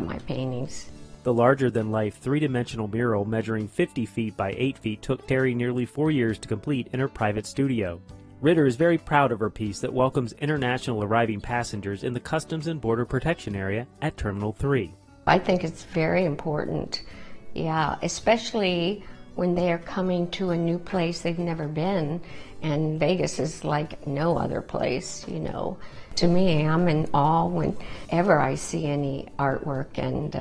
of my paintings. The larger-than-life three-dimensional mural measuring 50 feet by 8 feet took Terry nearly 4 years to complete in her private studio. Ritter is very proud of her piece that welcomes international arriving passengers in the Customs and Border Protection area at Terminal 3. I think it's very important, yeah, especially when they are coming to a new place they've never been, and Vegas is like no other place, you know. To me, I'm in awe whenever I see any artwork, and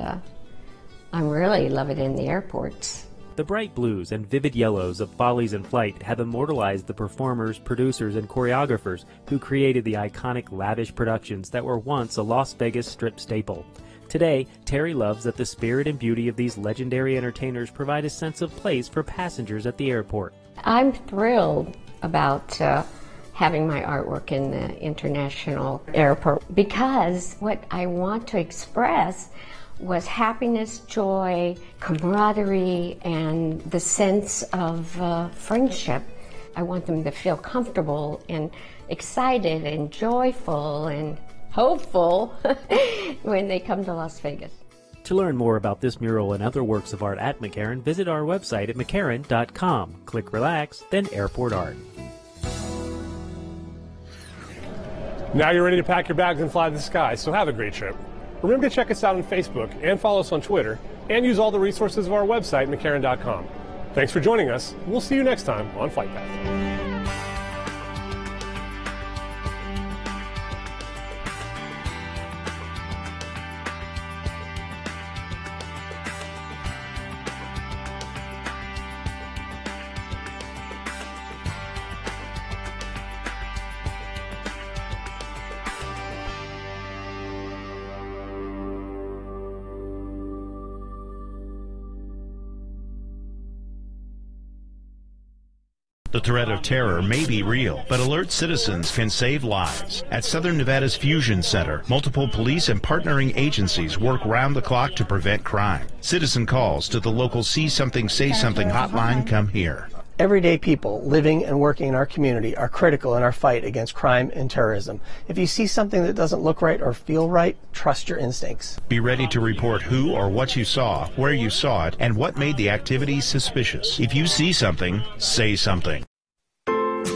I really love it in the airports. The bright blues and vivid yellows of Follies in Flight have immortalized the performers, producers, and choreographers who created the iconic lavish productions that were once a Las Vegas Strip staple. Today, Terry loves that the spirit and beauty of these legendary entertainers provide a sense of place for passengers at the airport. I'm thrilled about having my artwork in the international airport because what I want to express was happiness, joy, camaraderie, and the sense of friendship. I want them to feel comfortable and excited and joyful and hopeful when they come to Las Vegas. To learn more about this mural and other works of art at McCarran, visit our website at mccarran.com. Click Relax, then Airport Art. Now you're ready to pack your bags and fly to the sky, so have a great trip. Remember to check us out on Facebook and follow us on Twitter, and use all the resources of our website, mccarran.com. Thanks for joining us. We'll see you next time on Flight Path. The threat of terror may be real, but alert citizens can save lives. At Southern Nevada's Fusion Center, multiple police and partnering agencies work round the clock to prevent crime. Citizen calls to the local See Something, Say Something hotline come here. Everyday people living and working in our community are critical in our fight against crime and terrorism. If you see something that doesn't look right or feel right, trust your instincts. Be ready to report who or what you saw, where you saw it, and what made the activity suspicious. If you see something, say something.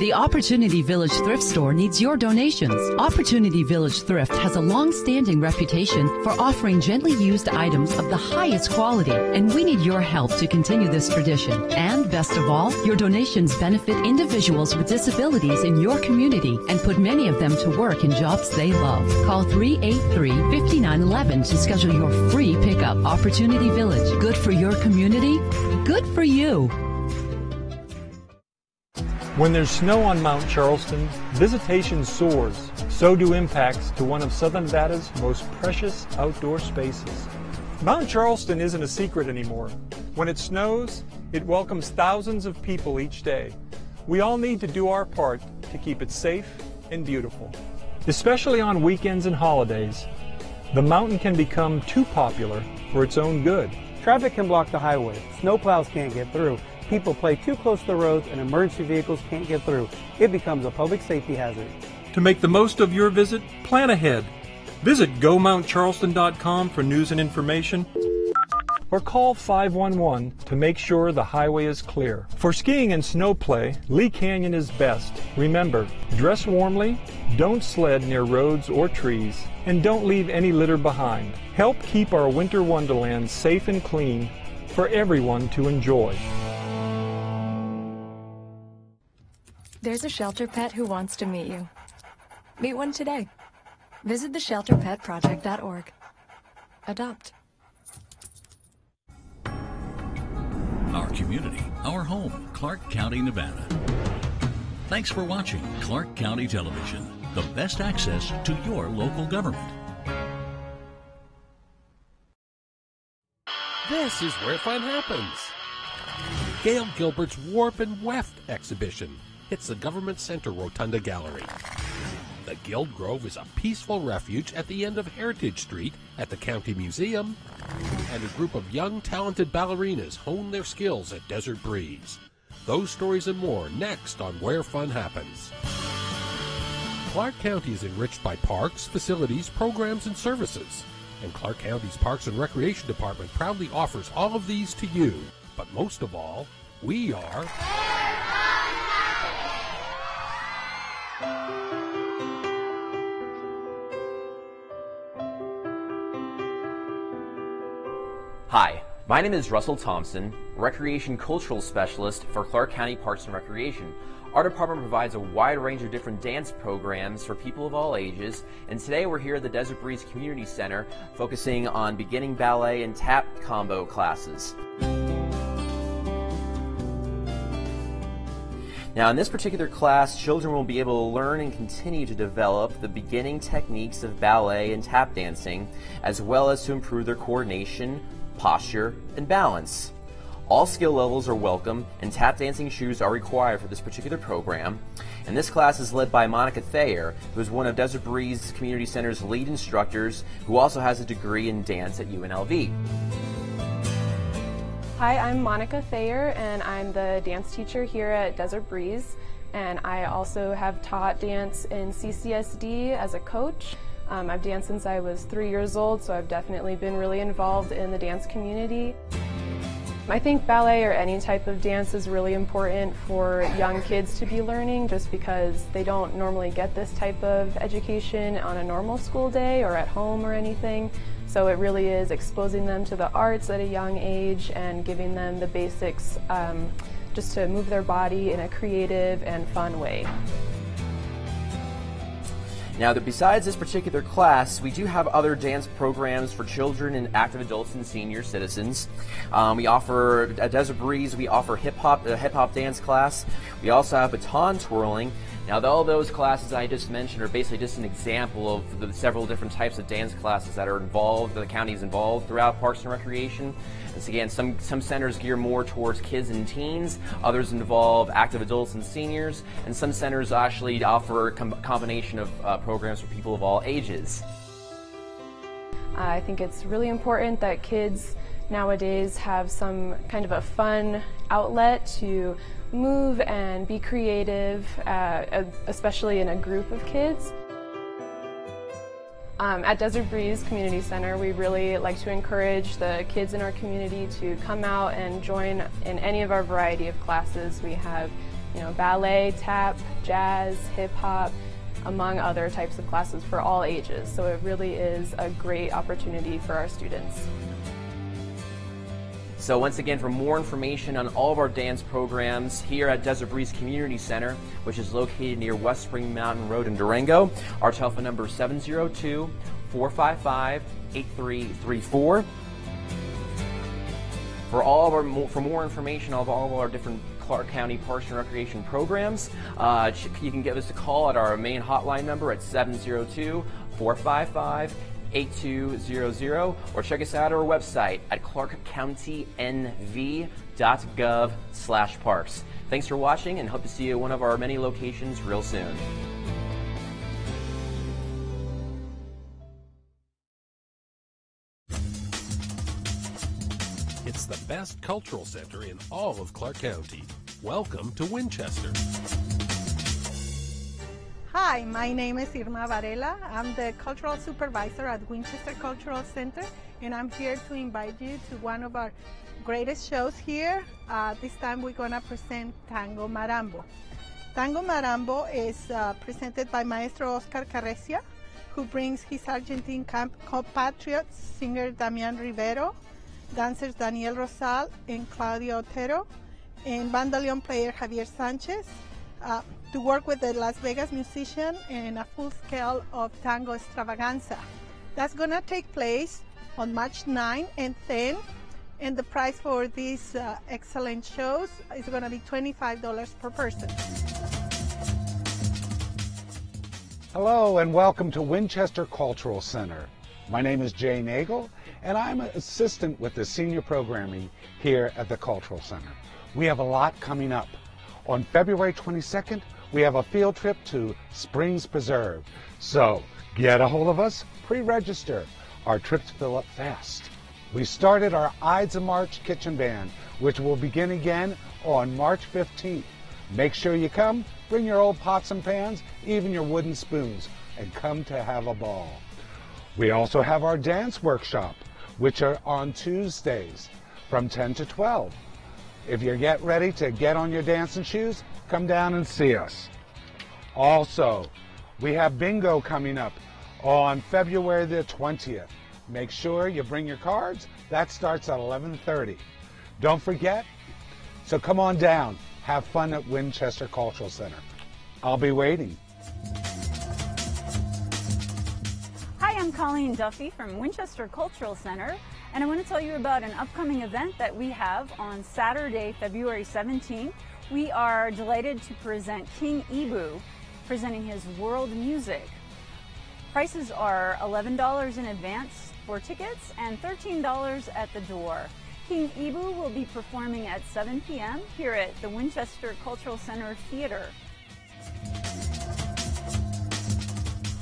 The Opportunity Village Thrift Store needs your donations. Opportunity Village Thrift has a long-standing reputation for offering gently used items of the highest quality, and we need your help to continue this tradition. And best of all, your donations benefit individuals with disabilities in your community and put many of them to work in jobs they love. Call 383-5911 to schedule your free pickup. Opportunity Village. Good for your community. Good for you. When there's snow on Mount Charleston, visitation soars. So do impacts to one of Southern Nevada's most precious outdoor spaces. Mount Charleston isn't a secret anymore. When it snows, it welcomes thousands of people each day. We all need to do our part to keep it safe and beautiful. Especially on weekends and holidays, the mountain can become too popular for its own good. Traffic can block the highway. Snowplows can't get through. People play too close to the roads and emergency vehicles can't get through. It becomes a public safety hazard. To make the most of your visit, plan ahead. Visit GoMountCharleston.com for news and information, or call 511 to make sure the highway is clear. For skiing and snow play, Lee Canyon is best. Remember, dress warmly, don't sled near roads or trees, and don't leave any litter behind. Help keep our winter wonderland safe and clean for everyone to enjoy. There's a shelter pet who wants to meet you. Meet one today. Visit theshelterpetproject.org. Adopt. Our community, our home, Clark County, Nevada. Thanks for watching Clark County Television, the best access to your local government. This is where fun happens. Gail Gilbert's Warp and Weft exhibition hits the Government Center Rotunda Gallery. The Guild Grove is a peaceful refuge at the end of Heritage Street at the County Museum, and a group of young, talented ballerinas hone their skills at Desert Breeze. Those stories and more next on Where Fun Happens. Clark County is enriched by parks, facilities, programs, and services, And Clark County's Parks and Recreation Department proudly offers all of these to you. But most of all, we are... Hi, my name is Russell Thompson, Recreation Cultural Specialist for Clark County Parks and Recreation. Our department provides a wide range of different dance programs for people of all ages, and today we're here at the Desert Breeze Community Center focusing on beginning ballet and tap combo classes. Now, in this particular class, children will be able to learn and continue to develop the beginning techniques of ballet and tap dancing, as well as to improve their coordination, posture, and balance. All skill levels are welcome, and tap dancing shoes are required for this particular program. And this class is led by Monica Thayer, who is one of Desert Breeze Community Center's lead instructors, who also has a degree in dance at UNLV. Hi, I'm Monica Thayer, and I'm the dance teacher here at Desert Breeze. And I also have taught dance in CCSD as a coach. I've danced since I was 3 years old, so I've definitely been really involved in the dance community. I think ballet or any type of dance is really important for young kids to be learning, just because they don't normally get this type of education on a normal school day or at home or anything. So it really is exposing them to the arts at a young age and giving them the basics just to move their body in a creative and fun way. Now, besides this particular class, we do have other dance programs for children and active adults and senior citizens. We offer, at Desert Breeze, we offer a hip hop dance class. We also have baton twirling. Now, all those classes I just mentioned are basically just an example of the several different types of dance classes that are involved, that the county is involved throughout Parks and Recreation. And again, some centers gear more towards kids and teens, others involve active adults and seniors, and some centers actually offer a combination of programs for people of all ages. I think it's really important that kids nowadays have some kind of a fun outlet to move and be creative, especially in a group of kids. At Desert Breeze Community Center, we really like to encourage the kids in our community to come out and join in any of our variety of classes. We have, ballet, tap, jazz, hip hop, among other types of classes for all ages. So it really is a great opportunity for our students. So once again, for more information on all of our dance programs here at Desert Breeze Community Center, which is located near West Spring Mountain Road in Durango, our telephone number is 702-455-8334. For more information on all of our different Clark County Parks and Recreation programs, you can give us a call at our main hotline number at 702-455-8200, or check us out at our website at clarkcountynv.gov/parks. Thanks for watching, and hope to see you at one of our many locations real soon. It's the best cultural center in all of Clark County. Welcome to Winchester. Hi, my name is Irma Varela. I'm the Cultural Supervisor at Winchester Cultural Center, and I'm here to invite you to one of our greatest shows here. This time we're going to present Tango Marambo. Tango Marambo is presented by Maestro Oscar Carrecia, who brings his Argentine compatriots, singer Damian Rivero, dancers Daniel Rosal and Claudio Otero, and bandoneon player Javier Sanchez, to work with the Las Vegas musician in a full scale of tango extravaganza. That's going to take place on March 9 and 10, and the price for these excellent shows is going to be $25 per person. Hello and welcome to Winchester Cultural Center. My name is Jay Nagel, and I'm an assistant with the senior programming here at the Cultural Center. We have a lot coming up. On February 22nd, we have a field trip to Springs Preserve. So get a hold of us, pre-register. Our trips fill up fast. We started our Ides of March Kitchen Band, which will begin again on March 15th. Make sure you come, bring your old pots and pans, even your wooden spoons, and come to have a ball. We also have our dance workshop, which are on Tuesdays from 10 to 12. If you get ready to get on your dancing shoes, come down and see us. Also, we have bingo coming up on February the 20th. Make sure you bring your cards. That starts at 11:30. Don't forget, so come on down. Have fun at Winchester Cultural Center. I'll be waiting. Hi, I'm Colleen Duffy from Winchester Cultural Center, and I want to tell you about an upcoming event that we have on Saturday, February 17th. We are delighted to present King Ibu, presenting his world music. Prices are $11 in advance for tickets and $13 at the door. King Ibu will be performing at 7 p.m. here at the Winchester Cultural Center Theater.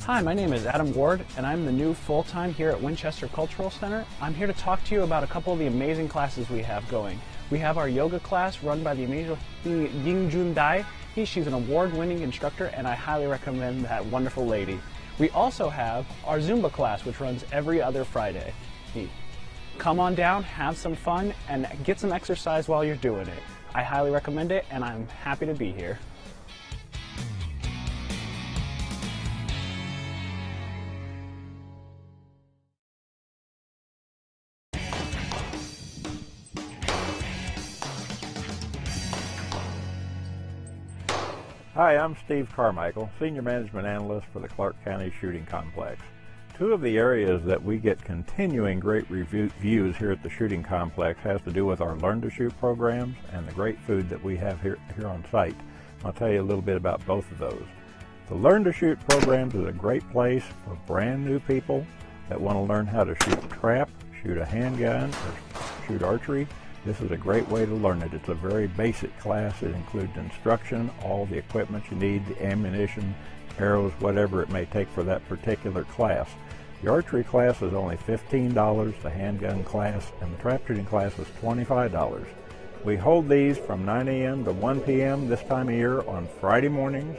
Hi, my name is Adam Ward, and I'm the new full-time here at Winchester Cultural Center. I'm here to talk to you about a couple of the amazing classes we have going. We have our yoga class run by the amazing Yingjun Dai. She's an award-winning instructor, and I highly recommend that wonderful lady. We also have our Zumba class, which runs every other Friday. Come on down, have some fun, and get some exercise while you're doing it. I highly recommend it, and I'm happy to be here. Hi, I'm Steve Carmichael, Senior Management Analyst for the Clark County Shooting Complex. Two of the areas that we get continuing great reviews here at the Shooting Complex has to do with our Learn to Shoot programs and the great food that we have here on site. I'll tell you a little bit about both of those. The Learn to Shoot programs is a great place for brand new people that want to learn how to shoot trap, shoot a handgun, or shoot archery. This is a great way to learn it. It's a very basic class. It includes instruction, all the equipment you need, the ammunition, arrows, whatever it may take for that particular class. The archery class is only $15, the handgun class, and the trap shooting class is $25. We hold these from 9 a.m. to 1 p.m. this time of year on Friday mornings.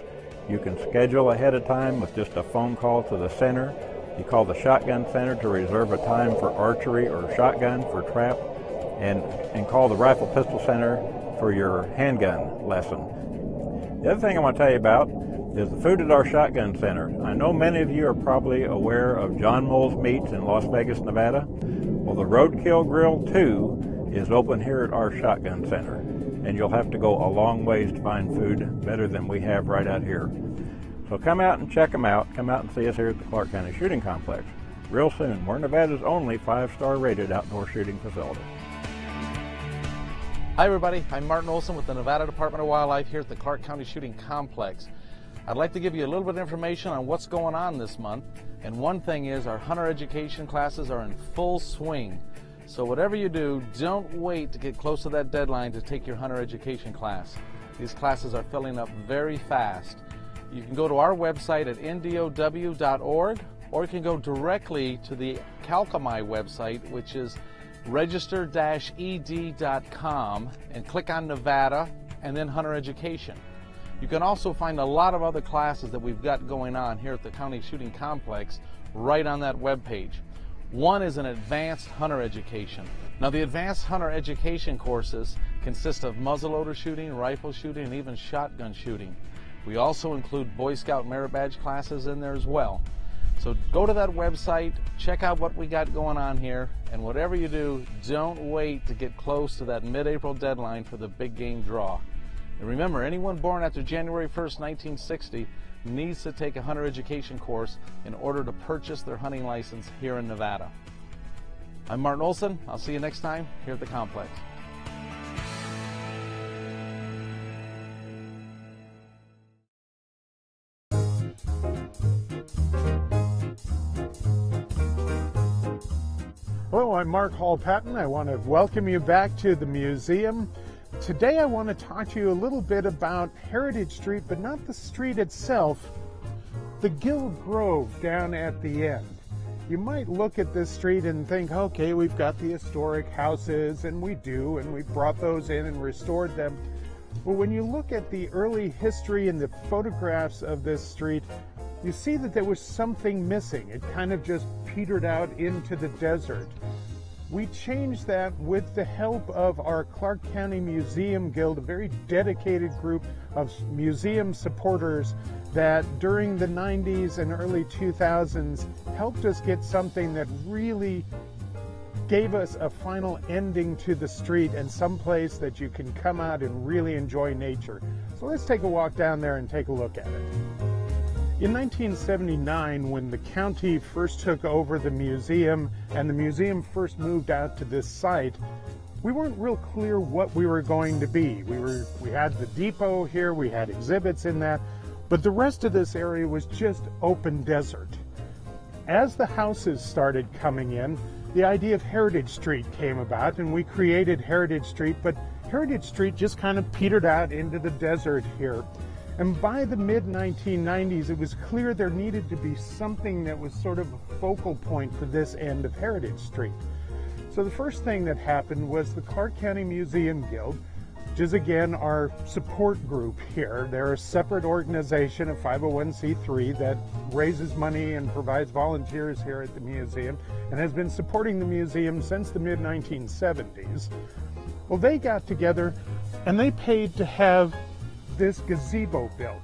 You can schedule ahead of time with just a phone call to the center. You call the Shotgun Center to reserve a time for archery or shotgun for trap, and call the Rifle Pistol Center for your handgun lesson. The other thing I want to tell you about is the food at our Shotgun Center. I know many of you are probably aware of John Mole's Meats in Las Vegas, Nevada. Well, the Roadkill Grill 2 is open here at our Shotgun Center, and you'll have to go a long ways to find food better than we have right out here. So come out and check them out. Come out and see us here at the Clark County Shooting Complex real soon. We're Nevada's only 5-star rated outdoor shooting facility. Hi everybody, I'm Martin Olson with the Nevada Department of Wildlife here at the Clark County Shooting Complex. I'd like to give you a little bit of information on what's going on this month. And one thing is our hunter education classes are in full swing. So whatever you do, don't wait to get close to that deadline to take your hunter education class. These classes are filling up very fast. You can go to our website at ndow.org, or you can go directly to the Calcami website, which is register-ed.com, and click on Nevada and then Hunter Education. You can also find a lot of other classes that we've got going on here at the County Shooting Complex right on that webpage. One is an advanced hunter education. Now the advanced hunter education courses consist of muzzleloader shooting, rifle shooting, and even shotgun shooting. We also include Boy Scout merit badge classes in there as well. So go to that website, check out what we got going on here, and whatever you do, don't wait to get close to that mid-April deadline for the big game draw. And remember, anyone born after January 1st, 1960 needs to take a hunter education course in order to purchase their hunting license here in Nevada. I'm Martin Olson. I'll see you next time here at the complex. Hello, I'm Mark Hall-Patton. I want to welcome you back to the museum. Today I want to talk to you a little bit about Heritage Street, but not the street itself, the Guild Grove down at the end. You might look at this street and think, okay, we've got the historic houses, and we do, and we brought those in and restored them. But when you look at the early history and the photographs of this street, you see that there was something missing. It kind of just petered out into the desert. We changed that with the help of our Clark County Museum Guild, a very dedicated group of museum supporters that during the 90s and early 2000s helped us get something that really gave us a final ending to the street and someplace that you can come out and really enjoy nature. So let's take a walk down there and take a look at it. In 1979, when the county first took over the museum and the museum first moved out to this site, we weren't real clear what we were going to be. We had the depot here, we had exhibits in that, but the rest of this area was just open desert. As the houses started coming in, the idea of Heritage Street came about, and we created Heritage Street, but Heritage Street just kind of petered out into the desert here. And by the mid-1990s, it was clear there needed to be something that was sort of a focal point for this end of Heritage Street. So the first thing that happened was the Clark County Museum Guild, which is again our support group here. They're a separate organization, a 501c3, that raises money and provides volunteers here at the museum and has been supporting the museum since the mid-1970s. Well, they got together and they paid to have this gazebo built.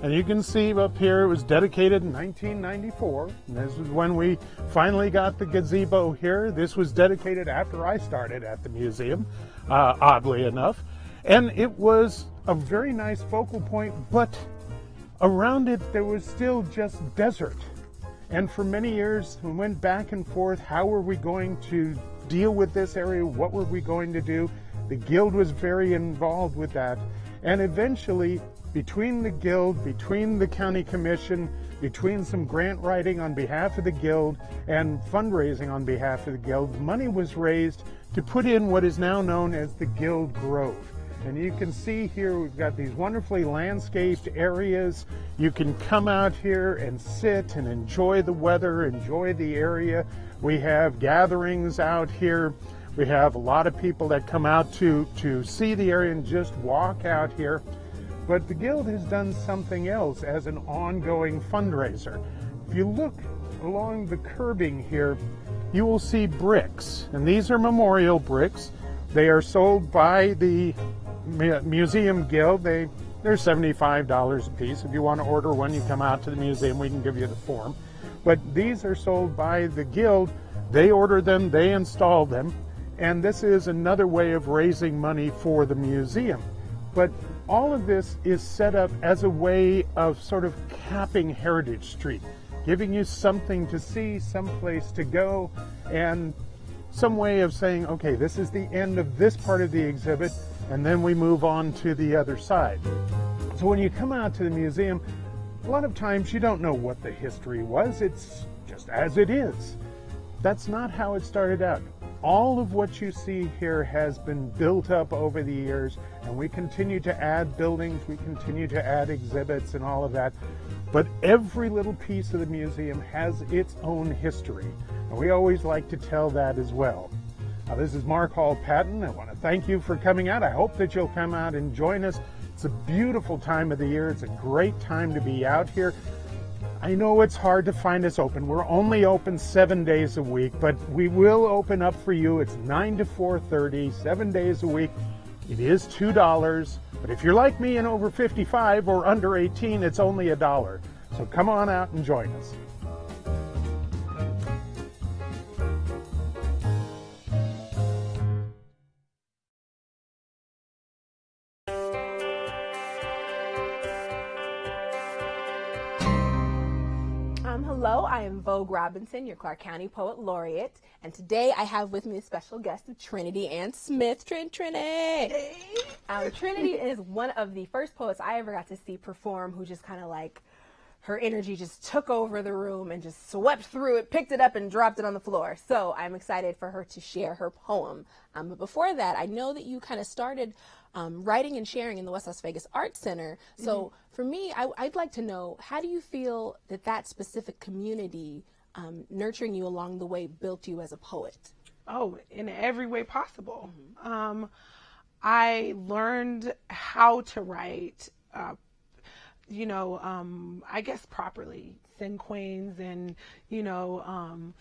And you can see up here it was dedicated in 1994. And this is when we finally got the gazebo here. This was dedicated after I started at the museum, oddly enough. And it was a very nice focal point, but around it there was still just desert. And for many years we went back and forth. How were we going to deal with this area? What were we going to do? The Guild was very involved with that. And eventually, between the Guild, between the County Commission, between some grant writing on behalf of the Guild and fundraising on behalf of the Guild, money was raised to put in what is now known as the Guild Grove. And you can see here we've got these wonderfully landscaped areas. You can come out here and sit and enjoy the weather, enjoy the area. We have gatherings out here. We have a lot of people that come out to see the area and just walk out here. But the Guild has done something else as an ongoing fundraiser. If you look along the curbing here, you will see bricks. And these are memorial bricks. They are sold by the Museum Guild. They're $75 a piece. If you want to order one, you come out to the museum, we can give you the form. But these are sold by the Guild. They order them, they install them. And this is another way of raising money for the museum. But all of this is set up as a way of sort of capping Heritage Street, giving you something to see, some place to go, and some way of saying, okay, this is the end of this part of the exhibit, and then we move on to the other side. So when you come out to the museum, a lot of times you don't know what the history was. It's just as it is. That's not how it started out. All of what you see here has been built up over the years, and we continue to add buildings, we continue to add exhibits and all of that. But every little piece of the museum has its own history, and we always like to tell that as well. Now, this is Mark Hall Patton. I want to thank you for coming out. I hope that you'll come out and join us. It's a beautiful time of the year. It's a great time to be out here. I know it's hard to find us open. We're only open 7 days a week, but we will open up for you. It's 9 to 4:30, 7 days a week. It is $2, but if you're like me and over 55 or under 18, it's only $1. So come on out and join us. Hello, I am Vogue Robinson, your Clark County Poet Laureate, and today I have with me a special guest, Trinity Ann Smith. Trinity! Trinity is one of the first poets I ever got to see perform who just kind of like, her energy just took over the room and just swept through it, picked it up and dropped it on the floor. So I'm excited for her to share her poem. But before that, I know that you kind of started writing and sharing in the West Las Vegas Art Center. So for me, I'd like to know, how do you feel that that specific community nurturing you along the way built you as a poet? Oh, in every way possible. I learned how to write you know, I guess properly, cinquains and, you know,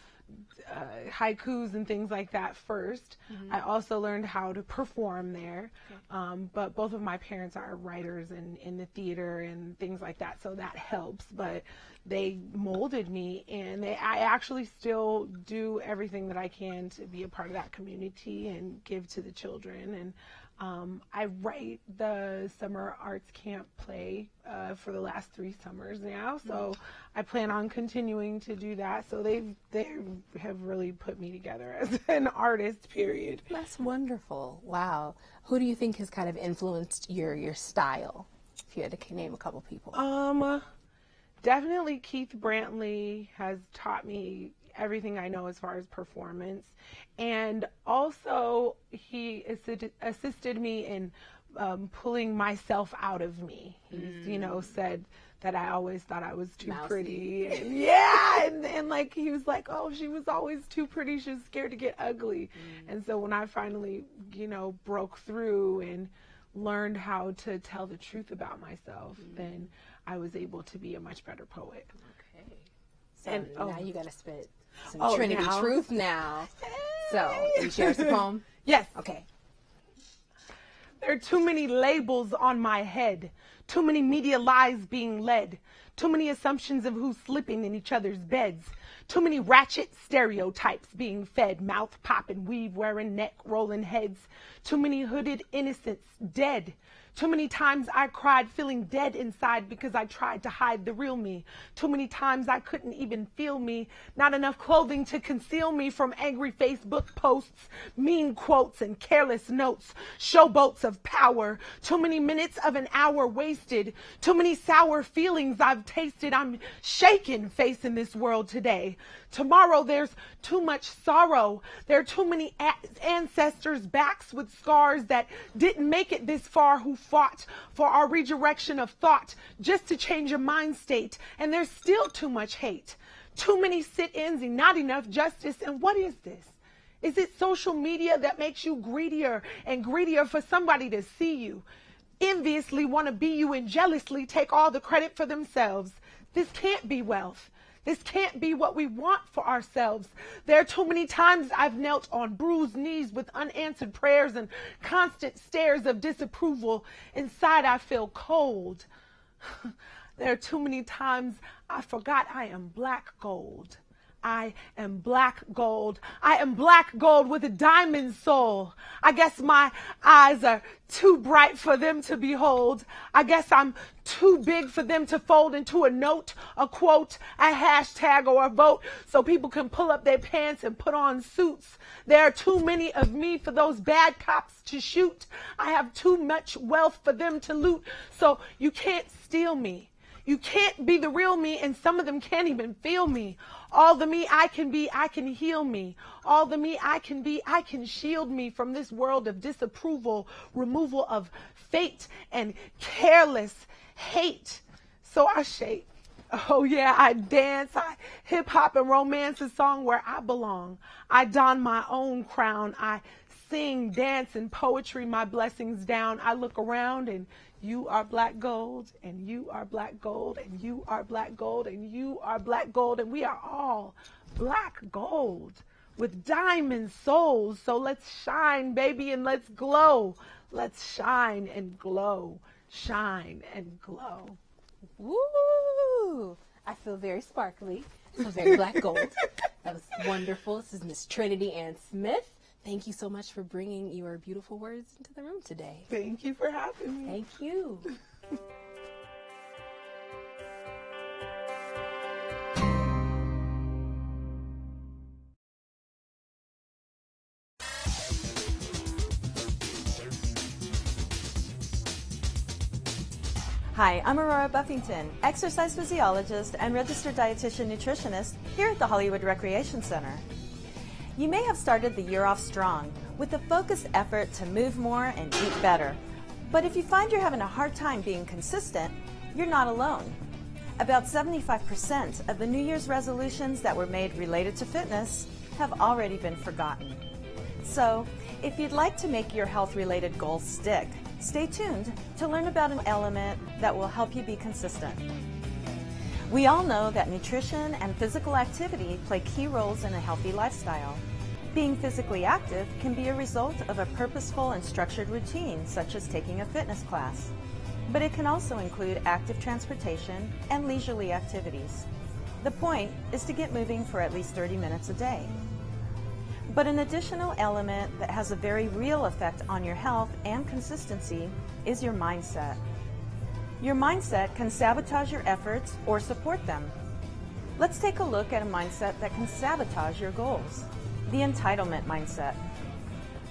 haikus and things like that first. I also learned how to perform there, but both of my parents are writers in the theater and things like that, so that helps. But they molded me, and I actually still do everything that I can to be a part of that community and give to the children. And I write the summer arts camp play for the last 3 summers now, so I plan on continuing to do that. So they have really put me together as an artist, period. That's wonderful. Wow. Who do you think has kind of influenced your style, if you had to name a couple people? Definitely Keith Brantley has taught me everything I know as far as performance, and also he assisted me in pulling myself out of me. He's, you know, said that I always thought I was too pretty, and and like he was like, oh, she was always too pretty, she was scared to get ugly. And so when I finally, you know, broke through and learned how to tell the truth about myself, then I was able to be a much better poet. Okay. So now you got to spit some Oh, Trinity now? truth now. So, will you share us a poem? Yes. Okay. There are too many labels on my head, too many media lies being led, too many assumptions of who's sleeping in each other's beds, too many ratchet stereotypes being fed, mouth popping, weave wearing, neck rolling heads, too many hooded innocents dead. Too many times I cried feeling dead inside because I tried to hide the real me. Too many times I couldn't even feel me. Not enough clothing to conceal me from angry Facebook posts, mean quotes and careless notes, showboats of power. Too many minutes of an hour wasted. Too many sour feelings I've tasted. I'm shaken facing this world today. Tomorrow there's too much sorrow. There are too many ancestors' backs with scars that didn't make it this far, who fought for our redirection of thought just to change a mind state. And there's still too much hate. Too many sit-ins and not enough justice. And what is this? Is it social media that makes you greedier and greedier for somebody to see you? Enviously want to be you and jealously take all the credit for themselves. This can't be wealth. This can't be what we want for ourselves. There are too many times I've knelt on bruised knees with unanswered prayers and constant stares of disapproval. Inside I feel cold. There are too many times I forgot I am black gold. I am black gold. I am black gold with a diamond soul. I guess my eyes are too bright for them to behold. I guess I'm too big for them to fold into a note, a quote, a hashtag, or a vote so people can pull up their pants and put on suits. There are too many of me for those bad cops to shoot. I have too much wealth for them to loot, so you can't steal me. You can't be the real me, and some of them can't even feel me. All the me I can be, I can heal me. All the me I can be, I can shield me from this world of disapproval, removal of fate, and careless hate. So I shake. Oh yeah, I dance, I hip hop and romance a song where I belong. I don my own crown. I sing, dance, and poetry my blessings down. I look around and you are black gold, and you are black gold, and you are black gold, and you are black gold, and we are all black gold with diamond souls. So let's shine, baby, and let's glow. Let's shine and glow, shine and glow. Woo! I feel very sparkly. I feel very black gold. That was wonderful. This is Miss Trinity Ann Smith. Thank you so much for bringing your beautiful words into the room today. Thank you for having me. Thank you. Hi, I'm Aurora Buffington, exercise physiologist and registered dietitian nutritionist here at the Hollywood Recreation Center. You may have started the year off strong with a focused effort to move more and eat better. But if you find you're having a hard time being consistent, you're not alone. About 75% of the New Year's resolutions that were made related to fitness have already been forgotten. So, if you'd like to make your health-related goals stick, Stay tuned to learn about an element that will help you be consistent. We all know that nutrition and physical activity play key roles in a healthy lifestyle. Being physically active can be a result of a purposeful and structured routine, such as taking a fitness class. But it can also include active transportation and leisurely activities. The point is to get moving for at least 30 minutes a day. But an additional element that has a very real effect on your health and consistency is your mindset. Your mindset can sabotage your efforts or support them. Let's take a look at a mindset that can sabotage your goals. The entitlement mindset.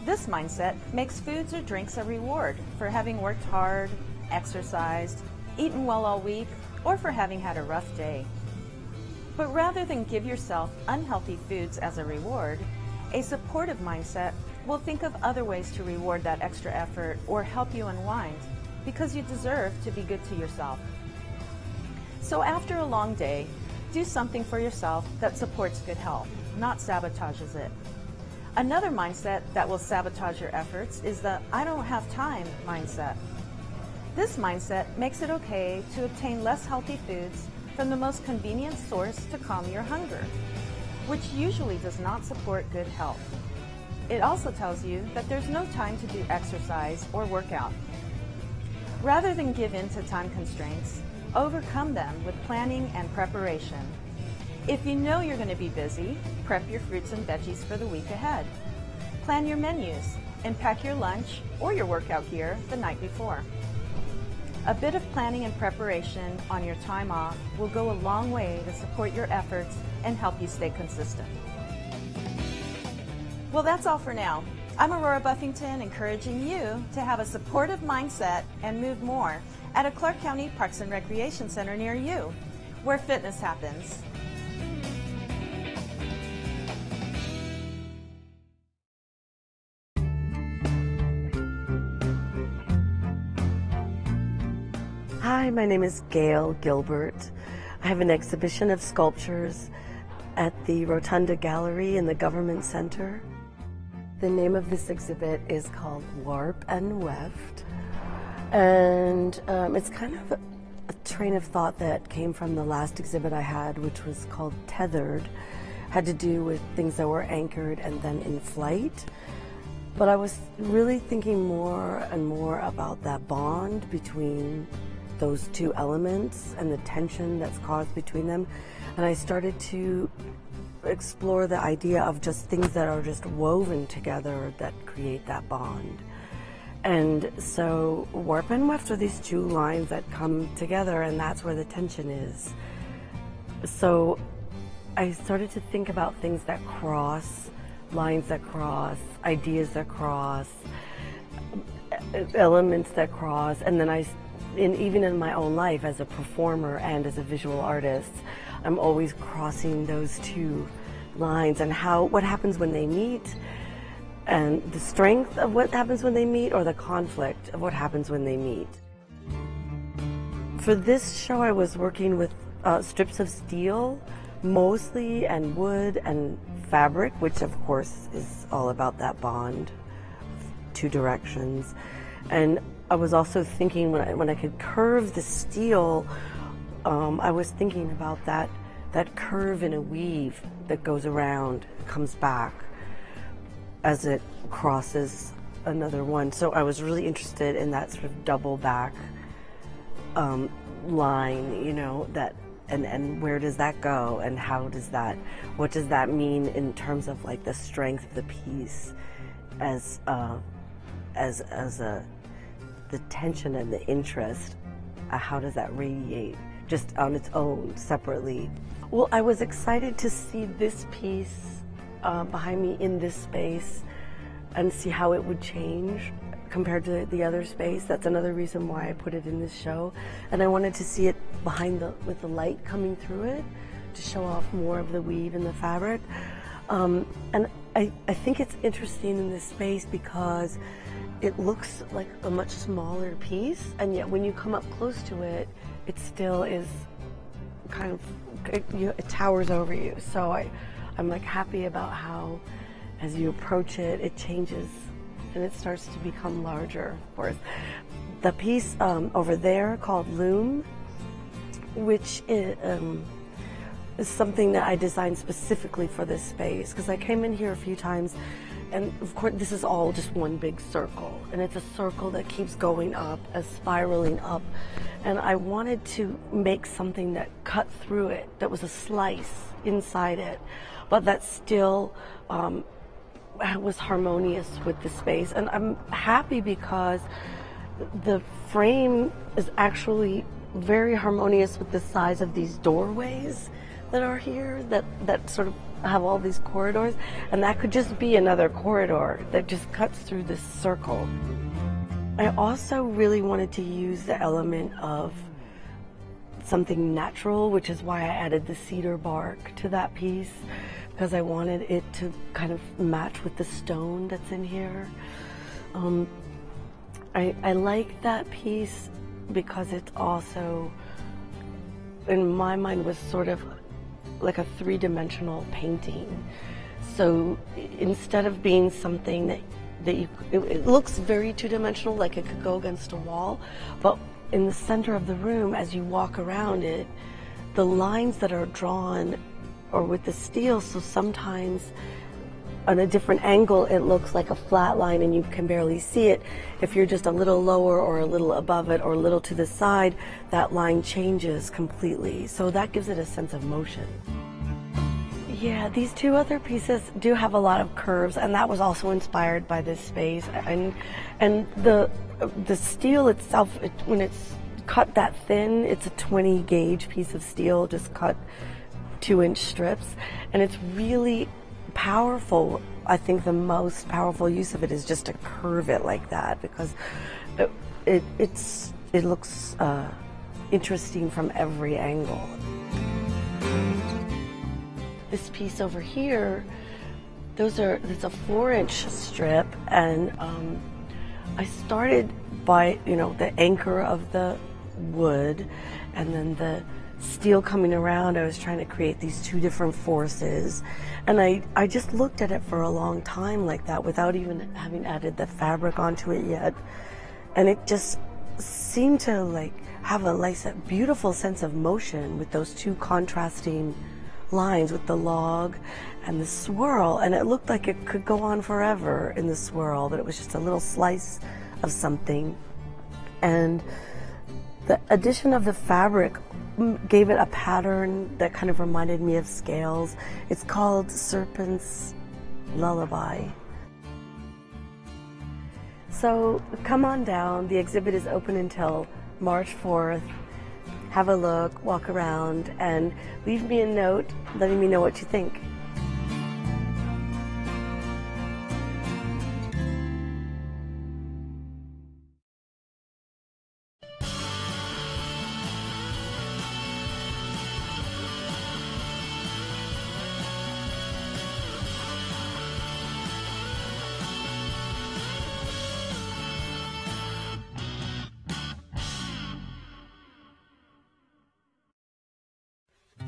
This mindset makes foods or drinks a reward for having worked hard, exercised, eaten well all week, or for having had a rough day. But rather than give yourself unhealthy foods as a reward, a supportive mindset will think of other ways to reward that extra effort or help you unwind, because you deserve to be good to yourself. So after a long day, do something for yourself that supports good health, not sabotages it. Another mindset that will sabotage your efforts is the "I don't have time" mindset. This mindset makes it okay to obtain less healthy foods from the most convenient source to calm your hunger, which usually does not support good health. It also tells you that there's no time to do exercise or workout. Rather than give in to time constraints, overcome them with planning and preparation. If you know you're going to be busy, prep your fruits and veggies for the week ahead. Plan your menus and pack your lunch or your workout gear the night before. A bit of planning and preparation on your time off will go a long way to support your efforts and help you stay consistent. Well, that's all for now. I'm Aurora Buffington, encouraging you to have a supportive mindset and move more at a Clark County Parks and Recreation Center near you, where fitness happens. Hi, my name is Gail Gilbert. I have an exhibition of sculptures at the Rotunda Gallery in the Government Center. The name of this exhibit is called Warp and Weft, and it's kind of a train of thought that came from the last exhibit I had, which was called Tethered. Had to do with things that were anchored and then in flight. But I was really thinking more and more about that bond between those two elements and the tension that's caused between them. And I started to explore the idea of just things that are just woven together that create that bond. And so warp and weft are these two lines that come together, and that's where the tension is. So I started to think about things that cross, lines that cross, ideas that cross, elements that cross, and then even in my own life as a performer and as a visual artist, I'm always crossing those two lines, and what happens when they meet, and the strength of what happens when they meet, or the conflict of what happens when they meet. For this show, I was working with strips of steel, mostly, and wood and fabric, which of course is all about that bond, two directions. And I was also thinking when I could curve the steel, I was thinking about that curve in a weave that goes around, comes back as it crosses another one. So I was really interested in that sort of double back line, you know, that and where does that go, and what does that mean in terms of like the strength of the piece as the tension and the interest, how does that radiate just on its own, separately? Well, I was excited to see this piece behind me in this space and see how it would change compared to the other space. That's another reason why I put it in this show. And I wanted to see it with the light coming through it to show off more of the weave and the fabric. And I think it's interesting in this space because it looks like a much smaller piece, and yet when you come up close to it, it still is kind of, it towers over you. So I'm like happy about how, as you approach it, it changes and it starts to become larger, of course. The piece over there called Loom, which is something that I designed specifically for this space, because I came in here a few times, and of course this is all just one big circle, and it's a circle that keeps going up, spiraling up, and I wanted to make something that cut through it, that was a slice inside it, but that still was harmonious with the space. And I'm happy because the frame is actually very harmonious with the size of these doorways that are here, that sort of have all these corridors, and that could just be another corridor that just cuts through this circle. I also really wanted to use the element of something natural, which is why I added the cedar bark to that piece, because I wanted it to kind of match with the stone that's in here. I like that piece because it's also, in my mind, was sort of like a three-dimensional painting. So instead of being something it looks very two-dimensional, like it could go against a wall, but in the center of the room, as you walk around it, the lines that are drawn are with the steel, so sometimes on a different angle it looks like a flat line and you can barely see it. If you're just a little lower or a little above it or a little to the side, that line changes completely. So that gives it a sense of motion. Yeah, these two other pieces do have a lot of curves, and that was also inspired by this space. And the steel itself, when it's cut that thin, it's a 20 gauge piece of steel, just cut 2-inch strips, and it's really powerful. I think the most powerful use of it is just to curve it like that, because it looks interesting from every angle. This piece over here, it's a 4-inch strip, and I started by the anchor of the wood, and then the steel coming around. I was trying to create these two different forces, and I just looked at it for a long time like that without even having added the fabric onto it yet, and it just seemed to have a beautiful sense of motion with those two contrasting lines, with the log and the swirl, and it looked like it could go on forever in the swirl, that it was just a little slice of something. And the addition of the fabric gave it a pattern that kind of reminded me of scales. It's called Serpent's Lullaby. So come on down. The exhibit is open until March 4th. Have a look, walk around, and leave me a note letting me know what you think.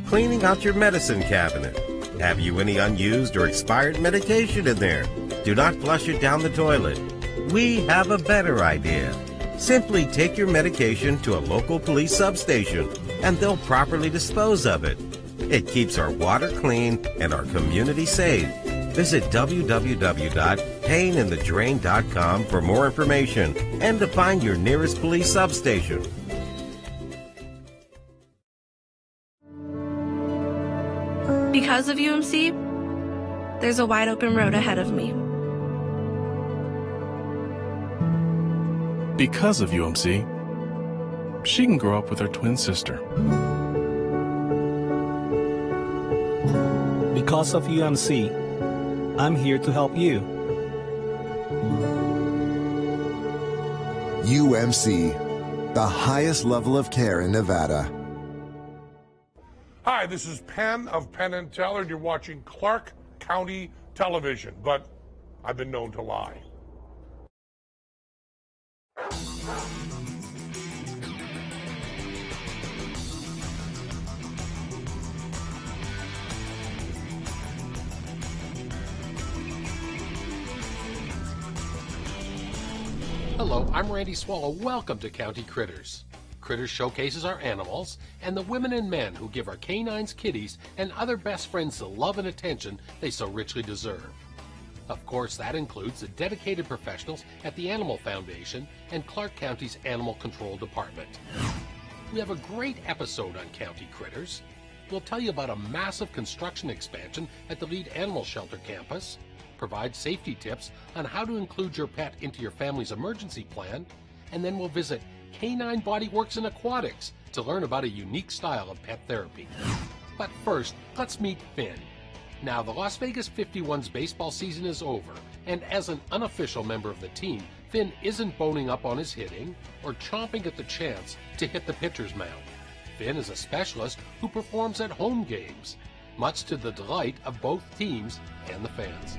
Cleaning out your medicine cabinet. Have you any unused or expired medication in there? Do not flush it down the toilet. We have a better idea. Simply take your medication to a local police substation and they'll properly dispose of it. It keeps our water clean and our community safe. Visit www.payinginthedrain.com for more information and to find your nearest police substation. Because of UMC, there's a wide open road ahead of me. Because of UMC, she can grow up with her twin sister. Because of UMC, I'm here to help you. UMC, the highest level of care in Nevada. Hi, this is Penn of Penn and Teller, and you're watching Clark County Television, but I've been known to lie. Hello, I'm Randy Swallow. Welcome to County Critters. Critters showcases our animals and the women and men who give our canines, kitties, and other best friends the love and attention they so richly deserve. Of course, that includes the dedicated professionals at the Animal Foundation and Clark County's Animal Control Department. We have a great episode on County Critters. We'll tell you about a massive construction expansion at the Lead Animal Shelter campus, provide safety tips on how to include your pet into your family's emergency plan, and then we'll visit Canine Body Works and Aquatics to learn about a unique style of pet therapy. But first, let's meet Finn. Now, the Las Vegas 51's baseball season is over, and as an unofficial member of the team, Finn isn't boning up on his hitting or chomping at the chance to hit the pitcher's mound. Finn is a specialist who performs at home games, much to the delight of both teams and the fans.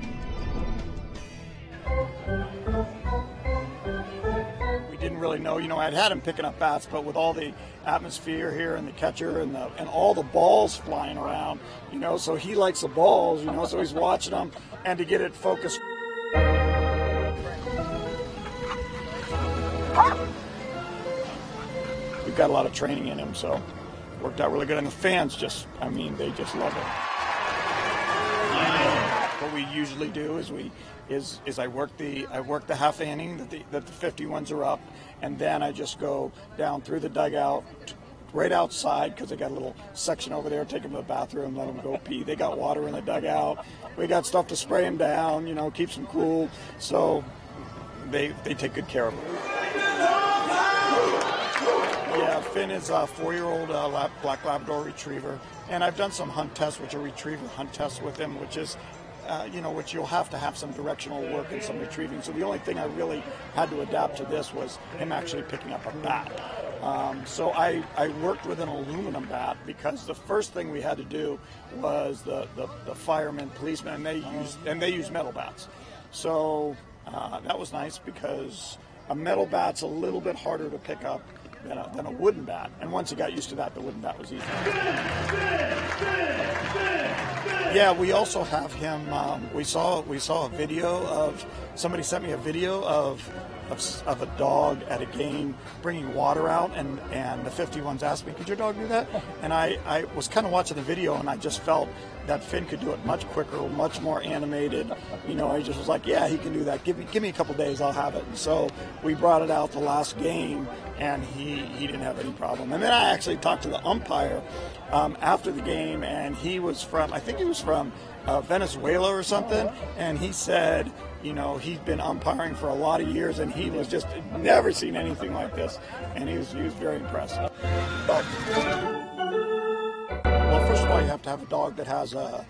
We didn't really know, I'd had him picking up bats, but with all the atmosphere here and the catcher and all the balls flying around, so he likes the balls, so he's watching them, and to get it focused. We've got a lot of training in him, so it worked out really good, and the fans they just love it. What we usually do is I work the half inning that the 51s are up, and then I just go down through the dugout, right outside, because they got a little section over there, take them to the bathroom, let them go pee. They got water in the dugout. We got stuff to spray them down, keeps them cool. So they take good care of them. Yeah, Finn is a 4-year-old black Labrador retriever, and I've done some hunt tests, which are retriever hunt tests with him, which is which you'll have to have some directional work and some retrieving. So the only thing I really had to adapt to this was him actually picking up a bat. So I worked with an aluminum bat, because the first thing we had to do was the firemen, policemen, and they use metal bats. So that was nice, because a metal bat's a little bit harder to pick up than a wooden bat. And once he got used to that, the wooden bat was easy. Yeah, we also have him. We saw a video of somebody sent me a video of a dog at a game bringing water out, and the 51s asked me, "Could your dog do that?" And I was kind of watching the video, and I just felt that Finn could do it much quicker, much more animated. I just was like, "Yeah, he can do that. Give me a couple days, I'll have it." And so we brought it out the last game, and he didn't have any problem. And then I actually talked to the umpire after the game, and he was from Venezuela or something, and he said, he'd been umpiring for a lot of years, and he was just never seen anything like this, and he was very impressed. But, well, first of all, you have to have a dog that has a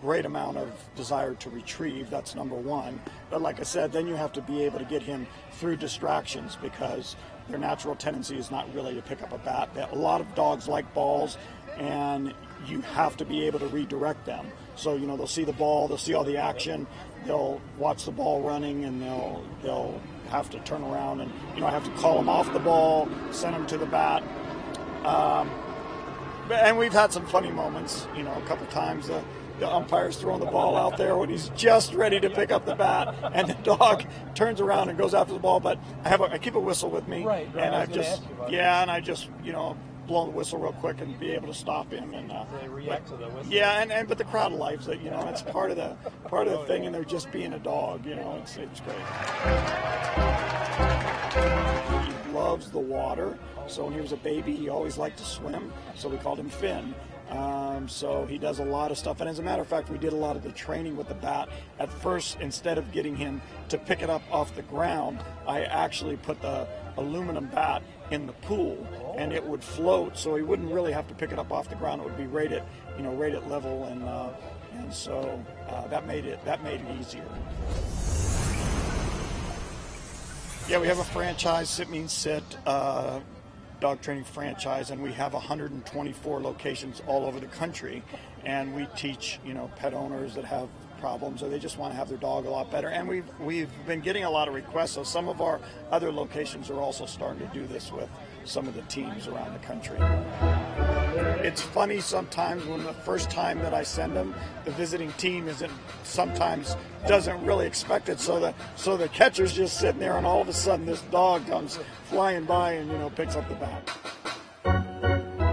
great amount of desire to retrieve. That's number one. But like I said, then you have to be able to get him through distractions, because their natural tendency is not really to pick up a bat. A lot of dogs like balls, and you have to be able to redirect them. So, they'll see the ball, they'll see all the action, they'll watch the ball running, and they'll have to turn around and, I have to call them off the ball, send them to the bat. And we've had some funny moments, a couple times the umpire's throwing the ball out there when he's just ready to pick up the bat, and the dog turns around and goes after the ball. But I keep a whistle with me, right, and I just blow the whistle real quick and be able to stop him. And they react to the whistle. Yeah, but the crowd loves it. It's part of the thing, and they're just being a dog. It's great. He loves the water. So when he was a baby, he always liked to swim. So we called him Finn. So he does a lot of stuff. And as a matter of fact, we did a lot of the training with the bat. At first, instead of getting him to pick it up off the ground, I actually put the aluminum bat in the pool, and it would float, so he wouldn't really have to pick it up off the ground. It would be right at level, and so that made it easier. Yeah, we have a franchise, Sit Means Sit, dog training franchise, and we have 124 locations all over the country, and we teach pet owners that have problems, or they just want to have their dog a lot better. And we've been getting a lot of requests, so some of our other locations are also starting to do this with some of the teams around the country. It's funny sometimes when the first time that I send them, the visiting team sometimes doesn't really expect it, so the catcher's just sitting there, and all of a sudden this dog comes flying by and picks up the bat.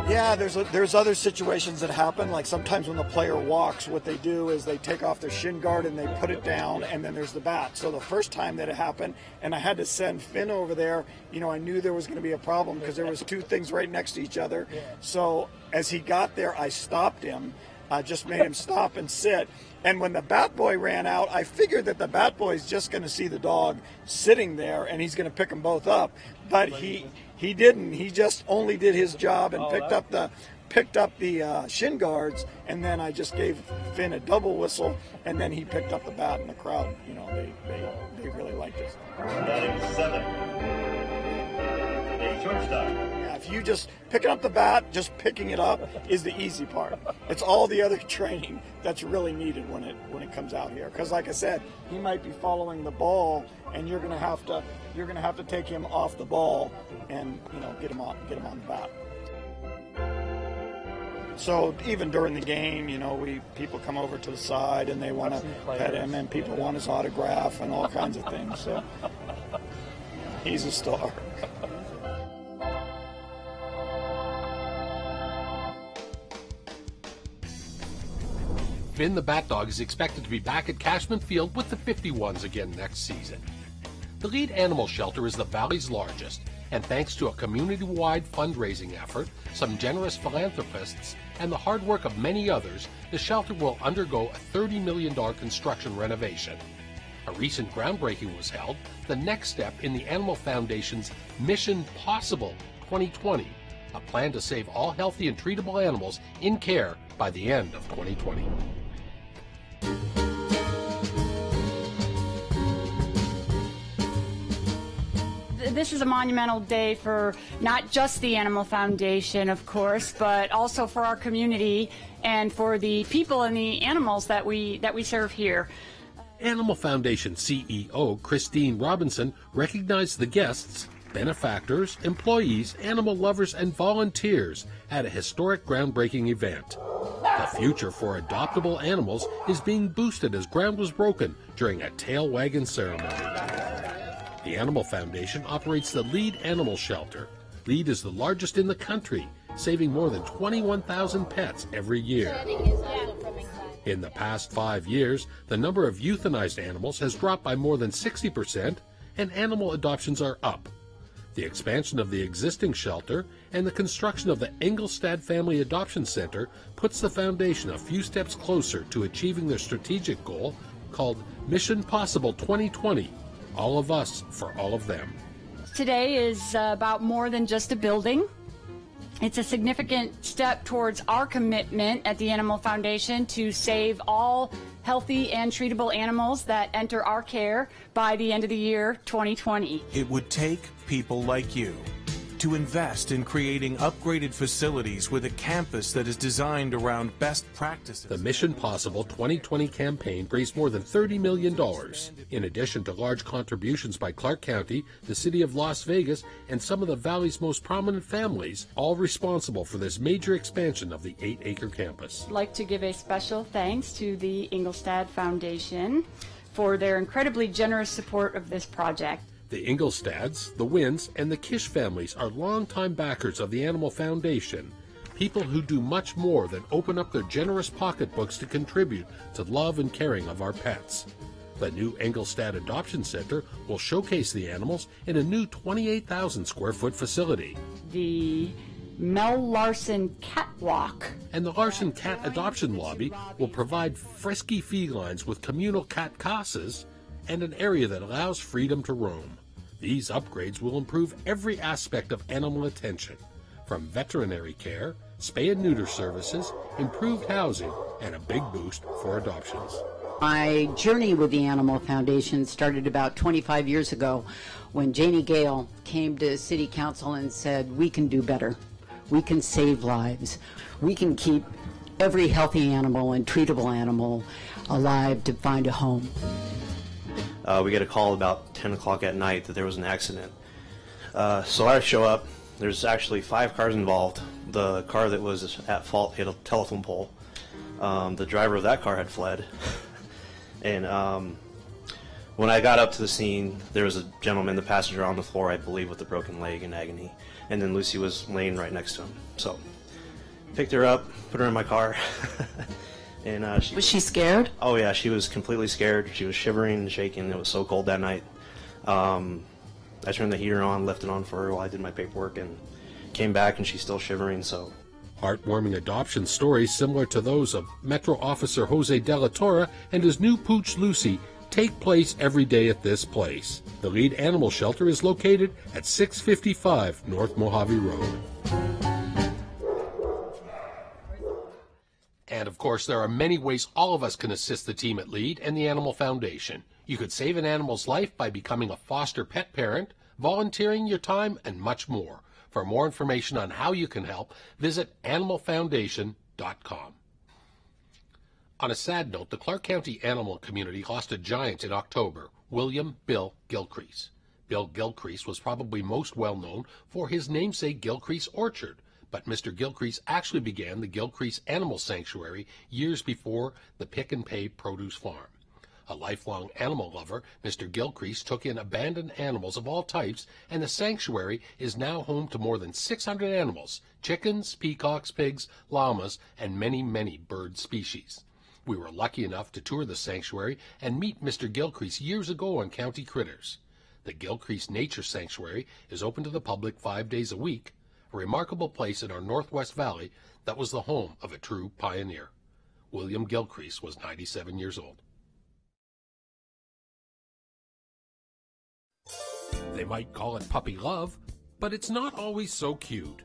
Yeah, there's other situations that happen, like sometimes when the player walks, what they do is they take off their shin guard and they put it down, and then there's the bat. So the first time that it happened, and I had to send Finn over there, I knew there was going to be a problem because there was two things right next to each other. So as he got there, I stopped him. I just made him stop and sit. And when the bat boy ran out, I figured that the bat boy is just going to see the dog sitting there and he's going to pick them both up. But he didn't. He just only did his job and picked up the shin guards, and then I just gave Finn a double whistle, and then he picked up the bat, and the crowd, they really liked it. Batting 7. A shortstop. Yeah, if you just picking up the bat, just picking it up is the easy part. It's all the other training that's really needed when it comes out here. Because like I said, he might be following the ball, and you're gonna have to take him off the ball and get him on the bat. So even during the game, people come over to the side and they want to pet him, and people want his autograph and all kinds of things. So he's a star. Finn the Bat Dog is expected to be back at Cashman Field with the 51s again next season. The Lead Animal Shelter is the Valley's largest, and thanks to a community-wide fundraising effort, some generous philanthropists, and the hard work of many others, the shelter will undergo a $30 million construction renovation. A recent groundbreaking was held, the next step in the Animal Foundation's Mission Possible 2020, a plan to save all healthy and treatable animals in care by the end of 2020. This is a monumental day for not just the Animal Foundation, of course, but also for our community and for the people and the animals that we serve here. Animal Foundation CEO Christine Robinson recognized the guests, benefactors, employees, animal lovers, and volunteers at a historic groundbreaking event. The future for adoptable animals is being boosted as ground was broken during a tail wagging ceremony. The Animal Foundation operates the Lead Animal Shelter. Lead is the largest in the country, saving more than 21,000 pets every year. In the past 5 years, the number of euthanized animals has dropped by more than 60%, and animal adoptions are up. The expansion of the existing shelter and the construction of the Engelstad Family Adoption Center puts the foundation a few steps closer to achieving their strategic goal called Mission Possible 2020, all of us for all of them. Today is about more than just a building. It's a significant step towards our commitment at the Animal Foundation to save all healthy and treatable animals that enter our care by the end of the year 2020. It would take people like you to invest in creating upgraded facilities with a campus that is designed around best practices. The Mission Possible 2020 campaign raised more than $30 million, in addition to large contributions by Clark County, the City of Las Vegas, and some of the Valley's most prominent families, all responsible for this major expansion of the 8-acre campus. I'd like to give a special thanks to the Engelstad Foundation for their incredibly generous support of this project. The Engelstads, the Wins, and the Kish families are longtime backers of the Animal Foundation, people who do much more than open up their generous pocketbooks to contribute to love and caring of our pets. The new Engelstad Adoption Center will showcase the animals in a new 28,000 square foot facility. The Mel Larson Catwalk And the Larson Cat Adoption Lobby will provide frisky felines with communal cat casas and an area that allows freedom to roam. These upgrades will improve every aspect of animal attention, from veterinary care, spay and neuter services, improved housing, and a big boost for adoptions. My journey with the Animal Foundation started about 25 years ago when Janie Gale came to City Council and said, we can do better. We can save lives. We can keep every healthy animal and treatable animal alive to find a home. We get a call about 10 o'clock at night that there was an accident. So I show up. There's actually 5 cars involved. The car that was at fault hit a telephone pole. The driver of that car had fled. And when I got up to the scene, there was a gentleman, the passenger, on the floor, I believe, with a broken leg in agony. And then Lucy was laying right next to him. So picked her up, put her in my car. And was she scared? Oh yeah, she was completely scared. She was shivering and shaking. It was so cold that night. I turned the heater on, left it on for her while I did my paperwork, and came back and she's still shivering. So heartwarming adoption stories similar to those of Metro Officer Jose De La Torre and his new pooch Lucy take place every day at this place. The lead animal shelter is located at 655 North Mojave Road. And of course, there are many ways all of us can assist the team at LEAD and the Animal Foundation. You could save an animal's life by becoming a foster pet parent, volunteering your time, and much more. For more information on how you can help, visit animalfoundation.com. On a sad note, the Clark County animal community lost a giant in October, William Bill Gilcrease. Bill Gilcrease was probably most well known for his namesake Gilcrease Orchard, but Mr. Gilcrease actually began the Gilcrease Animal Sanctuary years before the Pick and Pay Produce Farm. A lifelong animal lover, Mr. Gilcrease took in abandoned animals of all types, and the sanctuary is now home to more than 600 animals, chickens, peacocks, pigs, llamas, and many, many bird species. We were lucky enough to tour the sanctuary and meet Mr. Gilcrease years ago on County Critters. The Gilcrease Nature Sanctuary is open to the public 5 days a week, a remarkable place in our Northwest Valley that was the home of a true pioneer. William Gilcrease was 97 years old. They might call it puppy love, but it's not always so cute.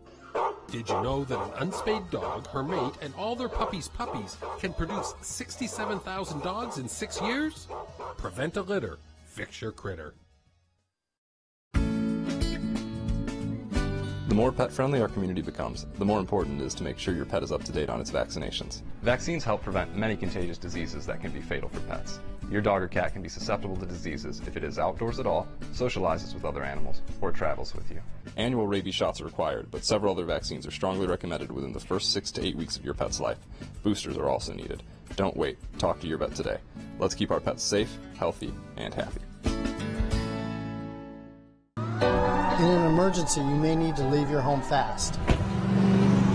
Did you know that an unspayed dog, her mate, and all their puppies' puppies can produce 67,000 dogs in 6 years? Prevent a litter. Fix your critter. The more pet-friendly our community becomes, the more important it is to make sure your pet is up to date on its vaccinations. Vaccines help prevent many contagious diseases that can be fatal for pets. Your dog or cat can be susceptible to diseases if it is outdoors at all, socializes with other animals, or travels with you. Annual rabies shots are required, but several other vaccines are strongly recommended within the first 6 to 8 weeks of your pet's life. Boosters are also needed. Don't wait. Talk to your vet today. Let's keep our pets safe, healthy, and happy. In an emergency, you may need to leave your home fast.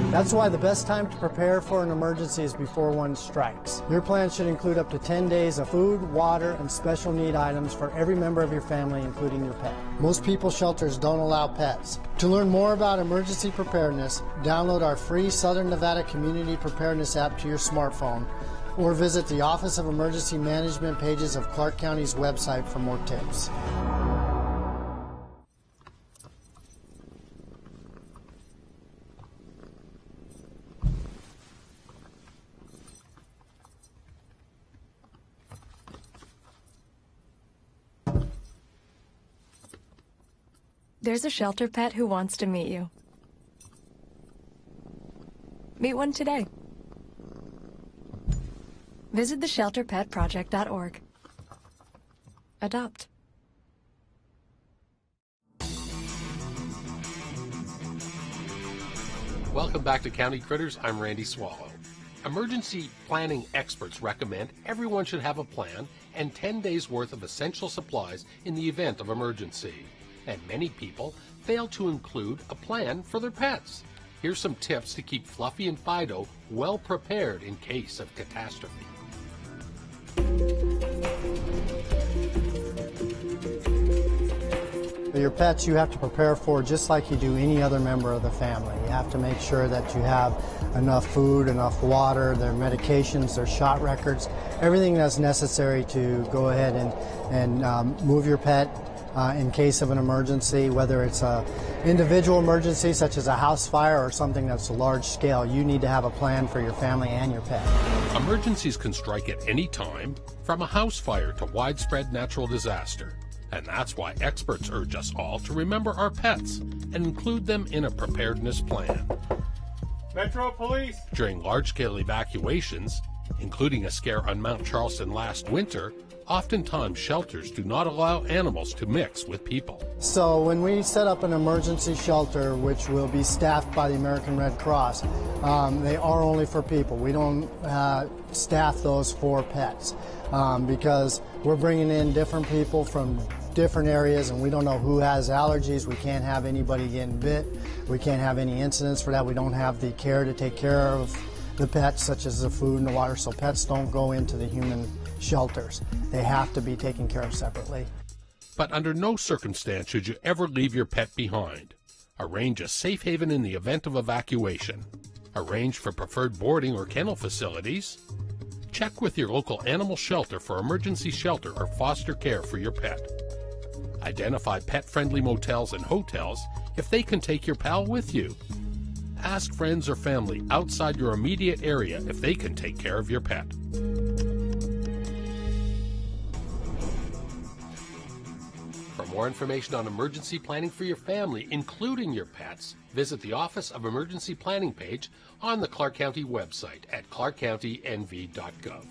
That's why the best time to prepare for an emergency is before one strikes. Your plan should include up to 10 days of food, water, and special need items for every member of your family, including your pet. Most people shelters don't allow pets. To learn more about emergency preparedness, download our free Southern Nevada Community Preparedness app to your smartphone, or visit the Office of Emergency Management pages of Clark County's website for more tips. There's a shelter pet who wants to meet you. Meet one today. Visit theshelterpetproject.org. Adopt. Welcome back to County Critters. I'm Randy Swallow. Emergency planning experts recommend everyone should have a plan and 10 days worth of essential supplies in the event of emergency. And many people fail to include a plan for their pets. Here's some tips to keep Fluffy and Fido well prepared in case of catastrophe. Your pets you have to prepare for just like you do any other member of the family. You have to make sure that you have enough food, enough water, their medications, their shot records, everything that's necessary to go ahead and move your pet in case of an emergency, whether it's an individual emergency such as a house fire or something that's large scale. You need to have a plan for your family and your pet. Emergencies can strike at any time, from a house fire to widespread natural disaster. And that's why experts urge us all to remember our pets and include them in a preparedness plan. Metro Police! During large-scale evacuations, Including a scare on Mount Charleston last winter, oftentimes shelters do not allow animals to mix with people. So when we set up an emergency shelter, which will be staffed by the American Red Cross, they are only for people. We don't staff those for pets because we're bringing in different people from different areas, and we don't know who has allergies. We can't have anybody getting bit. We can't have any incidents for that. We don't have the care to take care of the pets, such as the food and the water, so pets don't go into the human shelters. They have to be taken care of separately. But under no circumstance should you ever leave your pet behind. Arrange a safe haven in the event of evacuation. Arrange for preferred boarding or kennel facilities. Check with your local animal shelter for emergency shelter or foster care for your pet. Identify pet-friendly motels and hotels if they can take your pal with you. Ask friends or family outside your immediate area if they can take care of your pet. For more information on emergency planning for your family, including your pets, visit the Office of Emergency Planning page on the Clark County website at clarkcountynv.gov.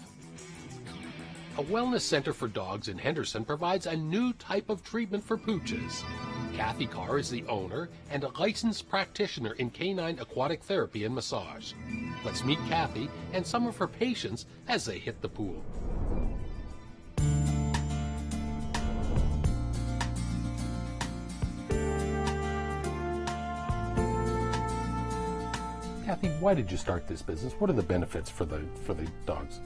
A wellness center for dogs in Henderson provides a new type of treatment for pooches. Kathy Carr is the owner and a licensed practitioner in canine aquatic therapy and massage. Let's meet Kathy and some of her patients as they hit the pool. Kathy, why did you start this business? What are the benefits for the dogs?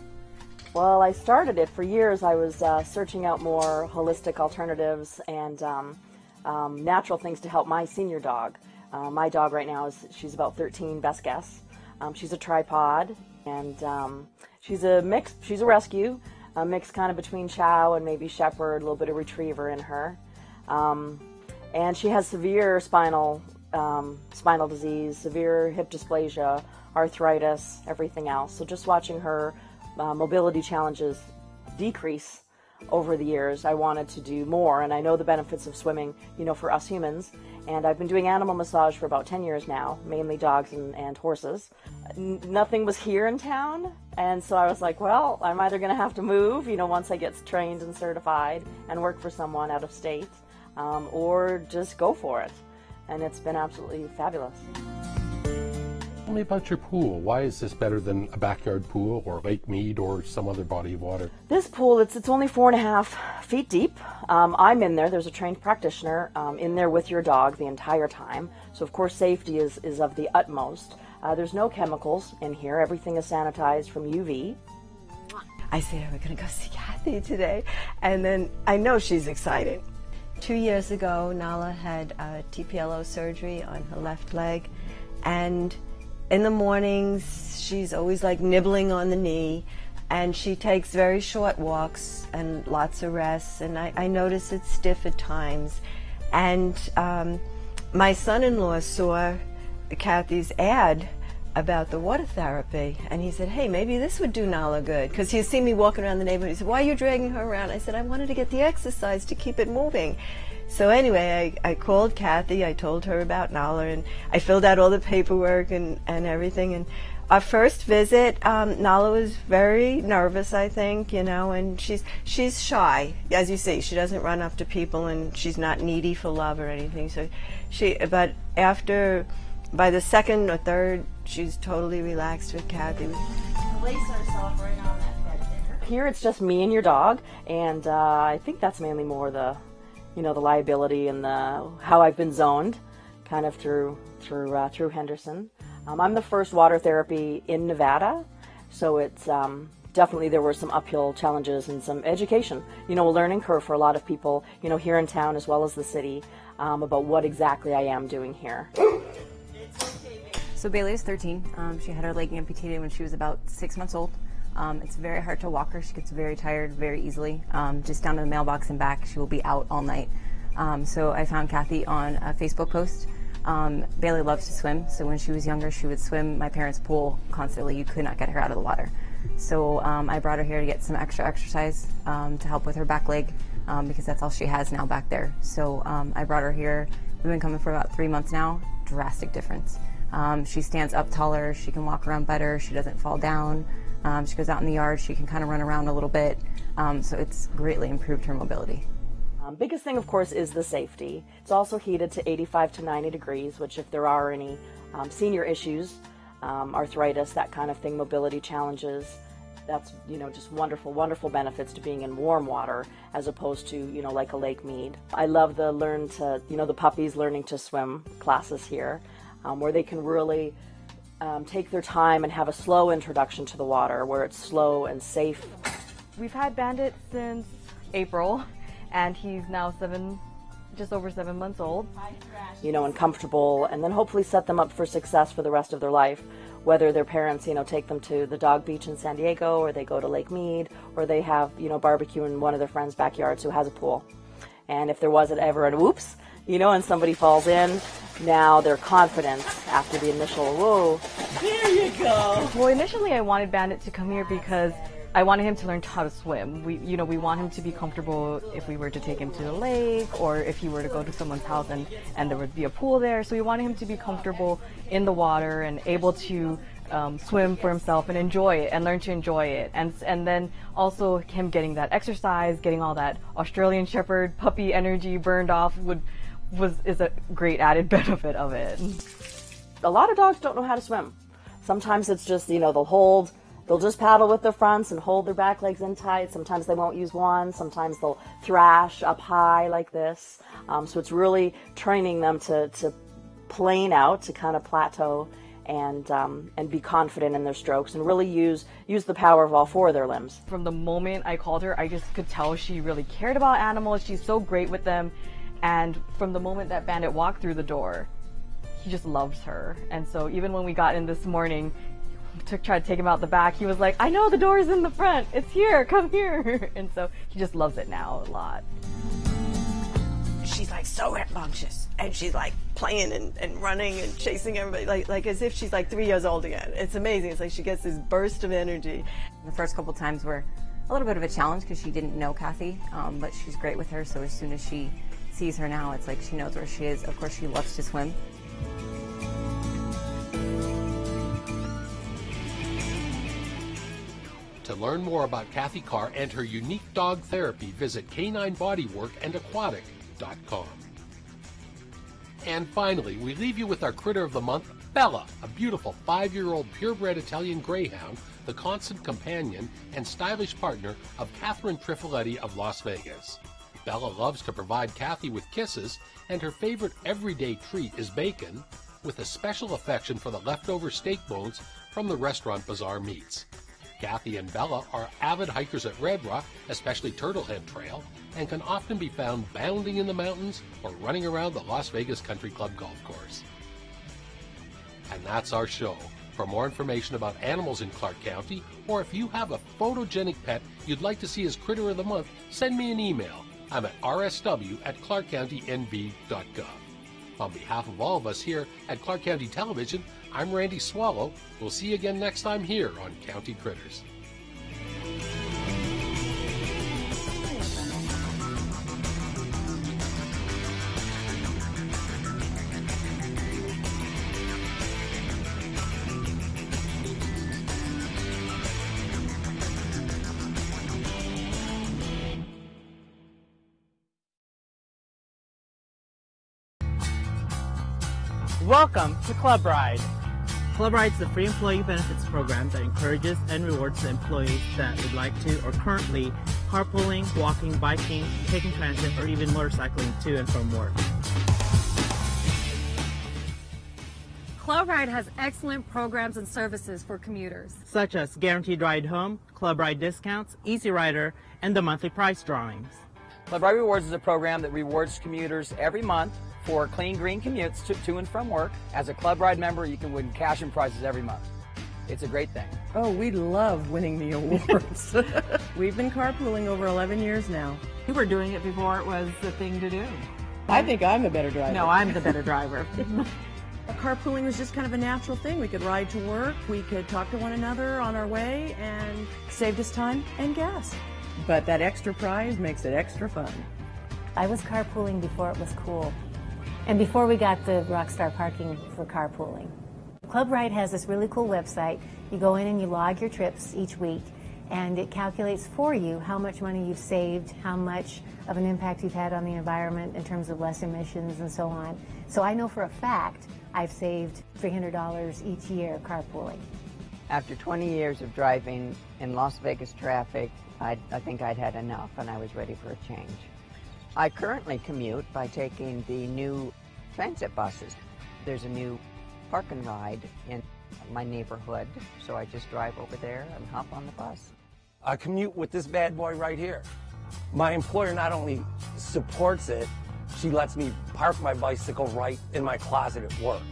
Well, I started it for years. I was searching out more holistic alternatives and natural things to help my senior dog. My dog right now she's about 13, best guess. She's a tripod, and she's a mix. She's a rescue, a mix kind of between Chow and maybe Shepherd, a little bit of retriever in her. And she has severe spinal disease, severe hip dysplasia, arthritis, everything else. So just watching her mobility challenges decrease over the years, I wanted to do more, and I know the benefits of swimming, for us humans. And I've been doing animal massage for about 10 years now, mainly dogs and horses. Nothing was here in town, and so I was like, well, I'm either going to have to move, once I get trained and certified and work for someone out of state, or just go for it. And it's been absolutely fabulous. Tell me about your pool. Why is this better than a backyard pool or Lake Mead or some other body of water? This pool, it's only 4.5 feet deep. I'm in there. There's a trained practitioner in there with your dog the entire time. So of course safety is of the utmost. There's no chemicals in here. Everything is sanitized from UV. I said, we're going to go see Kathy today. And then I know she's excited. 2 years ago, Nala had TPLO surgery on her left leg. And in the mornings, she's always like nibbling on the knee, and she takes very short walks and lots of rests, and I notice it's stiff at times. And my son-in-law saw Kathy's ad about the water therapy, and he said, hey, maybe this would do Nala good, because he'd seen me walking around the neighborhood. He said, why are you dragging her around? I said, I wanted to get the exercise to keep it moving. So anyway, I called Kathy, I told her about Nala, and I filled out all the paperwork and everything. And our first visit, Nala was very nervous, I think, and she's shy. As you see, she doesn't run up to people, and she's not needy for love or anything. So but by the second or third, she's totally relaxed with Kathy. Place herself right on that bed there. Here it's just me and your dog, and I think that's mainly more the liability and how I've been zoned, kind of through Henderson. I'm the first water therapy in Nevada, so it's definitely there were some uphill challenges and some education, a learning curve for a lot of people, here in town as well as the city, about what exactly I am doing here. So Bailey is 13. She had her leg amputated when she was about 6 months old. It's very hard to walk her. She gets very tired very easily. Just down to the mailbox and back, she will be out all night. So I found Kathy on a Facebook post. Bailey loves to swim, so when she was younger, she would swim my parents' pool constantly. You could not get her out of the water. So I brought her here to get some extra exercise to help with her back leg, because that's all she has now back there. So I brought her here. We've been coming for about 3 months now. Drastic difference. She stands up taller. She can walk around better. She doesn't fall down. She goes out in the yard, she can kind of run around a little bit, so it's greatly improved her mobility. Biggest thing, of course, is the safety. It's also heated to 85 to 90 degrees, which if there are any senior issues, arthritis, that kind of thing, mobility challenges, that's, just wonderful, wonderful benefits to being in warm water as opposed to, like a Lake Mead. I love the the puppies learning to swim classes here, where they can really take their time and have a slow introduction to the water, where it's slow and safe. We've had Bandit since April, and he's now just over 7 months old. And comfortable, and then hopefully set them up for success for the rest of their life, whether their parents, take them to the dog beach in San Diego, or they go to Lake Mead, or they have, barbecue in one of their friends' backyards who has a pool. And if there was ever an oops, and somebody falls in, now they're confident after the initial, whoa, there you go. Well, initially I wanted Bandit to come here because I wanted him to learn how to swim. We want him to be comfortable if we were to take him to the lake, or if he were to go to someone's house and there would be a pool there. So we wanted him to be comfortable in the water and able to swim for himself and enjoy it and learn to enjoy it. And then also him getting that exercise, getting all that Australian Shepherd puppy energy burned off is a great added benefit of it. A lot of dogs don't know how to swim. Sometimes it's just, they'll just paddle with their fronts and hold their back legs in tight. Sometimes they won't use wands. Sometimes they'll thrash up high like this. So it's really training them to plane out, to kind of plateau and be confident in their strokes and really use the power of all four of their limbs. From the moment I called her, I just could tell she really cared about animals. She's so great with them. And from the moment that Bandit walked through the door, he just loves her. And so even when we got in this morning, tried to take him out the back, he was like, I know the door's in the front. It's here. Come here. And so he just loves it now a lot. She's like so rambunctious, and she's like playing and running and chasing everybody like as if she's like 3 years old again. It's amazing. It's like she gets this burst of energy. The first couple times were a little bit of a challenge because she didn't know Kathy, but she's great with her. So as soon as she sees her now, it's like she knows where she is. Of course, she loves to swim. To learn more about Kathy Carr and her unique dog therapy, visit canineBodyworkandAquatic.com. And finally, we leave you with our critter of the month, Bella, a beautiful 5-year-old purebred Italian Greyhound, the constant companion and stylish partner of Catherine Trifoletti of Las Vegas. Bella loves to provide Kathy with kisses, and her favorite everyday treat is bacon, with a special affection for the leftover steak bones from the restaurant Bazaar Meats. Kathy and Bella are avid hikers at Red Rock, especially Turtlehead Trail, and can often be found bounding in the mountains or running around the Las Vegas Country Club golf course. And that's our show. For more information about animals in Clark County, or if you have a photogenic pet you'd like to see as Critter of the Month, send me an email. I'm at rsw@clarkcountynv.gov. On behalf of all of us here at Clark County Television, I'm Randy Swallow. We'll see you again next time here on County Critters. Welcome to Club Ride. Club Ride is a free employee benefits program that encourages and rewards the employees that would like to or currently carpooling, walking, biking, taking transit, or even motorcycling to and from work. Club Ride has excellent programs and services for commuters, such as Guaranteed Ride Home, Club Ride Discounts, Easy Rider, and the monthly price drawings. Club Ride Rewards is a program that rewards commuters every month for clean green commutes to and from work. As a Club Ride member, you can win cash and prizes every month. It's a great thing. Oh, we love winning the awards. We've been carpooling over 11 years now. We were doing it before it was the thing to do. I think I'm the better driver. No, I'm the better driver. Carpooling was just kind of a natural thing. We could ride to work, we could talk to one another on our way, and saved us time and gas. But that extra prize makes it extra fun. I was carpooling before it was cool. And before we got the Rockstar parking for carpooling. Club Ride has this really cool website. You go in and you log your trips each week, and it calculates for you how much money you've saved, how much of an impact you've had on the environment in terms of less emissions and so on. So I know for a fact I've saved $300 each year carpooling. After 20 years of driving in Las Vegas traffic, I think I'd had enough and I was ready for a change. I currently commute by taking the new transit buses. There's a new park and ride in my neighborhood, so I just drive over there and hop on the bus. I commute with this bad boy right here. My employer not only supports it, she lets me park my bicycle right in my closet at work.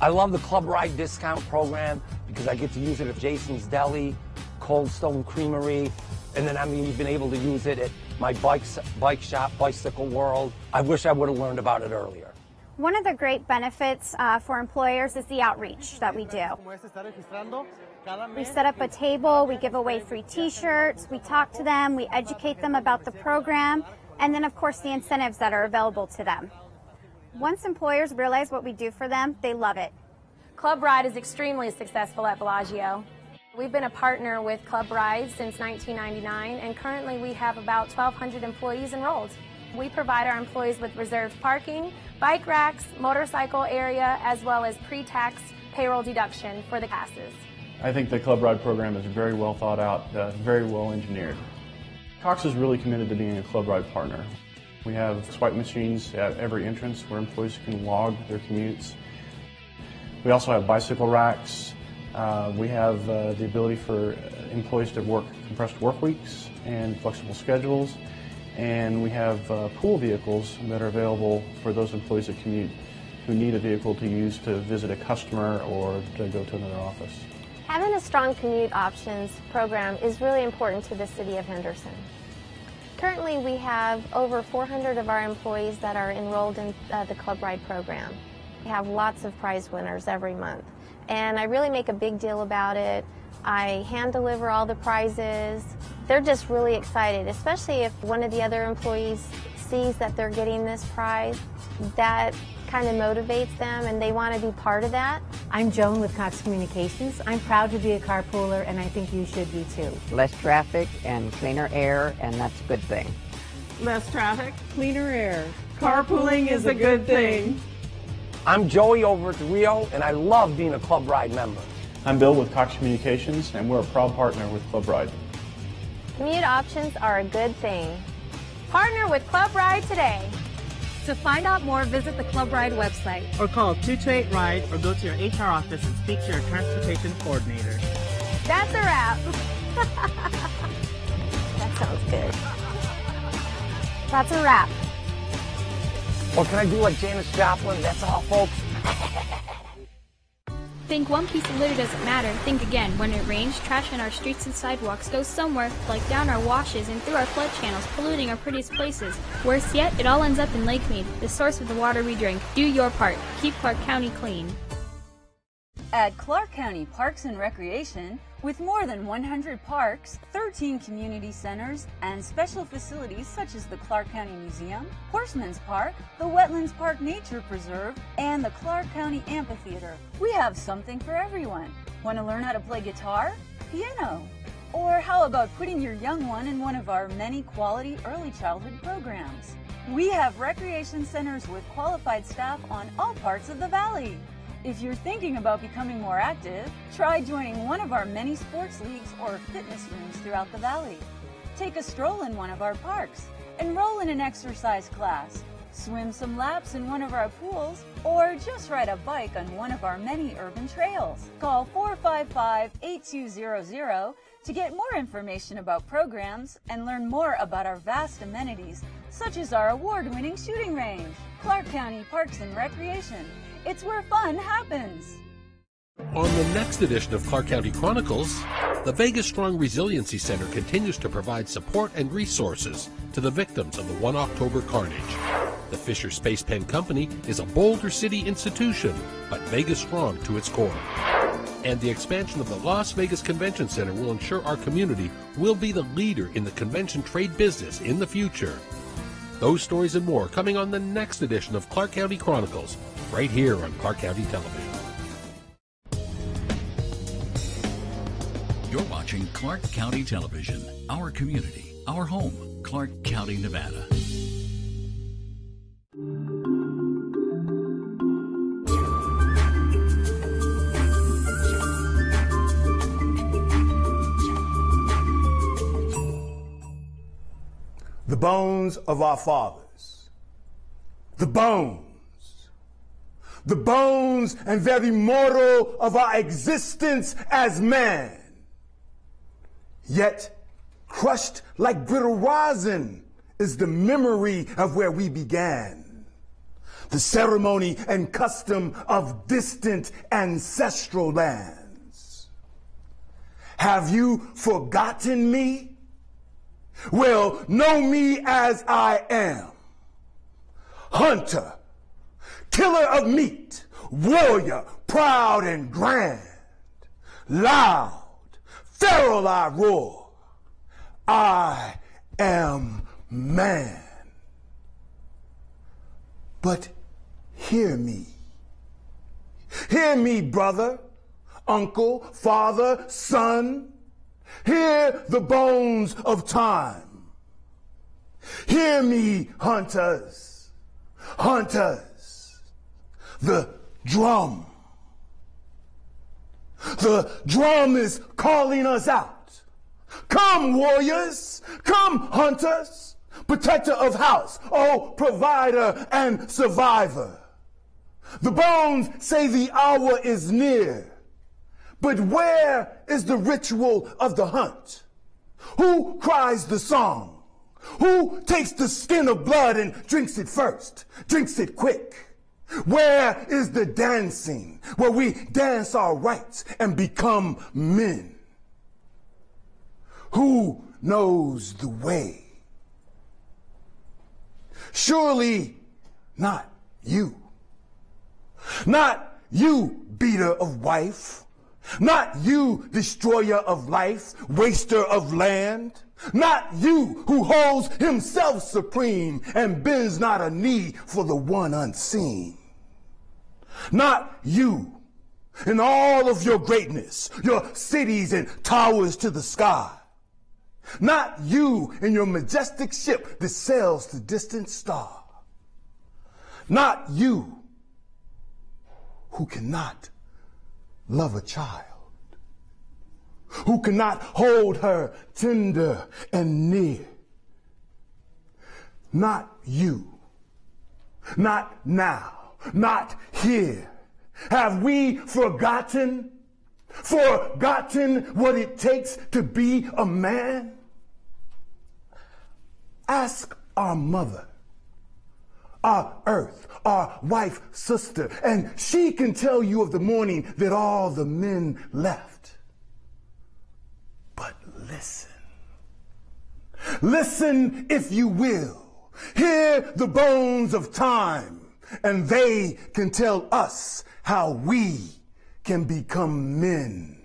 I love the Club Ride discount program because I get to use it at Jason's Deli, Cold Stone Creamery, and then I'm even able to use it at my bike shop, Bicycle World. I wish I would have learned about it earlier. One of the great benefits for employers is the outreach that we do. We set up a table, we give away free t-shirts, we talk to them, we educate them about the program, and then of course the incentives that are available to them. Once employers realize what we do for them, they love it. Club Ride is extremely successful at Bellagio. We've been a partner with Club Ride since 1999, and currently we have about 1,200 employees enrolled. We provide our employees with reserved parking, bike racks, motorcycle area, as well as pre-tax payroll deduction for the passes. I think the Club Ride program is very well thought out, very well engineered. Cox is really committed to being a Club Ride partner. We have swipe machines at every entrance where employees can log their commutes. We also have bicycle racks. We have the ability for employees to work compressed work weeks and flexible schedules. And we have pool vehicles that are available for those employees that commute who need a vehicle to use to visit a customer or to go to another office. Having a strong commute options program is really important to the city of Henderson. Currently, we have over 400 of our employees that are enrolled in the Club Ride program. We have lots of prize winners every month, and I really make a big deal about it. I hand deliver all the prizes. They're just really excited, especially if one of the other employees sees that they're getting this prize. That kind of motivates them and they want to be part of that. I'm Joan with Cox Communications. I'm proud to be a carpooler, and I think you should be too. Less traffic and cleaner air, and that's a good thing. Less traffic, cleaner air. Carpooling is a good thing. I'm Joey over at Rio, and I love being a Club Ride member. I'm Bill with Cox Communications, and we're a proud partner with Club Ride. Commute options are a good thing. Partner with Club Ride today. To find out more, visit the Club Ride website. Or call 228-RIDE or go to your HR office and speak to your transportation coordinator. That's a wrap. That sounds good. That's a wrap. Or can I do like Janis Joplin? That's all, folks. Think one piece of litter doesn't matter. Think again. When it rains, trash on our streets and sidewalks goes somewhere, like down our washes and through our flood channels, polluting our prettiest places. Worse yet, it all ends up in Lake Mead, the source of the water we drink. Do your part. Keep Clark County clean. At Clark County Parks and Recreation, with more than 100 parks, 13 community centers, and special facilities such as the Clark County Museum, Horseman's Park, the Wetlands Park Nature Preserve, and the Clark County Amphitheater, we have something for everyone. Want to learn how to play guitar? Piano? Or how about putting your young one in one of our many quality early childhood programs? We have recreation centers with qualified staff on all parts of the valley. If you're thinking about becoming more active, try joining one of our many sports leagues or fitness rooms throughout the valley. Take a stroll in one of our parks, enroll in an exercise class, swim some laps in one of our pools, or just ride a bike on one of our many urban trails. Call 455-8200 to get more information about programs and learn more about our vast amenities, such as our award-winning shooting range. Clark County Parks and Recreation. It's where fun happens. On the next edition of Clark County Chronicles, the Vegas Strong Resiliency Center continues to provide support and resources to the victims of the 1 October carnage. The Fisher Space Pen Company is a Boulder City institution, but Vegas strong to its core. And the expansion of the Las Vegas Convention Center will ensure our community will be the leader in the convention trade business in the future. Those stories and more coming on the next edition of Clark County Chronicles, right here on Clark County Television. watching Clark County Television. Our community, our home, Clark County, Nevada. The bones of our fathers, the bones and very mortal of our existence as man, yet crushed like brittle rosin is the memory of where we began, the ceremony and custom of distant ancestral lands. Have you forgotten me? Well, know me as I am. Hunter, killer of meat, warrior, proud and grand. Loud, feral I roar. I am man. But hear me. Hear me, brother, uncle, father, son. Hear the bones of time. Hear me, hunters, hunters. The drum. The drum is calling us out. Come, warriors, come, hunters, protector of house, oh, provider and survivor. The bones say the hour is near. But where is the ritual of the hunt? Who cries the song? Who takes the skin of blood and drinks it first, drinks it quick? Where is the dancing, where we dance our rights and become men? Who knows the way? Surely not you. Not you, beater of wife. Not you, destroyer of life, waster of land. Not you who holds himself supreme and bends not a knee for the one unseen. Not you, in all of your greatness, your cities and towers to the sky. Not you in your majestic ship that sails to distant star. Not you who cannot love a child, who cannot hold her tender and near. Not you, not now, not here. Have we forgotten what it takes to be a man? Ask our mother, our earth, our wife, sister, and she can tell you of the morning that all the men left. But listen. Listen if you will. Hear the bones of time, and they can tell us how we can become men.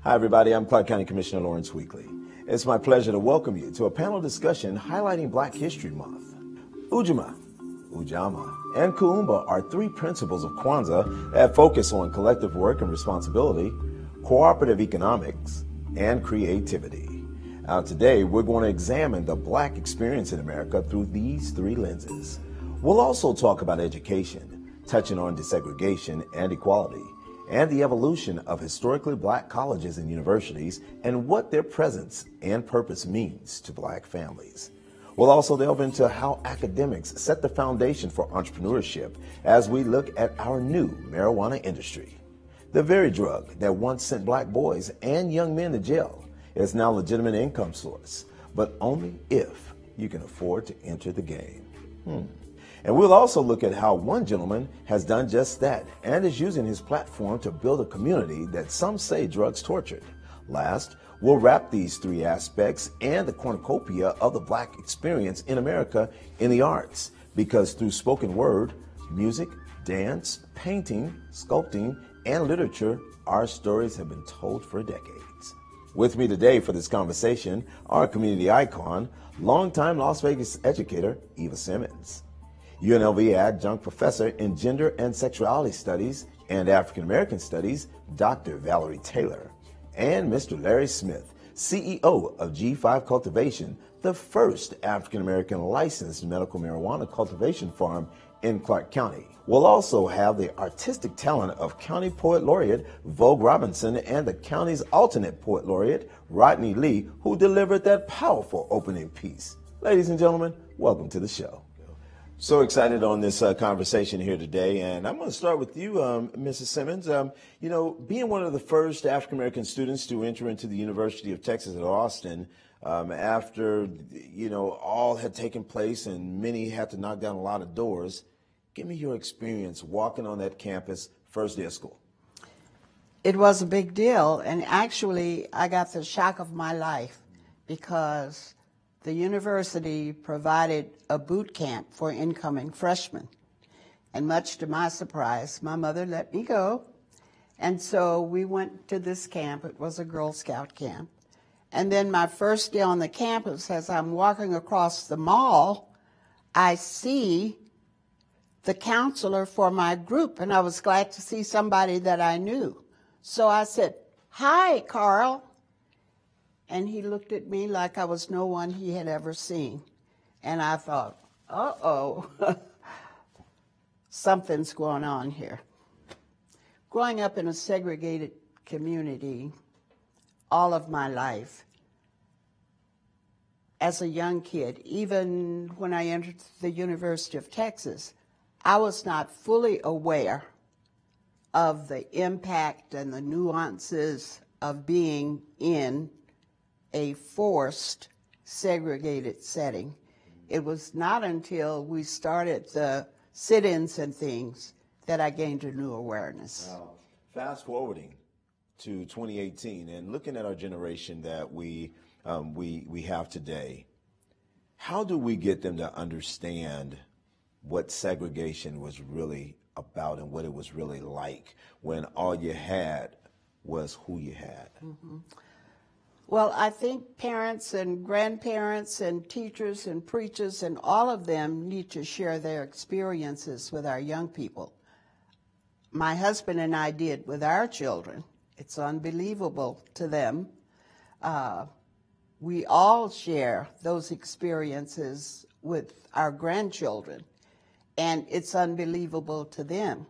Hi, everybody. I'm Clark County Commissioner Lawrence Weekly. It's my pleasure to welcome you to a panel discussion highlighting Black History Month. Ujamaa, Ujamaa, and Kuumba are three principles of Kwanzaa that focus on collective work and responsibility, cooperative economics, and creativity. Now, today, we're going to examine the Black experience in America through these three lenses. We'll also talk about education, touching on desegregation and equality, and the evolution of historically Black colleges and universities and what their presence and purpose means to Black families. We'll also delve into how academics set the foundation for entrepreneurship as we look at our new marijuana industry. The very drug that once sent Black boys and young men to jail is now a legitimate income source, but only if you can afford to enter the game. And we'll also look at how one gentleman has done just that and is using his platform to build a community that some say drugs tortured. Last, we'll wrap these three aspects and the cornucopia of the Black experience in America in the arts, because through spoken word, music, dance, painting, sculpting, and literature, our stories have been told for decades. With me today for this conversation, our community icon, longtime Las Vegas educator, Eva Simmons, UNLV adjunct professor in gender and sexuality studies and African American studies, Dr. Valerie Taylor, and Mr. Larry Smith, CEO of G5 Cultivation, the first African American licensed medical marijuana cultivation farm in Clark County. We'll also have the artistic talent of County Poet Laureate Vogue Robinson and the county's alternate Poet Laureate Rodney Lee, who delivered that powerful opening piece. Ladies and gentlemen, welcome to the show. So excited on this conversation here today, and I'm going to start with you, Mrs. Simmons. You know, being one of the first African-American students to enter into the University of Texas at Austin, after, you know, all had taken place and many had to knock down a lot of doors, give me your experience walking on that campus first day of school. It was a big deal, and actually I got the shock of my life because the university provided a boot camp for incoming freshmen. And much to my surprise, my mother let me go. And so we went to this camp. It was a Girl Scout camp. And then my first day on the campus, as I'm walking across the mall, I see the counselor for my group, and I was glad to see somebody that I knew. So I said, "Hi, Carl." And he looked at me like I was no one he had ever seen. And I thought, uh-oh, something's going on here. Growing up in a segregated community all of my life, as a young kid, even when I entered the University of Texas, I was not fully aware of the impact and the nuances of being in a forced, segregated setting. It was not until we started the sit-ins and things that I gained a new awareness. Wow. Fast forwarding to 2018 and looking at our generation that we have today, how do we get them to understand what segregation was really about and what it was really like when all you had was who you had? Mm-hmm. Well, I think parents and grandparents and teachers and preachers and all of them need to share their experiences with our young people. My husband and I did with our children. It's unbelievable to them. We all share those experiences with our grandchildren, and it's unbelievable to them.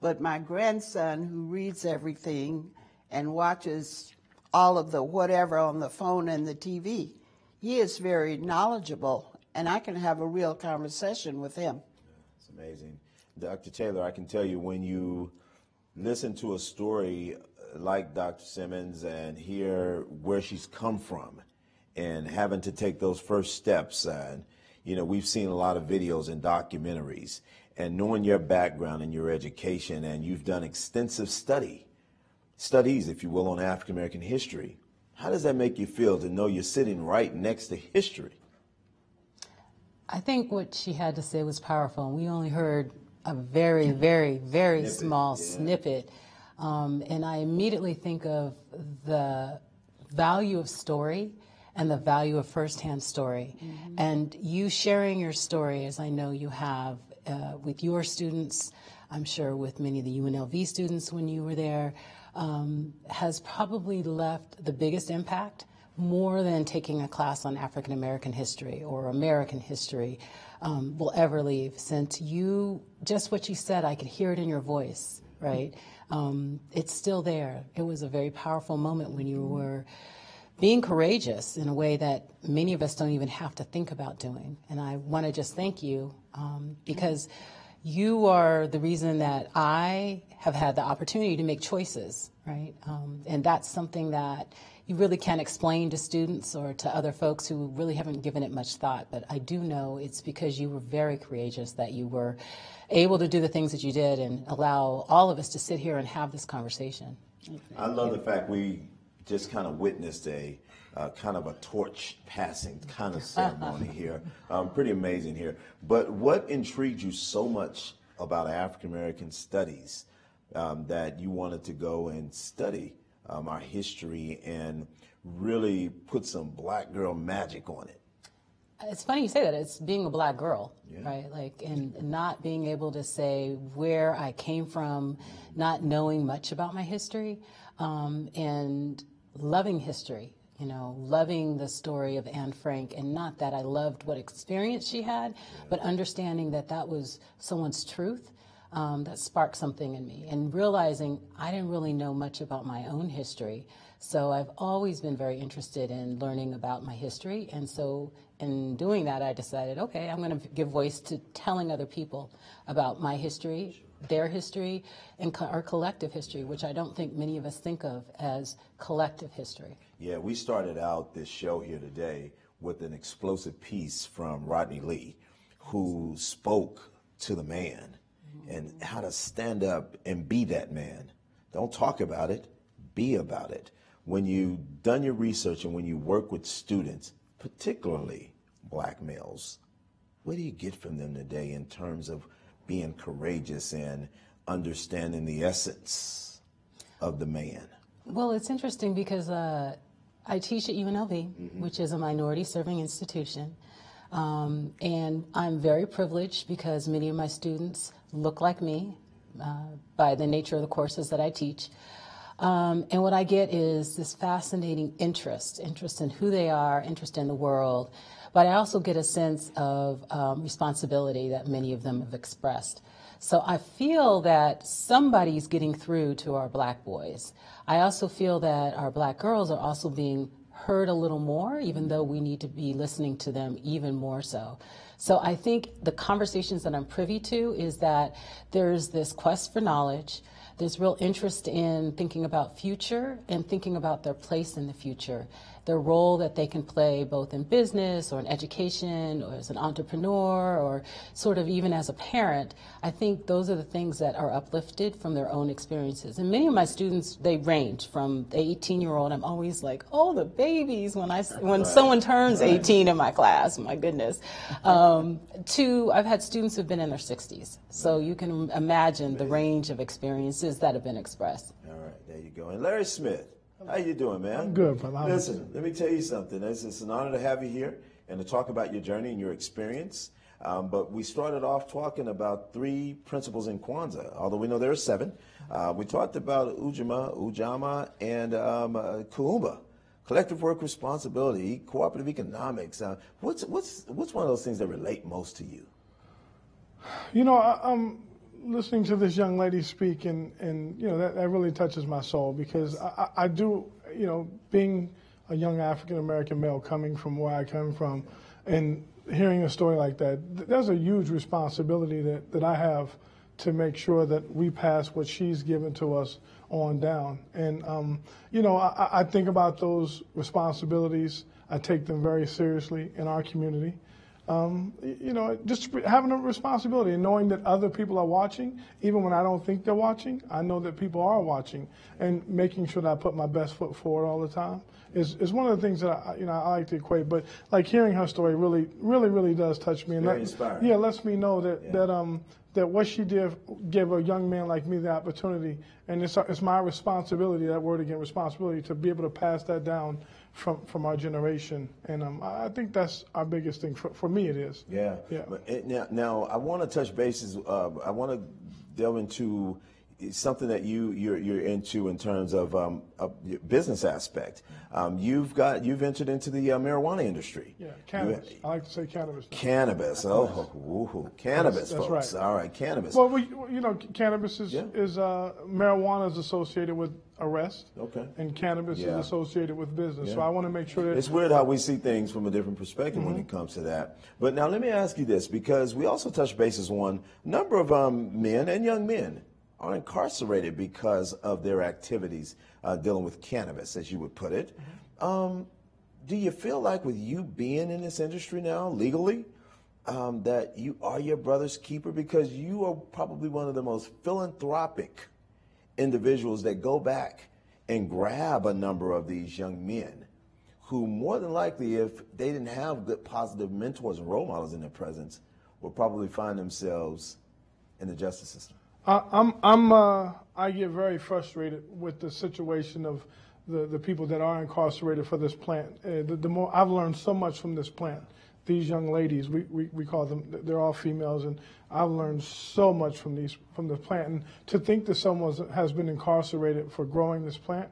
But my grandson, who reads everything and watches all of the whatever on the phone and the TV, he is very knowledgeable, and I can have a real conversation with him. It's amazing. Dr. Taylor, I can tell you when you listen to a story like Dr. Simmons and hear where she's come from and having to take those first steps, and you know, we've seen a lot of videos and documentaries, and knowing your background and your education, and you've done extensive studies, if you will, on African American history. How does that make you feel to know you're sitting right next to history? I think what she had to say was powerful, and we only heard a very, very, very small snippet. And I immediately think of the value of story and the value of firsthand story. Mm-hmm. And you sharing your story, as I know you have with your students, I'm sure with many of the UNLV students when you were there, has probably left the biggest impact, more than taking a class on African American history or American history will ever leave. Since you, just what you said, I could hear it in your voice, right? It's still there. It was a very powerful moment when you were being courageous in a way that many of us don't even have to think about doing. And I want to just thank you because you are the reason that I have had the opportunity to make choices, right? And that's something that you really can't explain to students or to other folks who really haven't given it much thought. But I do know it's because you were very courageous that you were able to do the things that you did and allow all of us to sit here and have this conversation. I love the fact we just kind of witnessed a kind of a torch passing kind of ceremony here. Pretty amazing here. But what intrigued you so much about African American studies that you wanted to go and study our history and really put some black girl magic on it? It's funny you say that. It's being a black girl, right? Like, and not being able to say where I came from, not knowing much about my history, and loving history. You know, loving the story of Anne Frank, and not that I loved what experience she had, but understanding that that was someone's truth. That sparked something in me, and realizing I didn't really know much about my own history. So I've always been very interested in learning about my history, and so in doing that, I decided, okay, I'm going to give voice to telling other people about my history, their history, and our collective history, which I don't think many of us think of as collective history. Yeah, we started out this show here today with an explosive piece from Rodney Lee, who spoke to the man and how to stand up and be that man. Don't talk about it, be about it. When you've done your research and when you work with students, particularly black males, what do you get from them today in terms of being courageous and understanding the essence of the man? Well, it's interesting because I teach at UNLV, which is a minority serving institution. And I'm very privileged because many of my students look like me by the nature of the courses that I teach. And what I get is this fascinating interest in who they are, interest in the world. But I also get a sense of responsibility that many of them have expressed. So I feel that somebody's getting through to our black boys. I also feel that our black girls are also being heard a little more, even though we need to be listening to them even more so. So I think the conversations that I'm privy to is that there's this quest for knowledge. There's real interest in thinking about future and thinking about their place in the future, their role that they can play both in business or in education or as an entrepreneur or sort of even as a parent. I think those are the things that are uplifted from their own experiences. And many of my students, they range from the 18-year-old, I'm always like, oh, the babies when someone turns 18 in my class, my goodness, to I've had students who've been in their 60s. So you can imagine the range of experiences that have been expressed. All right, there you go. And Larry Smith, how you doing, man? I'm good, brother. Listen, let me tell you something. It's an honor to have you here and to talk about your journey and your experience. But we started off talking about 3 principles in Kwanzaa, although we know there are 7. We talked about Ujamaa, and Kuumba, collective work responsibility, cooperative economics. What's one of those things that relate most to you? You know, I'm listening to this young lady speak, and you know, that really touches my soul, because I do, you know, being a young African-American male coming from where I come from and hearing a story like that, there's a huge responsibility that I have to make sure that we pass what she's given to us on down. And, you know, I think about those responsibilities. I take them very seriously in our community. You know, just having a responsibility and knowing that other people are watching, even when I don't think they're watching, I know that people are watching, and making sure that I put my best foot forward all the time is one of the things that I like to equate. But like hearing her story really does touch me, and very inspiring. Yeah, lets me know that what she did gave a young man like me the opportunity, and it's my responsibility, that word again, responsibility, to be able to pass that down from our generation. And I think that's our biggest thing. For me, it is. Yeah. But now I want to touch bases. I want to delve into something that you're into in terms of your business aspect. You've entered into the marijuana industry. Yeah, cannabis. I like to say cannabis. Cannabis. Cannabis, that's folks. Right. All right, cannabis. Well, you know, cannabis is marijuana is associated with arrest. Okay. And cannabis is associated with business. So I want to make sure that it's weird how we see things from a different perspective when it comes to that. But now let me ask you this, because we also touched bases on a number of men and young men are incarcerated because of their activities dealing with cannabis, as you would put it. Do you feel like with you being in this industry now, legally, that you are your brother's keeper? Because you are probably one of the most philanthropic individuals that go back and grab a number of these young men who more than likely, if they didn't have good positive mentors and role models in their presence, will probably find themselves in the justice system. I get very frustrated with the situation of the people that are incarcerated for this plant. The more I've learned so much from this plant. These young ladies, we call them, they're all females, and I've learned so much from the plant. And to think that someone has been incarcerated for growing this plant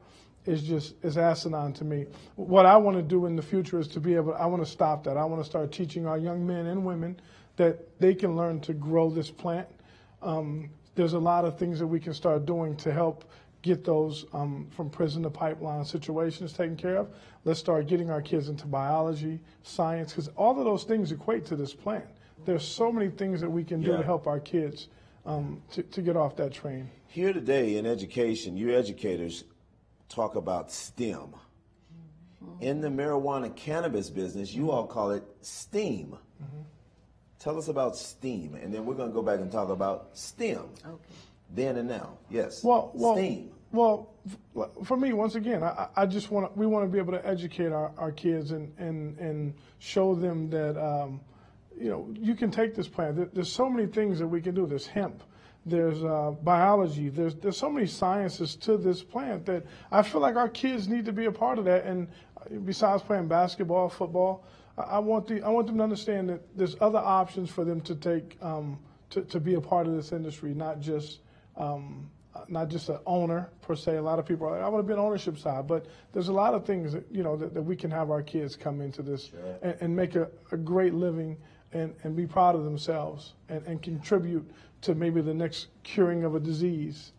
is asinine to me. What I want to do in the future is I want to stop that. I want to start teaching our young men and women that they can learn to grow this plant. There's a lot of things that we can start doing to help get those from prison to pipeline situations taken care of. Let's start getting our kids into biology, science, because all of those things equate to this plant. There's so many things that we can do to help our kids to get off that train. Here today in education, you educators talk about STEM. In the marijuana cannabis business, you all call it STEAM. Tell us about STEAM, and then we're going to go back and talk about STEM. Okay. Then and now, yes. Well, STEAM. Well, for me, once again, we want to be able to educate our kids and show them that you can take this plant. There's so many things that we can do. There's hemp. There's biology. There's so many sciences to this plant that I feel like our kids need to be a part of that. And besides playing basketball, football, I want them to understand that there's other options for them to take to be a part of this industry, not just an owner per se. A lot of people are like, I want to be on the ownership side, but there's a lot of things that that we can have our kids come into this and make a great living and be proud of themselves and contribute to maybe the next curing of a disease.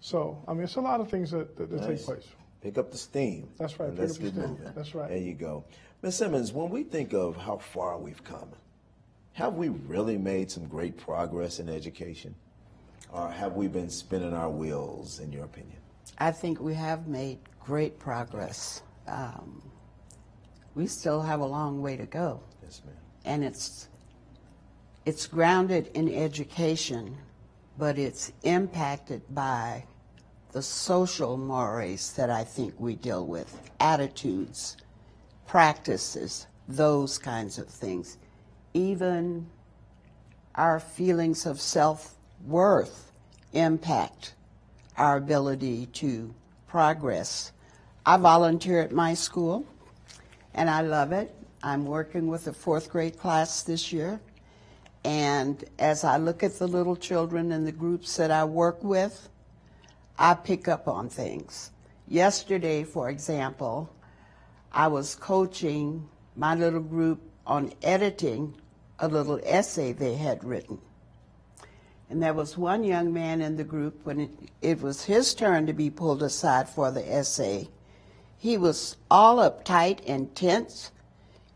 So, I mean, it's a lot of things that take place. Pick up the steam. That's right. Let's get moving. That's right. There you go. Ms. Simmons, when we think of how far we've come, have we really made some great progress in education? Or have we been spinning our wheels, in your opinion? I think we have made great progress. We still have a long way to go. Yes, ma'am. And it's grounded in education, but it's impacted by the social mores that I think we deal with, attitudes, practices, those kinds of things. Even our feelings of self-worth impact our ability to progress. I volunteer at my school, and I love it. I'm working with a 4th grade class this year, and as I look at the little children in the groups that I work with, I pick up on things. Yesterday, for example, I was coaching my little group on editing a little essay they had written. And there was one young man in the group, when it was his turn to be pulled aside for the essay, he was all uptight and tense.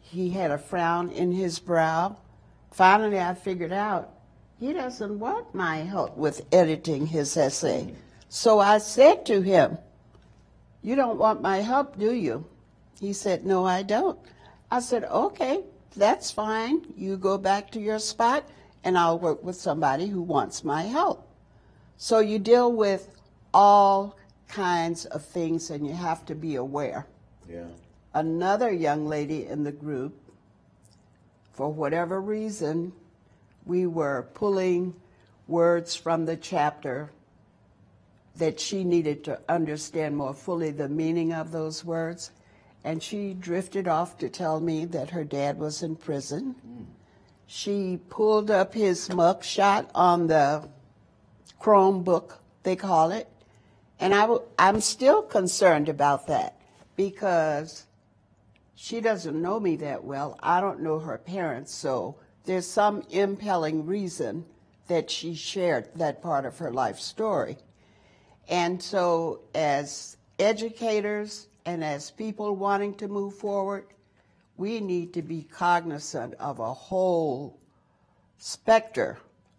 He had a frown in his brow. Finally, I figured out he doesn't want my help with editing his essay. So I said to him, "You don't want my help, do you?" He said, "No, I don't." I said, "Okay, that's fine. You go back to your spot, and I'll work with somebody who wants my help." So you deal with all kinds of things, and you have to be aware. Yeah. Another young lady in the group, for whatever reason, we were pulling words from the chapter that she needed to understand more fully the meaning of those words. And she drifted off to tell me that her dad was in prison. She pulled up his mugshot on the Chromebook, they call it. And I'm still concerned about that because she doesn't know me that well. I don't know her parents, so there's some impelling reason that she shared that part of her life story. And so as educators and as people wanting to move forward, we need to be cognizant of a whole spectrum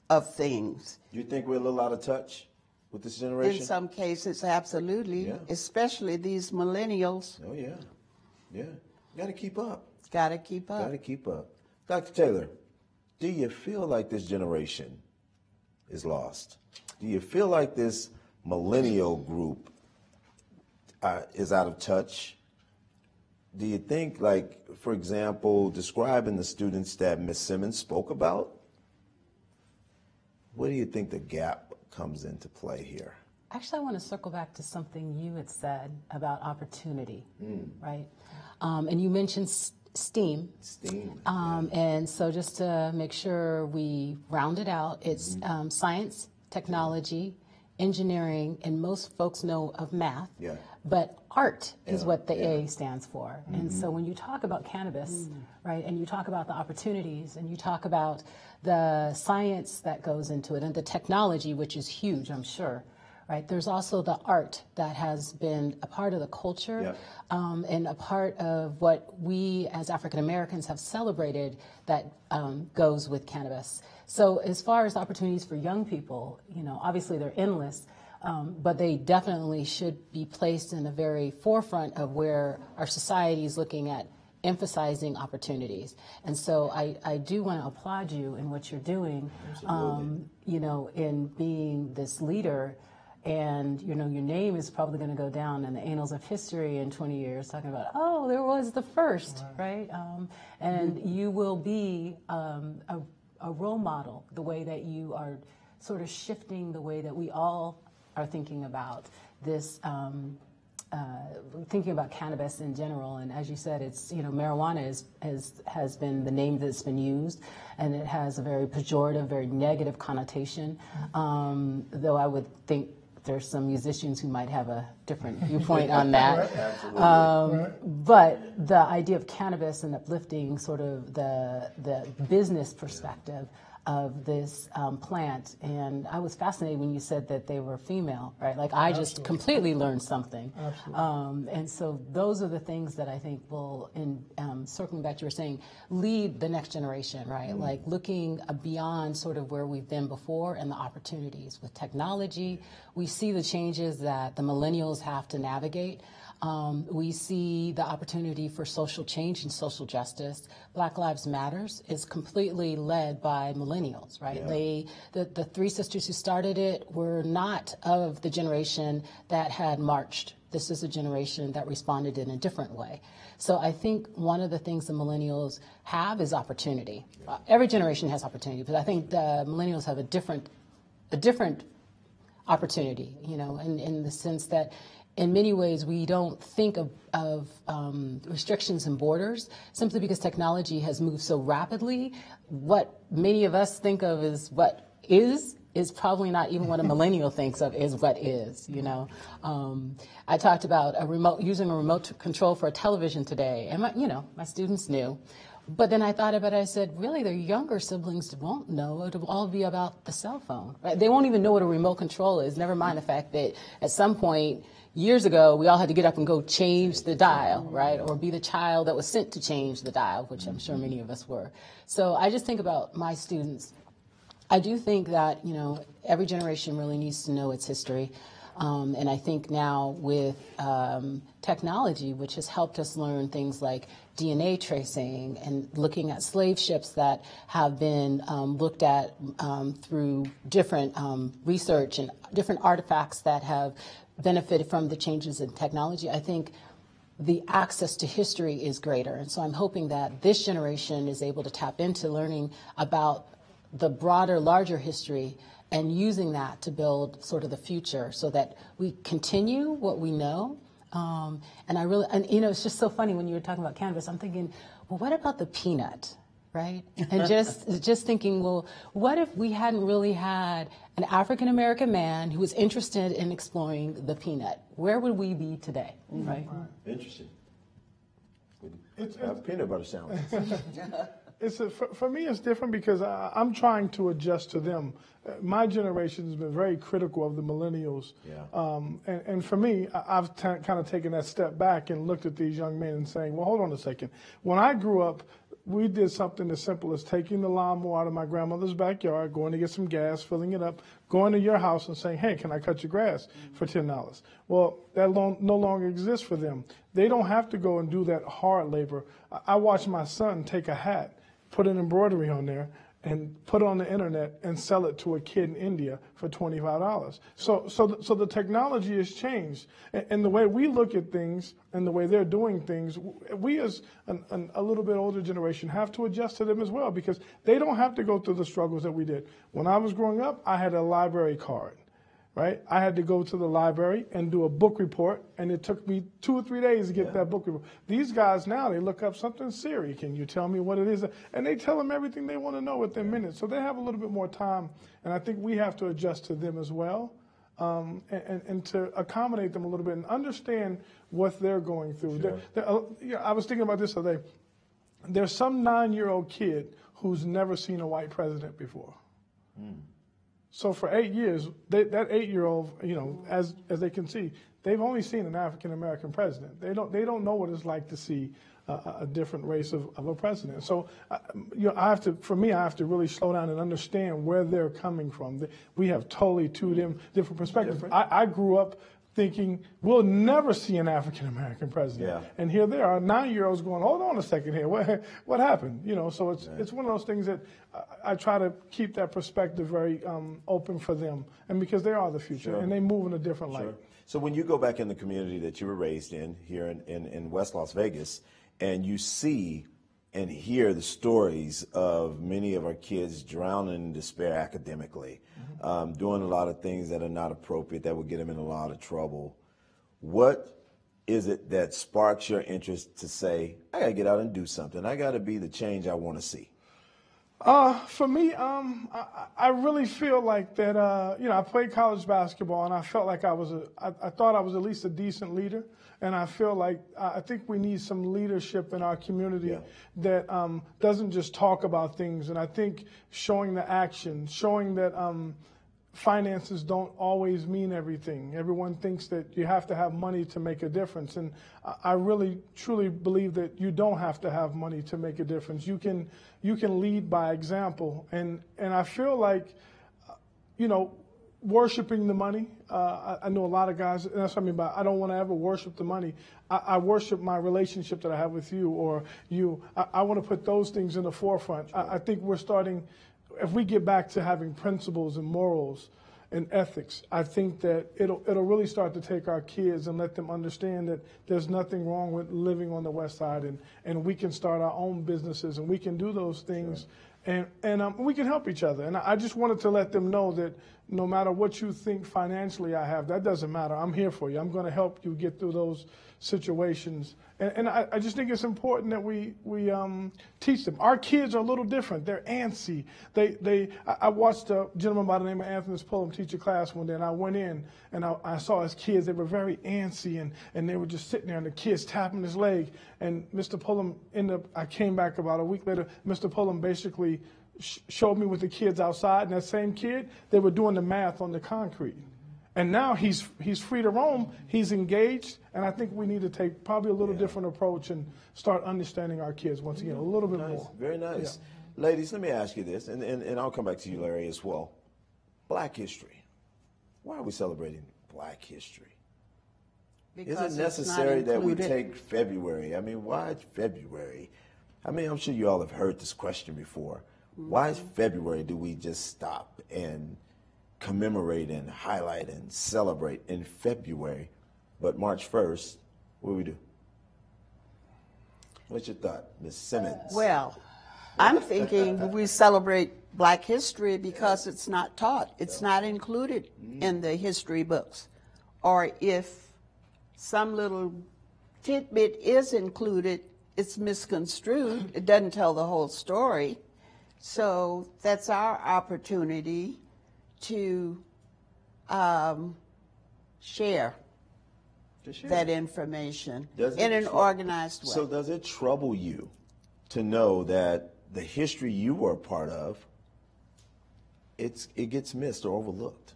of things. You think we're a little out of touch with this generation? In some cases, absolutely, especially these millennials. Oh, yeah. Yeah. Got to keep up. Got to keep up. Got to keep up. Dr. Taylor, do you feel like this generation is lost? Do you feel like this millennial group is out of touch? Do you think, like, for example, describing the students that Ms. Simmons spoke about, where do you think the gap comes into play here? Actually, I want to circle back to something you had said about opportunity, right? And you mentioned STEAM. STEAM. And so just to make sure we round it out, it's science, technology, engineering, and most folks know of math. Yeah. But art is what the A stands for. And so when you talk about cannabis, right, and you talk about the opportunities, and you talk about the science that goes into it, and the technology, which is huge, I'm sure, right, there's also the art that has been a part of the culture and a part of what we as African Americans have celebrated that goes with cannabis. So as far as opportunities for young people, you know, obviously they're endless. But they definitely should be placed in the very forefront of where our society is looking at emphasizing opportunities. And so I do want to applaud you in what you're doing, you know, in being this leader. And, you know, your name is probably going to go down in the annals of history in 20 years, talking about, oh, there was the first, right? And you will be a role model, the way that you are sort of shifting the way that we all are thinking about this, thinking about cannabis in general. And as you said, it's, you know, marijuana has been the name that's been used, and it has a very pejorative, very negative connotation, though I would think there's some musicians who might have a different viewpoint on that. But the idea of cannabis and uplifting sort of the business perspective of this plant, and I was fascinated when you said that they were female, right? Like I just completely learned something. And so those are the things that I think will, in circling back to what you were saying, lead the next generation, right? Like looking beyond sort of where we've been before and the opportunities with technology. We see the changes that the millennials have to navigate. We see the opportunity for social change and social justice. Black Lives Matters is completely led by millennials, right? The three sisters who started it were not of the generation that had marched. This is a generation that responded in a different way. So I think one of the things the millennials have is opportunity. Every generation has opportunity, but I think the millennials have a different opportunity, you know, in the sense that in many ways, we don't think of restrictions and borders simply because technology has moved so rapidly. What many of us think of as what is probably not even what a millennial thinks of is what is, you know. I talked about using a remote control for a television today, and my students knew. But then I thought about it, I said, really, their younger siblings won't know. It'll all be about the cell phone, right? They won't even know what a remote control is, never mind the fact that at some point, years ago, we all had to get up and go change the dial, right? Or be the child that was sent to change the dial, which I'm sure many of us were. So I just think about my students. I do think that, you know, every generation really needs to know its history. And I think now with technology, which has helped us learn things like DNA tracing and looking at slave ships that have been looked at through different research and different artifacts that have benefited from the changes in technology, I think the access to history is greater. And so I'm hoping that this generation is able to tap into learning about the broader, larger history and using that to build sort of the future so that we continue what we know. And you know, it's just so funny when you were talking about cannabis, I'm thinking, well, what about the peanut, right? And just thinking, well, what if we hadn't really had an African-American man who was interested in exploring the peanut? Where would we be today, right? Interesting. Peanut butter sandwich. For me, it's different because I'm trying to adjust to them. My generation has been very critical of the millennials. And for me, I've kind of taken that step back and looked at these young men and saying, well, hold on a second. When I grew up, we did something as simple as taking the lawnmower out of my grandmother's backyard, going to get some gas, filling it up, going to your house and saying, hey, can I cut your grass for $10? Well, that no longer exists for them. They don't have to go and do that hard labor. I watched my son take a hat, put an embroidery on there, and put it on the internet and sell it to a kid in India for $25. So the technology has changed. And the way we look at things and the way they're doing things, we as a little bit older generation have to adjust to them as well because they don't have to go through the struggles that we did. When I was growing up, I had a library card. right? I had to go to the library and do a book report, and it took me 2 or 3 days to get that book report. These guys now, they look up something, Siri, can you tell me what it is? And they tell them everything they want to know within minutes. So they have a little bit more time, and I think we have to adjust to them as well, and to accommodate them a little bit and understand what they're going through. Sure. I was thinking about this the other day. There's some 9-year-old kid who's never seen a white president before. So for 8 years, that 8-year-old, as they can see, they've only seen an African American president. They don't know what it's like to see a different race of a president. So, I have to really slow down and understand where they're coming from. We have totally two different perspectives. I grew up thinking we'll never see an African American president, and here they are, 9-year-olds going, hold on a second here, what happened? So it's one of those things that I try to keep that perspective very open for them, and because they are the future, and they move in a different light. So when you go back in the community that you were raised in here in West Las Vegas, and you see and hear the stories of many of our kids drowning in despair academically, doing a lot of things that are not appropriate, that would get them in a lot of trouble. What is it that sparks your interest to say, I got to get out and do something. I got to be the change I want to see? For me, I really feel like that, I played college basketball, and I felt like I thought I was at least a decent leader. And I feel like I think we need some leadership in our community that doesn't just talk about things. And I think showing the action, showing that finances don't always mean everything. Everyone thinks that you have to have money to make a difference. And I really, truly believe that you don't have to have money to make a difference. You can lead by example. And I feel like, worshiping the money. I know a lot of guys, and that's what I mean by I don't want to ever worship the money. I worship my relationship that I have with you or you. I want to put those things in the forefront. I think we're starting, if we get back to having principles and morals and ethics, I think that it'll really start to take our kids and let them understand that there's nothing wrong with living on the West Side, and we can start our own businesses and we can do those things. And we can help each other. And I just wanted to let them know that no matter what you think financially I have, that doesn't matter. I'm here for you. I'm going to help you get through those situations. And I just think it's important that we teach them. Our kids are a little different. They're antsy. I watched a gentleman by the name of Anthony Pullum teach a class one day, and I went in and I saw his kids. They were very antsy, and they were just sitting there, and the kids tapping his leg. And Mr. Pullum I came back about a week later. Mr. Pullum basically showed me with the kids outside, and that same kid, they were doing the math on the concrete. And now he's free to roam, he's engaged, and I think we need to take probably a little different approach and start understanding our kids once again a little bit more. Very nice. Ladies, let me ask you this, and I'll come back to you, Larry, as well. Black history. Why are we celebrating Black history? Because is it necessary that we take February? I mean, why February? I mean, I'm sure you all have heard this question before. Why is February do we just stop and commemorate and highlight and celebrate in February, but March 1st, what do we do? What's your thought, Ms. Simmons? Well, I'm thinking we celebrate Black history because it's not taught. It's not included in the history books. Or if some little tidbit is included, it's misconstrued. It doesn't tell the whole story. So that's our opportunity to share that information in an organized way. So does it trouble you to know that the history you were a part of, it gets missed or overlooked?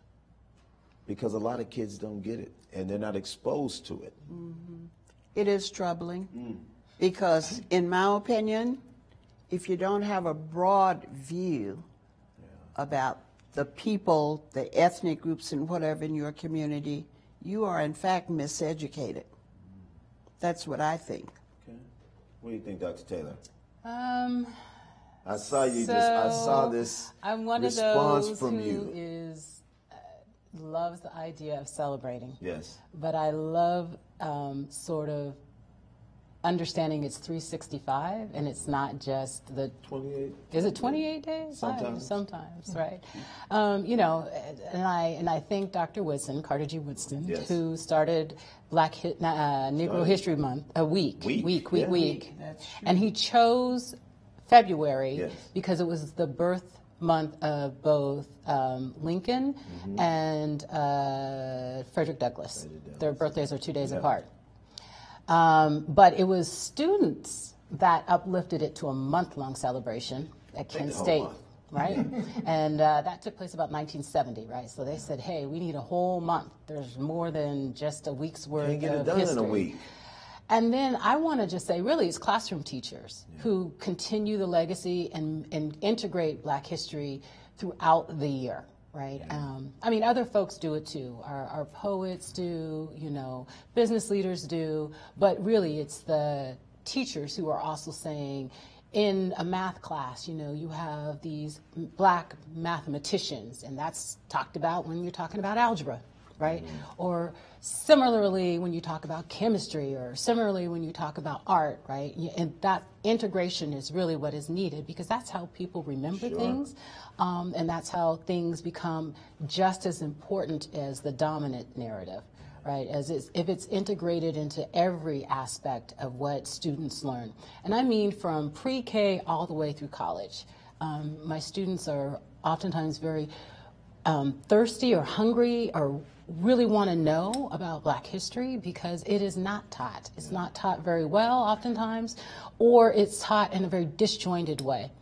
Because a lot of kids don't get it, and they're not exposed to it. It is troubling because, in my opinion, if you don't have a broad view about the people, the ethnic groups and whatever in your community, you are in fact miseducated. That's what I think. Okay. What do you think, Dr. Taylor? I saw this I'm one response of those from who you. Loves the idea of celebrating. Yes. But I love sort of understanding it's 365 and it's not just the 28. Is it 28 days? Sometimes, right. You know, and I thank Dr. Woodson, Carter G. Woodson, Yes. who started Negro History Month, week. That's true. And he chose February Yes. because it was the birth month of both Lincoln and Frederick Douglass. Their birthdays are 2 days apart. But it was students that uplifted it to a month-long celebration at Kent State, right? And that took place about 1970, right? So they said, hey, we need a whole month. There's more than just a week's worth of history. Can't get it done in a week. And then I want to just say, really, it's classroom teachers who continue the legacy and integrate Black history throughout the year, right? I mean, other folks do it too. Our poets do, you know, business leaders do, but really it's the teachers who are also saying, in a math class, you know, you have these Black mathematicians, and that's talked about when you're talking about algebra, right? Or similarly when you talk about chemistry, or similarly when you talk about art, right? And that integration is really what is needed, because that's how people remember things, and that's how things become just as important as the dominant narrative, right? If it's integrated into every aspect of what students learn. And I mean from pre-K all the way through college. My students are oftentimes very thirsty or hungry or really want to know about Black history, because it is not taught. It's not taught very well oftentimes, or it's taught in a very disjointed way.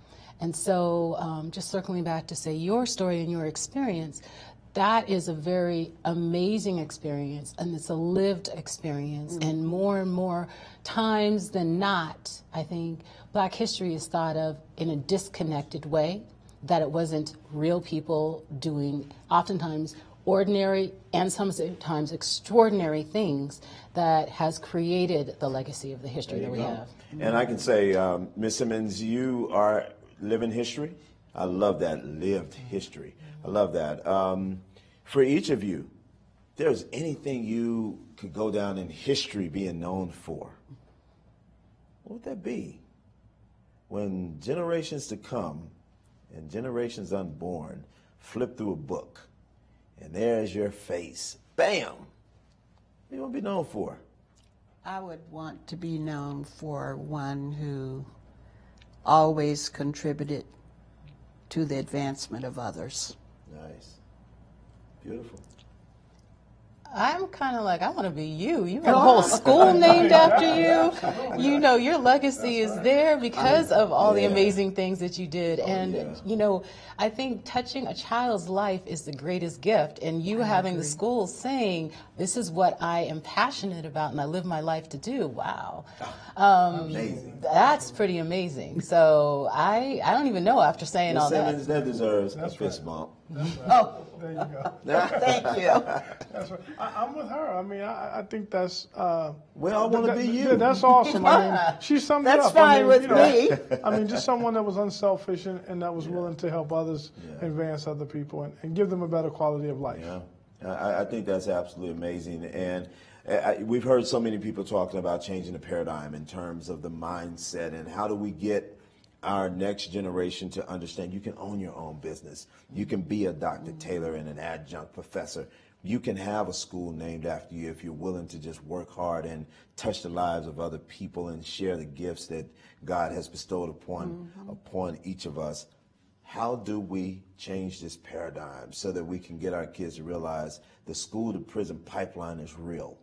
And so just circling back to say your story and your experience, that is a very amazing experience, and it's a lived experience. And more times than not, I think Black history is thought of in a disconnected way, that it wasn't real people doing oftentimes ordinary and sometimes extraordinary things that has created the legacy of the history that we have. And I can say, Ms. Simmons, you are living history. I love that, lived history. I love that. For each of you, if there's anything you could go down in history being known for, what would that be? When generations to come and generations unborn flip through a book, and there's your face, bam! What do you want to be known for? I would want to be known for one who always contributed to the advancement of others. Nice. Beautiful. I'm kind of like, I want to be you. You have a whole school named after you. You know, your legacy is there because of all the amazing things that you did. And, you know, I think touching a child's life is the greatest gift. And you having the school saying, this is what I am passionate about and I live my life to do. Wow. Amazing. That's pretty amazing. So I don't even know after saying all Simmons, that. that deserves a fist bump. Oh, there you go. Thank you. That's right. I'm with her. I mean, I think that's. We all want to be you. Yeah, that's awesome. I mean, she summed it That's up. fine I mean, with you know, me. I mean, just someone that was unselfish and that was willing to help others advance other people and give them a better quality of life. Yeah, I think that's absolutely amazing. And we've heard so many people talking about changing the paradigm in terms of the mindset and how do we get our next generation to understand you can own your own business. You can be a Dr. Taylor and an adjunct professor. You can have a school named after you if you're willing to just work hard and touch the lives of other people and share the gifts that God has bestowed upon each of us. How do we change this paradigm so that we can get our kids to realize the school to prison pipeline is real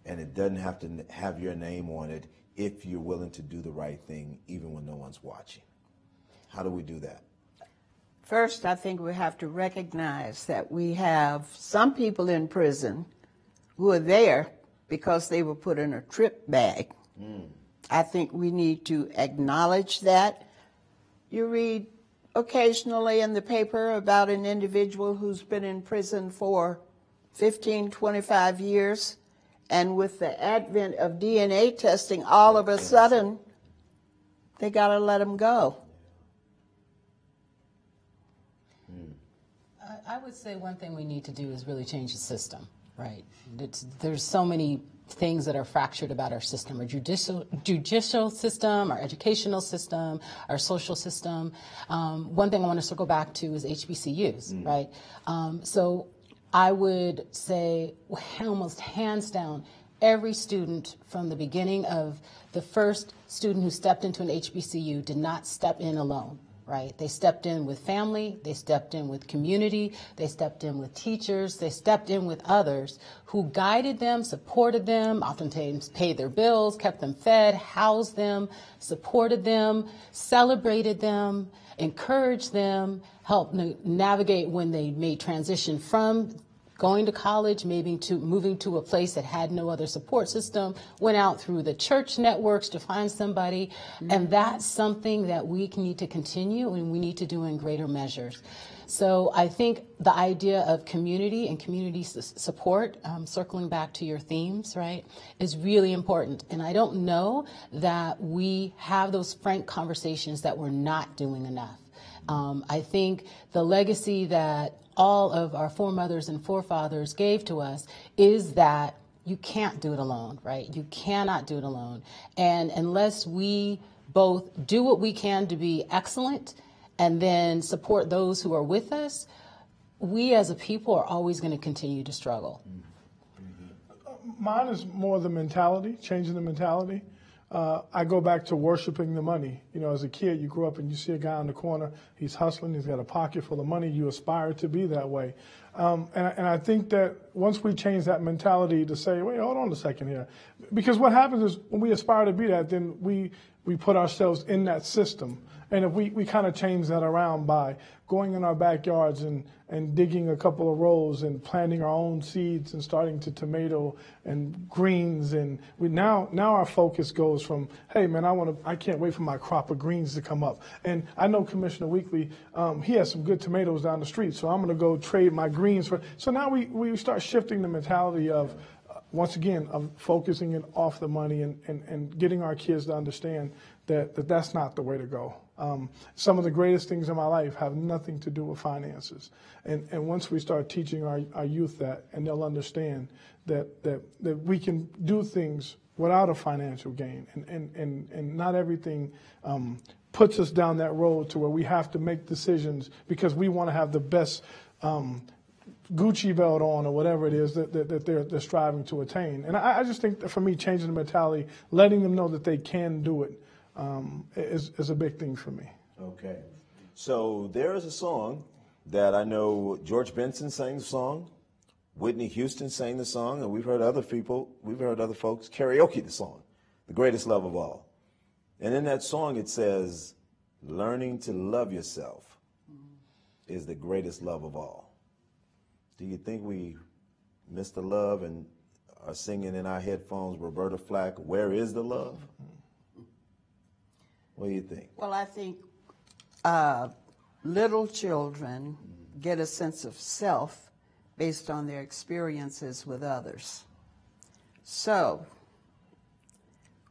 and it doesn't have to have your name on it if you're willing to do the right thing, even when no one's watching? How do we do that? First, I think we have to recognize that we have some people in prison who are there because they were put in a trip bag. I think we need to acknowledge that. You read occasionally in the paper about an individual who's been in prison for 15, 25 years, and with the advent of DNA testing, all of a sudden, they got to let them go. I would say one thing we need to do is really change the system, right? There's so many things that are fractured about our system, our judicial system, our educational system, our social system. One thing I want to circle back to is HBCUs, right? So I would say almost hands down, every student from the beginning of the first student who stepped into an HBCU did not step in alone. Right? They stepped in with family, they stepped in with community, they stepped in with teachers, they stepped in with others who guided them, supported them, oftentimes paid their bills, kept them fed, housed them, supported them, celebrated them, encouraged them, helped navigate when they made transition from going to college, maybe to moving to a place that had no other support system, went out through the church networks to find somebody. And that's something that we need to continue and we need to do in greater measures. So I think the idea of community and community support, circling back to your themes, right, is really important. And I don't know that we have those frank conversations that we're not doing enough. I think the legacy that all of our foremothers and forefathers gave to us is that you can't do it alone, right? You cannot do it alone. And unless we both do what we can to be excellent and then support those who are with us, we as a people are always going to continue to struggle. Mine is more the mentality, changing the mentality. I go back to worshiping the money. You know, as a kid, you grow up and you see a guy on the corner, he's hustling, he's got a pocket full of money, you aspire to be that way. And I think that once we change that mentality to say, wait, hold on a second here. Because what happens is when we aspire to be that, then we put ourselves in that system. And if we kind of change that around by going in our backyards and digging a couple of rows and planting our own seeds and starting to tomato and greens, and now our focus goes from, hey man, I can't wait for my crop of greens to come up. And I know Commissioner Weekly, he has some good tomatoes down the street, so I'm going to go trade my greens for. So now we start shifting the mentality of, once again, of focusing it off the money and getting our kids to understand that that's not the way to go. Some of the greatest things in my life have nothing to do with finances. And once we start teaching our youth that, and they'll understand that we can do things without a financial gain, and not everything puts us down that road to where we have to make decisions because we want to have the best Gucci belt on or whatever it is that they're striving to attain. And I just think that for me, changing the mentality, letting them know that they can do it, is a big thing for me. Okay. So there is a song that I know George Benson sang the song, Whitney Houston sang the song, and we've heard other folks karaoke the song, The Greatest Love of All. And in that song it says, learning to love yourself is the greatest love of all. Do you think we miss the love and are singing in our headphones Roberta Flack, Where is the Love? What do you think? Well, I think little children get a sense of self based on their experiences with others. So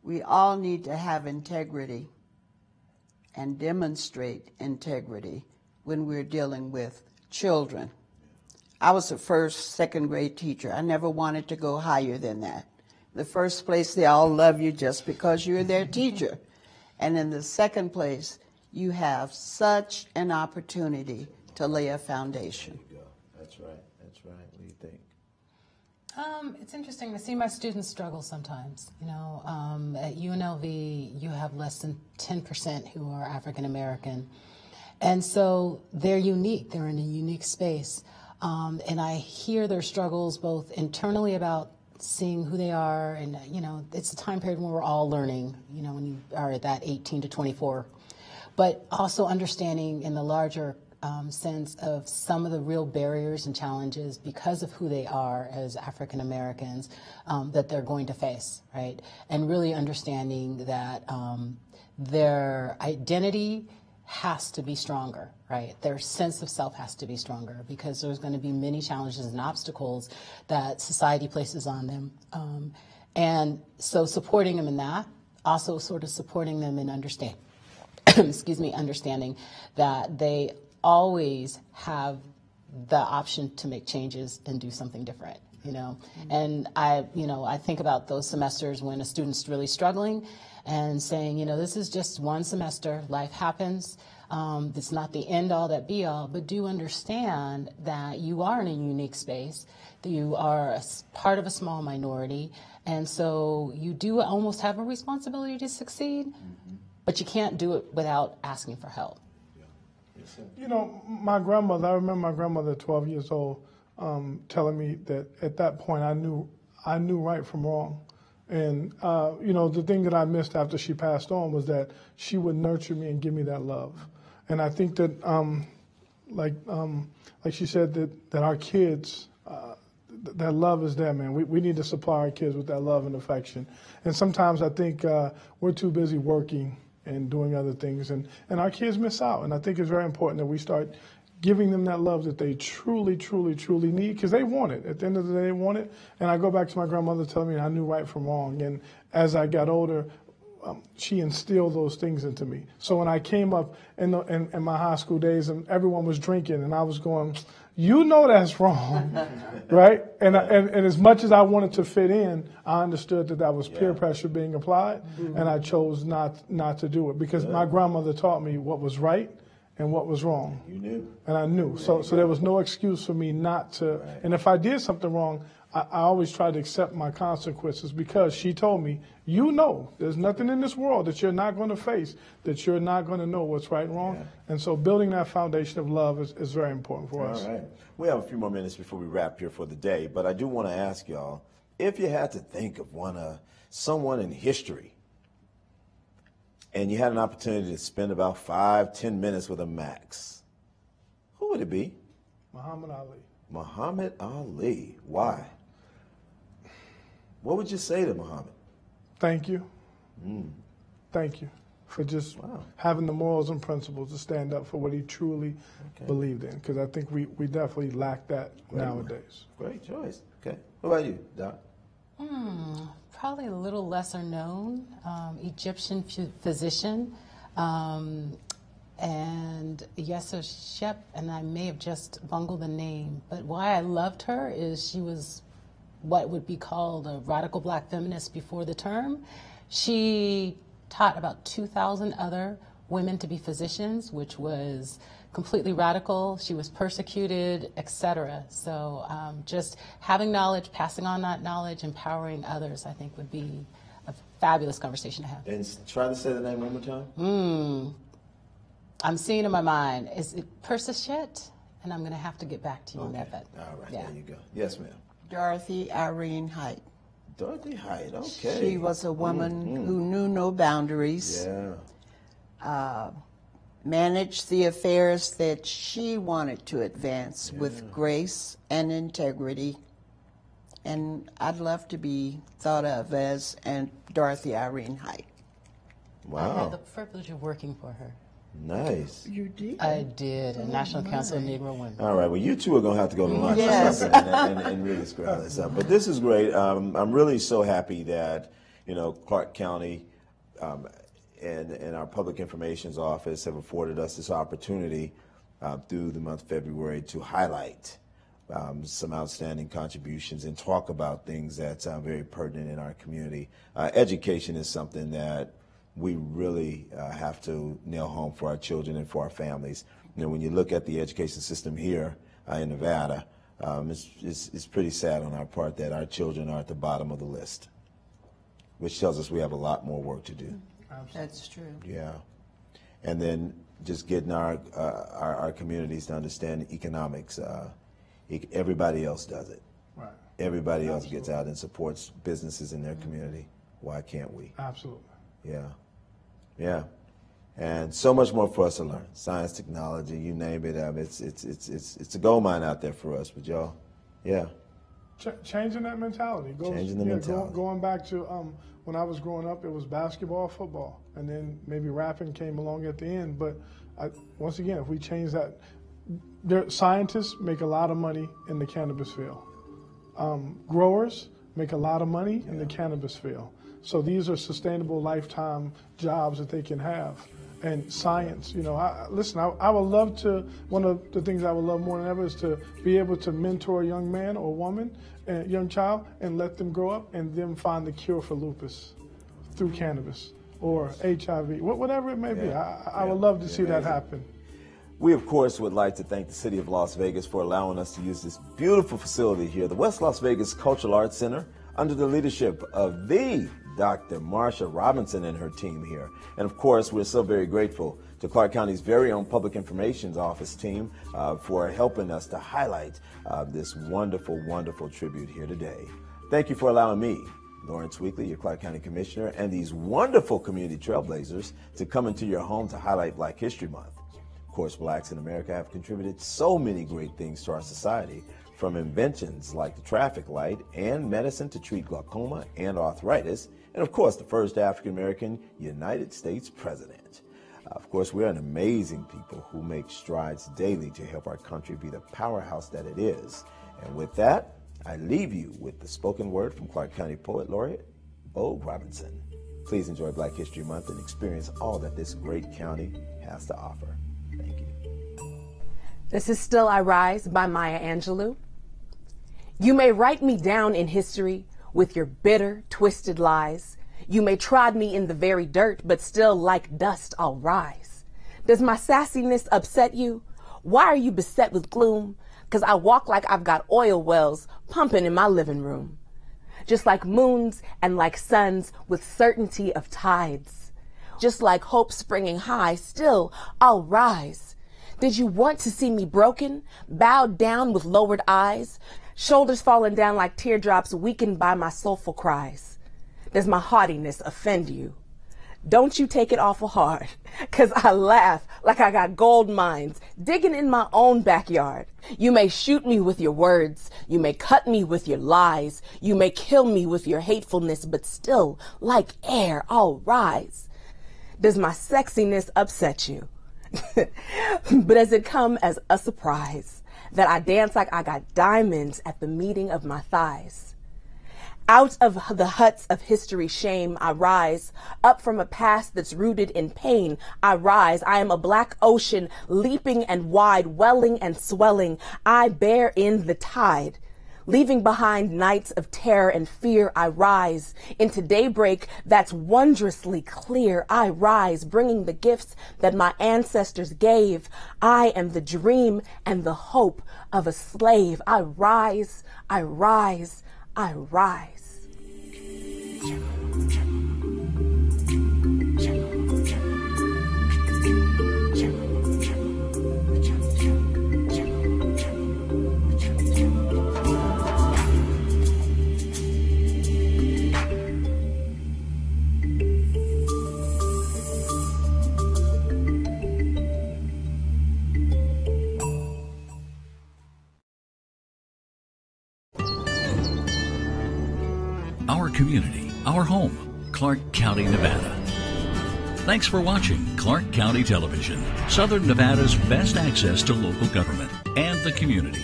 we all need to have integrity and demonstrate integrity when we're dealing with children. I was a first, second grade teacher. I never wanted to go higher than that. In the first place, they all love you just because you're their teacher. And in the second place, you have such an opportunity to lay a foundation. There you go. That's right. That's right. What do you think? It's interesting to see my students struggle sometimes. You know, at UNLV, you have less than 10% who are African American. And so they're unique. They're in a unique space. And I hear their struggles both internally about seeing who they are, and you know, it's a time period when we're all learning, you know, when you are at that 18 to 24, but also understanding in the larger sense of some of the real barriers and challenges because of who they are as African Americans that they're going to face, right? And really understanding that their identity has to be stronger, right? Their sense of self has to be stronger because there's going to be many challenges and obstacles that society places on them. And so supporting them in that, also sort of supporting them in understanding that they always have the option to make changes and do something different. you know. And I think about those semesters when a student's really struggling and saying, you know, this is just one semester, life happens. It's not the end all that be all, but do understand that you are in a unique space, that you are part of a small minority, and so you do almost have a responsibility to succeed, but you can't do it without asking for help. You know, my grandmother, I remember my grandmother at 12 years old telling me that at that point I knew right from wrong. And, you know, the thing that I missed after she passed on was that she would nurture me and give me that love. And I think that, like she said, that our kids, that love is there, man. We need to supply our kids with that love and affection. And sometimes I think we're too busy working and doing other things, and our kids miss out. And I think it's very important that we start giving them that love that they truly, truly, truly need, because they want it. At the end of the day, they want it. And I go back to my grandmother telling me I knew right from wrong. And as I got older, she instilled those things into me. So when I came up in my high school days and everyone was drinking and I was going, you know that's wrong, right? And as much as I wanted to fit in, I understood that was peer pressure being applied, and I chose not to do it because my grandmother taught me what was right and what was wrong. You knew. And I knew. So there was no excuse for me not to. Right. And if I did something wrong, I always tried to accept my consequences because she told me, you know, there's nothing in this world that you're not going to face, that you're not going to know what's right and wrong. Yeah. And so building that foundation of love is very important for us. All right. We have a few more minutes before we wrap here for the day, but I do want to ask y'all, if you had to think of someone in history and you had an opportunity to spend about 5-10 minutes with a max, who would it be? Muhammad Ali. Muhammad Ali. Why? What would you say to Muhammad? Thank you. Thank you for just having the morals and principles to stand up for what he truly believed in, because I think we definitely lack that nowadays. Great choice. Okay. What about you, Doc? Probably a little lesser known, Egyptian physician, and Yasser Shep, and I may have just bungled the name, but why I loved her is she was what would be called a radical black feminist before the term. She taught about 2,000 other women to be physicians, which was completely radical. She was persecuted, etc. So just having knowledge, passing on that knowledge, empowering others, I think would be a fabulous conversation to have. And try to say the name one more time. I'm seeing in my mind, is it Persichet? And I'm going to have to get back to you on that. But, all right, there you go. Yes, ma'am. Dorothy Irene Height. Dorothy Height, okay. She was a woman who knew no boundaries. Yeah. Managed the affairs that she wanted to advance with grace and integrity. And I'd love to be thought of as Dorothy Irene Height. Wow. I had the privilege of working for her. Nice. You did? I did, at National Council of Negro Women. All right, well, you two are going to have to go to lunch and really scrap this up. But this is great. I'm really so happy that, Clark County and our Public Information's Office have afforded us this opportunity through the month of February to highlight some outstanding contributions and talk about things that's very pertinent in our community. Education is something that we really have to nail home for our children and for our families. When you look at the education system here in Nevada, it's pretty sad on our part that our children are at the bottom of the list, which tells us we have a lot more work to do. That's true. Yeah. And then just getting our communities to understand economics. Everybody else does it. Right. Everybody else gets out and supports businesses in their community. Why can't we? Absolutely. Yeah. Yeah. And so much more for us to learn. Science, technology, you name it. It's a gold mine out there for us. But y'all, yeah. Changing that mentality. Going back to when I was growing up, it was basketball, football, and then maybe rapping came along at the end. But once again, if we change that, scientists make a lot of money in the cannabis field. Growers make a lot of money in the cannabis field. So these are sustainable lifetime jobs that they can have. and science. You know, listen, I would love to, one of the things I would love more than ever is to be able to mentor a young man or woman, a young child, and let them grow up and then find the cure for lupus through cannabis or HIV, whatever it may be. I would love to see that happen. We, of course, would like to thank the City of Las Vegas for allowing us to use this beautiful facility here, the West Las Vegas Cultural Arts Center, under the leadership of the Dr. Marsha Robinson and her team here. And, of course, we're so very grateful to Clark County's very own Public Information Office team for helping us to highlight this wonderful, wonderful tribute here today. Thank you for allowing me, Lawrence Weekly, your Clark County Commissioner, and these wonderful community trailblazers to come into your home to highlight Black History Month. Of course, blacks in America have contributed so many great things to our society, from inventions like the traffic light and medicine to treat glaucoma and arthritis, and of course, the first African-American United States president. Of course, we're an amazing people who make strides daily to help our country be the powerhouse that it is. And with that, I leave you with the spoken word from Clark County Poet Laureate, Bo Robinson. Please enjoy Black History Month and experience all that this great county has to offer. Thank you. This is Still I Rise by Maya Angelou. You may write me down in history with your bitter, twisted lies. You may trod me in the very dirt, but still like dust I'll rise. Does my sassiness upset you? Why are you beset with gloom? 'Cause I walk like I've got oil wells pumping in my living room. Just like moons and like suns with certainty of tides. Just like hope springing high, still I'll rise. Did you want to see me broken, bowed down with lowered eyes, shoulders falling down like teardrops weakened by my soulful cries? Does my haughtiness offend you? Don't you take it awful hard, 'cause I laugh like I got gold mines digging in my own backyard. You may shoot me with your words, you may cut me with your lies, you may kill me with your hatefulness, but still, like air, I'll rise. Does my sexiness upset you? But does it come as a surprise that I dance like I got diamonds at the meeting of my thighs? Out of the huts of history's shame, I rise. Up from a past that's rooted in pain, I rise. I am a black ocean, leaping and wide, welling and swelling. I bear in the tide. Leaving behind nights of terror and fear, I rise. Into daybreak that's wondrously clear, I rise, bringing the gifts that my ancestors gave. I am the dream and the hope of a slave. I rise, I rise, I rise. Our community, our home, Clark County, Nevada. Thanks for watching Clark County Television, Southern Nevada's best access to local government and the community.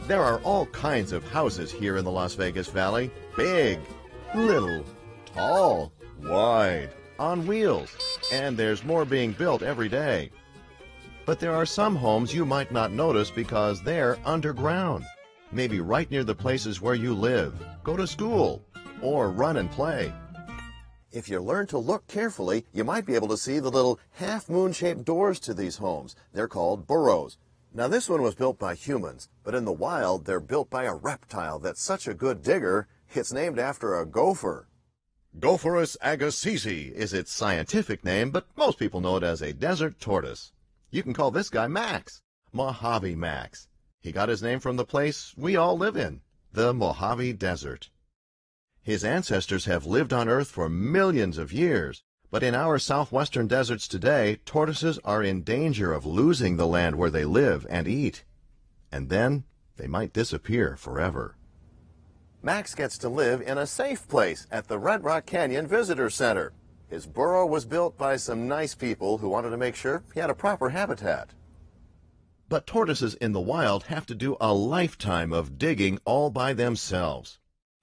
There are all kinds of houses here in the Las Vegas Valley. Big, little, tall, wide, on wheels, and there's more being built every day. But there are some homes you might not notice because they're underground, maybe right near the places where you live, go to school, or run and play. If you learn to look carefully, you might be able to see the little half-moon-shaped doors to these homes. They're called burrows. Now this one was built by humans, but in the wild they're built by a reptile that's such a good digger, it's named after a gopher. Gophorus agassizi is its scientific name, but most people know it as a desert tortoise. You can call this guy Max, Mojave Max. He got his name from the place we all live in, the Mojave Desert. His ancestors have lived on Earth for millions of years, but in our southwestern deserts today, tortoises are in danger of losing the land where they live and eat. And then they might disappear forever. Max gets to live in a safe place at the Red Rock Canyon Visitor Center. His burrow was built by some nice people who wanted to make sure he had a proper habitat. But tortoises in the wild have to do a lifetime of digging all by themselves.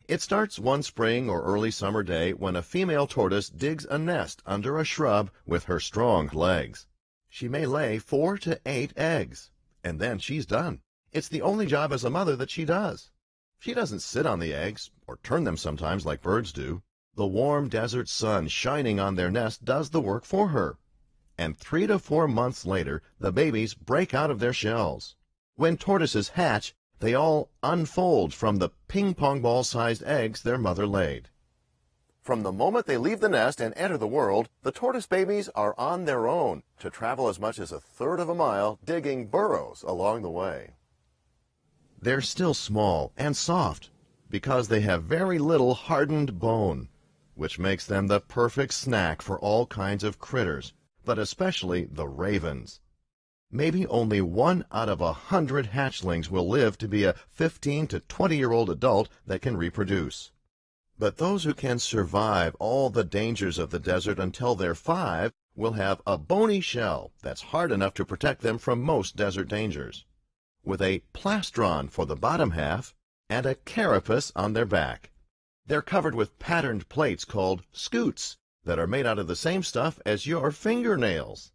It starts one spring or early summer day when a female tortoise digs a nest under a shrub with her strong legs. She may lay 4 to 8 eggs, and then she's done. It's the only job as a mother that she does. She doesn't sit on the eggs, or turn them sometimes like birds do. The warm desert sun shining on their nest does the work for her. And 3 to 4 months later, the babies break out of their shells. When tortoises hatch, they all unfold from the ping-pong ball-sized eggs their mother laid. From the moment they leave the nest and enter the world, the tortoise babies are on their own to travel as much as 1/3 of a mile digging burrows along the way. They're still small and soft because they have very little hardened bone, which makes them the perfect snack for all kinds of critters, but especially the ravens. Maybe only 1 out of 100 hatchlings will live to be a 15 to 20-year-old adult that can reproduce. But those who can survive all the dangers of the desert until they're 5 will have a bony shell that's hard enough to protect them from most desert dangers, with a plastron for the bottom half and a carapace on their back. They're covered with patterned plates called scutes that are made out of the same stuff as your fingernails.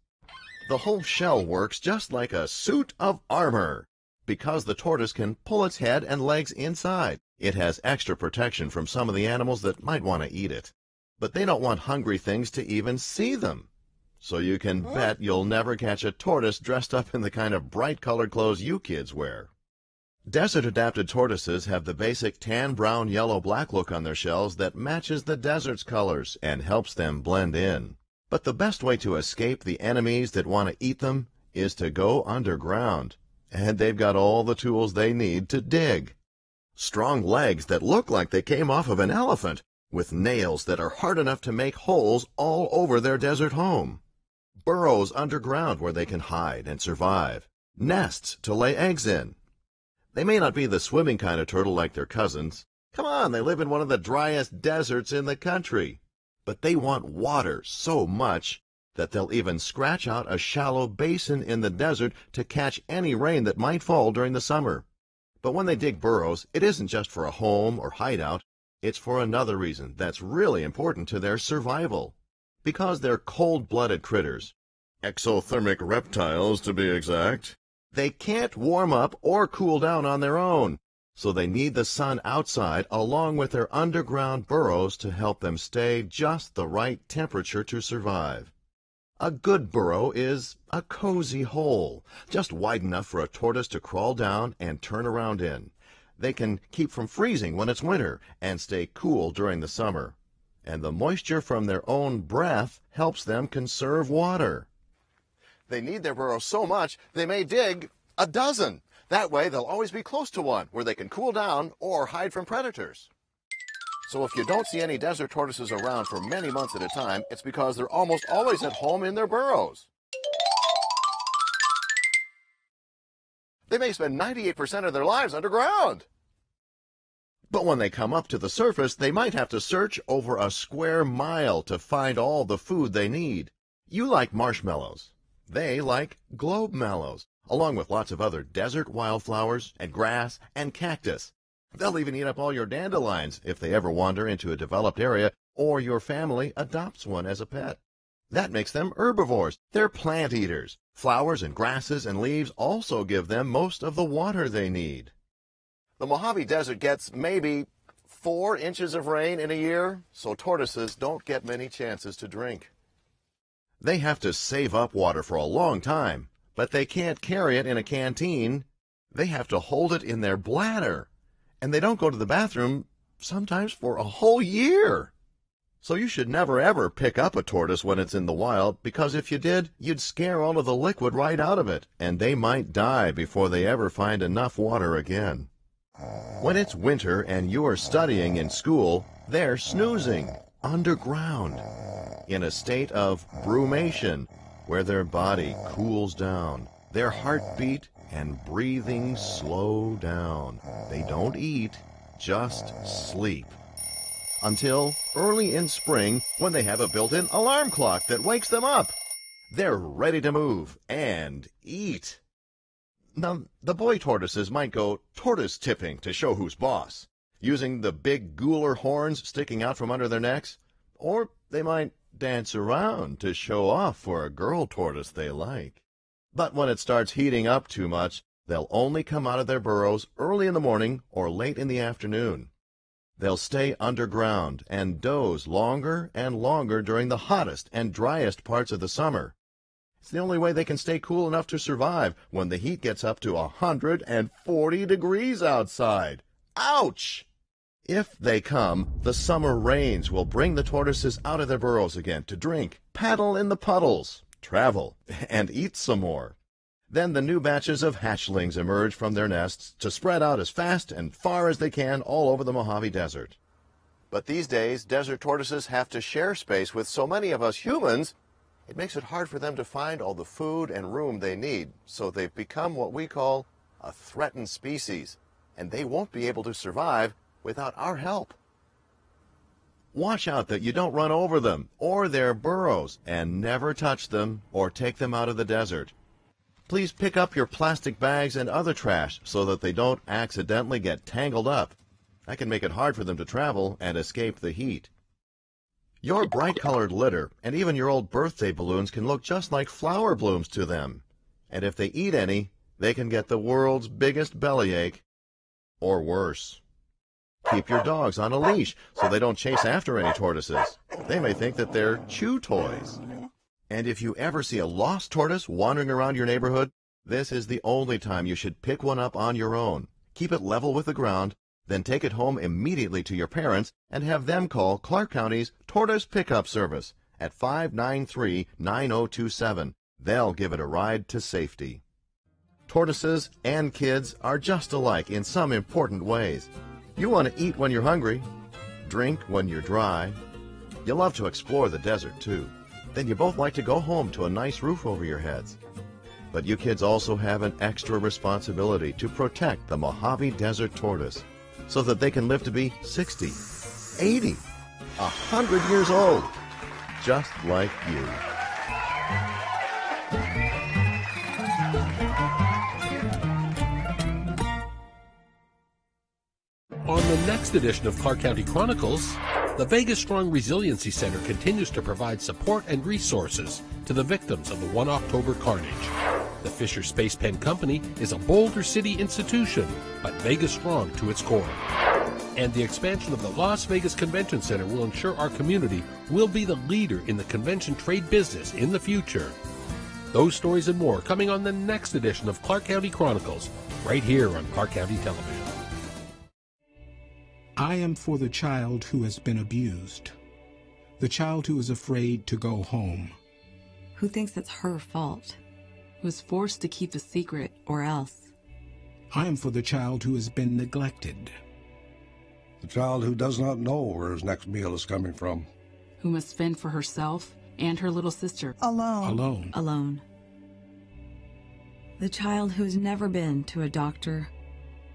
The whole shell works just like a suit of armor. Because the tortoise can pull its head and legs inside, it has extra protection from some of the animals that might want to eat it. But they don't want hungry things to even see them. So you can bet you'll never catch a tortoise dressed up in the kind of bright-colored clothes you kids wear. Desert-adapted tortoises have the basic tan, brown, yellow, black look on their shells that matches the desert's colors and helps them blend in. But the best way to escape the enemies that want to eat them is to go underground. And they've got all the tools they need to dig. Strong legs that look like they came off of an elephant, with nails that are hard enough to make holes all over their desert home. Burrows underground where they can hide and survive. Nests to lay eggs in. They may not be the swimming kind of turtle like their cousins. Come on, they live in one of the driest deserts in the country. But they want water so much that they'll even scratch out a shallow basin in the desert to catch any rain that might fall during the summer. But when they dig burrows, it isn't just for a home or hideout. It's for another reason that's really important to their survival. Because they're cold-blooded critters, exothermic reptiles to be exact, they can't warm up or cool down on their own. So they need the sun outside along with their underground burrows to help them stay just the right temperature to survive. A good burrow is a cozy hole, just wide enough for a tortoise to crawl down and turn around in. They can keep from freezing when it's winter and stay cool during the summer. And the moisture from their own breath helps them conserve water. They need their burrow so much they may dig a dozen. That way they'll always be close to one where they can cool down or hide from predators. So if you don't see any desert tortoises around for many months at a time, it's because they're almost always at home in their burrows. They may spend 98% of their lives underground. But when they come up to the surface, they might have to search over a square mile to find all the food they need. You like marshmallows. They like globe mallows, along with lots of other desert wildflowers and grass and cactus. They'll even eat up all your dandelions if they ever wander into a developed area or your family adopts one as a pet. That makes them herbivores. They're plant eaters. Flowers and grasses and leaves also give them most of the water they need. The Mojave Desert gets maybe 4 inches of rain in a year, so tortoises don't get many chances to drink. They have to save up water for a long time, but they can't carry it in a canteen. They have to hold it in their bladder. And they don't go to the bathroom sometimes for a whole year. So you should never ever pick up a tortoise when it's in the wild, because if you did, you'd scare all of the liquid right out of it, and they might die before they ever find enough water again. When it's winter and you're studying in school, they're snoozing underground in a state of brumation, where their body cools down, their heartbeat and breathing slow down. They don't eat, just sleep. Until early in spring, when they have a built-in alarm clock that wakes them up. They're ready to move and eat. Now, the boy tortoises might go tortoise tipping to show who's boss, using the big gular horns sticking out from under their necks, or they might dance around to show off for a girl tortoise they like. But when it starts heating up too much, they'll only come out of their burrows early in the morning or late in the afternoon. They'll stay underground and doze longer and longer during the hottest and driest parts of the summer. It's the only way they can stay cool enough to survive when the heat gets up to 140 degrees outside. Ouch! If they come, the summer rains will bring the tortoises out of their burrows again to drink, paddle in the puddles, travel, and eat some more. Then the new batches of hatchlings emerge from their nests to spread out as fast and far as they can all over the Mojave Desert. But these days, desert tortoises have to share space with so many of us humans, it makes it hard for them to find all the food and room they need, so they've become what we call a threatened species, and they won't be able to survive without our help. Watch out that you don't run over them or their burrows, and never touch them or take them out of the desert. Please pick up your plastic bags and other trash so that they don't accidentally get tangled up. That can make it hard for them to travel and escape the heat. Your bright-colored litter and even your old birthday balloons can look just like flower blooms to them. And if they eat any, they can get the world's biggest bellyache, or worse. Keep your dogs on a leash so they don't chase after any tortoises. They may think that they're chew toys. And if you ever see a lost tortoise wandering around your neighborhood, this is the only time you should pick one up on your own. Keep it level with the ground, then take it home immediately to your parents and have them call Clark County's Tortoise Pickup Service at 593-9027. They'll give it a ride to safety. Tortoises and kids are just alike in some important ways. You want to eat when you're hungry, drink when you're dry. You love to explore the desert, too. Then you both like to go home to a nice roof over your heads. But you kids also have an extra responsibility to protect the Mojave Desert tortoise, so that they can live to be 60, 80, 100 years old, just like you. On the next edition of Clark County Chronicles, the Vegas Strong Resiliency Center continues to provide support and resources to the victims of the 1 October carnage. The Fisher Space Pen Company is a Boulder City institution, but Vegas strong to its core. And the expansion of the Las Vegas Convention Center will ensure our community will be the leader in the convention trade business in the future. Those stories and more coming on the next edition of Clark County Chronicles, right here on Clark County Television. I am for the child who has been abused, the child who is afraid to go home, who thinks it's her fault, who is forced to keep a secret or else. I am for the child who has been neglected, the child who does not know where his next meal is coming from, who must fend for herself and her little sister. Alone. The child who has never been to a doctor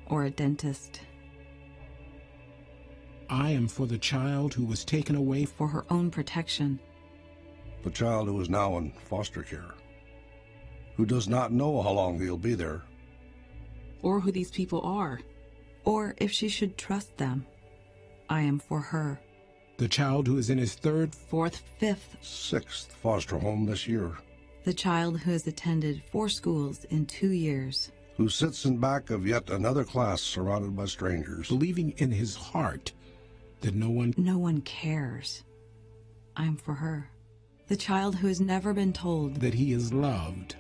or a dentist. I am for the child who was taken away for her own protection. The child who is now in foster care, who does not know how long he'll be there. Or who these people are. Or if she should trust them. I am for her. The child who is in his 3rd, 4th, 5th, 6th foster home this year. The child who has attended 4 schools in 2 years. Who sits in back of yet another class surrounded by strangers. Believing in his heart that no one cares. I'm for her. The child who has never been told that he is loved.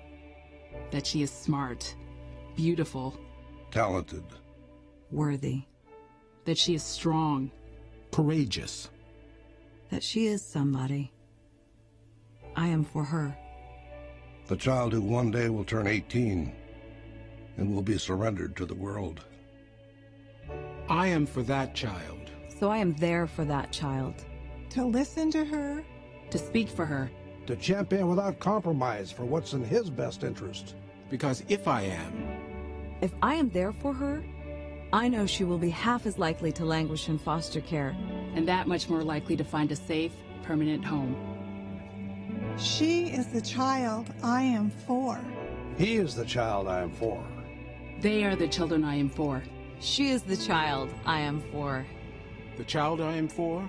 That she is smart, beautiful, talented, worthy. That she is strong, courageous. That she is somebody. I am for her. The child who one day will turn 18 and will be surrendered to the world. I am for that child. So I am there for that child. To listen to her. To speak for her. To champion without compromise for what's in his best interest. Because if I am there for her, I know she will be half as likely to languish in foster care. And that much more likely to find a safe, permanent home. She is the child I am for. He is the child I am for. They are the children I am for. She is the child I am for. The child I am for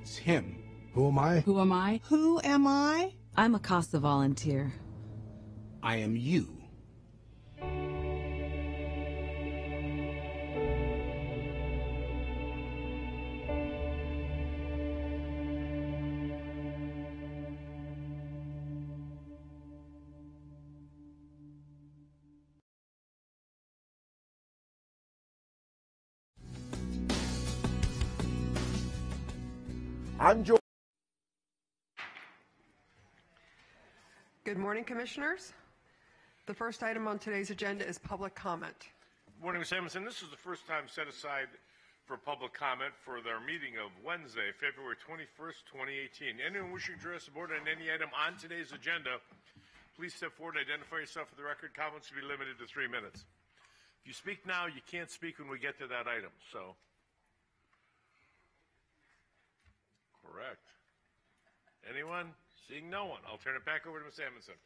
is him. Who am I? Who am I? Who am I? I'm a CASA volunteer. I am you. I'm George. Good morning, Commissioners. The first item on today's agenda is public comment. Good morning, Ms. Amundson. This is the first time set aside for public comment for their meeting of Wednesday, February 21st, 2018. Anyone wishing to address the board on any item on today's agenda, please step forward, identify yourself for the record. Comments will be limited to 3 minutes. If you speak now, you can't speak when we get to that item. So, correct. Anyone? Seeing no one, I'll turn it back over to Ms. Amundson.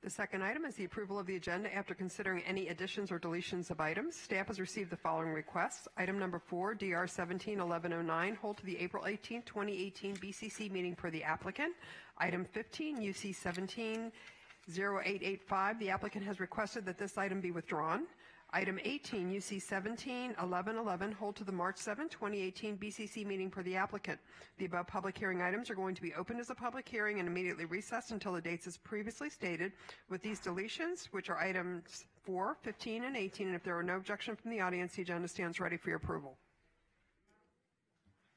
The second item is the approval of the agenda after considering any additions or deletions of items. Staff has received the following requests. Item number 4, DR 17-1109, hold to the April 18, 2018 BCC meeting per the applicant. Item 15, UC 17-0885, the applicant has requested that this item be withdrawn. Item 18, UC 17-1111, hold to the March 7, 2018 BCC meeting per the applicant. The above public hearing items are going to be opened as a public hearing and immediately recessed until the dates as previously stated, with these deletions, which are items 4, 15, and 18, and if there are no objection from the audience, the agenda stands ready for your approval.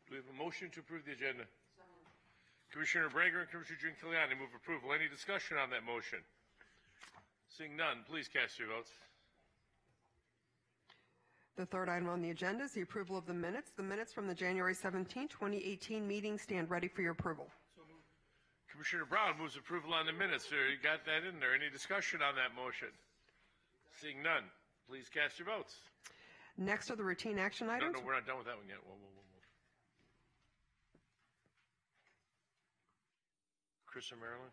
Do we have a motion to approve the agenda? Commissioner Brager and Commissioner Gianchigliani move approval. Any discussion on that motion? Seeing none, please cast your votes. The third item on the agenda is the approval of the minutes. The minutes from the January 17, 2018 meeting stand ready for your approval. Commissioner Brown moves approval on the minutes. Sir, you got that in there. Any discussion on that motion? Seeing none, please cast your votes. Next are the routine action items. No, we're not done with that one yet. Whoa. Chris or Marilyn?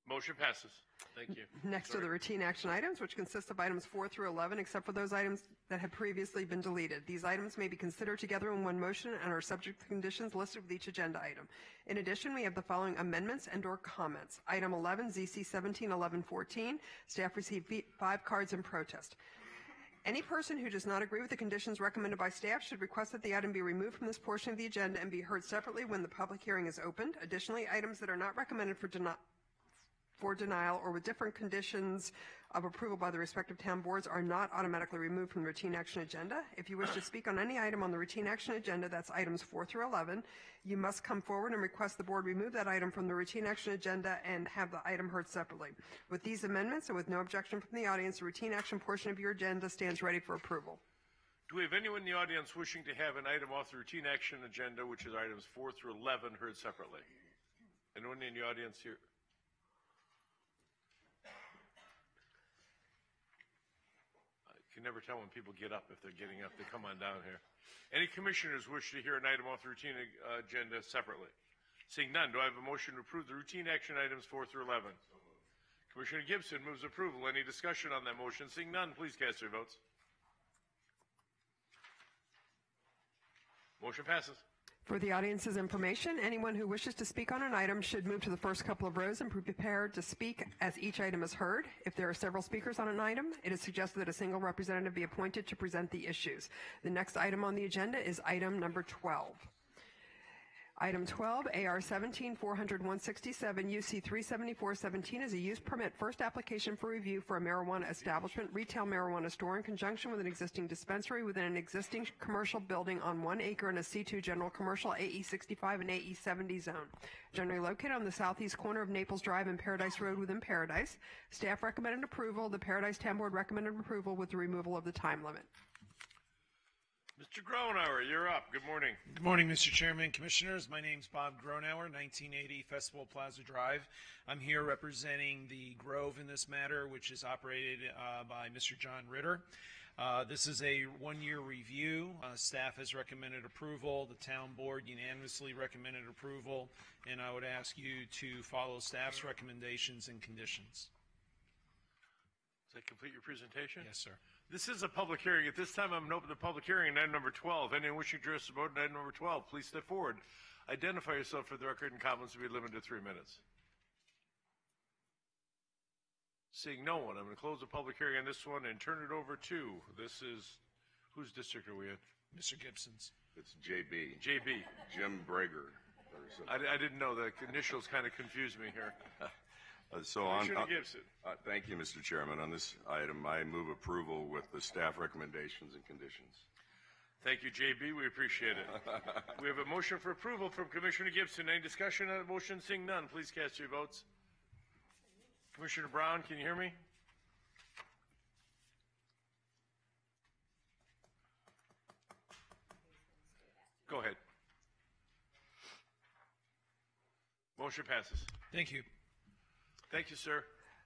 Motion passes. Thank you. Next are the routine action items, which consist of items 4 through 11, except for those items that have previously been deleted. These items may be considered together in one motion and are subject to conditions listed with each agenda item. In addition, we have the following amendments and/or comments. Item 11, ZC 17-1114. Staff received 5 cards in protest. Any person who does not agree with the conditions recommended by staff should request that the item be removed from this portion of the agenda and be heard separately when the public hearing is opened. Additionally, items that are not recommended for denial or with different conditions of approval by the respective town boards are not automatically removed from the routine action agenda. If you wish to speak on any item on the routine action agenda, that's items 4 through 11, you must come forward and request the board remove that item from the routine action agenda and have the item heard separately. With these amendments and with no objection from the audience, the routine action portion of your agenda stands ready for approval. Do we have anyone in the audience wishing to have an item off the routine action agenda, which is items 4 through 11, heard separately? Anyone in the audience here? You can never tell when people get up if they're getting up. They come on down here. Any commissioners wish to hear an item off the routine agenda separately? Seeing none, do I have a motion to approve the routine action items 4 through 11? Commissioner Gibson moves approval. Any discussion on that motion? Seeing none, please cast your votes. Motion passes. For the audience's information, anyone who wishes to speak on an item should move to the first couple of rows and be prepared to speak as each item is heard. If there are several speakers on an item, it is suggested that a single representative be appointed to present the issues. The next item on the agenda is item number 12. Item 12, AR 17-400-167, UC 374-17 is a use permit first application for review for a marijuana establishment, retail marijuana store in conjunction with an existing dispensary within an existing commercial building on 1 acre in a C2 general commercial AE 65 and AE 70 zone. Generally located on the southeast corner of Naples Drive and Paradise Road within Paradise. Staff recommended approval. The Paradise Town Board recommended approval with the removal of the time limit. Mr. Gronauer, you're up. Good morning. Good morning, Mr. Chairman, Commissioners. My name's Bob Gronauer, 1980 Festival Plaza Drive. I'm here representing the Grove in this matter, which is operated by Mr. John Ritter. This is a one-year review. Staff has recommended approval. The town board unanimously recommended approval, and I would ask you to follow staff's recommendations and conditions. Does that complete your presentation? Yes, sir. This is a public hearing. At this time, I'm going to open the public hearing on item number 12. Anyone wishing to address the board on item number 12, please step forward. Identify yourself for the record, and comments will be limited to 3 minutes. Seeing no one, I'm going to close the public hearing on this one and turn it over to, this is, whose district are we in? Mr. Gibson's. It's JB. JB. Jim Brager. I didn't know. The initials kind of confused me here. Commissioner Gibson. Thank you, Mr. Chairman. On this item, I move approval with the staff recommendations and conditions. Thank you, JB. We appreciate it. We have a motion for approval from Commissioner Gibson. Any discussion on the motion? Seeing none, please cast your votes. Commissioner Brown, can you hear me? Go ahead. Motion passes. Thank you. Thank you, sir.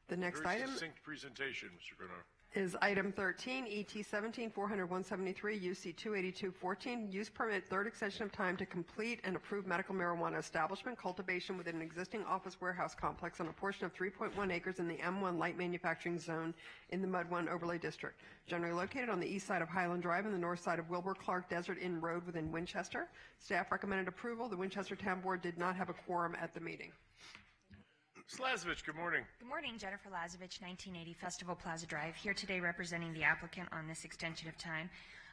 The next Very item succinct presentation, Mr. Gronauer. is item 13, ET 17-400-173, UC 28214, use permit, third extension of time to complete and approve medical marijuana establishment cultivation within an existing office warehouse complex on a portion of 3.1 acres in the M1 light manufacturing zone in the Mud 1 overlay district, generally located on the east side of Highland Drive and the north side of Wilbur Clark Desert Inn Road within Winchester. Staff recommended approval. The Winchester Town Board did not have a quorum at the meeting. Ms. Lazovich, good morning. Good morning, Jennifer Lazovich, 1980 Festival Plaza Drive, here today representing the applicant on this extension of time.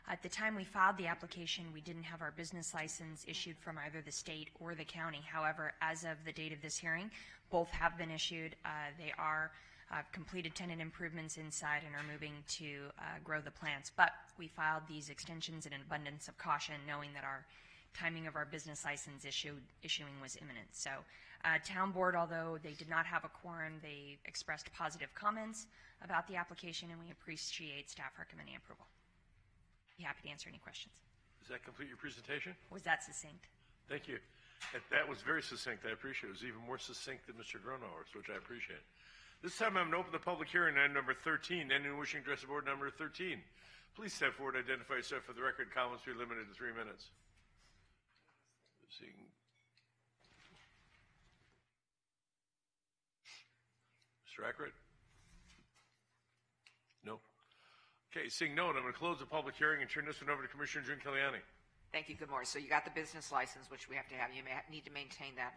At the time we filed the application, we didn't have our business license issued from either the state or the county. However, as of the date of this hearing, both have been issued. They are completed tenant improvements inside and are moving to grow the plants. But we filed these extensions in an abundance of caution, knowing that our timing of our business license issuing was imminent. So town board, although they did not have a quorum, they expressed positive comments about the application, and we appreciate staff recommending approval. Be happy to answer any questions. Does that complete your presentation? Was that succinct? Thank you. That was very succinct. I appreciate it. It was even more succinct than Mr. Gronauer's, which I appreciate. This time I'm going to open the public hearing on number 13. Anyone wishing to address the board number 13, please step forward, identify yourself for the record. Comments will be limited to 3 minutes. Seeing Mr. Ackert? No. Okay, seeing no one, I'm going to close the public hearing and turn this one over to Commissioner Giunciliani. Thank you. Good morning. So you got the business license, which we have to have. You may need to maintain that.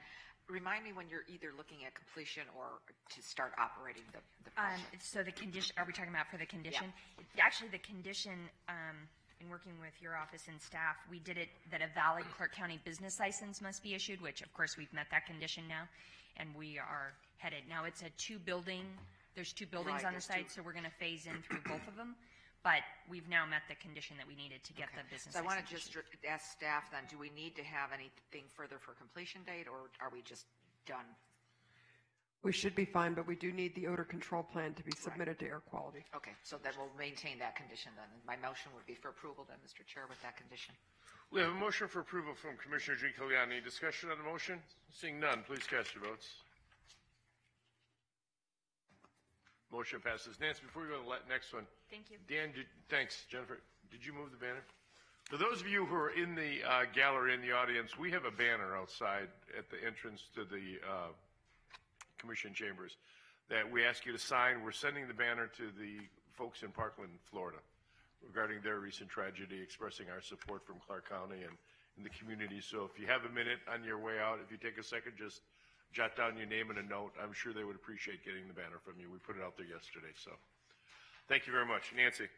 Remind me when you're either looking at completion or to start operating the so the condition, are we talking about for the condition? Yeah. Actually, the condition, in working with your office and staff, we did it that a valid Clark County business license must be issued, which of course we've met that condition now, and we are headed. Now it's a there's two buildings on the site, so we're going to phase in through both of them. But we've now met the condition that we needed to get the business license. So I want to just ask staff then, do we need to have anything further for completion date, or are we just done? We should be fine, but we do need the odor control plan to be submitted to air quality. Okay, so then we'll maintain that condition then. My motion would be for approval then, Mr. Chair, with that condition. We have a motion for approval from Commissioner Giunciliani. Discussion on the motion? Seeing none, please cast your votes. Motion passes. Nancy, before we go to the next one. Thank you. Dan, thanks. Jennifer, did you move the banner? For those of you who are in the gallery, in the audience, we have a banner outside at the entrance to the Commission chambers that we ask you to sign. We're sending the banner to the folks in Parkland, Florida, regarding their recent tragedy, expressing our support from Clark County and the community. So if you have a minute on your way out, if you take a second, just jot down your name and a note. I'm sure they would appreciate getting the banner from you. We put it out there yesterday. So thank you very much. Nancy.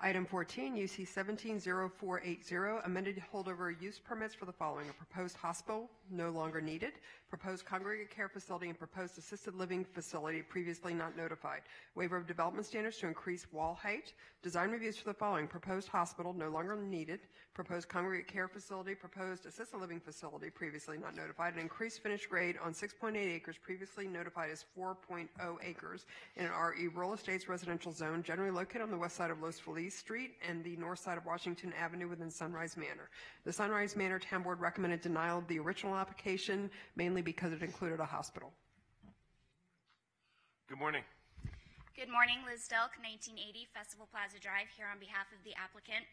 Item 14, UC 170480, amended holdover use permits for the following: a proposed hospital, no longer needed; proposed congregate care facility and proposed assisted living facility, previously not notified; waiver of development standards to increase wall height; design reviews for the following: proposed hospital, no longer needed; proposed congregate care facility, proposed assisted living facility, previously not notified; and increased finished grade on 6.8 acres, previously notified as 4.0 acres, in an RE Rural Estates residential zone, generally located on the west side of Los Feliz Street and the north side of Washington Avenue within Sunrise Manor. The Sunrise Manor Town Board recommended denial of the original application, mainly because it included a hospital. Good morning. Good morning, Liz Delk, 1980 Festival Plaza Drive, here on behalf of the applicant.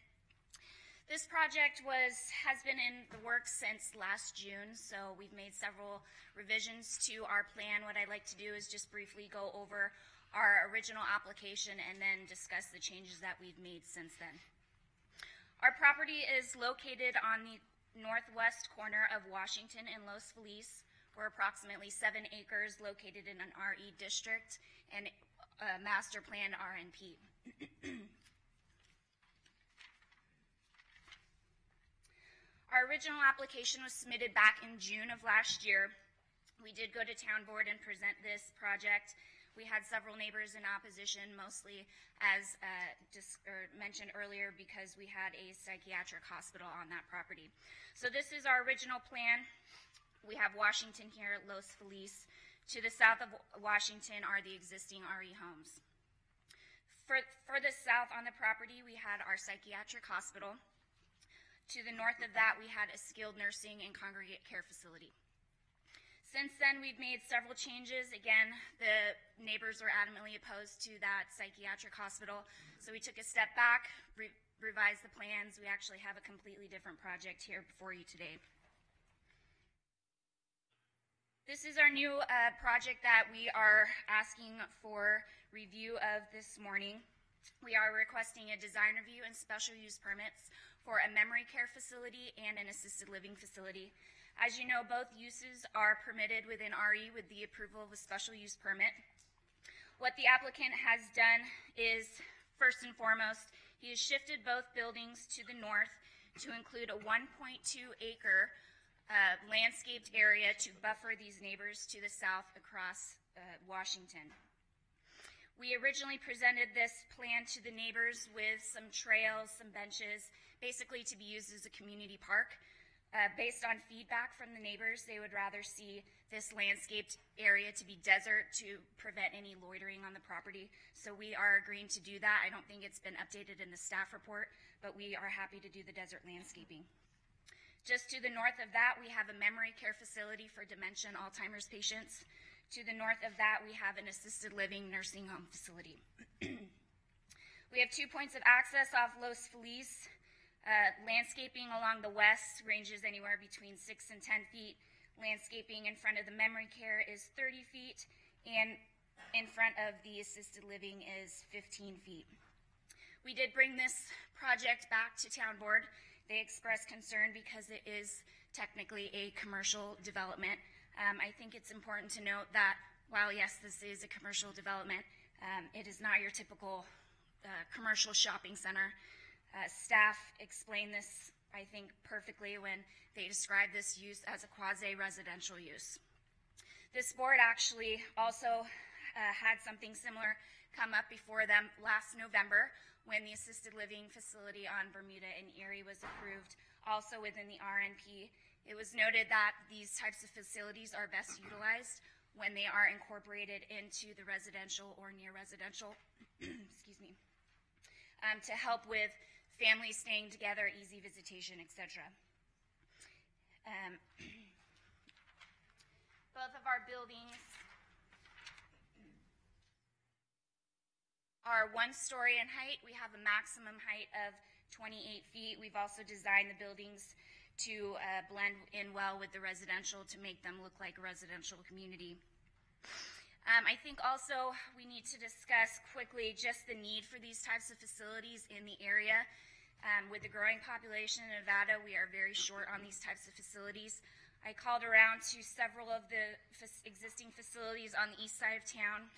This project has been in the works since last June, so we've made several revisions to our plan. What I'd like to do is just briefly go over our original application and then discuss the changes that we've made since then. Our property is located on the northwest corner of Washington and Los Feliz. We're approximately 7 acres located in an RE district and a master plan RNP. Our original application was submitted back in June of last year. We did go to town board and present this project. We had several neighbors in opposition, mostly as mentioned earlier, because we had a psychiatric hospital on that property. So this is our original plan. We have Washington here, Los Feliz. To the south of Washington are the existing RE homes. Further south on the property, we had our psychiatric hospital. To the north of that, we had a skilled nursing and congregate care facility. Since then, we've made several changes. Again, the neighbors were adamantly opposed to that psychiatric hospital, so we took a step back, revised the plans. We actually have a completely different project here before you today. This is our new project that we are asking for review of this morning. We are requesting a design review and special use permits for a memory care facility and an assisted living facility. As you know, both uses are permitted within RE with the approval of a special use permit. What the applicant has done is, first and foremost, he has shifted both buildings to the north to include a 1.2 acre landscaped area to buffer these neighbors to the south across Washington. We originally presented this plan to the neighbors with some trails, some benches, basically to be used as a community park. Based on feedback from the neighbors, they would rather see this landscaped area to be desert to prevent any loitering on the property. So we are agreeing to do that. I don't think it's been updated in the staff report, but we are happy to do the desert landscaping. Just to the north of that, we have a memory care facility for dementia and Alzheimer's patients. To the north of that, we have an assisted living nursing home facility. We have 2 points of access off Los Feliz. Landscaping along the west ranges anywhere between 6 and 10 feet. Landscaping in front of the memory care is 30 feet, and in front of the assisted living is 15 feet. We did bring this project back to town board. They expressed concern because it is technically a commercial development. I think it's important to note that while, yes, this is a commercial development, it is not your typical commercial shopping center. Staff explained this, I think, perfectly when they described this use as a quasi-residential use. This board actually also had something similar come up before them last November when the assisted living facility on Bermuda and Erie was approved, also within the RNP. It was noted that these types of facilities are best utilized when they are incorporated into the residential or near residential, excuse me, to help with families staying together, easy visitation, etc. Both of our buildings are 1 story in height. We have a maximum height of 28 feet. We've also designed the buildings to blend in well with the residential to make them look like a residential community. I think also we need to discuss quickly just the need for these types of facilities in the area. With the growing population in Nevada, we are very short on these types of facilities. I called around to several of the existing facilities on the east side of town,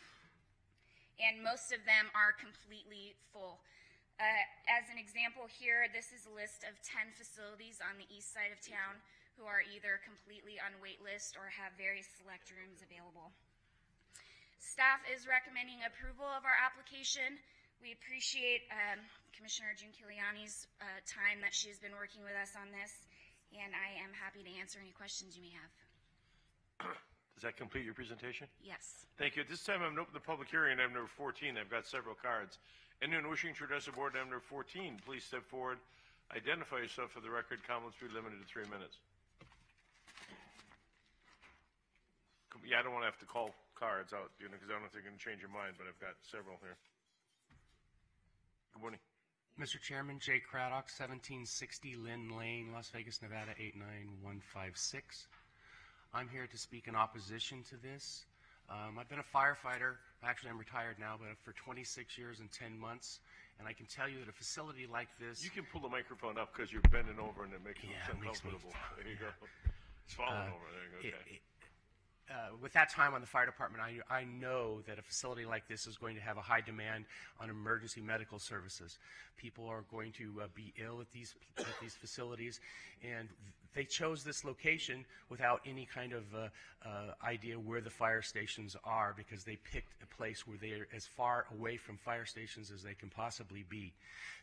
and most of them are completely full. As an example here, this is a list of 10 facilities on the east side of town who are either completely on wait list or have very select rooms available. Staff is recommending approval of our application. We appreciate Commissioner Giuliani's time that she has been working with us on this, and I am happy to answer any questions you may have. Does that complete your presentation? Yes. Thank you. At this time, I'm going to open the public hearing. Item number 14. I've got several cards. Anyone wishing to address the board, item number 14, please step forward. Identify yourself for the record. Comments will be limited to 3 minutes. Yeah, I don't want to have to call cards out, because I don't know if they're going to change your mind, but I've got several here. Good morning. Mr. Chairman, Jay Craddock, 1760 Lynn Lane, Las Vegas, Nevada, 89156. I'm here to speak in opposition to this. I've been a firefighter. Actually, I'm retired now, but for 26 years and 10 months. And I can tell you that a facility like this... You can pull the microphone up because you're bending over and it makes you uncomfortable. There you go. It's falling over. There you go. Okay. With that time on the fire department, I know that a facility like this is going to have a high demand on emergency medical services. People are going to be ill at these facilities, and they chose this location without any kind of idea where the fire stations are, because they picked a place where they're as far away from fire stations as they can possibly be.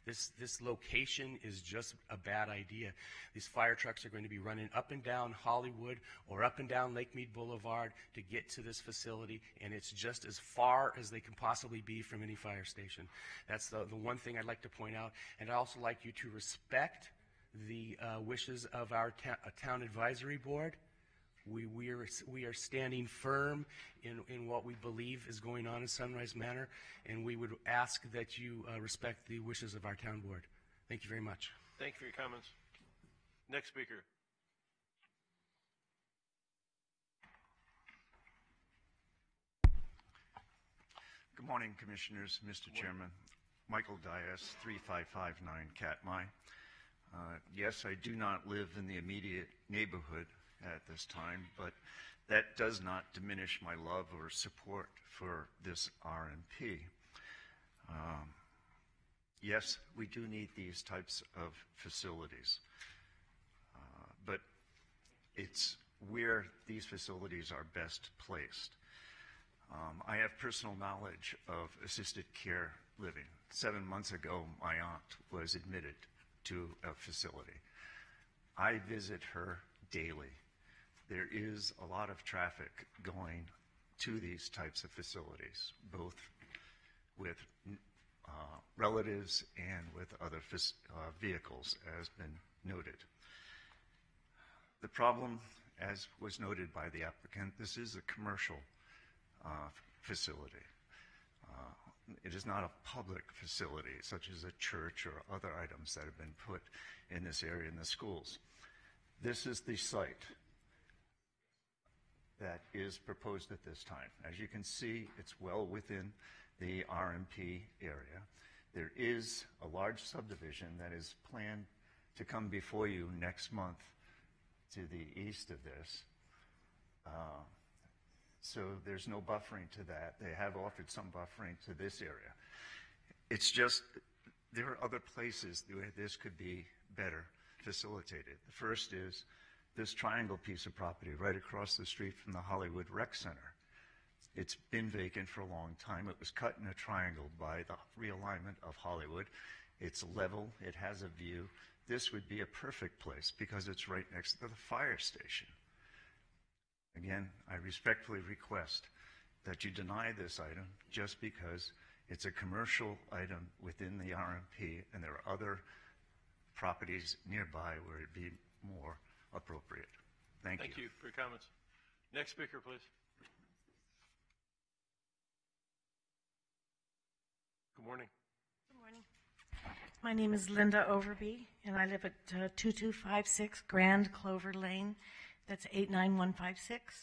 This location is just a bad idea. These fire trucks are going to be running up and down Hollywood or up and down Lake Mead Boulevard to get to this facility, and it's just as far as they can possibly be from any fire station. That's the one thing I'd like to point out. And I'd also like you to respect the wishes of our town advisory board. We are standing firm in what we believe is going on in Sunrise Manor, and we would ask that you respect the wishes of our town board. Thank you very much. Thank you for your comments. Next speaker. Good morning, Commissioners, Mr. Chairman. Michael Dias, 3559 Katmai. Yes, I do not live in the immediate neighborhood at this time, but that does not diminish my love or support for this RMP. Yes, we do need these types of facilities, but it's where these facilities are best placed. I have personal knowledge of assisted care living. 7 months ago, my aunt was admitted to a facility. I visit her daily. There is a lot of traffic going to these types of facilities, both with relatives and with other vehicles, as been noted. The problem, as was noted by the applicant, this is a commercial facility. It is not a public facility, such as a church or other items that have been put in this area in the schools. This is the site that is proposed at this time. As you can see, it's well within the RMP area. There is a large subdivision that is planned to come before you next month to the east of this. So there's no buffering to that. They have offered some buffering to this area. It's just, there are other places where this could be better facilitated. The first is this triangle piece of property right across the street from the Hollywood Rec Center. It's been vacant for a long time. It was cut in a triangle by the realignment of Hollywood. It's level, it has a view. This would be a perfect place because it's right next to the fire station. Again, I respectfully request that you deny this item just because it's a commercial item within the RMP and there are other properties nearby where it'd be more appropriate. Thank you. Thank you for your comments. Next speaker, please. Good morning. Good morning. My name is Linda Overby, and I live at 2256 Grand Clover Lane. That's 89156.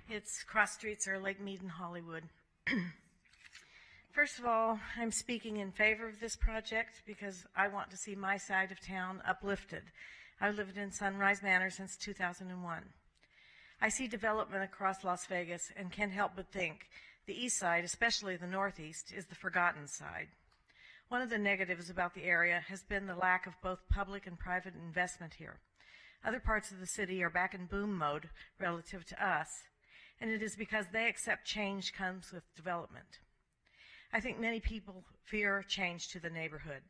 Its cross streets are Lake Mead and Hollywood. First of all, I'm speaking in favor of this project because I want to see my side of town uplifted. I've lived in Sunrise Manor since 2001. I see development across Las Vegas and can't help but think the east side, especially the northeast, is the forgotten side. One of the negatives about the area has been the lack of both public and private investment here. Other parts of the city are back in boom mode relative to us, and it is because they accept change comes with development. I think many people fear change to the neighborhood.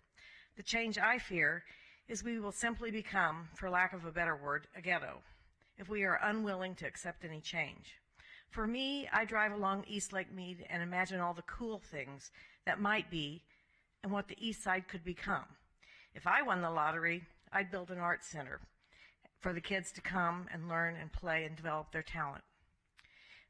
The change I fear is we will simply become, for lack of a better word, a ghetto, if we are unwilling to accept any change. For me, I drive along East Lake Mead and imagine all the cool things that might be and what the east side could become. If I won the lottery, I'd build an art center for the kids to come and learn and play and develop their talent.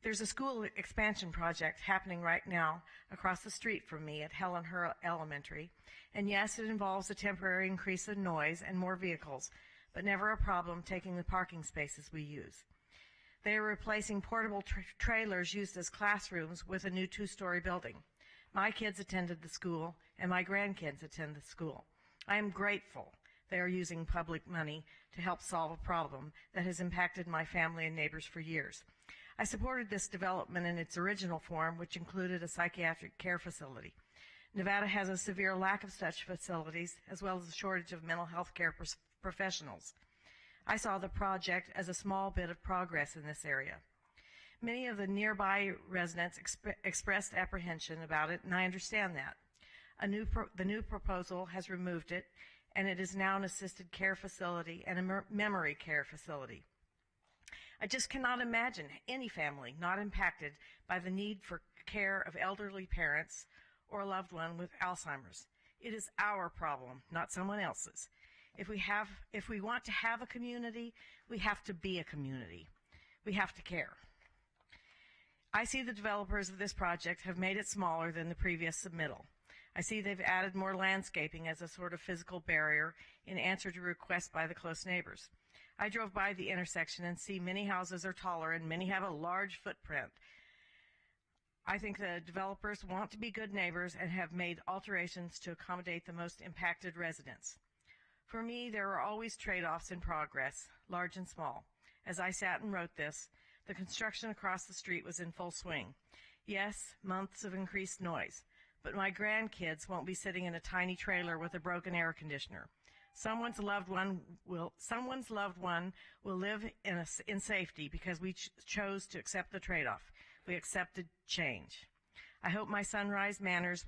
There's a school expansion project happening right now across the street from me at Helen Hur Elementary, and yes, it involves a temporary increase in noise and more vehicles, but never a problem taking the parking spaces we use. They are replacing portable trailers used as classrooms with a new 2-story building. My kids attended the school, and my grandkids attend the school. I am grateful they are using public money to help solve a problem that has impacted my family and neighbors for years. I supported this development in its original form, which included a psychiatric care facility. Nevada has a severe lack of such facilities, as well as a shortage of mental health care professionals. I saw the project as a small bit of progress in this area. Many of the nearby residents expressed apprehension about it, and I understand that. The new proposal has removed it, and it is now an assisted care facility and a memory care facility. I just cannot imagine any family not impacted by the need for care of elderly parents or a loved one with Alzheimer's. It is our problem, not someone else's. If we want to have a community, we have to be a community. We have to care. I see the developers of this project have made it smaller than the previous submittal. I see they've added more landscaping as a sort of physical barrier in answer to requests by the close neighbors. I drove by the intersection and see many houses are taller and many have a large footprint. I think the developers want to be good neighbors and have made alterations to accommodate the most impacted residents. For me, there are always trade-offs in progress, large and small. As I sat and wrote this, the construction across the street was in full swing. Yes, months of increased noise, but my grandkids won't be sitting in a tiny trailer with a broken air conditioner. Someone's loved one will live in safety because we chose to accept the trade-off. We accepted change. I hope my Sunrise Manors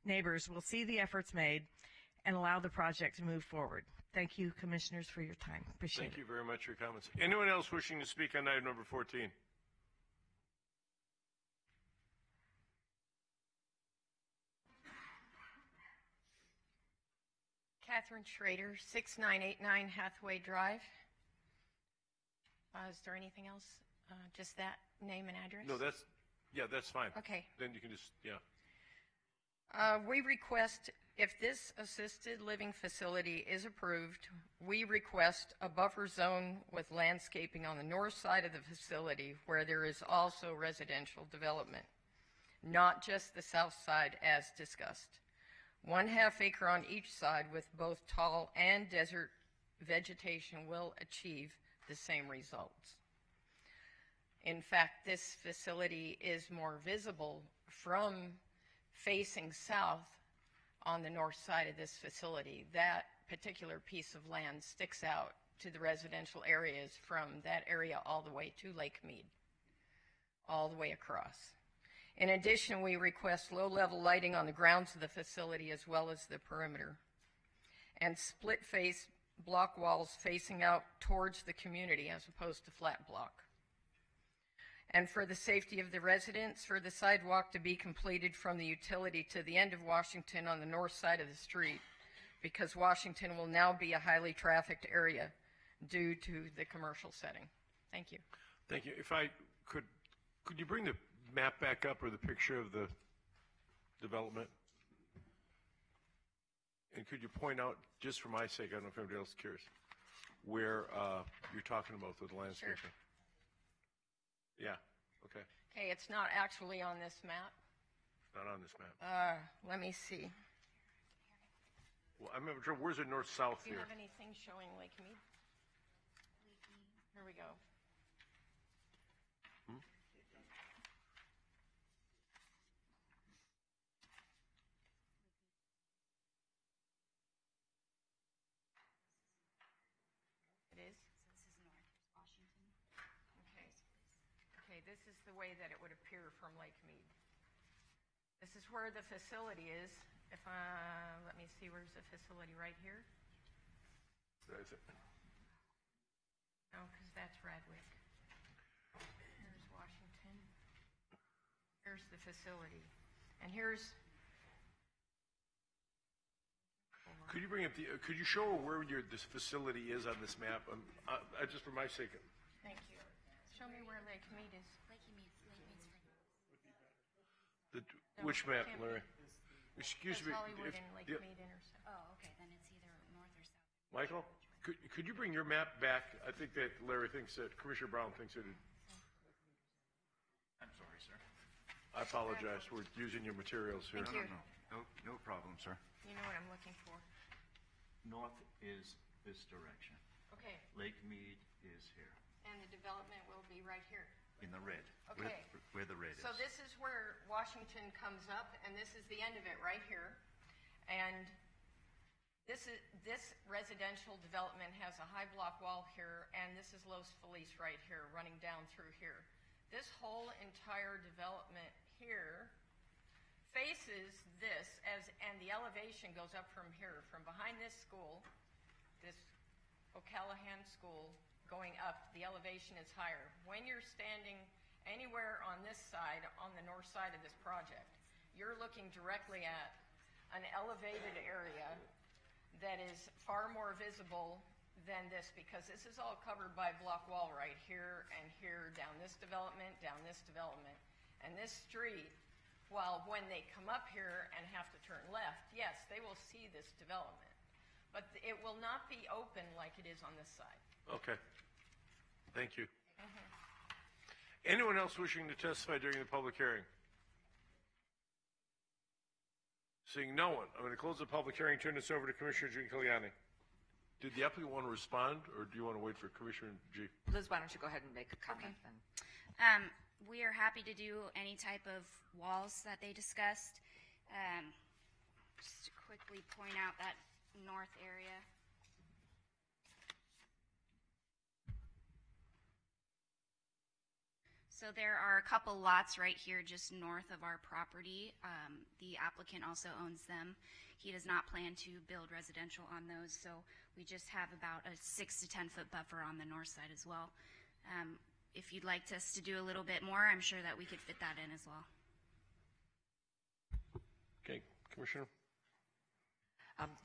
neighbors will see the efforts made and allow the project to move forward. Thank you, Commissioners, for your time. Appreciate it. Thank you very much for your comments. Anyone else wishing to speak on item number 14? Catherine Schrader, 6989 Hathaway Drive. Is there anything else? Just that name and address? No, that's fine. Okay. Then you can just, yeah. We request, if this assisted living facility is approved, we request a buffer zone with landscaping on the north side of the facility where there is also residential development, not just the south side as discussed. 1/2 acre on each side with both tall and desert vegetation will achieve the same results. In fact, this facility is more visible from facing south on the north side of this facility. That particular piece of land sticks out to the residential areas from that area all the way to Lake Mead, all the way across. In addition, we request low-level lighting on the grounds of the facility as well as the perimeter, and split-face block walls facing out towards the community as opposed to flat block. And for the safety of the residents, for the sidewalk to be completed from the utility to the end of Washington on the north side of the street, because Washington will now be a highly trafficked area due to the commercial setting. Thank you. Thank you. If I could you bring the map back up or the picture of the development? And could you point out, just for my sake, I don't know if anybody else cares, where you're talking about with the landscaping? Sure. Yeah, okay. Okay, it's not actually on this map. It's not on this map. Let me see. Well, I'm not sure, where's the north-south Do you here? have anything showing Lake Mead? Here we go. This is the way that it would appear from Lake Mead. This is where the facility is. Let me see, where's the facility? Right here? That's it. No, because that's Radwick. Here's Washington. Here's the facility. And here's... Could you bring up could you show where this facility is on this map? Just for my sake. Thank you. Show me where Lake Mead is. Which map, Larry? Excuse me. Hollywood and Lake Mead intersection. Oh, okay. Then it's either north or south. Michael, could you bring your map back? I think that Larry thinks that Commissioner Brown thinks that I apologize. We're using your materials here. Thank you. No problem, sir. You know what I'm looking for. North is this direction. Okay. Lake Mead is here, And the development will be right here. in the red. Okay. Where the red is. So this is where Washington comes up, and this is the end of it right here. And this residential development has a high block wall here, and this is Los Feliz right here, running down through here. This whole entire development here faces this, and the elevation goes up from here, from behind this school, this O'Callahan School, going up, the elevation is higher. When you're standing anywhere on this side, on the north side of this project, you're looking directly at an elevated area that is far more visible than this, because this is all covered by block wall right here and here, down this development, and this street. While when they come up here and have to turn left, yes, they will see this development, but it will not be open like it is on this side. Okay. Thank you. Anyone else wishing to testify during the public hearing? Seeing no one, I'm going to close the public hearing, turn this over to Commissioner Giuliani. Did the applicant want to respond, or do you want to wait for Commissioner G? Liz, why don't you go ahead and make a comment then? We are happy to do any type of walls that they discussed. Just to quickly point out that north area. So there are a couple lots right here just north of our property. The applicant also owns them. He does not plan to build residential on those, so we just have about a 6 to 10 foot buffer on the north side as well. If you'd like us to do a little bit more, I'm sure that we could fit that in as well. Okay, Commissioner.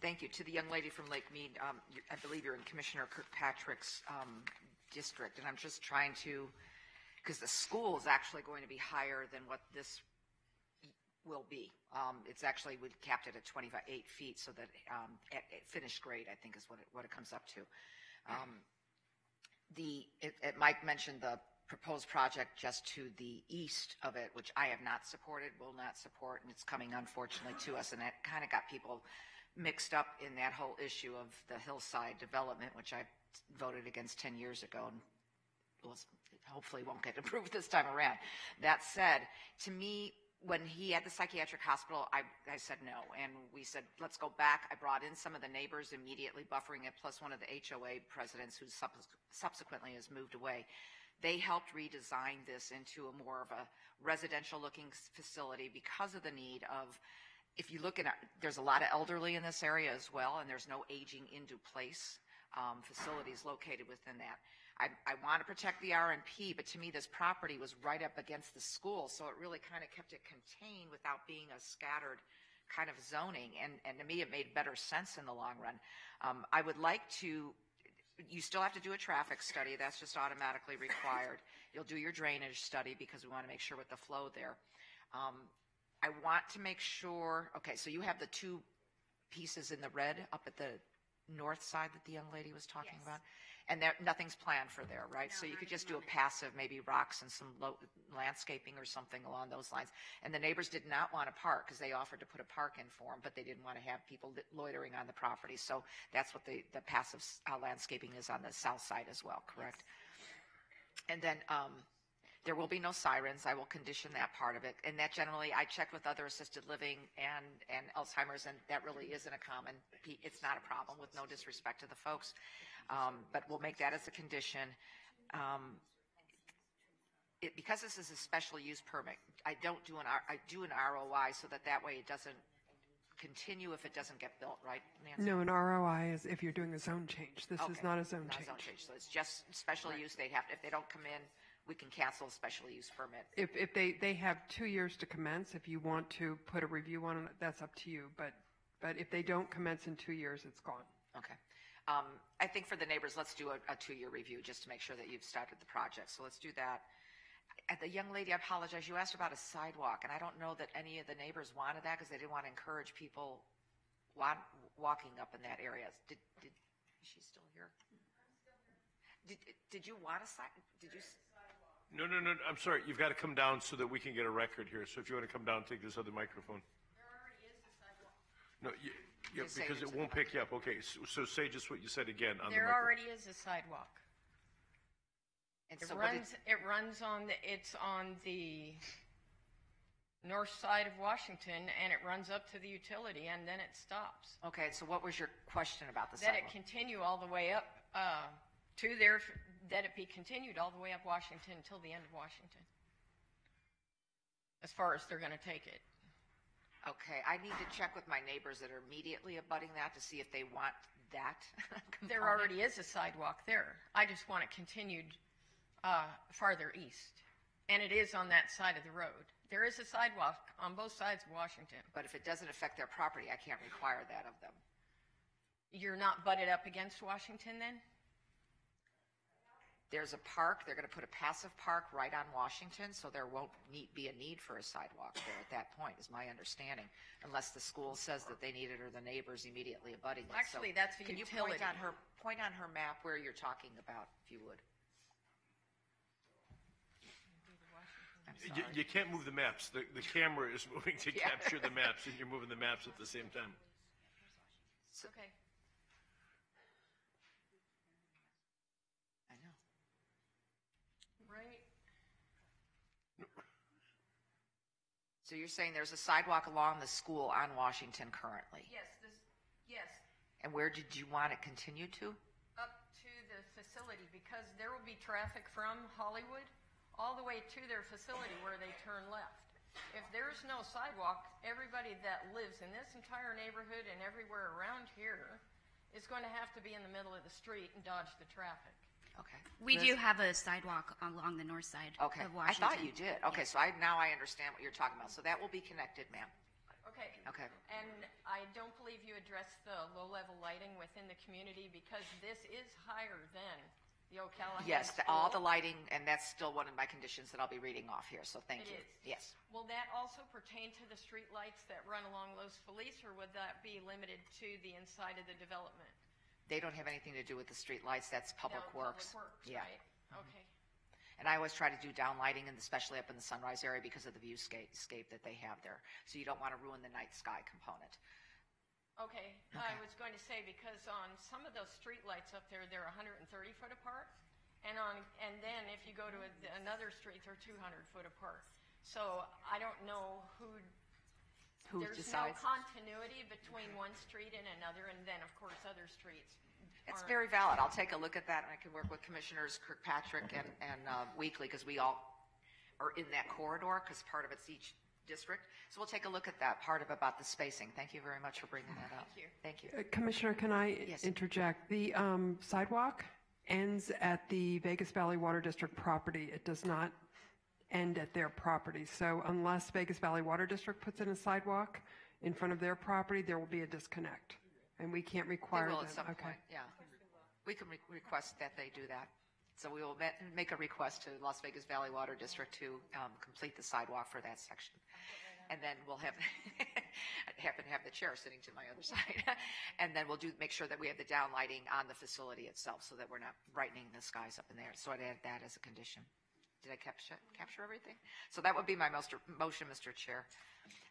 Thank you. To the young lady from Lake Mead, I believe you're in Commissioner Kirkpatrick's district, and I'm just trying to, because the school is actually going to be higher than what this will be. It's actually, we capped it at 28 feet, so that at finished grade, I think, is what it comes up to. Mike mentioned the proposed project just to the east of it, which I have not supported, will not support, and it's coming, unfortunately, to us, and that kind of got people mixed up in that whole issue of the hillside development, which I voted against 10 years ago, and hopefully won't get approved this time around. That said, to me, when he had the psychiatric hospital, I said no, and we said, let's go back. I brought in some of the neighbors immediately buffering it, plus one of the HOA presidents who subsequently has moved away. They helped redesign this into a more of a residential-looking facility because of the need of, if you look at, there's a lot of elderly in this area as well, and there's no aging into place facilities located within that. I want to protect the RNP, but to me, this property was right up against the school, so it really kind of kept it contained without being a scattered kind of zoning, and to me, it made better sense in the long run. I would like to, you still have to do a traffic study. That's just automatically required. You'll do your drainage study because we want to make sure with the flow there. I want to make sure, okay, so you have the two pieces in the red up at the north side that the young lady was talking about? And nothing's planned for there, right? So you could just do a passive, maybe rocks and some landscaping or something along those lines. And the neighbors did not want to park because they offered to put a park in for them, but they didn't want to have people loitering on the property. So that's what the passive landscaping is on the south side as well, correct? Yes. And then there will be no sirens. I will condition that part of it. And that generally, I checked with other assisted living and Alzheimer's, and that really isn't a common, it's not a problem, with no disrespect to the folks. But we'll make that as a condition. Because this is a special use permit, I do an ROI so that way it doesn't continue if it doesn't get built, right, Nancy? No, an ROI is if you're doing a zone change. This is not a zone change. So it's just special use. If they don't come in, we can cancel a special use permit. If they have 2 years to commence, if you want to put a review on it, that's up to you. But if they don't commence in 2 years, it's gone. Okay. I think for the neighbors, let's do a 2-year review just to make sure that you've started the project. So let's do that. The young lady, I apologize, you asked about a sidewalk, and I don't know that any of the neighbors wanted that because they didn't want to encourage people walking up in that area. Is she still here? Did you want a sidewalk? No, I'm sorry. You've got to come down so that we can get a record here. So if you want to come down, take this other microphone. There already is a sidewalk. No, yeah, because it won't pick you up. Okay, so say just what you said again on There the microphone. already is a sidewalk. And It so runs on the north side of Washington, and it runs up to the utility, and then it stops. Okay, so what was your question about the That sidewalk? it continue all the way up to there, that it be continued all the way up Washington until the end of Washington, as far as they're going to take it. Okay, I need to check with my neighbors that are immediately abutting that to see if they want that component. There already is a sidewalk there. I just want it continued farther east, and it is on that side of the road. There is a sidewalk on both sides of Washington. But if it doesn't affect their property, I can't require that of them. You're not butted up against Washington then? There's a park, they're going to put a passive park right on Washington, so there won't be a need for a sidewalk there at that point, is my understanding, unless the school says that they need it or the neighbors immediately abutting it. Actually, that's a Can utility. you point on her map where you're talking about, if you would? You can't move the maps. The camera is moving to Yeah. capture the maps, and you're moving the maps at the same time. Okay. I know. Right. So you're saying there's a sidewalk along the school on Washington currently? Yes, And where did you want it continued to? up to the facility, because there will be traffic from Hollywood all the way to their facility where they turn left. If there's no sidewalk, everybody that lives in this entire neighborhood and everywhere around here is going to have to be in the middle of the street and dodge the traffic. Okay. We do have a sidewalk along the north side Okay, of I Washington. thought you did. Okay, so now I understand what you're talking about. So that will be connected, ma'am. Okay. Okay. And I don't believe you addressed the low-level lighting within the community, because this is higher than the Ocala. Yes, all the lighting, and that's still one of my conditions that I'll be reading off here, so thank you. It is. Yes. Will that also pertain to the street lights that run along Los Feliz, or would that be limited to the inside of the development? They don't have anything to do with the street lights, that's Public No, Works. Public Works, Yeah. right? Okay. And I always try to do down lighting, and especially up in the Sunrise area because of the viewscape that they have there. So you don't want to ruin the night sky component. Okay. I was going to say, because on some of those street lights up there, they're 130 foot apart. And then if you go to another street, they're 200 foot apart. So I don't know Who there's decides? no continuity between one street and another, and then, of course, other streets. It's aren't. very valid. I'll take a look at that, and I can work with Commissioners Kirkpatrick and Weekly, because we all are in that corridor, because part of it's each district. So we'll take a look at that part of about the spacing. Thank you very much for bringing that up. Thank you. Commissioner, can I interject? The sidewalk ends at the Vegas Valley Water District property. It does not end at their property. So unless Vegas Valley Water District puts in a sidewalk in front of their property, there will be a disconnect. And we can't require They will them. at some Okay. point, yeah. We can request that they do that. So we will make a request to Las Vegas Valley Water District to complete the sidewalk for that section. And then we'll have, I happen to have the chair sitting to my other side. And then we'll make sure that we have the down lighting on the facility itself so that we're not brightening the skies up in there. So I'd add that as a condition. Did I capture everything? So that would be my motion, Mr. Chair.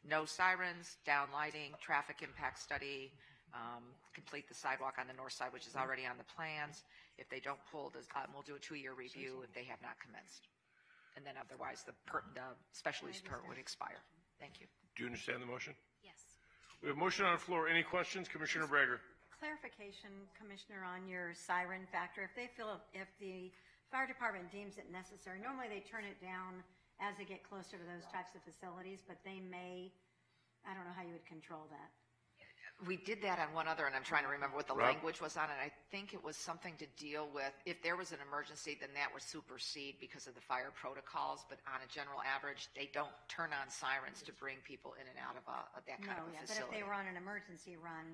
No sirens, down lighting, traffic impact study, complete the sidewalk on the north side, which is already on the plans. If they don't pull, we'll do a 2-year review if they have not commenced. And then otherwise, the special use permit would expire. Thank you. Do you understand the motion? Yes. We have a motion on the floor. Any questions? Commissioner Brager. Clarification, Commissioner, on your siren factor. If the fire department deems it necessary, normally they turn it down as they get closer to those types of facilities, but they may, I don't know how you would control that. We did that on one other, and I'm trying to remember what the language was on it. I think it was something to deal with, if there was an emergency, then that would supersede because of the fire protocols, but on a general average, they don't turn on sirens to bring people in and out of that kind of a But if facility. they were on an emergency run,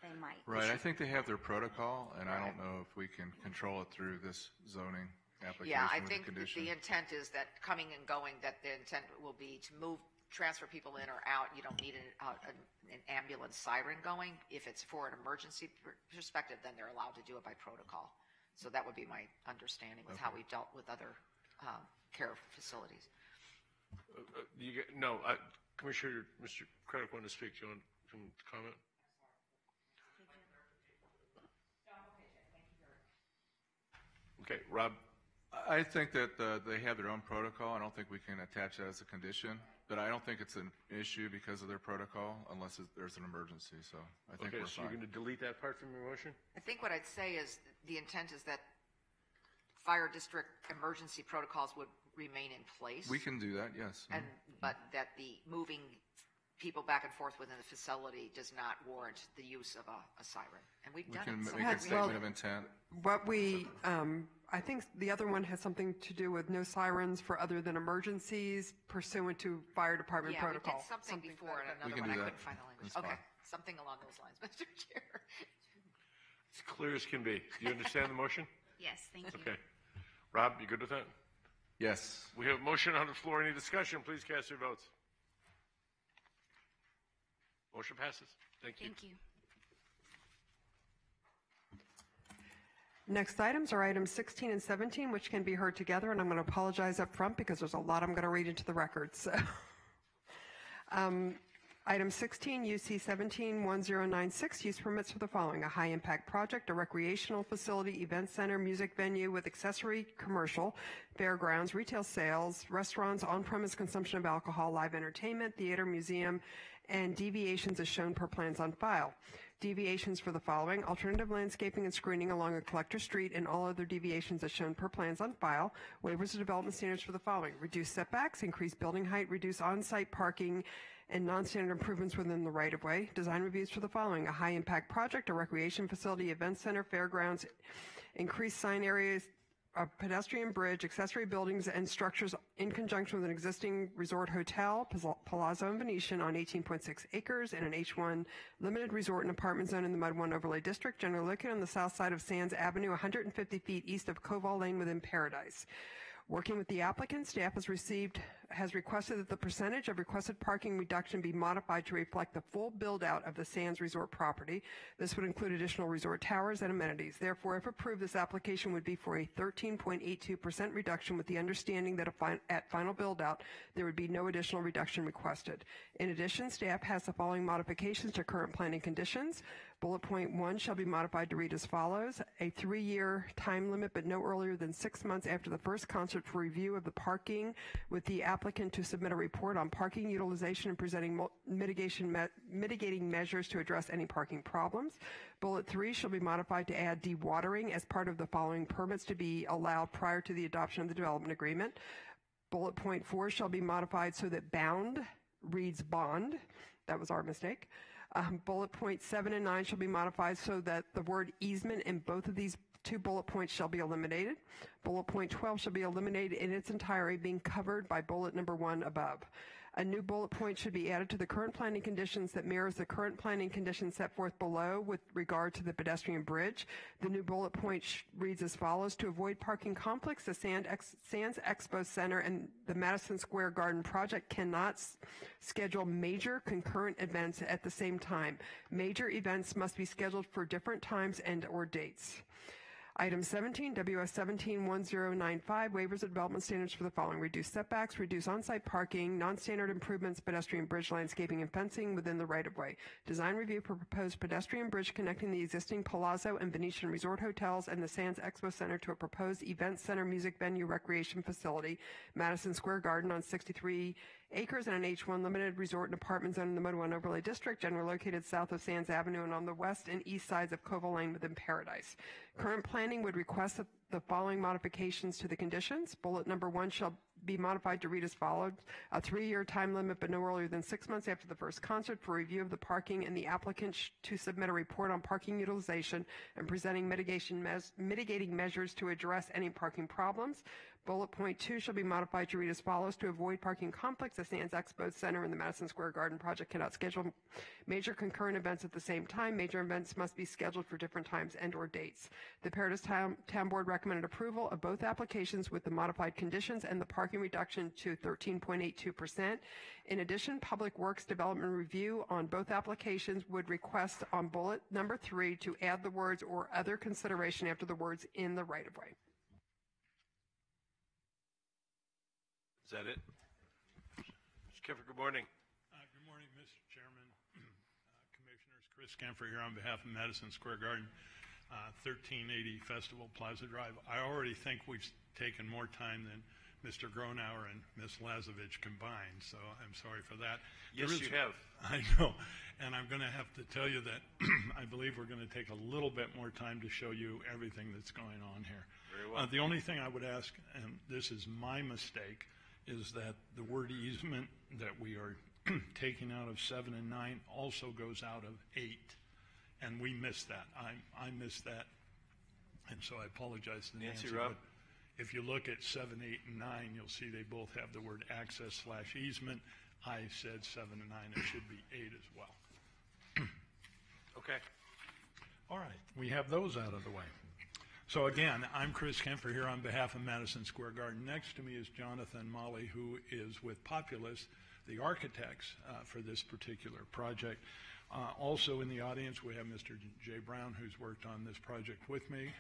they might. Right, I think they have their protocol, and I don't know if we can control it through this zoning application Yeah, I with think the condition. the intent is that coming and going, that the intent will be to transfer people in or out. You don't need an ambulance siren going. If it's for an emergency perspective, then they're allowed to do it by protocol. So that would be my understanding with how we've dealt with other care facilities. Commissioner, Mr. Craddock wanted to speak. Do you want him to comment? Okay, Rob. I think that they have their own protocol. I don't think we can attach that as a condition, but I don't think it's an issue because of their protocol unless there's an emergency. So I think we're so fine. you're going to delete that part from your motion? I think what I'd say is the intent is that fire district emergency protocols would remain in place. We can do that, yes. But that the moving people back and forth within the facility does not warrant the use of a siren. And we've done it. We can make a statement of intent. I think the other one has something to do with no sirens for other than emergencies pursuant to fire department protocol. We did something before and another one I couldn't find the language. Okay, something along those lines, Mr. Chair. It's clear as can be. Do you understand the motion? Yes, thank you. Okay. Rob, you good with that? Yes. We have a motion on the floor. Any discussion? Please cast your votes. Motion passes. Thank you. Thank you. Next items are items 16 and 17, which can be heard together, and I'm going to apologize up front because there's a lot I'm going to read into the record. So, Item 16, UC 171096, use permits for the following: a high-impact project, a recreational facility, event center, music venue with accessory commercial, fairgrounds, retail sales, restaurants, on-premise consumption of alcohol, live entertainment, theater, museum, and deviations as shown per plans on file. Deviations for the following: alternative landscaping and screening along a collector street, and all other deviations as shown per plans on file. Waivers of development standards for the following: reduce setbacks, increase building height, reduce on-site parking, and non-standard improvements within the right-of-way. Design reviews for the following: a high-impact project, a recreation facility, event center, fairgrounds, increased sign areas, a pedestrian bridge, accessory buildings and structures in conjunction with an existing resort hotel, Palazzo and Venetian, on 18.6 acres in an H1 limited resort and apartment zone in the Mud 1 Overlay District, generally located on the south side of Sands Avenue, 150 feet east of Koval Lane within Paradise. Working with the applicant, staff has requested that the percentage of requested parking reduction be modified to reflect the full build-out of the Sands Resort property. This would include additional resort towers and amenities. Therefore, if approved, this application would be for a 13.82% reduction, with the understanding that at final build-out, there would be no additional reduction requested. In addition, staff has the following modifications to current planning conditions. Bullet point 1 shall be modified to read as follows: a 3-year time limit, but no earlier than 6 months after the first concert, for review of the parking, with the applicant to submit a report on parking utilization and presenting mitigating measures to address any parking problems. Bullet 3 shall be modified to add dewatering as part of the following permits to be allowed prior to the adoption of the development agreement. Bullet point 4 shall be modified so that bound reads bond. That was our mistake. Bullet point 7 and 9 shall be modified so that the word easement in both of these 2 bullet points shall be eliminated. Bullet point 12 shall be eliminated in its entirety, being covered by bullet number 1 above. A new bullet point should be added to the current planning conditions that mirrors the current planning conditions set forth below with regard to the pedestrian bridge. The new bullet point reads as follows: to avoid parking conflicts, the Sands Expo Center and the Madison Square Garden project cannot schedule major concurrent events at the same time. Major events must be scheduled for different times and or dates. Item 17, WS 171095, waivers of development standards for the following: reduce setbacks, reduce on-site parking, non-standard improvements, pedestrian bridge landscaping and fencing within the right-of-way. Design review for proposed pedestrian bridge connecting the existing Palazzo and Venetian resort hotels and the Sands Expo Center to a proposed event center, music venue, recreation facility, Madison Square Garden, on 63 acres in an H1 limited resort and apartment zone in the Mud 1 Overlay District, generally located south of Sands Avenue and on the west and east sides of Koval Lane within Paradise. Current planning would request the following modifications to the conditions. Bullet number 1 shall be modified to read as follows: a 3-year time limit, but no earlier than 6 months after the first concert, for review of the parking, and the applicant to submit a report on parking utilization and presenting mitigating measures to address any parking problems. Bullet point 2 shall be modified to read as follows: to avoid parking conflicts, the Sands Expo Center and the Madison Square Garden project cannot schedule major concurrent events at the same time. Major events must be scheduled for different times and or dates. The Paradise Town Board recommended approval of both applications with the modified conditions and the parking reduction to 13.82%. In addition, Public Works Development Review on both applications would request on bullet number 3 to add the words "or other consideration" after the words "in the right-of-way." Is that it? Mr. Kemfer, good morning. Good morning, Mr. Chairman, Commissioners. Chris Kemfer here on behalf of Madison Square Garden, 1380 Festival Plaza Drive. I already think we've taken more time than Mr. Gronauer and Ms. Lazovich combined, so I'm sorry for that. Yes, you have. I know, and I'm going to have to tell you that I believe we're going to take a little bit more time to show you everything that's going on here. Very well. The only thing I would ask, and this is my mistake, is that the word easement that we are taking out of 7 and 9 also goes out of 8, and we missed that. I missed that, and so I apologize to Nancy. Rob? If you look at 7, 8, and 9, you'll see they both have the word access/easement. I said 7 and 9. It should be 8 as well. Okay. All right. We have those out of the way. So again, I'm Chris Kemfer here on behalf of Madison Square Garden. Next to me is Jonathan Molly, who is with Populous, the architects for this particular project. Also in the audience, we have Mr. Jay Brown, who's worked on this project with me.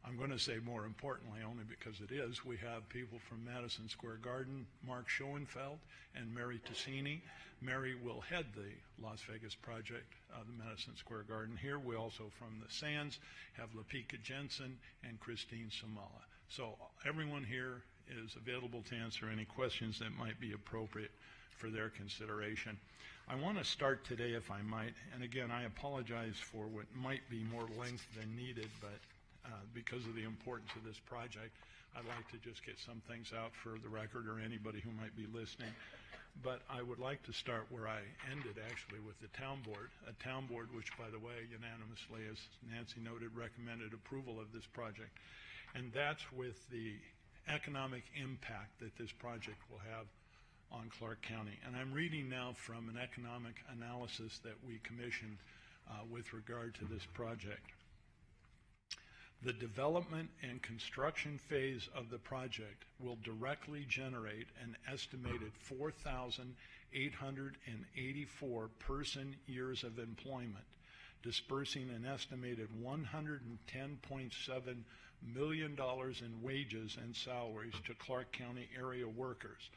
I'm going to say more importantly, only because it is, we have people from Madison Square Garden, Mark Schoenfeld and Mary Tassini. Mary will head the Las Vegas project, the Madison Square Garden here. We also, from the Sands, have Lapika Jensen and Christine Samala. So everyone here is available to answer any questions that might be appropriate for their consideration. I want to start today, if I might, and again, I apologize for what might be more length than needed, but because of the importance of this project, I'd like to just get some things out for the record or anybody who might be listening. But I would like to start where I ended, actually, with the town board, a town board which, by the way, unanimously, as Nancy noted, recommended approval of this project. And that's with the economic impact that this project will have on Clark County. And I'm reading now from an economic analysis that we commissioned with regard to this project. The development and construction phase of the project will directly generate an estimated 4,884 person-years of employment, dispersing an estimated $110.7 million in wages and salaries to Clark County area workers.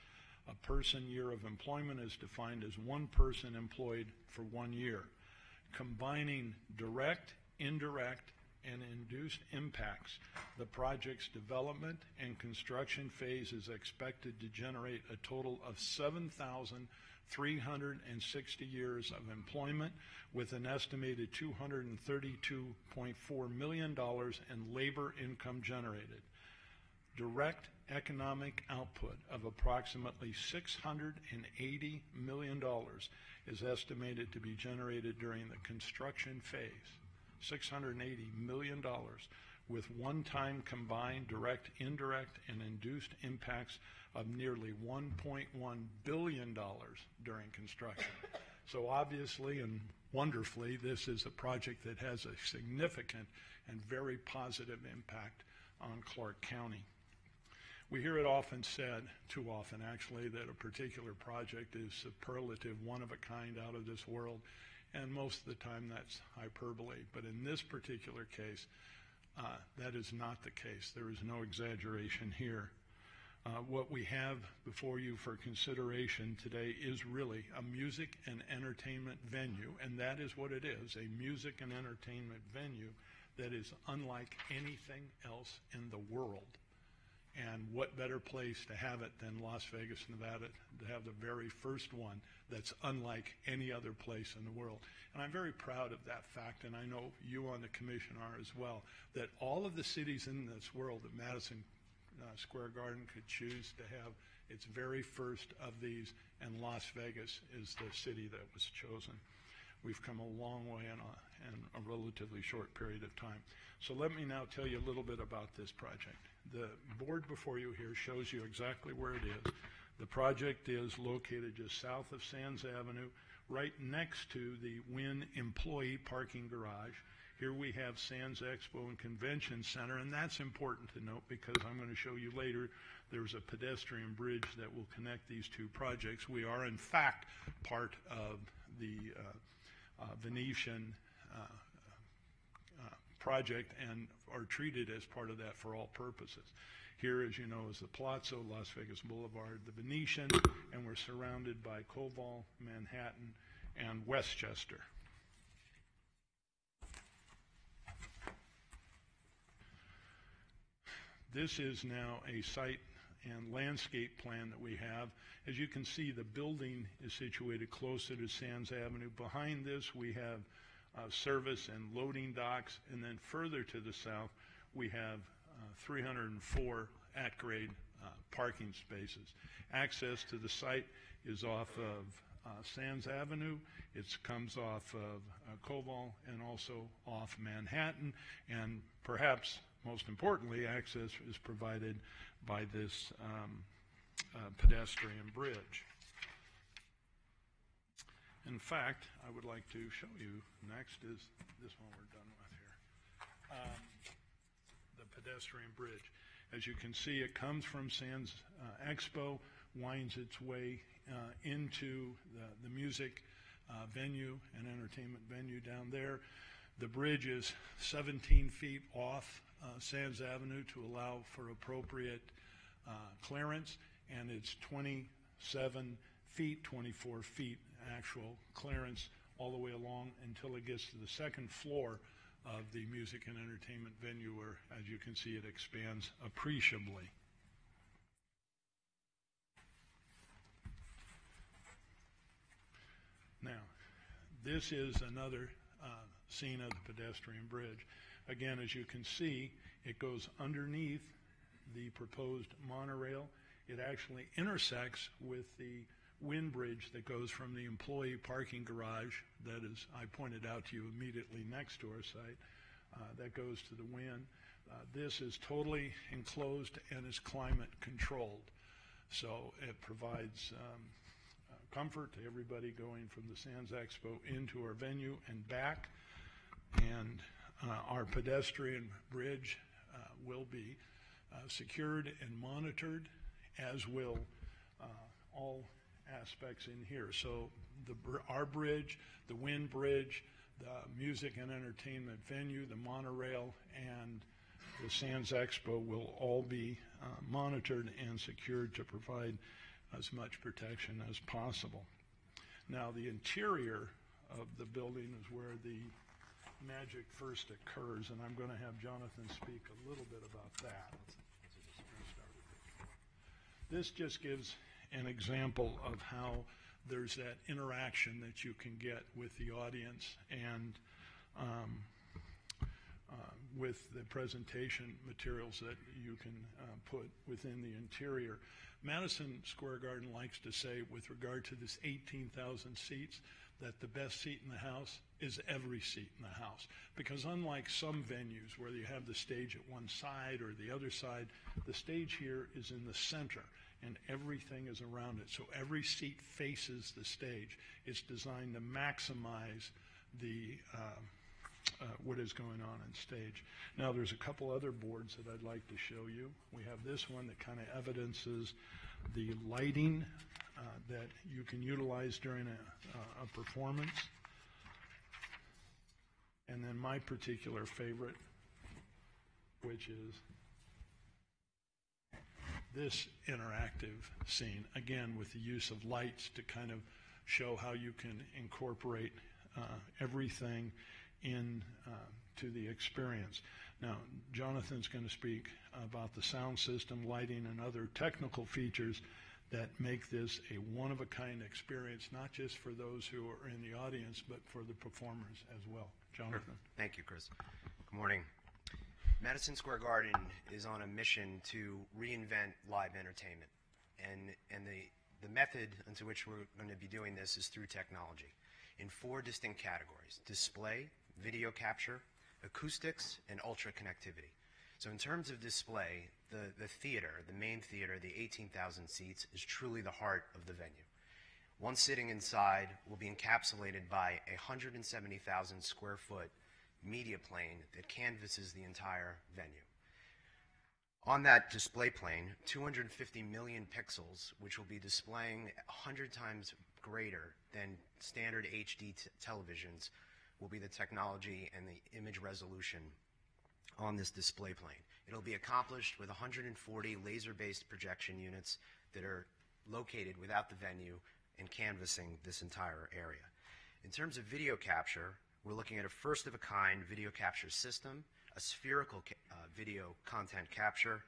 A person-year of employment is defined as one person employed for 1 year. Combining direct, indirect, and induced impacts, the project's development and construction phase is expected to generate a total of 7,360 years of employment, with an estimated $232.4 million in labor income generated. Direct economic output of approximately $680 million is estimated to be generated during the construction phase. $680 million, with one-time combined direct, indirect, and induced impacts of nearly $1.1 billion during construction. So obviously and wonderfully, this is a project that has a significant and very positive impact on Clark County. We hear it often said, too often actually, that a particular project is superlative, one of a kind, out of this world. And most of the time that's hyperbole. But in this particular case, that is not the case. There is no exaggeration here. What we have before you for consideration today is really a music and entertainment venue, and that is what it is, a music and entertainment venue that is unlike anything else in the world. And what better place to have it than Las Vegas, Nevada, to have the very first one that's unlike any other place in the world. And I'm very proud of that fact, and I know you on the commission are as well, that all of the cities in this world that Madison Square Garden could choose to have its very first of these, and Las Vegas is the city that was chosen. We've come a long way in a relatively short period of time. So let me now tell you a little bit about this project. The board before you here shows you exactly where it is. The project is located just south of Sands Avenue, right next to the Wynn employee parking garage. Here we have Sands Expo and Convention Center, and that's important to note because I'm going to show you later there's a pedestrian bridge that will connect these two projects. We are, in fact, part of the Venetian project and are treated as part of that for all purposes. Here, as you know, is the Palazzo, Las Vegas Boulevard, the Venetian, and we're surrounded by Koval, Manhattan, and Westchester. This is now a site and landscape plan that we have. As you can see, the building is situated closer to Sands Avenue. Behind this, we have service and loading docks, and then further to the south, we have 304 at-grade parking spaces. Access to the site is off of Sands Avenue. It comes off of Koval and also off Manhattan, and perhaps most importantly, access is provided by this pedestrian bridge. In fact, I would like to show you, next is this one we're done with here, the pedestrian bridge. As you can see, it comes from Sands Expo, winds its way into the music venue and entertainment venue down there. The bridge is 17 feet off Sands Avenue to allow for appropriate clearance, and it's 27 feet, 24 feet actual clearance all the way along until it gets to the second floor of the music and entertainment venue, where, as you can see, it expands appreciably. Now, this is another scene of the pedestrian bridge. Again, as you can see, it goes underneath the proposed monorail. It actually intersects with the wind bridge that goes from the employee parking garage that is, I pointed out to you, immediately next to our site, that goes to the wind. This is totally enclosed and is climate controlled. So it provides comfort to everybody going from the Sands Expo into our venue and back. And our pedestrian bridge will be secured and monitored, as will all aspects in here. So our bridge, the wind bridge, the music and entertainment venue, the monorail, and the Sands Expo will all be monitored and secured to provide as much protection as possible. Now, the interior of the building is where the magic first occurs, and I'm going to have Jonathan speak a little bit about that. This just gives an example of how there's that interaction that you can get with the audience and with the presentation materials that you can put within the interior. Madison Square Garden likes to say, with regard to this 18,000 seats, that the best seat in the house is every seat in the house. Because unlike some venues where you have the stage at one side or the other side, the stage here is in the center and everything is around it. So every seat faces the stage. It's designed to maximize the what is going on stage. Now, there's a couple other boards that I'd like to show you. We have this one that kind of evidences the lighting that you can utilize during a performance. And then my particular favorite, which is this interactive scene, again with the use of lights to kind of show how you can incorporate everything in to the experience. Now, Jonathan's going to speak about the sound system, lighting, and other technical features that make this a one-of-a-kind experience, not just for those who are in the audience, but for the performers as well. Jonathan. Thank you, Chris. Good morning. Madison Square Garden is on a mission to reinvent live entertainment. And the method into which we're going to be doing this is through technology in 4 distinct categories: display, video capture, acoustics, and ultra connectivity. So in terms of display, the theater, the main theater, the 18,000 seats, is truly the heart of the venue. One sitting inside will be encapsulated by a 170,000 square foot media plane that canvases the entire venue. On that display plane, 250 million pixels, which will be displaying 100 times greater than standard HD televisions, will be the technology and the image resolution on this display plane. It'll be accomplished with 140 laser-based projection units that are located without the venue and canvassing this entire area. In terms of video capture, we're looking at a first-of-a-kind video capture system, a spherical video content capture,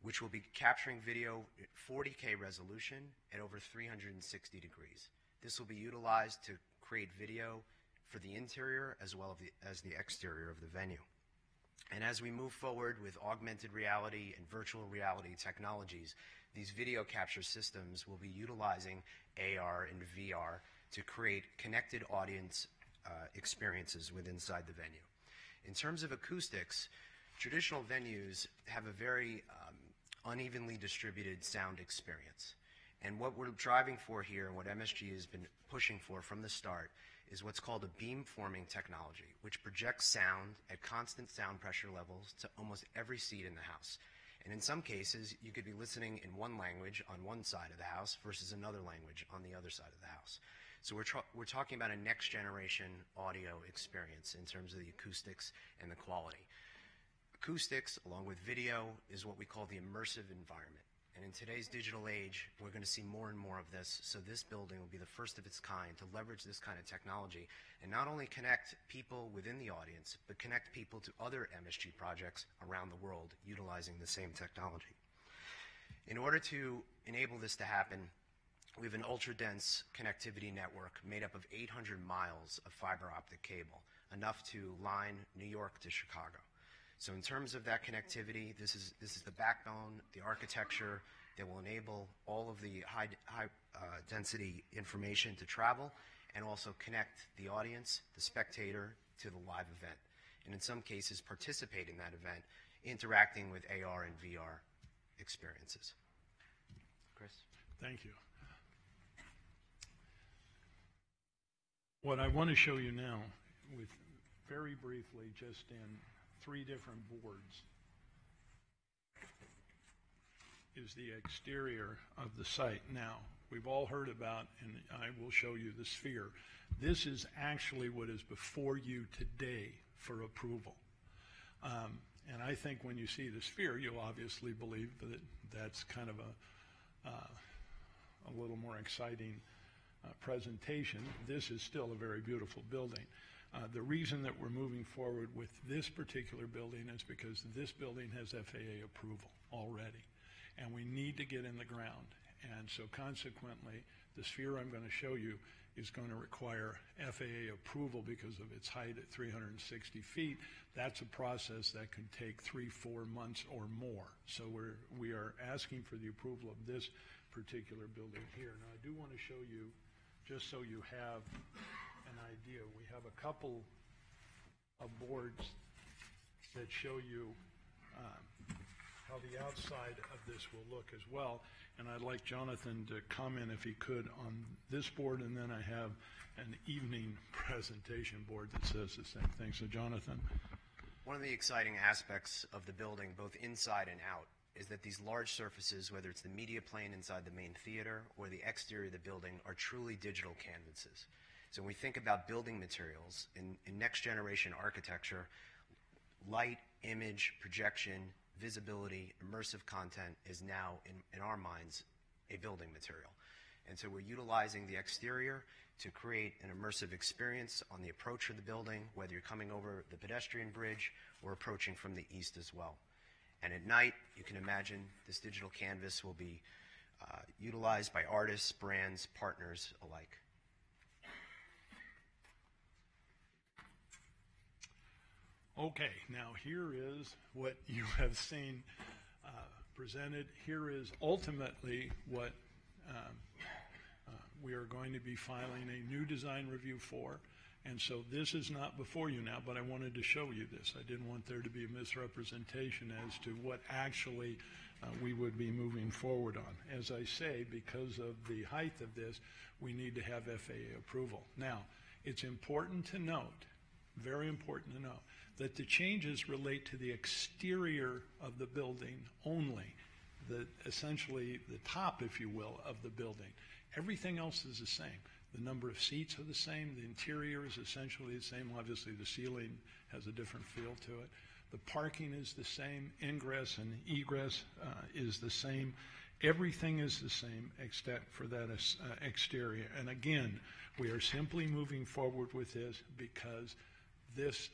which will be capturing video at 40K resolution at over 360 degrees. This will be utilized to create video for the interior as well as the exterior of the venue. And as we move forward with augmented reality and virtual reality technologies, these video capture systems will be utilizing AR and VR to create connected audience experiences inside the venue. In terms of acoustics, traditional venues have a very unevenly distributed sound experience. And what we're driving for here, and what MSG has been pushing for from the start, is what's called a beam-forming technology, which projects sound at constant sound pressure levels to almost every seat in the house. And in some cases, you could be listening in one language on one side of the house versus another language on the other side of the house. So we're talking about a next-generation audio experience in terms of the acoustics and the quality. Acoustics, along with video, is what we call the immersive environment. And in today's digital age, we're going to see more and more of this. So this building will be the first of its kind to leverage this kind of technology and not only connect people within the audience, but connect people to other MSG projects around the world utilizing the same technology. In order to enable this to happen, we have an ultra-dense connectivity network made up of 800 miles of fiber optic cable, enough to line New York to Chicago. So in terms of that connectivity, this is the backbone, the architecture that will enable all of the high density information to travel and also connect the audience, the spectator, to the live event. And in some cases, participate in that event, interacting with AR and VR experiences. Chris? Thank you. What I want to show you now, with very briefly, just in 3 different boards, is the exterior of the site. Now, we've all heard about, and I will show you the sphere. This is actually what is before you today for approval. And I think when you see the sphere, you'll obviously believe that that's kind of a little more exciting presentation. This is still a very beautiful building. The reason that we're moving forward with this particular building is because this building has FAA approval already, and we need to get in the ground. And so consequently, the sphere I'm going to show you is going to require FAA approval because of its height at 360 feet. That's a process that could take 3-4 months or more. So we are asking for the approval of this particular building here. Now, I do want to show you, just so you have an idea, we have a couple of boards that show you how the outside of this will look as well. And I'd like Jonathan to comment, if he could, on this board, and then I have an evening presentation board that says the same thing. So, Jonathan. One of the exciting aspects of the building, both inside and out, is that these large surfaces, whether it's the media plane inside the main theater or the exterior of the building, are truly digital canvases. So when we think about building materials in next generation architecture, light, image, projection, visibility, immersive content is now, in our minds, a building material. And so we're utilizing the exterior to create an immersive experience on the approach of the building, whether you're coming over the pedestrian bridge or approaching from the east as well. And at night, you can imagine this digital canvas will be utilized by artists, brands, partners alike. Okay, now here is what you have seen presented. Here is ultimately what we are going to be filing a new design review for. And so this is not before you now, but I wanted to show you this. I didn't want there to be a misrepresentation as to what actually we would be moving forward on. As I say, because of the height of this, we need to have FAA approval. Now, it's important to note, very important to note, that the changes relate to the exterior of the building only, essentially the top, if you will, of the building. Everything else is the same. The number of seats are the same. The interior is essentially the same. Obviously, the ceiling has a different feel to it. The parking is the same, ingress and egress is the same. Everything is the same except for that exterior. And again, we are simply moving forward with this because this,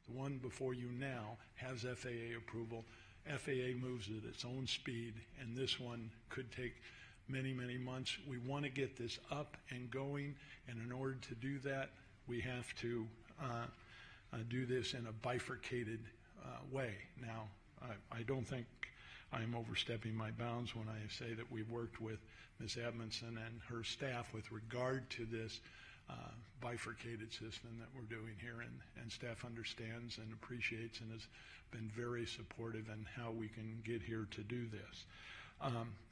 the one before you now, has FAA approval. FAA moves at its own speed, and this one could take many, many months. We want to get this up and going, and in order to do that, we have to do this in a bifurcated way. Now, I don't think I'm overstepping my bounds when I say that we've worked with Ms. Edmondson and her staff with regard to this bifurcated system that we're doing here, and staff understands and appreciates and has been very supportive in how we can get here to do this.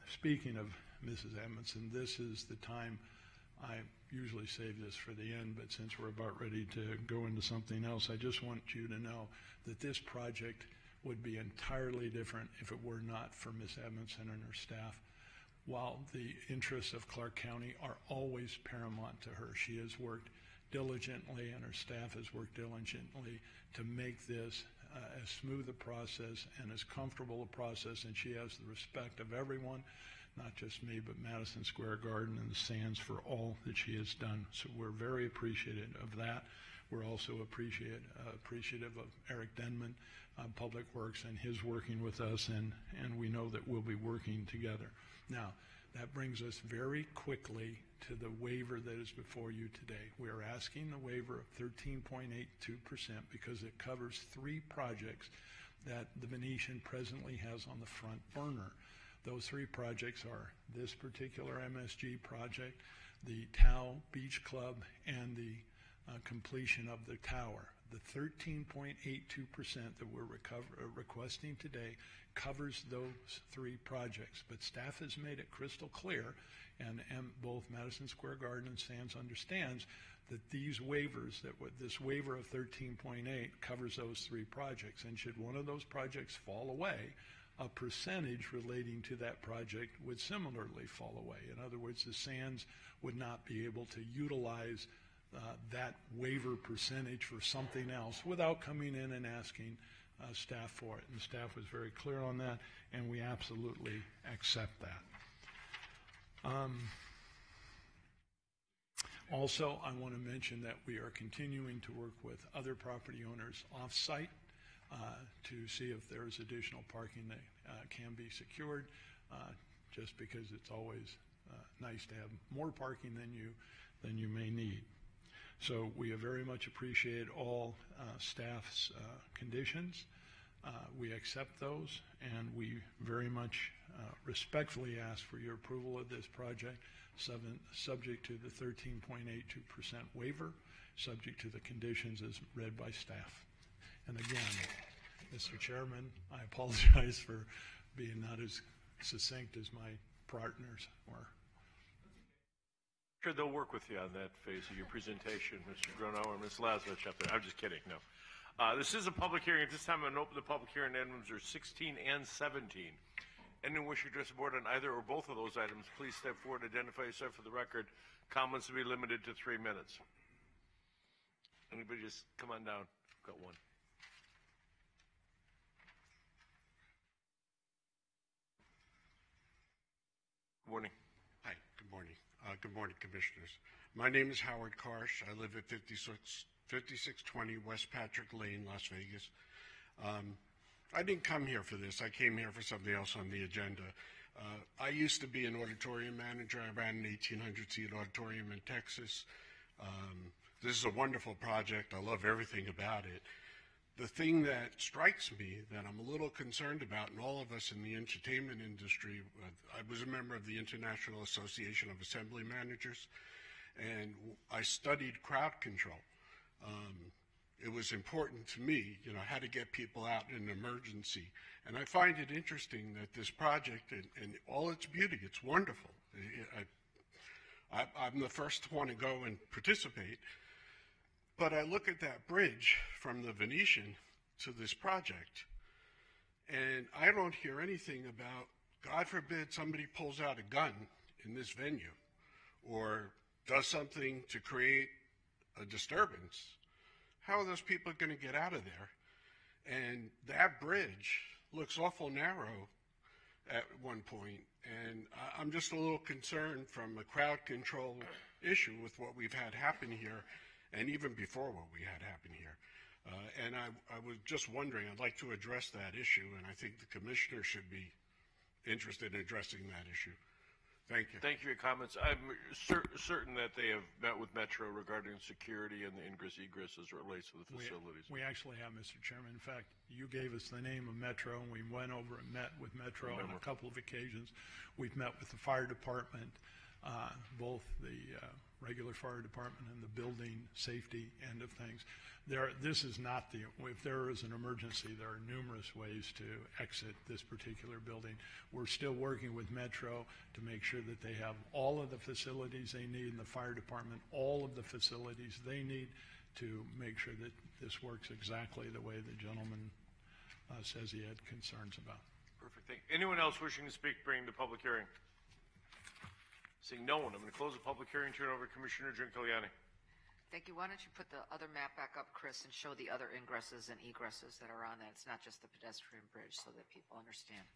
Speaking of Mrs. Edmondson, this is the time. I usually save this for the end, but since we're about ready to go into something else, I just want you to know that this project would be entirely different if it were not for Ms. Edmondson and her staff. While the interests of Clark County are always paramount to her, she has worked diligently and her staff has worked diligently to make this as smooth a process and as comfortable a process, and she has the respect of everyone, not just me, but Madison Square Garden and the Sands for all that she has done. So we're very appreciative of that. We're also appreciative of Eric Denman, Public Works, and his working with us, and we know that we'll be working together. Now, that brings us very quickly to the waiver that is before you today. We are asking the waiver of 13.82% because it covers 3 projects that the Venetian presently has on the front burner. Those 3 projects are this particular MSG project, the Tao Beach Club, and the completion of the tower. The 13.82% that we're requesting today covers those 3 projects, but staff has made it crystal clear, and both Madison Square Garden and Sands understands that these waivers, this waiver of 13.8 covers those 3 projects, and should one of those projects fall away, a percentage relating to that project would similarly fall away. In other words, the Sands would not be able to utilize that waiver percentage for something else without coming in and asking staff for it. And staff was very clear on that, and we absolutely accept that. Also, I want to mention that we are continuing to work with other property owners off-site to see if there's additional parking that can be secured, just because it's always nice to have more parking than you may need. So we very much appreciate all staff's conditions. We accept those, and we very much respectfully ask for your approval of this project, subject to the 13.82% waiver, subject to the conditions as read by staff. And again, Mr. Chairman, I apologize for being not as succinct as my partners were. Sure, they'll work with you on that phase of your presentation, Mr. Gronauer and Ms. Lazarevich up there. I'm just kidding, no. This is a public hearing. At this time, I'm going to open the public hearing. Items are 16 and 17. Anyone wishing to address the board on either or both of those items, please step forward and identify yourself for the record. Comments will be limited to 3 minutes. Anybody just come on down? Got one. Good morning. Hi, good morning. Good morning, Commissioners. My name is Howard Karsh. I live at 5620 West Patrick Lane, Las Vegas. I didn't come here for this. I came here for something else on the agenda. I used to be an auditorium manager. I ran an 1,800-seat auditorium in Texas. This is a wonderful project. I love everything about it. The thing that strikes me that I'm a little concerned about, and all of us in the entertainment industry, I was a member of the International Association of Assembly Managers, and I studied crowd control. It was important to me, how to get people out in an emergency. And I find it interesting that this project, and all its beauty, it's wonderful. I'm the first to want to go and participate. But I look at that bridge from the Venetian to this project, and I don't hear anything about, God forbid, somebody pulls out a gun in this venue or does something to create a disturbance. How are those people going to get out of there? And that bridge looks awful narrow at one point, and I'm just a little concerned from a crowd control issue with what we've had happen here, and even before what we had happen here. And I was just wondering, I'd like to address that issue, and I think the commissioner should be interested in addressing that issue. Thank you. Thank you for your comments. I'm certain that they have met with Metro regarding security and the ingress egress as it relates to the facilities. We actually have, Mr. Chairman. In fact, you gave us the name of Metro, and we went over and met with Metro on a couple of occasions. We've met with the fire department, both the regular fire department and the building safety end of things. This is not if there is an emergency, there are numerous ways to exit this particular building. We're still working with Metro to make sure that they have all of the facilities they need, and the fire department all of the facilities they need to make sure that this works exactly the way the gentleman says he had concerns about. Perfect. Thank you. Anyone else wishing to speak during the public hearing? Seeing no one, I'm going to close the public hearing, turn it over to Commissioner Giancarlo. Thank you. Why don't you put the other map back up, Chris, and show the other ingresses and egresses that are on that. It's not just the pedestrian bridge, so that people understand.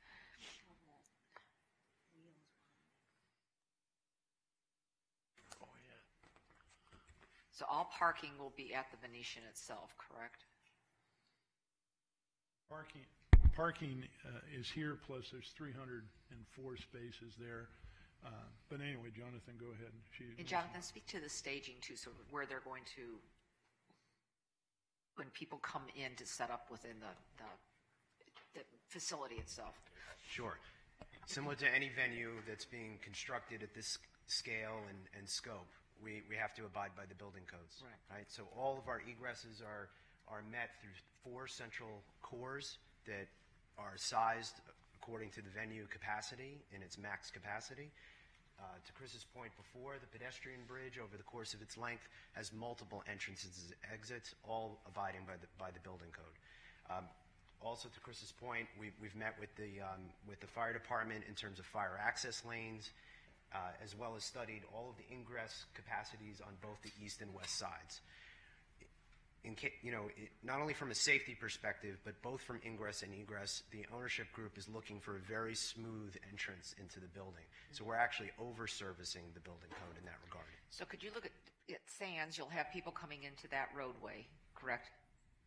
Oh, yeah. So all parking will be at the Venetian itself, correct? Parking is here, plus there's 304 spaces there. But anyway, Jonathan, go ahead. And Jonathan, speak to the staging too, so where they're going to, when people come in to set up within the facility itself. Sure. Similar to any venue that's being constructed at this scale and scope, we have to abide by the building codes. Right? So all of our egresses are met through 4 central cores that are sized according to the venue capacity and its max capacity. To Chris's point before, the pedestrian bridge over the course of its length has multiple entrances and exits, all abiding by the building code. Also, to Chris's point, we've met with the fire department in terms of fire access lanes, as well as studied all of the ingress capacities on both the east and west sides. Not only from a safety perspective, but both from ingress and egress, the ownership group is looking for a very smooth entrance into the building. So we're actually over-servicing the building code in that regard. So could you look at Sands, you'll have people coming into that roadway, correct?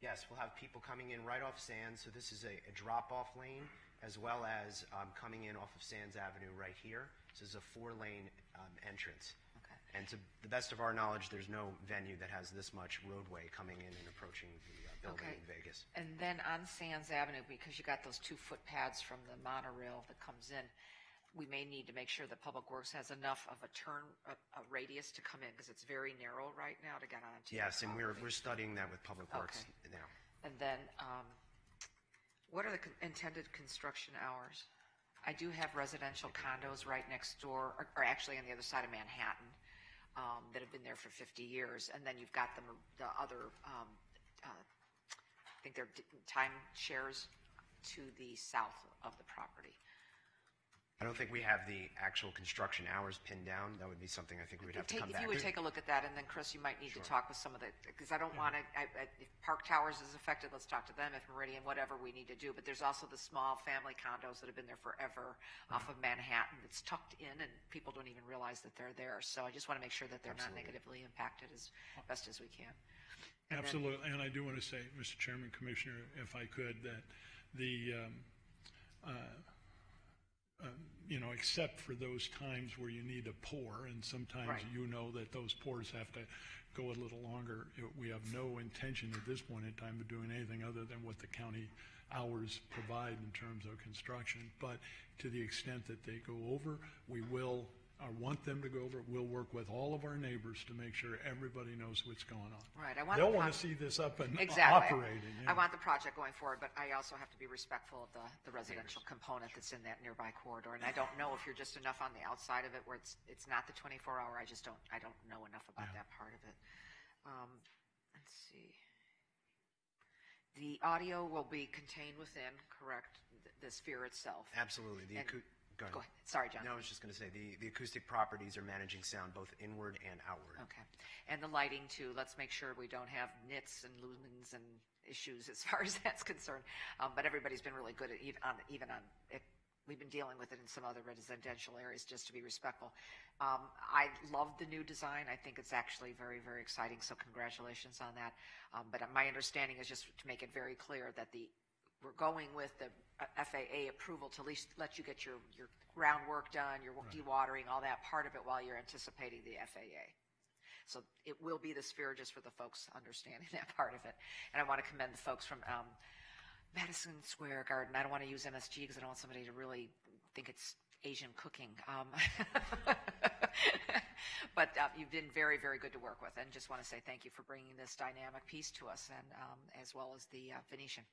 Yes, we'll have people coming in right off Sands. So this is a drop-off lane, as well as coming in off of Sands Avenue right here. So this is a 4-lane entrance. And to the best of our knowledge, there's no venue that has this much roadway coming in and approaching the building in Vegas. And then on Sands Avenue, because you got those 2 footpads from the monorail that comes in, we may need to make sure that Public Works has enough of a radius to come in, because it's very narrow right now to get onto. Yes, and we're studying that with Public Works now. And then, what are the intended construction hours? I do have residential condos right next door, or actually on the other side of Manhattan. That have been there for 50 years, and then you've got the other, I think they're time shares to the south of the property. I don't think we have the actual construction hours pinned down. That would be something I think we'd have to come back to. If you would take a look at that, and then Chris, you might need to talk with some of the, because I don't want to, if Park Towers is affected, let's talk to them. If Meridian, whatever we need to do. But there's also the small family condos that have been there forever off of Manhattan that's tucked in, and people don't even realize that they're there. So I just want to make sure that they're not negatively impacted as best as we can. Absolutely. And I do want to say, Mr. Chairman, Commissioner, if I could, that the except for those times where you need a pour, and sometimes you know that those pours have to go a little longer, we have no intention at this point in time of doing anything other than what the county hours provide in terms of construction. But to the extent that they go over, we will want them to go over. We'll work with all of our neighbors to make sure everybody knows what's going on. Right. They'll want to see this up and operating. Yeah. I want the project going forward, but I also have to be respectful of the residential component that's in that nearby corridor. And I don't know if you're just enough on the outside of it where it's not the 24-hour. I don't know enough about that part of it. Let's see. The audio will be contained within, correct, the sphere itself. Absolutely. The Go ahead. Go ahead. Sorry, John. No, I was just going to say the acoustic properties are managing sound both inward and outward. Okay. And the lighting, too. Let's make sure we don't have nits and lumens and issues as far as that's concerned. But everybody's been really good at even on it. We've been dealing with it in some other residential areas just to be respectful. I love the new design. I think it's actually very, very exciting. So congratulations on that. But my understanding is just to make it very clear that we're going with the FAA approval to at least let you get your groundwork done, your dewatering, all that part of it while you're anticipating the FAA. So it will be the sphere, just for the folks understanding that part of it. And I want to commend the folks from Madison Square Garden. I don't want to use MSG because I don't want somebody to really think it's Asian cooking. But you've been very, very good to work with, and just want to say thank you for bringing this dynamic piece to us, and as well as the Venetian.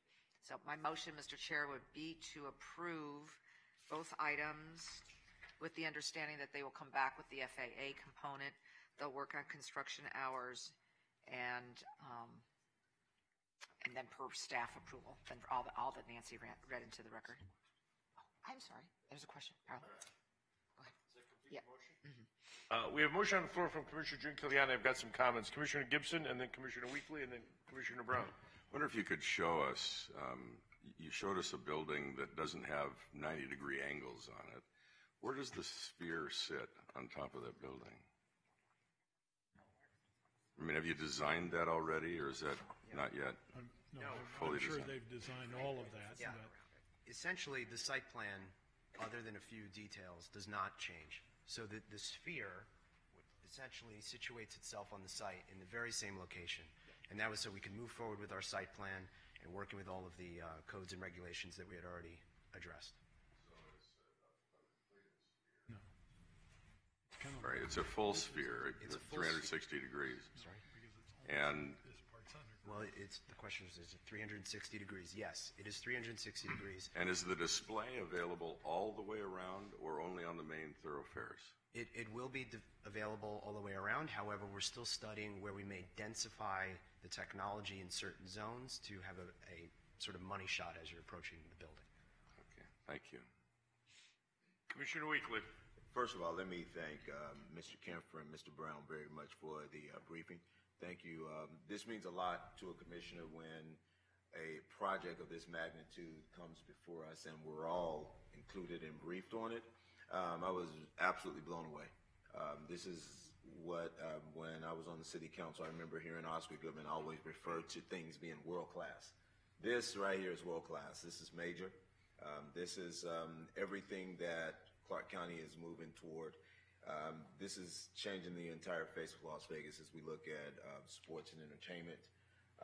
So my motion, Mr. Chair, would be to approve both items with the understanding that they will come back with the FAA component. They'll work on construction hours, and then per staff approval, then all that Nancy read into the record. Oh, I'm sorry. There's a question. Carl. Go ahead. Is that complete motion? Mm-hmm. We have a motion on the floor from Commissioner Giuliani. I've got some comments. Commissioner Gibson, and then Commissioner Weekly, and then Commissioner Brown. I wonder if you could show us, you showed us a building that doesn't have 90-degree angles on it. Where does the sphere sit on top of that building? I mean, have you designed that already, or is that not yet fully I'm sure designed? they've designed all of that. Yeah. Essentially, the site plan, other than a few details, does not change. So the sphere essentially situates itself on the site in the very same location. And that was so we could move forward with our site plan and working with all of the codes and regulations that we had already addressed. Right, it's a full sphere. It's a full 360 degrees. Sorry? And well, the question is it 360 degrees? Yes, it is 360 degrees. And is the display available all the way around or only on the main thoroughfares? It will be available all the way around. However, we're still studying where we may densify the technology in certain zones to have a sort of money shot as you're approaching the building. Okay, thank you. Commissioner Weekly. First of all, let me thank Mr. Kemfer and Mr. Brown very much for the briefing. Thank you. This means a lot to a commissioner when a project of this magnitude comes before us and we're all included and briefed on it. I was absolutely blown away. This is what, when I was on the city council, I remember hearing Oscar Goodman always refer to things being world-class. This right here is world-class. This is major. This is everything that Clark County is moving toward. This is changing the entire face of Las Vegas as we look at sports and entertainment.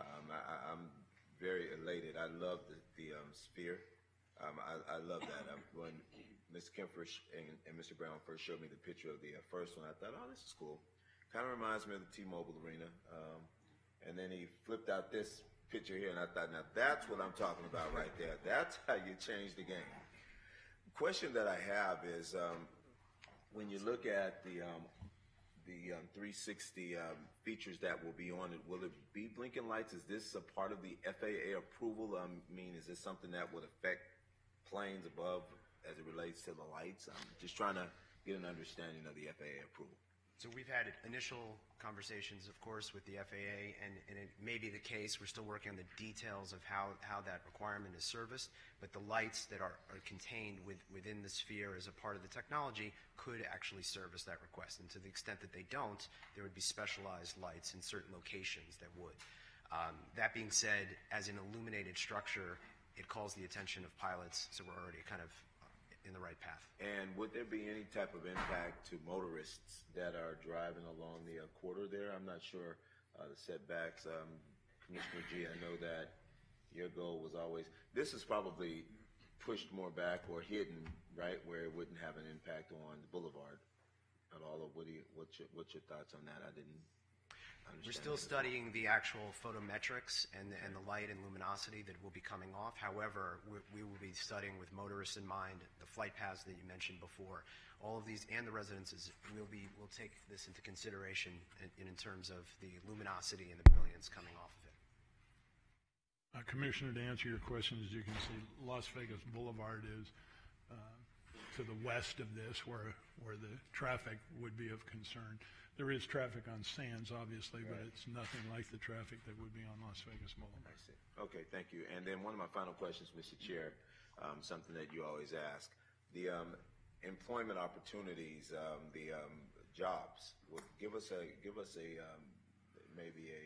I'm very elated. I love the sphere. I love that. When Mr. Kemfer and Mr. Brown first showed me the picture of the first one, I thought, oh, this is cool. Kind of reminds me of the T-Mobile Arena. And then he flipped out this picture here, and I thought, now that's what I'm talking about right there. That's how you change the game. Question that I have is, when you look at the 360 features that will be on it, will it be blinking lights? Is this a part of the FAA approval? I mean, is this something that would affect planes above as it relates to the lights? I'm just trying to get an understanding of the FAA approval. So we've had initial conversations, of course, with the FAA, and it may be the case. We're still working on the details of how that requirement is serviced, but the lights that are contained within the sphere as a part of the technology could actually service that request. And to the extent that they don't, there would be specialized lights in certain locations that would. That being said, as an illuminated structure, it calls the attention of pilots, so we're already kind of in the right path. And would there be any type of impact to motorists that are driving along the corridor there? I'm not sure the setbacks. Commissioner G, I know that your goal was always, this is probably pushed more back or hidden, right, where it wouldn't have an impact on the boulevard at all. What's your thoughts on that? I didn't understand. We're still studying the actual photometrics and the light and luminosity that will be coming off. However, we will be studying with motorists in mind, the flight paths that you mentioned before. All of these and the residences, we'll take this into consideration in terms of the luminosity and the brilliance coming off of it. Commissioner, to answer your question, as you can see, Las Vegas Boulevard is to the west of this where the traffic would be of concern. There is traffic on Sands, obviously, but it's nothing like the traffic that would be on Las Vegas Boulevard. I see. Okay, thank you. And then one of my final questions, Mr. Chair, something that you always ask. The employment opportunities, the jobs. Well, give us a maybe a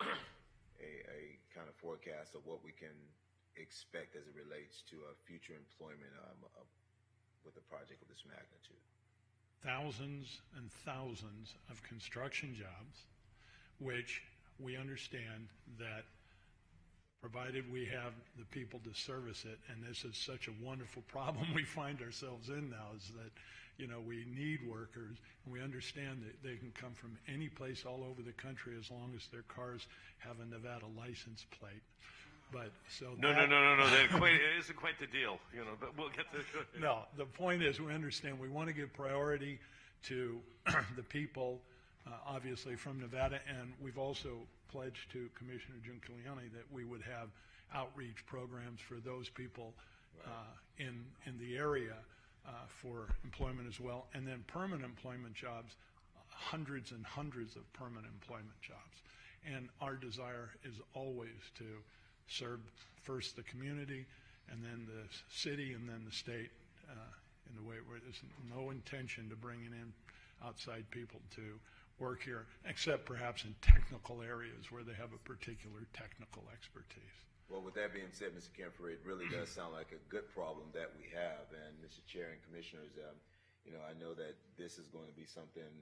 kind of forecast of what we can expect as it relates to future employment with a project of this magnitude. Thousands and thousands of construction jobs, which we understand that provided we have the people to service it, and this is such a wonderful problem we find ourselves in now, is that, we need workers, and we understand that they can come from any place all over the country as long as their cars have a Nevada license plate. But so No. That isn't quite the deal, but we'll get to No, the point is we understand we want to give priority to the people, obviously, from Nevada, and we've also pledged to Commissioner Giuliani that we would have outreach programs for those people in the area for employment as well, and then permanent employment jobs, hundreds and hundreds of permanent employment jobs. And our desire is always to serve first the community, and then the city, and then the state in a way where there's no intention to bringing in outside people to work here, except perhaps in technical areas where they have a particular technical expertise. Well, with that being said, Mr. Kemfer, it really does sound like a good problem that we have. And Mr. Chair and Commissioners, I know that this is going to be something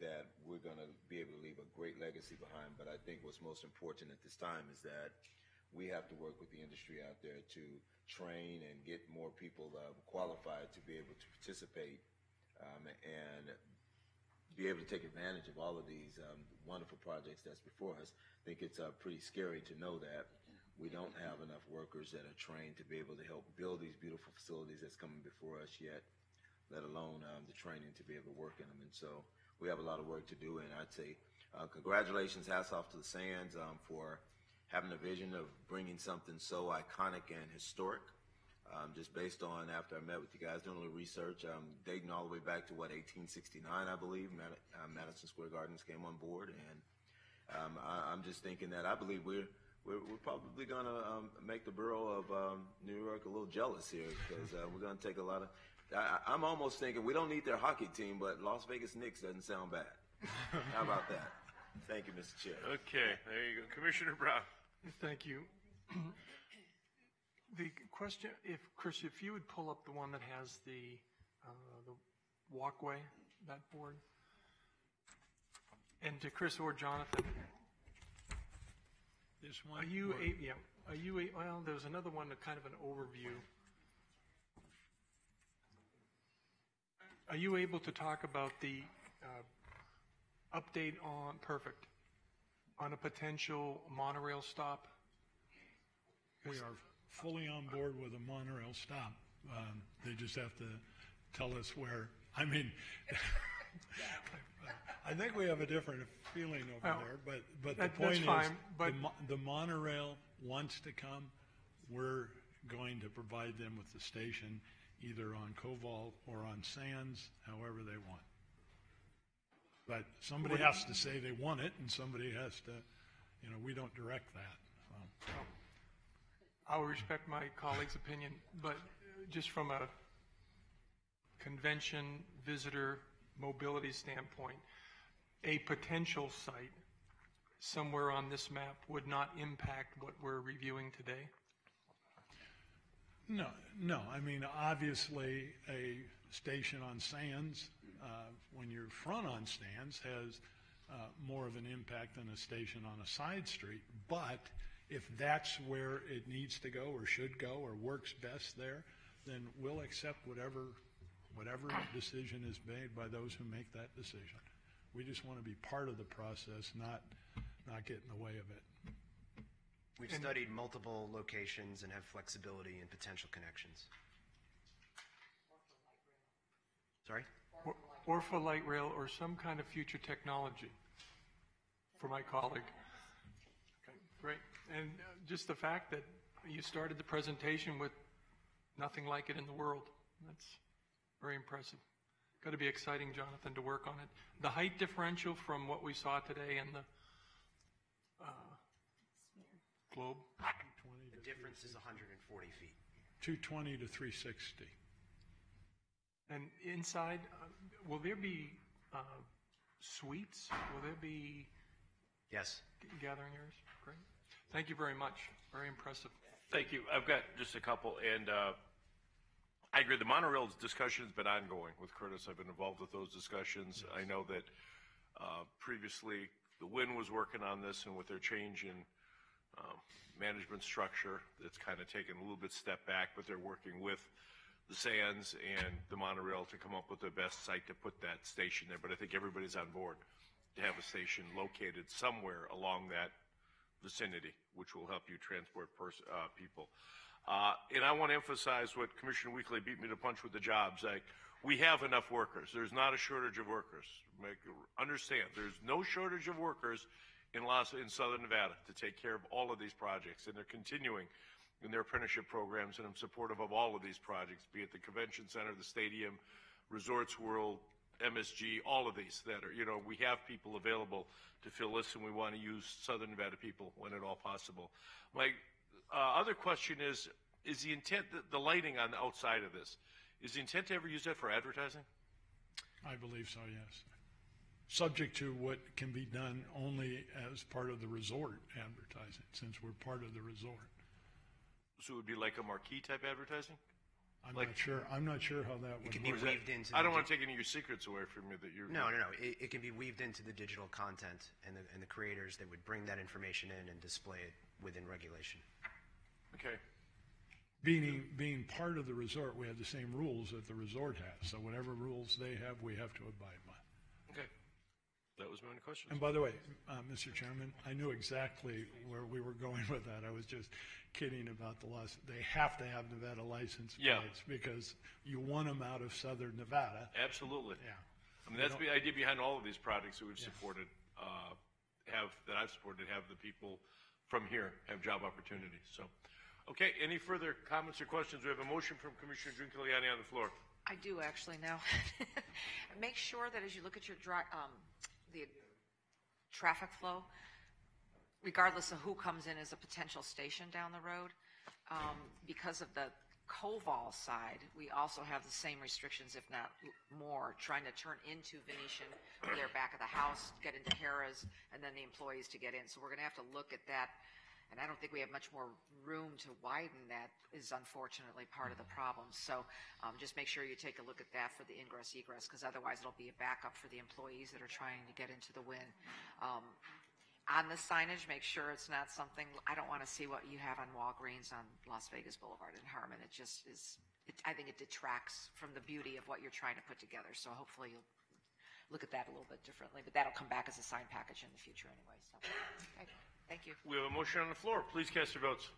that we're going to be able to leave a great legacy behind. But I think what's most important at this time is that we have to work with the industry out there to train and get more people qualified to be able to participate and be able to take advantage of all of these wonderful projects that's before us. I think it's pretty scary to know that we don't have enough workers that are trained to be able to help build these beautiful facilities that's coming before us yet, let alone the training to be able to work in them. And so we have a lot of work to do, and I'd say congratulations, hats off to the Sands for having a vision of bringing something so iconic and historic. Just based on, after I met with you guys, doing a little research, dating all the way back to 1869, I believe, Madison Square Gardens came on board, and I'm just thinking that I believe we're probably going to make the borough of New York a little jealous here, because we're going to take a lot of. I'm almost thinking we don't need their hockey team, but Las Vegas Knicks doesn't sound bad. How about that? Thank you, Mr. Chair. Okay, there you go. Commissioner Brown. Thank you. The question, Chris, if you would pull up the one that has the walkway, that board, and to Chris or Jonathan. This one. Well, there's another one, kind of an overview. Are you able to talk about the update on a potential monorail stop? We are fully on board with a monorail stop. They just have to tell us where. I mean, I think we have a different feeling over there, but the point is, the monorail wants to come. We're going to provide them with the station either on Koval or on Sands, however they want. But somebody has to say they want it, and somebody has to, we don't direct that. So. I'll respect my colleague's opinion, but just from a convention visitor mobility standpoint, a potential site somewhere on this map would not impact what we're reviewing today? No. I mean, obviously, a station on Sands, when you're front on Sands, has more of an impact than a station on a side street. But if that's where it needs to go or should go or works best there, then we'll accept whatever decision is made by those who make that decision. We just want to be part of the process, not get in the way of it. We've studied multiple locations and have flexibility in potential connections. Sorry? Or for light rail or some kind of future technology for my colleague. Okay, great. And just the fact that you started the presentation with nothing like it in the world, that's Very impressive. Got to be exciting, Jonathan, to work on it. The height differential from what we saw today in the globe? The difference is 140 feet. 220 to 360. And inside, will there be suites? Will there be Yes. gathering areas? Great. Thank you very much. Very impressive. Thank you. I've got just a couple, and I agree. The monorail discussion has been ongoing with Curtis. I've been involved with those discussions. I know that previously the WIN was working on this, and with their change in management structure, it's kind of taken a little bit step back, but they're working with the Sands and the monorail to come up with the best site to put that station there. But I think everybody's on board to have a station located somewhere along that vicinity, which will help you transport people. And I want to emphasize what Commissioner Weekly beat me to punch with the jobs. We have enough workers. There's not a shortage of workers. Understand, there's no shortage of workers in Southern Nevada to take care of all of these projects, and they're continuing in their apprenticeship programs, and I'm supportive of all of these projects, be it the convention center, the stadium, Resorts World, MSG, all of these that are, we have people available to fill this, and we want to use Southern Nevada people when at all possible. My other question is the intent, the lighting on the outside of this, is the intent to ever use that for advertising? I believe so, yes. Subject to what can be done only as part of the resort advertising, since we're part of the resort. So it would be like a marquee type advertising? I'm not sure how that would It can be work. weaved into. I don't want to take any of your secrets away from you that you're. No. It can be weaved into the digital content and the creators that would bring that information in and display it within regulation. Okay. Being part of the resort, we have the same rules that the resort has. So whatever rules they have, we have to abide by. Okay. That was my only question. And by the way, Mr. Chairman, I knew exactly where we were going with that. I was just kidding about the loss. They have to have Nevada license plates because you want them out of Southern Nevada. Absolutely. Yeah. I mean, that's the idea behind all of these projects that we've supported, that I've supported, have the people from here have job opportunities. So, okay, any further comments or questions? We have a motion from Commissioner Giuliani on the floor. I do actually now. Make sure that as you look at your the traffic flow, regardless of who comes in as a potential station down the road, because of the Koval side, we also have the same restrictions, if not more, trying to turn into Venetian, their back of the house, get into Harrah's, and then the employees to get in. So we're going to have to look at that. And I don't think we have much more room to widen that is unfortunately part of the problem. So just make sure you take a look at that for the ingress egress, because otherwise it'll be a backup for the employees that are trying to get into the WIN. On the signage, make sure it's not something, I don't want to see what you have on Walgreens on Las Vegas Boulevard in Harmon. It just is, I think it detracts from the beauty of what you're trying to put together. So hopefully you'll look at that a little bit differently, but that'll come back as a sign package in the future anyway. So, okay. Thank you. We have a motion on the floor. Please cast your votes.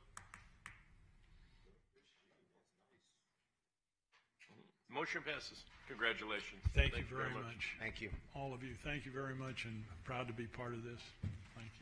Motion passes. Congratulations. Thank you very much. Thank you. All of you, thank you very much, and proud to be part of this. Thank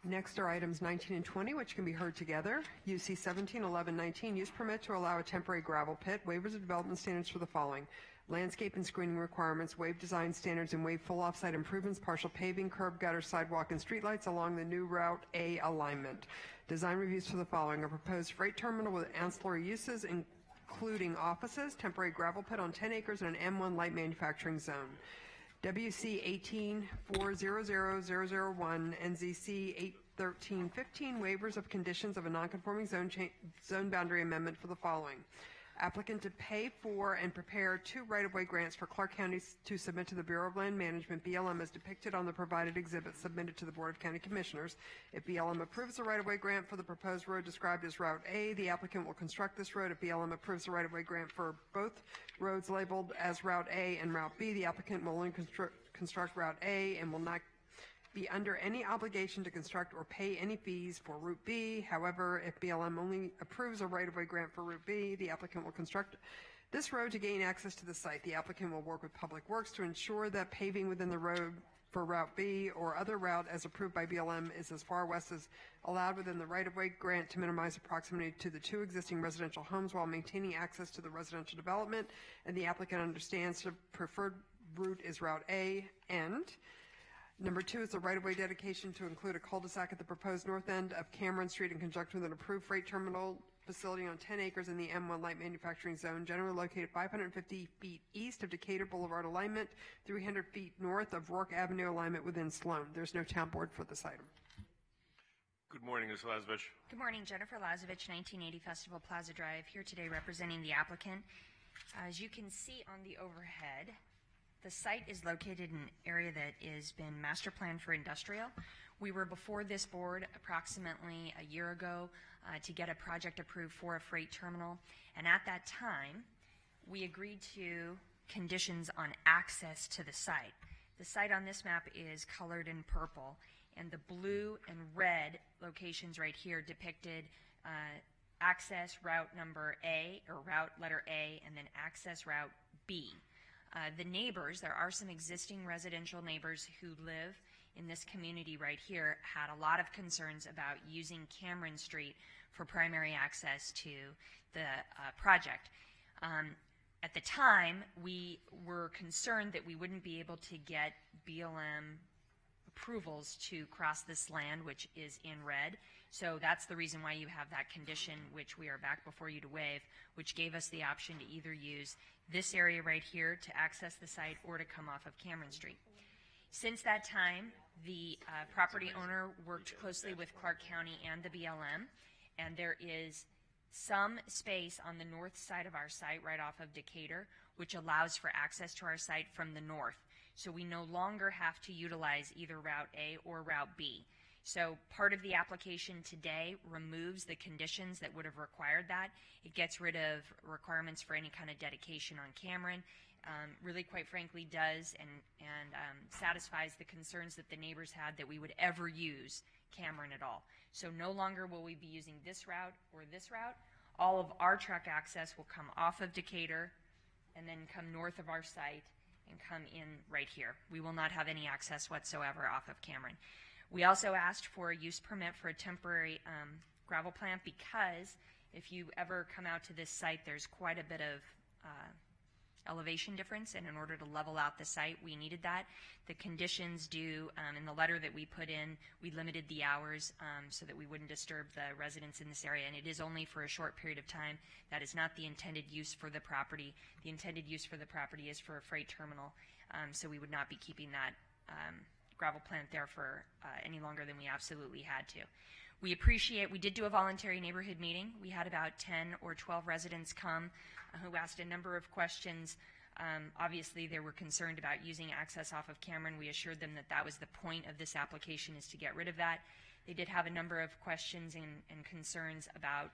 you. Next are items 19 and 20, which can be heard together. UC 171119, use permit to allow a temporary gravel pit. Waivers of development standards for the following: landscape and screening requirements, waive design standards, and waive full offsite improvements, partial paving, curb, gutter, sidewalk, and streetlights along the new Route A alignment. Design reviews for the following: a proposed freight terminal with ancillary uses, including offices, temporary gravel pit on 10 acres, and an M1 light manufacturing zone. WC 184000001, NZC 81315, waivers of conditions of a nonconforming zone boundary amendment for the following: applicant to pay for and prepare 2 right-of-way grants for Clark County to submit to the Bureau of Land Management, BLM, as depicted on the provided exhibit submitted to the Board of County Commissioners. If BLM approves the right-of-way grant for the proposed road described as Route A, the applicant will construct this road. If BLM approves the right-of-way grant for both roads labeled as Route A and Route B, the applicant will only construct Route A and will not be under any obligation to construct or pay any fees for Route B. However, if BLM only approves a right-of-way grant for Route B, the applicant will construct this road to gain access to the site. The applicant will work with Public Works to ensure that paving within the road for Route B or other route as approved by BLM is as far west as allowed within the right-of-way grant to minimize the proximity to the two existing residential homes while maintaining access to the residential development, and the applicant understands the preferred route is Route A, and number 2 is the right-of-way dedication to include a cul-de-sac at the proposed north end of Cameron Street in conjunction with an approved freight terminal facility on 10 acres in the M1 light manufacturing zone, generally located 550 feet east of Decatur Boulevard alignment, 300 feet north of Rourke Avenue alignment within Sloan. There's no town board for this item. Good morning, Ms. Lazovich. Good morning, Jennifer Lazovich, 1980 Festival Plaza Drive, here today representing the applicant. As you can see on the overhead, the site is located in an area that has been master planned for industrial. We were before this board approximately a year ago to get a project approved for a freight terminal, and at that time, we agreed to conditions on access to the site. The site on this map is colored in purple, and the blue and red locations right here depicted access route number A, or route letter A, and then access route B. The neighbors, there are some existing residential neighbors who live in this community right here, had a lot of concerns about using Cameron Street for primary access to the project. At the time, we were concerned that we wouldn't be able to get BLM approvals to cross this land, which is in red. So that's the reason why you have that condition, which we are back before you to waive, which gave us the option to either use this area right here to access the site or to come off of Cameron Street. Since that time, the property owner worked closely with Clark County and the BLM, and there is some space on the north side of our site right off of Decatur, which allows for access to our site from the north. So we no longer have to utilize either Route A or Route B. So part of the application today removes the conditions that would have required that. It gets rid of requirements for any kind of dedication on Cameron. Really, quite frankly, does and satisfies the concerns that the neighbors had that we would ever use Cameron at all. So no longer will we be using this route or this route. All of our truck access will come off of Decatur and then come north of our site and come in right here. We will not have any access whatsoever off of Cameron. We also asked for a use permit for a temporary gravel plant because if you ever come out to this site, there's quite a bit of elevation difference, and in order to level out the site, we needed that. The conditions do, in the letter that we put in, we limited the hours so that we wouldn't disturb the residents in this area, and it is only for a short period of time. That is not the intended use for the property. The intended use for the property is for a freight terminal, so we would not be keeping that gravel plant there for any longer than we absolutely had to. We appreciate, we did do a voluntary neighborhood meeting. We had about 10 or 12 residents come who asked a number of questions. Obviously, they were concerned about using access off of Cameron. We assured them that that was the point of this application, is to get rid of that. They did have a number of questions and concerns about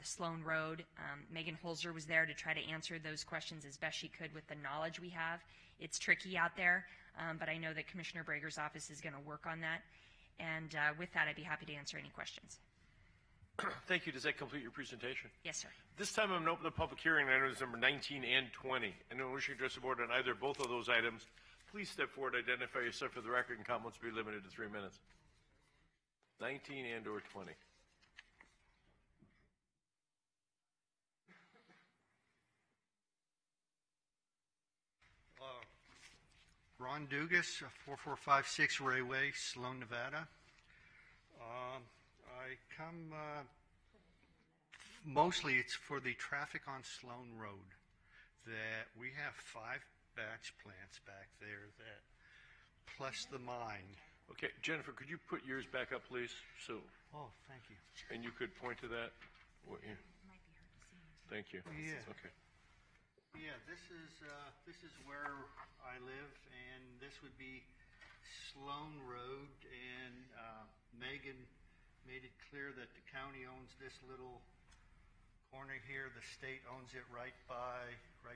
Sloan Road. Megan Holzer was there to try to answer those questions as best she could with the knowledge we have. It's tricky out there, but I know that Commissioner Brager's office is going to work on that. And with that, I'd be happy to answer any questions. Thank you. Does that complete your presentation? Yes, sir. This time I'm going to open the public hearing on items number 19 and 20. Anyone wishing to address the board on either or both of those items, please step forward, identify yourself for the record, and comments will be limited to 3 minutes. 19 and or 20. Ron Dugas, 4456 Rayway, Sloan, Nevada. I come, mostly it's for the traffic on Sloan Road, that we have 5 batch plants back there that, plus the mine. Okay, Jennifer, could you put yours back up, please? So. Oh, thank you. And you could point to that? What, yeah. Thank you. Yeah. Okay. Yeah, this is where I live, and this would be Sloan Road, and Megan made it clear that the county owns this little corner here. The state owns it right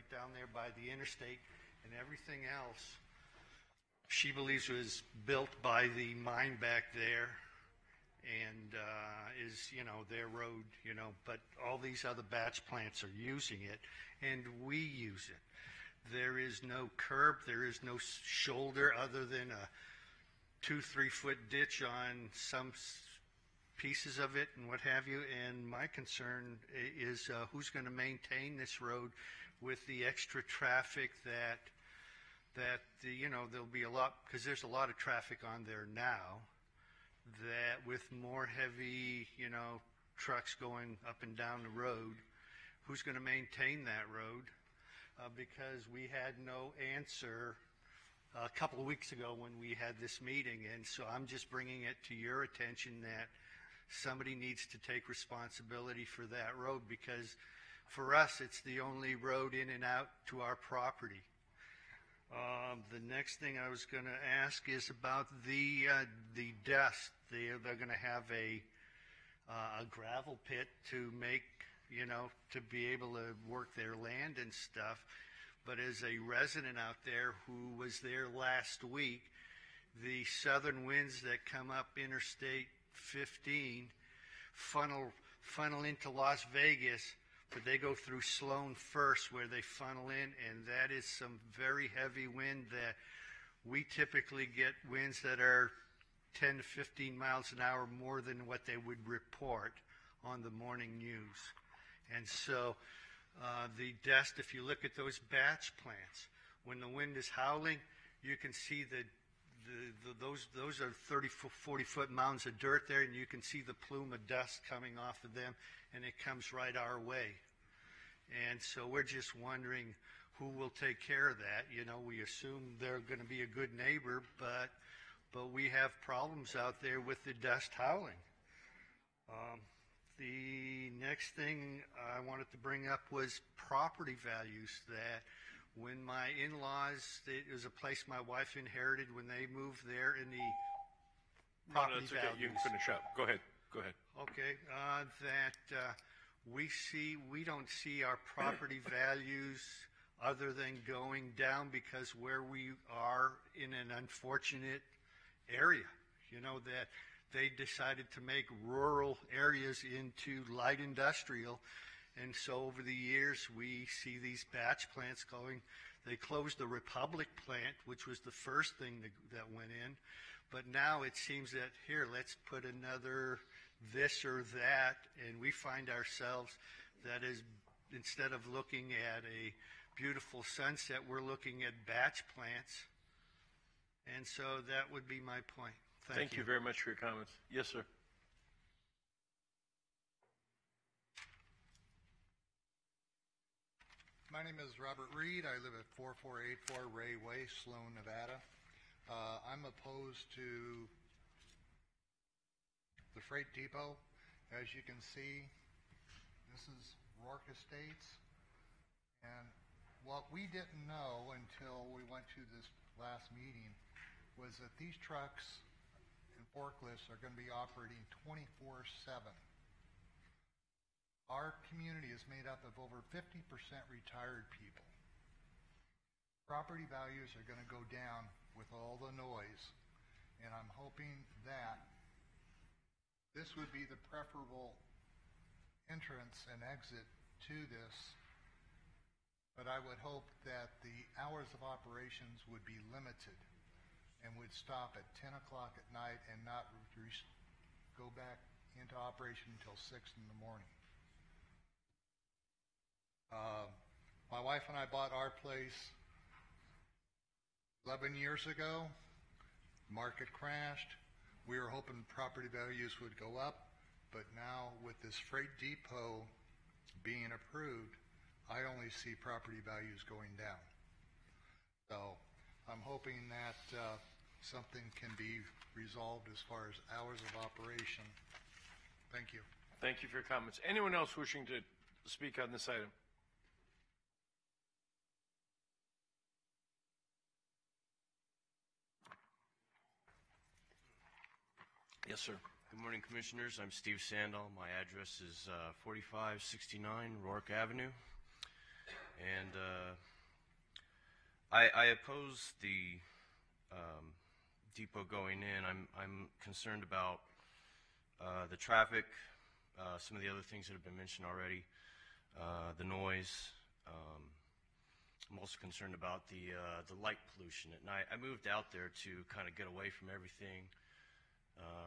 down there by the interstate, and everything else she believes was built by the mine back there and is, their road, but all these other batch plants are using it, and we use it. There is no curb, there is no shoulder other than a 2-3 foot ditch on some pieces of it and what have you. And my concern is who's going to maintain this road with the extra traffic that there'll be a lot, because there's a lot of traffic on there now, that with more heavy, trucks going up and down the road, who's going to maintain that road? Because we had no answer a couple of weeks ago when we had this meeting, and so I'm just bringing it to your attention that somebody needs to take responsibility for that road, because for us, it's the only road in and out to our property. The next thing I was going to ask is about the dust. They're going to have a gravel pit to make, to be able to work their land and stuff. But as a resident out there who was there last week, the southern winds that come up Interstate 15 funnel into Las Vegas, but they go through Sloan first where they funnel in, and that is some very heavy wind that we typically get winds that are 10 to 15 miles an hour more than what they would report on the morning news. And so the dust, if you look at those batch plants, when the wind is howling, you can see those are 30, 40 foot mounds of dirt there, and you can see the plume of dust coming off of them, and it comes right our way. And so we're just wondering who will take care of that. We assume they're going to be a good neighbor, but we have problems out there with the dust howling. The next thing I wanted to bring up was property values. That when my in-laws, it was a place my wife inherited when they moved there, in the property that's okay. values. You can finish up. Go ahead. Okay, we don't see our property values other than going down, because where we are in an unfortunate area, that they decided to make rural areas into light industrial. And so over the years, we see these batch plants going. They closed the Republic plant, which was the first thing that went in. But now it seems that, here, let's put another this or that, and we find ourselves that is, instead of looking at a beautiful sunset, we're looking at batch plants. And so that would be my point. Thank you very much for your comments. Yes, sir. My name is Robert Reed. I live at 4484 Ray Way, Sloan, Nevada. I'm opposed to the freight depot. As you can see, this is Rourke Estates. And what we didn't know until we went to this last meeting was that these trucks and forklifts are going to be operating 24/7. Our community is made up of over 50% retired people. Property values are going to go down with all the noise, and I'm hoping that this would be the preferable entrance and exit to this, but I would hope that the hours of operations would be limited and would stop at 10 o'clock at night and not go back into operation until 6 in the morning. My wife and I bought our place 11 years ago. Market crashed. We were hoping property values would go up, but now with this freight depot being approved, I only see property values going down. So I'm hoping that something can be resolved as far as hours of operation. Thank you. Thank you for your comments. Anyone else wishing to speak on this item? Yes, sir. Good morning, Commissioners. I'm Steve Sandall. My address is 4569 Rourke Avenue. And I oppose the depot going in. I'm concerned about the traffic, some of the other things that have been mentioned already, the noise, I'm also concerned about the light pollution at night. I moved out there to kind of get away from everything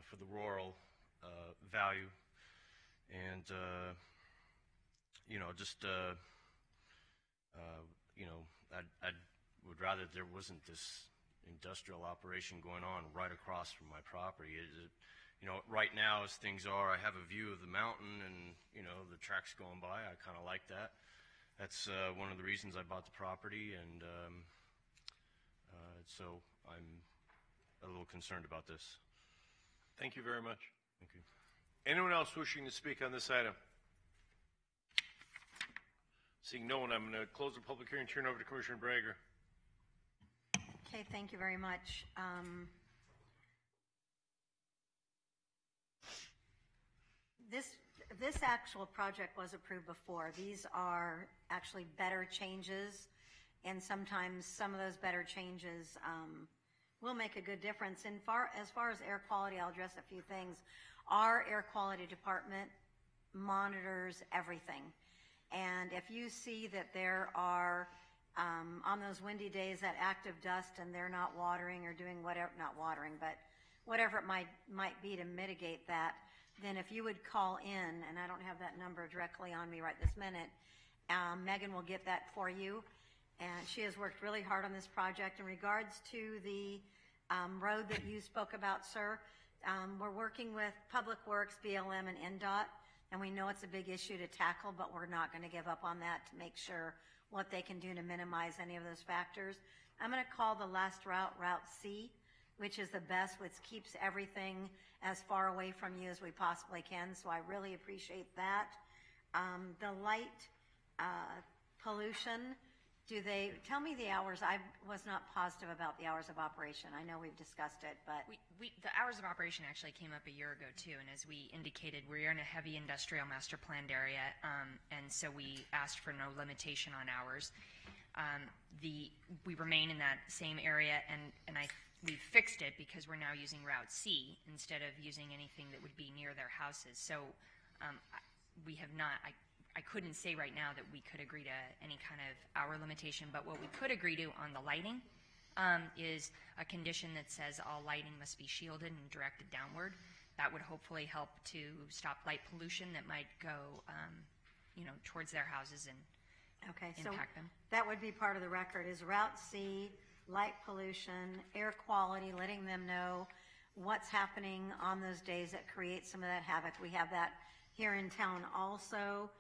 for the rural value, and I would rather there wasn't this industrial operation going on right across from my property. Right now as things are, I have a view of the mountain and the tracks going by. I kind of like that. That's one of the reasons I bought the property, and so I'm a little concerned about this. Thank you very much. Thank you. Anyone else wishing to speak on this item? Seeing no one, I'm going to close the public hearing and turn over to Commissioner Brager. Okay, thank you very much. This actual project was approved before. These are actually better changes, and sometimes some of those better changes will make a good difference. As far as air quality, I'll address a few things. Our air quality department monitors everything. And if you see that there are, on those windy days, that active dust and they're not watering or doing whatever, not watering, but whatever it might be to mitigate that, then if you would call in, and I don't have that number directly on me right this minute, Megan will get that for you. And she has worked really hard on this project. In regards to the road that you spoke about, sir, we're working with Public Works, BLM, and NDOT, and we know it's a big issue to tackle, but we're not going to give up on that to make sure what they can do to minimize any of those factors. I'm going to call the last route Route C, which is the best, which keeps everything as far away from you as we possibly can, so I really appreciate that. The light pollution, tell me the hours. I was not positive about the hours of operation. I know we've discussed it, but. The hours of operation actually came up a year ago too, and as we indicated, we're in a heavy industrial master planned area, and so we asked for no limitation on hours. We remain in that same area, and we fixed it because we're now using Route C instead of using anything that would be near their houses. So we have not. I couldn't say right now that we could agree to any kind of hour limitation, but what we could agree to on the lighting is a condition that says all lighting must be shielded and directed downward. That would hopefully help to stop light pollution that might go, towards their houses and impact them. That would be part of the record is Route C, light pollution, air quality, letting them know what's happening on those days that create some of that havoc. We have that here in town also.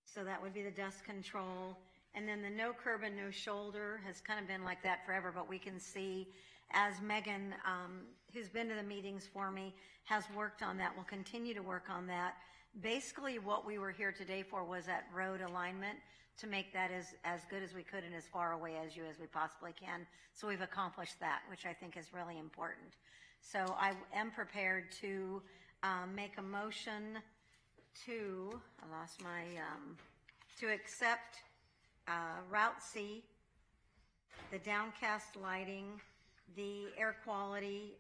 So that would be the dust control. And then the no curb and no shoulder has kind of been like that forever, but we can see as Megan, who's been to the meetings for me, has worked on that, will continue to work on that. Basically what we were here today for was that road alignment to make that as good as we could and as far away as we possibly can. So we've accomplished that, which I think is really important. So I am prepared to make a motion to accept Route C, the downcast lighting, the air quality,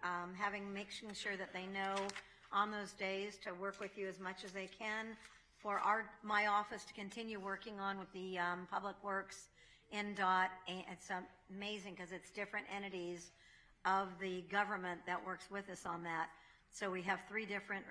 making sure that they know on those days to work with you as much as they can, for my office to continue working on with the Public Works, NDOT. It's amazing because it's different entities of the government that works with us on that. So we have three different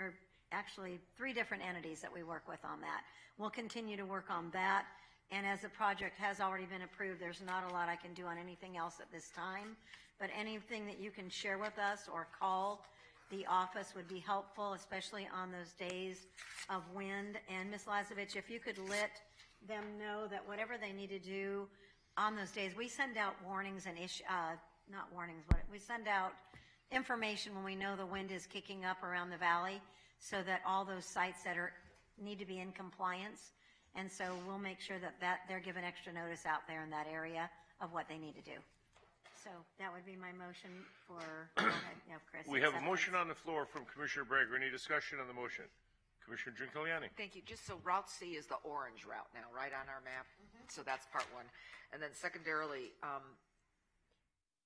entities that we work with on that. We'll continue to work on that. And as the project has already been approved, there's not a lot I can do on anything else at this time. But anything that you can share with us or call the office would be helpful, especially on those days of wind. And Ms. Lazovich, if you could let them know that whatever they need to do on those days, we send out warnings and not warnings, but we send out information when we know the wind is kicking up around the valley, so that all those sites that need to be in compliance. And so we'll make sure that they're given extra notice out there in that area of what they need to do. So that would be my motion for, Chris. We have a motion on the floor from Commissioner Brager. Any discussion on the motion? Commissioner Giuliani. Thank you. Just so Route C is the orange route now, right on our map? So that's part one. And then secondarily, are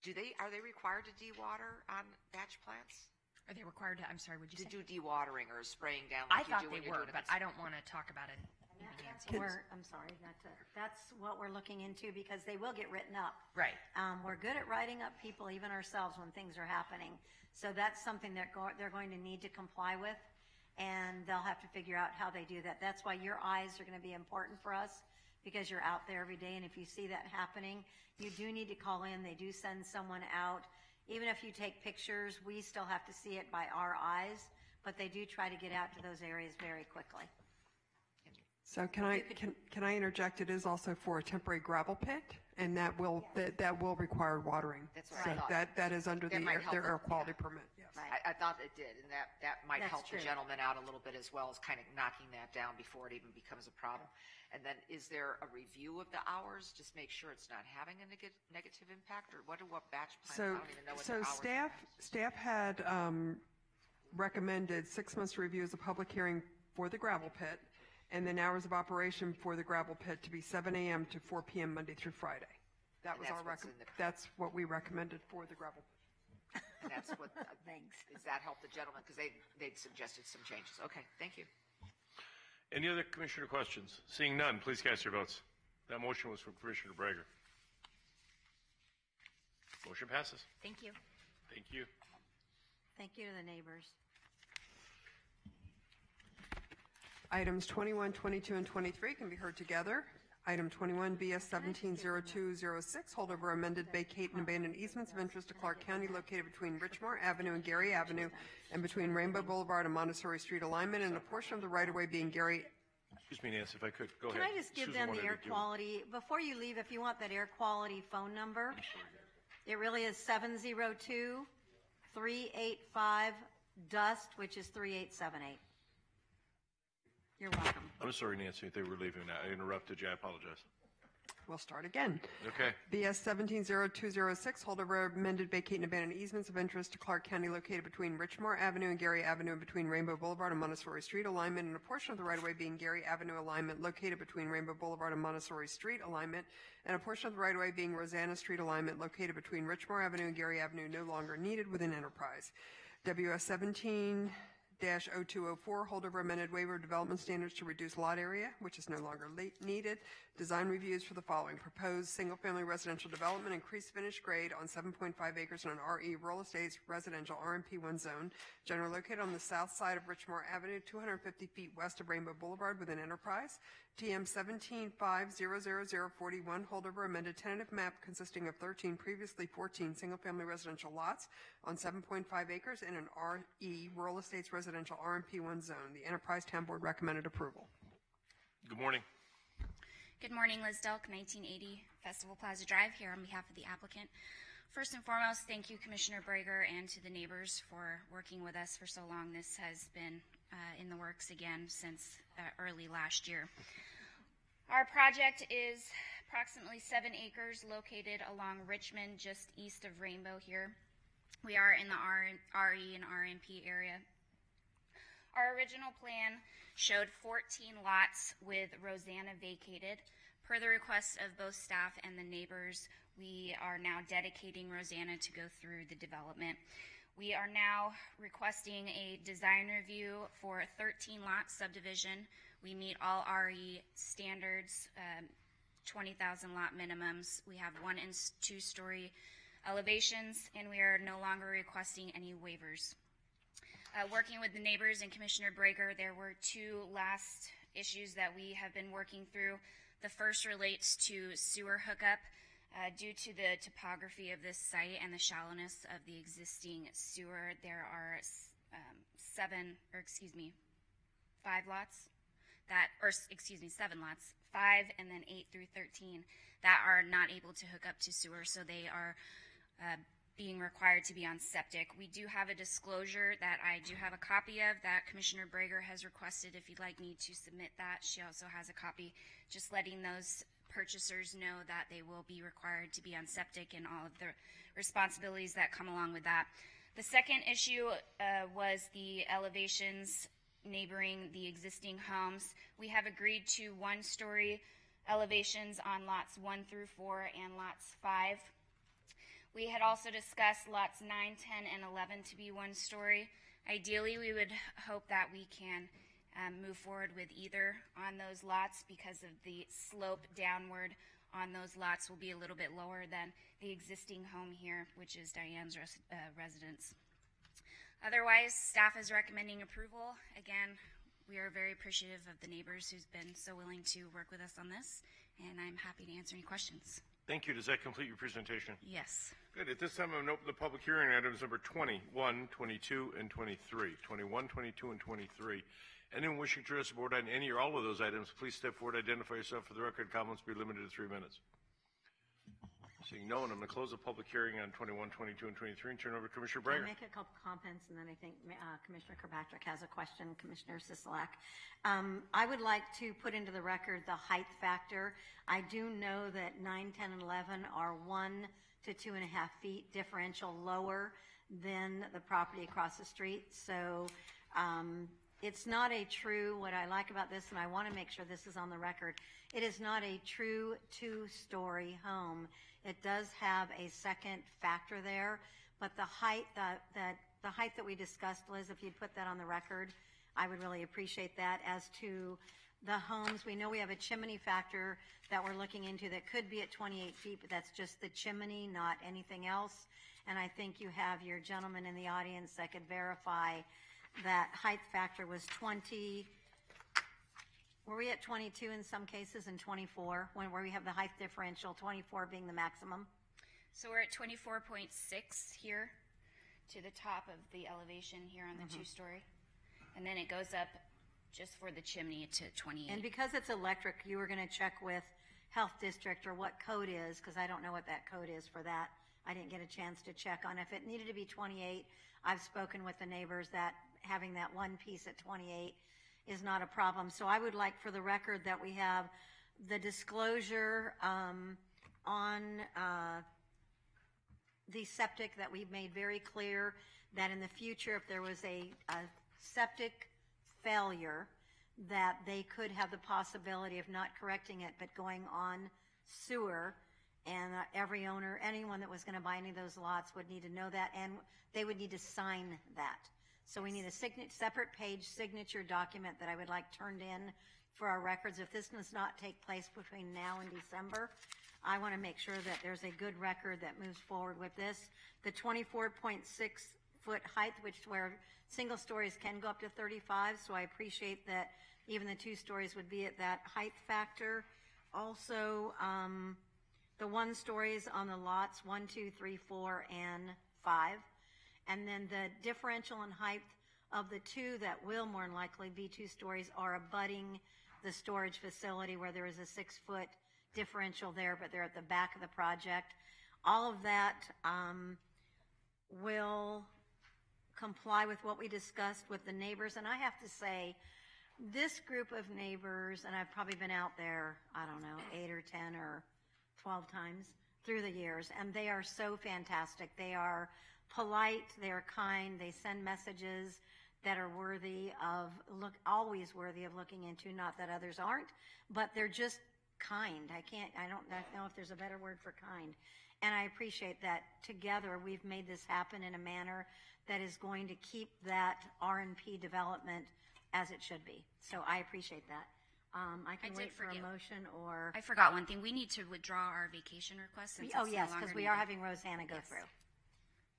they required to dewater on batch plants? Are they required to, I'm sorry, would you say? To do dewatering or spraying down I like you thought do when they you're were, doing but I don't want to talk about it I'm sorry, that's what we're looking into, because they will get written up. Right. We're good at writing up people, even ourselves, when things are happening. So that's something that they're going to need to comply with, and they'll have to figure out how they do that. That's why your eyes are going to be important for us, because you're out there every day, and if you see that happening, you do need to call in. They do send someone out. Even if you take pictures, we still have to see it by our eyes, but they do try to get out to those areas very quickly. So can I interject? It is also for a temporary gravel pit, and that will require watering. That's what so I thought. that is under That might help their air them, quality permit. Yes. I thought it did, and that might That's help true. the gentleman out a little bit as well as kind of knocking that down before it even becomes a problem. And then is there a review of the hours? Just make sure it's not having a negative impact, or what batch plans? I don't even know what the hours Staff had recommended 6 months to review as a public hearing for the gravel pit, and then hours of operation for the gravel pit to be 7 a.m. to 4 p.m. Monday through Friday. And That's what we recommended for the gravel pit. And that's what, does that help the gentleman? Because they'd suggested some changes. Okay, thank you. Any other commissioner questions? Seeing none, please cast your votes. That motion was from Commissioner Brager. Motion passes. Thank you. Thank you. Thank you to the neighbors. Items 21, 22, and 23 can be heard together. Item 21, BS 170206, holdover amended vacate and abandon easements of interest to Clark County located between Richmore Avenue and Gary Avenue and between Rainbow Boulevard and Montessori Street alignment, and a portion of the right-of-way being Gary. Excuse me, Nancy, if I could, go Can ahead. I just give Susan them wanted the air to do- quality, before you leave, if you want that air quality phone number, it really is 702-385-DUST, which is 3878. You're welcome. I'm sorry, Nancy, if they were leaving now. I interrupted you. I apologize. We'll start again. Okay. BS 170206, holdover amended vacate and abandon easements of interest to Clark County located between Richmore Avenue and Gary Avenue and between Rainbow Boulevard and Montessori Street alignment, and a portion of the right-of-way being Gary Avenue alignment located between Rainbow Boulevard and Montessori Street alignment, and a portion of the right-of-way being Rosanna Street alignment located between Richmore Avenue and Gary Avenue no longer needed within Enterprise. WS 17-0204, holdover amended waiver of development standards to reduce lot area, which is no longer needed. Design reviews for the following: proposed single-family residential development, increased finished grade on 7.5 acres in an RE Rural Estates Residential RMP1 zone, generally located on the south side of Richmore Avenue, 250 feet west of Rainbow Boulevard within Enterprise. TM 17500041, holdover amended tentative map consisting of 13 previously 14 single-family residential lots on 7.5 acres in an RE Rural Estates Residential RMP1 zone. The Enterprise Town Board recommended approval. Good morning. Good morning, Liz Delk, 1980 Festival Plaza Drive, here on behalf of the applicant. First and foremost, thank you, Commissioner Brager, and to the neighbors for working with us for so long. This has been in the works again since early last year. Our project is approximately 7 acres located along Richmond, just east of Rainbow here. We are in the RE and RMP area. Our original plan showed 14 lots with Rosanna vacated. Per the request of both staff and the neighbors, we are now dedicating Rosanna to go through the development. We are now requesting a design review for a 13-lot subdivision. We meet all RE standards, 20,000 lot minimums. We have 1- and 2-story elevations, and we are no longer requesting any waivers. Working with the neighbors and Commissioner Brager, there were 2 last issues that we have been working through. The first relates to sewer hookup. Due to the topography of this site and the shallowness of the existing sewer, there are 7 lots, 5 and then 8 through 13 that are not able to hook up to sewer, so they are being required to be on septic. We do have a disclosure that I do have a copy of that Commissioner Brager has requested if you'd like me to submit that. She also has a copy, just letting those purchasers know that they will be required to be on septic and all of the responsibilities that come along with that. The second issue was the elevations neighboring the existing homes. We have agreed to 1-story elevations on lots 1 through 4 and lots 5. We had also discussed lots 9, 10, and 11 to be 1-story. Ideally, we would hope that we can move forward with either on those lots because of the slope downward on those lots will be a little bit lower than the existing home here, which is Diane's residence. Otherwise, staff is recommending approval. Again, we are very appreciative of the neighbors who's been so willing to work with us on this, and I'm happy to answer any questions. Thank you. Does that complete your presentation? Yes. Good. At this time, I'm going to open the public hearing on items number 21, 22, and 23. 21, 22, and 23. Anyone wishing to address the board on any or all of those items, please step forward, identify yourself for the record. Comments be limited to 3 minutes. Seeing no one, I'm going to close the public hearing on 21, 22, and 23 and turn over to Commissioner I'll Breger. make a couple comments, and then I think Commissioner Kirkpatrick has a question, Commissioner Sisolak. I would like to put into the record the height factor. I do know that 9, 10, and 11 are 1 to 2.5 feet differential lower than the property across the street. So it's not a true, what I like about this, and I want to make sure this is on the record, it is not a true 2-story home. It does have a second factor there, but the height the height that we discussed, Liz, if you'd put that on the record, I would really appreciate that. As to the homes, we know we have a chimney factor that we're looking into that could be at 28 feet, but that's just the chimney, not anything else. And I think you have your gentleman in the audience that could verify that height factor was 20. Were we at 22 in some cases and 24 where we have the height differential, 24 being the maximum? So we're at 24.6 here to the top of the elevation here on the 2-story. And then it goes up just for the chimney to 28. And because it's electric, you were going to check with Health District or what code is, because I don't know what that code is for that. I didn't get a chance to check on if it needed to be 28. I've spoken with the neighbors that having that one piece at 28 is not a problem. So I would like for the record that we have the disclosure on the septic, that we've made very clear that in the future, if there was a septic failure, that they could have the possibility of not correcting it, but going on sewer. And every owner, anyone that was going to buy any of those lots would need to know that, and they would need to sign that. So we need a separate page signature document that I would like turned in for our records. If this does not take place between now and December, I want to make sure that there's a good record that moves forward with this. The 24.6-foot height, where single stories can go up to 35, so I appreciate that even the 2 stories would be at that height factor. Also, the 1 stories on the lots 1, 2, 3, 4, and 5. And then the differential in height of the 2 that will more than likely be 2 stories are abutting the storage facility where there is a 6-foot differential there, but they're at the back of the project. All of that will comply with what we discussed with the neighbors. And I have to say, this group of neighbors, and I've probably been out there, I don't know, 8 or 10 or 12 times through the years, and they are so fantastic. They are polite, they are kind, they send messages that are worthy of always worthy of looking into, not that others aren't, but they're just kind. I don't know if there's a better word for kind. And I appreciate that together we've made this happen in a manner that is going to keep that R&P development as it should be. So I appreciate that. I can wait for a motion or... I forgot one thing. We need to withdraw our vacation request. Since Oh, it's yes, no longer because we needed. are having Rosanna go through.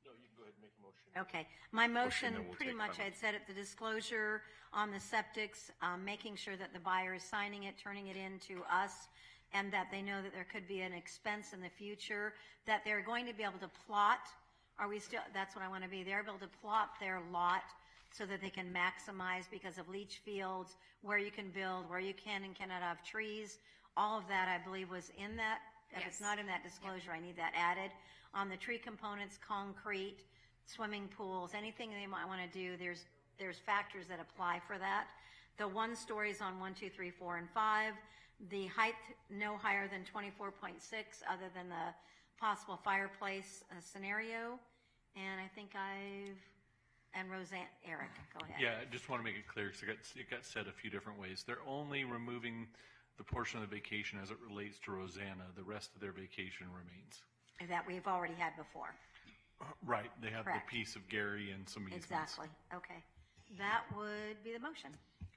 No, you can go ahead and make a motion. Okay. My motion, then we'll pretty take much I had said at the disclosure on the septics, making sure that the buyer is signing it, turning it in to us, and that they know that there could be an expense in the future, that they're going to be able to plot. That's what I want to be. They're able to plot their lot so that they can maximize because of leach fields, where you can build, where you can and cannot have trees. All of that, I believe, was in that. If it's not in that disclosure, I need that added. On the tree components, concrete, swimming pools, anything they might want to do, there's factors that apply for that. The 1 stories on 1, 2, 3, 4, and 5. The height no higher than 24.6, other than the possible fireplace scenario. And I think and Roseanne, Eric, go ahead. Yeah, I just want to make it clear because it got said a few different ways. They're only removing the portion of the vacation as it relates to Rosanna. The rest of their vacation remains. That we've already had before. Right. They have Correct. the piece of Gary and some easements. Exactly. Okay. That would be the motion.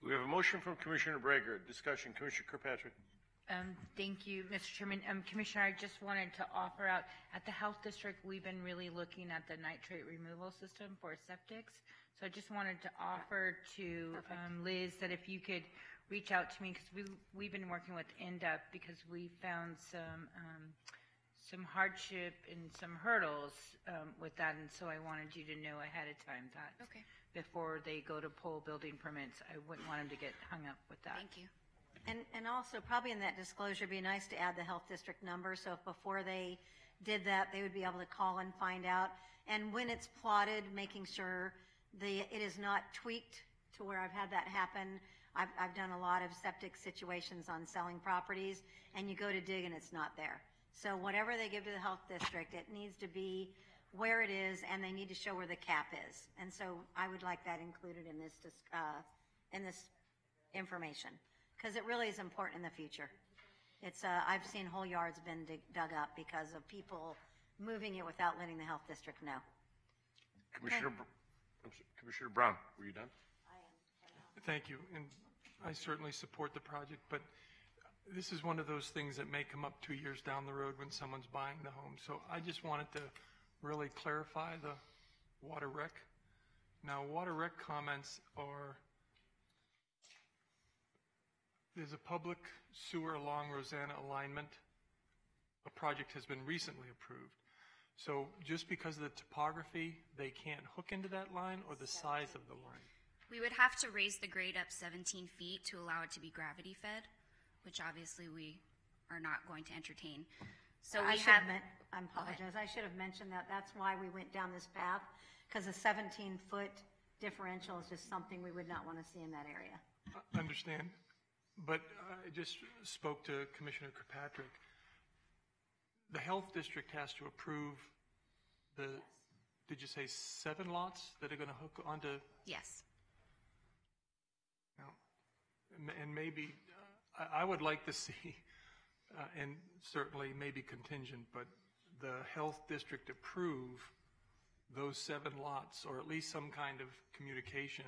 We have a motion from Commissioner Brager. Discussion, Commissioner Kirkpatrick. Thank you, Mr. Chairman. Commissioner, I just wanted to offer out, at the Health District, we've been really looking at the nitrate removal system for septics. So I just wanted to offer to Liz that if you could reach out to me, because we've been working with NDEP because we found some hardship and some hurdles with that, and so I wanted you to know ahead of time that before they go to pull building permits, I wouldn't want them to get hung up with that. Thank you. And also, probably in that disclosure, it'd be nice to add the health district number, so if before they did that, they would be able to call and find out. And when it's plotted, making sure it is not tweaked to where I've had that happen. I've done a lot of septic situations on selling properties, and you go to dig and it's not there. So whatever they give to the health district, it needs to be where it is, and they need to show where the cap is. And so I would like that included in this information, because it really is important in the future. It's I've seen whole yards been dug up because of people moving it without letting the health district know. Commissioner Brown, were you done? Thank you, and I certainly support the project, but this is one of those things that may come up 2 years down the road when someone's buying the home. So I just wanted to really clarify the water rec. Now, water rec comments are, there's a public sewer along Rosanna alignment. A project has been recently approved. So just because of the topography, they can't hook into that line, or the size of the line? We would have to raise the grade up 17 feet to allow it to be gravity fed, which obviously we are not going to entertain. So I apologize. I should have mentioned that. That's why we went down this path, because a 17-foot differential is just something we would not want to see in that area. I understand, but I just spoke to Commissioner Kirkpatrick. The health district has to approve the, did you say 7 lots that are going to hook onto? Yes. And maybe, I would like to see, and certainly maybe contingent, but the health district approve those 7 lots, or at least some kind of communication,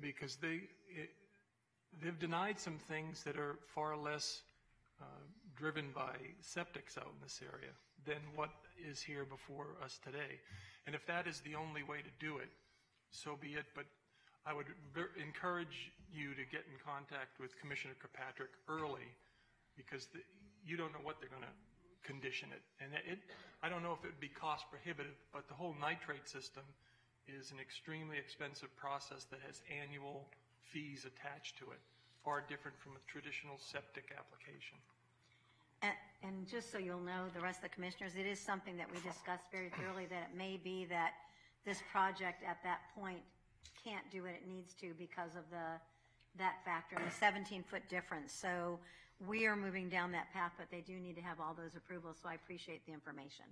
because they've denied some things that are far less driven by septics out in this area than what is here before us today. And if that is the only way to do it, so be it. But I would encourage you to get in contact with Commissioner Kirkpatrick early, because you don't know what they're going to condition it. And I don't know if it would be cost prohibitive, but the whole nitrate system is an extremely expensive process that has annual fees attached to it, far different from a traditional septic application. And just so you'll know, the rest of the commissioners, it is something that we discussed very thoroughly, that it may be that this project at that point can't do what it needs to because of that factor, and the 17-foot difference. So we are moving down that path, but they do need to have all those approvals, so I appreciate the information.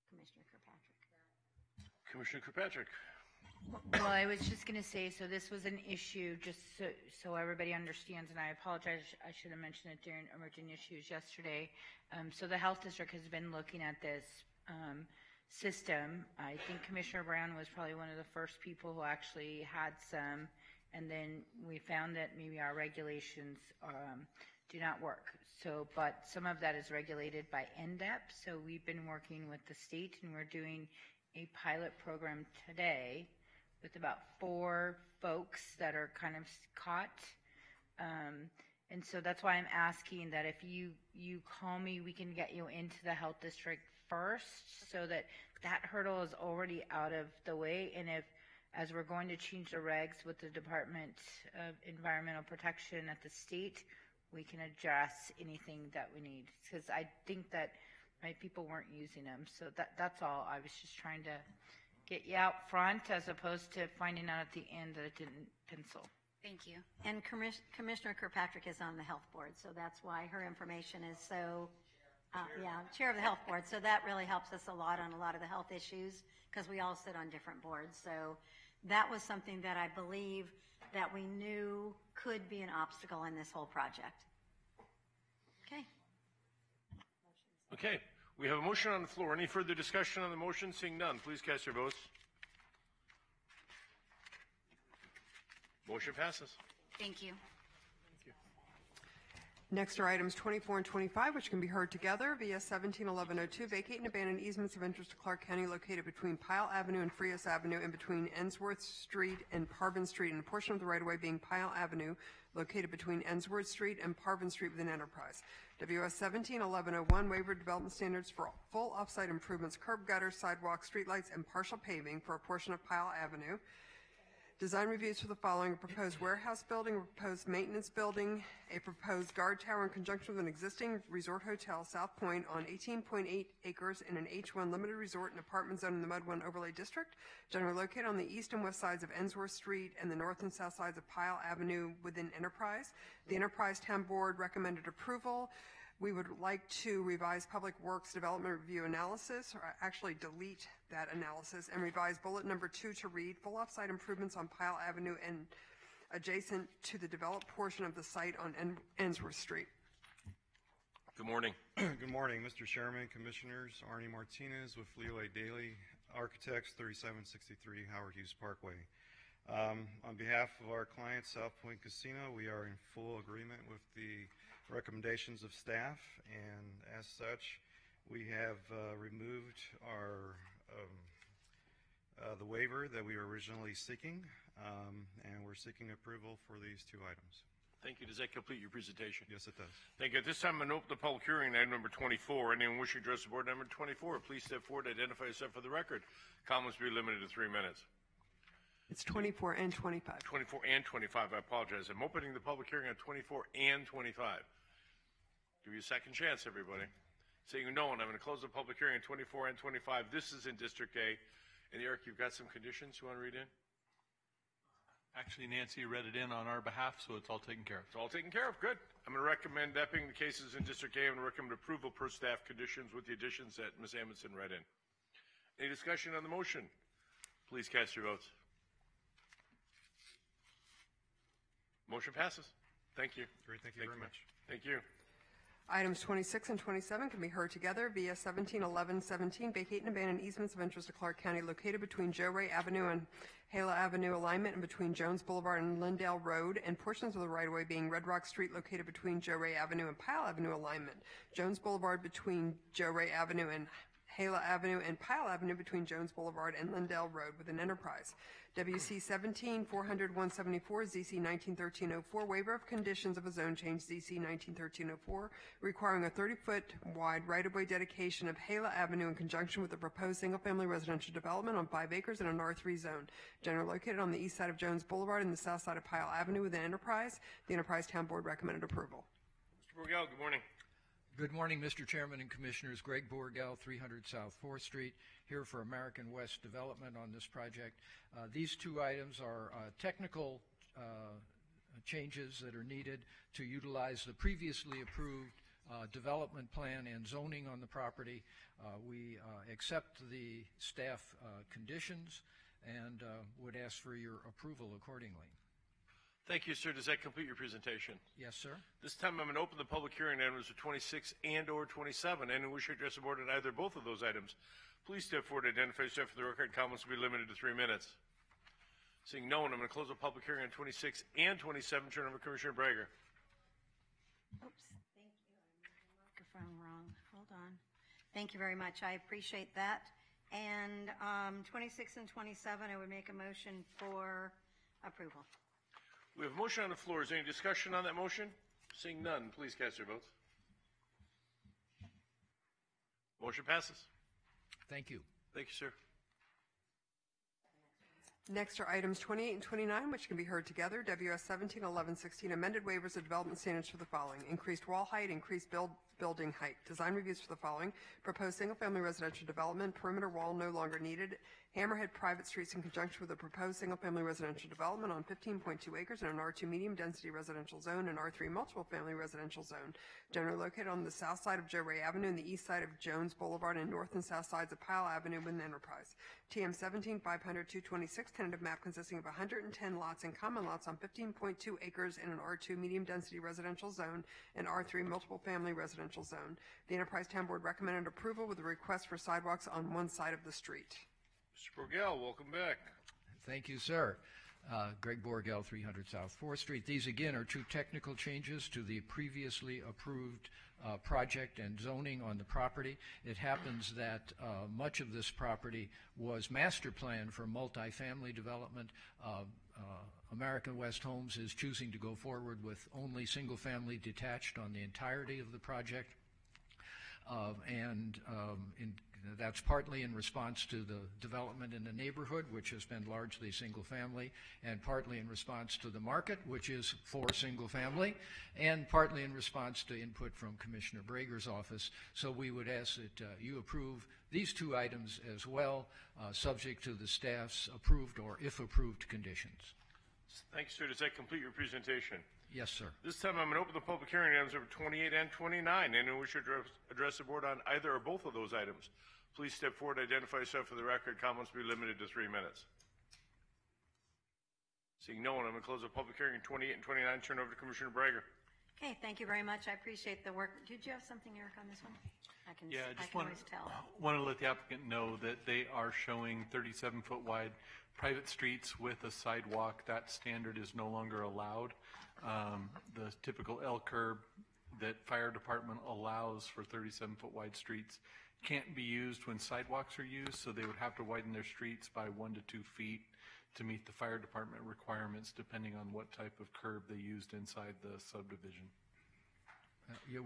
Commissioner Kirkpatrick. Commissioner Kirkpatrick. Well, I was just going to say, so this was an issue, just so everybody understands, and I apologize, I should have mentioned it during emerging issues yesterday. So the health district has been looking at this system. I think Commissioner Brown was probably one of the first people who actually had some, and then we found that maybe our regulations do not work. So, but some of that is regulated by NDEP, so we've been working with the state, and we're doing a pilot program today with about 4 folks that are kind of caught. And so that's why I'm asking that if you call me, we can get you into the health district first, so that hurdle is already out of the way. And if, as we're going to change the regs with the Department of Environmental Protection at the state, we can address anything that we need. Because I think that people weren't using them. So that's all. I was just trying to get you out front, as opposed to finding out at the end that it didn't pencil. Thank you. And Commissioner Kirkpatrick is on the health board, so that's why her information is so, chair of the health board. So that really helps us a lot on a lot of the health issues, because we all sit on different boards. So that was something that I believe that we knew could be an obstacle in this whole project. Okay. Okay. We have a motion on the floor. Any further discussion on the motion? Seeing none, please cast your votes. Motion passes. Thank you. Next are items 24 and 25, which can be heard together via 171102, vacate and abandon easements of interest to Clark County located between Pyle Avenue and Frias Avenue and between Ensworth Street and Parvin Street, and a portion of the right-of-way being Pyle Avenue located between Ensworth Street and Parvin Street within Enterprise. WS 171101, waiver of development standards for full off-site improvements, curb gutter, sidewalk, streetlights, and partial paving for a portion of Pyle Avenue. Design reviews for the following: a proposed warehouse building, a proposed maintenance building, a proposed guard tower in conjunction with an existing resort hotel, South Point, on 18.8 acres in an H1 limited resort and apartment zone in the Mud 1 overlay district, generally located on the east and west sides of Ensworth Street and the north and south sides of Pyle Avenue within Enterprise. The Enterprise Town Board recommended approval. We would like to revise Public Works Development Review Analysis, or actually delete that analysis, and revise bullet number 2 to read full off-site improvements on Pyle Avenue and adjacent to the developed portion of the site on Ensworth Street. Good morning. Good morning, Mr. Chairman, Commissioners. Arnie Martinez with Leo A. Daly, Architects, 3763 Howard Hughes Parkway. On behalf of our client, South Point Casino, we are in full agreement with the recommendations of staff, and as such, we have removed our the waiver that we were originally seeking, and we're seeking approval for these two items. Thank you. Does that complete your presentation? Yes, it does. Thank you. At this time, I'm going to open the public hearing on item number 24. Anyone wishing to address the board, number 24, please step forward, identify yourself for the record. Comments be limited to 3 minutes. It's 24 and 25. 24 and 25. I apologize. I'm opening the public hearing on 24 and 25. Give you a second chance, everybody. Seeing no one, I'm going to close the public hearing on 24 and 25. This is in District A. And Eric, you've got some conditions you want to read in? Actually, Nancy read it in on our behalf, so it's all taken care of. It's all taken care of. Good. I'm going to recommend, that being the cases in District A, I'm going to recommend approval per staff conditions with the additions that Ms. Amundsen read in. Any discussion on the motion? Please cast your votes. Motion passes. Thank you. Great. Thank you very much. Thank you. Items 26 and 27 can be heard together via 171117, vacate and abandon easements of interest to Clark County located between Joe Ray Avenue and Hala Avenue alignment and between Jones Boulevard and Lindale Road, and portions of the right-of-way being Red Rock Street located between Joe Ray Avenue and Pyle Avenue alignment, Jones Boulevard between Joe Ray Avenue and Hala Avenue, and Pyle Avenue between Jones Boulevard and Lindale Road within Enterprise. WC 17-400-174, ZC 1913-04, waiver of conditions of a zone change, ZC 1913-04, requiring a 30-foot wide right-of-way dedication of Hala Avenue in conjunction with the proposed single-family residential development on 5 acres in an R3 zone, generally located on the east side of Jones Boulevard and the south side of Pyle Avenue within Enterprise. The Enterprise Town Board recommended approval. Mr. Borgel, good morning. Good morning, Mr. Chairman and Commissioners. Greg Borgel, 300 South 4th Street, here for American West Development on this project. These two items are technical changes that are needed to utilize the previously approved development plan and zoning on the property. We accept the staff conditions and would ask for your approval accordingly. Thank you, sir. Does that complete your presentation? Yes, sir. This time I'm going to open the public hearing on items 26 and or 27. Anyone wishing to address the board on either both of those items, please step forward, identify yourself for the record. Comments will be limited to 3 minutes. Seeing no one, I'm going to close the public hearing on 26 and 27. Turn over to Commissioner Brager. Oops, thank you. I moved the microphone wrong. Hold on. Thank you very much. I appreciate that. And 26 and 27, I would make a motion for approval. We have a motion on the floor. Is there any discussion on that motion? Seeing none, please cast your votes. Motion passes. Thank you. Thank you, sir. Next are items 28 and 29, which can be heard together. WS 171116, amended waivers of development standards for the following: increased wall height, increased building height. Design reviews for the following: proposed single-family residential development, perimeter wall no longer needed. Hammerhead private streets in conjunction with a proposed single-family residential development on 15.2 acres in an R2 medium-density residential zone and R3 multiple-family residential zone, generally located on the south side of Joe Ray Avenue and the east side of Jones Boulevard and north and south sides of Pyle Avenue within Enterprise. TM 17-500-226, tentative map consisting of 110 lots and common lots on 15.2 acres in an R2 medium-density residential zone and R3 multiple-family residential zone. The Enterprise Town Board recommended approval with a request for sidewalks on one side of the street. Mr. Borgel, welcome back. Thank you, sir. Greg Borgel, 300 South 4th Street. These, again, are two technical changes to the previously approved project and zoning on the property. It happens that much of this property was master planned for multifamily development. American West Homes is choosing to go forward with only single-family detached on the entirety of the project. That's partly in response to the development in the neighborhood, which has been largely single-family, and partly in response to the market, which is for single-family, and partly in response to input from Commissioner Brager's office. So we would ask that you approve these two items as well, subject to the staff's approved or if approved conditions. Thank you, sir. Does that complete your presentation? Yes, sir. This time I'm going to open the public hearing on items number 28 and 29. Anyone wish to address the board on either or both of those items, please step forward, identify yourself for the record. Comments will be limited to 3 minutes. Seeing no one, I'm going to close the public hearing 28 and 29. Turn over to Commissioner Brager. Okay, thank you very much. I appreciate the work. Did you have something, Eric, on this one? I can always tell. Want to let the applicant know that they are showing 37-foot wide private streets with a sidewalk. That standard is no longer allowed. The typical L curb that fire department allows for 37-foot wide streets can't be used when sidewalks are used, so they would have to widen their streets by 1 to 2 feet to meet the fire department requirements, depending on what type of curb they used inside the subdivision.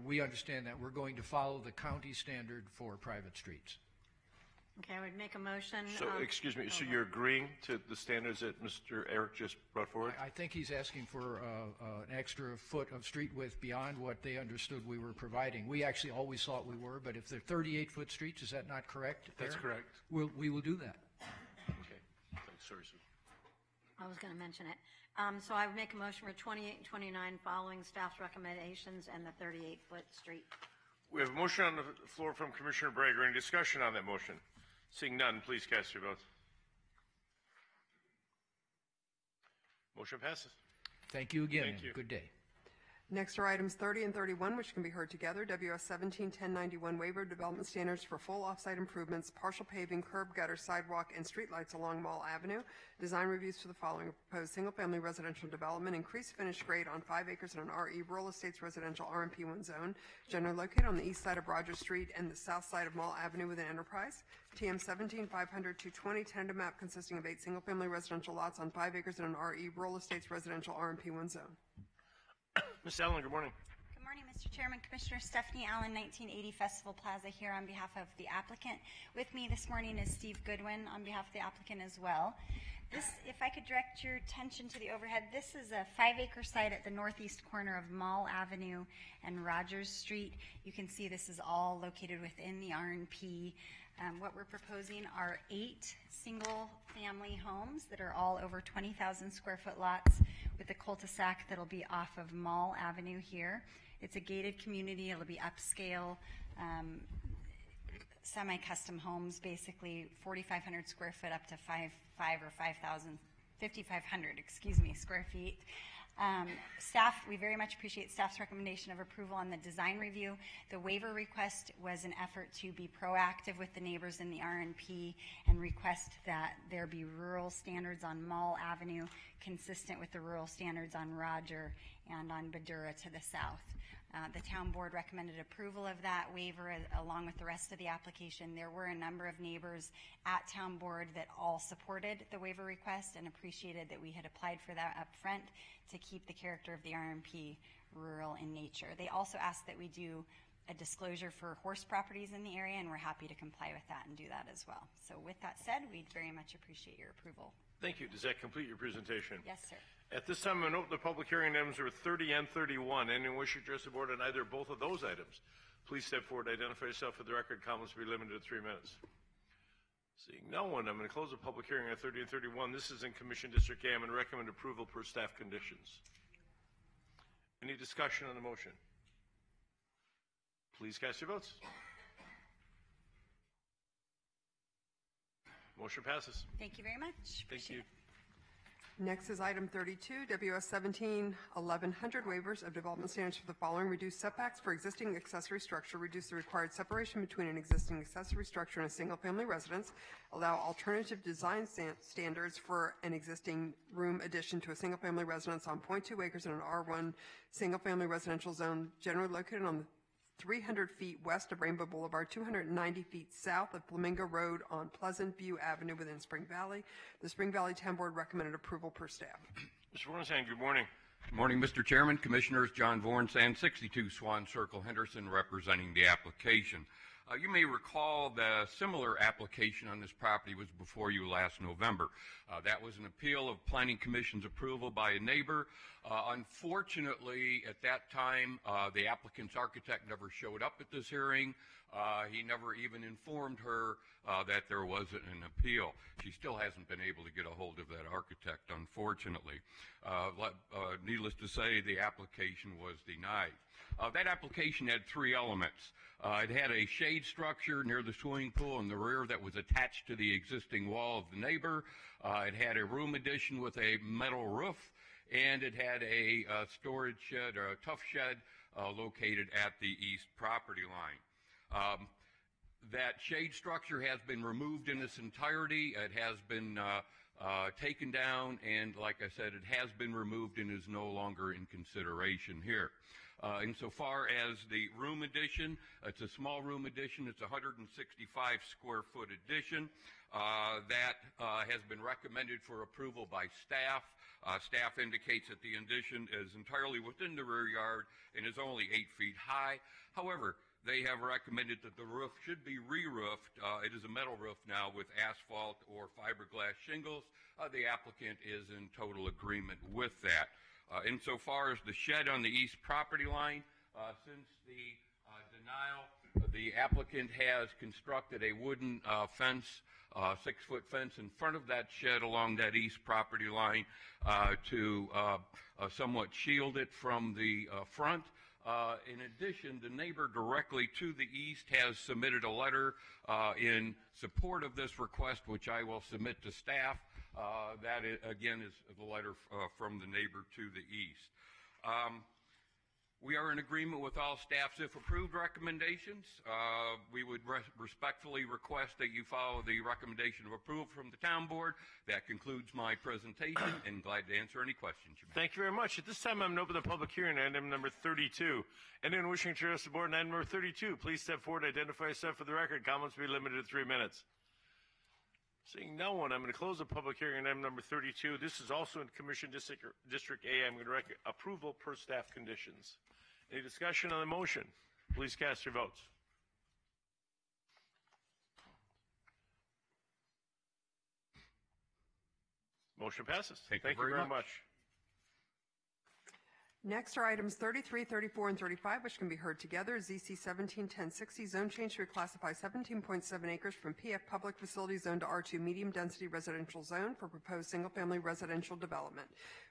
We understand that. We're going to follow the county standard for private streets. Okay, I would make a motion. So, excuse me, so you're agreeing to the standards that Mr. Eric just brought forward? I think he's asking for an extra foot of street width beyond what they understood we were providing. We actually always thought we were, but if they're 38-foot streets, is that not correct? That's Eric? correct. We will do that. Okay. Thanks, sorry, sir. I was going to mention it. So I would make a motion for 28 and 29 following staff's recommendations and the 38-foot street. We have a motion on the floor from Commissioner Brager. Any discussion on that motion? Seeing none, please cast your votes. Motion passes. Thank you again. Thank you. Good day. Next are items 30 and 31, which can be heard together. WS 17-1091 waiver of development standards for full off-site improvements, partial paving, curb, gutter, sidewalk, and streetlights along Mall Avenue. Design reviews for the following: proposed single-family residential development, increased finished grade on 5 acres in an RE Rural Estates residential RMP1 zone, generally located on the east side of Rogers Street and the south side of Mall Avenue within Enterprise. TM 17-500-220 tentative map consisting of 8 single-family residential lots on 5 acres in an RE Rural Estates residential RMP1 zone. Ms. Allen, good morning. Good morning, Mr. Chairman. Commissioner Stephanie Allen, 1980 Festival Plaza, here on behalf of the applicant. With me this morning is Steve Goodwin on behalf of the applicant as well. This, if I could direct your attention to the overhead, this is a 5-acre site at the northeast corner of Mall Avenue and Rogers Street. You can see this is all located within the RNP. What we're proposing are 8 single-family homes that are all over 20,000 square foot lots with a cul-de-sac that'll be off of Mall Avenue here. It's a gated community. It'll be upscale, semi-custom homes, basically 4,500 square foot up to 5,500 square feet. Staff, we very much appreciate staff's recommendation of approval on the design review. The waiver request was an effort to be proactive with the neighbors in the RNP and request that there be rural standards on Mall Avenue consistent with the rural standards on Roger and on Badura to the south. The town board recommended approval of that waiver along with the rest of the application. There were a number of neighbors at town board that all supported the waiver request and appreciated that we had applied for that up front to keep the character of the RMP rural in nature. They also asked that we do a disclosure for horse properties in the area, and we're happy to comply with that and do that as well. So with that said, we'd very much appreciate your approval. Thank you. Does that complete your presentation? Yes, sir. At this time, I'm going to open the public hearing. Items are 30 and 31. Anyone wish to address the board on either or both of those items, please step forward, identify yourself for the record. Comments will be limited to 3 minutes. Seeing no one, I'm going to close the public hearing on 30 and 31. This is in Commission District A. I'm going to recommend approval per staff conditions. Any discussion on the motion? Please cast your votes. Motion passes. Thank you very much. Thank you. Next is item 32, WS 17-1100, waivers of development standards for the following: reduce setbacks for existing accessory structure, reduce the required separation between an existing accessory structure and a single-family residence, allow alternative design standards for an existing room addition to a single-family residence on 0.2 acres in an R1 single-family residential zone generally located on the 300 feet west of Rainbow Boulevard, 290 feet south of Flamingo Road on Pleasant View Avenue within Spring Valley. The Spring Valley Town Board recommended approval per staff. Mr. Vornsan, good morning. Good morning, Mr. Chairman, Commissioners. John Vornsan, 62 Swan Circle, Henderson, representing the application. You may recall the similar application on this property was before you last November. That was an appeal of Planning Commission's approval by a neighbor. Unfortunately, at that time, the applicant's architect never showed up at this hearing. He never even informed her that there was an appeal. She still hasn't been able to get a hold of that architect, unfortunately. Needless to say, the application was denied. That application had three elements. It had a shade structure near the swimming pool in the rear that was attached to the existing wall of the neighbor. It had a room addition with a metal roof, and it had a storage shed or a tough shed located at the east property line. That shade structure has been removed in its entirety. It has been taken down, and like I said, it has been removed and is no longer in consideration here. Insofar as the room addition, it's a small room addition. It's a 165 square foot addition that has been recommended for approval by staff. Staff indicates that the addition is entirely within the rear yard and is only 8 feet high. However, they have recommended that the roof should be re-roofed. It is a metal roof now with asphalt or fiberglass shingles. The applicant is in total agreement with that. Insofar as the shed on the east property line, since the denial, the applicant has constructed a wooden fence, 6-foot fence in front of that shed along that east property line to somewhat shield it from the front. In addition, the neighbor directly to the east has submitted a letter in support of this request, which I will submit to staff. That, again, is the letter from the neighbor to the east. We are in agreement with all staff's if approved recommendations. We would respectfully request that you follow the recommendation of approval from the town board. That concludes my presentation, and glad to answer any questions you may have. Thank you very much. At this time, I'm going to open the public hearing on item number 32. Anyone wishing to address the board on item number 32, please step forward, identify yourself for the record. Comments will be limited to 3 minutes. Seeing no one, I'm going to close the public hearing on item number 32. This is also in Commission District A. I'm going to recommend approval per staff conditions. Any discussion on the motion? Please cast your votes. Motion passes. Thank you very much. Next are items 33, 34, and 35, which can be heard together. ZC 17-1060, zone change to reclassify 17.7 acres from PF Public Facility Zone to R2 Medium Density Residential Zone for proposed single-family residential development.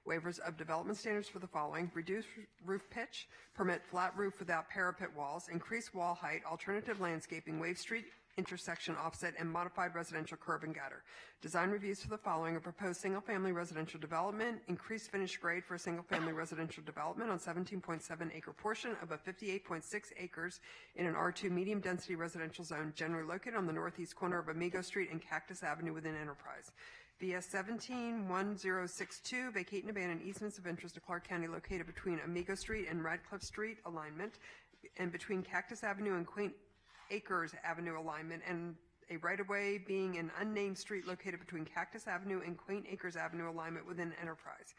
Waivers of development standards for the following: reduce roof pitch, permit flat roof without parapet walls, increase wall height, alternative landscaping, waive street intersection offset, and modified residential curb and gutter. Design reviews for the following: a proposed single-family residential development, increased finished grade for a single-family residential development on 17.7 acre portion of a 58.6 acres in an R2 medium-density residential zone generally located on the northeast corner of Amigo Street and Cactus Avenue within Enterprise. VS 171062, vacate and abandon easements of interest to Clark County located between Amigo Street and Radcliffe Street alignment and between Cactus Avenue and Quaint Acres Avenue alignment, and a right-of-way being an unnamed street located between Cactus Avenue and Quaint Acres Avenue alignment within Enterprise.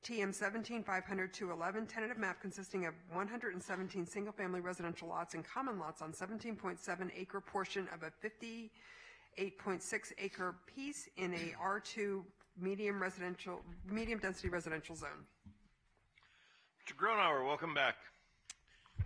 TM 17-500-211, tentative map consisting of 117 single-family residential lots and common lots on 17.7 acre portion of a 58.6 acre piece in a R2 medium density residential zone. Mr. Gronauer, welcome back.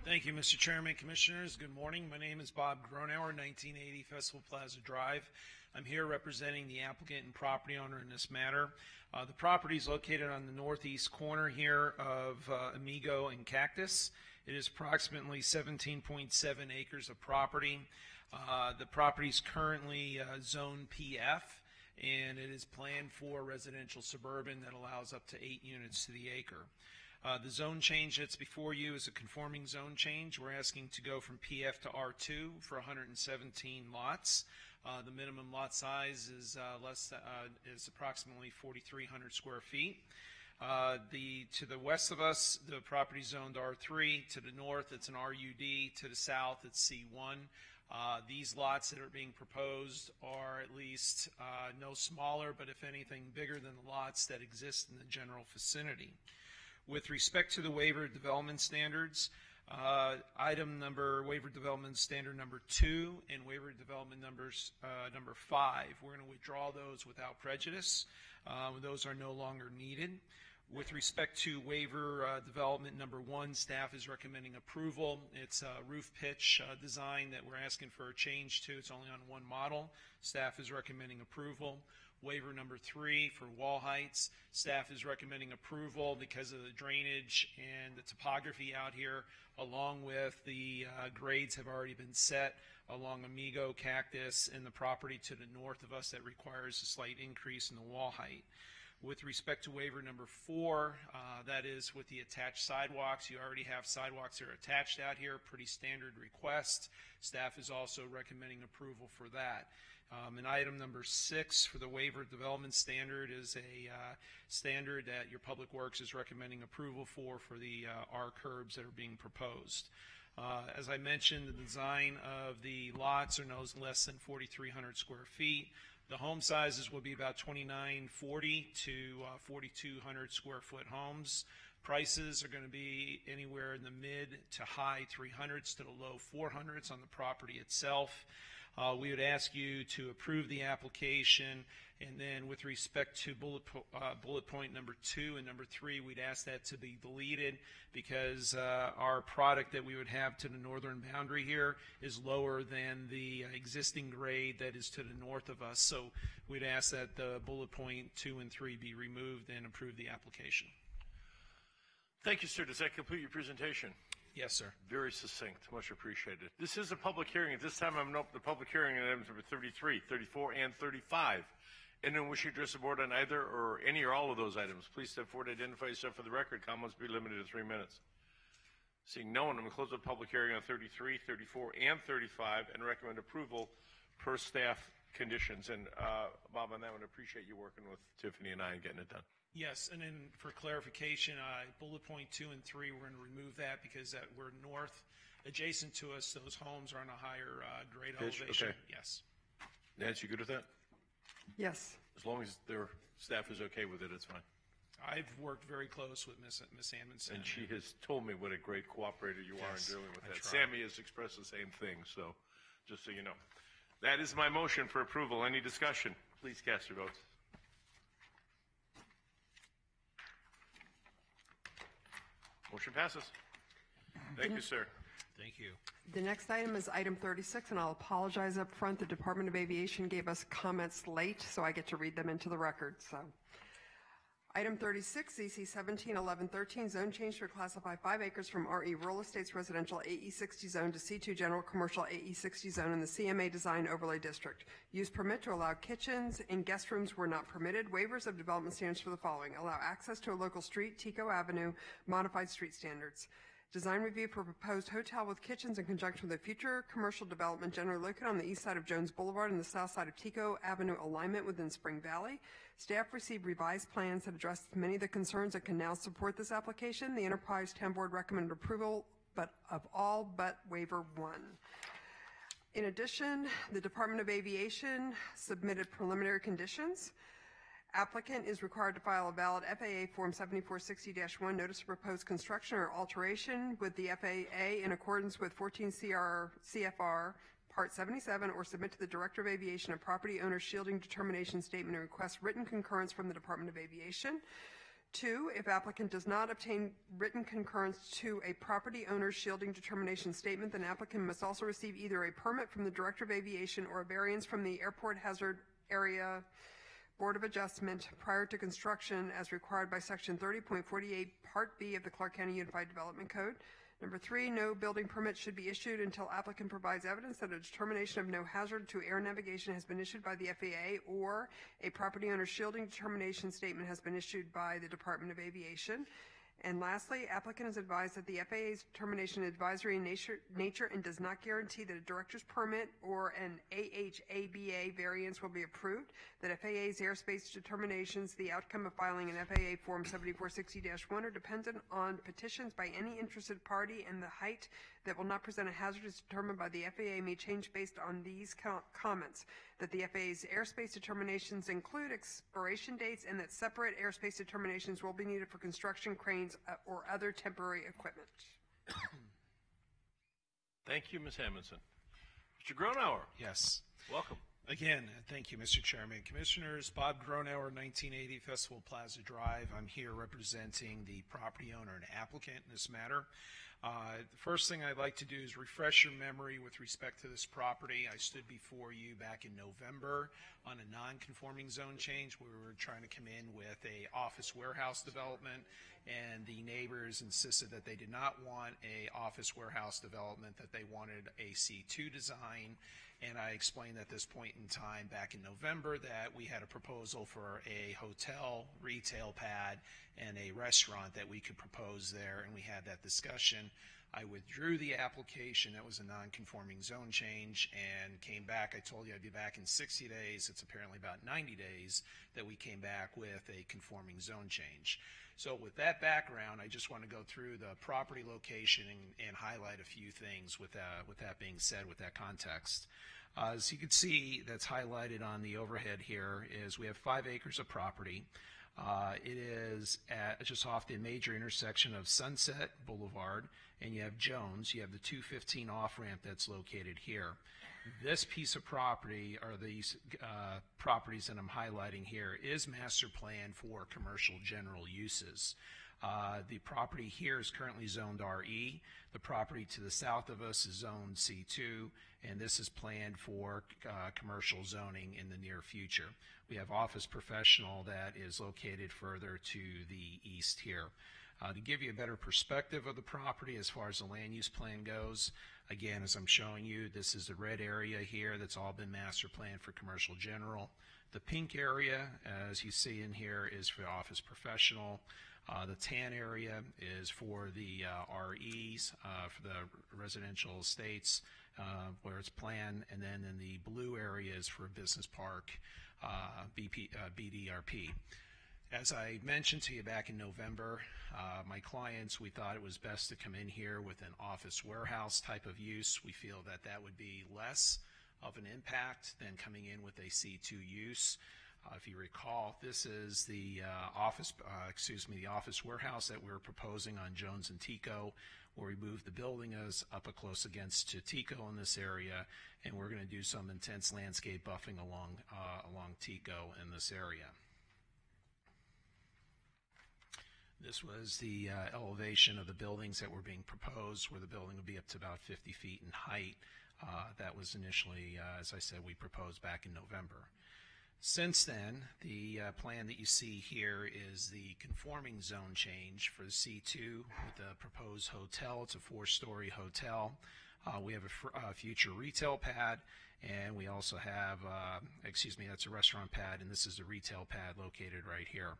Thank you, Mr. Chairman, Commissioners. Good morning. My name is Bob Gronauer, 1980 Festival Plaza Drive. I'm here representing the applicant and property owner in this matter. The property is located on the northeast corner here of Amigo and Cactus. It is approximately 17.7 acres of property. The property is currently Zone PF, and it is planned for residential suburban that allows up to 8 units to the acre. The zone change that's before you is a conforming zone change. We're asking to go from PF to R2 for 117 lots. The minimum lot size is is approximately 4,300 square feet. To the west of us, the property zoned R3. To the north, it's an RUD. To the south, it's C1. These lots that are being proposed are at least no smaller, but if anything, bigger than the lots that exist in the general vicinity. With respect to the waiver development standards, waiver development standard number 2 and waiver development number 5, we're going to withdraw those without prejudice. Those are no longer needed. With respect to waiver development number 1, staff is recommending approval. It's a roof pitch design that we're asking for a change to. It's only on one model. Staff is recommending approval. Waiver number 3 for wall heights, staff is recommending approval because of the drainage and the topography out here, along with the grades have already been set along Amigo, Cactus, and the property to the north of us that requires a slight increase in the wall height. With respect to waiver number 4, that is with the attached sidewalks. You already have sidewalks that are attached out here, pretty standard request. Staff is also recommending approval for that. And item number 6 for the waiver development standard is a standard that your Public Works is recommending approval for the R curbs that are being proposed. As I mentioned, the design of the lots are no less than 4,300 square feet. The home sizes will be about 2,940 to 4,200 square foot homes. Prices are going to be anywhere in the mid to high 300s to the low 400s on the property itself. We would ask you to approve the application, and then with respect to bullet point number 2 and number 3, we'd ask that to be deleted because our product that we would have to the northern boundary here is lower than the existing grade that is to the north of us. So we'd ask that the bullet point 2 and 3 be removed and approve the application. Thank you, sir. Does that complete your presentation? Yes, sir. Very succinct. Much appreciated. This is a public hearing. At this time, I'm going to open the public hearing on items number 33, 34, and 35. Anyone wishing to address the board on either or any or all of those items, please step forward, identify yourself for the record. Comments be limited to 3 minutes. Seeing no one, I'm going to close the public hearing on 33, 34, and 35 and recommend approval per staff conditions. And Bob, on that one, I appreciate you working with Tiffany and I and getting it done. Yes, and then for clarification, bullet point 2 and 3, we're going to remove that because we're north, adjacent to us. Those homes are on a higher grade elevation. Okay. Yes. Nancy, you good with that? Yes. As long as their staff is okay with it, it's fine. I've worked very close with Miss Amundsen. And she has told me what a great cooperator you are in dealing with that. try. Sammy has expressed the same thing, so just so you know. That is my motion for approval. Any discussion? Please cast your votes. Motion passes. Thank you, sir. Thank you. The next item is item 36, and I'll apologize up front. The Department of Aviation gave us comments late, so I get to read them into the record. So, item 36, ZC 171113, zone change to classify 5 acres from RE Rural Estates Residential AE60 zone to C2 General Commercial AE60 zone in the CMA Design Overlay District. Use permit to allow kitchens and guest rooms were not permitted. Waivers of development standards for the following: allow access to a local street, Tico Avenue, modified street standards. Design review for proposed hotel with kitchens in conjunction with a future commercial development generally located on the east side of Jones Boulevard and the south side of Tico Avenue alignment within Spring Valley. Staff received revised plans that address many of the concerns that can now support this application. The Enterprise Town Board recommended approval of all but waiver 1. In addition, the Department of Aviation submitted preliminary conditions. Applicant is required to file a valid FAA Form 7460-1 notice of proposed construction or alteration with the FAA in accordance with 14 CFR Part 77 or submit to the Director of Aviation a property owner shielding determination statement and request written concurrence from the Department of Aviation. 2, if applicant does not obtain written concurrence to a property owner's shielding determination statement, then applicant must also receive either a permit from the Director of Aviation or a variance from the Airport Hazard Area Board of Adjustment prior to construction as required by Section 30.48 Part B of the Clark County Unified Development Code. Number 3, no building permit should be issued until applicant provides evidence that a determination of no hazard to air navigation has been issued by the FAA or a property owner shielding determination statement has been issued by the Department of Aviation. And lastly, applicant is advised that the FAA's determination is advisory in nature and does not guarantee that a director's permit or an AHABA variance will be approved, that FAA's airspace determinations, the outcome of filing an FAA Form 7460-1 are dependent on petitions by any interested party, and the height that will not present a hazard is determined by the FAA may change based on these comments, that the FAA's airspace determinations include expiration dates and that separate airspace determinations will be needed for construction cranes or other temporary equipment. Thank you, Ms. Hammonson. Mr. Gronauer. Yes. Welcome. Again, thank you, Mr. Chairman. Commissioners, Bob Gronauer, 1980 Festival Plaza Drive. I'm here representing the property owner and applicant in this matter. The first thing I'd like to do is refresh your memory with respect to this property. I stood before you back in November on a non-conforming zone change where we were trying to come in with a office warehouse development, and the neighbors insisted that they did not want a office warehouse development, that they wanted a C2 design. And I explained at this point in time back in November that we had a proposal for a hotel, retail pad, and a restaurant that we could propose there, and we had that discussion. I withdrew the application. That was a non-conforming zone change, and came back. I told you I'd be back in 60 days. It's apparently about 90 days that we came back with a conforming zone change. So with that background, I just want to go through the property location and highlight a few things with that being said, with that context. As you can see, that's highlighted on the overhead here, is we have 5 acres of property. It is just off the major intersection of Sunset Boulevard, and you have Jones. You have the 215 off-ramp that's located here. This piece of property, or these properties that I'm highlighting here, is master planned for commercial general uses. The property here is currently zoned RE. The property to the south of us is zoned C2, and this is planned for commercial zoning in the near future. We have Office Professional that is located further to the east here. To give you a better perspective of the property as far as the land use plan goes, again, as I'm showing you, this is the red area here that's all been master planned for commercial general. The pink area, as you see in here, is for Office Professional. The tan area is for the REs, for the residential estates, where it's planned, and then in the blue area is for business park, BDRP. As I mentioned to you back in November, my clients, we thought it was best to come in here with an office warehouse type of use. We feel that that would be less of an impact than coming in with a C2 use. If you recall, this is the office warehouse that we're proposing on Jones and Tico, where we moved the building up close against to Tico in this area, and we're going to do some intense landscape buffing along Tico in this area. This was the elevation of the buildings that were being proposed, where the building would be up to about 50 feet in height. That was initially, as I said, we proposed back in November. Since then, the plan that you see here is the conforming zone change for the C2 with the proposed hotel. It's a 4-story hotel. We have a future retail pad, and we also have, that's a restaurant pad, and this is a retail pad located right here.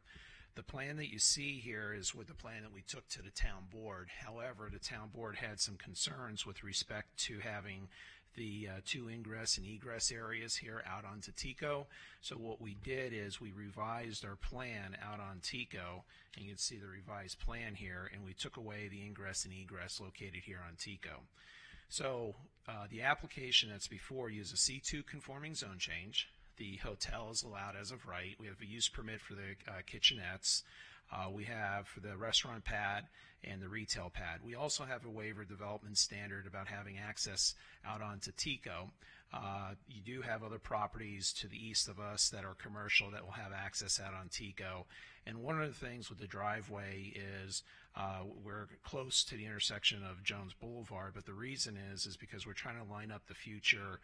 The plan that you see here is with the plan that we took to the town board. However, the town board had some concerns with respect to having the 2 ingress and egress areas here out onto Tico. So what we did is we revised our plan out on Tico, and you can see the revised plan here, and we took away the ingress and egress located here on Tico. So the application that's before you is a C2 conforming zone change. The hotel is allowed as of right. We have a use permit for the kitchenettes. We have for the restaurant pad and the retail pad. We also have a waiver development standard about having access out onto Tico. You do have other properties to the east of us that are commercial that will have access out on Tico. And one of the things with the driveway is we're close to the intersection of Jones Boulevard, but the reason is because we're trying to line up the future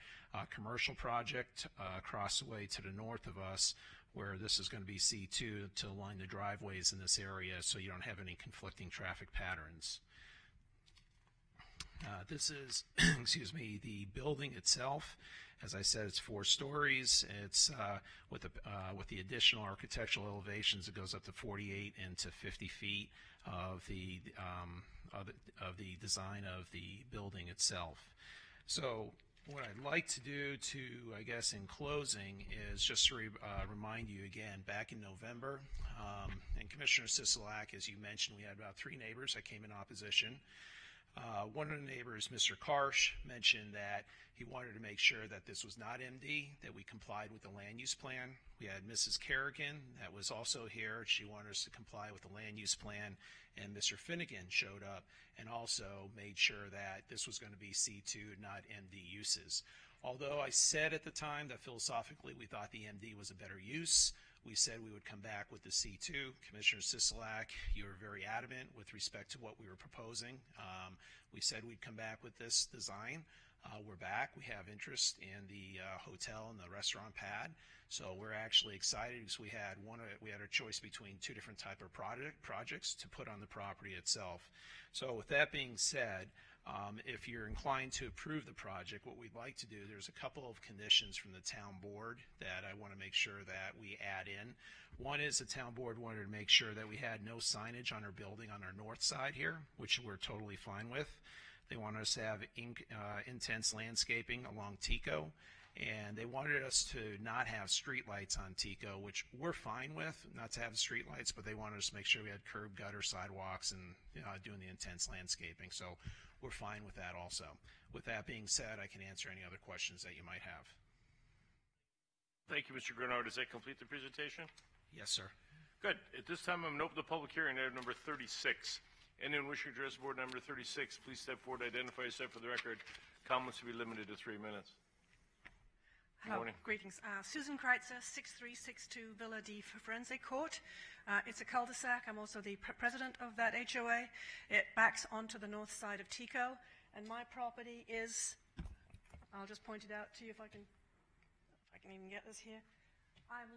commercial project across the way to the north of us, where this is going to be C2 to line the driveways in this area so you don't have any conflicting traffic patterns. This is, excuse me, the building itself. As I said, it's 4 stories. It's with the additional architectural elevations, it goes up to 48 and to 50 feet of the design of the building itself. So what I'd like to do to, I guess, in closing, is just to remind you again, back in November, and Commissioner Sisolak, as you mentioned, we had about 3 neighbors that came in opposition. One of the neighbors, Mr. Karsh, mentioned that he wanted to make sure that this was not MD, that we complied with the land use plan. We had Mrs. Kerrigan that was also here. She wanted us to comply with the land use plan. And Mr. Finnegan showed up and also made sure that this was going to be C2, not MD uses. Although I said at the time that philosophically we thought the MD was a better use, we said we would come back with the C2. Commissioner Sisolak, you were very adamant with respect to what we were proposing. We said we'd come back with this design. We're back. We have interest in the hotel and the restaurant pad. So we're actually excited because we had a choice between 2 different type of projects to put on the property itself. So with that being said, if you're inclined to approve the project, what we'd like to do, there's a couple of conditions from the town board that I want to make sure that we add in. One is the town board wanted to make sure that we had no signage on our building on our north side here, which we're totally fine with. They wanted us to have intense landscaping along Tico, and they wanted us to not have street lights on Tico, which we're fine with, not to have street lights, but they wanted us to make sure we had curb, gutter, sidewalks, and doing the intense landscaping. So we're fine with that also. With that being said, I can answer any other questions that you might have. Thank you, Mr. Gronauer. Does that complete the presentation? Yes, sir. Good. At this time, I'm going to open the public hearing, item number 36. Anyone wishing to address board number 36, please step forward, identify yourself for the record. Comments will be limited to 3 minutes. Hello, Morning. greetings. Susan Kreitzer, 6362 Villa di Firenze Court. It's a cul-de-sac. I'm also the president of that HOA. It backs onto the north side of Tico, and my property is, I'll just point it out to you if I can even get this here. I'm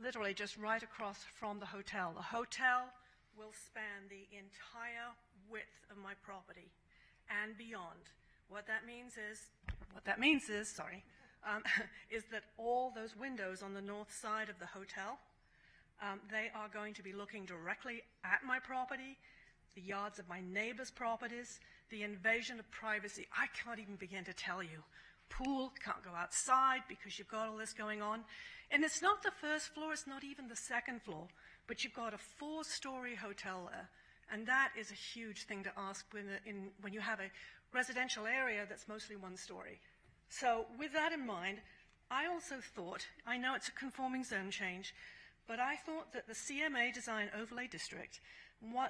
literally just right across from the hotel. The hotel will span the entire width of my property and beyond. What that means is, is that all those windows on the north side of the hotel, they are going to be looking directly at my property, the yards of my neighbors' properties, the invasion of privacy. I can't even begin to tell you. Pool, can't go outside because you've got all this going on. And it's not the first floor, it's not even the second floor, but you've got a 4-story hotel there. And that is a huge thing to ask when you have a residential area that's mostly 1 story. So with that in mind, I also thought, I know it's a conforming zone change, but I thought that the CMA Design Overlay District,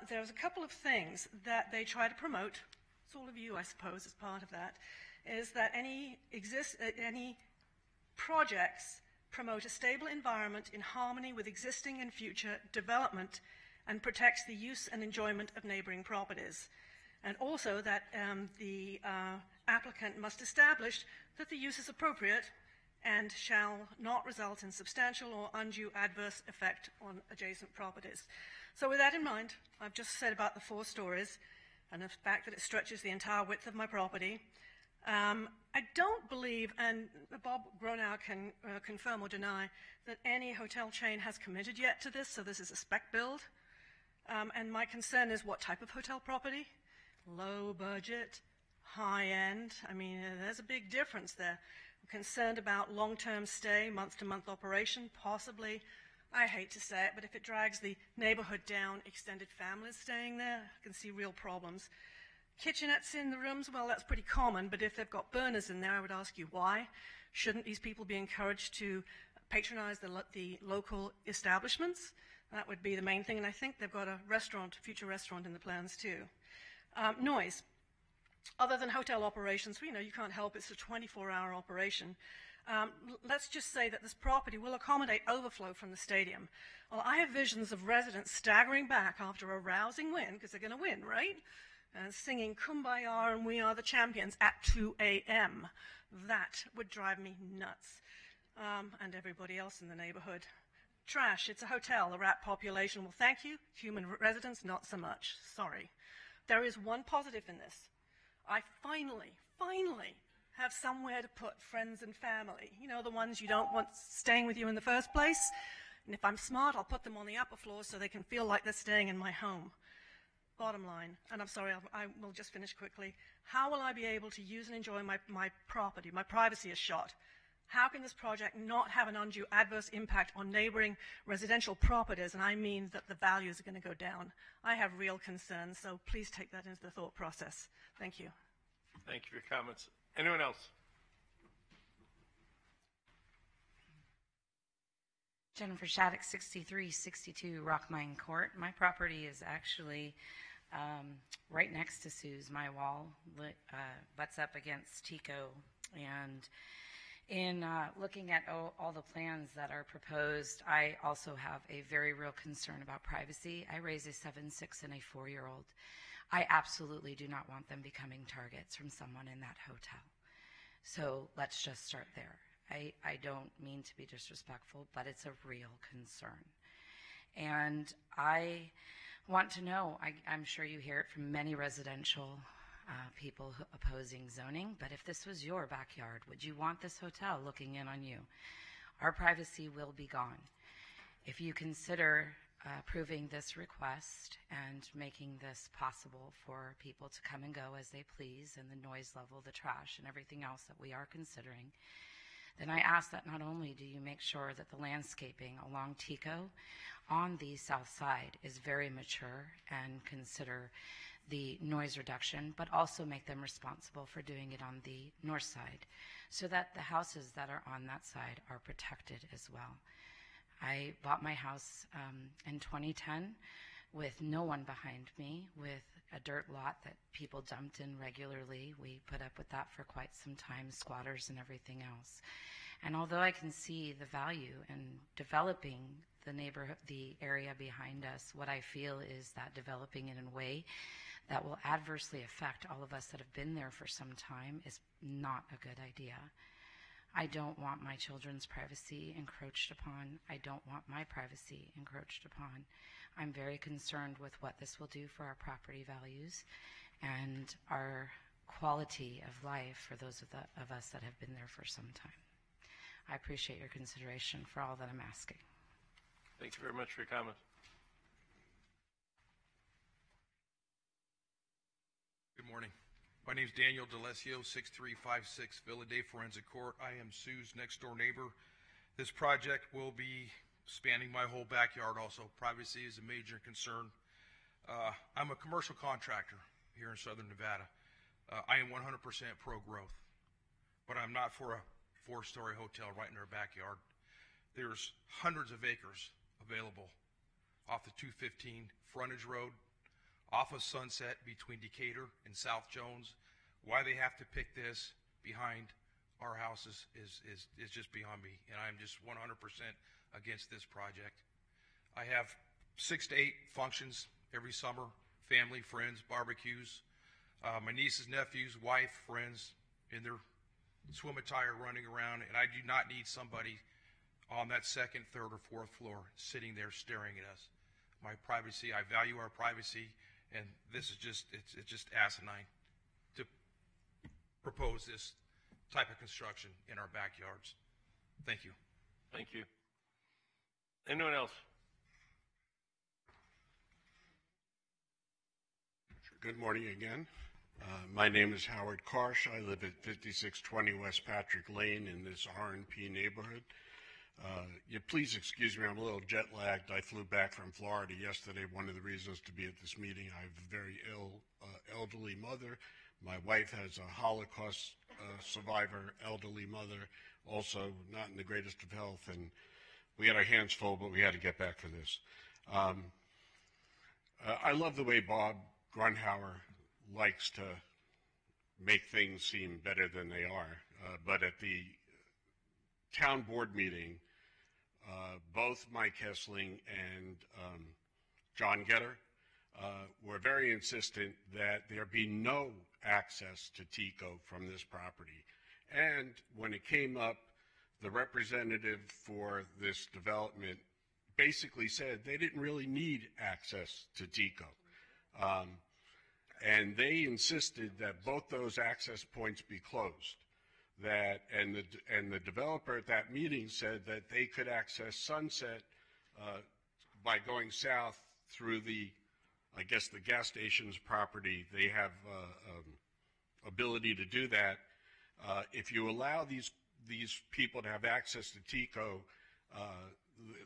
there's a couple of things that they try to promote. It's all of you, I suppose, as part of that, is that any projects promote a stable environment in harmony with existing and future development and protects the use and enjoyment of neighboring properties. And also that the applicant must establish that the use is appropriate and shall not result in substantial or undue adverse effect on adjacent properties. So with that in mind, I've just said about the 4 stories and the fact that it stretches the entire width of my property. I don't believe, and Bob Gronauer can confirm or deny, that any hotel chain has committed yet to this, so this is a spec build. And my concern is what type of hotel property? Low budget, high end. I mean, there's a big difference there. I'm concerned about long-term stay, month-to-month operation, possibly. I hate to say it, but if it drags the neighborhood down, extended families staying there, I can see real problems. Kitchenettes in the rooms, well, that's pretty common, but if they've got burners in there, I would ask you why. Shouldn't these people be encouraged to patronize the local establishments? That would be the main thing, and I think they've got a future restaurant in the plans too. Noise. Other than hotel operations, you can't help, it's a 24-hour operation. Let's just say that this property will accommodate overflow from the stadium. Well, I have visions of residents staggering back after a rousing win, because they're going to win, right? And singing Kumbaya and We Are the Champions at 2 a.m. That would drive me nuts. And everybody else in the neighborhood. Trash, it's a hotel, the rat population will thank you. Human residents, not so much. Sorry. there is one positive in this. I finally have somewhere to put friends and family. You know, the ones you don't want staying with you in the first place. And if I'm smart, I'll put them on the upper floor so they can feel like they're staying in my home. Bottom line, and I'm sorry, I will just finish quickly. How will I be able to use and enjoy my property? My privacy is shot. How can this project not have an undue adverse impact on neighboring residential properties? And I mean that the values are going to go down. I have real concerns, so please take that into the thought process. Thank you. Thank you for your comments. Anyone else? Jennifer Shattuck, 6362 Rockmine Court. My property is actually right next to Sue's. My wall butts up against Tico. And in looking at all the plans that are proposed, I also have a very real concern about privacy. I raise a 7, 6, and a 4-year-old. I absolutely do not want them becoming targets from someone in that hotel. So let's just start there. I don't mean to be disrespectful, but it's a real concern. And I want to know, I'm sure you hear it from many residential people opposing zoning, but if this was your backyard, would you want this hotel looking in on you? Our privacy will be gone. If you consider approving this request and making this possible for people to come and go as they please, and the noise level, the trash, and everything else that we are considering, then I ask that not only do you make sure that the landscaping along Tico on the south side is very mature and consider the noise reduction, but also make them responsible for doing it on the north side so that the houses that are on that side are protected as well. I bought my house in 2010 with no one behind me, with a dirt lot that people dumped in regularly. We put up with that for quite some time, squatters and everything else. And although I can see the value in developing the neighborhood, the area behind us, what I feel is that developing in a way that will adversely affect all of us that have been there for some time is not a good idea. I don't want my children's privacy encroached upon. I don't want my privacy encroached upon. I'm very concerned with what this will do for our property values and our quality of life for those of us that have been there for some time. I appreciate your consideration for all that I'm asking. Thank you very much for your comments. Good morning. My name is Daniel DeLesio, 6356 Villa de Forensic Court. I am Sue's next door neighbor. This project will be spanning my whole backyard also. Privacy is a major concern. I'm a commercial contractor here in Southern Nevada. I am 100% pro-growth, but I'm not for a 4-story hotel right in our backyard. There's hundreds of acres available off the 215 frontage road, off of Sunset between Decatur and South Jones. Why they have to pick this behind our houses is just beyond me, and I'm just 100% against this project. I have 6 to 8 functions every summer, family, friends, barbecues. My nieces, nephews, wife, friends in their swim attire running around, and I do not need somebody on that 2nd, 3rd, or 4th floor sitting there staring at us. My privacy, I value our privacy, and this is just, it's just asinine to propose this type of construction in our backyards. Thank you. Thank you. Anyone else? Good morning again. My name is Howard Karsh. I live at 5620 West Patrick Lane in this R&P neighborhood. You please excuse me, I'm a little jet lagged. I flew back from Florida yesterday. One of the reasons to be at this meeting, I have a very ill elderly mother. My wife has a Holocaust survivor, elderly mother, also not in the greatest of health, and we had our hands full, but we had to get back for this. I love the way Bob Grunhauer likes to make things seem better than they are, but at the town board meeting, both Mike Hessling and John Getter were very insistent that there be no access to TECO from this property. And when it came up, the representative for this development basically said they didn't really need access to TECO. and they insisted that both those access points be closed. And the developer at that meeting said that they could access Sunset by going south through the gas station's property. They have ability to do that. If you allow these people to have access to TECO,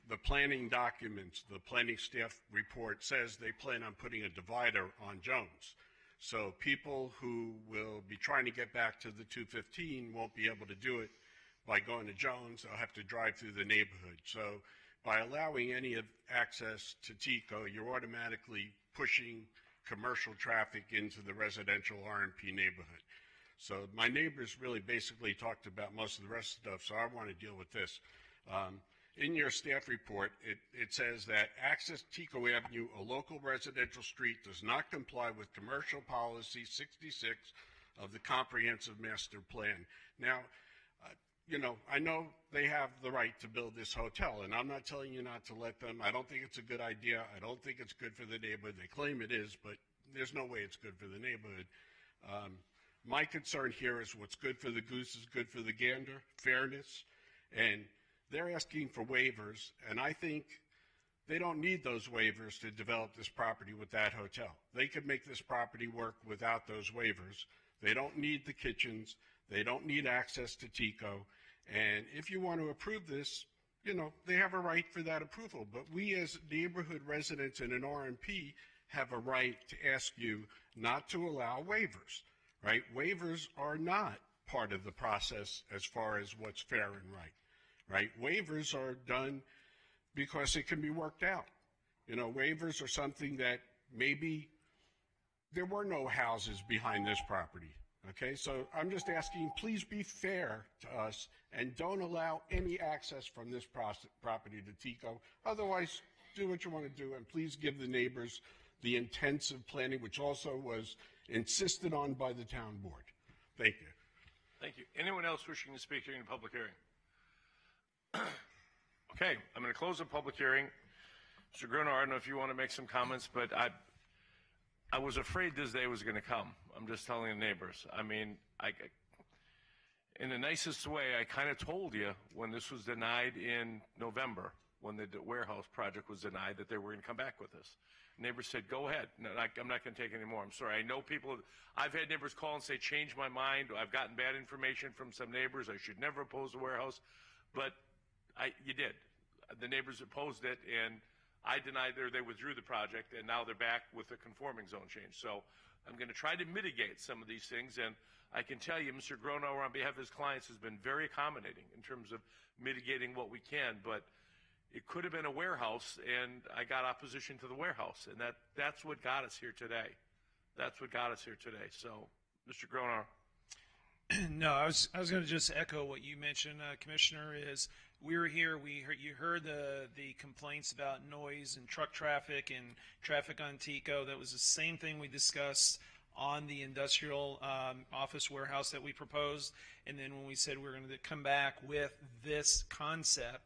the planning documents, the planning staff report says they plan on putting a divider on Jones. So people who will be trying to get back to the 215 won't be able to do it by going to Jones. They'll have to drive through the neighborhood. So by allowing any access to TECO, you're automatically pushing commercial traffic into the residential RMP neighborhood. So my neighbors really basically talked about most of the rest of the stuff, so I want to deal with this. In your staff report, it says that access TECO Avenue, a local residential street, does not comply with Commercial Policy 66 of the Comprehensive Master Plan. Now, I know they have the right to build this hotel, and I'm not telling you not to let them. I don't think it's a good idea. I don't think it's good for the neighborhood. They claim it is, but there's no way it's good for the neighborhood. My concern here is what's good for the goose is good for the gander, fairness, and they're asking for waivers, and I think they don't need those waivers to develop this property with that hotel. They could make this property work without those waivers. They don't need the kitchens. They don't need access to TECO. And if you want to approve this, they have a right for that approval. But we as neighborhood residents in an RMP have a right to ask you not to allow waivers, right? Waivers are not part of the process as far as what's fair and right? Waivers are done because it can be worked out. Waivers are something that maybe there were no houses behind this property. Okay, so I'm just asking, please be fair to us and don't allow any access from this property to TECO. Otherwise, do what you want to do, and please give the neighbors the intensive planning, which also was insisted on by the town board. Thank you. Thank you. Anyone else wishing to speak during the public hearing? Okay, I'm going to close the public hearing. Mr. Gruner, I don't know if you want to make some comments, but I was afraid this day was going to come. I'm just telling the neighbors. I mean, in the nicest way, I kind of told you when this was denied in November, when the warehouse project was denied, that they were going to come back with this. Neighbors said, go ahead. No, I'm not going to take any more. I'm sorry. I know people, I've had neighbors call and say, change my mind. I've gotten bad information from some neighbors. I should never oppose the warehouse. But you did. The neighbors opposed it, and I denied they withdrew the project, and now they're back with a conforming zone change. So I'm going to try to mitigate some of these things, and I can tell you, Mr. Gronower, on behalf of his clients, has been very accommodating in terms of mitigating what we can, but it could have been a warehouse, and I got opposition to the warehouse, and that's what got us here today. That's what got us here today. So, Mr. Gronower. No, I was going to just echo what you mentioned, Commissioner. Is we were here. You heard the complaints about noise and truck traffic and traffic on TECO. That was the same thing we discussed on the industrial office warehouse that we proposed. And then when we said we were going to come back with this concept,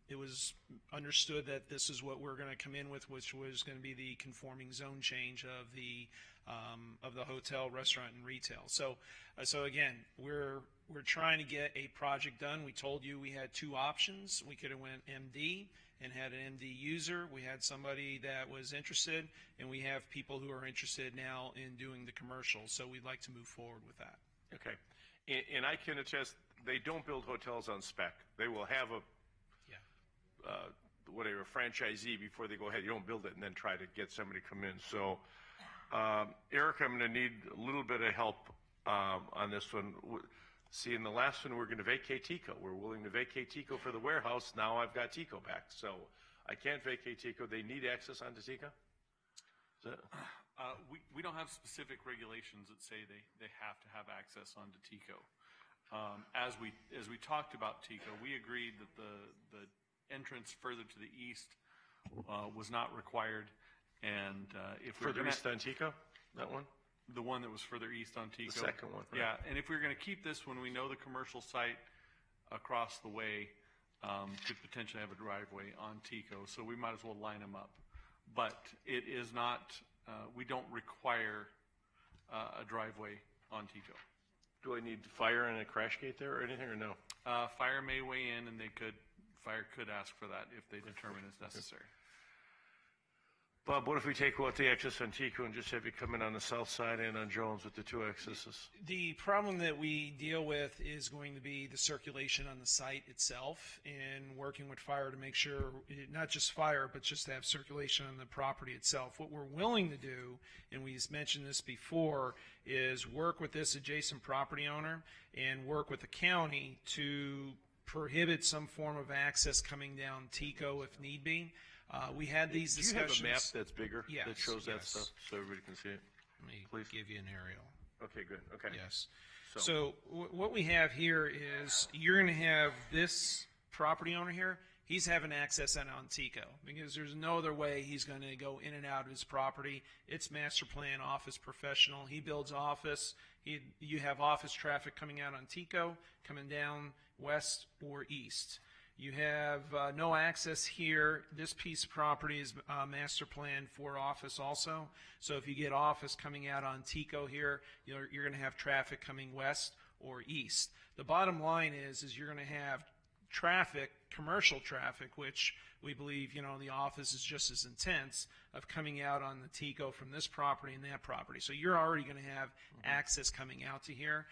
it was understood that this is what we're going to come in with, which was going to be the conforming zone change of the hotel, restaurant, and retail. So again, we're trying to get a project done. We told you we had two options. We could have went MD and had an MD user. We had somebody that was interested, and we have people who are interested now in doing the commercial. So we'd like to move forward with that. Okay. And I can attest, they don't build hotels on spec. They will have a franchisee before they go ahead. You don't build it and then try to get somebody to come in. So, Eric, I'm going to need a little bit of help on this one. See, in the last one, we're going to vacate TECO. We're willing to vacate TECO for the warehouse. Now I've got TECO back. So I can't vacate TECO. They need access onto TECO? We don't have specific regulations that say they have to have access onto TECO. As we talked about TECO, we agreed that the entrance further to the east was not required, and if we're further east on TECO, that one, the one that was further east on TECO, the second one, right. Yeah. And if we're going to keep this one, we know the commercial site across the way could potentially have a driveway on TECO, so we might as well line them up. But it is not we don't require a driveway on Tico. Do I need fire and a crash gate there or anything, or no? Fire may weigh in, and fire could ask for that if they determine it's necessary. Bob, what if we take out the access on Tico and just have you come in on the south side and on Jones with the two accesses? The problem that we deal with is going to be the circulation on the site itself and working with fire to make sure, not just fire, but just to have circulation on the property itself. What we're willing to do, and we mentioned this before, is work with this adjacent property owner and work with the county to prohibit some form of access coming down Tico if need be. We had these discussions. Do you have a map that's bigger Yes, that shows that yes. stuff so everybody can see it? Let me Please. give you an aerial. Okay, good. Okay. Yes. So what we have here is you're going to have this property owner here. He's having access on Tico because there's no other way he's going to go in and out of his property. It's master plan, office professional. He builds office. You have office traffic coming out on Tico, coming down west or east. You have no access here. This piece of property is master plan for office also. So if you get office coming out on Tico here, you're going to have traffic coming west or east. The bottom line is you're going to have traffic, commercial traffic, which we believe, the office is just as intense of coming out on the Tico from this property and that property. So you're already going to have access coming out to here.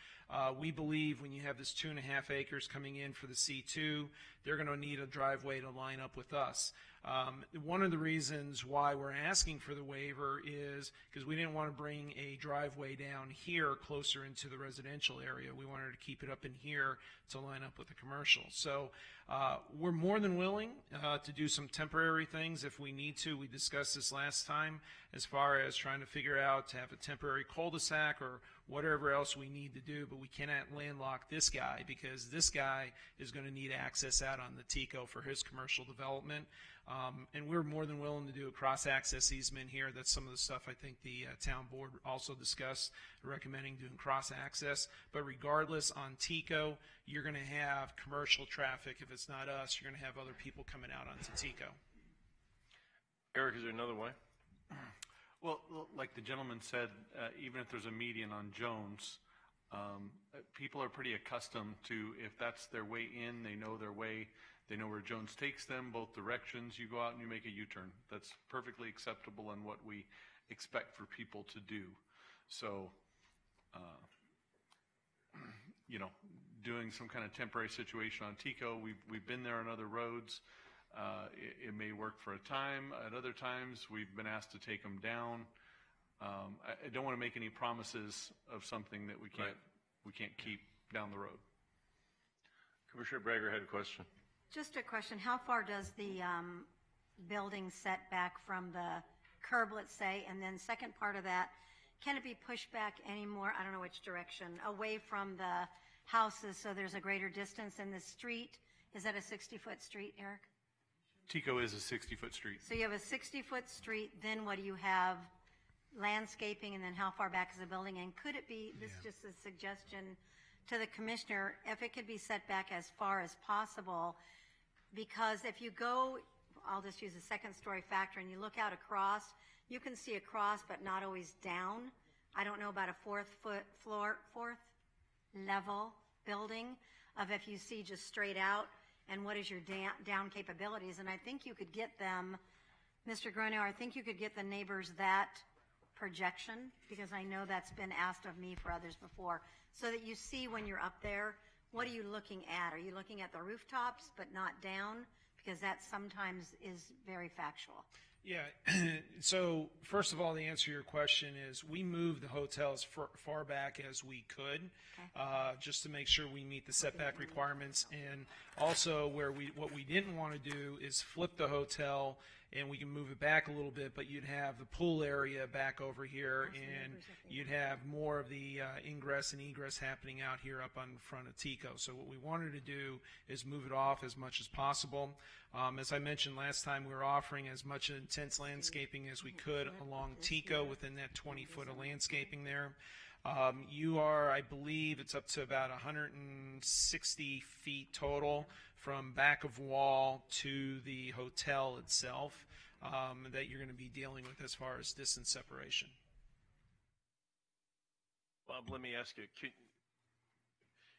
We believe when you have this 2.5 acres coming in for the C2, they're going to need a driveway to line up with us. One of the reasons why we're asking for the waiver is because we didn't want to bring a driveway down here closer into the residential area. We wanted to keep it up in here to line up with the commercial. So we're more than willing to do some temporary things if we need to. We discussed this last time as far as trying to figure out to have a temporary cul-de-sac or whatever else we need to do, but we cannot landlock this guy because this guy is going to need access out on the Tico for his commercial development. And we're more than willing to do a cross-access easement here. That's some of the stuff I think the town board also discussed, recommending doing cross-access. But regardless, on Tico, you're going to have commercial traffic. If it's not us, you're going to have other people coming out onto Tico. Eric, is there another way? Well, like the gentleman said, even if there's a median on Jones, people are pretty accustomed to, if that's their way in, they know their way, they know where Jones takes them, both directions. You go out and you make a U-turn. That's perfectly acceptable and what we expect for people to do. So, doing some kind of temporary situation on Tico, we've been there on other roads. It may work for a time. At other times, we've been asked to take them down. I don't want to make any promises of something that we can't keep down the road. Commissioner Brager had a question. Just a question, how far does the building set back from the curb, let's say, and then second part of that, can it be pushed back any more, I don't know which direction, away from the houses so there's a greater distance in the street? Is that a 60-foot street, Eric? Tico is a 60-foot street. So you have a 60-foot street, then what do you have? Landscaping, and then how far back is the building? And could it be, this is just a suggestion to the commissioner, if it could be set back as far as possible, because if you go, I'll just use a second-story factor, and you look out across, you can see across, but not always down. I don't know about a fourth level building of if you see just straight out, and what is your down capabilities. And I think you could get them, Mr. Gronauer, I think you could get the neighbors that projection, because I know that's been asked of me for others before, so that you see when you're up there, what are you looking at? Are you looking at the rooftops but not down? Because that sometimes is very factual. Yeah, so first of all, the answer to your question is we moved the hotel as far back as we could, just to make sure we meet the setback requirements. And also what we didn't want to do is flip the hotel and we can move it back a little bit, but you'd have the pool area back over here and you'd have more of the ingress and egress happening out here up on front of Tico. So what we wanted to do is move it off as much as possible. As I mentioned last time, we were offering as much intense landscaping as we could along Tico within that 20-foot of landscaping there. You are, I believe, it's up to about 160 feet total from back of wall to the hotel itself. that you're going to be dealing with as far as distance separation. Bob, let me ask you,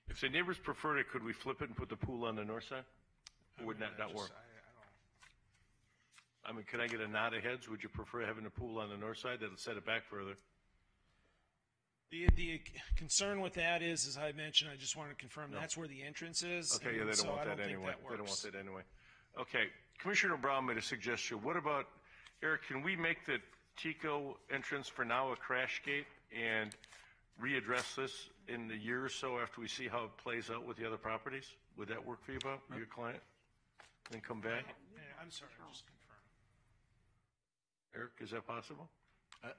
if the neighbors preferred it, could we flip it and put the pool on the north side? Or would that not work? I mean, could I get a nod of heads? Would you prefer having a pool on the north side? That'll set it back further. The concern with that is, as I mentioned, I just want to confirm that's where the entrance is. Okay, yeah, they don't want that anyway. They don't want that anyway. Okay, Commissioner Brown made a suggestion. What about, Eric, can we make the Tico entrance for now a crash gate and readdress this in the year or so after we see how it plays out with the other properties? Would that work for you, Bob, your client? Then come back? Yeah, I'm sorry, just confirm. Eric, is that possible?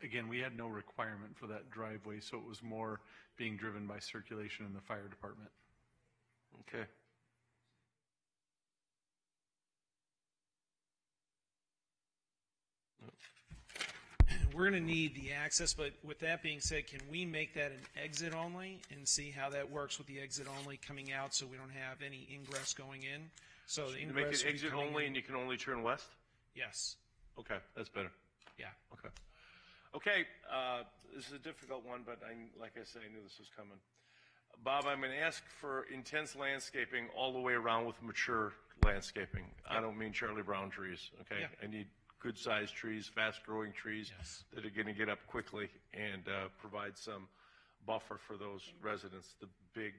Again, we had no requirement for that driveway, so it was more being driven by circulation in the fire department. Okay. We're going to need the access, but with that being said, can we make that an exit only and see how that works with the exit only coming out so we don't have any ingress going in? So the You ingress make it would be exit coming only in- and you can only turn west? Yes. Okay, that's better. Yeah. Okay. Okay, this is a difficult one, but like I said, I knew this was coming. Bob, I'm going to ask for intense landscaping all the way around with mature landscaping. I don't mean Charlie Brown trees, okay? Yeah. I need good-sized trees, fast-growing trees that are going to get up quickly and provide some buffer for those residents, the big,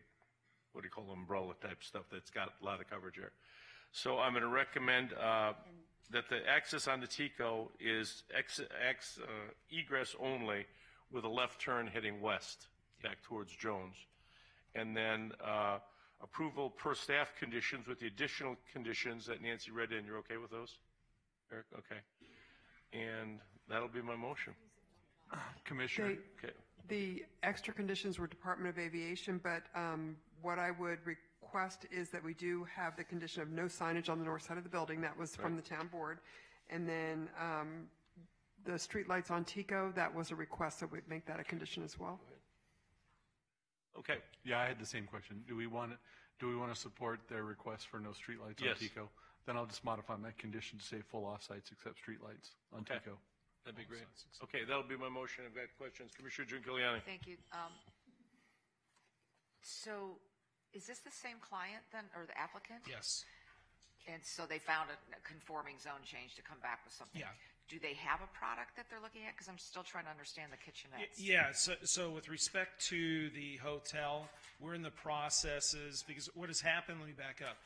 what do you call them, umbrella type stuff that's got a lot of coverage there. So I'm going to recommend that the access on the Tico is egress only with a left turn heading west back towards Jones. And then approval per staff conditions with the additional conditions that Nancy read in. You're okay with those? Eric, okay. And that'll be my motion. Commissioner? Okay. The extra conditions were Department of Aviation, but what I would request is that we do have the condition of no signage on the north side of the building. That was from the town board. And then the streetlights on Tico, that was a request that we'd make that a condition as well. Okay. Yeah, I had the same question. Do we want to support their request for no streetlights on Yes. Tico? Then I'll just modify my condition to say full off-sites except streetlights on Okay. Tico. That'd be great. Okay, that'll be my motion. I've got questions. Commissioner Giuliani. Thank you. So is this the same client then, or the applicant? Yes. And so they found a conforming zone change to come back with something? Yeah. Do they have a product that they're looking at? Because I'm still trying to understand the kitchenettes. Yeah, so with respect to the hotel, we're in the processes, because what has happened, let me back up.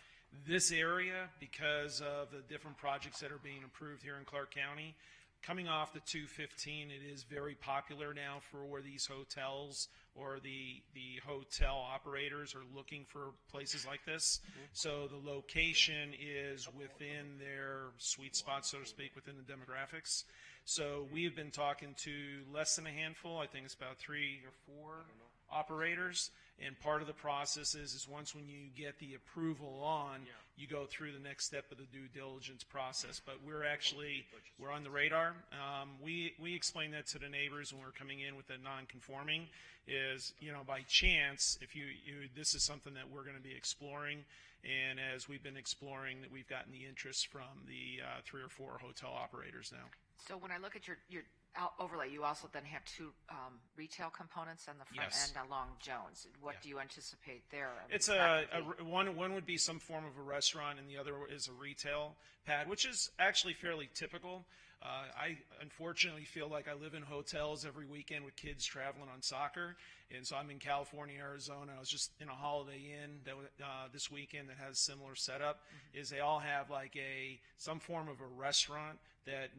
This area, because of the different projects that are being approved here in Clark County, coming off the 215, it is very popular now for where these hotels or the hotel operators are looking for places like this. So the location is within their sweet spot, so to speak, within the demographics. So we have been talking to less than a handful, I think it's about 3 or 4 operators. And part of the process is once when you get the approval on, you go through the next step of the due diligence process. But we're on the radar. We explained that to the neighbors when we're coming in with the non-conforming is, by chance, if this is something that we're going to be exploring. And as we've been exploring, that we've gotten the interest from the 3 or 4 hotel operators now. So when I look at your overlay, you also then have 2 retail components on the front Yes. end along Jones. What do you anticipate there? It's one would be some form of a restaurant, and the other is a retail pad, which is actually fairly typical. I unfortunately feel like I live in hotels every weekend with kids traveling on soccer, and so I'm in California, Arizona. I was just in a Holiday Inn this weekend that has similar setup. Is they all have like some form of a restaurant that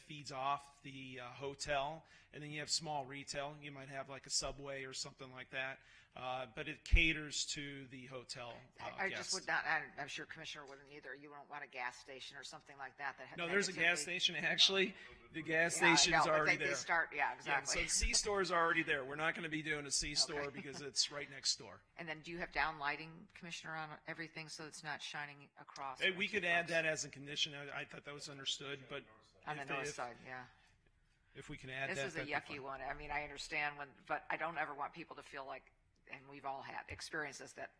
feeds off the hotel, and then you have small retail. You might have like a Subway or something like that. But it caters to the hotel I guests. just would not, I'm sure Commissioner wouldn't either. You don't want a gas station or something like that. No, there's a gas station. Actually, the gas Yeah, I station's know, but already they there. start, yeah, exactly. so the C-store's already there. We're not going to be doing a C-store because it's right next door. And then do you have down lighting, Commissioner, on everything so it's not shining across? Hey, we could add that as a condition. I thought that was understood, but On the north side, yeah. If we can add This that, is a that'd be yucky fine. one. I mean, I understand but I don't ever want people to feel like, and we've all had experiences that,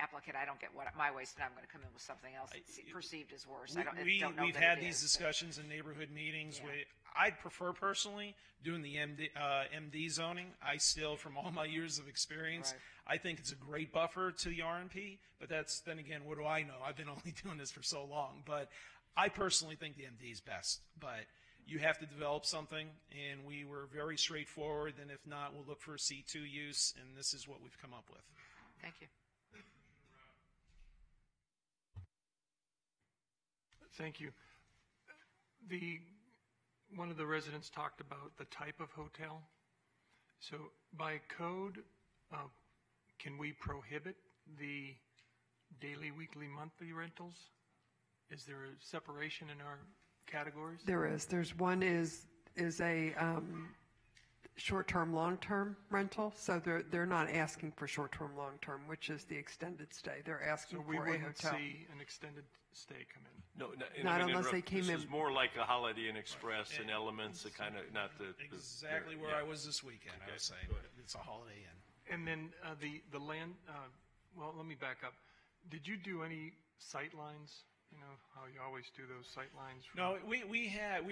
applicant, I don't get what my waste, and I'm going to come in with something else that's perceived as worse. I don't know We've that had it these is, discussions in neighborhood meetings. Yeah. I'd prefer personally doing the MD zoning. I still, from all my years of experience, I think it's a great buffer to the RMP. But then again, what do I know? I've been only doing this for so long. But I personally think the MD is best. But you have to develop something, and we were very straightforward. And if not, we'll look for a C2 use, and this is what we've come up with. Thank you. Thank you. One of the residents talked about the type of hotel. So by code, can we prohibit the daily, weekly, monthly rentals? Is there a separation in our categories? There is. There's one is a short-term, long-term rental. So they're not asking for short-term, long-term, which is the extended stay. They're asking So we for a wouldn't hotel. see an extended stay come in? No, Not unless they came This is in. more like a Holiday Inn Express and Elements, the kind of, not the. Exactly where I was this weekend, I would say. It's a Holiday Inn. And then the land, well, let me back up. Did you do any sight lines? You know, how you always do those sight lines? No, we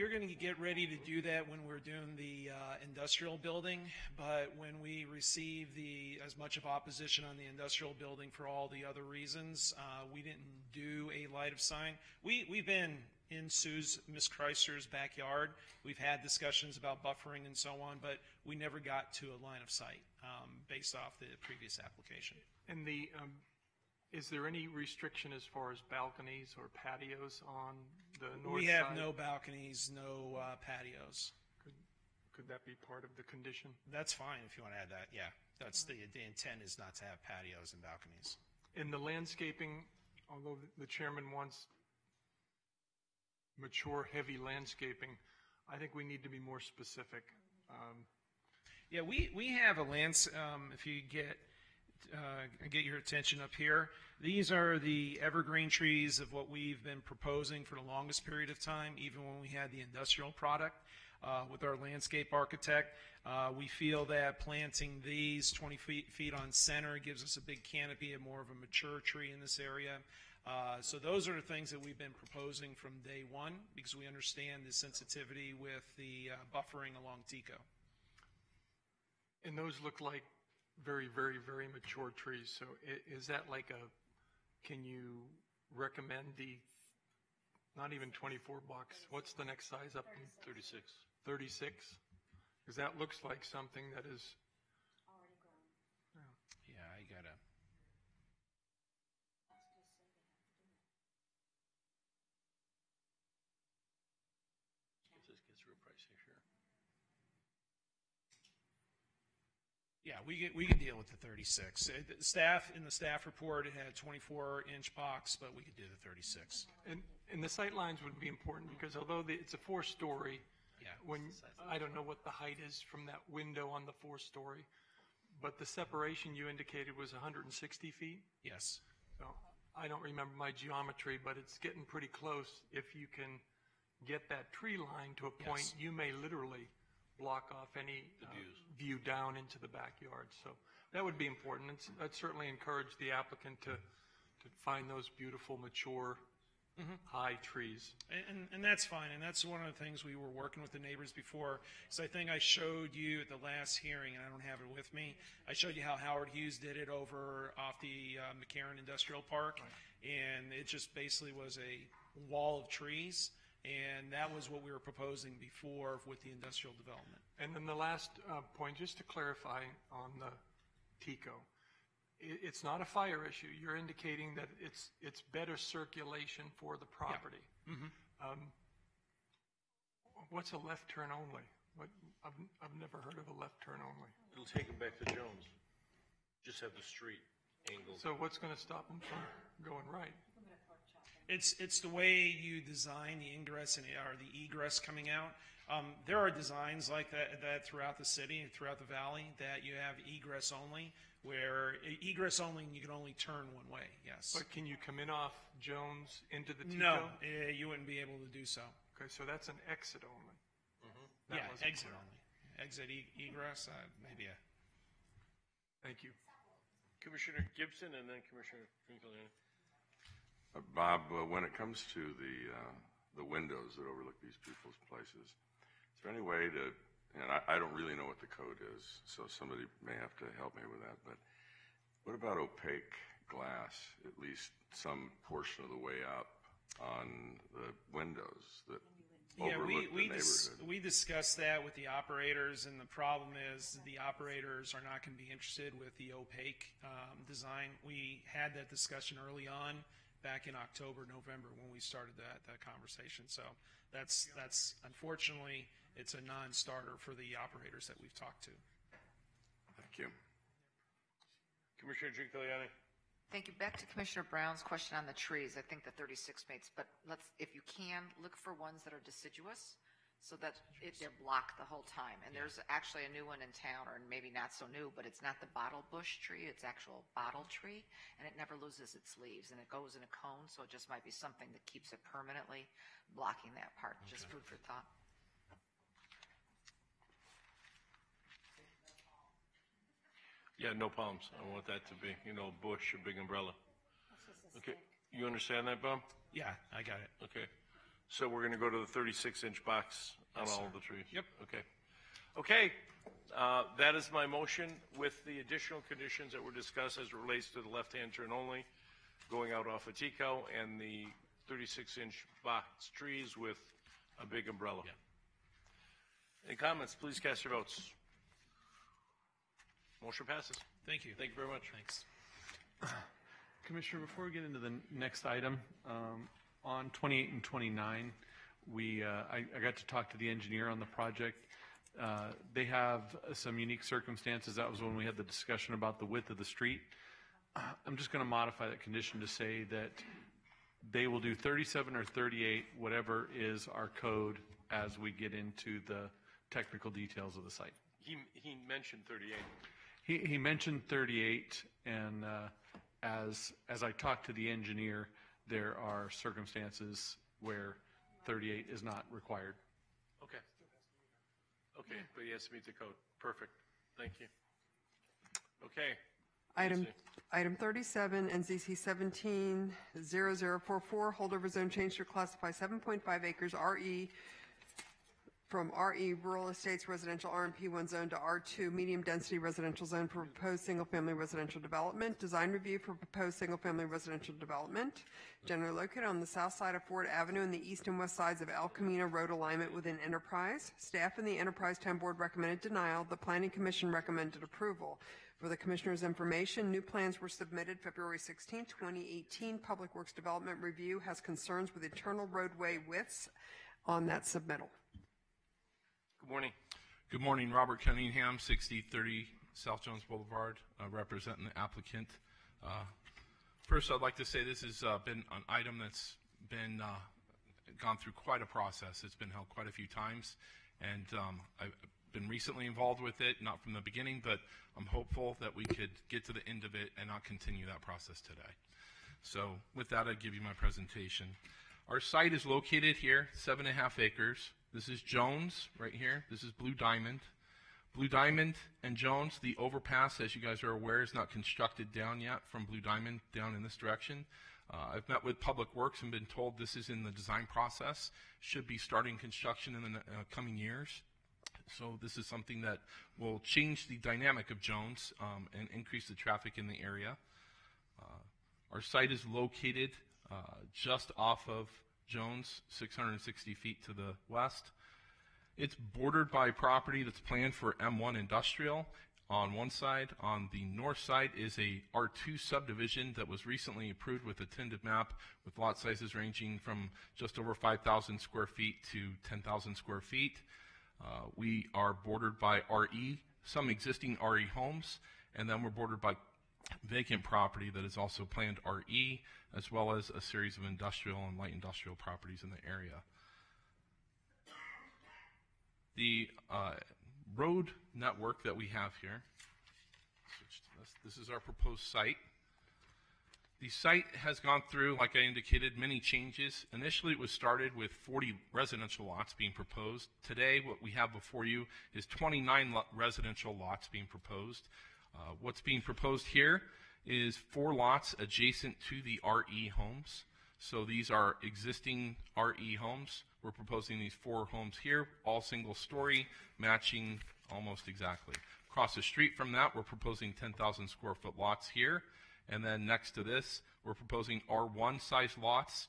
were going to get ready to do that when we were doing the industrial building, but when we received as much of opposition on the industrial building for all the other reasons, we didn't do a light of sign. We've been in Miss Chrysler's backyard. We've had discussions about buffering and so on, but we never got to a line of sight based off the previous application. And is there any restriction as far as balconies or patios on the north side? We have no balconies, no patios. Could that be part of the condition? That's fine if you want to add that, yeah. That's the intent is not to have patios and balconies. In the landscaping, although the chairman wants mature, heavy landscaping, I think we need to be more specific. Yeah, we have a if you get your attention up here. These are the evergreen trees of what we've been proposing for the longest period of time, even when we had the industrial product with our landscape architect. We feel that planting these 20 feet on center gives us a big canopy and more of a mature tree in this area. So those are the things that we've been proposing from day one because we understand the sensitivity with the buffering along TICO. And those look like very, very, very mature trees. So is that like can you recommend not even 24 blocks, what's the next size up? 36. 36? Because that looks like something that is. Already grown. Yeah, I gotta. This gets real pricey, sure. Yeah, we could deal with the 36. In the staff report, it had a 24-inch box, but we could do the 36. And the sight lines would be important because although it's a 4-story, I don't know what the height is from that window on the 4-story, but the separation you indicated was 160 feet? Yes. So I don't remember my geometry, but it's getting pretty close. If you can get that tree line to a point, you may literally block off any view down into the backyard. So that would be important. I'd certainly encourage the applicant to find those beautiful, mature, high trees. And that's fine. And that's one of the things we were working with the neighbors before. So I think I showed you at the last hearing, and I don't have it with me, I showed you how Howard Hughes did it over off the McCarran Industrial Park. Right. And it just basically was a wall of trees. And that was what we were proposing before with the industrial development. And then the last point, just to clarify on the TICO, it's not a fire issue. You're indicating that it's better circulation for the property. Yeah. Mm-hmm. What's a left turn only? I've never heard of a left turn only. It'll take them back to Jones. Just have the street angled. So what's going to stop them from going right? It's the way you design the ingress or the egress coming out. There are designs like that throughout the city and throughout the valley that you have egress only, where egress only you can only turn one way. Yes. But can you come in off Jones into the TICO? No, you wouldn't be able to do so. Okay, so that's an exit only. Mm-hmm. Yeah, exit only. Exit egress, maybe a. Thank you. Commissioner Gibson and then Commissioner Tringliani. Bob, when it comes to the windows that overlook these people's places, is there any way to, and I don't really know what the code is, so somebody may have to help me with that, but what about opaque glass, at least some portion of the way up on the windows that overlook the neighborhood? We discussed that with the operators, and the problem is the operators are not going to be interested with the opaque design. We had that discussion early on back in October, November when we started that conversation. So that's unfortunately, it's a non-starter for the operators that we've talked to. Thank you. Commissioner Tringliani. Thank you. Back to Commissioner Brown's question on the trees. I think the 36 makes, but if you can, look for ones that are deciduous so that they're blocked the whole time. And there's actually a new one in town, or maybe not so new, but it's not the bottle bush tree, it's actual bottle tree, and it never loses its leaves, and it goes in a cone, so it just might be something that keeps it permanently blocking that part. Okay. Just food for thought. Yeah, no palms. I want that to be, bush, a big umbrella. Okay, you understand that, Bob? Yeah, I got it. Okay. So we're going to go to the 36-inch box on all of the trees? Yep. Okay. Okay, that is my motion with the additional conditions that were discussed as it relates to the left-hand turn only, going out off of Tico, and the 36-inch box trees with a big umbrella. Yeah. Any comments? Please cast your votes. Motion passes. Thank you. Thank you very much. Thanks. Commissioner, before we get into the next item, on 28 and 29, I got to talk to the engineer on the project. They have some unique circumstances. That was when we had the discussion about the width of the street. I'm just going to modify that condition to say that they will do 37 or 38, whatever is our code, as we get into the technical details of the site. He mentioned 38. He mentioned 38, and as I talked to the engineer, there are circumstances where 38 is not required. Okay. Okay, but he has to meet the code. Perfect. Thank you. Okay. Item 37, NZC 170044, holdover zone change to classify 7.5 acres RE from RE Rural Estates Residential RMP1 zone to R2 Medium Density Residential Zone for proposed single-family residential development. Design review for proposed single-family residential development. Generally located on the south side of Ford Avenue and the east and west sides of El Camino Road alignment within Enterprise. Staff and the Enterprise Town Board recommended denial. The Planning Commission recommended approval. For the Commissioner's information, new plans were submitted February 16, 2018. Public Works Development Review has concerns with internal roadway widths on that submittal. Good morning. Good morning. Robert Cunningham, 6030 South Jones Boulevard, representing the applicant. First, I'd like to say this has been an item that's been gone through quite a process. It's been held quite a few times, and I've been recently involved with it, not from the beginning, but I'm hopeful that we could get to the end of it and not continue that process today. So with that, I'd give you my presentation. Our site is located here, 7.5 acres. This is Jones right here. This is Blue Diamond. Blue Diamond and Jones, the overpass, as you guys are aware, is not constructed down yet from Blue Diamond down in this direction. I've met with Public Works and been told this is in the design process, should be starting construction in the coming years. So this is something that will change the dynamic of Jones and increase the traffic in the area. Our site is located just off of Jones, 660 feet to the west. It's bordered by property that's planned for M1 industrial on one side. On the north side is a R2 subdivision that was recently approved with a tentative map with lot sizes ranging from just over 5,000 square feet to 10,000 square feet. We are bordered by RE, some existing RE homes, and then we're bordered by vacant property that is also planned RE, as well as a series of industrial and light industrial properties in the area. The road network that we have here, this is our proposed site. The site has gone through, like I indicated, many changes. Initially, it was started with 40 residential lots being proposed. Today, what we have before you is 29 residential lots being proposed. What's being proposed here is 4 lots adjacent to the RE homes. So these are existing RE homes. We're proposing these 4 homes here, all single story, matching almost exactly. Across the street from that, we're proposing 10,000 square foot lots here. And then next to this, we're proposing R1 size lots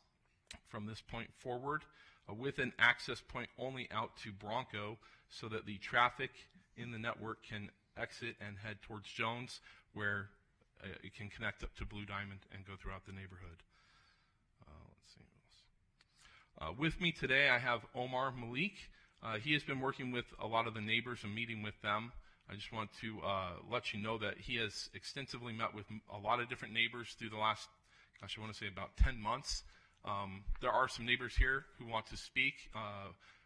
from this point forward with an access point only out to Bronco so that the traffic in the network can exit and head towards Jones, where it can connect up to Blue Diamond and go throughout the neighborhood. Let's see what else. With me today, I have Omar Malik. He has been working with a lot of the neighbors and meeting with them. I just want to let you know that he has extensively met with a lot of different neighbors through the last, gosh, I want to say about 10 months. There are some neighbors here who want to speak.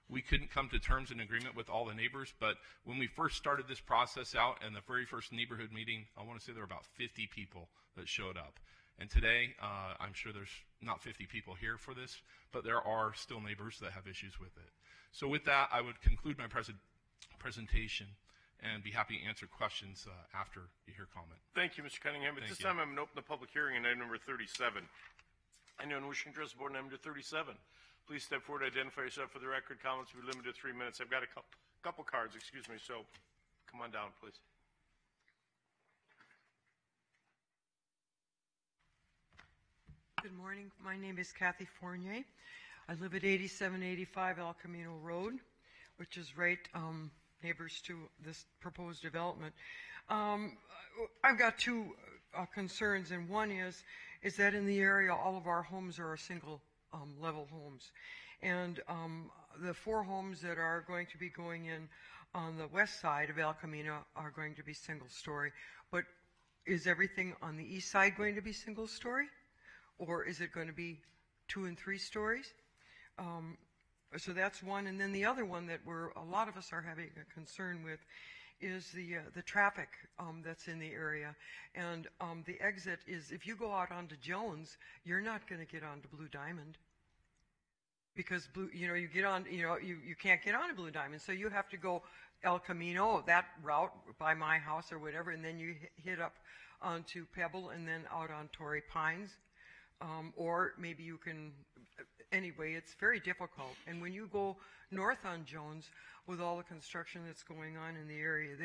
We couldn't come to terms and agreement with all the neighbors, but when we first started this process out and the very first neighborhood meeting, I want to say there were about 50 people that showed up. And today, I'm sure there's not 50 people here for this, but there are still neighbors that have issues with it. So with that, I would conclude my presentation and be happy to answer questions after you hear comment. Thank you, Mr. Cunningham. At this time, I'm going to open the public hearing on item number 37. Anyone wishing to address the board on item number 37, please step forward, identify yourself for the record. Comments will be limited to 3 minutes. I've got a couple cards, excuse me, so come on down, please. Good morning. My name is Kathy Fournier. I live at 8785 El Camino Road, which is right neighbors to this proposed development. I've got 2 concerns, and one is that in the area all of our homes are single level homes, and the 4 homes that are going to be going in on the west side of El Camino are going to be single story. But is everything on the east side going to be single story, or is it going to be 2 and 3 stories? So that's one. And then the other one that a lot of us are having a concern with is the traffic that's in the area. And the exit is, if you go out onto Jones, you're not going to get onto Blue Diamond, because you get on, you can't get onto Blue Diamond. So you have to go El Camino, that route by my house or whatever, and then you hit up onto Pebble and then out on Torrey Pines. Or maybe you can, anyway, it's very difficult. And when you go north on Jones, with all the construction that's going on in the area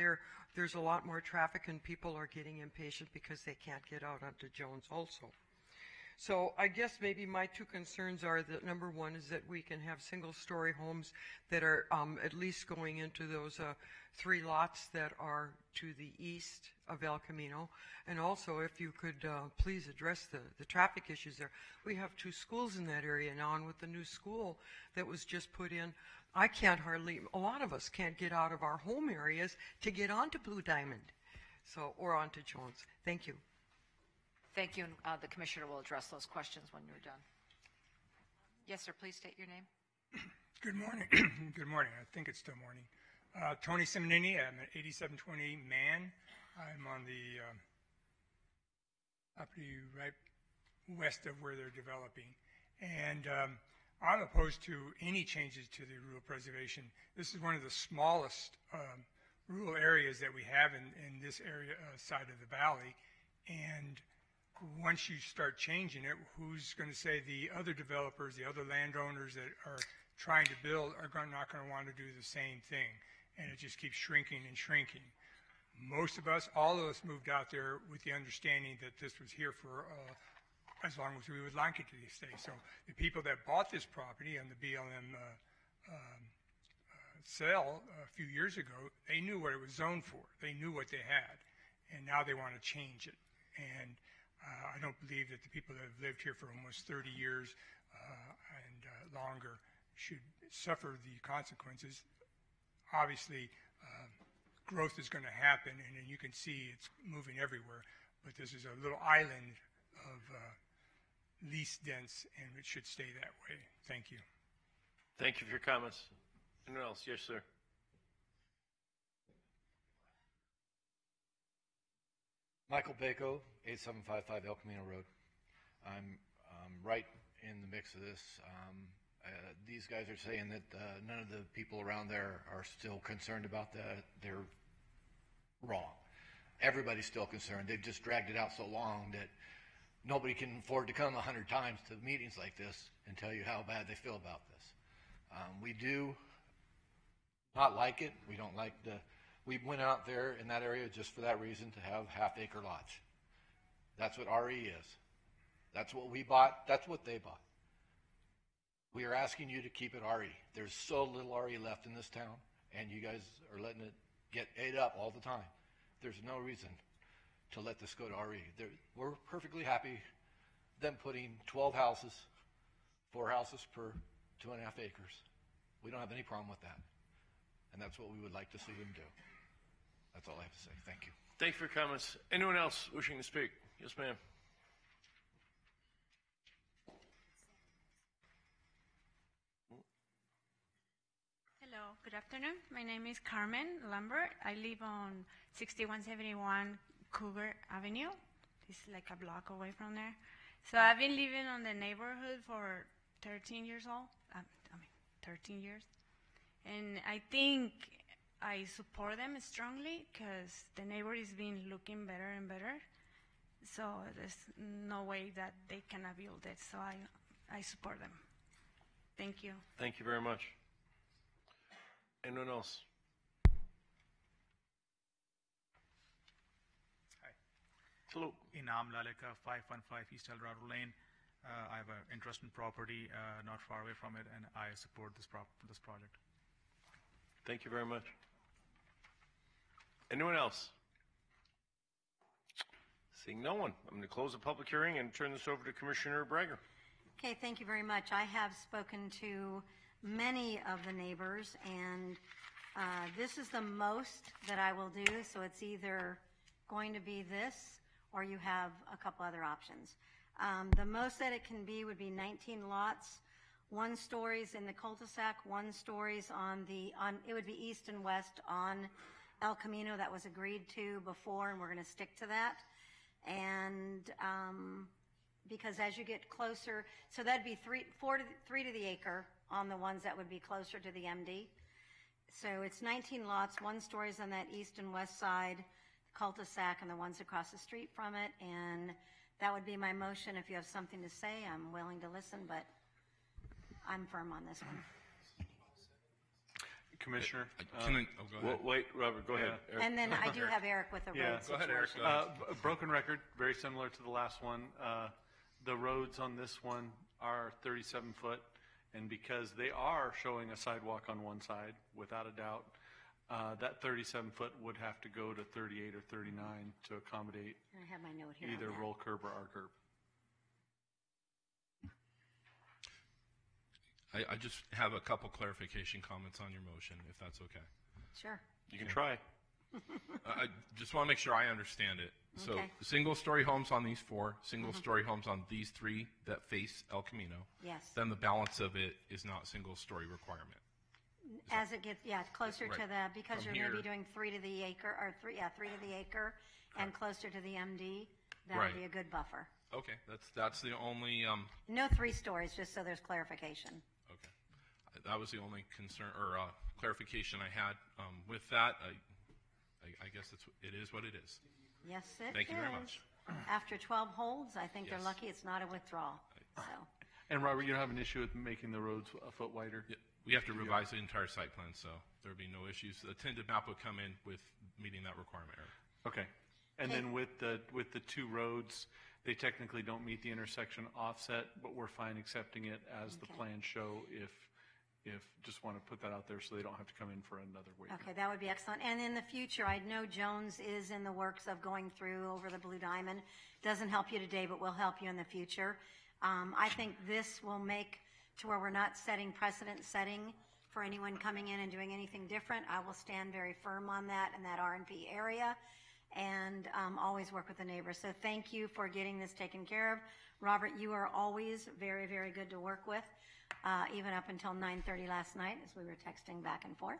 there's a lot more traffic, and people are getting impatient because they can't get out onto Jones also. So I guess maybe my 2 concerns are that number 1 is that we can have single-story homes that are at least going into those 3 lots that are to the east of El Camino. And also, if you could please address the traffic issues there. We have 2 schools in that area now, and with the new school that was just put in, a lot of us can't get out of our home areas to get onto Blue Diamond, or onto Jones. Thank you. Thank you, and the Commissioner will address those questions when you're done. Yes, sir, please state your name. Good morning. Good morning. I think it's still morning. Tony Simonini. I'm at 8720 Man. I'm on the property right west of where they're developing. And I'm opposed to any changes to the rural preservation. This is one of the smallest rural areas that we have in this area side of the valley. And once you start changing it, who's going to say the other developers, the other landowners that are trying to build are not going to want to do the same thing? And it just keeps shrinking and shrinking. Most of us, all of us, moved out there with the understanding that this was here for as long as we would like it to stay. So the people that bought this property on the BLM sale a few years ago, they knew what it was zoned for. They knew what they had, and now they want to change it. And I don't believe that the people that have lived here for almost 30 years and longer should suffer the consequences. Obviously, growth is going to happen, and you can see it's moving everywhere, but this is a little island of least dense, and it should stay that way. Thank you. Thank you for your comments. Anyone else? Yes, sir. Michael Bako, 8755 El Camino Road. I'm right in the mix of this. These guys are saying that none of the people around there are still concerned about that. They're wrong. everybody's still concerned. They've just dragged it out so long that nobody can afford to come 100 times to meetings like this and tell you how bad they feel about this. We do not like it. We don't like we went out there in that area just for that reason, to have half-acre lots. That's what RE is. That's what we bought. That's what they bought. We are asking you to keep it RE. There's so little RE left in this town, and you guys are letting it get ate up all the time. There's no reason to let this go to RE. We're perfectly happy them putting 12 houses, 4 houses per 2.5 acres. We don't have any problem with that. And that's what we would like to see them do. That's all I have to say. Thank you. Thank you for your comments. Anyone else wishing to speak? Yes, ma'am. Hello, good afternoon. My name is Carmen Lambert. I live on 6171 Cougar Avenue. It's like a block away from there. So I've been living on the neighborhood for 13 years old. 13 years. And I think I support them strongly because the neighborhood is been looking better and better. So there's no way that they cannot build it. So I support them. Thank you. Thank you very much. Anyone else? Hi. Hello. Inam Laleka, 515 East El Dorado Lane. I have an interest in property not far away from it, and I support this project. Thank you very much. Anyone else? Seeing no one, I'm going to close the public hearing and turn this over to Commissioner Brager. Okay, thank you very much. I have spoken to many of the neighbors, and this is the most that I will do, so it's either going to be this or you have a couple other options. The most that it can be would be 19 lots, 1 stories in the cul-de-sac, 1 stories it would be east and west on El Camino. That was agreed to before, and we're going to stick to that. And because as you get closer, so that'd be 3 to the acre on the ones that would be closer to the MD. So it's 19 lots, 1 stories on that east and west side, cul-de-sac, and the ones across the street from it. And that would be my motion. If you have something to say, I'm willing to listen, but I'm firm on this one. Commissioner? Go ahead. Wait, Robert, go ahead. Eric. And then I do have Eric with the road Go ahead, situation. Eric. Broken record, very similar to the last one. The roads on this one are 37 foot, and because they are showing a sidewalk on one side, without a doubt, that 37 foot would have to go to 38 or 39 to accommodate I have my note here on either that. roll curb or R curb. I just have a couple clarification comments on your motion, if that's okay. Sure. You can try. I just want to make sure I understand it. So Okay. single-story homes on these 4, single-story homes on these 3 that face El Camino. Yes. Then the balance of it is not single-story requirement. As it gets, closer to Right. because From you're maybe here- doing 3 to the acre, or 3 to the acre, and closer to the MD, that would Right. be a good buffer. Okay, that's the only No 3 stories, just so there's clarification. that was the only concern or clarification I had. With that, I guess it is what it is. Yes, it is. Thank you very much. After 12 holds, I think they're Yes. lucky it's not a withdrawal. So, And Robert, you don't have an issue with making the roads a foot wider? Yeah, we have to revise the entire site plan, so there'll be no issues. The tinted map would come in with meeting that requirement, Eric. Okay. And then with the 2 roads, they technically don't meet the intersection offset, but we're fine accepting it as the plans show if just want to put that out there so they don't have to come in for another waiver. okay, that would be excellent. And in the future, I know Jones is in the works of going through over the Blue Diamond. Doesn't help you today, but will help you in the future. I think this will make to where we're not setting precedent-setting for anyone coming in and doing anything different. I will stand very firm on that in that R&P area, and always work with the neighbors. So thank you for getting this taken care of. Robert, you are always very, very good to work with, even up until 9:30 last night as we were texting back and forth.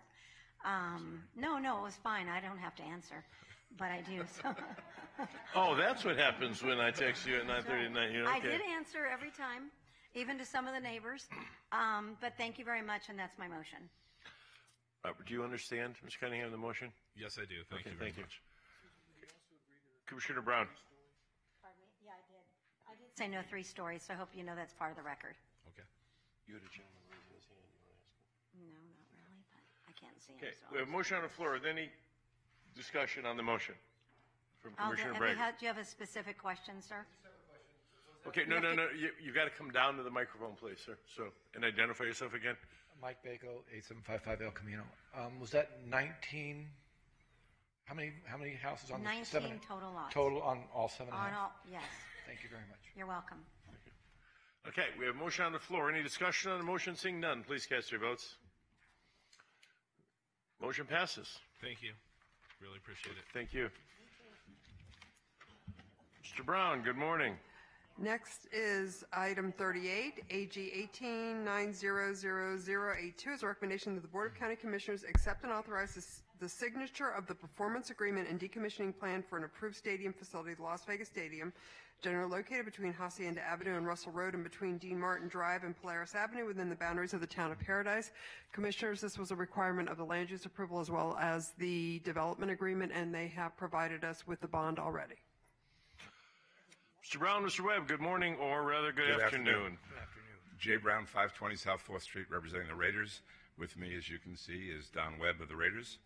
No, it was fine. I don't have to answer, but I do. So. Oh, that's what happens when I text you at 9:30 at night. You're okay. I did answer every time, even to some of the neighbors. But thank you very much, and that's my motion. Robert, do you understand, Mr. Cunningham, the motion? Yes, I do. Thank you very much. Commissioner Brown. Pardon me? Yeah, I did. I did say no 3 stories, so I hope you know that's part of the record. Okay. You had a gentleman raising his hand. You want to ask him? No, not really, but I can't see him. Okay, so we have a motion on the floor. Is there any discussion on the motion from Commissioner Bragg? Do you have a specific question, sir? Okay, no. You've got to come down to the microphone, please, sir. So, and identify yourself again. Mike Baco, 8755 El Camino. Was that 19? How many houses on 19 the 7? total lots. Total on all 7 On houses? all, yes. Thank you very much. You're welcome. Okay, we have a motion on the floor. Any discussion on the motion? Seeing none, please cast your votes. Motion passes. Thank you. Really appreciate it. Thank you. Mr. Brown, good morning. Next is item 38, AG 18-900082, is a recommendation that the Board of County Commissioners accept and authorize the signature of the performance agreement and decommissioning plan for an approved stadium facility, the Las Vegas Stadium, generally located between Hacienda Avenue and Russell Road and between Dean Martin Drive and Polaris Avenue within the boundaries of the town of Paradise. Commissioners, this was a requirement of the land use approval as well as the development agreement, and they have provided us with the bond already. Mr. Brown, Mr. Webb, good morning, or rather good afternoon. Jay Brown, 520 South 4th Street, representing the Raiders. With me, as you can see, is Don Webb of the Raiders,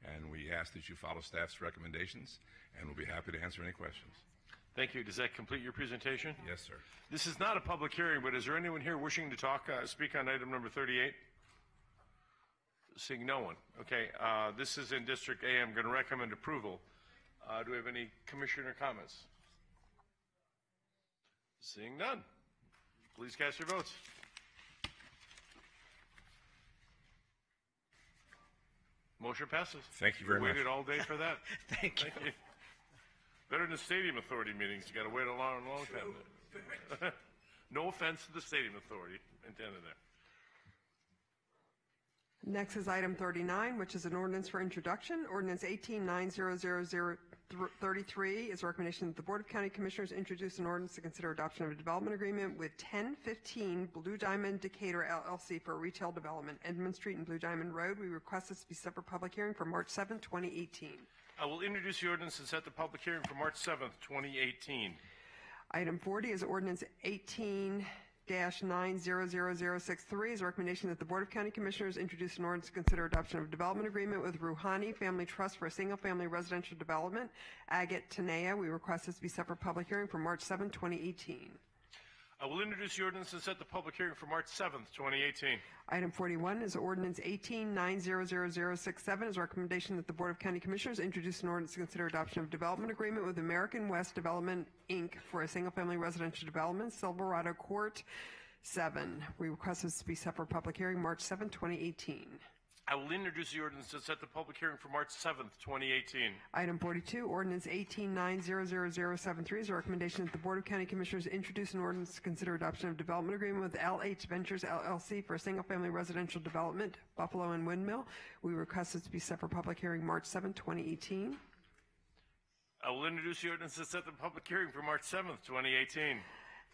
and we ask that you follow staff's recommendations, and we'll be happy to answer any questions. Thank you. Does that complete your presentation? Yes, sir. This is not a public hearing, but is there anyone here wishing to speak on item number 38? Seeing no one. Okay, this is in District A. I'm going to recommend approval. Do we have any commissioner comments? Seeing none. Please cast your votes. Motion passes. Thank you very much. Waited all day for that. Thank you. Better than the Stadium Authority meetings. You got to wait a long time. No offense to the Stadium Authority intended there. Next is item 39, which is an ordinance for introduction. Ordinance 18-900033 is a recommendation that the Board of County Commissioners introduce an ordinance to consider adoption of a development agreement with 1015 Blue Diamond Decatur LLC for a retail development, Edmund Street and Blue Diamond Road. We request this to be set for public hearing for March 7, 2018. I will introduce the ordinance and set the public hearing for March 7th, 2018. Item 40 is ordinance 18-900063 is a recommendation that the Board of County Commissioners introduce an ordinance to consider adoption of a development agreement with Rouhani Family Trust for a single-family residential development, Agate Tanea. We request this to be set for public hearing for March 7, 2018. I will introduce the ordinance and set the public hearing for March 7th, 2018. Item 41 is ordinance 18-900067 is a recommendation that the Board of County Commissioners introduce an ordinance to consider adoption of development agreement with American West Development, Inc. for a single-family residential development, Silverado Court 7. We request this to be set for public hearing March 7, 2018. I will introduce the ordinance and set the public hearing for March 7th, 2018. Item 42, ordinance 18-900073 is a recommendation that the Board of County Commissioners introduce an ordinance to consider adoption of development agreement with LH Ventures LLC for a single-family residential development, Buffalo and Windmill. We request this to be set for public hearing March 7, 2018. I will introduce the ordinance and set the public hearing for March 7th, 2018.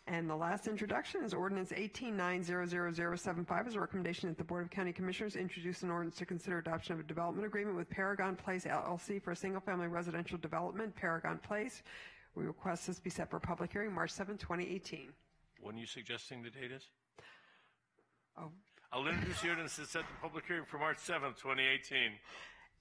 And the last introduction is ordinance 18-900075 is a recommendation that the Board of County Commissioners introduce an ordinance to consider adoption of a development agreement with Paragon Place LLC for a single-family residential development, Paragon Place. We request this be set for public hearing March 7, 2018. When are you suggesting the date is? Oh. I'll introduce the ordinance and set the public hearing for March 7th, 2018.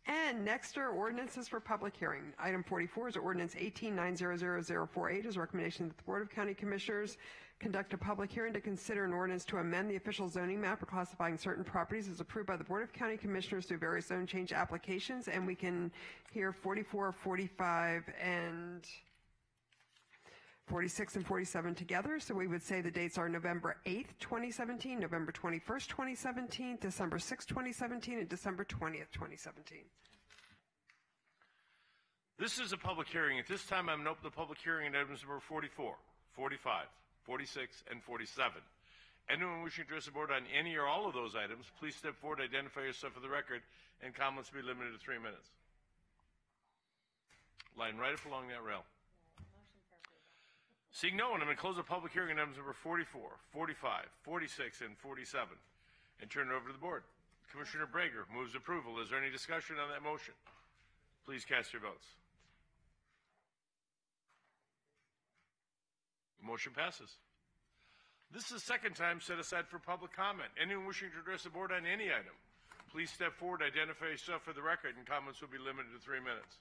And next are ordinances for public hearing. Item 44 is ordinance 18-900048 is a recommendation that the Board of County Commissioners conduct a public hearing to consider an ordinance to amend the official zoning map for classifying certain properties as approved by the Board of County Commissioners through various zone change applications. And we can hear 44, 45, and 46 and 47 together. So we would say the dates are November 8th, 2017, November 21st, 2017, December 6th, 2017, and December 20th, 2017. This is a public hearing. At this time, I'm going to open the public hearing on items number 44, 45, 46, and 47. Anyone wishing to address the board on any or all of those items, please step forward, identify yourself for the record, and comments will be limited to 3 minutes. Line right up along that rail. Seeing no one, I'm going to close the public hearing on items number 44, 45, 46, and 47, and turn it over to the board. Commissioner Brager moves approval. Is there any discussion on that motion? Please cast your votes. Motion passes. This is the second time set aside for public comment. Anyone wishing to address the board on any item, please step forward, identify yourself for the record, and comments will be limited to 3 minutes.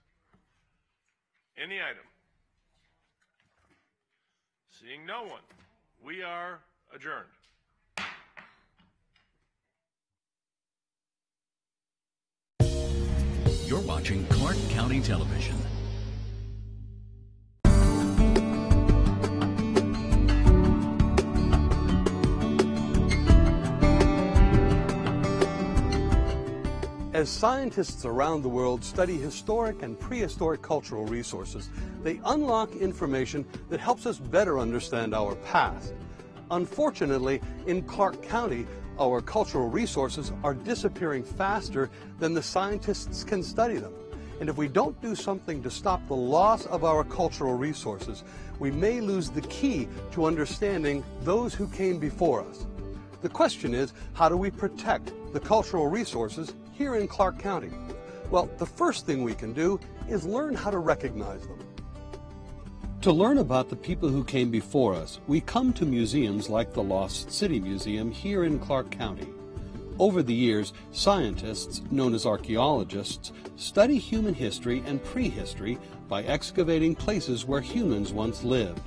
Any item? Seeing no one, we are adjourned. You're watching Clark County Television. As scientists around the world study historic and prehistoric cultural resources, they unlock information that helps us better understand our past. Unfortunately, in Clark County, our cultural resources are disappearing faster than the scientists can study them. And if we don't do something to stop the loss of our cultural resources, we may lose the key to understanding those who came before us. The question is, how do we protect the cultural resources here in Clark County? Well, the first thing we can do is learn how to recognize them. To learn about the people who came before us, we come to museums like the Lost City Museum here in Clark County. Over the years, scientists, known as archaeologists, study human history and prehistory by excavating places where humans once lived.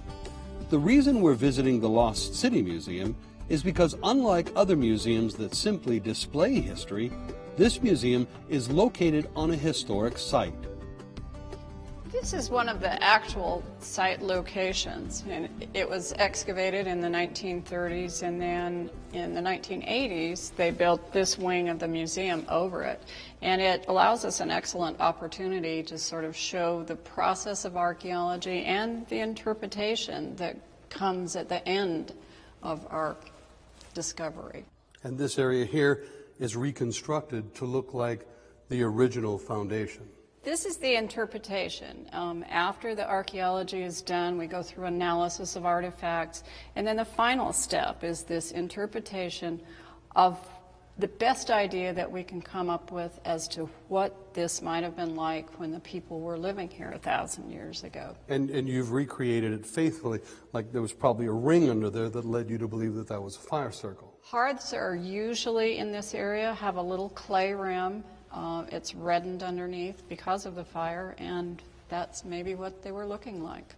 The reason we're visiting the Lost City Museum is because, unlike other museums that simply display history, this museum is located on a historic site. This is one of the actual site locations, and it was excavated in the 1930s, and then in the 1980s they built this wing of the museum over it. And it allows us an excellent opportunity to sort of show the process of archaeology and the interpretation that comes at the end of our discovery. And this area here is reconstructed to look like the original foundation. This is the interpretation. After the archaeology is done, we go through analysis of artifacts, and then the final step is this interpretation of the best idea that we can come up with as to what this might have been like when the people were living here 1,000 years ago. And you've recreated it faithfully, like there was probably a ring under there that led you to believe that that was a fire circle. Hearths are usually in this area, have a little clay rim. It's reddened underneath because of the fire, and that's maybe what they were looking like.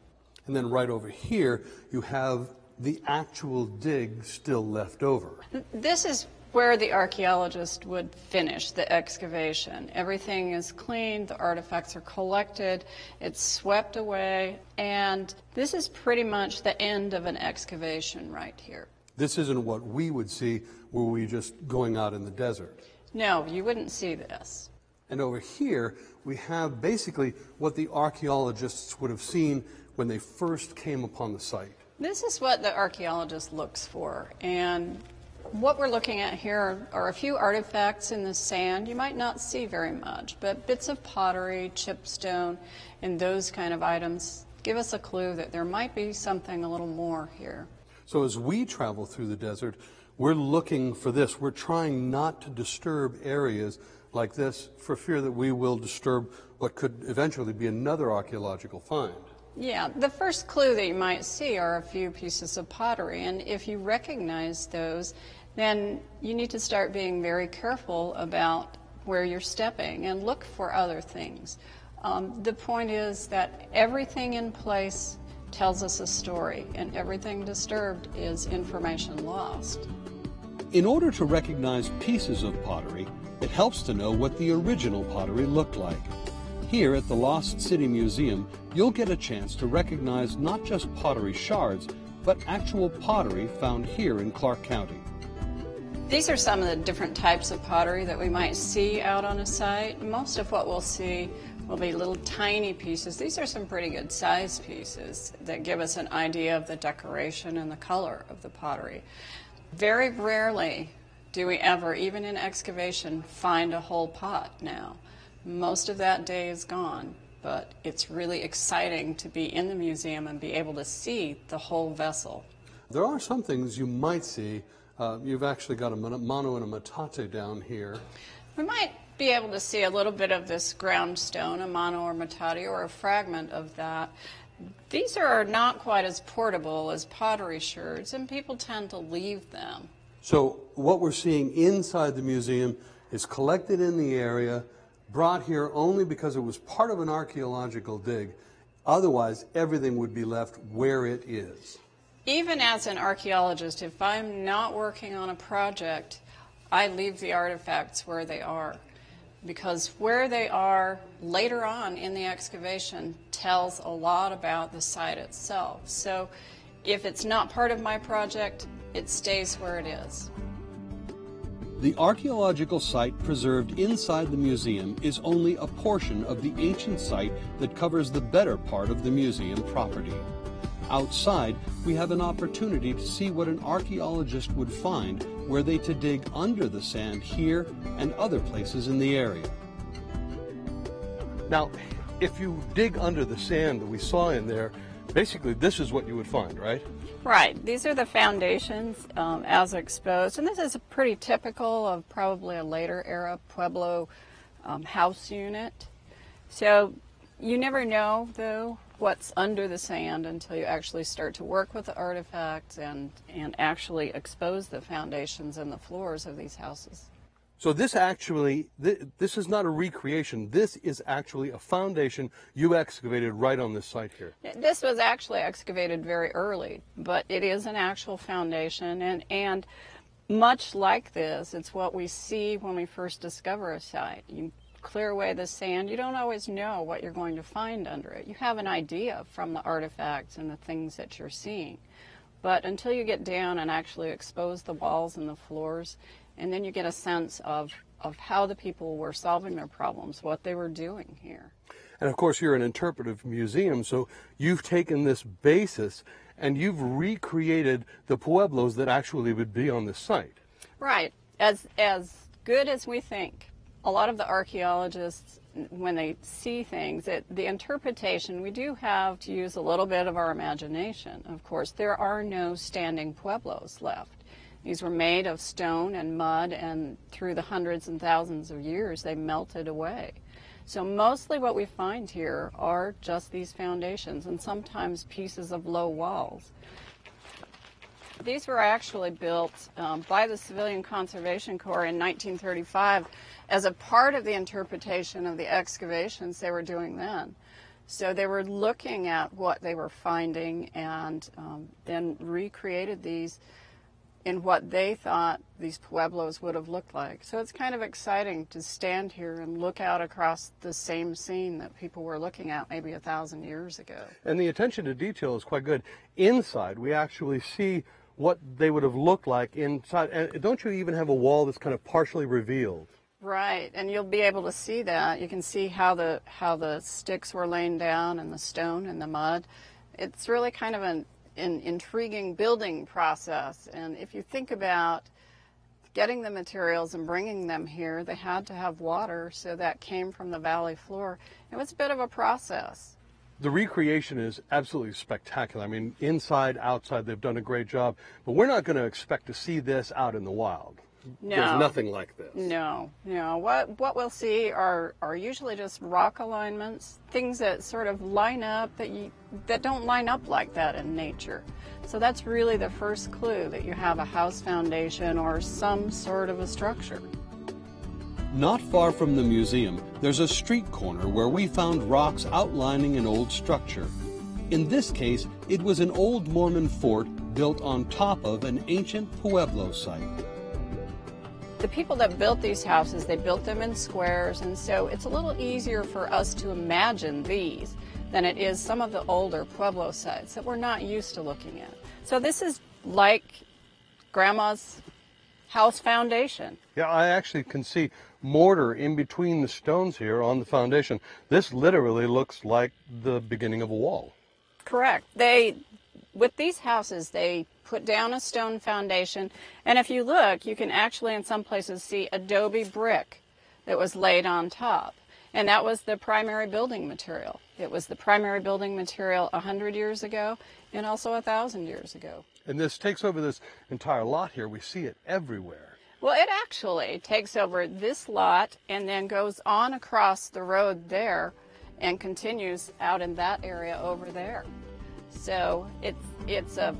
And then right over here, you have the actual dig still left over. This is where the archaeologist would finish the excavation. Everything is cleaned, the artifacts are collected, it's swept away, and this is pretty much the end of an excavation right here. This isn't what we would see were we just going out in the desert. No, you wouldn't see this. And over here, we have basically what the archaeologists would have seen when they first came upon the site. This is what the archaeologist looks for, and what we're looking at here are a few artifacts in the sand. You might not see very much, but bits of pottery, chipstone, and those kind of items give us a clue that there might be something a little more here. So as we travel through the desert, we're looking for this. We're trying not to disturb areas like this for fear that we will disturb what could eventually be another archaeological find. Yeah, the first clue that you might see are a few pieces of pottery, and if you recognize those, then you need to start being very careful about where you're stepping and look for other things. The point is that everything in place tells us a story, and everything disturbed is information lost. In order to recognize pieces of pottery, it helps to know what the original pottery looked like. Here at the Lost City Museum, you'll get a chance to recognize not just pottery shards, but actual pottery found here in Clark County. These are some of the different types of pottery that we might see out on a site. Most of what we'll see will be little tiny pieces. These are some pretty good size pieces that give us an idea of the decoration and the color of the pottery. Very rarely do we ever, even in excavation, find a whole pot now. Most of that day is gone, but it's really exciting to be in the museum and be able to see the whole vessel. There are some things you might see. You've actually got a mano and a metate down here. We might be able to see a little bit of this ground stone, a mano or metate, or a fragment of that. These are not quite as portable as pottery sherds, and people tend to leave them. So what we're seeing inside the museum is collected in the area, brought here only because it was part of an archaeological dig. Otherwise, everything would be left where it is. Even as an archaeologist, if I'm not working on a project, I leave the artifacts where they are, because where they are later on in the excavation tells a lot about the site itself. So if it's not part of my project, it stays where it is. The archaeological site preserved inside the museum is only a portion of the ancient site that covers the better part of the museum property. Outside, we have an opportunity to see what an archaeologist would find were they to dig under the sand here and other places in the area. Now, if you dig under the sand that we saw in there, basically this is what you would find, right? Right. These are the foundations as exposed, and this is pretty typical of probably a later era Pueblo house unit. So you never know, though, what's under the sand until you actually start to work with the artifacts and actually expose the foundations and the floors of these houses. So this actually, this is not a recreation. This is actually a foundation you excavated right on this site here. This was actually excavated very early, but it is an actual foundation, and much like this, it's what we see when we first discover a site. You clear away the sand, you don't always know what you're going to find under it. You have an idea from the artifacts and the things that you're seeing. But until you get down and actually expose the walls and the floors, and then you get a sense of how the people were solving their problems, what they were doing here. And of course, you're an interpretive museum, so you've taken this basis and you've recreated the pueblos that actually would be on this site. Right. As good as we think, a lot of the archaeologists, when they see things, the interpretation, we do have to use a little bit of our imagination. Of course, there are no standing pueblos left. These were made of stone and mud, and through the hundreds and thousands of years, they melted away. So mostly what we find here are just these foundations and sometimes pieces of low walls. These were actually built by the Civilian Conservation Corps in 1935 as a part of the interpretation of the excavations they were doing then. So they were looking at what they were finding and then recreated these in what they thought these pueblos would have looked like. So it's kind of exciting to stand here and look out across the same scene that people were looking at maybe 1,000 years ago. And the attention to detail is quite good. Inside, we actually see what they would have looked like inside. And don't you even have a wall that's kind of partially revealed? Right, and you'll be able to see that. You can see how the sticks were laying down and the stone and the mud. It's really kind of an intriguing building process. And if you think about getting the materials and bringing them here, they had to have water, so that came from the valley floor. It was a bit of a process. The recreation is absolutely spectacular. I mean, inside, outside, they've done a great job. But we're not going to expect to see this out in the wild. No. There's nothing like this. No. What we'll see are usually just rock alignments, things that sort of line up that don't line up like that in nature. So that's really the first clue that you have a house foundation or some sort of a structure. Not far from the museum, there's a street corner where we found rocks outlining an old structure. In this case, it was an old Mormon fort built on top of an ancient Pueblo site. The people that built these houses, they built them in squares, and so it's a little easier for us to imagine these than it is some of the older Pueblo sites that we're not used to looking at. So this is like Grandma's house foundation. Yeah, I actually can see mortar in between the stones here on the foundation. This literally looks like the beginning of a wall. Correct. With these houses, they put down a stone foundation, and if you look, you can actually in some places see adobe brick that was laid on top, and that was the primary building material. It was the primary building material 100 years ago and also 1,000 years ago. And this takes over this entire lot here. We see it everywhere. Well, it actually takes over this lot and then goes on across the road there and continues out in that area over there. So it's a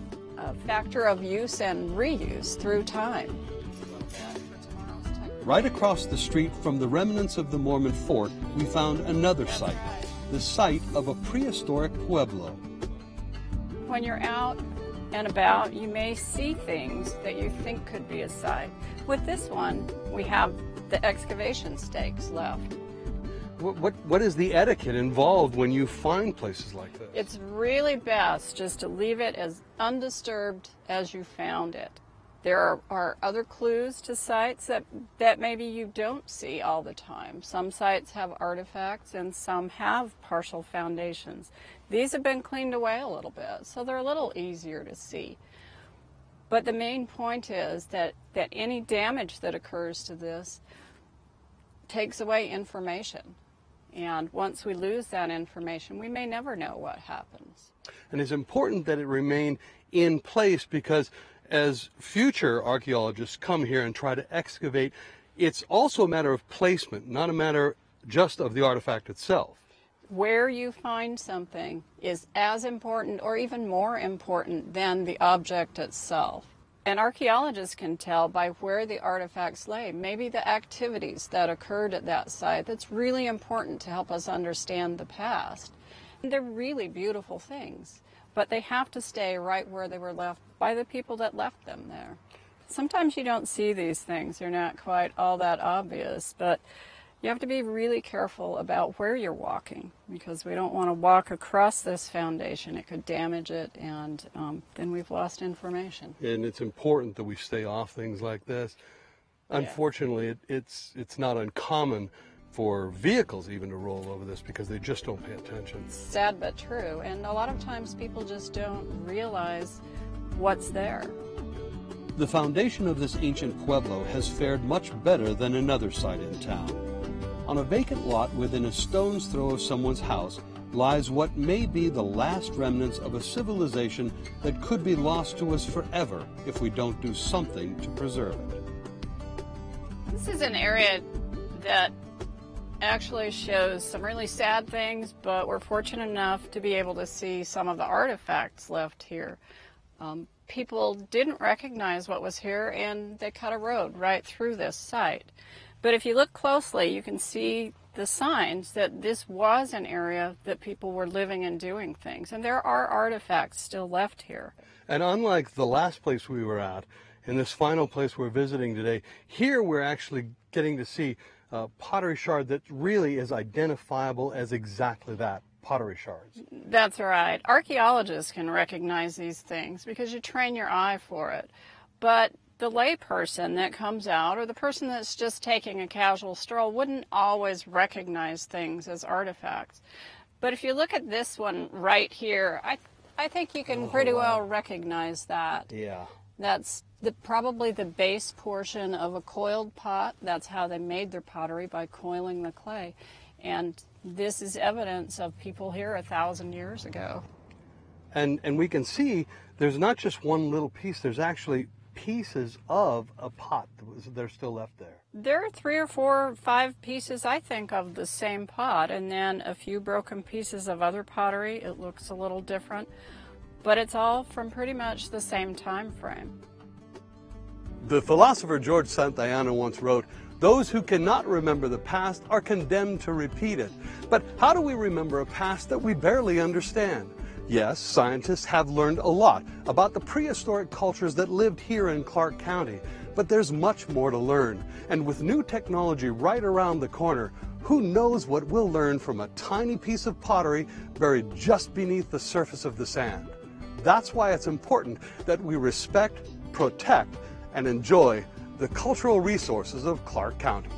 factor of use and reuse through time. Right across the street from the remnants of the Mormon fort, we found another site, the site of a prehistoric pueblo. When you're out and about, you may see things that you think could be a site. With this one, we have the excavation stakes left. What is the etiquette involved when you find places like this? It's really best just to leave it as undisturbed as you found it. There are other clues to sites that maybe you don't see all the time. Some sites have artifacts and some have partial foundations. These have been cleaned away a little bit, so they're a little easier to see. But the main point is that any damage that occurs to this takes away information. And once we lose that information, we may never know what happens. And it's important that it remain in place because as future archaeologists come here and try to excavate, it's also a matter of placement, not a matter just of the artifact itself. Where you find something is as important or even more important than the object itself. And archaeologists can tell by where the artifacts lay, maybe the activities that occurred at that site. That's really important to help us understand the past. And they're really beautiful things, but they have to stay right where they were left by the people that left them there. Sometimes you don't see these things. They're not quite all that obvious, but you have to be really careful about where you're walking because we don't want to walk across this foundation. It could damage it, and then we've lost information. And it's important that we stay off things like this. Unfortunately, it's not uncommon for vehicles even to roll over this because they just don't pay attention. Sad but true, and a lot of times people just don't realize what's there. The foundation of this ancient pueblo has fared much better than another site in town. On a vacant lot within a stone's throw of someone's house lies what may be the last remnants of a civilization that could be lost to us forever if we don't do something to preserve it. This is an area that actually shows some really sad things, but we're fortunate enough to be able to see some of the artifacts left here. People didn't recognize what was here, and they cut a road right through this site. But if you look closely, you can see the signs that this was an area that people were living and doing things, and there are artifacts still left here. And unlike the last place we were at, in this final place we're visiting today, here we're actually getting to see pottery shard that really is identifiable as exactly that, pottery shards. That's right. Archaeologists can recognize these things because you train your eye for it. But the layperson that comes out, or the person that's just taking a casual stroll, wouldn't always recognize things as artifacts. But if you look at this one right here, I think you can pretty well recognize that. Yeah. That's probably the base portion of a coiled pot. That's how they made their pottery, by coiling the clay. And this is evidence of people here 1,000 years ago. And we can see there's not just one little piece, there's actually pieces of a pot that are still left there. There are 3 or 4 or 5 pieces, I think, of the same pot, and then a few broken pieces of other pottery. It looks a little different, but it's all from pretty much the same time frame. The philosopher George Santayana once wrote, "Those who cannot remember the past are condemned to repeat it." But how do we remember a past that we barely understand? Yes, scientists have learned a lot about the prehistoric cultures that lived here in Clark County, but there's much more to learn. And with new technology right around the corner, who knows what we'll learn from a tiny piece of pottery buried just beneath the surface of the sand. That's why it's important that we respect, protect, and enjoy the cultural resources of Clark County.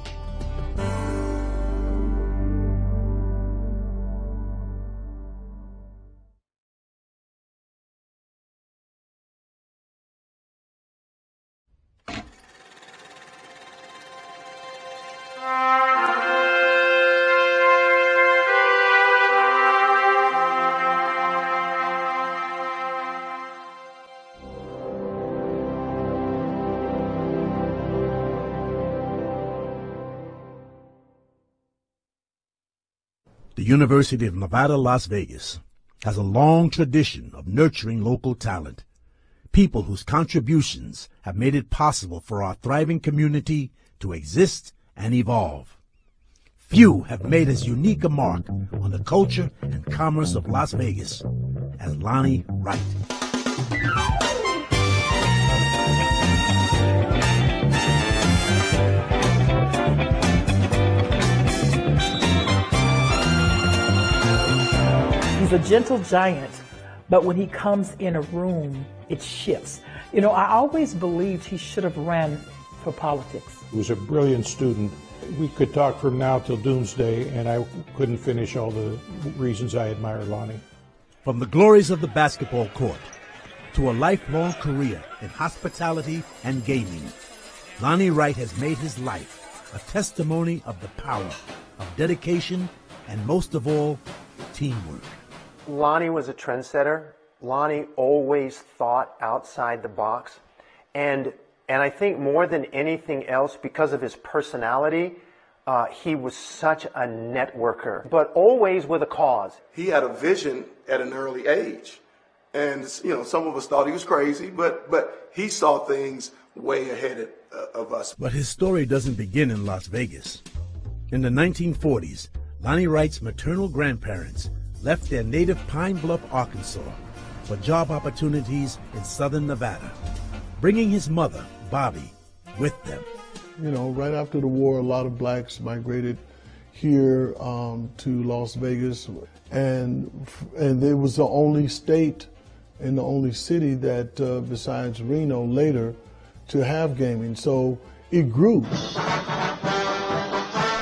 The University of Nevada, Las Vegas has a long tradition of nurturing local talent, people whose contributions have made it possible for our thriving community to exist and evolve. Few have made as unique a mark on the culture and commerce of Las Vegas as Lonnie Wright. He's a gentle giant, but when he comes in a room, it shifts. You know, I always believed he should have ran for politics. He was a brilliant student. We could talk from now till doomsday, and I couldn't finish all the reasons I admire Lonnie. From the glories of the basketball court to a lifelong career in hospitality and gaming, Lonnie Wright has made his life a testimony of the power of dedication and, most of all, teamwork. Lonnie was a trendsetter. Lonnie always thought outside the box. And I think more than anything else, because of his personality, he was such a networker, but always with a cause. He had a vision at an early age. And, you know, some of us thought he was crazy, but he saw things way ahead of us. But his story doesn't begin in Las Vegas. In the 1940s, Lonnie Wright's maternal grandparents left their native Pine Bluff, Arkansas, for job opportunities in southern Nevada, bringing his mother, Bobby, with them. You know, right after the war, a lot of blacks migrated here to Las Vegas, and it was the only state and the only city that, besides Reno later, to have gaming. So it grew.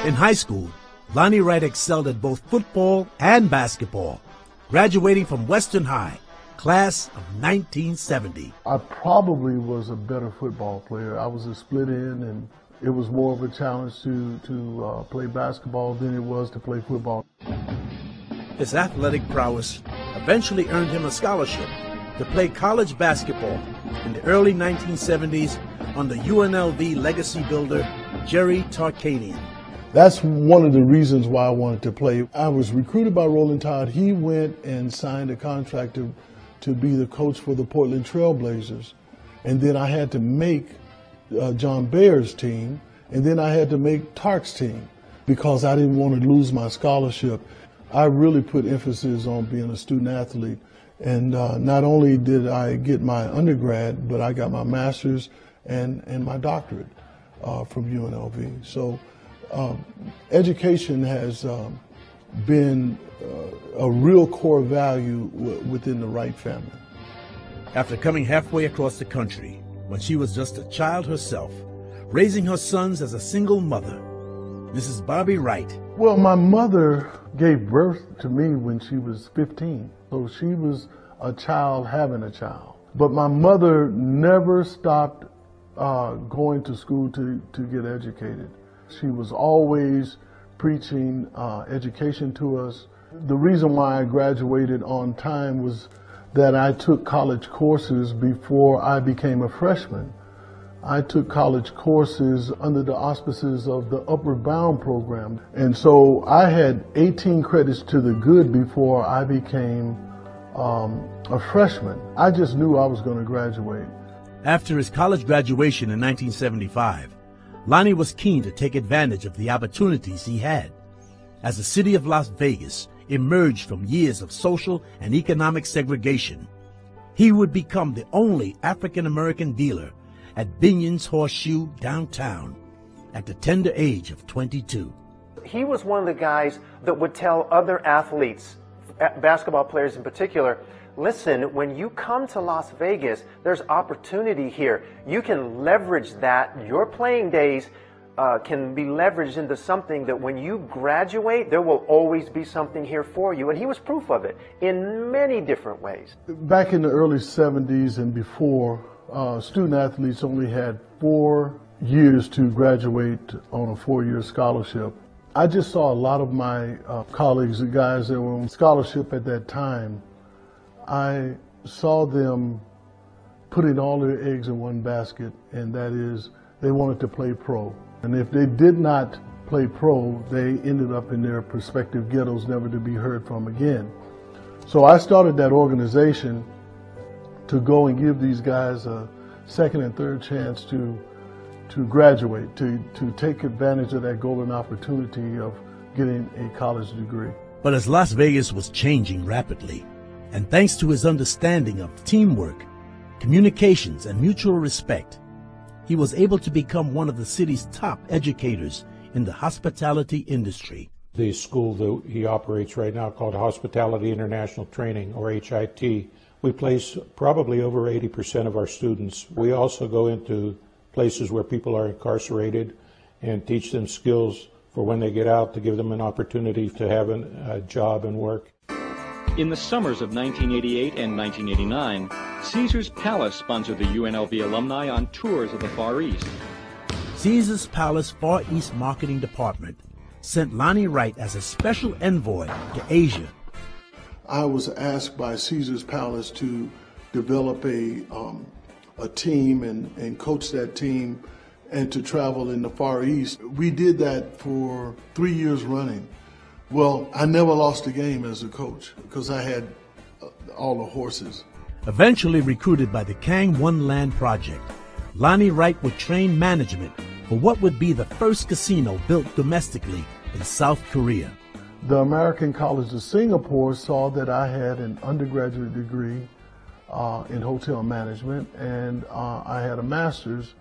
In high school, Lonnie Wright excelled at both football and basketball, graduating from Western High, class of 1970. I probably was a better football player. I was a split end, and it was more of a challenge to play basketball than it was to play football. His athletic prowess eventually earned him a scholarship to play college basketball in the early 1970s under UNLV legacy builder Jerry Tarkanian. That's one of the reasons why I wanted to play. I was recruited by Roland Todd. He went and signed a contract to be the coach for the Portland Trail Blazers. And then I had to make John Bayer's team, and then I had to make Tark's team because I didn't want to lose my scholarship. I really put emphasis on being a student athlete. And not only did I get my undergrad, but I got my master's and my doctorate from UNLV. So education has been a real core value within the Wright family. After coming halfway across the country, when she was just a child herself, raising her sons as a single mother, Mrs. Bobby Wright. Well, my mother gave birth to me when she was 15, so she was a child having a child. But my mother never stopped going to school to get educated. She was always preaching education to us. The reason why I graduated on time was that I took college courses before I became a freshman. I took college courses under the auspices of the Upward Bound program. And so I had 18 credits to the good before I became a freshman. I just knew I was going to graduate. After his college graduation in 1975, Lonnie was keen to take advantage of the opportunities he had. As the city of Las Vegas emerged from years of social and economic segregation, he would become the only African-American dealer at Binion's Horseshoe downtown at the tender age of 22. He was one of the guys that would tell other athletes, basketball players in particular, listen, when you come to Las Vegas, there's opportunity here. You can leverage that. Your playing days can be leveraged into something that when you graduate, there will always be something here for you. And he was proof of it in many different ways. Back in the early 70s and before, student athletes only had 4 years to graduate on a 4-year scholarship. I just saw a lot of my colleagues, the guys that were on scholarship at that time, I saw them putting all their eggs in one basket, and that is they wanted to play pro. And if they did not play pro, they ended up in their respective ghettos, never to be heard from again. So I started that organization to go and give these guys a second and third chance to graduate, to take advantage of that golden opportunity of getting a college degree. But as Las Vegas was changing rapidly, and thanks to his understanding of teamwork, communications, and mutual respect, he was able to become one of the city's top educators in the hospitality industry. The school that he operates right now, called Hospitality International Training, or HIT, we place probably over 80% of our students. We also go into places where people are incarcerated and teach them skills for when they get out, to give them an opportunity to have a job and work. In the summers of 1988 and 1989, Caesars Palace sponsored the UNLV alumni on tours of the Far East. Caesars Palace Far East Marketing Department sent Lonnie Wright as a special envoy to Asia. I was asked by Caesars Palace to develop a team and coach that team and to travel in the Far East. We did that for 3 years running. Well, I never lost a game as a coach because I had all the horses. Eventually recruited by the Kang One Land Project, Lonnie Wright would train management for what would be the first casino built domestically in South Korea. The American College of Singapore saw that I had an undergraduate degree in hotel management, and I had a master's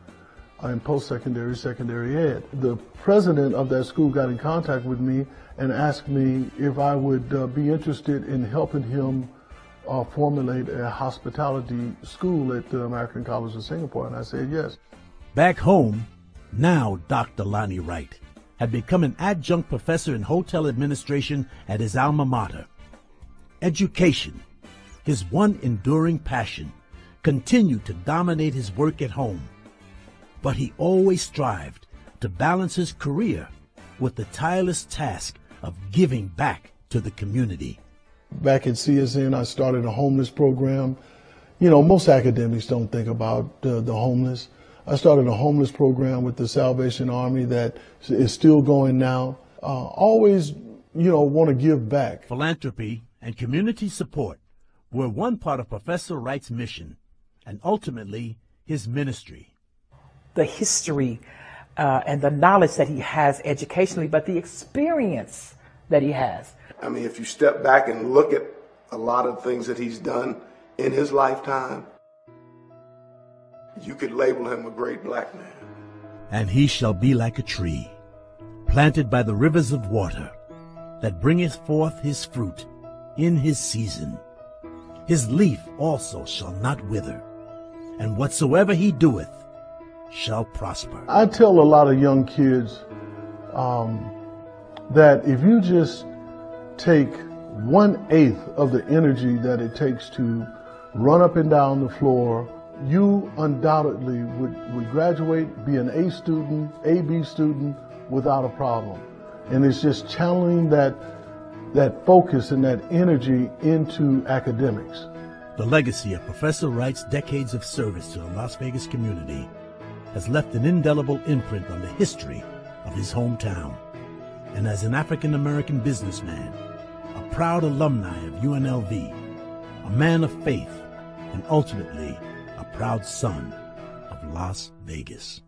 in post-secondary, secondary ed. The president of that school got in contact with me and asked me if I would be interested in helping him formulate a hospitality school at the American College of Singapore, and I said yes. Back home, now Dr. Lonnie Wright had become an adjunct professor in hotel administration at his alma mater. Education, his one enduring passion, continued to dominate his work at home. But he always strived to balance his career with the tireless task of giving back to the community. Back at CSN, I started a homeless program. You know, most academics don't think about the homeless. I started a homeless program with the Salvation Army that is still going now. Always, want to give back. Philanthropy and community support were one part of Professor Wright's mission and ultimately his ministry. The history and the knowledge that he has educationally, but the experience that he has. I mean, if you step back and look at a lot of things that he's done in his lifetime, you could label him a great black man. And he shall be like a tree, planted by the rivers of water, that bringeth forth his fruit in his season. His leaf also shall not wither, and whatsoever he doeth shall prosper. I tell a lot of young kids that if you just take 1/8 of the energy that it takes to run up and down the floor, you undoubtedly would graduate, be an A student, AB student without a problem. And it's just channeling that focus and that energy into academics. The legacy of Professor Wright's decades of service to the Las Vegas community has left an indelible imprint on the history of his hometown. And as an African-American businessman, a proud alumni of UNLV, a man of faith, and ultimately a proud son of Las Vegas.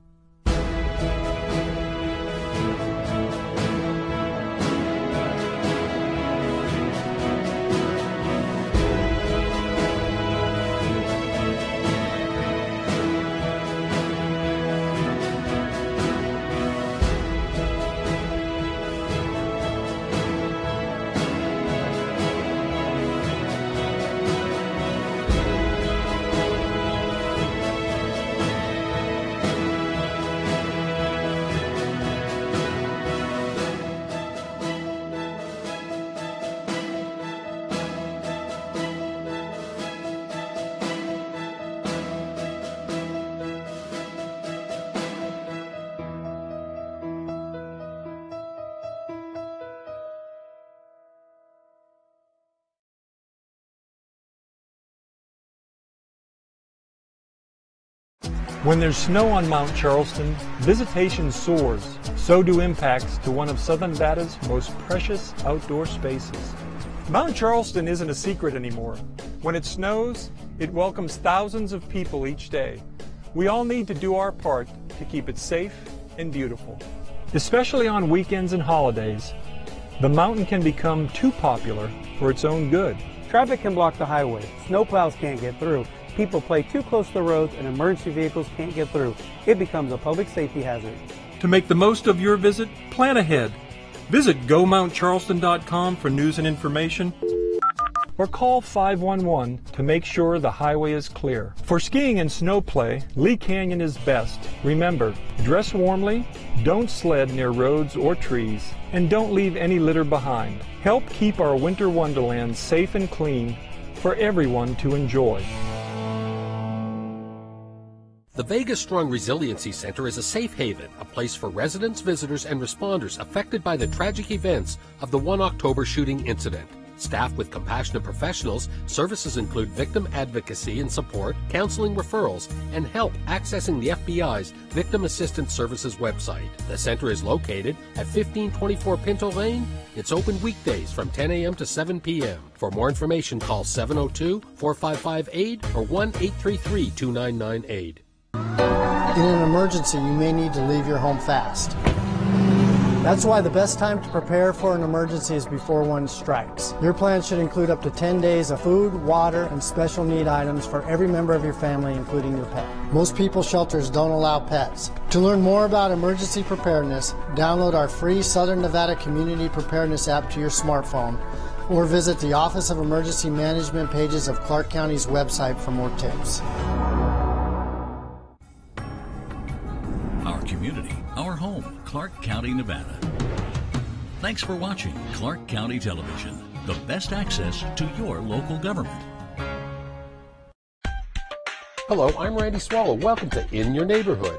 When there's snow on Mount Charleston, visitation soars. So do impacts to one of Southern Nevada's most precious outdoor spaces. Mount Charleston isn't a secret anymore. When it snows, it welcomes thousands of people each day. We all need to do our part to keep it safe and beautiful. Especially on weekends and holidays, the mountain can become too popular for its own good. Traffic can block the highway. Snowplows can't get through. People play too close to the roads and emergency vehicles can't get through. It becomes a public safety hazard. To make the most of your visit, plan ahead. Visit GoMountCharleston.com for news and information, or call 511 to make sure the highway is clear. For skiing and snow play, Lee Canyon is best. Remember, dress warmly, don't sled near roads or trees, and don't leave any litter behind. Help keep our winter wonderland safe and clean for everyone to enjoy. The Vegas Strong Resiliency Center is a safe haven, a place for residents, visitors, and responders affected by the tragic events of the 1 October shooting incident. Staffed with compassionate professionals, services include victim advocacy and support, counseling referrals, and help accessing the FBI's Victim Assistance Services website. The center is located at 1524 Pinto Lane. It's open weekdays from 10 a.m. to 7 p.m. For more information, call 702-455-AID or 1-833-2998. In an emergency, you may need to leave your home fast. That's why the best time to prepare for an emergency is before one strikes. Your plan should include up to 10 days of food, water, and special need items for every member of your family, including your pet. Most people shelters don't allow pets. To learn more about emergency preparedness, download our free Southern Nevada Community Preparedness app to your smartphone, or visit the Office of Emergency Management pages of Clark County's website for more tips. Our community, our home, Clark County, Nevada. Thanks for watching Clark County Television, the best access to your local government. Hello, I'm Randy Swallow. Welcome to In Your Neighborhood.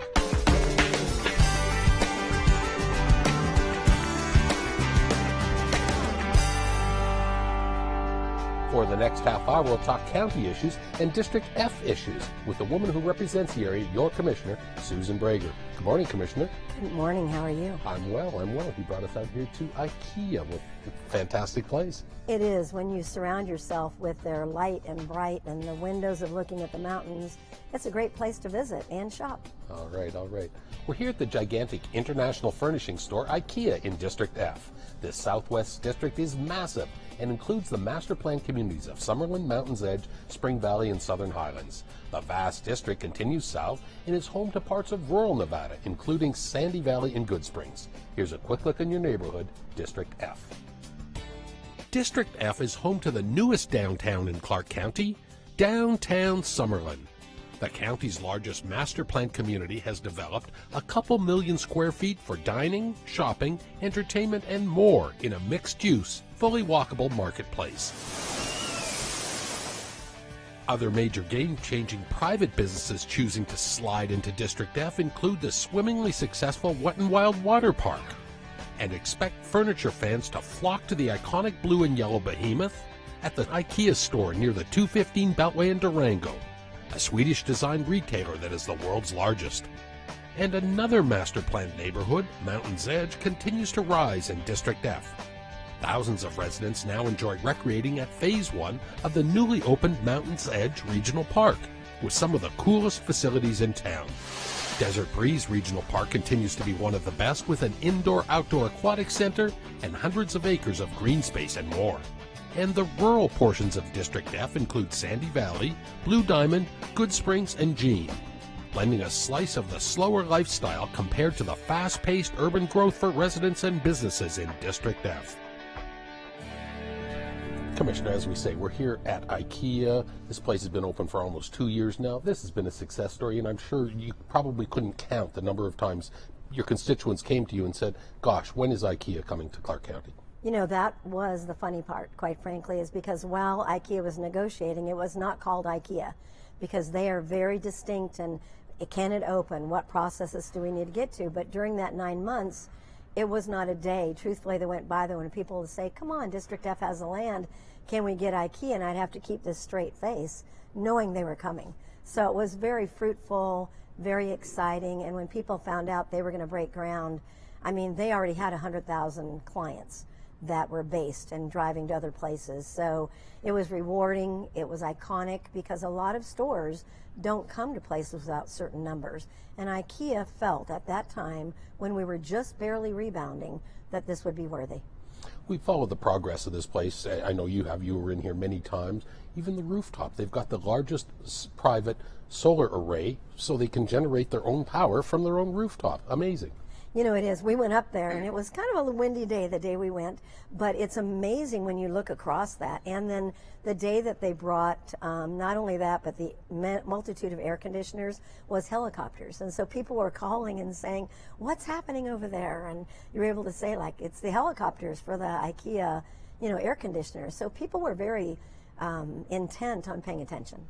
For the next half hour, we'll talk county issues and District F issues with the woman who represents the area, your commissioner, Susan Brager. Good morning, Commissioner. Good morning. How are you? I'm well. He brought us out here to IKEA, a fantastic place. It is. When you surround yourself with their light and bright and the windows of looking at the mountains, it's a great place to visit and shop. All right. We're here at the gigantic international furnishing store, IKEA, in District F. This Southwest District is massive and includes the master plan communities of Summerlin, Mountains Edge, Spring Valley, and Southern Highlands. The vast district continues south and is home to parts of rural Nevada, including Sandy Valley and Good Springs. Here's a quick look in your neighborhood, District F. District F is home to the newest downtown in Clark County, downtown Summerlin. The county's largest master plan community has developed a couple million square feet for dining, shopping, entertainment, and more in a mixed-use, fully walkable marketplace. Other major game-changing private businesses choosing to slide into District F include the swimmingly successful Wet n Wild Water Park. And expect furniture fans to flock to the iconic blue and yellow behemoth at the IKEA store near the 215 Beltway in Durango, a Swedish-designed retailer that is the world's largest. And another master planned neighborhood, Mountains Edge, continues to rise in District F. Thousands of residents now enjoy recreating at Phase 1 of the newly opened Mountains Edge Regional Park, with some of the coolest facilities in town. Desert Breeze Regional Park continues to be one of the best, with an indoor-outdoor aquatic center and hundreds of acres of green space and more. And the rural portions of District F include Sandy Valley, Blue Diamond, Good Springs, and Jean, lending a slice of the slower lifestyle compared to the fast-paced urban growth for residents and businesses in District F. Commissioner, as we say, we're here at IKEA. This place has been open for almost 2 years now. This has been a success story, and I'm sure you probably couldn't count the number of times your constituents came to you and said, gosh, when is IKEA coming to Clark County? You know, that was the funny part, quite frankly, is because while IKEA was negotiating, it was not called IKEA, because they are very distinct and can it open? What processes do we need to get to? But during that 9 months, it was not a day, truthfully, that went by there when people would say, come on, District F has the land, can we get IKEA? And I'd have to keep this straight face, knowing they were coming. So it was very fruitful, very exciting, and when people found out they were going to break ground, I mean, they already had 100,000 clients that were based and driving to other places. So it was rewarding, it was iconic, because a lot of stores don't come to places without certain numbers. And IKEA felt at that time, when we were just barely rebounding, that this would be worthy. We follow the progress of this place. I know you have. You were in here many times. Even the rooftop, they've got the largest private solar array, so they can generate their own power from their own rooftop. Amazing. You know, it is. We went up there, and it was kind of a windy day the day we went, but it's amazing when you look across that. And then the day that they brought, not only that, but the multitude of air conditioners was helicopters. And so people were calling and saying, what's happening over there? And you were able to say, like, it's the helicopters for the IKEA, you know, air conditioners. So people were very intent on paying attention.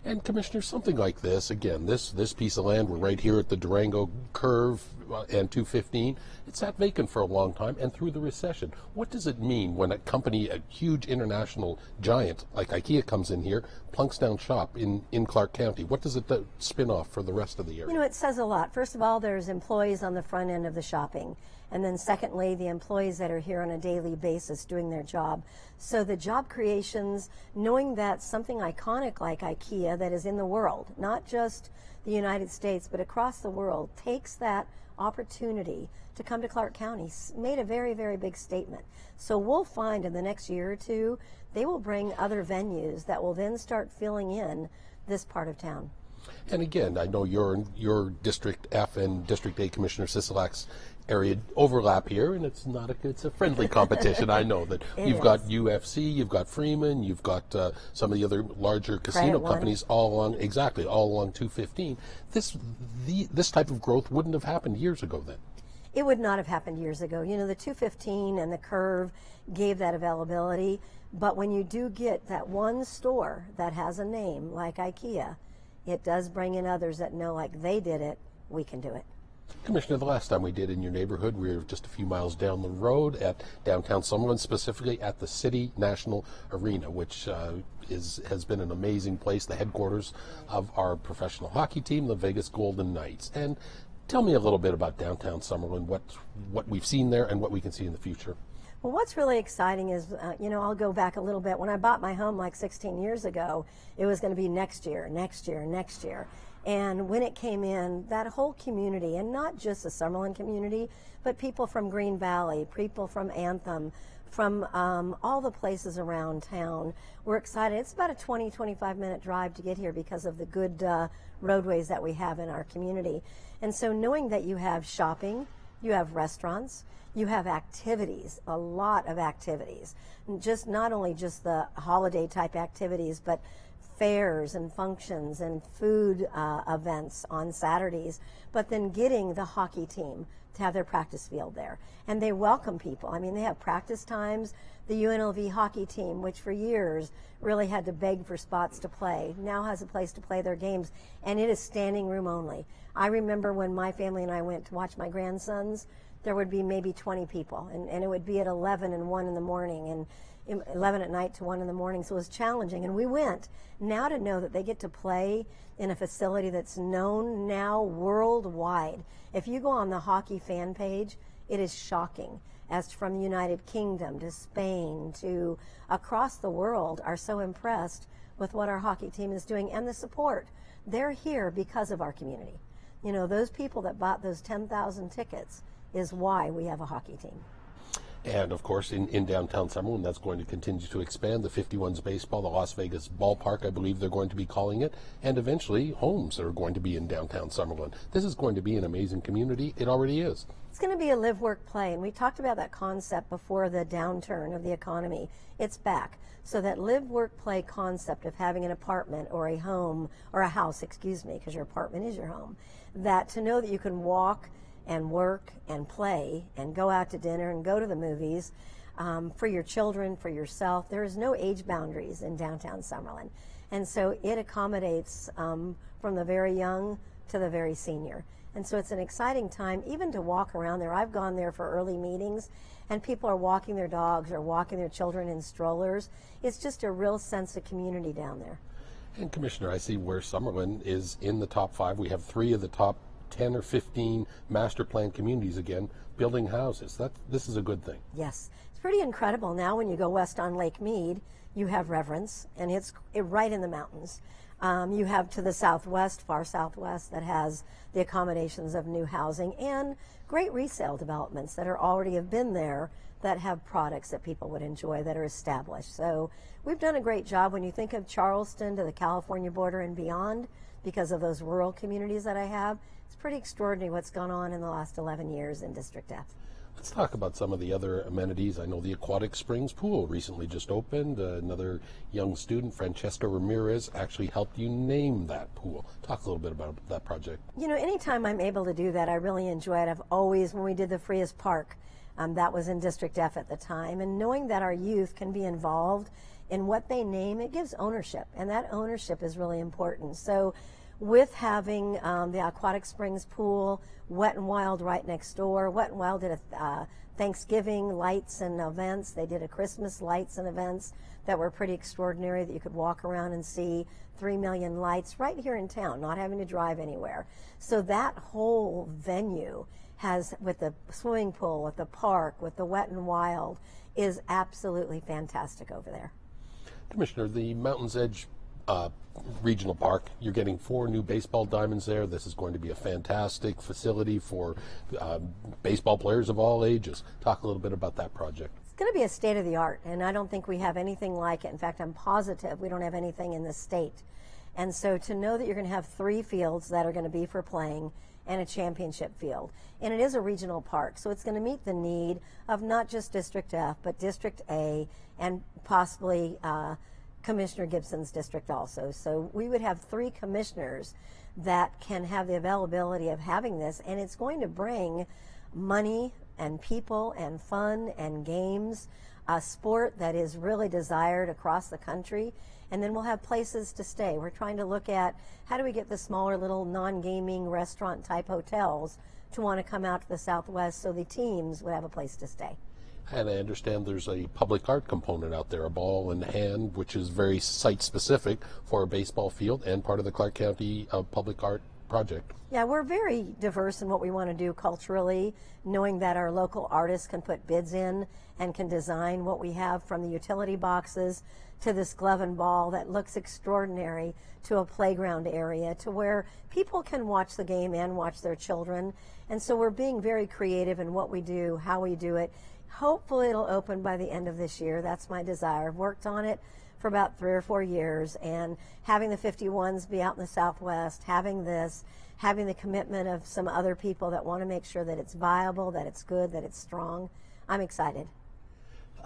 And Commissioner, something like this, again, this piece of land, we're right here at the Durango Curve and 215, it sat vacant for a long time, and through the recession. What does it mean when a company, a huge international giant like IKEA comes in here, plunks down shop in Clark County? What does it spin off for the rest of the area? You know, it says a lot. First of all, there's employees on the front end of the shopping. And then secondly, the employees that are here on a daily basis doing their job. So the job creations, knowing that something iconic like IKEA that is in the world, not just the United States, but across the world, takes that opportunity to come to Clark County, made a very, very big statement. So we'll find in the next year or two, they will bring other venues that will then start filling in this part of town. And again, I know your District F and District A Commissioner Sisolak's area overlap here, and it's a friendly competition. I know that you've got UFC, you've got Freeman, you've got some of the other larger casino companies all along 215. This type of growth wouldn't have happened years ago then. It would not have happened years ago. You know, the 215 and the Curve gave that availability, but when you do get that one store that has a name like IKEA, it does bring in others that know, like they did it, we can do it. Commissioner, the last time we did in your neighborhood, we were just a few miles down the road at downtown Summerlin, specifically at the City National Arena, which has been an amazing place, the headquarters of our professional hockey team, the Vegas Golden Knights. And tell me a little bit about downtown Summerlin, what we've seen there and what we can see in the future. Well, what's really exciting is, you know, I'll go back a little bit. When I bought my home like 16 years ago, it was going to be next year, next year, next year. And when it came in, that whole community, and not just the Summerlin community, but people from Green Valley, people from Anthem, from all the places around town, were excited. It's about a 20-25 minute drive to get here because of the good roadways that we have in our community. And so knowing that you have shopping, you have restaurants, you have activities, a lot of activities, just not only just the holiday type activities, but fairs and functions and food events on Saturdays, but then getting the hockey team to have their practice field there. And they welcome people. I mean, they have practice times. The UNLV hockey team, which for years really had to beg for spots to play, now has a place to play their games, and it is standing room only. I remember when my family and I went to watch my grandsons, there would be maybe 20 people, and it would be at 11 and 1 in the morning, and 11 at night to 1 in the morning, so it was challenging. And we went. Now to know that they get to play in a facility that's known now worldwide. If you go on the hockey fan page, it is shocking. As from the United Kingdom to Spain to across the world are so impressed with what our hockey team is doing and the support. They're here because of our community. You know, those people that bought those 10,000 tickets is why we have a hockey team. And, of course, in downtown Summerlin, that's going to continue to expand. The 51's baseball, the Las Vegas ballpark, I believe they're going to be calling it, and eventually homes that are going to be in downtown Summerlin. This is going to be an amazing community. It already is. It's going to be a live, work, play, and we talked about that concept before the downturn of the economy. It's back. So that live, work, play concept of having an apartment or a home, or a house, excuse me, because your apartment is your home, that to know that you can walk and work and play and go out to dinner and go to the movies for your children, for yourself. There is no age boundaries in downtown Summerlin. And so it accommodates from the very young to the very senior. And so it's an exciting time even to walk around there. I've gone there for early meetings and people are walking their dogs or walking their children in strollers. It's just a real sense of community down there. And Commissioner, I see where Summerlin is in the top 5. We have 3 of the top 10 or 15 master plan communities again building houses. This is a good thing. Yes, it's pretty incredible. Now when you go west on Lake Mead, you have Reverence, and it's right in the mountains. You have to the southwest, far southwest, that has the accommodations of new housing and great resale developments that already have been there that have products that people would enjoy that are established. So we've done a great job when you think of Charleston to the California border and beyond, because of those rural communities that I have. It's pretty extraordinary what's gone on in the last 11 years in District F. Let's talk about some of the other amenities. I know the Aquatic Springs Pool recently just opened. Another young student, Francesca Ramirez, actually helped you name that pool. Talk a little bit about that project. You know, anytime I'm able to do that, I really enjoy it. I've always, when we did the Frias Park, that was in District F at the time, and knowing that our youth can be involved in what they name, it gives ownership, and that ownership is really important. So with having the Aquatic Springs Pool, Wet and Wild right next door. Wet and Wild did a Thanksgiving lights and events. They did a Christmas lights and events that were pretty extraordinary, that you could walk around and see 3 million lights right here in town, not having to drive anywhere. So that whole venue has, with the swimming pool, with the park, with the Wet and Wild, is absolutely fantastic over there. Commissioner, the Mountains Edge Regional Park, you're getting 4 new baseball diamonds there. This is going to be a fantastic facility for baseball players of all ages. Talk a little bit about that project. It's going to be a state of the art, and I don't think we have anything like it. In fact, I'm positive we don't have anything in the state. And so to know that you're going to have 3 fields that are going to be for playing and a championship field. And it is a regional park, so it's going to meet the need of not just District F, but District A, and possibly Commissioner Gibson's district also. So we would have 3 commissioners that can have the availability of having this, and it's going to bring money and people and fun and games, a sport that is really desired across the country, and then we'll have places to stay. We're trying to look at how do we get the smaller little non-gaming restaurant type hotels to want to come out to the Southwest so the teams would have a place to stay. And I understand there's a public art component out there, a ball in hand, which is very site-specific for a baseball field and part of the Clark County Public Art Project. Yeah, we're very diverse in what we want to do culturally, knowing that our local artists can put bids in and can design what we have, from the utility boxes to this glove and ball that looks extraordinary, to a playground area, to where people can watch the game and watch their children. And so we're being very creative in what we do, how we do it. Hopefully it'll open by the end of this year. That's my desire. I've worked on it for about 3 or 4 years, and having the 51s be out in the Southwest, having this, having the commitment of some other people that want to make sure that it's viable, that it's good, that it's strong, I'm excited.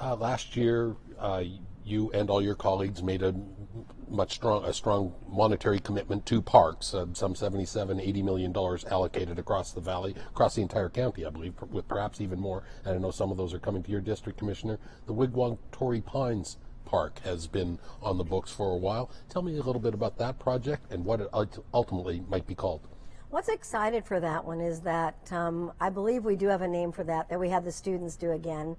Last year, you and all your colleagues made a strong monetary commitment to parks, some $77–80 million allocated across the valley, across the entire county, I believe, with perhaps even more. And I know some of those are coming to your district, Commissioner. The Wigwam Torrey Pines Park has been on the books for a while. Tell me a little bit about that project and what it ultimately might be called. What's excited for that one is that I believe we do have a name for that we have the students do again.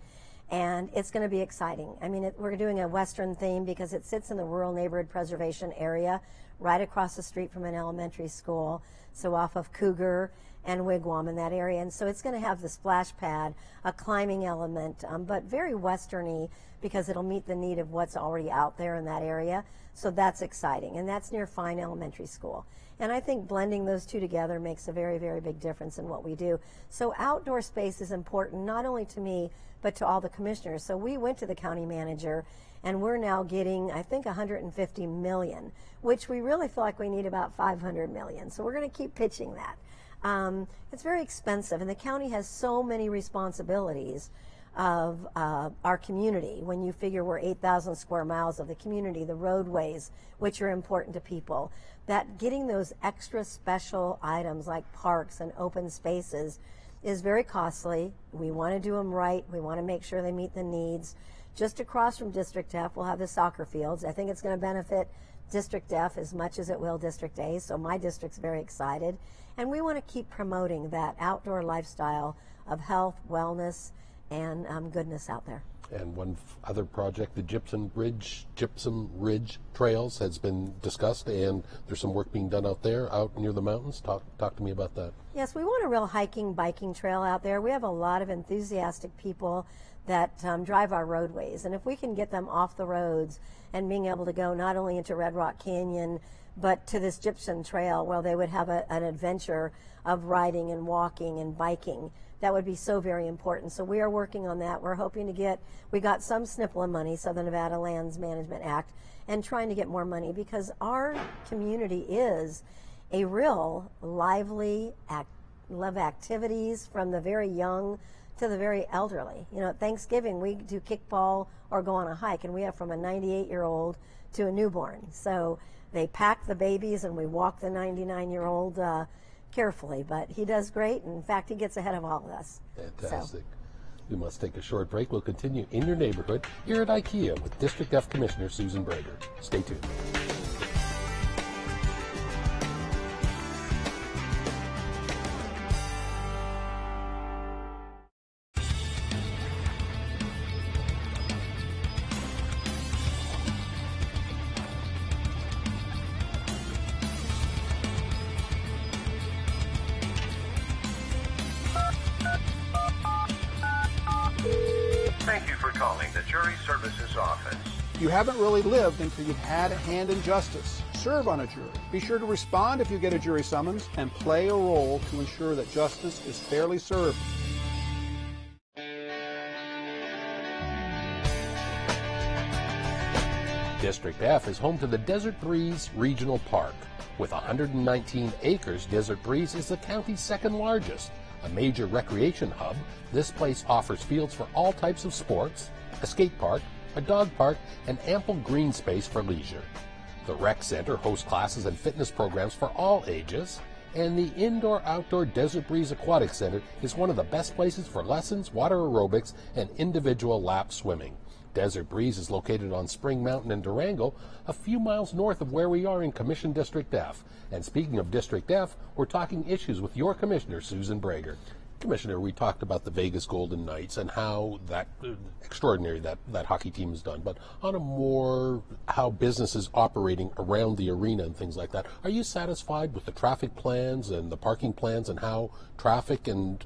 And it's going to be exciting. I mean, we're doing a Western theme because it sits in the rural neighborhood preservation area right across the street from an elementary school, so off of Cougar and Wigwam in that area. And so it's going to have the splash pad, a climbing element, but very Western-y because it'll meet the need of what's already out there in that area. So that's exciting. And that's near Fine Elementary School. And I think blending those two together makes a very, very big difference in what we do. So outdoor space is important, not only to me, but to all the commissioners. So we went to the county manager, and we're now getting, I think, $150 million, which we really feel like we need about $500 million. So we're going to keep pitching that. It's very expensive, and the county has so many responsibilities of our community. When you figure we're 8,000 square miles of the community, the roadways, which are important to people, that getting those extra special items like parks and open spaces is very costly. We want to do them right. We want to make sure they meet the needs. Just across from District F, we'll have the soccer fields. I think it's going to benefit District F as much as it will District A, so my district's very excited. And we want to keep promoting that outdoor lifestyle of health, wellness, and goodness out there. And one other project, the Gypsum Ridge Trails, has been discussed, and there's some work being done out there, out near the mountains. Talk to me about that. Yes, we want a real hiking, biking trail out there. We have a lot of enthusiastic people that drive our roadways, and if we can get them off the roads and being able to go not only into Red Rock Canyon, but to this Gypsum Trail where they would have an adventure of riding and walking and biking, that would be so very important. So we are working on that. We're hoping to we got some SNPLA money, Southern Nevada Lands Management Act, and trying to get more money because our community is a real lively, love activities from the very young to the very elderly. You know, at Thanksgiving we do kickball or go on a hike, and we have from a 98-year-old to a newborn. So they pack the babies and we walk the 99-year-old carefully, but he does great. In fact, he gets ahead of all of us. Fantastic. We must take a short break. We'll continue in your neighborhood here at IKEA with District F Commissioner Susan Brager. Stay tuned. Thank you for calling the Jury Services Office. You haven't really lived until you've had a hand in justice. Serve on a jury. Be sure to respond if you get a jury summons and play a role to ensure that justice is fairly served. District F is home to the Desert Breeze Regional Park. With 119 acres, Desert Breeze is the county's second largest. A major recreation hub, this place offers fields for all types of sports, a skate park, a dog park, and ample green space for leisure. The rec center hosts classes and fitness programs for all ages, and the indoor-outdoor Desert Breeze Aquatic Center is one of the best places for lessons, water aerobics, and individual lap swimming. Desert Breeze is located on Spring Mountain in Durango, a few miles north of where we are in Commission District F. And speaking of District F, we're talking issues with your Commissioner, Susan Brager. Commissioner, we talked about the Vegas Golden Knights and how that extraordinary that hockey team has done, but on a more how business is operating around the arena and things like that, are you satisfied with the traffic plans and the parking plans and how traffic and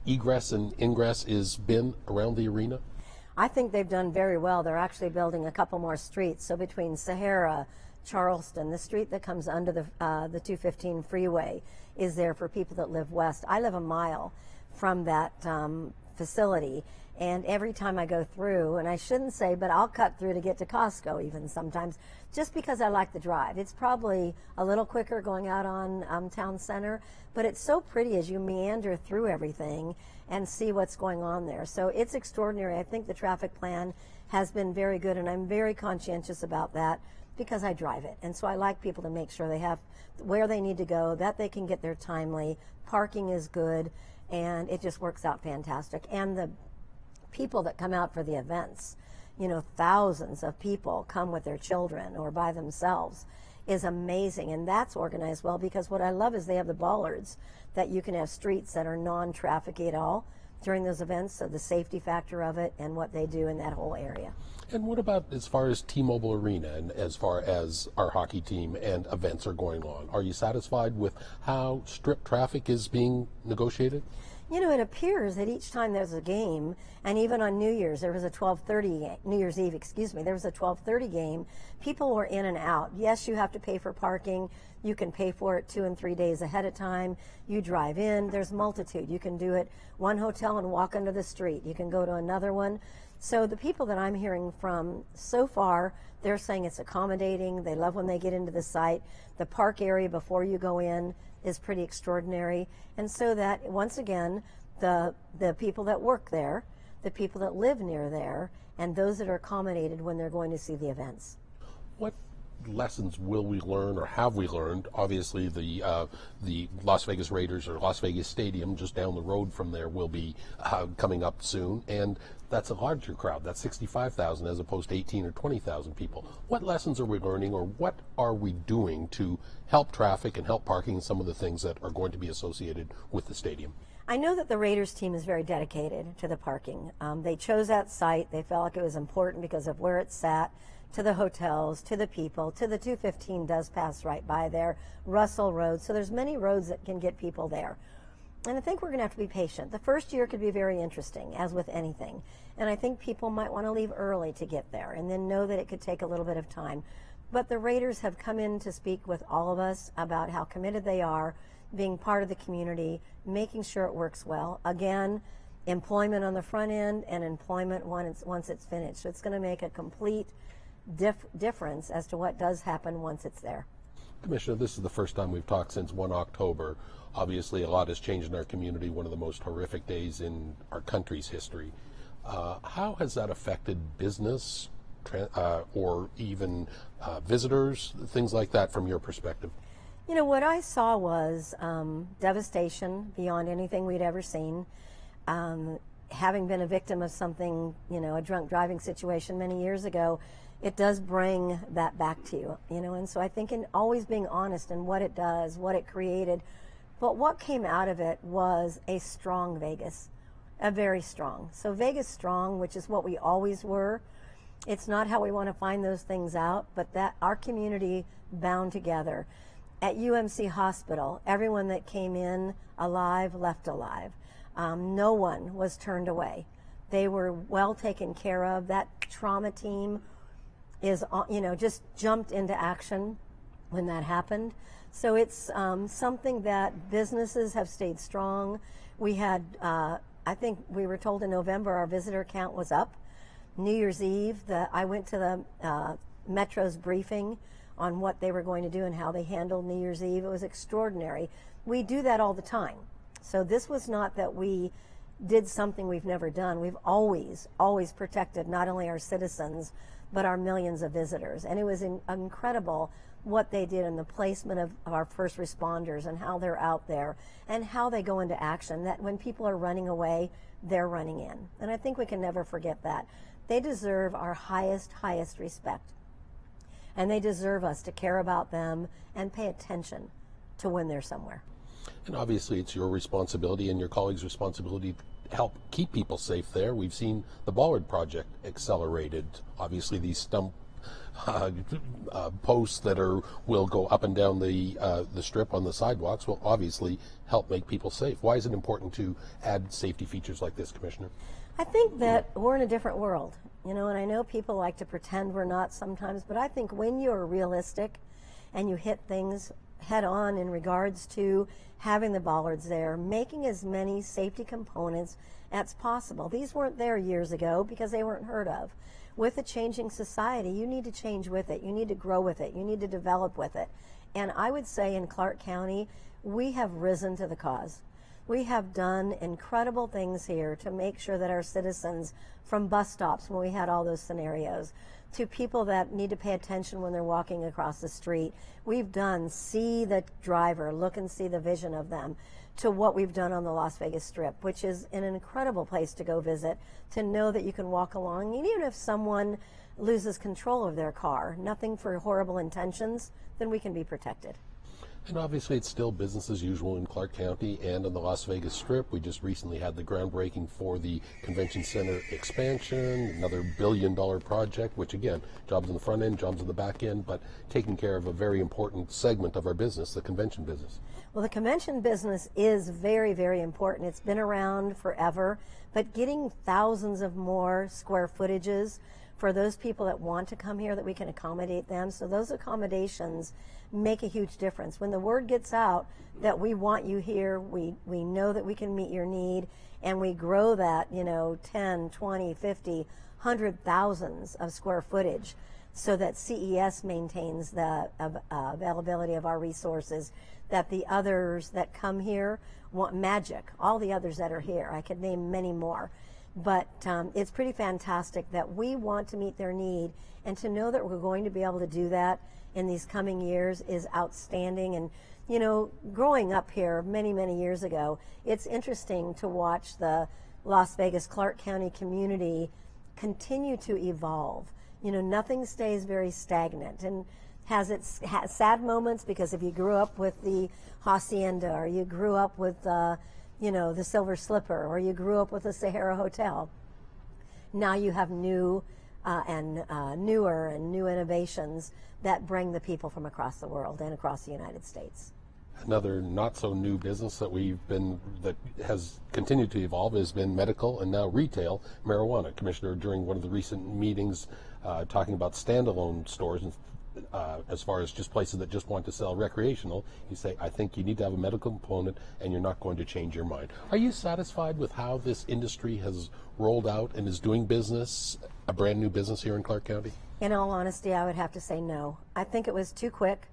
egress and ingress is been around the arena? I think they've done very well. They're actually building a couple more streets. So between Sahara, Charleston, the street that comes under the 215 freeway is there for people that live west. I live a mile from that facility, and every time I go through, and I shouldn't say, but I'll cut through to get to Costco even sometimes, just because I like the drive. It's probably a little quicker going out on Town Center, but it's so pretty as you meander through everything and see what's going on there. So it's extraordinary. I think the traffic plan has been very good, and I'm very conscientious about that because I drive it. And so I like people to make sure they have where they need to go, that they can get there timely. Parking is good, and it just works out fantastic. And the people that come out for the events, you know, thousands of people come with their children or by themselves, is amazing. And that's organized well because what I love is they have the bollards that you can have streets that are non-trafficy at all during those events, so the safety factor of it and what they do in that whole area. And what about as far as T-Mobile Arena and as far as our hockey team and events are going on? Are you satisfied with how strip traffic is being negotiated? You know, it appears that each time there's a game, and even on New Year's, there was a 12:30, New Year's Eve, there was a 12:30 game, people were in and out. Yes, you have to pay for parking. You can pay for it 2 and 3 days ahead of time. You drive in. There's multitude. You can do it one hotel and walk under the street. You can go to another one. So the people that I'm hearing from so far, they're saying it's accommodating. They love when they get into the site. The park area before you go in is pretty extraordinary. And so that, once again, the people that work there, the people that live near there, and those that are accommodated when they're going to see the events. What lessons will we learn or have we learned? Obviously the Las Vegas Raiders or Las Vegas Stadium just down the road from there will be coming up soon, and that's a larger crowd. That's 65,000 as opposed to 18 or 20,000 people. What lessons are we learning, or what are we doing to help traffic and help parking and some of the things that are going to be associated with the stadium? I know that the Raiders team is very dedicated to the parking. They chose that site. They felt like it was important because of where it sat, to the hotels, to the people, to the 215 does pass right by there, Russell Road. So there's many roads that can get people there. And I think we're going to have to be patient. The first year could be very interesting, as with anything. And I think people might want to leave early to get there and then know that it could take a little bit of time. But the Raiders have come in to speak with all of us about how committed they are, being part of the community, making sure it works well. Again, employment on the front end and employment once it's finished. So it's going to make a complete difference as to what does happen once it's there. Commissioner, this is the first time we've talked since 1 October. Obviously, a lot has changed in our community, one of the most horrific days in our country's history. How has that affected business or even visitors, things like that from your perspective? You know, what I saw was devastation beyond anything we'd ever seen. Having been a victim of something, you know, a drunk driving situation many years ago, it does bring that back to you, you know, and so I think in always being honest in what it does, what it created, but what came out of it was a strong Vegas, a very strong. So Vegas strong, which is what we always were. It's not how we want to find those things out, but that our community bound together. At UMC Hospital, everyone that came in alive left alive. No one was turned away. They were well taken care of. That trauma team is, you know, just jumped into action when that happened. So it's something that businesses have stayed strong. We had, I think we were told in November our visitor count was up. New Year's Eve, I went to the Metro's briefing on what they were going to do and how they handled New Year's Eve. It was extraordinary. We do that all the time. So this was not that we did something we've never done. We've always protected not only our citizens, but our millions of visitors. And it was incredible what they did in the placement of our first responders and how they're out there and how they go into action, that when people are running away, they're running in. And I think we can never forget that. They deserve our highest respect. And they deserve us to care about them and pay attention to when they're somewhere. And obviously it's your responsibility and your colleagues' responsibility to help keep people safe there. We've seen the Bollard Project accelerated. Obviously these stump posts that will go up and down the strip on the sidewalks will obviously help make people safe. Why is it important to add safety features like this, Commissioner? I think that we're in a different world, you know, and I know people like to pretend we're not sometimes, but I think when you're realistic and you hit things head on in regards to having the bollards there, making as many safety components as possible. These weren't there years ago because they weren't heard of. With a changing society, you need to change with it. You need to grow with it. You need to develop with it. And I would say in Clark County, we have risen to the cause. We have done incredible things here to make sure that our citizens, from bus stops when we had all those scenarios, to people that need to pay attention when they're walking across the street, we've done see the driver, look and see the vision of them, to what we've done on the Las Vegas Strip, which is an incredible place to go visit, to know that you can walk along, and even if someone loses control of their car, nothing for horrible intentions, then we can be protected. And obviously it's still business as usual in Clark County and on the Las Vegas Strip. We just recently had the groundbreaking for the Convention Center expansion, another $1 billion project, which again, jobs in the front end, jobs in the back end, but taking care of a very important segment of our business, the convention business. Well, the convention business is very, very important. It's been around forever, but getting thousands of more square footages for those people that want to come here, that we can accommodate them. So those accommodations make a huge difference. When the word gets out that we want you here, we know that we can meet your need, and we grow that, you know, 10, 20, 50, 100 thousands of square footage so that CES maintains the availability of our resources, that the others that come here want Magic, all the others that are here. I could name many more. But it's pretty fantastic that we want to meet their need, and to know that we're going to be able to do that in these coming years is outstanding. And, you know, growing up here many, many years ago, it's interesting to watch the Las Vegas, Clark County community continue to evolve. You know, nothing stays very stagnant, and has its sad moments, because if you grew up with the Hacienda, or you grew up with the Silver Slipper, or you grew up with the Sahara Hotel. Now you have new and newer and new innovations that bring the people from across the world and across the United States. Another not so new business that that has continued to evolve has been medical and now retail marijuana. Commissioner, during one of the recent meetings talking about standalone stores and as far as just places that just want to sell recreational, you say, I think you need to have a medical component and you're not going to change your mind. Are you satisfied with how this industry has rolled out and is doing business, a brand new business here in Clark County? In all honesty, I would have to say no. I think it was too quick,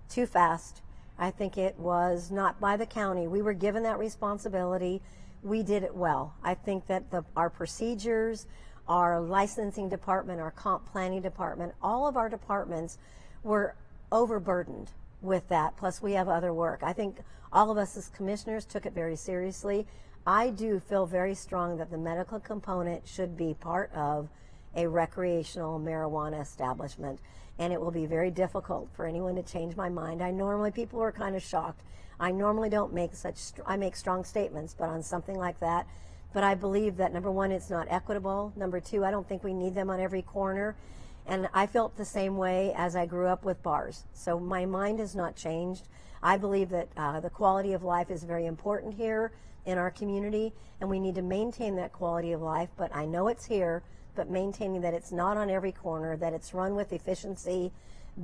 too fast. I think it was not by the county. We were given that responsibility. We did it well. I think that our procedures, our licensing department, our comp planning department, all of our departments were overburdened with that. Plus, we have other work. I think all of us as commissioners took it very seriously. I do feel very strong that the medical component should be part of a recreational marijuana establishment, and it will be very difficult for anyone to change my mind. People are kind of shocked. I normally don't make I make strong statements, but on something like that. But I believe that, number one, it's not equitable. Number two, I don't think we need them on every corner. And I felt the same way as I grew up with bars. So my mind has not changed. I believe that the quality of life is very important here in our community, and we need to maintain that quality of life. But I know it's here, but maintaining that it's not on every corner, that it's run with efficiency,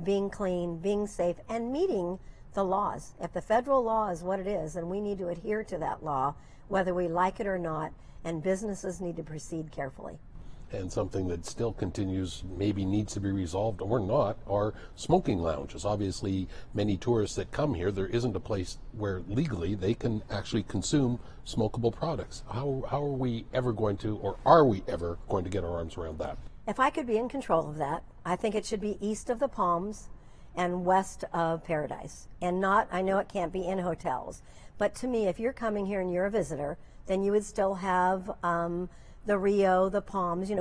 being clean, being safe, and meeting the laws. If the federal law is what it is, then we need to adhere to that law, whether we like it or not, and businesses need to proceed carefully. And something that still continues, maybe needs to be resolved or not, are smoking lounges. Obviously, many tourists that come here, there isn't a place where legally they can actually consume smokable products. How are we ever going to, or are we ever going to get our arms around that? If I could be in control of that, I think it should be east of the Palms and west of Paradise. And not, I know it can't be in hotels, but to me, if you're coming here and you're a visitor, then you would still have the Rio, the Palms,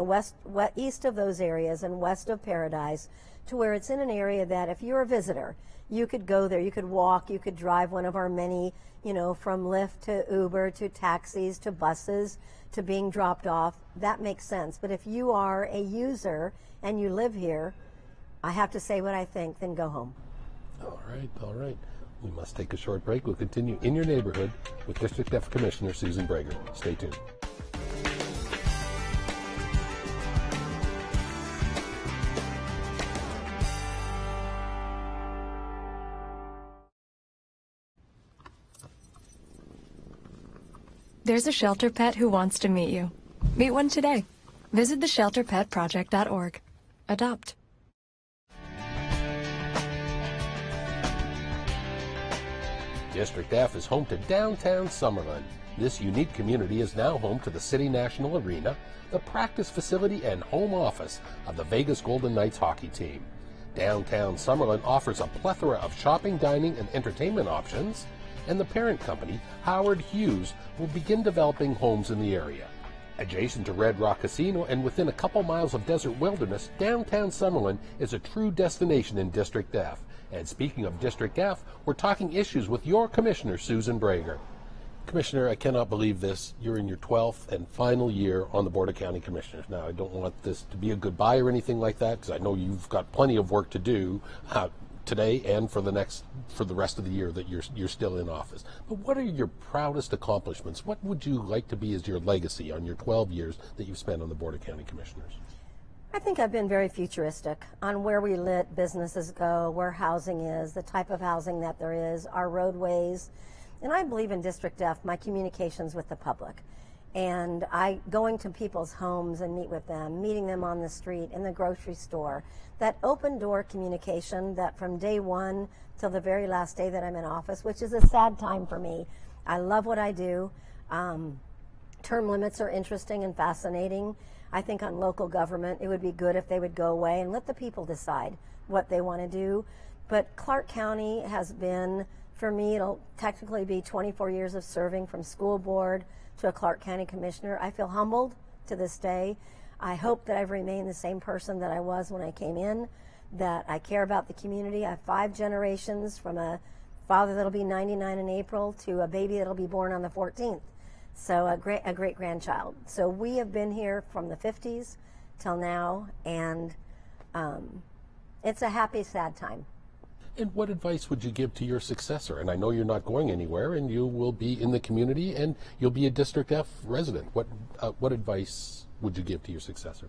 east of those areas and west of Paradise, to where it's in an area that if you're a visitor, you could go there, you could walk, you could drive one of our many, from Lyft to Uber to taxis to buses to being dropped off. That makes sense. But if you are a user and you live here, I have to say what I think, then go home. All right. We must take a short break. We'll continue in your neighborhood with District F Commissioner Susan Brager. Stay tuned. There's a shelter pet who wants to meet you. Meet one today. Visit theshelterpetproject.org. Adopt. District F is home to downtown Summerlin. This unique community is now home to the City National Arena, the practice facility and home office of the Vegas Golden Knights hockey team. Downtown Summerlin offers a plethora of shopping, dining, and entertainment options, and the parent company, Howard Hughes, will begin developing homes in the area. Adjacent to Red Rock Casino and within a couple miles of desert wilderness, downtown Summerlin is a true destination in District F. And speaking of District F, we're talking issues with your Commissioner, Susan Brager. Commissioner, I cannot believe this. You're in your 12th and final year on the Board of County Commissioners. Now, I don't want this to be a goodbye or anything like that, because I know you've got plenty of work to do today and for the rest of the year that you're still in office. But what are your proudest accomplishments? What would you like to be as your legacy on your 12 years that you've spent on the Board of County Commissioners? I think I've been very futuristic on where we let businesses go, where housing is, the type of housing that there is, our roadways. And I believe in District F, my communications with the public. And going to people's homes and meet with them, meeting them on the street, in the grocery store. That open door communication that from day one till the very last day that I'm in office, which is a sad time for me. I love what I do. Term limits are interesting and fascinating. I think on local government, it would be good if they would go away and let the people decide what they want to do. But Clark County has been, for me, it'll technically be 24 years of serving from school board to a Clark County Commissioner. I feel humbled to this day. I hope that I've remained the same person that I was when I came in, that I care about the community. I have 5 generations from a father that'll be 99 in April to a baby that'll be born on the 14th. So a great grandchild. So we have been here from the 50s till now, and it's a happy, sad time. And what advice would you give to your successor? And I know you're not going anywhere, and you will be in the community, and you'll be a District F resident. What advice would you give to your successor?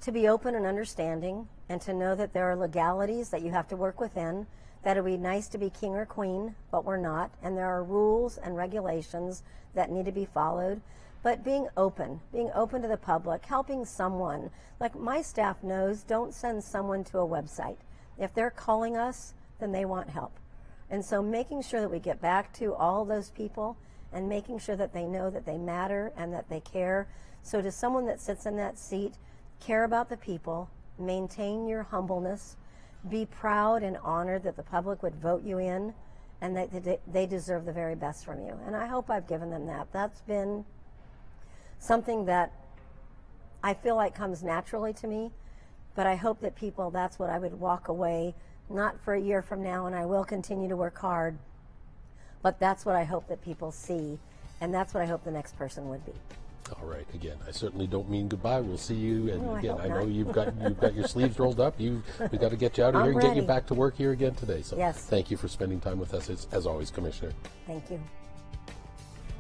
To be open and understanding, and to know that there are legalities that you have to work within, that it would be nice to be king or queen, but we're not, and there are rules and regulations that need to be followed. But being open to the public, helping someone. Like my staff knows, don't send someone to a website. If they're calling us, then they want help. And so making sure that we get back to all those people and making sure that they know that they matter and that they care. So to someone that sits in that seat, care about the people, maintain your humbleness, be proud and honored that the public would vote you in, and that they deserve the very best from you. And I hope I've given them that. That's been something that I feel like comes naturally to me, but I hope that people, that's what I would walk away, not for a year from now, and I will continue to work hard, but that's what I hope that people see, and that's what I hope the next person would be. All right. Again, I certainly don't mean goodbye. We'll see you. And No, again, I know not. you've got your sleeves rolled up. We've got to get you out of I'm here and get you ready. back to work here again today. So Yes. Thank you for spending time with us as always, Commissioner. Thank you.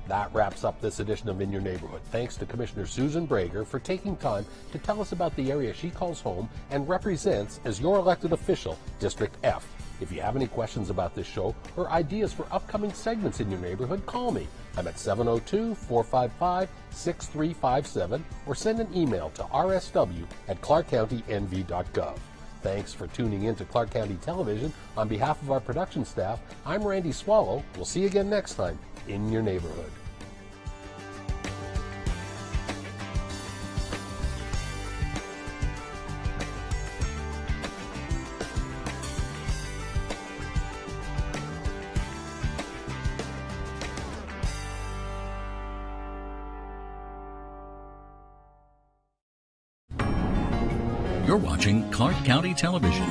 That wraps up this edition of In Your Neighborhood. Thanks to Commissioner Susan Brager for taking time to tell us about the area she calls home and represents as your elected official, District F. If you have any questions about this show or ideas for upcoming segments in your neighborhood, call me. I'm at 702-455-6357 or send an email to rsw@clarkcountynv.gov. Thanks for tuning in to Clark County Television. On behalf of our production staff, I'm Randy Swallow. We'll see you again next time in your neighborhood. You're watching Clark County Television.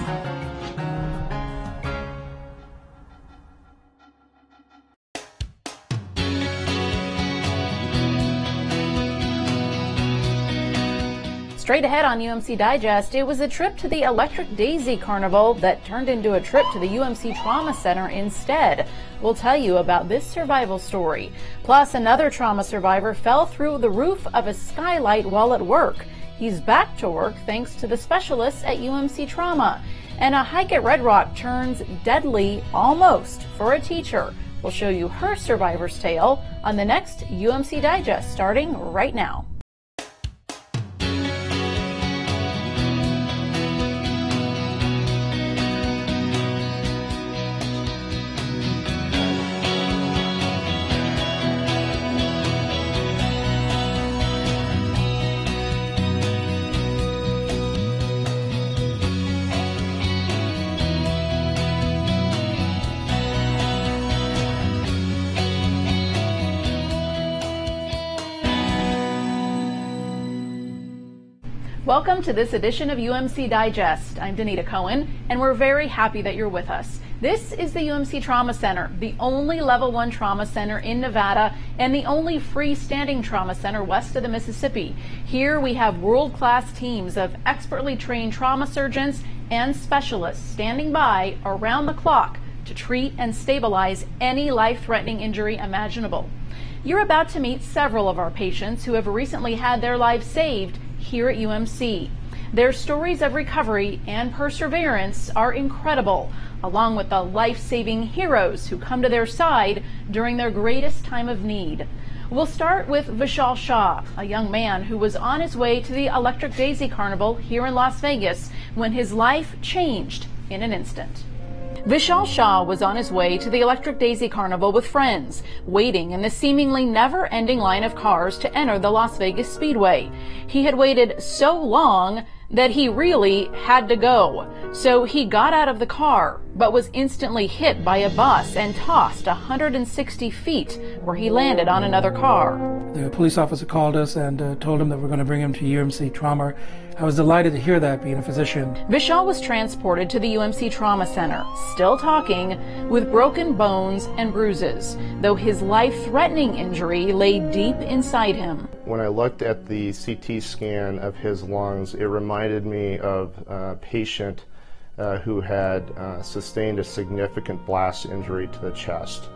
Straight ahead on UMC Digest, it was a trip to the Electric Daisy Carnival that turned into a trip to the UMC Trauma Center instead. We'll tell you about this survival story. Plus, another trauma survivor fell through the roof of a skylight while at work. He's back to work thanks to the specialists at UMC Trauma. And a hike at Red Rock turns deadly almost for a teacher. We'll show you her survivor's tale on the next UMC Digest, starting right now. Welcome to this edition of UMC Digest. I'm Danita Cohen, and we're very happy that you're with us. This is the UMC Trauma Center, the only Level 1 trauma center in Nevada and the only freestanding trauma center west of the Mississippi. Here we have world-class teams of expertly trained trauma surgeons and specialists standing by around the clock to treat and stabilize any life-threatening injury imaginable. You're about to meet several of our patients who have recently had their lives saved here at UMC. Their stories of recovery and perseverance are incredible, along with the life-saving heroes who come to their side during their greatest time of need. We'll start with Vishal Shah, a young man who was on his way to the Electric Daisy Carnival here in Las Vegas when his life changed in an instant. Vishal Shah was on his way to the Electric Daisy Carnival with friends, waiting in the seemingly never-ending line of cars to enter the Las Vegas Speedway. He had waited so long that he really had to go. So he got out of the car, but was instantly hit by a bus and tossed 160 feet, where he landed on another car. The police officer called us and told him that we're going to bring him to UMC Trauma. I was delighted to hear that, being a physician. Vishal was transported to the UMC Trauma Center, still talking, with broken bones and bruises, though his life-threatening injury lay deep inside him. When I looked at the CT scan of his lungs, it reminded me of a patient who had sustained a significant blast injury to the chest.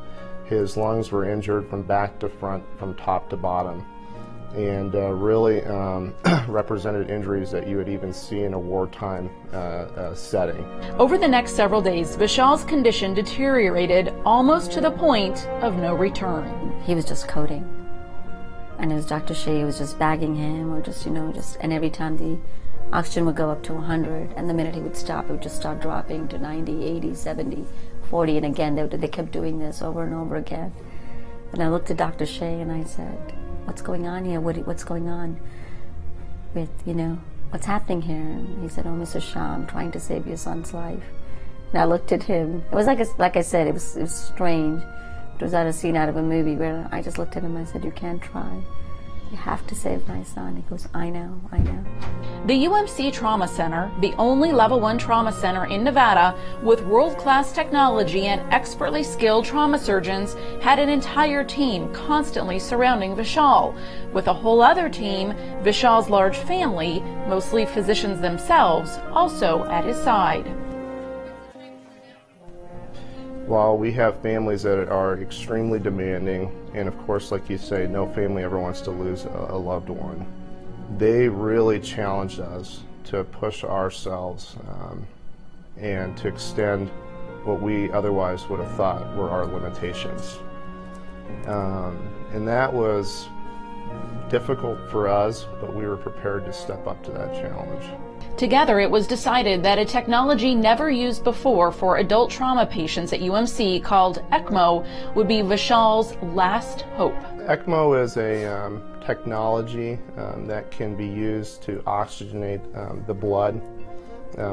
His lungs were injured from back to front, from top to bottom, and really represented injuries that you would even see in a wartime setting. Over the next several days, Vishal's condition deteriorated almost to the point of no return. He was just coding. And as Dr. Shea was just bagging him, or just, and every time the oxygen would go up to 100, and the minute he would stop, it would just start dropping to 90, 80, 70, 40, and again, they kept doing this over and over again. And I looked at Dr. Shea and I said, what's going on here? What's going on with, what's happening here? And he said, oh, Mrs. Shah, I'm trying to save your son's life. And I looked at him. It was like I said, it was strange. It was a scene out of a movie where I just looked at him and I said, you can't try. You have to save my son. He goes, I know, I know. The UMC Trauma Center, the only Level 1 trauma center in Nevada with world-class technology and expertly skilled trauma surgeons, had an entire team constantly surrounding Vishal, with a whole other team, Vishal's large family, mostly physicians themselves, also at his side. While we have families that are extremely demanding, and of course, like you say, no family ever wants to lose a loved one, they really challenged us to push ourselves and to extend what we otherwise would have thought were our limitations. And that was difficult for us, but we were prepared to step up to that challenge. Together, it was decided that a technology never used before for adult trauma patients at UMC called ECMO would be Vishal's last hope. ECMO is a technology that can be used to oxygenate the blood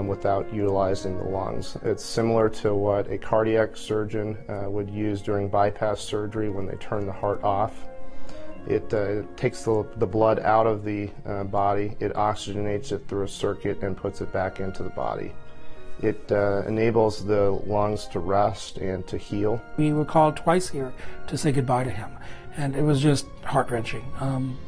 without utilizing the lungs. It's similar to what a cardiac surgeon would use during bypass surgery when they turn the heart off. It takes the blood out of the body, it oxygenates it through a circuit and puts it back into the body. It enables the lungs to rest and to heal. We were called twice here to say goodbye to him, and it was just heart-wrenching,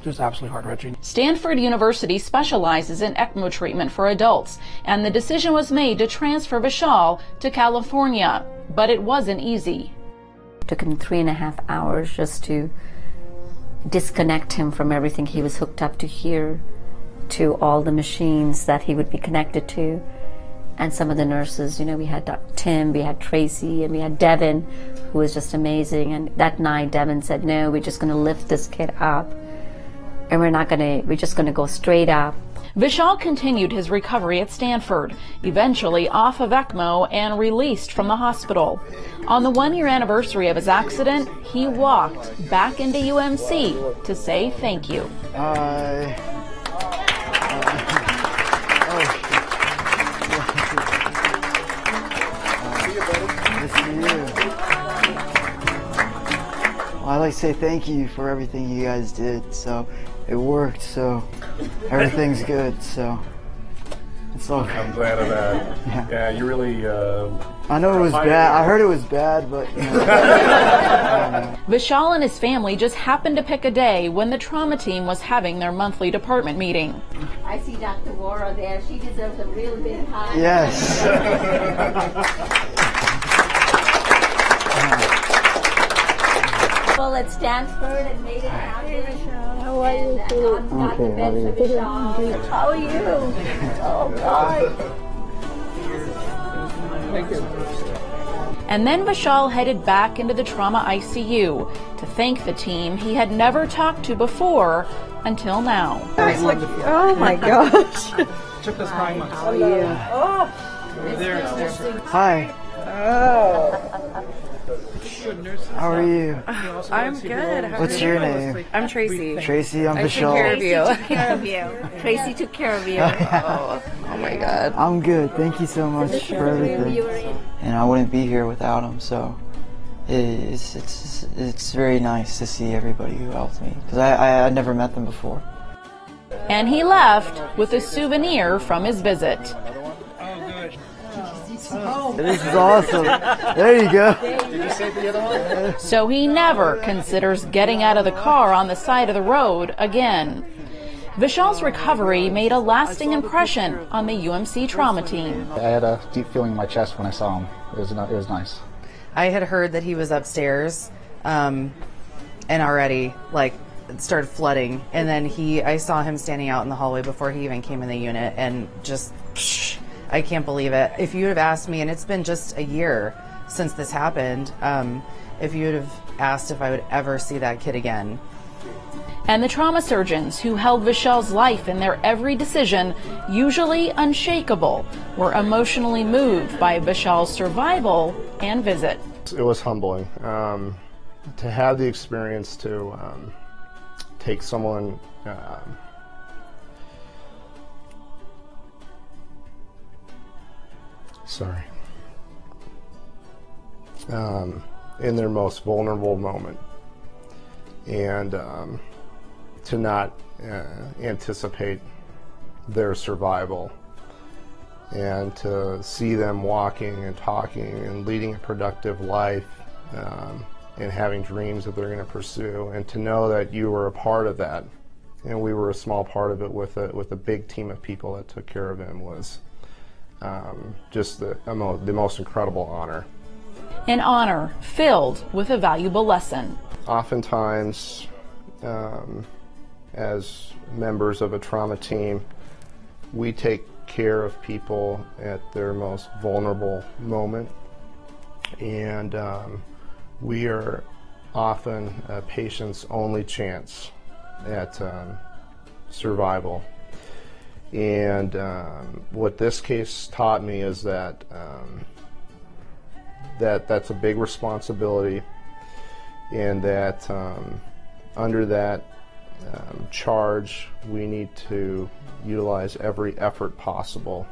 just absolutely heart-wrenching. Stanford University specializes in ECMO treatment for adults, and the decision was made to transfer Vishal to California, but it wasn't easy. It took him 3.5 hours just to disconnect him from everything he was hooked up to here, to all the machines that he would be connected to, and some of the nurses. We had Tim, we had Tracy, and we had Devin, who was just amazing. And that night Devin said, no, we're just going to lift this kid up, and we're just going to go straight up. Vishal continued his recovery at Stanford, eventually off of ECMO and released from the hospital. On the 1-year anniversary of his accident, he walked back into UMC to say thank you. Well, I'd like to say thank you for everything you guys did. So it worked, so everything's good, so it's all good. I'm glad of that. Yeah, you really... I know it was bad. I heard it was bad, but... Vishal and his family just happened to pick a day when the trauma team was having their monthly department meeting. I see Dr. Wara there. She deserves a real big hug. Yes. Well, at Stanford and made it happen. How are you? Okay, how are you? Oh, God. Thank you. And then Vishal headed back into the trauma ICU to thank the team he had never talked to before until now. Oh my gosh. Took us 9 months. How are you? Hi. Oh. How are you? I'm good. What's your name? I'm Tracy. Tracy, I'm I Vishal. took care of you. Tracy took care of you. Oh my God. I'm good. Thank you so much for everything. And I wouldn't be here without him, so It's very nice to see everybody who helped me, because I never met them before. And he left with a souvenir from his visit. This is awesome. There you go. Did you save the other one? So he never considers getting out of the car on the side of the road again. Vishal's recovery made a lasting impression on the UMC trauma team. I had a deep feeling in my chest when I saw him. It was nice. I had heard that he was upstairs, and already it started flooding. And then I saw him standing out in the hallway before he even came in the unit, and just, I can't believe it. If you would have asked me, and it's been just a year since this happened, if you would have asked if I would ever see that kid again. And the trauma surgeons who held Vishal's life in their every decision, usually unshakable, were emotionally moved by Vishal's survival and visit. It was humbling to have the experience to take someone in their most vulnerable moment, and to not anticipate their survival, and to see them walking and talking and leading a productive life, and having dreams that they're going to pursue, and to know that you were a part of that, and we were a small part of it with a big team of people that took care of him, was just the most incredible honor. An honor filled with a valuable lesson. Oftentimes, as members of a trauma team, we take care of people at their most vulnerable moment, and we are often a patient's only chance at survival. And what this case taught me is that that's a big responsibility, and that under that charge, we need to utilize every effort possible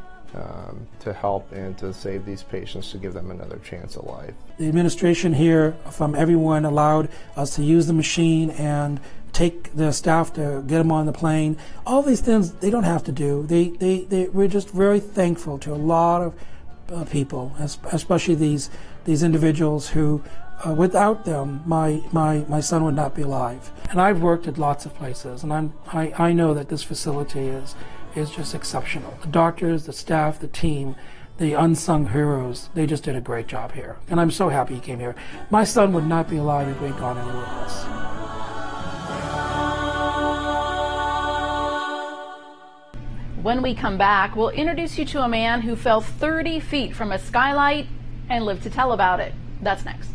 to help and to save these patients, to give them another chance at life. The administration here, from everyone, allowed us to use the machine and take the staff to get them on the plane. All these things they don't have to do. We're just very thankful to a lot of people, especially these individuals who, without them, my son would not be alive. And I've worked at lots of places, and I know that this facility is just exceptional. The doctors, the staff, the team, the unsung heroes, they just did a great job here. And I'm so happy he came here. My son would not be alive if we had gone anywhere else. When we come back, we'll introduce you to a man who fell 30 feet from a skylight and lived to tell about it. That's next.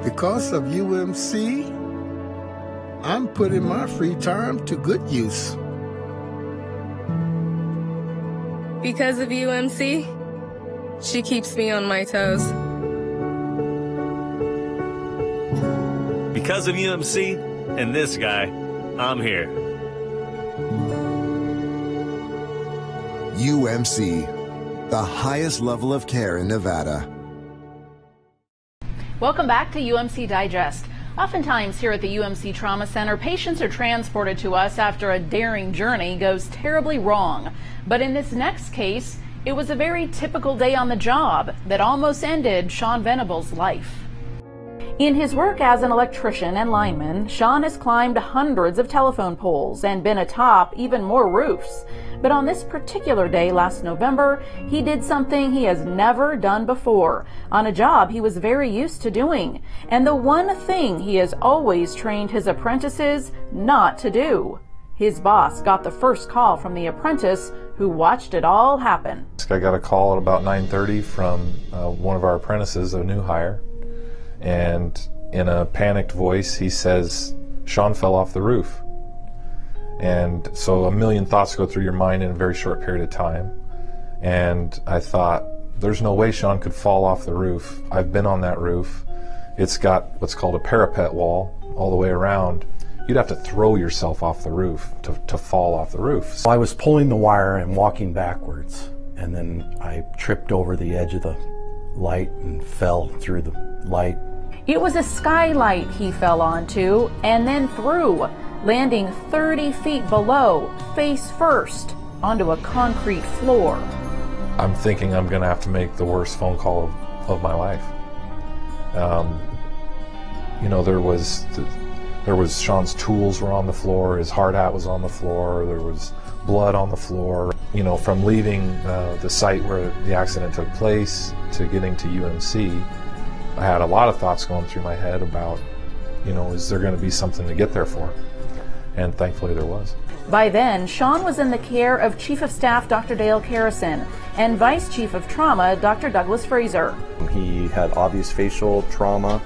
Because of UMC, I'm putting my free time to good use. Because of UMC, she keeps me on my toes. Because of UMC and this guy, I'm here. UMC, the highest level of care in Nevada. Welcome back to UMC Digest. Oftentimes here at the UMC Trauma Center, patients are transported to us after a daring journey goes terribly wrong. But in this next case, it was a very typical day on the job that almost ended Sean Venable's life. In his work as an electrician and lineman, Sean has climbed hundreds of telephone poles and been atop even more roofs. But on this particular day last November, he did something he has never done before, on a job he was very used to doing, and the one thing he has always trained his apprentices not to do. His boss got the first call from the apprentice who watched it all happen. I got a call at about 9:30 from one of our apprentices, a new hire, and in a panicked voice he says, "Sean fell off the roof." And so a million thoughts go through your mind in a very short period of time. And I thought, there's no way Sean could fall off the roof. I've been on that roof. It's got what's called a parapet wall all the way around. You'd have to throw yourself off the roof to fall off the roof. So I was pulling the wire and walking backwards, and then I tripped over the edge of the light and fell through the light. It was a skylight he fell onto and then through, landing 30 feet below, face first, onto a concrete floor. I'm thinking I'm going to have to make the worst phone call of my life. You know, there was Sean's tools were on the floor, his hard hat was on the floor, there was blood on the floor. You know, from leaving the site where the accident took place to getting to UMC, I had a lot of thoughts going through my head about, you know, is there going to be something to get there for? And thankfully there was. By then, Sean was in the care of Chief of Staff Dr. Dale Carrison and Vice Chief of Trauma Dr. Douglas Fraser. He had obvious facial trauma,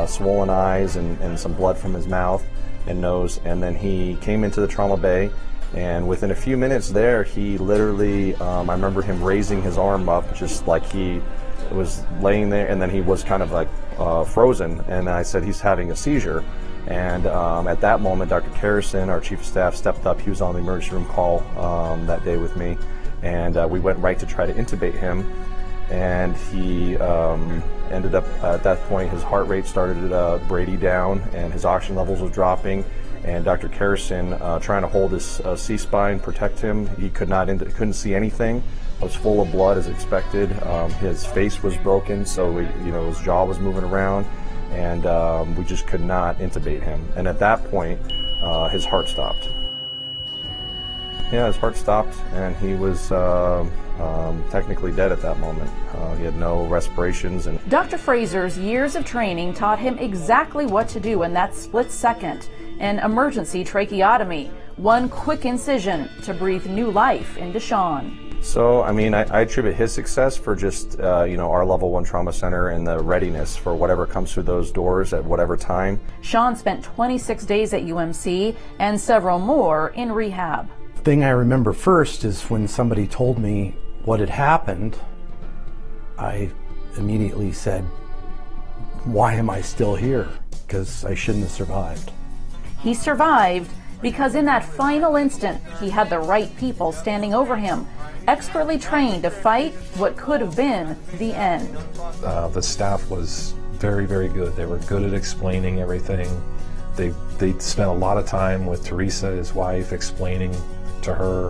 swollen eyes, and some blood from his mouth and nose. And then he came into the trauma bay, and within a few minutes there, he literally, I remember him raising his arm up just like he was laying there, and then he was kind of like frozen, and I said he's having a seizure. And at that moment, Dr. Carrison, our Chief of Staff, stepped up. He was on the emergency room call that day with me, and we went right to try to intubate him. And he ended up, at that point, his heart rate started braiding down, and his oxygen levels were dropping. And Dr. Carrison, trying to hold his C-spine, protect him, he couldn't see anything. It was full of blood as expected. His face was broken, so his jaw was moving around. And we just could not intubate him. And at that point, his heart stopped. Yeah, his heart stopped, and he was technically dead at that moment. He had no respirations. And Dr. Fraser's years of training taught him exactly what to do in that split second. An emergency tracheotomy, one quick incision to breathe new life into Sean. So, I mean, I attribute his success for just, our Level 1 Trauma Center and the readiness for whatever comes through those doors at whatever time. Sean spent 26 days at UMC and several more in rehab. The thing I remember first is when somebody told me what had happened, I immediately said, why am I still here? Because I shouldn't have survived. He survived because in that final instant, he had the right people standing over him, expertly trained to fight what could have been the end. The staff was very, very good. They were good at explaining everything. They spent a lot of time with Teresa, his wife, explaining to her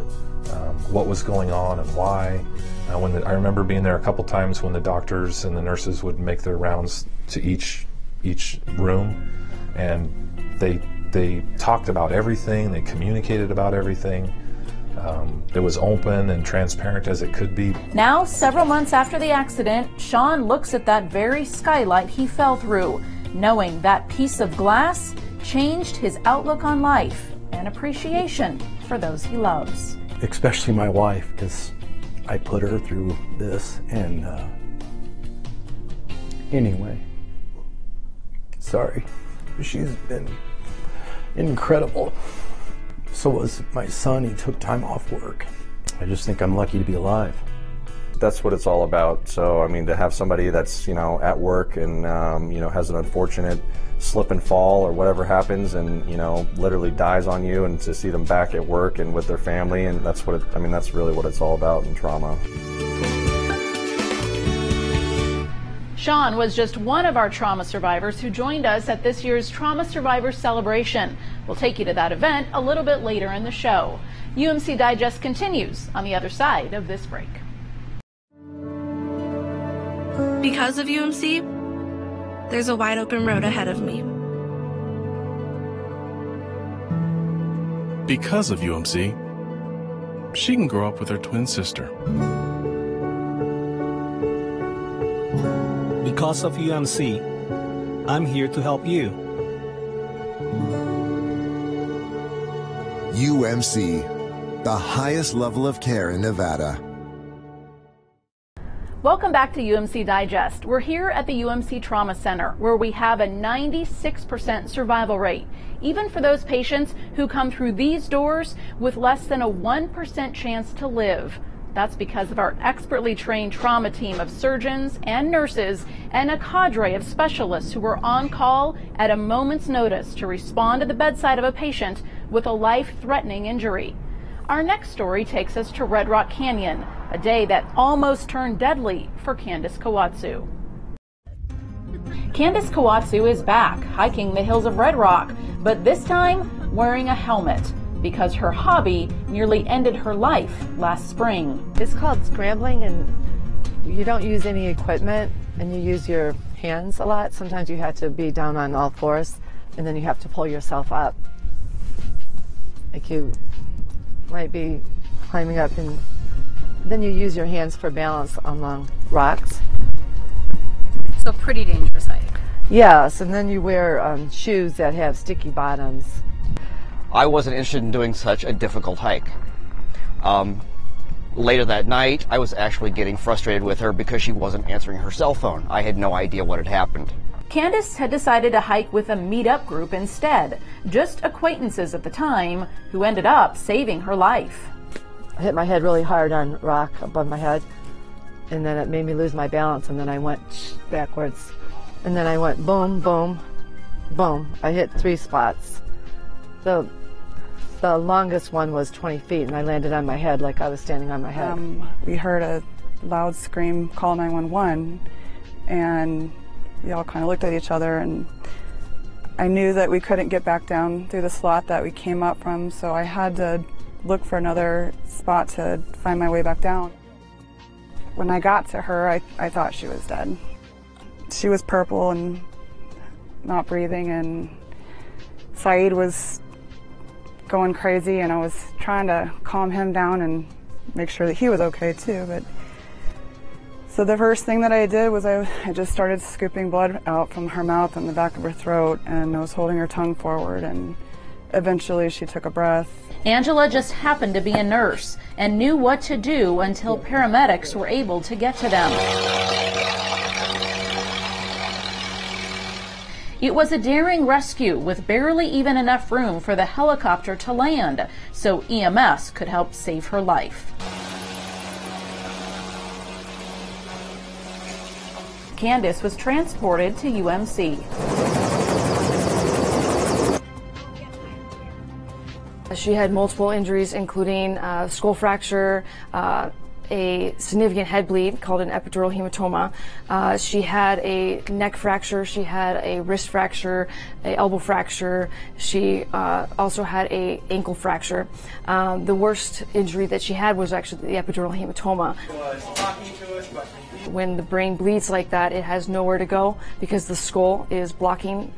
what was going on and why. I remember being there a couple times when the doctors and the nurses would make their rounds to each room, and they talked about everything. They communicated about everything. It was open and transparent as it could be. Now, several months after the accident, Sean looks at that very skylight he fell through, knowing that piece of glass changed his outlook on life and appreciation for those he loves. Especially my wife, because I put her through this, and anyway, sorry. She's been incredible. So was my son. He took time off work. I just think I'm lucky to be alive. That's what it's all about. So, I mean, to have somebody that's, at work and, has an unfortunate slip and fall or whatever happens and, literally dies on you, and to see them back at work and with their family, and that's really what it's all about in trauma. Sean was just one of our trauma survivors who joined us at this year's Trauma Survivors Celebration. We'll take you to that event a little bit later in the show. UMC Digest continues on the other side of this break. Because of UMC, there's a wide open road ahead of me. Because of UMC, she can grow up with her twin sister. Because of UMC, I'm here to help you. UMC, the highest level of care in Nevada. Welcome back to UMC Digest. We're here at the UMC Trauma Center, where we have a 96% survival rate, even for those patients who come through these doors with less than a 1% chance to live. That's because of our expertly trained trauma team of surgeons and nurses and a cadre of specialists who are on call at a moment's notice to respond to the bedside of a patient with a life-threatening injury. Our next story takes us to Red Rock Canyon, a day that almost turned deadly for Candace Kawatsu. Candace Kawatsu is back hiking the hills of Red Rock, but this time wearing a helmet because her hobby nearly ended her life last spring. It's called scrambling, and you don't use any equipment and you use your hands a lot. Sometimes you have to be down on all fours and then you have to pull yourself up. Like you might be climbing up and then you use your hands for balance along rocks. So pretty dangerous hike. Yes, and then you wear shoes that have sticky bottoms. I wasn't interested in doing such a difficult hike. Later that night, I was actually getting frustrated with her because she wasn't answering her cell phone. I had no idea what had happened. Candace had decided to hike with a meet-up group instead, just acquaintances at the time who ended up saving her life. I hit my head really hard on rock above my head, and then it made me lose my balance, and then I went backwards. And then I went boom, boom, boom. I hit 3 spots. The longest one was 20 feet, and I landed on my head like I was standing on my head. We heard a loud scream, call 911, and we all kind of looked at each other, and I knew that we couldn't get back down through the slot that we came up from, so I had to look for another spot to find my way back down. When I got to her, I thought she was dead. She was purple and not breathing, and Saeed was going crazy, and I was trying to calm him down and make sure that he was okay too. But so the first thing that I did was I just started scooping blood out from her mouth and the back of her throat, and I was holding her tongue forward, and eventually she took a breath. Angela just happened to be a nurse and knew what to do until paramedics were able to get to them. It was a daring rescue with barely even enough room for the helicopter to land, so EMS could help save her life. Candace was transported to UMC. She had multiple injuries, including skull fracture, a significant head bleed called an epidural hematoma. She had a neck fracture, she had a wrist fracture, a elbow fracture. She also had a ankle fracture. The worst injury that she had was actually the epidural hematoma. When the brain bleeds like that, it has nowhere to go because the skull is blocking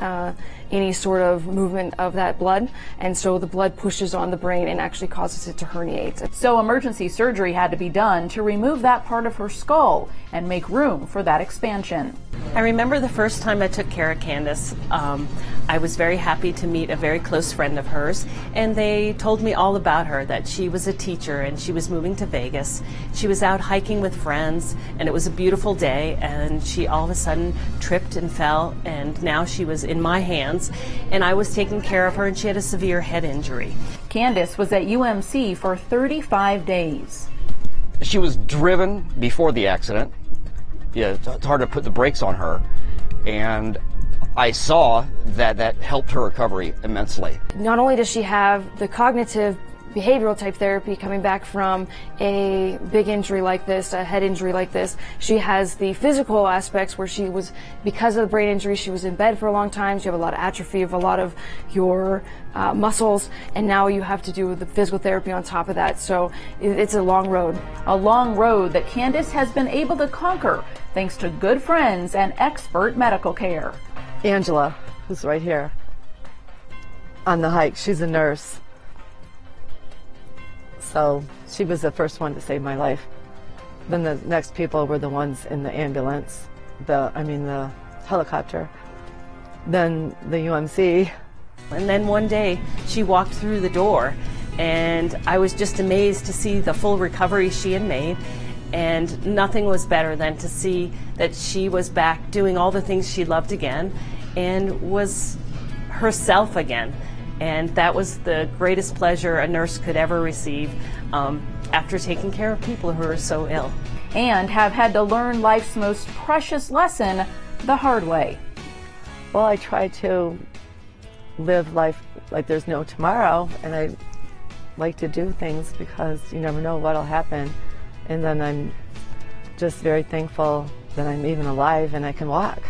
any sort of movement of that blood, and so the blood pushes on the brain and actually causes it to herniate. So emergency surgery had to be done to remove that part of her skull and make room for that expansion. I remember the first time I took care of Candace. I was very happy to meet a very close friend of hers, and they told me all about her, that she was a teacher and she was moving to Vegas. She was out hiking with friends, and it was a beautiful day, and she all of a sudden tripped and fell, and now she was in my hands, and I was taking care of her, and she had a severe head injury. Candace was at UMC for 35 days. She was driven before the accident. Yeah, it's hard to put the brakes on her, and I saw that helped her recovery immensely. Not only does she have the cognitive behavioral type therapy coming back from a big injury like this, a head injury like this, she has the physical aspects where she was, because of the brain injury, she was in bed for a long time. So you have a lot of atrophy of a lot of your muscles, and now you have to do the physical therapy on top of that. So it's a long road. A long road that Candace has been able to conquer thanks to good friends and expert medical care. Angela, who's right here on the hike, she's a nurse. So she was the first one to save my life. Then the next people were the ones in the ambulance, the helicopter. Then the UMC. And then one day she walked through the door, and I was just amazed to see the full recovery she had made. And nothing was better than to see that she was back doing all the things she loved again and was herself again. And that was the greatest pleasure a nurse could ever receive after taking care of people who are so ill. And have had to learn life's most precious lesson the hard way. Well, I try to live life like there's no tomorrow, and I like to do things because you never know what'll happen. And then I'm just very thankful that I'm even alive and I can walk.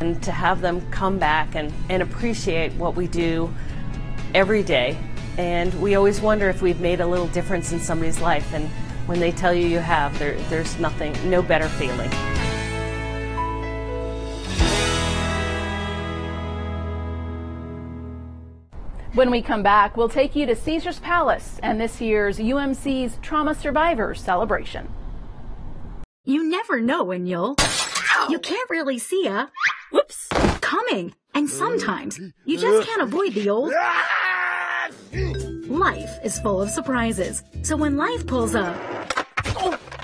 And to have them come back and appreciate what we do every day. And we always wonder if we've made a little difference in somebody's life. And when they tell you you have, there's nothing, no better feeling. When we come back, we'll take you to Caesars Palace and this year's UMC's Trauma Survivors Celebration. You never know when you can't really see whoops, coming. And sometimes you just can't avoid the old life is full of surprises. So when life pulls up,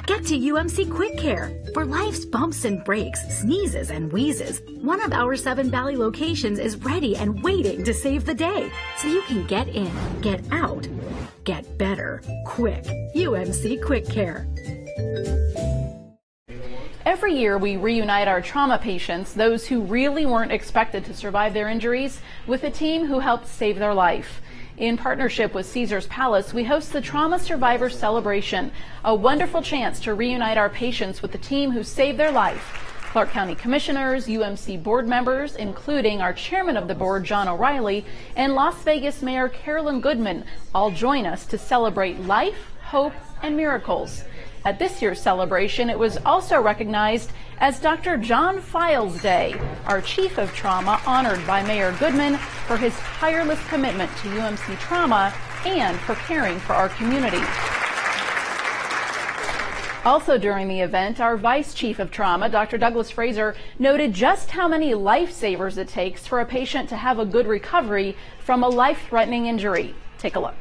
get to UMC Quick Care. For life's bumps and breaks, sneezes and wheezes, one of our 7 Valley locations is ready and waiting to save the day. So you can get in, get out, get better, quick. UMC Quick Care. Every year we reunite our trauma patients, those who really weren't expected to survive their injuries, with a team who helped save their life. In partnership with Caesars Palace, we host the Trauma Survivors Celebration, a wonderful chance to reunite our patients with the team who saved their life. Clark County Commissioners, UMC board members, including our chairman of the board, John O'Reilly, and Las Vegas Mayor Carolyn Goodman, all join us to celebrate life, hope, and miracles. At this year's celebration, it was also recognized as Dr. John Files Day, our chief of trauma, honored by Mayor Goodman for his tireless commitment to UMC trauma and for caring for our community. Also during the event, our vice chief of trauma, Dr. Douglas Fraser, noted just how many lifesavers it takes for a patient to have a good recovery from a life-threatening injury. Take a look.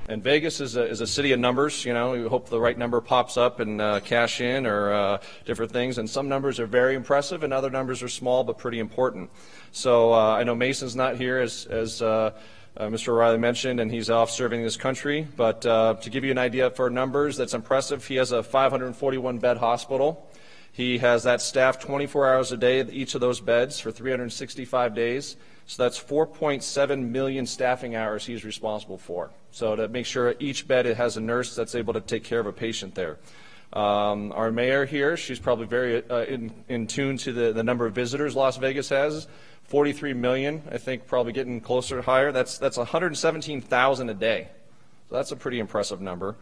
And Vegas is a city of numbers. You know, we hope the right number pops up and cash in or different things. And some numbers are very impressive, and other numbers are small but pretty important. So I know Mason's not here, as Mr. O'Reilly mentioned, and he's off serving this country. But to give you an idea for numbers, that's impressive. He has a 541-bed hospital. He has that staffed 24 hours a day at each of those beds for 365 days. So that's 4.7 million staffing hours he's responsible for. So to make sure each bed has a nurse that's able to take care of a patient there. Our mayor here, she's probably very in tune to the number of visitors Las Vegas has. 43 million, I think, probably getting closer to higher. That's 117,000 a day. So that's a pretty impressive number.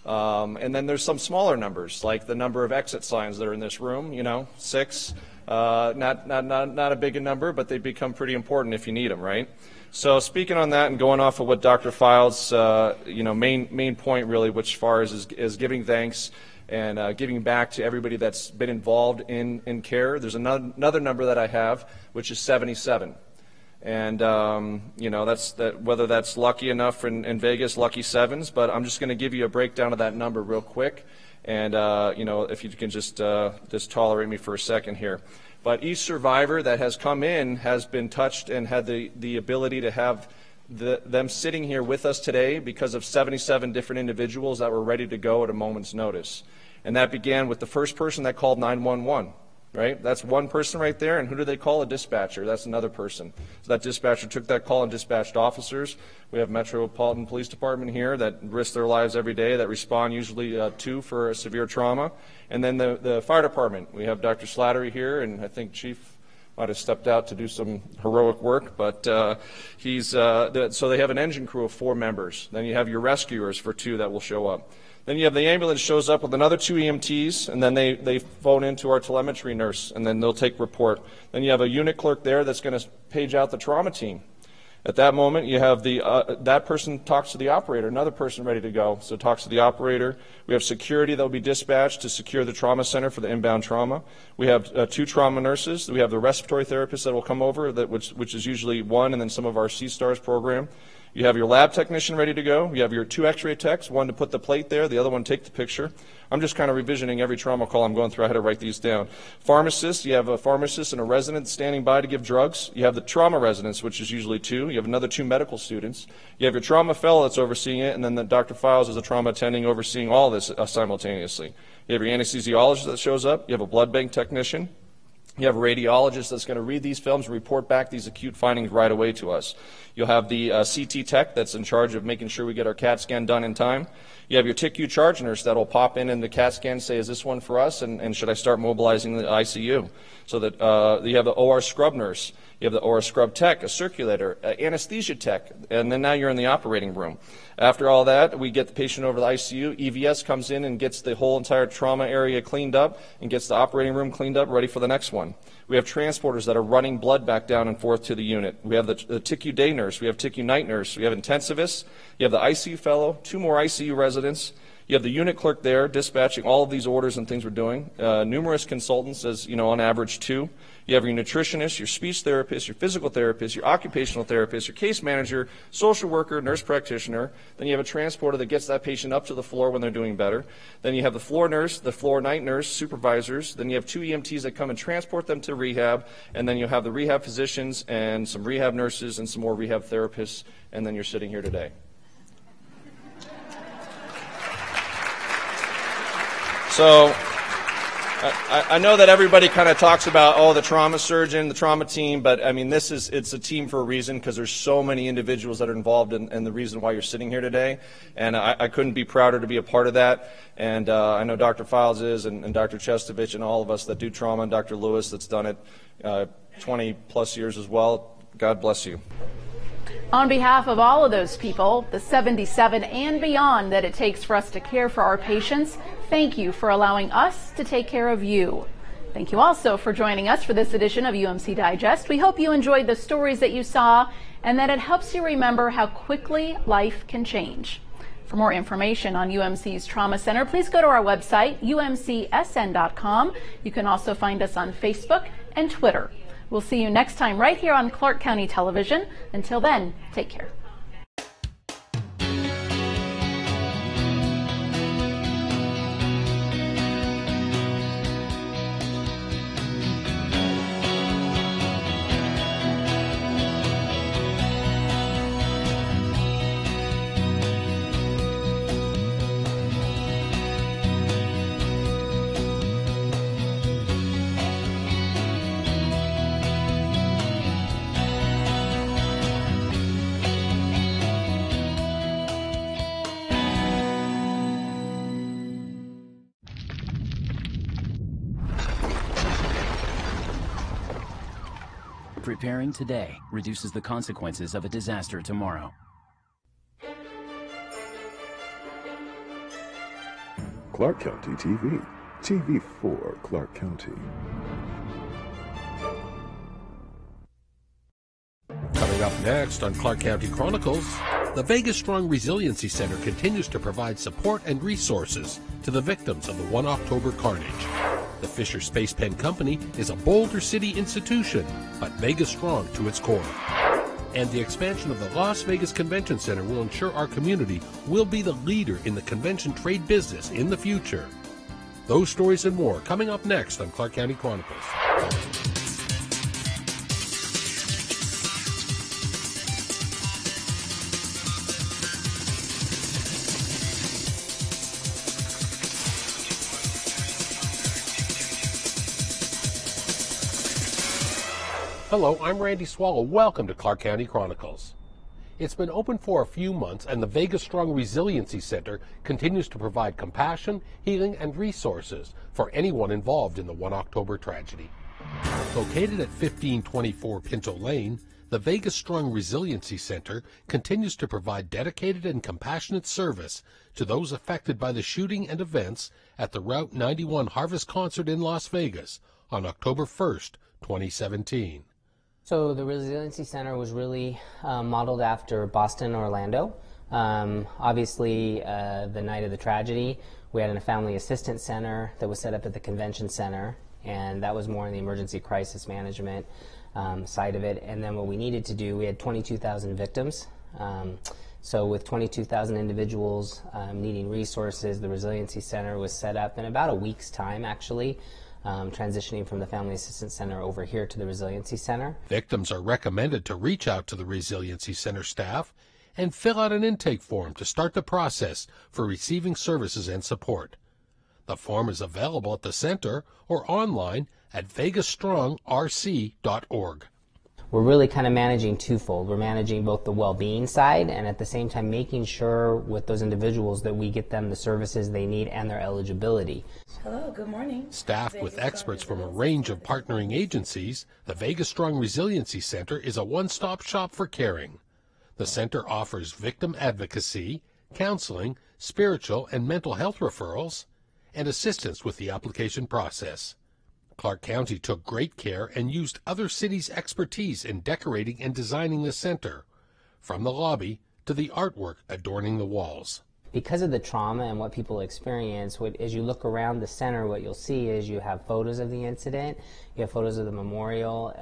And then there's some smaller numbers, like the number of exit signs that are in this room, 6. Not a big a number, but they become pretty important if you need them, right? So speaking on that and going off of what Dr. Files, main point really, which far is giving thanks and giving back to everybody that's been involved in care. There's another number that I have, which is 77. And, whether that's lucky enough in Vegas, lucky sevens, but I'm just going to give you a breakdown of that number real quick. And, if you can just tolerate me for a second here. But each survivor that has come in has been touched and had the ability to have them sitting here with us today because of 77 different individuals that were ready to go at a moment's notice. And that began with the first person that called 911. Right? That's one person right there, and who do they call? A dispatcher. That's another person. So that dispatcher took that call and dispatched officers. We have Metropolitan Police Department here that risk their lives every day, that respond usually for a severe trauma. And then the fire department. We have Dr. Slattery here, and I think Chief might have stepped out to do some heroic work, but so they have an engine crew of 4 members. Then you have your rescuers for 2 that will show up. Then you have the ambulance shows up with another 2 EMTs, and then they phone into our telemetry nurse, and then they'll take report. Then you have a unit clerk there that's going to page out the trauma team. At that moment, you have that person talks to the operator, another person ready to go, so talks to the operator. We have security that will be dispatched to secure the trauma center for the inbound trauma. We have 2 trauma nurses. We have the respiratory therapist that will come over, which is usually 1, and then some of our C-STARS program. You have your lab technician ready to go. You have your 2 x-ray techs, one to put the plate there, the other one take the picture. I'm just kind of revisioning every trauma call I'm going through. I had to write these down. Pharmacists, you have a pharmacist and a resident standing by to give drugs. You have the trauma residents, which is usually 2. You have another 2 medical students. You have your trauma fellow that's overseeing it, and then the Dr. Files is a trauma attending overseeing all this simultaneously. You have your anesthesiologist that shows up. You have a blood bank technician. You have a radiologist that's going to read these films and report back these acute findings right away to us. You'll have the CT tech that's in charge of making sure we get our CAT scan done in time. You have your TICU charge nurse that'll pop in the CAT scan and say, is this one for us, and should I start mobilizing the ICU? So that you have the OR scrub nurse, you have the OR scrub tech, a circulator, anesthesia tech, and then now you're in the operating room. After all that, we get the patient over to the ICU. EVS comes in and gets the whole entire trauma area cleaned up and gets the operating room cleaned up, ready for the next one. We have transporters that are running blood back down and forth to the unit. We have the TICU day nurse. We have TICU night nurse. We have intensivists. You have the ICU fellow, 2 more ICU residents. You have the unit clerk there dispatching all of these orders and things we're doing. Numerous consultants, as you know, on average 2. You have your nutritionist, your speech therapist, your physical therapist, your occupational therapist, your case manager, social worker, nurse practitioner. Then you have a transporter that gets that patient up to the floor when they're doing better. Then you have the floor nurse, the floor night nurse, supervisors. Then you have 2 EMTs that come and transport them to rehab. And then you'll have the rehab physicians and some rehab nurses and some more rehab therapists. And then you're sitting here today. So I know that everybody kind of talks about, oh, the trauma surgeon, the trauma team, but I mean, it's a team for a reason, because there's so many individuals that are involved in the reason why you're sitting here today. And I couldn't be prouder to be a part of that. And I know Dr. Files is, and Dr. Chestovich, and all of us that do trauma, and Dr. Lewis that's done it 20 plus years as well. God bless you. On behalf of all of those people, the 77 and beyond that it takes for us to care for our patients, thank you for allowing us to take care of you. Thank you also for joining us for this edition of UMC Digest. We hope you enjoyed the stories that you saw and that it helps you remember how quickly life can change. For more information on UMC's Trauma Center, please go to our website, umcsn.com. You can also find us on Facebook and Twitter. We'll see you next time right here on Clark County Television. Until then, take care. Preparing today reduces the consequences of a disaster tomorrow. Clark County TV. TV for Clark County. Coming up next on Clark County Chronicles, the Vegas Strong Resiliency Center continues to provide support and resources to the victims of the 1 October carnage. The Fisher Space Pen Company is a Boulder City institution, but Vegas strong to its core. And the expansion of the Las Vegas Convention Center will ensure our community will be the leader in the convention trade business in the future. Those stories and more coming up next on Clark County Chronicles. Hello, I'm Randy Swallow. Welcome to Clark County Chronicles. It's been open for a few months, and the Vegas Strong Resiliency Center continues to provide compassion, healing, and resources for anyone involved in the 1 October tragedy. Located at 1524 Pinto Lane, the Vegas Strong Resiliency Center continues to provide dedicated and compassionate service to those affected by the shooting and events at the Route 91 Harvest Concert in Las Vegas on October 1st, 2017. So the Resiliency Center was really modeled after Boston, Orlando. Obviously, the night of the tragedy, we had a family assistance center that was set up at the convention center, and that was more in the emergency crisis management side of it. And then what we needed to do, we had 22,000 victims. So with 22,000 individuals needing resources, the Resiliency Center was set up in about a week's time, actually. Transitioning from the Family Assistance Center over here to the Resiliency Center. Victims are recommended to reach out to the Resiliency Center staff and fill out an intake form to start the process for receiving services and support. The form is available at the center or online at vegasstrongrc.org. we're really kind of managing twofold. We're managing both the well-being side and at the same time making sure with those individuals that we get them the services they need and their eligibility. Hello, good morning. Staffed with experts from a range of partnering agencies, the Vegas Strong Resiliency Center is a one-stop shop for caring. The center offers victim advocacy, counseling, spiritual and mental health referrals, and assistance with the application process. Clark County took great care and used other cities' expertise in decorating and designing the center, from the lobby to the artwork adorning the walls. Because of the trauma and what people experience, as you look around the center, what you'll see is you have photos of the incident, you have photos of the memorial,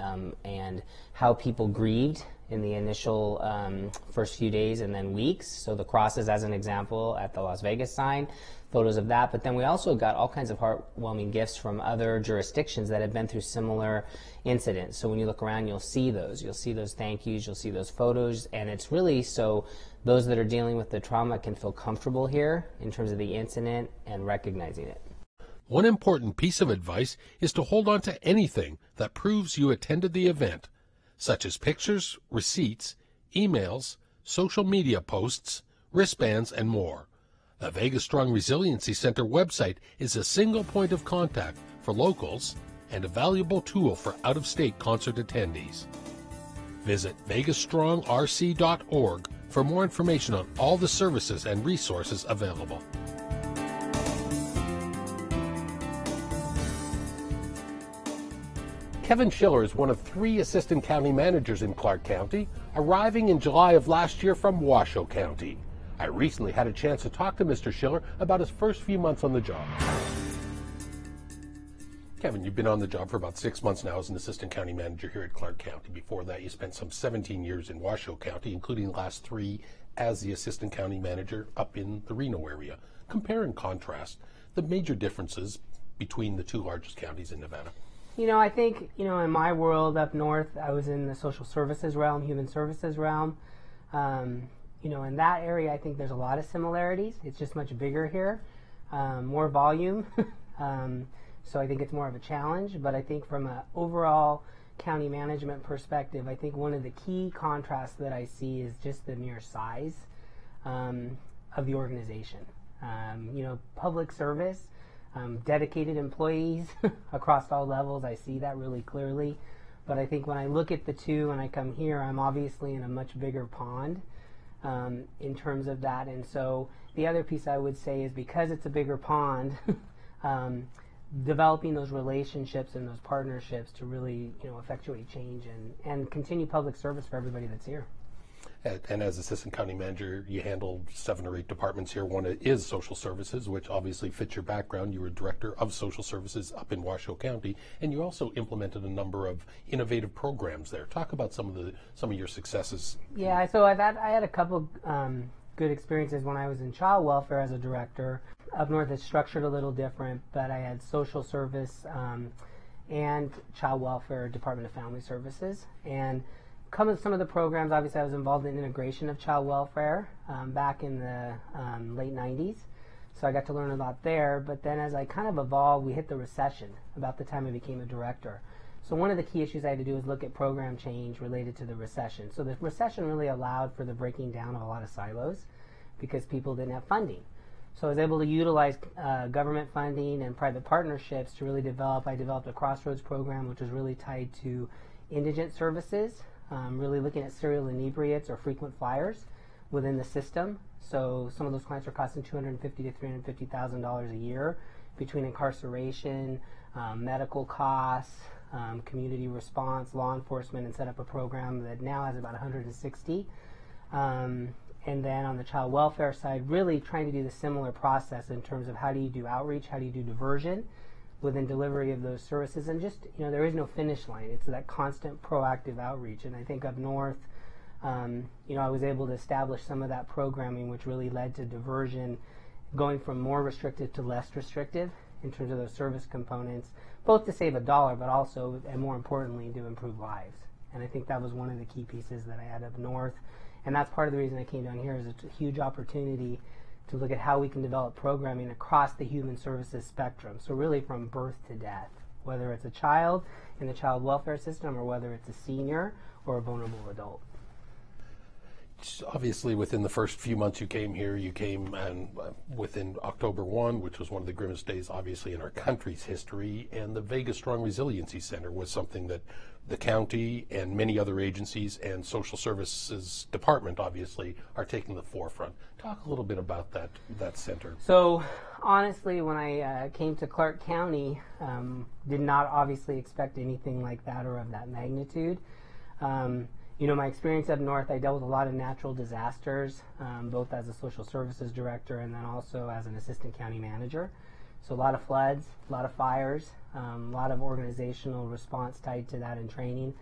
and how people grieved in the initial first few days and then weeks. So the crosses, as an example, at the Las Vegas sign, photos of that. But then we also got all kinds of heartwarming gifts from other jurisdictions that have been through similar incidents. So when you look around, you'll see those. You'll see those thank yous, you'll see those photos, and it's really so those that are dealing with the trauma can feel comfortable here in terms of the incident and recognizing it. One important piece of advice is to hold on to anything that proves you attended the event, such as pictures, receipts, emails, social media posts, wristbands, and more. The Vegas Strong Resiliency Center website is a single point of contact for locals and a valuable tool for out-of-state concert attendees. Visit vegasstrongrc.org for more information on all the services and resources available. Kevin Schiller is one of 3 assistant county managers in Clark County, arriving in July of last year from Washoe County. I recently had a chance to talk to Mr. Schiller about his first few months on the job. Kevin, you've been on the job for about 6 months now as an assistant county manager here at Clark County. Before that, you spent some 17 years in Washoe County, including the last 3 as the assistant county manager up in the Reno area. Compare and contrast the major differences between the 2 largest counties in Nevada. You know, I think, in my world up north, I was in the social services realm, human services realm. In that area, I think there's a lot of similarities. It's just much bigger here, more volume. So I think it's more of a challenge. But I think from an overall county management perspective, I think one of the key contrasts that I see is just the mere size of the organization. Public service, dedicated employees across all levels, I see that really clearly. But I think when I look at the 2 and I come here, I'm obviously in a much bigger pond in terms of that. And so the other piece I would say is because it's a bigger pond, developing those relationships and those partnerships to really effectuate change and continue public service for everybody that's here. And as assistant county manager, you handle 7 or 8 departments here. One is social services, which obviously fits your background. You were director of social services up in Washoe County, and you also implemented a number of innovative programs there. Talk about some of your successes. Yeah, so I had a couple good experiences when I was in child welfare as a director. Up north, it's structured a little different, but I had social service and child welfare, Department of Family Services, and some of the programs, obviously I was involved in integration of child welfare back in the late 90s, so I got to learn a lot there. But then as I kind of evolved, we hit the recession about the time I became a director. So one of the key issues I had to do was look at program change related to the recession. So the recession really allowed for the breaking down of a lot of silos because people didn't have funding. So I was able to utilize government funding and private partnerships to really I developed a Crossroads program, which was really tied to indigent services, really looking at serial inebriates or frequent flyers within the system. So some of those clients are costing $250,000 to $350,000 a year between incarceration, medical costs, community response, law enforcement, and set up a program that now has about 160. And then on the child welfare side, really trying to do the similar process in terms of how do you do outreach, how do you do diversion within delivery of those services, and just, there is no finish line. It's that constant proactive outreach. And I think up north, I was able to establish some of that programming, which really led to diversion, going from more restrictive to less restrictive in terms of those service components, both to save $1, but also, and more importantly, to improve lives. And I think that was one of the key pieces that I had up north. And that's part of the reason I came down here, is it's a huge opportunity to look at how we can develop programming across the human services spectrum. So really from birth to death, whether it's a child in the child welfare system or whether it's a senior or a vulnerable adult. Obviously, within the first few months you came here, you came and within October 1, which was one of the grimmest days, obviously, in our country's history, and the Vegas Strong Resiliency Center was something that the county and many other agencies and social services department, obviously, are taking the forefront. Talk a little bit about that center. So, honestly, when I came to Clark County, did not obviously expect anything like that or of that magnitude. You know, my experience up north, I dealt with a lot of natural disasters, both as a social services director and then also as an assistant county manager. So a lot of floods, a lot of fires, a lot of organizational response tied to that and training.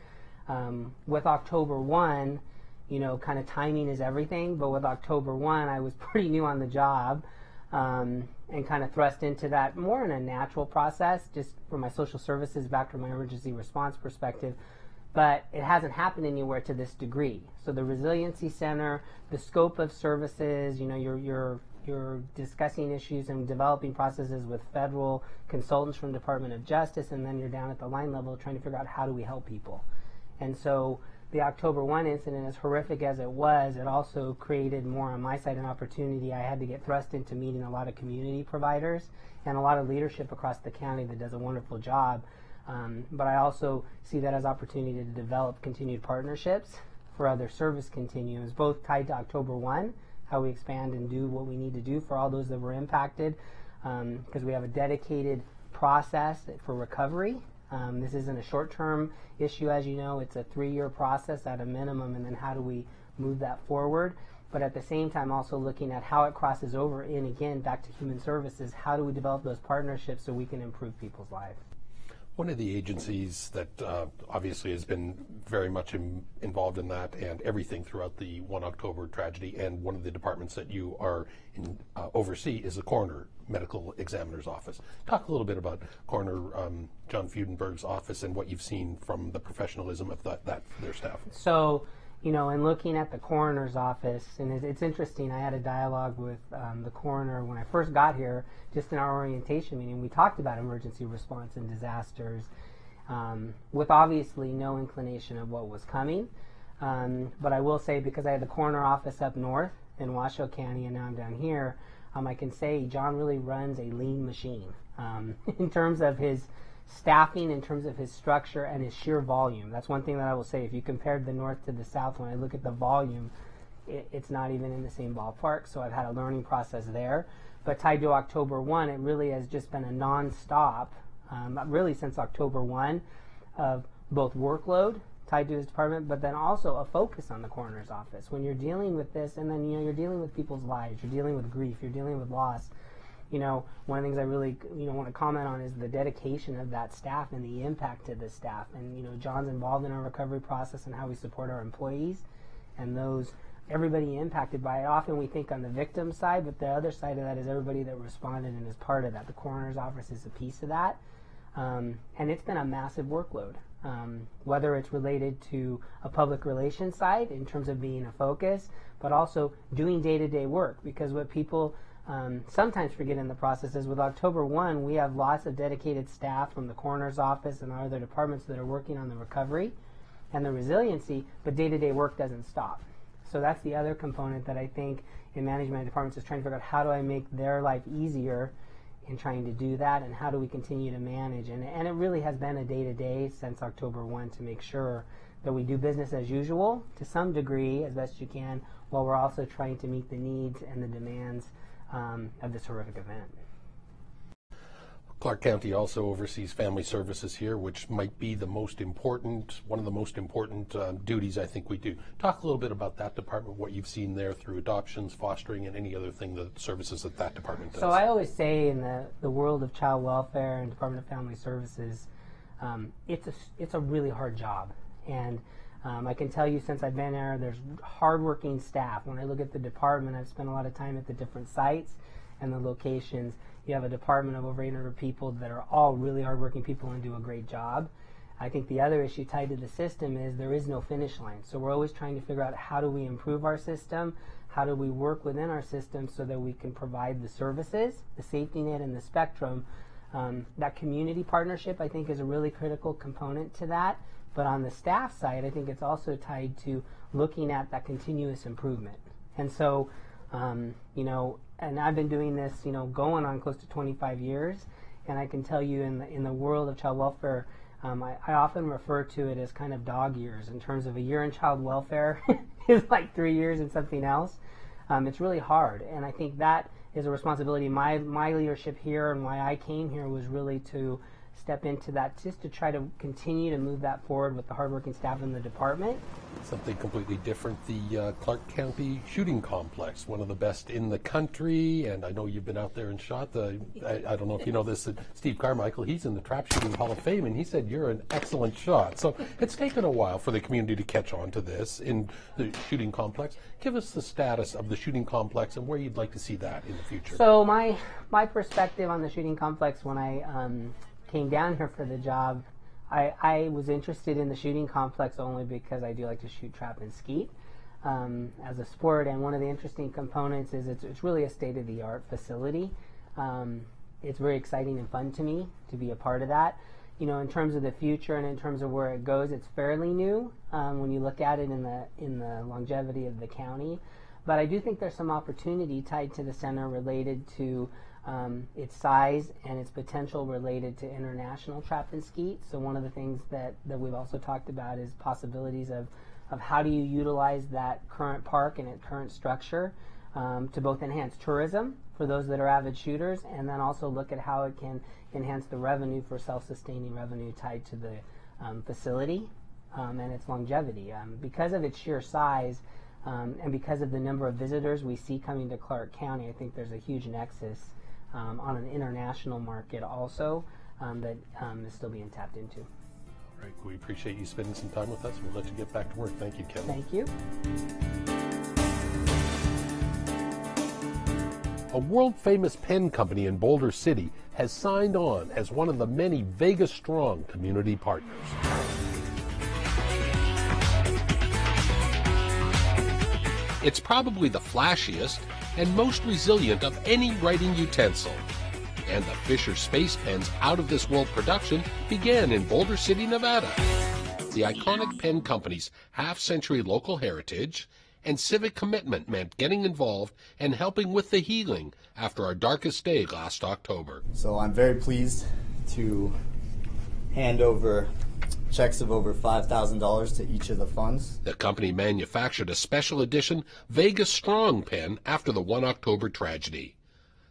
With October 1, you know, kind of timing is everything, but with October 1, I was pretty new on the job and kind of thrust into that more in a natural process, just from my social services back from my emergency response perspective. But it hasn't happened anywhere to this degree. So the Resiliency Center, the scope of services, you know, you're discussing issues and developing processes with federal consultants from Department of Justice, and then you're down at the line level trying to figure out how do we help people. And so the October 1 incident, as horrific as it was, it also created more on my side an opportunity. I had to get thrust into meeting a lot of community providers and a lot of leadership across the county that does a wonderful job. But I also see that as opportunity to develop continued partnerships for other service continuums, both tied to October 1, how we expand and do what we need to do for all those that were impacted, because we have a dedicated process for recovery. This isn't a short-term issue, as you know. It's a 3-year process at a minimum, and then how do we move that forward? But at the same time, also looking at how it crosses over in, again, back to human services. How do we develop those partnerships so we can improve people's lives? One of the agencies that obviously has been very much involved in that and everything throughout the 1 October tragedy, and one of the departments that you are oversee is the coroner medical examiner's office. Talk a little bit about Coroner John Fudenberg's office and what you've seen from the professionalism of that for their staff. So, you know, in looking at the coroner's office, and it's interesting, I had a dialogue with the coroner when I first got here, just in our orientation meeting. We talked about emergency response and disasters with obviously no inclination of what was coming. But I will say, because I had the coroner office up north in Washoe County and now I'm down here, I can say John really runs a lean machine in terms of his staffing, in terms of his structure and his sheer volume. That's one thing that I will say. If you compared the north to the south, when I look at the volume, it's not even in the same ballpark. So I've had a learning process there. But tied to October 1, it really has just been a non-stop, really since October 1, of both workload tied to his department, but then also a focus on the coroner's office. When you're dealing with this, and then, you know, you're dealing with people's lives, you're dealing with grief, you're dealing with loss. You know, one of the things I really, you know, want to comment on is the dedication of that staff and the impact to the staff. And, you know, John's involved in our recovery process and how we support our employees and those, everybody impacted by it. Often we think on the victim side, but the other side of that is everybody that responded and is part of that. The coroner's office is a piece of that. And it's been a massive workload, whether it's related to a public relations side in terms of being a focus, but also doing day-to-day work. Because what people sometimes forget in the process is with October 1, we have lots of dedicated staff from the coroner's office and our other departments that are working on the recovery and the resiliency, but day-to-day work doesn't stop. So that's the other component that I think in management departments is trying to figure out how do I make their life easier in trying to do that, and how do we continue to manage. And it really has been a day-to-day since October 1 to make sure that we do business as usual to some degree as best you can, while we're also trying to meet the needs and the demands of this horrific event. Clark County also oversees family services here, which might be the most important, one of the most important duties I think we do. Talk a little bit about that department, what you've seen there through adoptions, fostering, and any other thing, the services that department does. So I always say in the world of child welfare and Department of Family Services, it's a really hard job. And I can tell you, since I've been there, there's hardworking staff. When I look at the department, I've spent a lot of time at the different sites and the locations. You have a department of over 800 people that are all really hardworking people and do a great job. I think the other issue tied to the system is there is no finish line. So we're always trying to figure out how do we improve our system, how do we work within our system so that we can provide the services, the safety net and the spectrum. That community partnership, I think, is a really critical component to that. But on the staff side, I think it's also tied to looking at that continuous improvement. And so, you know, and I've been doing this, you know, going on close to 25 years, and I can tell you in the world of child welfare, I often refer to it as kind of dog years in terms of a year in child welfare is like 3 years in something else. It's really hard, and I think that is a responsibility. My leadership here and why I came here was really to step into that, just to try to continue to move that forward with the hardworking staff in the department. Something completely different, the Clark County Shooting Complex, one of the best in the country, and I know you've been out there and shot. I don't know if you know this, Steve Carmichael, he's in the Trap Shooting Hall of Fame, and he said you're an excellent shot. So it's taken a while for the community to catch on to this in the shooting complex. Give us the status of the shooting complex and where you'd like to see that in the future. So my perspective on the shooting complex when I came down here for the job, I was interested in the shooting complex only because I do like to shoot, trap, and skeet as a sport. And one of the interesting components is it's really a state-of-the-art facility. It's very exciting and fun to me to be a part of that. You know, in terms of the future and in terms of where it goes, it's fairly new when you look at it in the longevity of the county. But I do think there's some opportunity tied to the center related to its size and its potential related to international trap and skeet. So one of the things that we've also talked about is possibilities of how do you utilize that current park and its current structure to both enhance tourism for those that are avid shooters, and then also look at how it can enhance the revenue for self-sustaining revenue tied to the facility and its longevity. Because of its sheer size and because of the number of visitors we see coming to Clark County, I think there's a huge nexus on an international market also that is still being tapped into. All right, we appreciate you spending some time with us. We'll let you get back to work. Thank you, Kevin. Thank you. A world-famous pen company in Boulder City has signed on as one of the many Vegas Strong community partners. It's probably the flashiest and most resilient of any writing utensil. And the Fisher Space Pen's out-of-this-world production began in Boulder City, Nevada. The iconic pen company's half-century local heritage and civic commitment meant getting involved and helping with the healing after our darkest day last October. So I'm very pleased to hand over checks of over $5,000 to each of the funds. The company manufactured a special edition Vegas Strong pen after the 1 October tragedy.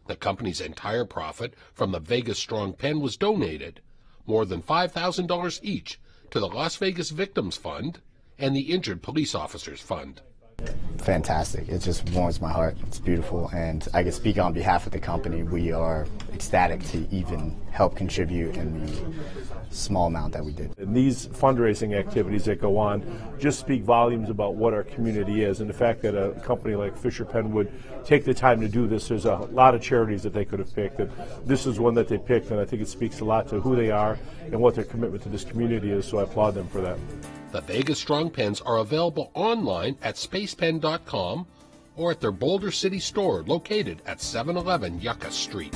The company's entire profit from the Vegas Strong pen was donated, more than $5,000 each, to the Las Vegas Victims Fund and the Injured Police Officers Fund. Fantastic. It just warms my heart. It's beautiful, and I can speak on behalf of the company. We are ecstatic to even help contribute in the small amount that we did. And these fundraising activities that go on just speak volumes about what our community is, and the fact that a company like Fisher Pen would take the time to do this. There's a lot of charities that they could have picked, and this is one that they picked, and I think it speaks a lot to who they are and what their commitment to this community is, so I applaud them for that. The Vegas Strong pens are available online at spacepen.com or at their Boulder City store located at 711 Yucca Street.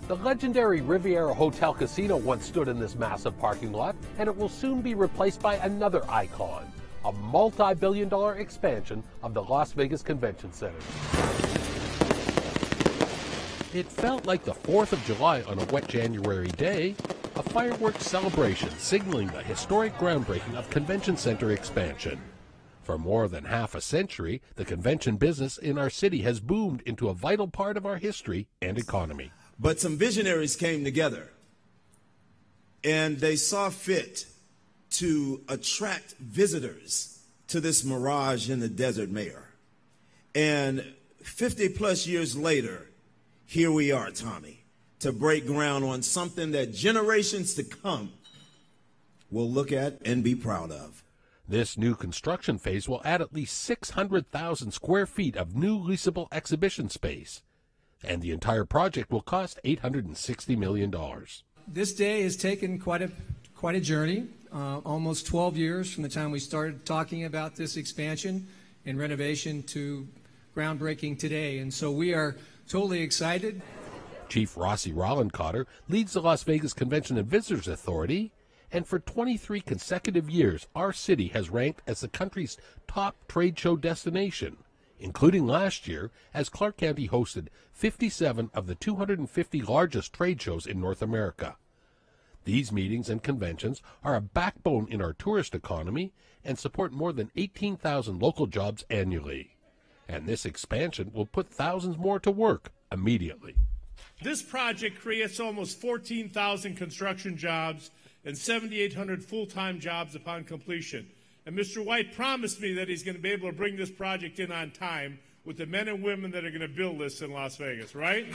The legendary Riviera Hotel Casino once stood in this massive parking lot, and it will soon be replaced by another icon, a multi-billion-dollar expansion of the Las Vegas Convention Center. It felt like the 4th of July on a wet January day, a fireworks celebration signaling the historic groundbreaking of Convention Center expansion. For more than half a century, the convention business in our city has boomed into a vital part of our history and economy. But some visionaries came together, and they saw fit to attract visitors to this mirage in the desert, Mayor. And 50 plus years later, here we are, Tommy, to break ground on something that generations to come will look at and be proud of. This new construction phase will add at least 600,000 square feet of new leasable exhibition space, and the entire project will cost $860 million. This day has taken quite a journey, almost 12 years from the time we started talking about this expansion and renovation to groundbreaking today, and so we are totally excited. Chief Rossi Rollencotter leads the Las Vegas Convention and Visitors Authority, and for 23 consecutive years, our city has ranked as the country's top trade show destination, including last year, as Clark County hosted 57 of the 250 largest trade shows in North America. These meetings and conventions are a backbone in our tourist economy and support more than 18,000 local jobs annually. And this expansion will put thousands more to work immediately. This project creates almost 14,000 construction jobs and 7,800 full-time jobs upon completion. And Mr. White promised me that he's going to be able to bring this project in on time with the men and women that are going to build this in Las Vegas, right?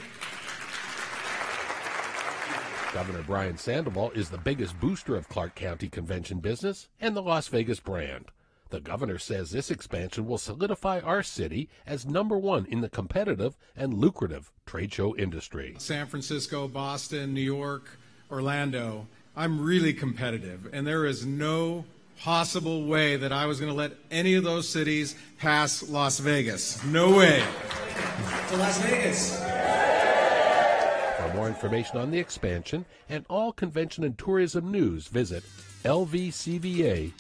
Governor Brian Sandoval is the biggest booster of Clark County convention business and the Las Vegas brand. The governor says this expansion will solidify our city as #1 in the competitive and lucrative trade show industry. San Francisco, Boston, New York, Orlando, I'm really competitive, and there is no possible way that I was going to let any of those cities pass Las Vegas. No way. To Las Vegas. For more information on the expansion and all convention and tourism news, visit lvcva.com.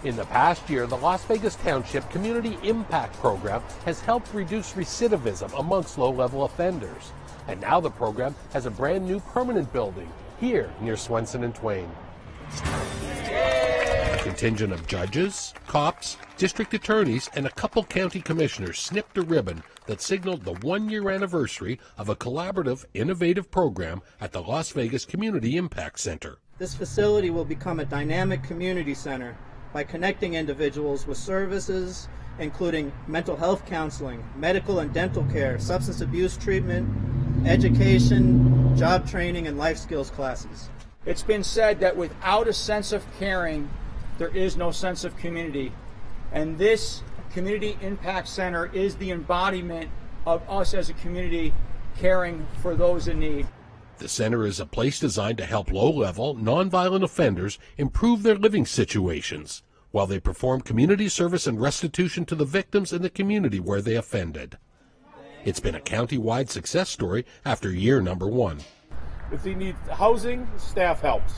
In the past year, the Las Vegas Township Community Impact Program has helped reduce recidivism amongst low-level offenders. And now the program has a brand new permanent building here near Swenson and Twain. A contingent of judges, cops, district attorneys, and a couple county commissioners snipped a ribbon that signaled the 1-year anniversary of a collaborative, innovative program at the Las Vegas Community Impact Center. This facility will become a dynamic community center by connecting individuals with services including mental health counseling, medical and dental care, substance abuse treatment, education, job training, and life skills classes. It's been said that without a sense of caring, there is no sense of community. And this Community Impact Center is the embodiment of us as a community caring for those in need. The center is a place designed to help low-level, nonviolent offenders improve their living situations while they perform community service and restitution to the victims in the community where they offended. It's been a county-wide success story after year #1. If they need housing, staff helps.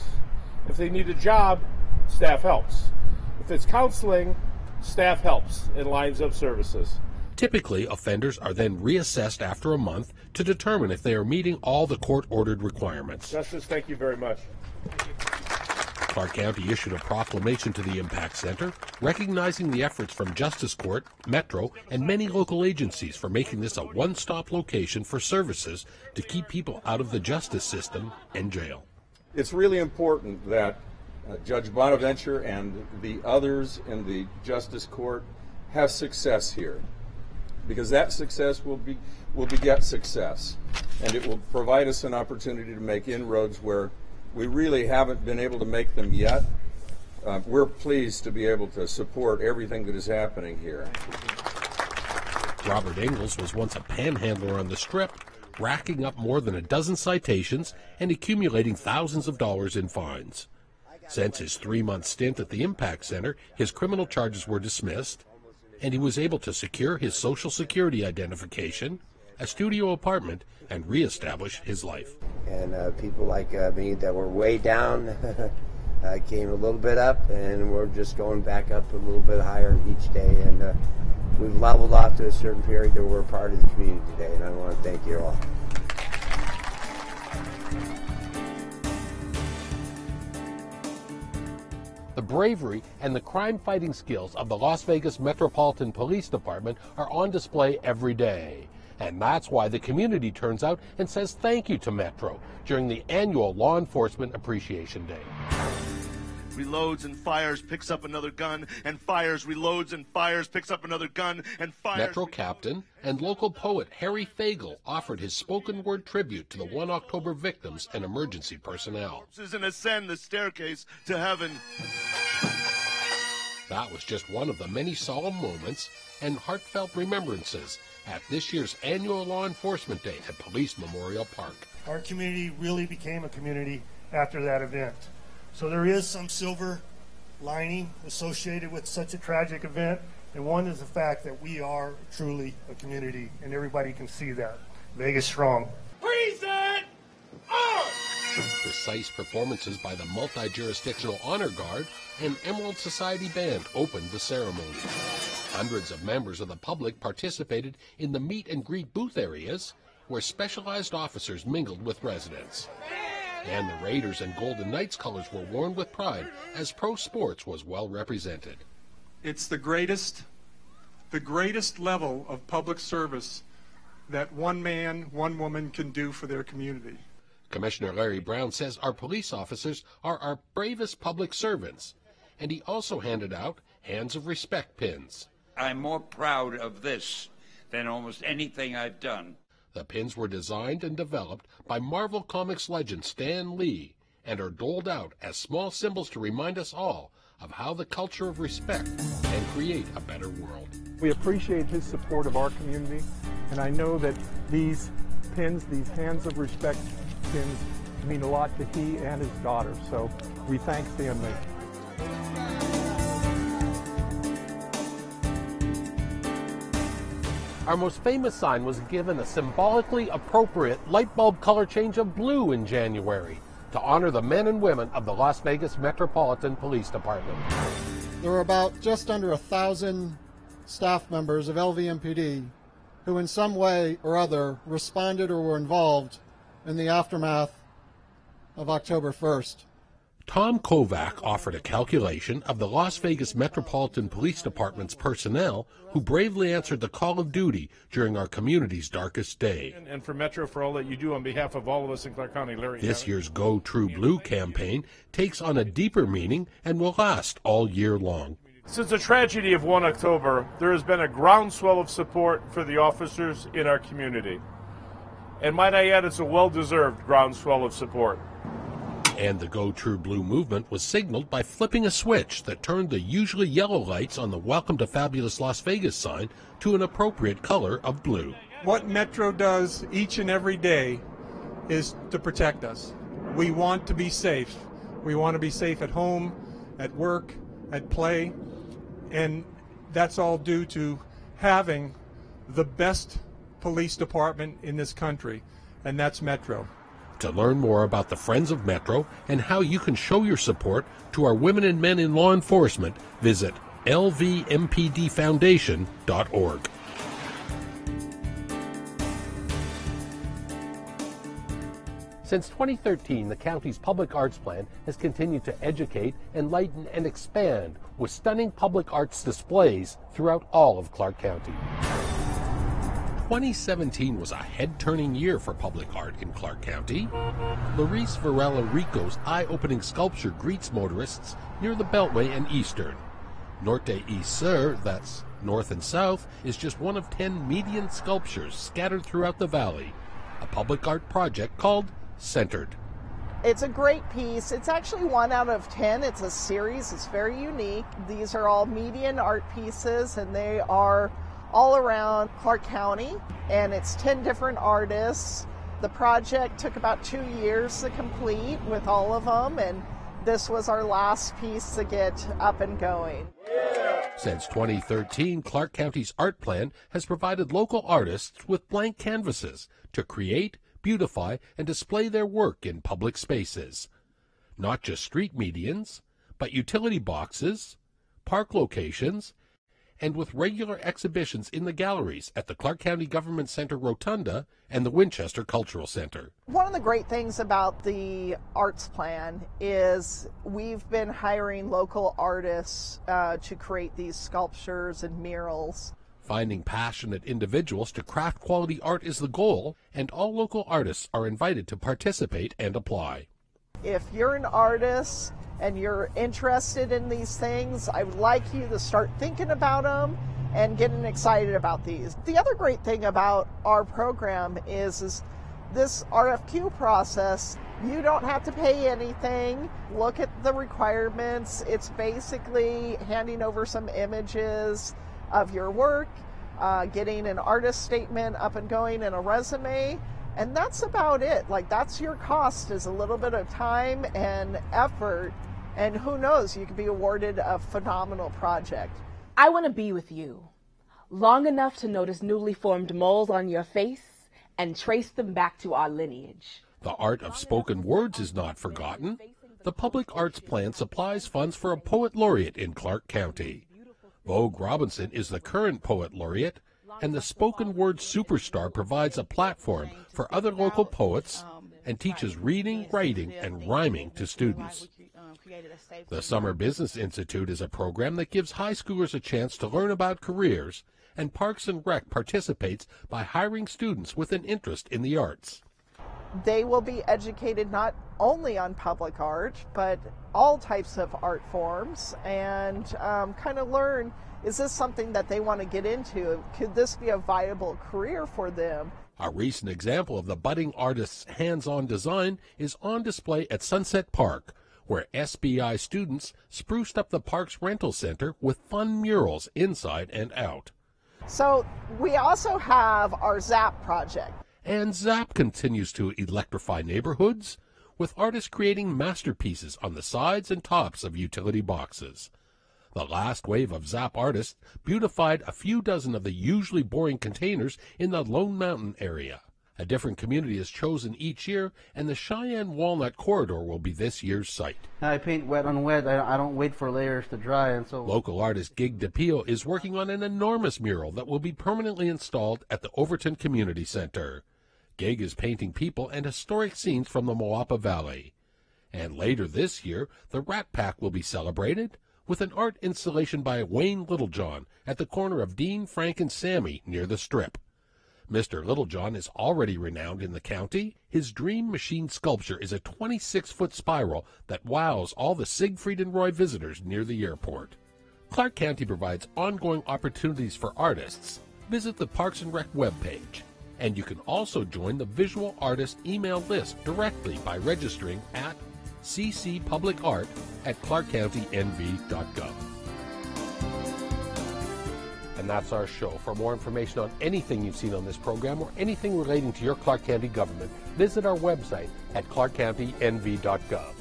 If they need a job, staff helps. If it's counseling, staff helps and lines up services. Typically, offenders are then reassessed after a month to determine if they are meeting all the court-ordered requirements. Justice, thank you very much. Clark County issued a proclamation to the Impact Center recognizing the efforts from Justice Court, Metro, and many local agencies for making this a one-stop location for services to keep people out of the justice system and jail. It's really important that Judge Bonaventure and the others in the Justice Court have success here, because that success will beget success, and it will provide us an opportunity to make inroads where we really haven't been able to make them yet. We're pleased to be able to support everything that is happening here. Robert Ingalls was once a panhandler on the Strip, racking up more than a dozen citations and accumulating thousands of dollars in fines. Since his 3-month stint at the Impact Center, his criminal charges were dismissed, and he was able to secure his Social Security identification, a studio apartment, and reestablish his life. And people like me that were way down came a little bit up, and we're just going back up a little bit higher each day. And we've leveled off to a certain period that we're part of the community today, and I want to thank you all. The bravery and the crime-fighting skills of the Las Vegas Metropolitan Police Department are on display every day. And that's why the community turns out and says thank you to Metro during the annual Law Enforcement Appreciation Day. Reloads and fires, picks up another gun, and fires, reloads and fires, picks up another gun, and fires. Metro captain and local poet Harry Fagel offered his spoken word tribute to the 1 October victims and emergency personnel. And ascend the staircase to heaven. That was just one of the many solemn moments and heartfelt remembrances at this year's annual Law Enforcement Day at Police Memorial Park. Our community really became a community after that event. So there is some silver lining associated with such a tragic event, And one is the fact that we are truly a community, and everybody can see that. Vegas strong. Present Precise performances by the Multi-Jurisdictional Honor Guard and Emerald Society Band opened the ceremony. Hundreds of members of the public participated in the meet and greet booth areas where specialized officers mingled with residents. And the Raiders and Golden Knights colors were worn with pride as pro sports was well represented. It's the greatest level of public service that one man, one woman can do for their community. Commissioner Larry Brown says our police officers are our bravest public servants, and he also handed out Hands of Respect pins. I'm more proud of this than almost anything I've done. The pins were designed and developed by Marvel Comics legend Stan Lee and are doled out as small symbols to remind us all of how the culture of respect can create a better world. We appreciate his support of our community, and I know that these pins, these Hands of Respect pins, mean a lot to he and his daughter, so we thank Stan Lee. Our most famous sign was given a symbolically appropriate light bulb color change of blue in January to honor the men and women of the Las Vegas Metropolitan Police Department. There were about just under 1,000 staff members of LVMPD who in some way or other responded or were involved in the aftermath of October 1st. Tom Kovac offered a calculation of the Las Vegas Metropolitan Police Department's personnel who bravely answered the call of duty during our community's darkest day. And for Metro, for all that you do on behalf of all of us in Clark County, Larry. This year's Go True Blue campaign takes on a deeper meaning and will last all year long. Since the tragedy of 1 October, there has been a groundswell of support for the officers in our community. And might I add, it's a well-deserved groundswell of support. And the Go True Blue movement was signaled by flipping a switch that turned the usually yellow lights on the Welcome to Fabulous Las Vegas sign to an appropriate color of blue. What Metro does each and every day is to protect us. We want to be safe. We want to be safe at home, at work, at play, and that's all due to having the best police department in this country, and that's Metro. To learn more about the Friends of Metro and how you can show your support to our women and men in law enforcement, visit lvmpdfoundation.org. Since 2013, the county's public arts plan has continued to educate, enlighten, and expand with stunning public arts displays throughout all of Clark County. 2017 was a head-turning year for public art in Clark County. Laurice Varela Rico's eye-opening sculpture greets motorists near the Beltway and Eastern. Norte y Sur, that's north and south, is just one of 10 median sculptures scattered throughout the valley, a public art project called Centered. It's a great piece. It's actually 1 out of 10. It's a series. It's very unique. These are all median art pieces, and they are all around Clark County, and it's 10 different artists. The project took about 2 years to complete with all of them, and this was our last piece to get up and going. Since 2013, Clark County's art plan has provided local artists with blank canvases to create, beautify, and display their work in public spaces. Not just street medians, but utility boxes, park locations, and with regular exhibitions in the galleries at the Clark County Government Center Rotunda and the Winchester Cultural Center. One of the great things about the arts plan is we've been hiring local artists to create these sculptures and murals. Finding passionate individuals to craft quality art is the goal, and all local artists are invited to participate and apply. If you're an artist and you're interested in these things, I would like you to start thinking about them and getting excited about these. The other great thing about our program is this RFQ process. You don't have to pay anything. Look at the requirements. It's basically handing over some images of your work, getting an artist statement up and going and a resume, and that's about it. Like, that's your cost, is a little bit of time and effort, and who knows, you could be awarded a phenomenal project. I want to be with you long enough to notice newly formed moles on your face and trace them back to our lineage. The art of spoken words is not forgotten. The Public Arts Plan supplies funds for a poet laureate in Clark County. Vogue Robinson is the current poet laureate, and the Spoken Word Superstar provides a platform for other local poets and teaches reading, writing, and rhyming to students. The Summer Business Institute is a program that gives high schoolers a chance to learn about careers, and Parks and Rec participates by hiring students with an interest in the arts. They will be educated not only on public art, but all types of art forms, and kind of learn, is this something that they want to get into? Could this be a viable career for them? A recent example of the budding artist's hands-on design is on display at Sunset Park, where SBI students spruced up the park's rental center with fun murals inside and out. So we also have our ZAP project. And ZAP continues to electrify neighborhoods, with artists creating masterpieces on the sides and tops of utility boxes. The last wave of ZAP artists beautified a few dozen of the usually boring containers in the Lone Mountain area. A different community is chosen each year, and the Cheyenne Walnut Corridor will be this year's site. I paint wet on wet. I don't wait for layers to dry, and so... Local artist Gig DePio is working on an enormous mural that will be permanently installed at the Overton Community Center. Gig is painting people and historic scenes from the Moapa Valley. And later this year, the Rat Pack will be celebrated with an art installation by Wayne Littlejohn at the corner of Dean, Frank, and Sammy near the Strip. Mr. Littlejohn is already renowned in the county. His dream machine sculpture is a 26-foot spiral that wows all the Siegfried and Roy visitors near the airport. Clark County provides ongoing opportunities for artists. Visit the Parks and Rec webpage. And you can also join the visual artist email list directly by registering at ccpublicart@clarkcountynv.gov. And that's our show. For more information on anything you've seen on this program or anything relating to your Clark County government, visit our website at clarkcountynv.gov.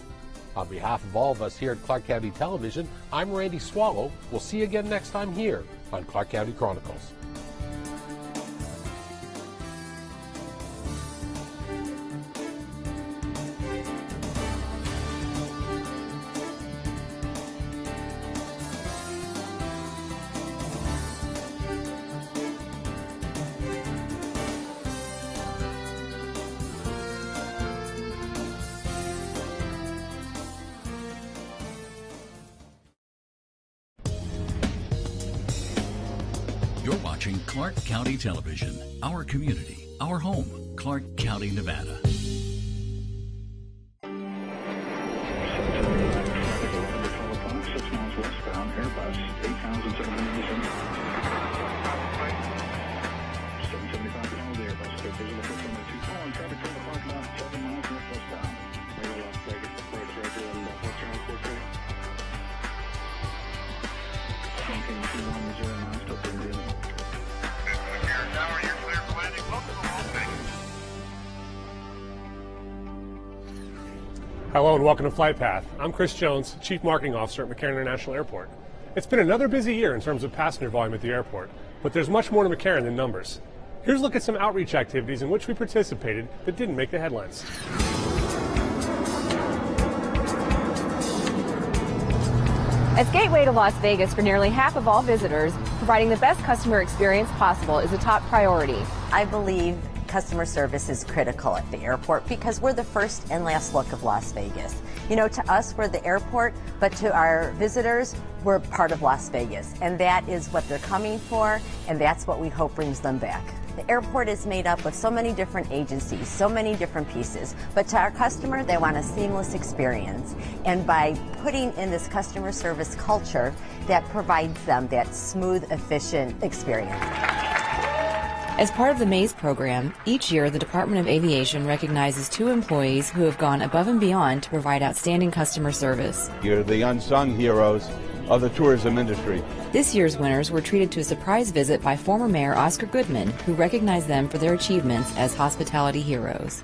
On behalf of all of us here at Clark County Television, I'm Randy Swallow. We'll see you again next time here on Clark County Chronicles. You're watching Clark County Television, our community, our home, Clark County, Nevada. Hello and welcome to Flight Path. I'm Chris Jones, Chief Marketing Officer at McCarran International Airport. It's been another busy year in terms of passenger volume at the airport, but there's much more to McCarran than numbers. Here's a look at some outreach activities in which we participated that didn't make the headlines. As gateway to Las Vegas for nearly half of all visitors, providing the best customer experience possible is a top priority. I believe customer service is critical at the airport because we're the first and last look of Las Vegas. You know, to us, we're the airport, but to our visitors, we're part of Las Vegas. And that is what they're coming for, and that's what we hope brings them back. The airport is made up of so many different agencies, so many different pieces, but to our customer, they want a seamless experience. And by putting in this customer service culture, that provides them that smooth, efficient experience. As part of the MAZE program, each year the Department of Aviation recognizes 2 employees who have gone above and beyond to provide outstanding customer service. You're the unsung heroes of the tourism industry. This year's winners were treated to a surprise visit by former Mayor Oscar Goodman, who recognized them for their achievements as hospitality heroes.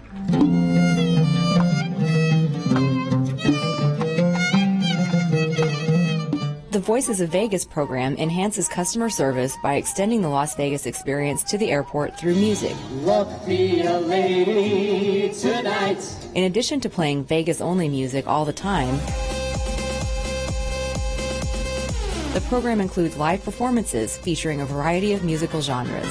The Voices of Vegas program enhances customer service by extending the Las Vegas experience to the airport through music. Look me a lady tonight. In addition to playing Vegas-only music all the time, the program includes live performances featuring a variety of musical genres.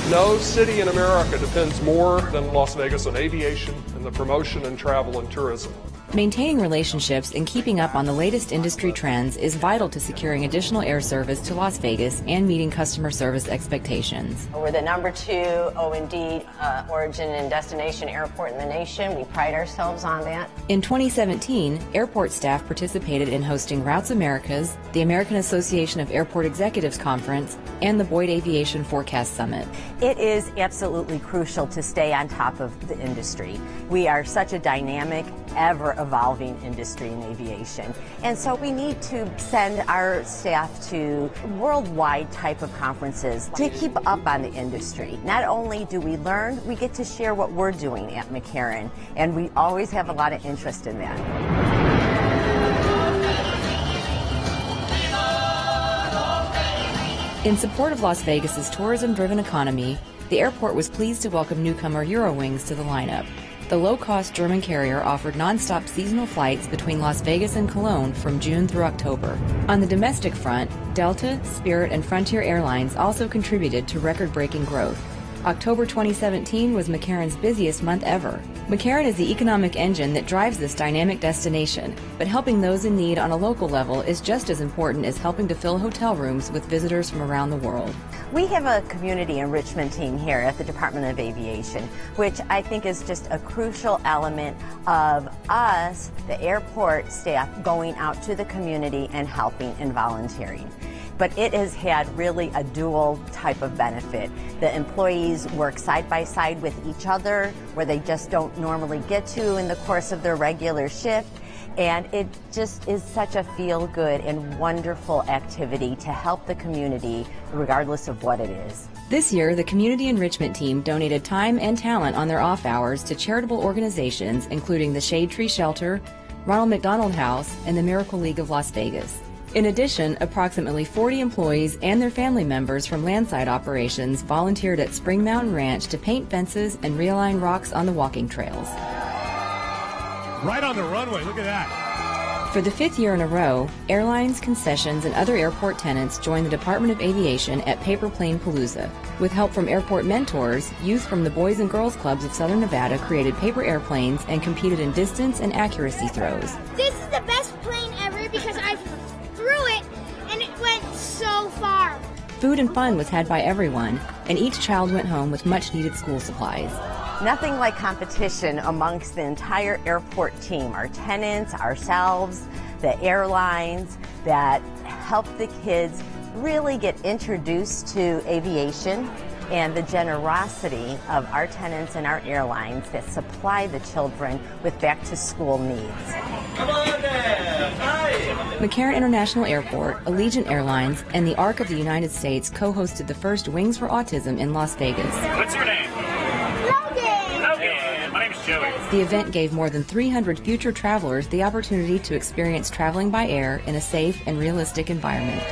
No city in America depends more than Las Vegas on aviation and the promotion and travel and tourism. Maintaining relationships and keeping up on the latest industry trends is vital to securing additional air service to Las Vegas and meeting customer service expectations. We're the #2 O&D origin and destination airport in the nation. We pride ourselves on that. In 2017, airport staff participated in hosting Routes Americas, the American Association of Airport Executives Conference, and the Boyd Aviation Forecast Summit. It is absolutely crucial to stay on top of the industry. We are such a dynamic, ever-evolving industry in aviation. And so we need to send our staff to worldwide type of conferences to keep up on the industry. Not only do we learn, we get to share what we're doing at McCarran, and we always have a lot of interest in that. In support of Las Vegas's tourism-driven economy, the airport was pleased to welcome newcomer Eurowings to the lineup. The low-cost German carrier offered non-stop seasonal flights between Las Vegas and Cologne from June through October. On the domestic front, Delta, Spirit, and Frontier Airlines also contributed to record-breaking growth. October 2017 was McCarran's busiest month ever. McCarran is the economic engine that drives this dynamic destination, but helping those in need on a local level is just as important as helping to fill hotel rooms with visitors from around the world. We have a community enrichment team here at the Department of Aviation, which I think is just a crucial element of us, the airport staff, going out to the community and helping and volunteering. But it has had really a dual type of benefit. The employees work side by side with each other, where they just don't normally get to in the course of their regular shift. And it just is such a feel-good and wonderful activity to help the community, regardless of what it is. This year, the Community Enrichment Team donated time and talent on their off hours to charitable organizations, including the Shade Tree Shelter, Ronald McDonald House, and the Miracle League of Las Vegas. In addition, approximately 40 employees and their family members from landside operations volunteered at Spring Mountain Ranch to paint fences and realign rocks on the walking trails. Right on the runway, look at that. For the 5th year in a row, airlines, concessions, and other airport tenants joined the Department of Aviation at Paper Plane Palooza. With help from airport mentors, youth from the Boys and Girls Clubs of Southern Nevada created paper airplanes and competed in distance and accuracy throws. This is the best plane ever because I threw it and it went so far. Food and fun was had by everyone, and each child went home with much-needed school supplies. Nothing like competition amongst the entire airport team, our tenants, ourselves, the airlines, that help the kids really get introduced to aviation, and the generosity of our tenants and our airlines that supply the children with back-to-school needs. Come on there! Hi! McCarran International Airport, Allegiant Airlines, and the Arc of the United States co-hosted the first Wings for Autism in Las Vegas. What's your name? Logan! My name's Joey. The event gave more than 300 future travelers the opportunity to experience traveling by air in a safe and realistic environment.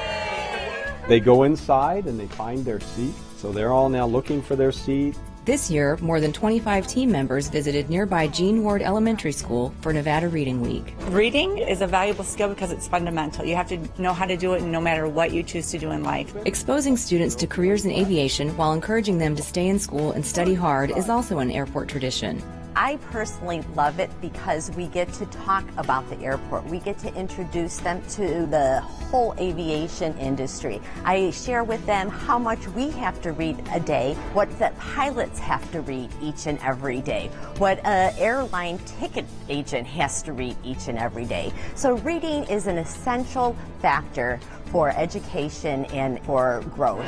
They go inside and they find their seat, so they're all now looking for their seat. This year, more than 25 team members visited nearby Gene Ward Elementary School for Nevada Reading Week. Reading is a valuable skill because it's fundamental. You have to know how to do it no matter what you choose to do in life. Exposing students to careers in aviation while encouraging them to stay in school and study hard is also an airport tradition. I personally love it because we get to talk about the airport. We get to introduce them to the whole aviation industry. I share with them how much we have to read a day, what the pilots have to read each and every day, what an airline ticket agent has to read each and every day. So reading is an essential factor for education and for growth.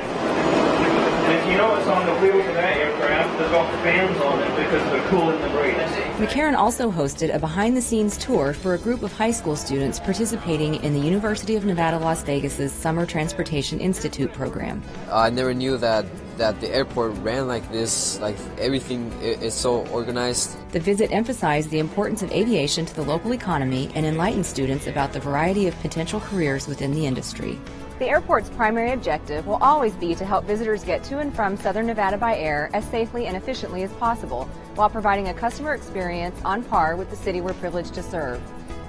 If you know what's on the wheels of that aircraft, they've got the fans on it because they're cooling the breeze. McCarran also hosted a behind-the-scenes tour for a group of high school students participating in the University of Nevada, Las Vegas's Summer Transportation Institute program. I never knew that that the airport ran like this, like everything is so organized. The visit emphasized the importance of aviation to the local economy and enlightened students about the variety of potential careers within the industry. The airport's primary objective will always be to help visitors get to and from Southern Nevada by air as safely and efficiently as possible, while providing a customer experience on par with the city we're privileged to serve.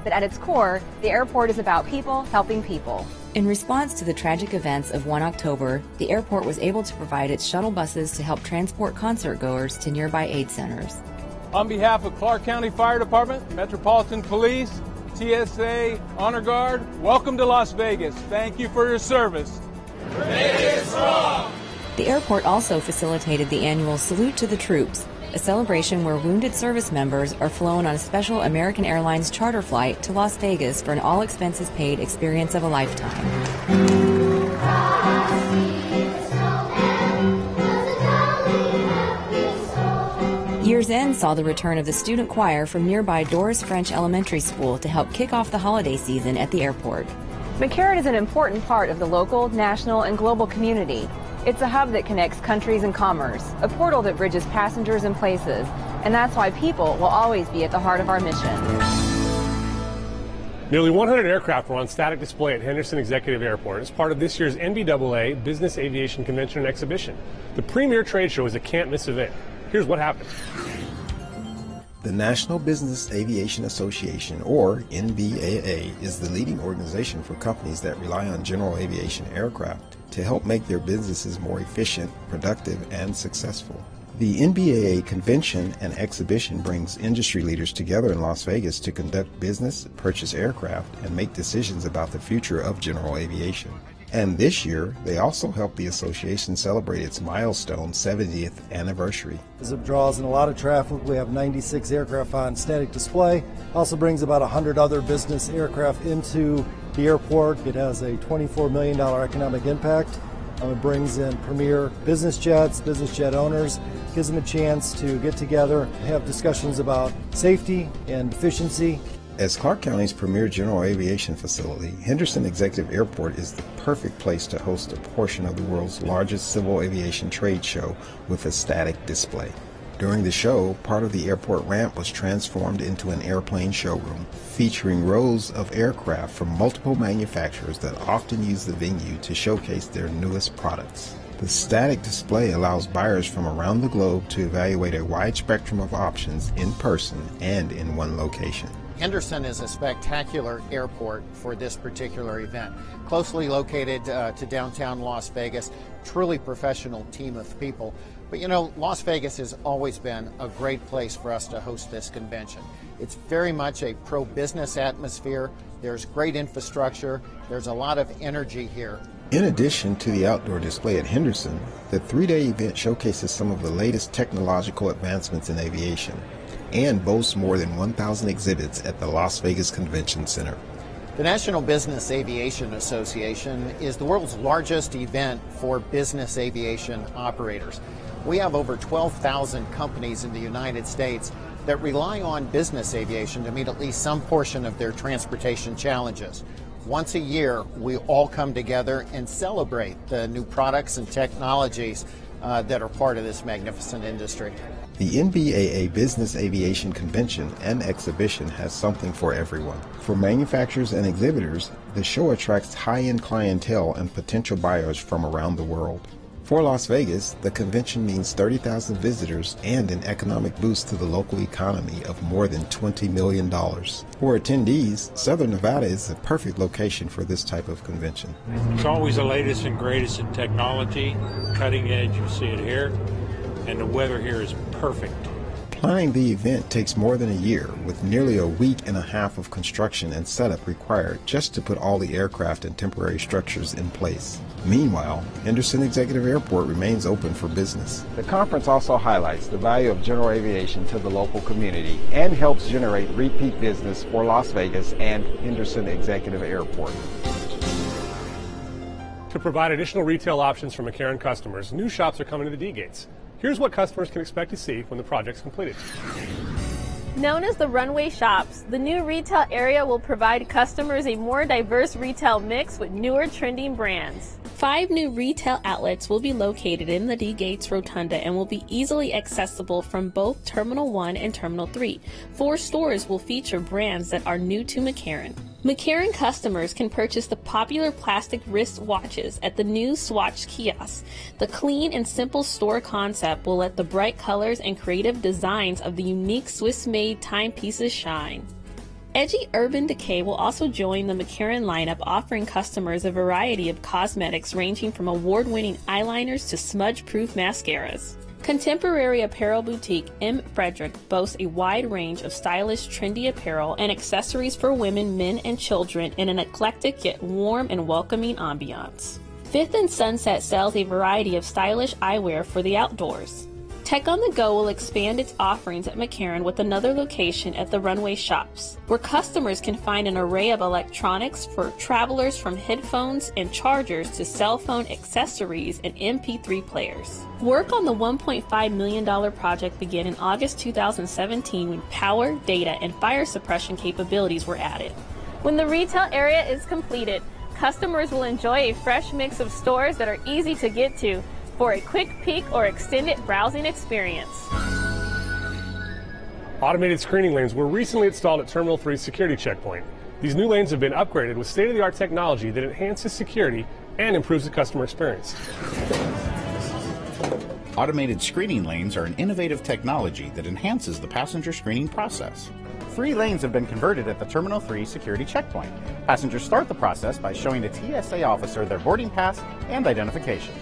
But at its core, the airport is about people helping people. In response to the tragic events of 1 October, the airport was able to provide its shuttle buses to help transport concert goers to nearby aid centers. On behalf of Clark County Fire Department, Metropolitan Police, TSA, Honor Guard, welcome to Las Vegas. Thank you for your service. Vegas strong! The airport also facilitated the annual Salute to the Troops, a celebration where wounded service members are flown on a special American Airlines charter flight to Las Vegas for an all-expenses-paid experience of a lifetime. Year's End saw the return of the student choir from nearby Doris French Elementary School to help kick off the holiday season at the airport. McCarran is an important part of the local, national, and global community. It's a hub that connects countries and commerce, a portal that bridges passengers and places, and that's why people will always be at the heart of our mission. Nearly 100 aircraft were on static display at Henderson Executive Airport as part of this year's NBAA Business Aviation Convention and Exhibition. The premier trade show is a can't-miss event. Here's what happened. The National Business Aviation Association, or NBAA, is the leading organization for companies that rely on general aviation aircraft to help make their businesses more efficient, productive, and successful. The NBAA Convention and Exhibition brings industry leaders together in Las Vegas to conduct business, purchase aircraft, and make decisions about the future of general aviation. And this year, they also help the association celebrate its milestone 70th anniversary. It draws in a lot of traffic. We have 96 aircraft on static display. Also brings about 100 other business aircraft into the airport. It has a $24 million economic impact. It brings in premier business jets, business jet owners, gives them a chance to get together, have discussions about safety and efficiency. As Clark County's premier general aviation facility, Henderson Executive Airport is the perfect place to host a portion of the world's largest civil aviation trade show with a static display. During the show, part of the airport ramp was transformed into an airplane showroom, featuring rows of aircraft from multiple manufacturers that often use the venue to showcase their newest products. The static display allows buyers from around the globe to evaluate a wide spectrum of options in person and in one location. Henderson is a spectacular airport for this particular event. Closely located to downtown Las Vegas, truly professional team of people. But you know, Las Vegas has always been a great place for us to host this convention. It's very much a pro-business atmosphere. There's great infrastructure. There's a lot of energy here. In addition to the outdoor display at Henderson, the three-day event showcases some of the latest technological advancements in aviation and boasts more than 1,000 exhibits at the Las Vegas Convention Center. The National Business Aviation Association is the world's largest event for business aviation operators. We have over 12,000 companies in the United States that rely on business aviation to meet at least some portion of their transportation challenges. Once a year, we all come together and celebrate the new products and technologies that are part of this magnificent industry. The NBAA Business Aviation Convention and Exhibition has something for everyone. For manufacturers and exhibitors, the show attracts high-end clientele and potential buyers from around the world. For Las Vegas, the convention means 30,000 visitors and an economic boost to the local economy of more than $20 million. For attendees, Southern Nevada is the perfect location for this type of convention. It's always the latest and greatest in technology, cutting edge, you see it here, and the weather here is perfect. Planning the event takes more than a year, with nearly a week and a half of construction and setup required just to put all the aircraft and temporary structures in place. Meanwhile, Henderson Executive Airport remains open for business. The conference also highlights the value of general aviation to the local community and helps generate repeat business for Las Vegas and Henderson Executive Airport. To provide additional retail options for McCarran customers, new shops are coming to the D-Gates. Here's what customers can expect to see when the project's completed. Known as the Runway Shops, the new retail area will provide customers a more diverse retail mix with newer trending brands. 5 new retail outlets will be located in the D Gates Rotunda and will be easily accessible from both Terminal 1 and Terminal 3. 4 stores will feature brands that are new to McCarran. McCarran customers can purchase the popular plastic wrist watches at the new Swatch kiosk. The clean and simple store concept will let the bright colors and creative designs of the unique Swiss-made timepieces shine. Edgy Urban Decay will also join the McCarran lineup, offering customers a variety of cosmetics ranging from award-winning eyeliners to smudge-proof mascaras. Contemporary apparel boutique M. Frederick boasts a wide range of stylish, trendy apparel and accessories for women, men, and children in an eclectic yet warm and welcoming ambiance. Fifth and Sunset sells a variety of stylish eyewear for the outdoors. Tech on the Go will expand its offerings at McCarran with another location at the Runway Shops, where customers can find an array of electronics for travelers, from headphones and chargers to cell phone accessories and MP3 players. Work on the $1.5 million project began in August 2017 when power, data, and fire suppression capabilities were added. When the retail area is completed, customers will enjoy a fresh mix of stores that are easy to get to for a quick peek or extended browsing experience. Automated screening lanes were recently installed at Terminal 3 security checkpoint. These new lanes have been upgraded with state-of-the-art technology that enhances security and improves the customer experience. Automated screening lanes are an innovative technology that enhances the passenger screening process. 3 lanes have been converted at the Terminal 3 security checkpoint. Passengers start the process by showing the TSA officer their boarding pass and identification.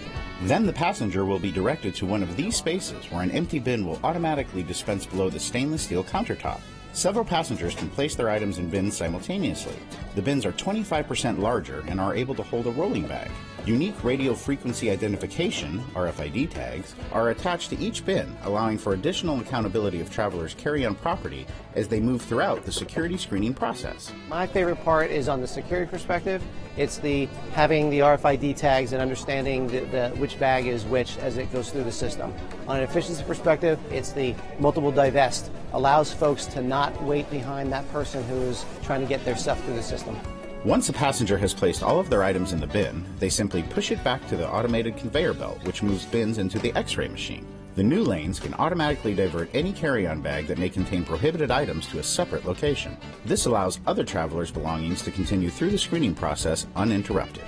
Then the passenger will be directed to one of these spaces where an empty bin will automatically dispense below the stainless steel countertop. Several passengers can place their items in bins simultaneously. The bins are 25% larger and are able to hold a rolling bag. Unique radio frequency identification, RFID tags, are attached to each bin, allowing for additional accountability of travelers' carry-on property as they move throughout the security screening process. My favorite part is on the security perspective. It's having the RFID tags and understanding which bag is which as it goes through the system. On an efficiency perspective, it's the multiple divest. Allows folks to not wait behind that person who is trying to get their stuff through the system. Once a passenger has placed all of their items in the bin, they simply push it back to the automated conveyor belt, which moves bins into the X-ray machine. The new lanes can automatically divert any carry-on bag that may contain prohibited items to a separate location. This allows other travelers' belongings to continue through the screening process uninterrupted.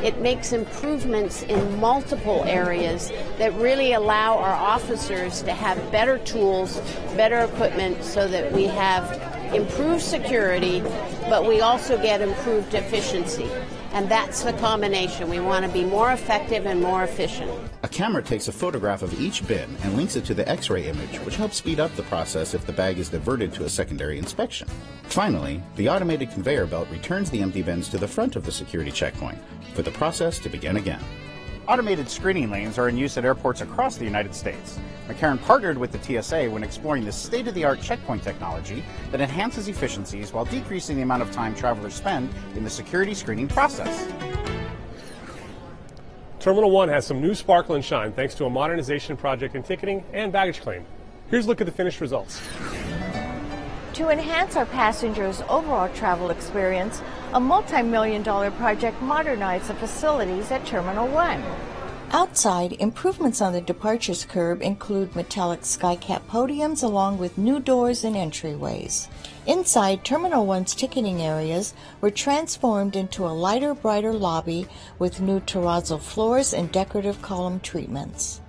It makes improvements in multiple areas that really allow our officers to have better tools, better equipment, so that we have improved security, but we also get improved efficiency. And that's the combination. We want to be more effective and more efficient. A camera takes a photograph of each bin and links it to the X-ray image, which helps speed up the process if the bag is diverted to a secondary inspection. Finally, the automated conveyor belt returns the empty bins to the front of the security checkpoint for the process to begin again. Automated screening lanes are in use at airports across the United States. McCarran partnered with the TSA when exploring this state-of-the-art checkpoint technology that enhances efficiencies while decreasing the amount of time travelers spend in the security screening process. Terminal 1 has some new sparkle and shine thanks to a modernization project in ticketing and baggage claim. Here's a look at the finished results. To enhance our passengers' overall travel experience, a multi-million-dollar project modernized the facilities at Terminal 1. Outside, improvements on the departures curb include metallic skycap podiums along with new doors and entryways. Inside, Terminal 1's ticketing areas were transformed into a lighter, brighter lobby with new terrazzo floors and decorative column treatments.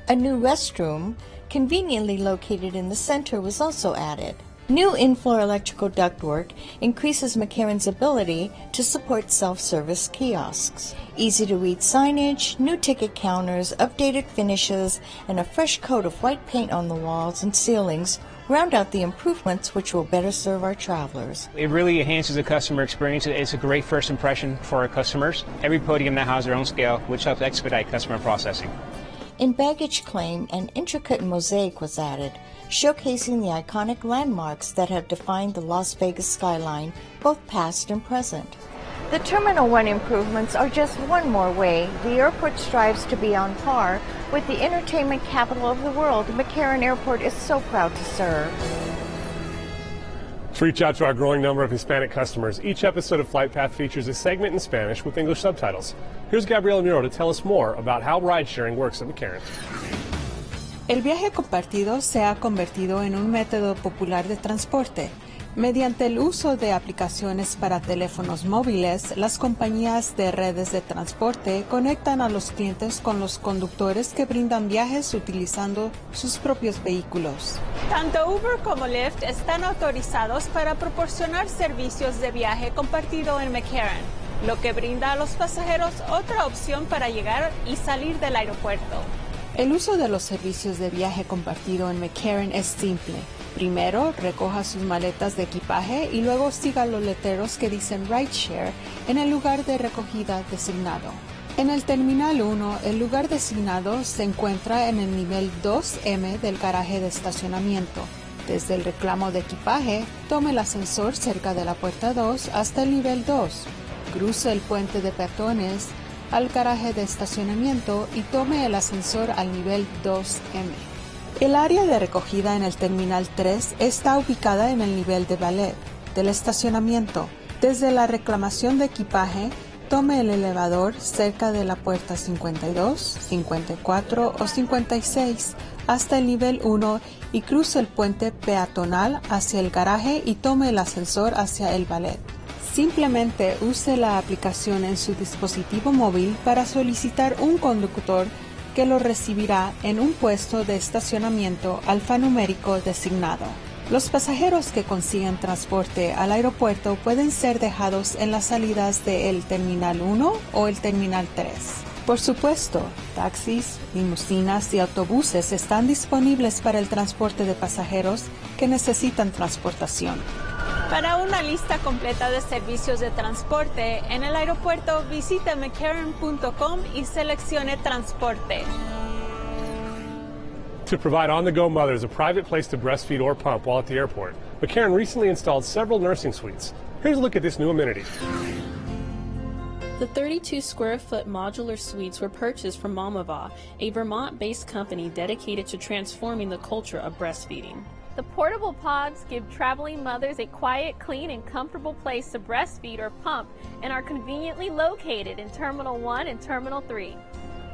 A new restroom, conveniently located in the center, was also added. New in-floor electrical ductwork increases McCarran's ability to support self-service kiosks. Easy-to-read signage, new ticket counters, updated finishes, and a fresh coat of white paint on the walls and ceilings round out the improvements which will better serve our travelers. It really enhances the customer experience. It's a great first impression for our customers. Every podium now has their own scale, which helps expedite customer processing. In baggage claim, an intricate mosaic was added, showcasing the iconic landmarks that have defined the Las Vegas skyline, both past and present. The Terminal 1 improvements are just one more way the airport strives to be on par with the entertainment capital of the world McCarran Airport is so proud to serve. To reach out to our growing number of Hispanic customers, each episode of FlightPath features a segment in Spanish with English subtitles. Here's Gabriela Muro to tell us more about how ride-sharing works at McCarran. El viaje compartido se ha convertido en un método popular de transporte. Mediante el uso de aplicaciones para teléfonos móviles, las compañías de redes de transporte conectan a los clientes con los conductores que brindan viajes utilizando sus propios vehículos. Tanto Uber como Lyft están autorizados para proporcionar servicios de viaje compartido en McCarran, lo que brinda a los pasajeros otra opción para llegar y salir del aeropuerto. El uso de los servicios de viaje compartido en McCarran es simple. Primero, recoja sus maletas de equipaje y luego siga los letreros que dicen Rideshare en el lugar de recogida designado. En el Terminal 1, el lugar designado se encuentra en el nivel 2M del garaje de estacionamiento. Desde el reclamo de equipaje, tome el ascensor cerca de la puerta 2 hasta el nivel 2. Cruce el puente de peatones al garaje de estacionamiento y tome el ascensor al nivel 2M. El área de recogida en el Terminal 3 está ubicada en el nivel de ballet del estacionamiento. Desde la reclamación de equipaje, tome el elevador cerca de la puerta 52, 54 o 56 hasta el nivel 1 y cruce el puente peatonal hacia el garaje y tome el ascensor hacia el ballet. Simplemente use la aplicación en su dispositivo móvil para solicitar un conductor que lo recibirá en un puesto de estacionamiento alfanumérico designado. Los pasajeros que consiguen transporte al aeropuerto pueden ser dejados en las salidas del Terminal 1 o el Terminal 3. Por supuesto, taxis, limusinas y autobuses están disponibles para el transporte de pasajeros que necesitan transportación. Para una lista completa de servicios de transporte en el aeropuerto, visite mccarran.com y seleccione Transporte. To provide on-the-go mothers a private place to breastfeed or pump while at the airport, McCarran recently installed several nursing suites. Here's a look at this new amenity. The 32-square-foot modular suites were purchased from Mamava, a Vermont-based company dedicated to transforming the culture of breastfeeding. The portable pods give traveling mothers a quiet, clean, and comfortable place to breastfeed or pump and are conveniently located in Terminal 1 and Terminal 3.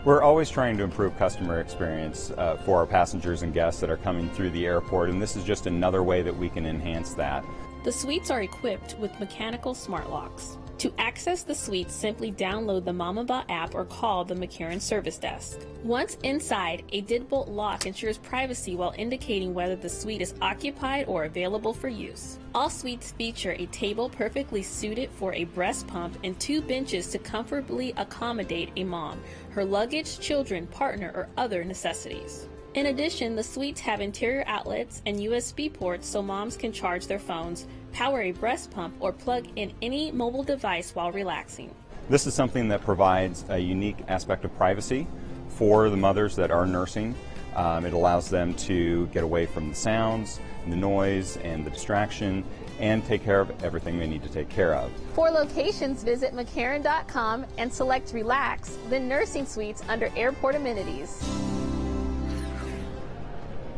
We're always trying to improve customer experience for our passengers and guests that are coming through the airport, and this is just another way that we can enhance that. The suites are equipped with mechanical smart locks. To access the suite, simply download the Mamava app or call the McCarran service desk. Once inside, a deadbolt lock ensures privacy while indicating whether the suite is occupied or available for use. All suites feature a table perfectly suited for a breast pump and 2 benches to comfortably accommodate a mom, her luggage, children, partner, or other necessities. In addition, the suites have interior outlets and USB ports so moms can charge their phones, power a breast pump, or plug in any mobile device while relaxing. This is something that provides a unique aspect of privacy for the mothers that are nursing. It allows them to get away from the sounds, the noise, and the distraction, and take care of everything they need to take care of. For locations, visit mccarran.com and select Relax, then Nursing Suites under Airport Amenities.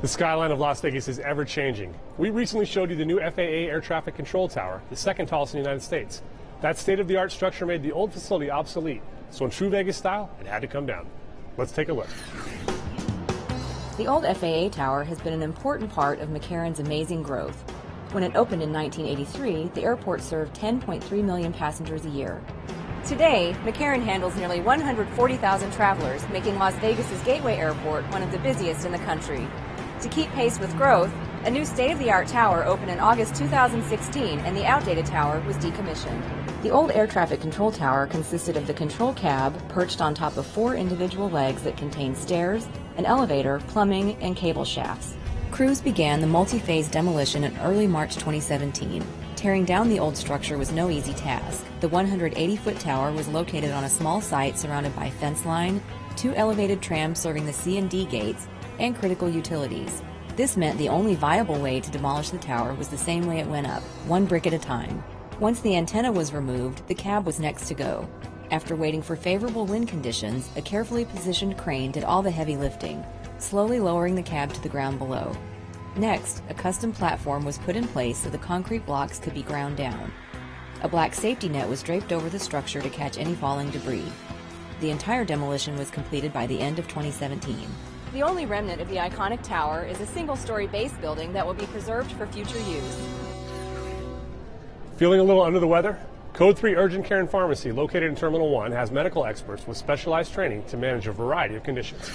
The skyline of Las Vegas is ever-changing. We recently showed you the new FAA Air Traffic Control Tower, the second tallest in the United States. That state-of-the-art structure made the old facility obsolete, so in true Vegas style, it had to come down. Let's take a look. The old FAA tower has been an important part of McCarran's amazing growth. When it opened in 1983, the airport served 10.3 million passengers a year. Today, McCarran handles nearly 140,000 travelers, making Las Vegas's Gateway Airport one of the busiest in the country. To keep pace with growth, a new state-of-the-art tower opened in August 2016 and the outdated tower was decommissioned. The old air traffic control tower consisted of the control cab perched on top of 4 individual legs that contained stairs, an elevator, plumbing, and cable shafts. Crews began the multi-phase demolition in early March 2017. Tearing down the old structure was no easy task. The 180-foot tower was located on a small site surrounded by fence line, 2 elevated trams serving the C and D gates, and critical utilities. This meant the only viable way to demolish the tower was the same way it went up, 1 brick at a time. Once the antenna was removed, the cab was next to go. After waiting for favorable wind conditions, a carefully positioned crane did all the heavy lifting, slowly lowering the cab to the ground below. Next, a custom platform was put in place so the concrete blocks could be ground down. A black safety net was draped over the structure to catch any falling debris. The entire demolition was completed by the end of 2017. The only remnant of the iconic tower is a single-story base building that will be preserved for future use. Feeling a little under the weather? Code 3 Urgent Care and Pharmacy, located in Terminal 1, has medical experts with specialized training to manage a variety of conditions.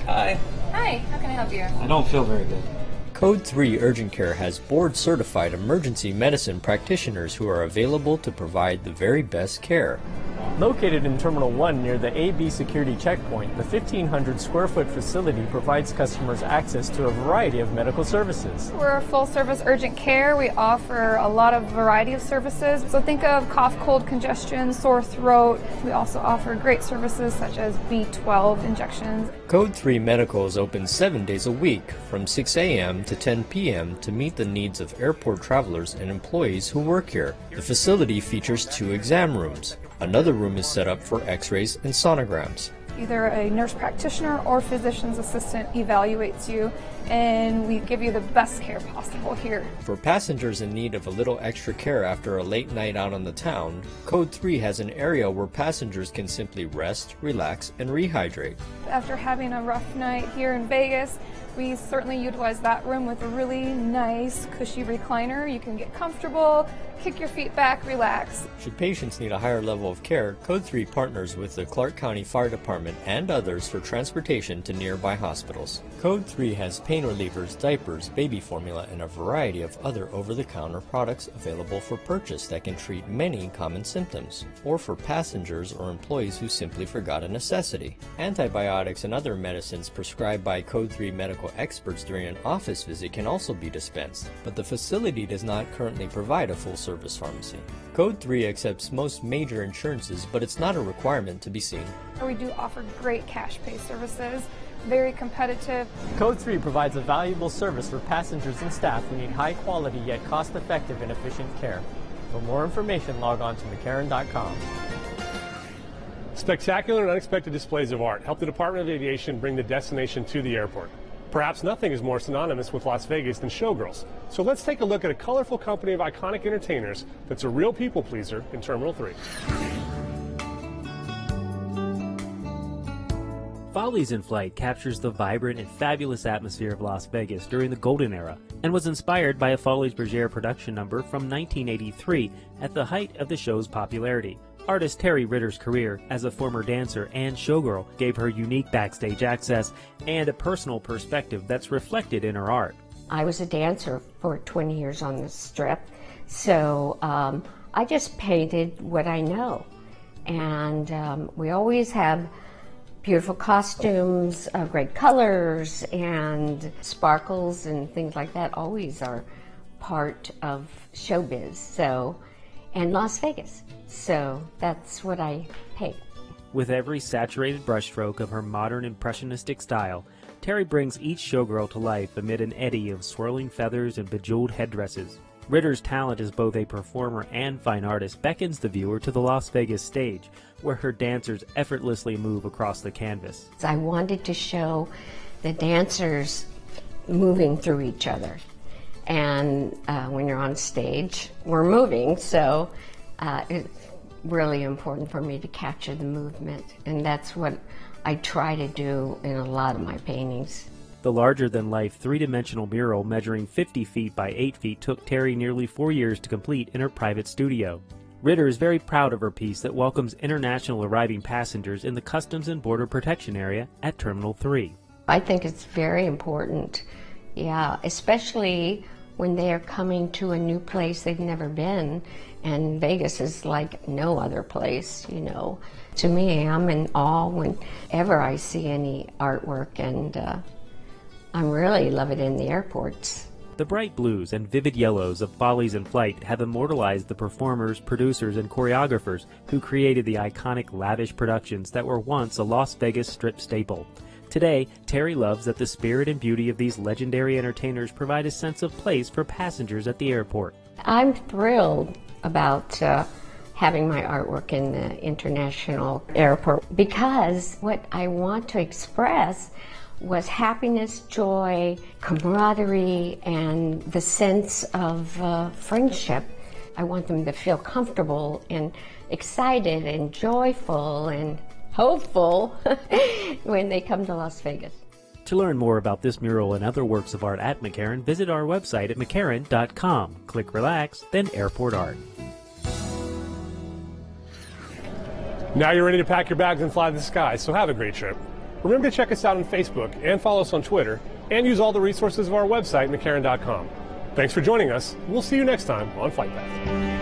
Hi. Hi, how can I help you? I don't feel very good. Code 3 Urgent Care has board-certified emergency medicine practitioners who are available to provide the very best care. Located in Terminal 1 near the AB security checkpoint, the 1,500 square foot facility provides customers access to a variety of medical services. We're a full-service urgent care. We offer a lot of variety of services. So think of cough, cold, congestion, sore throat. We also offer great services such as B12 injections. Code 3 Medical is open 7 days a week from 6 a.m. to 10 p.m. to meet the needs of airport travelers and employees who work here. The facility features 2 exam rooms. Another room is set up for x-rays and sonograms. Either a nurse practitioner or physician's assistant evaluates you, and we give you the best care possible here. For passengers in need of a little extra care after a late night out on the town, Code 3 has an area where passengers can simply rest, relax, and rehydrate. After having a rough night here in Vegas, we certainly utilize that room with a really nice, cushy recliner. You can get comfortable, kick your feet back, relax. Should patients need a higher level of care, Code 3 partners with the Clark County Fire Department and others for transportation to nearby hospitals. Code 3 has pain relievers, diapers, baby formula, and a variety of other over-the-counter products available for purchase that can treat many common symptoms, or for passengers or employees who simply forgot a necessity. Antibiotics and other medicines prescribed by Code 3 medical experts during an office visit can also be dispensed, but the facility does not currently provide a full-service pharmacy. Code 3 accepts most major insurances, but it's not a requirement to be seen. We do offer great cash pay services, very competitive. Code 3 provides a valuable service for passengers and staff who need high quality yet cost-effective and efficient care. For more information, log on to McCarran.com. Spectacular and unexpected displays of art help the Department of Aviation bring the destination to the airport. Perhaps nothing is more synonymous with Las Vegas than showgirls. So let's take a look at a colorful company of iconic entertainers that's a real people pleaser in Terminal 3. Follies in Flight captures the vibrant and fabulous atmosphere of Las Vegas during the Golden Era and was inspired by a Folies Bergère production number from 1983 at the height of the show's popularity. Artist Terry Ritter's career as a former dancer and showgirl gave her unique backstage access and a personal perspective that's reflected in her art. I was a dancer for 20 years on the Strip, so I just painted what I know. And we always have beautiful costumes, great colors, and sparkles and things like that always are part of showbiz, so, and Las Vegas. So that's what I paint. With every saturated brushstroke of her modern impressionistic style, Terry brings each showgirl to life amid an eddy of swirling feathers and bejeweled headdresses. Ritter's talent as both a performer and fine artist beckons the viewer to the Las Vegas stage, where her dancers effortlessly move across the canvas. I wanted to show the dancers moving through each other. And when you're on stage, we're moving, so it's really important for me to capture the movement. And that's what I try to do in a lot of my paintings. The larger-than-life three-dimensional mural measuring 50 feet by 8 feet took Terry nearly 4 years to complete in her private studio. Ritter is very proud of her piece that welcomes international arriving passengers in the Customs and Border Protection area at Terminal 3. I think it's very important, yeah, especially when they are coming to a new place they've never been, and Vegas is like no other place, you know. To me, I'm in awe whenever I see any artwork, and I really love it in the airports. The bright blues and vivid yellows of Follies in Flight have immortalized the performers, producers, and choreographers who created the iconic lavish productions that were once a Las Vegas Strip staple. Today, Terry loves that the spirit and beauty of these legendary entertainers provide a sense of place for passengers at the airport. I'm thrilled about having my artwork in the international airport because what I want to express was happiness, joy, camaraderie, and the sense of friendship. I want them to feel comfortable and excited and joyful and hopeful when they come to Las Vegas. To learn more about this mural and other works of art at McCarran, visit our website at mccarran.com. Click Relax, then Airport Art. Now you're ready to pack your bags and fly to the sky, so have a great trip. Remember to check us out on Facebook and follow us on Twitter, and use all the resources of our website, mccarran.com. Thanks for joining us. We'll see you next time on Flight Path.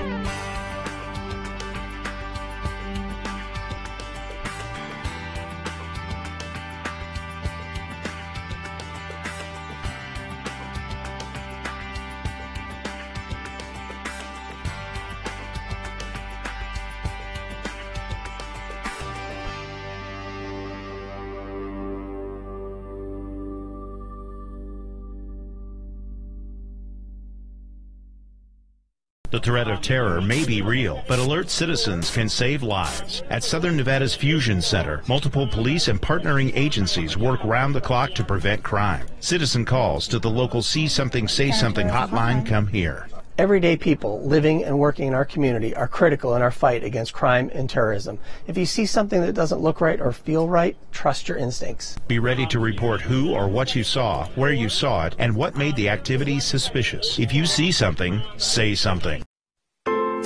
The threat of terror may be real, but alert citizens can save lives. At Southern Nevada's Fusion Center, multiple police and partnering agencies work round the clock to prevent crime. Citizen calls to the local See Something, Say Something hotline come here. Everyday people living and working in our community are critical in our fight against crime and terrorism. If you see something that doesn't look right or feel right, trust your instincts. Be ready to report who or what you saw, where you saw it, and what made the activity suspicious. If you see something, say something.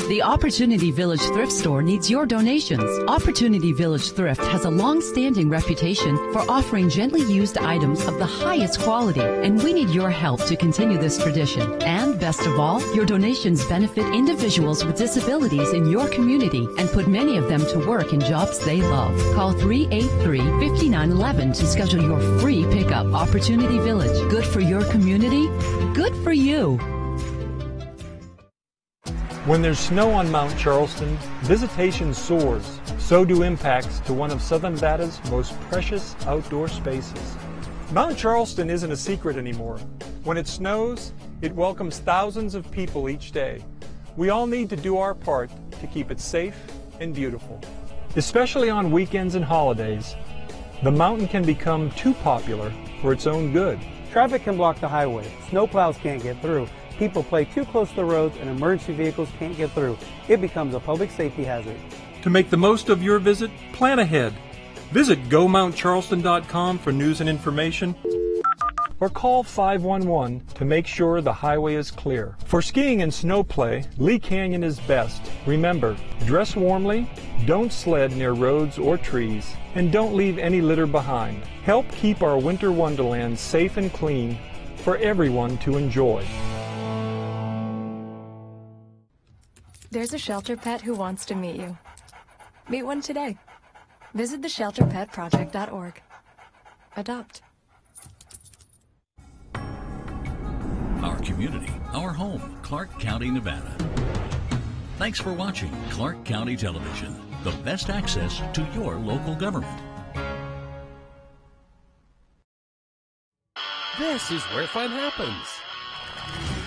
The Opportunity Village Thrift Store needs your donations. Opportunity Village Thrift has a long-standing reputation for offering gently used items of the highest quality, and we need your help to continue this tradition. And best of all, your donations benefit individuals with disabilities in your community and put many of them to work in jobs they love. Call 383-5911 to schedule your free pickup. Opportunity Village. Good for your community. Good for you. When there's snow on Mount Charleston, visitation soars. So do impacts to one of Southern Nevada's most precious outdoor spaces. Mount Charleston isn't a secret anymore. When it snows, it welcomes thousands of people each day. We all need to do our part to keep it safe and beautiful. Especially on weekends and holidays, the mountain can become too popular for its own good. Traffic can block the highway. Snowplows can't get through. People play too close to the roads and emergency vehicles can't get through. It becomes a public safety hazard. To make the most of your visit, plan ahead. Visit GoMountCharleston.com for news and information, or call 511 to make sure the highway is clear. For skiing and snow play, Lee Canyon is best. Remember, dress warmly, don't sled near roads or trees, and don't leave any litter behind. Help keep our winter wonderland safe and clean for everyone to enjoy. There's a shelter pet who wants to meet you. Meet one today. Visit theshelterpetproject.org. Adopt. Our community, our home, Clark County, Nevada. Thanks for watching Clark County Television, the best access to your local government. This is where fun happens.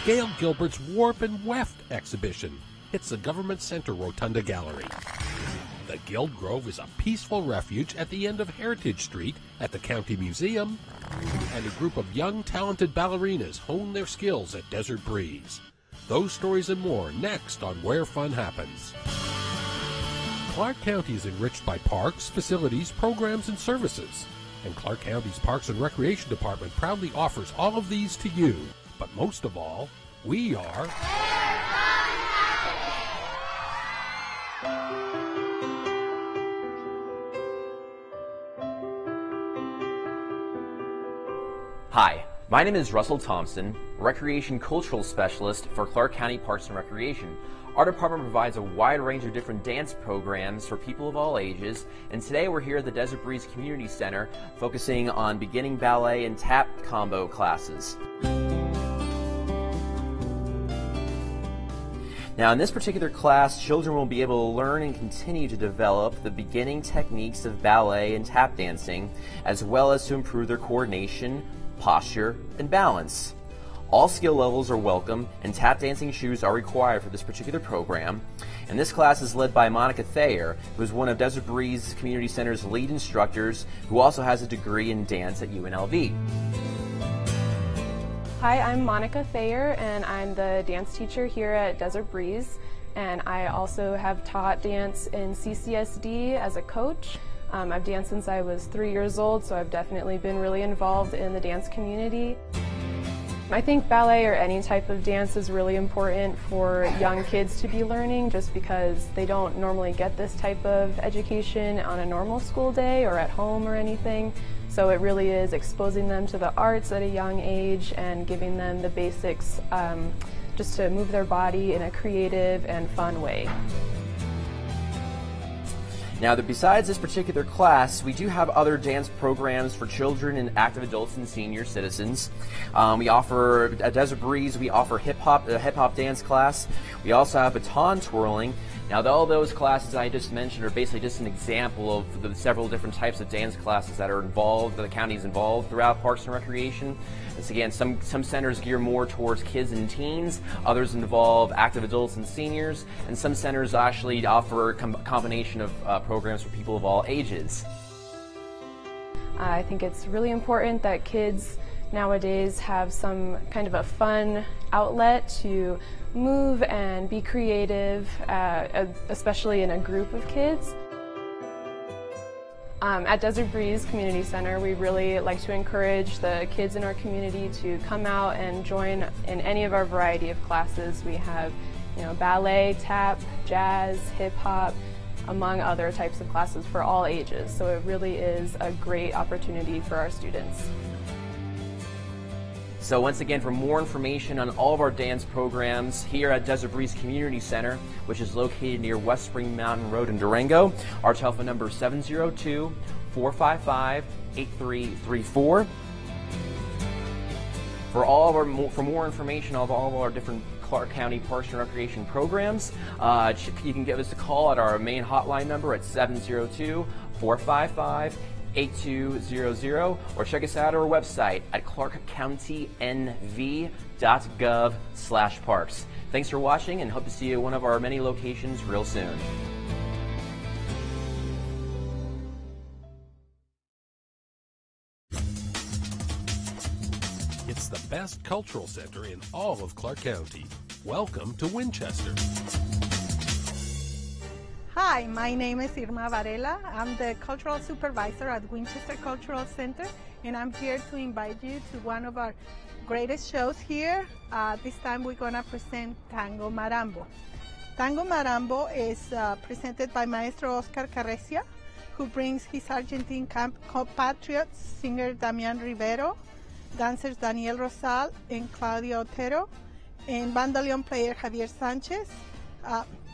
Gail Gilbert's Warp and Weft exhibition. It's the Government Center Rotunda Gallery. The Guild Grove is a peaceful refuge at the end of Heritage Street at the County Museum, and a group of young, talented ballerinas hone their skills at Desert Breeze. Those stories and more next on Where Fun Happens. Clark County is enriched by parks, facilities, programs, and services. And Clark County's Parks and Recreation Department proudly offers all of these to you. But most of all, we are... Hi, my name is Russell Thompson, Recreation Cultural Specialist for Clark County Parks and Recreation. Our department provides a wide range of different dance programs for people of all ages, and today we're here at the Desert Breeze Community Center focusing on beginning ballet and tap combo classes. Now, in this particular class, children will be able to learn and continue to develop the beginning techniques of ballet and tap dancing, as well as to improve their coordination, posture, and balance. All skill levels are welcome, and tap dancing shoes are required for this particular program. And this class is led by Monica Thayer, who is one of Desert Breeze Community Center's lead instructors, who also has a degree in dance at UNLV. Hi, I'm Monica Thayer, and I'm the dance teacher here at Desert Breeze. And I also have taught dance in CCSD as a coach. I've danced since I was 3 years old, so I've definitely been really involved in the dance community. I think ballet or any type of dance is really important for young kids to be learning, just because they don't normally get this type of education on a normal school day or at home or anything. So it really is exposing them to the arts at a young age and giving them the basics just to move their body in a creative and fun way. Now, besides this particular class, we do have other dance programs for children and active adults and senior citizens. We offer, at Desert Breeze, we offer a hip-hop dance class. We also have baton twirling. Now, all those classes I just mentioned are basically just an example of the several different types of dance classes that are involved, that the county is involved throughout Parks and Recreation. Once again, some centers gear more towards kids and teens, others involve active adults and seniors, and some centers actually offer a combination of programs for people of all ages. I think it's really important that kids nowadays have some kind of a fun outlet to move and be creative, especially in a group of kids. At Desert Breeze Community Center, we really like to encourage the kids in our community to come out and join in any of our variety of classes. We have, ballet, tap, jazz, hip hop, among other types of classes for all ages. So it really is a great opportunity for our students. So once again, for more information on all of our dance programs here at Desert Breeze Community Center, which is located near West Spring Mountain Road in Durango, our telephone number is 702-455-8334. For more information on all of our different Clark County Parks and Recreation programs, you can give us a call at our main hotline number at 702-455-8200, or check us out at our website at clarkcountynv.gov/parks. Thanks for watching, and hope to see you at one of our many locations real soon. It's the best cultural center in all of Clark County. Welcome to Winchester. Hi, my name is Irma Varela. I'm the cultural supervisor at Winchester Cultural Center, and I'm here to invite you to one of our greatest shows here. This time we're going to present Tango Marambo. Tango Marambo is presented by Maestro Oscar Carrecia, who brings his Argentine compatriots, singer Damian Rivero, dancers Daniel Rosal and Claudio Otero, and bandoneon player Javier Sanchez,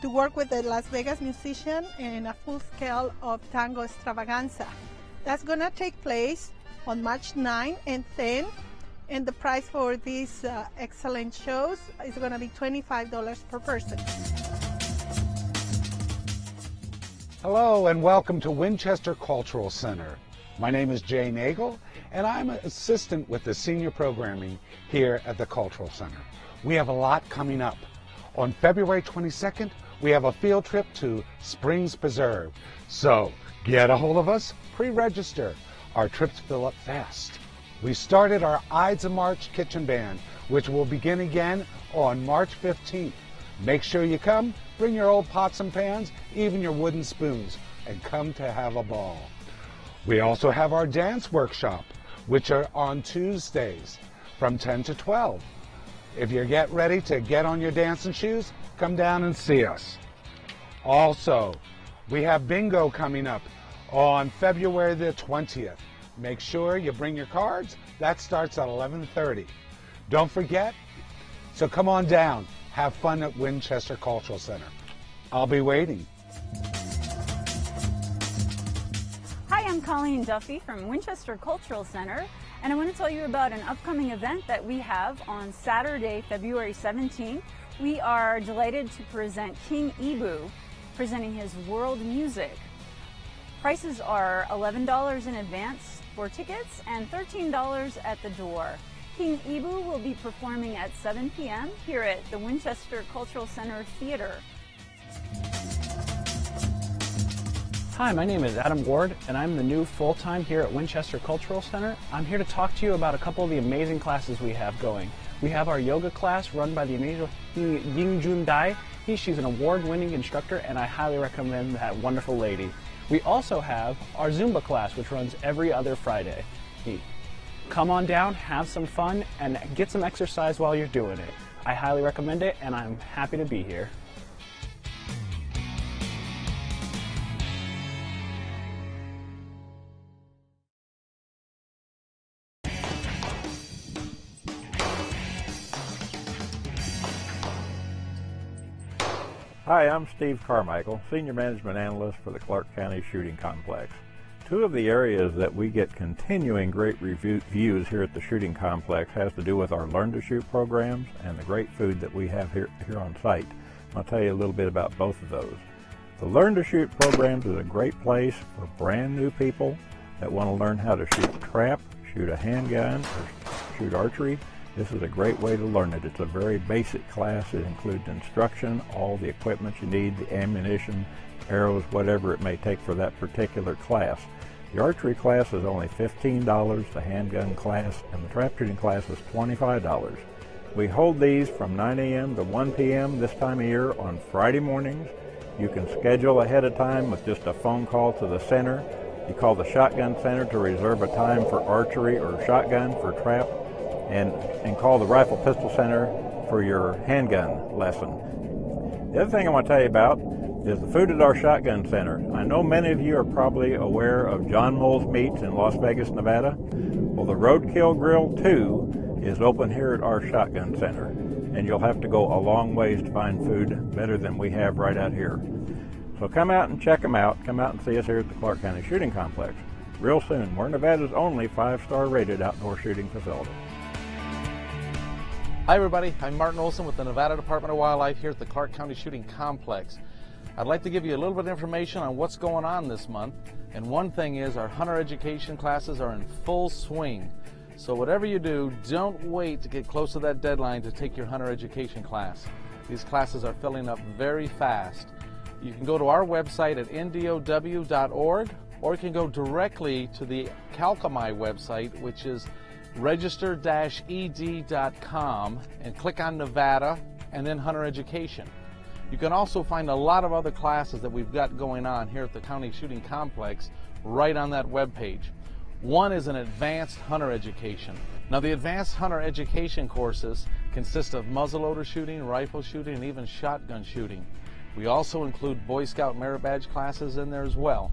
to work with the Las Vegas musician in a full scale of tango extravaganza. That's going to take place on March 9 and 10, and the price for these excellent shows is going to be $25 per person. Hello and welcome to Winchester Cultural Center. My name is Jay Nagel, and I'm an assistant with the senior programming here at the Cultural Center. We have a lot coming up. On February 22nd, we have a field trip to Springs Preserve. So get a hold of us, pre-register. Our trips fill up fast. We started our Ides of March Kitchen Band, which will begin again on March 15th. Make sure you come, bring your old pots and pans, even your wooden spoons, and come to have a ball. We also have our dance workshop, which are on Tuesdays from 10 to 12. If you get ready to get on your dancing shoes, come down and see us. Also, we have bingo coming up on February the 20th. Make sure you bring your cards. That starts at 11:30. Don't forget, so come on down. Have fun at Winchester Cultural Center. I'll be waiting. Hi, I'm Colleen Duffy from Winchester Cultural Center, and I want to tell you about an upcoming event that we have on Saturday, February 17th. We are delighted to present King Ibu, presenting his world music. Prices are $11 in advance for tickets and $13 at the door. King Ibu will be performing at 7 p.m. here at the Winchester Cultural Center Theater. Hi, my name is Adam Ward, and I'm the new full-time here at Winchester Cultural Center. I'm here to talk to you about a couple of the amazing classes we have going. We have our yoga class run by the amazing Yingjun Dai. She's an award-winning instructor, and I highly recommend that wonderful lady. We also have our Zumba class, which runs every other Friday. Come on down, have some fun, and get some exercise while you're doing it. I highly recommend it, and I'm happy to be here. Hi, I'm Steve Carmichael, Senior Management Analyst for the Clark County Shooting Complex. Two of the areas that we get continuing great reviews here at the Shooting Complex has to do with our Learn to Shoot programs and the great food that we have here on site. I'll tell you a little bit about both of those. The Learn to Shoot programs is a great place for brand new people that want to learn how to shoot trap, shoot a handgun, or shoot archery. This is a great way to learn it. It's a very basic class. It includes instruction, all the equipment you need, the ammunition, arrows, whatever it may take for that particular class. The archery class is only $15, the handgun class and the trap shooting class is $25. We hold these from 9 a.m. to 1 p.m. this time of year on Friday mornings. You can schedule ahead of time with just a phone call to the center. You call the Shotgun Center to reserve a time for archery or shotgun for trap. And call the Rifle Pistol Center for your handgun lesson. The other thing I want to tell you about is the food at our Shotgun Center. I know many of you are probably aware of John Mull's Meats in Las Vegas, Nevada. Well, the Roadkill Grill 2 is open here at our Shotgun Center, and you'll have to go a long ways to find food better than we have right out here. So come out and check them out. Come out and see us here at the Clark County Shooting Complex real soon. We're Nevada's only 5-star rated outdoor shooting facility. Hi everybody, I'm Martin Olson with the Nevada Department of Wildlife here at the Clark County Shooting Complex. I'd like to give you a little bit of information on what's going on this month. And one thing is our hunter education classes are in full swing. So whatever you do, don't wait to get close to that deadline to take your hunter education class. These classes are filling up very fast. You can go to our website at ndow.org, or you can go directly to the Calcami website, which is register-ed.com, and click on Nevada and then Hunter Education. You can also find a lot of other classes that we've got going on here at the County Shooting Complex right on that webpage. One is an Advanced Hunter Education. Now the Advanced Hunter Education courses consist of muzzleloader shooting, rifle shooting, and even shotgun shooting. We also include Boy Scout merit badge classes in there as well.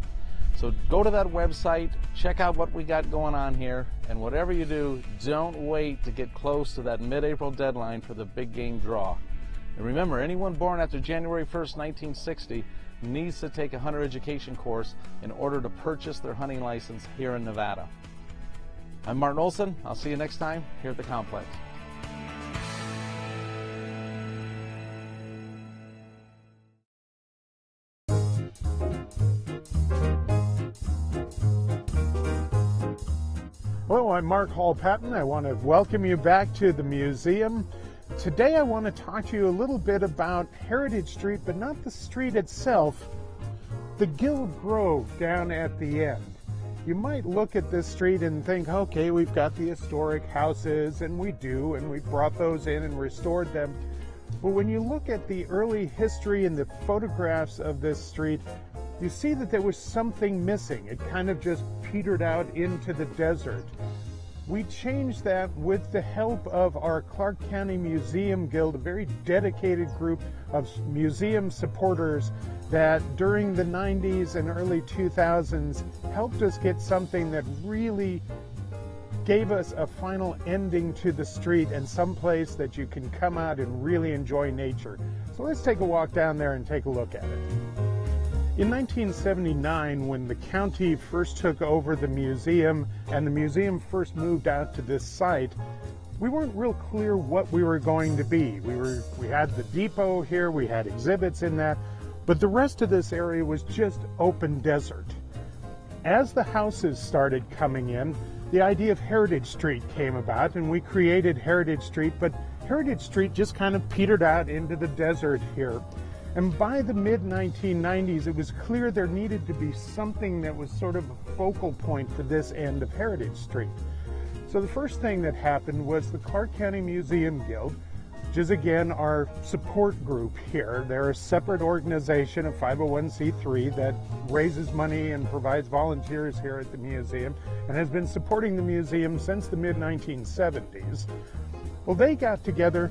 So go to that website, check out what we got going on here, and whatever you do, don't wait to get close to that mid-April deadline for the big game draw. And remember, anyone born after January 1st, 1960 needs to take a hunter education course in order to purchase their hunting license here in Nevada. I'm Martin Olson. I'll see you next time here at the complex. Hello, I'm Mark Hall-Patton. I want to welcome you back to the museum. Today I want to talk to you a little bit about Heritage Street, but not the street itself, the Guild Grove down at the end. You might look at this street and think, okay, we've got the historic houses, and we do, and we brought those in and restored them. But when you look at the early history and the photographs of this street, you see that there was something missing. It kind of just petered out into the desert. We changed that with the help of our Clark County Museum Guild, a very dedicated group of museum supporters that during the 90s and early 2000s helped us get something that really gave us a final ending to the street and someplace that you can come out and really enjoy nature. So let's take a walk down there and take a look at it. In 1979, when the county first took over the museum and the museum first moved out to this site, we weren't real clear what we were going to be. We had the depot here, we had exhibits in that, but the rest of this area was just open desert. As the houses started coming in, the idea of Heritage Street came about, and we created Heritage Street, but Heritage Street just kind of petered out into the desert here. And by the mid-1990s, it was clear there needed to be something that was sort of a focal point for this end of Heritage Street. So the first thing that happened was the Clark County Museum Guild, which is again our support group here. They're a separate organization, a 501c3 that raises money and provides volunteers here at the museum and has been supporting the museum since the mid-1970s. Well, they got together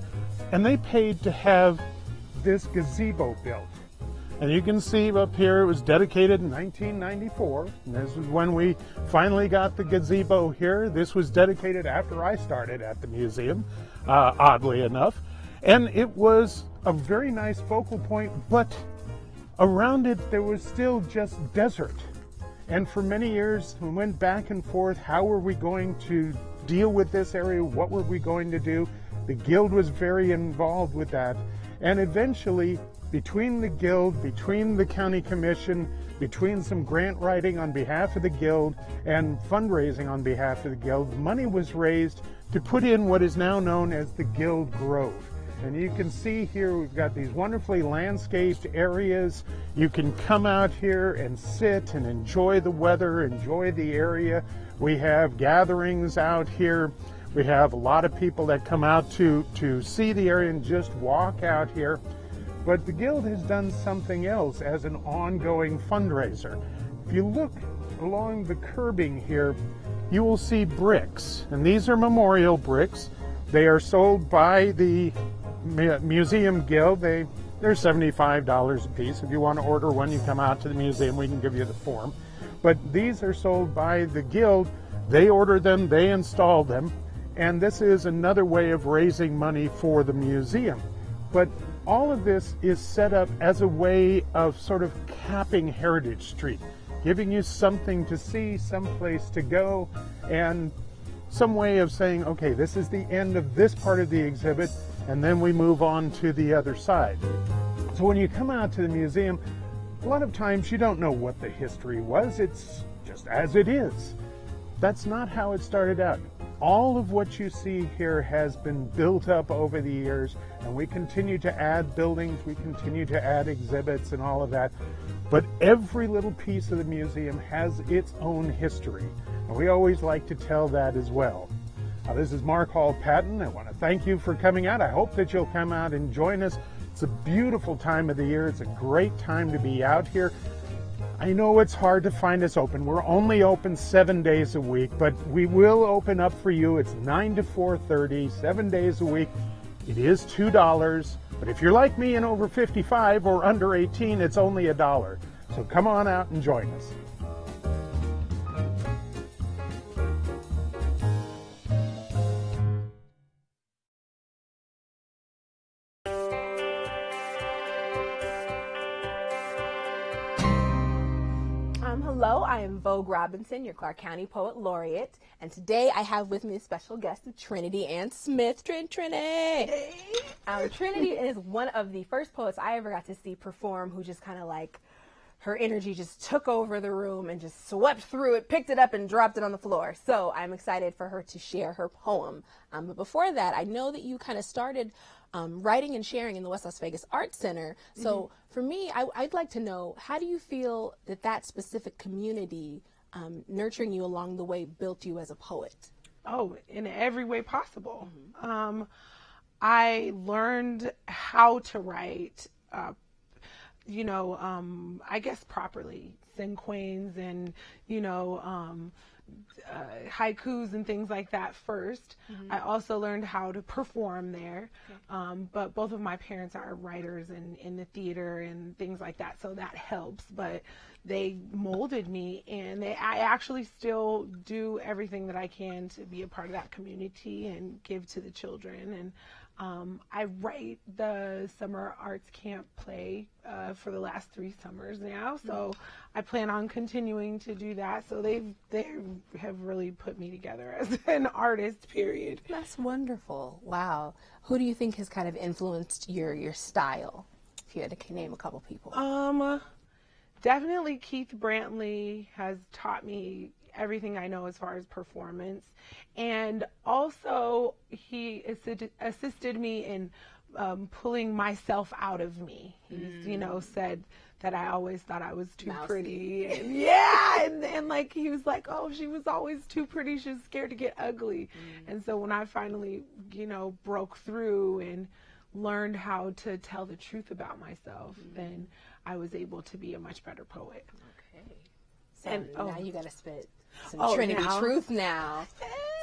and they paid to have this gazebo built. And you can see up here it was dedicated in 1994. And this is when we finally got the gazebo here. This was dedicated after I started at the museum, oddly enough. And it was a very nice focal point, but around it there was still just desert. And for many years we went back and forth. How were we going to deal with this area? What were we going to do? The Guild was very involved with that. And eventually, between the Guild, between the County Commission, between some grant writing on behalf of the Guild and fundraising on behalf of the Guild, money was raised to put in what is now known as the Guild Grove. And you can see here we've got these wonderfully landscaped areas. You can come out here and sit and enjoy the weather, enjoy the area. We have gatherings out here. We have a lot of people that come out to see the area and just walk out here. But the Guild has done something else as an ongoing fundraiser. If you look along the curbing here, you will see bricks. And these are memorial bricks. They are sold by the Museum Guild. They're $75 a piece. If you want to order one, you come out to the museum, we can give you the form. But these are sold by the Guild. They order them, they install them, and this is another way of raising money for the museum. But all of this is set up as a way of sort of capping Heritage Street, giving you something to see, some place to go, and some way of saying, okay, this is the end of this part of the exhibit, and then we move on to the other side. So when you come out to the museum, a lot of times you don't know what the history was. It's just as it is. That's not how it started out. All of what you see here has been built up over the years, and we continue to add buildings, we continue to add exhibits and all of that. But every little piece of the museum has its own history, and we always like to tell that as well. Now, this is Mark Hall Patton. I want to thank you for coming out. I hope that you'll come out and join us. It's a beautiful time of the year. It's a great time to be out here. I know it's hard to find us open. We're only open 7 days a week, but we will open up for you. It's 9 to 4:30, 7 days a week. It is $2, but if you're like me and over 55 or under 18, it's only $1. So come on out and join us. Hello, I am Vogue Robinson, your Clark County Poet Laureate, and today I have with me a special guest, Trinity Ann Smith. Trinity! Hey. Trinity is one of the first poets I ever got to see perform who just kind of like, her energy just took over the room and just swept through it, picked it up and dropped it on the floor. So I'm excited for her to share her poem. But before that, I know that you kind of started writing and sharing in the West Las Vegas Art Center. So for me, I'd like to know, how do you feel that that specific community nurturing you along the way built you as a poet? Oh, in every way possible. I learned how to write, I guess properly, cinquains and, haikus and things like that first. I also learned how to perform there, but both of my parents are writers in the theater and things like that, so that helps. But they molded me, and I actually still do everything that I can to be a part of that community and give to the children. And I write the summer arts camp play for the last 3 summers now, so I plan on continuing to do that. So they have really put me together as an artist, period. That's wonderful. Wow. Who do you think has kind of influenced your style, if you had to name a couple people? Definitely Keith Brantley has taught me everything I know as far as performance. And also he assisted me in pulling myself out of me. He's, you know, said that I always thought I was too pretty. And yeah, and like he was like, oh, she was always too pretty. She was scared to get ugly. And so when I finally, you know, broke through and learned how to tell the truth about myself, then I was able to be a much better poet. Okay. So And now you got to spit some Trinity truth now.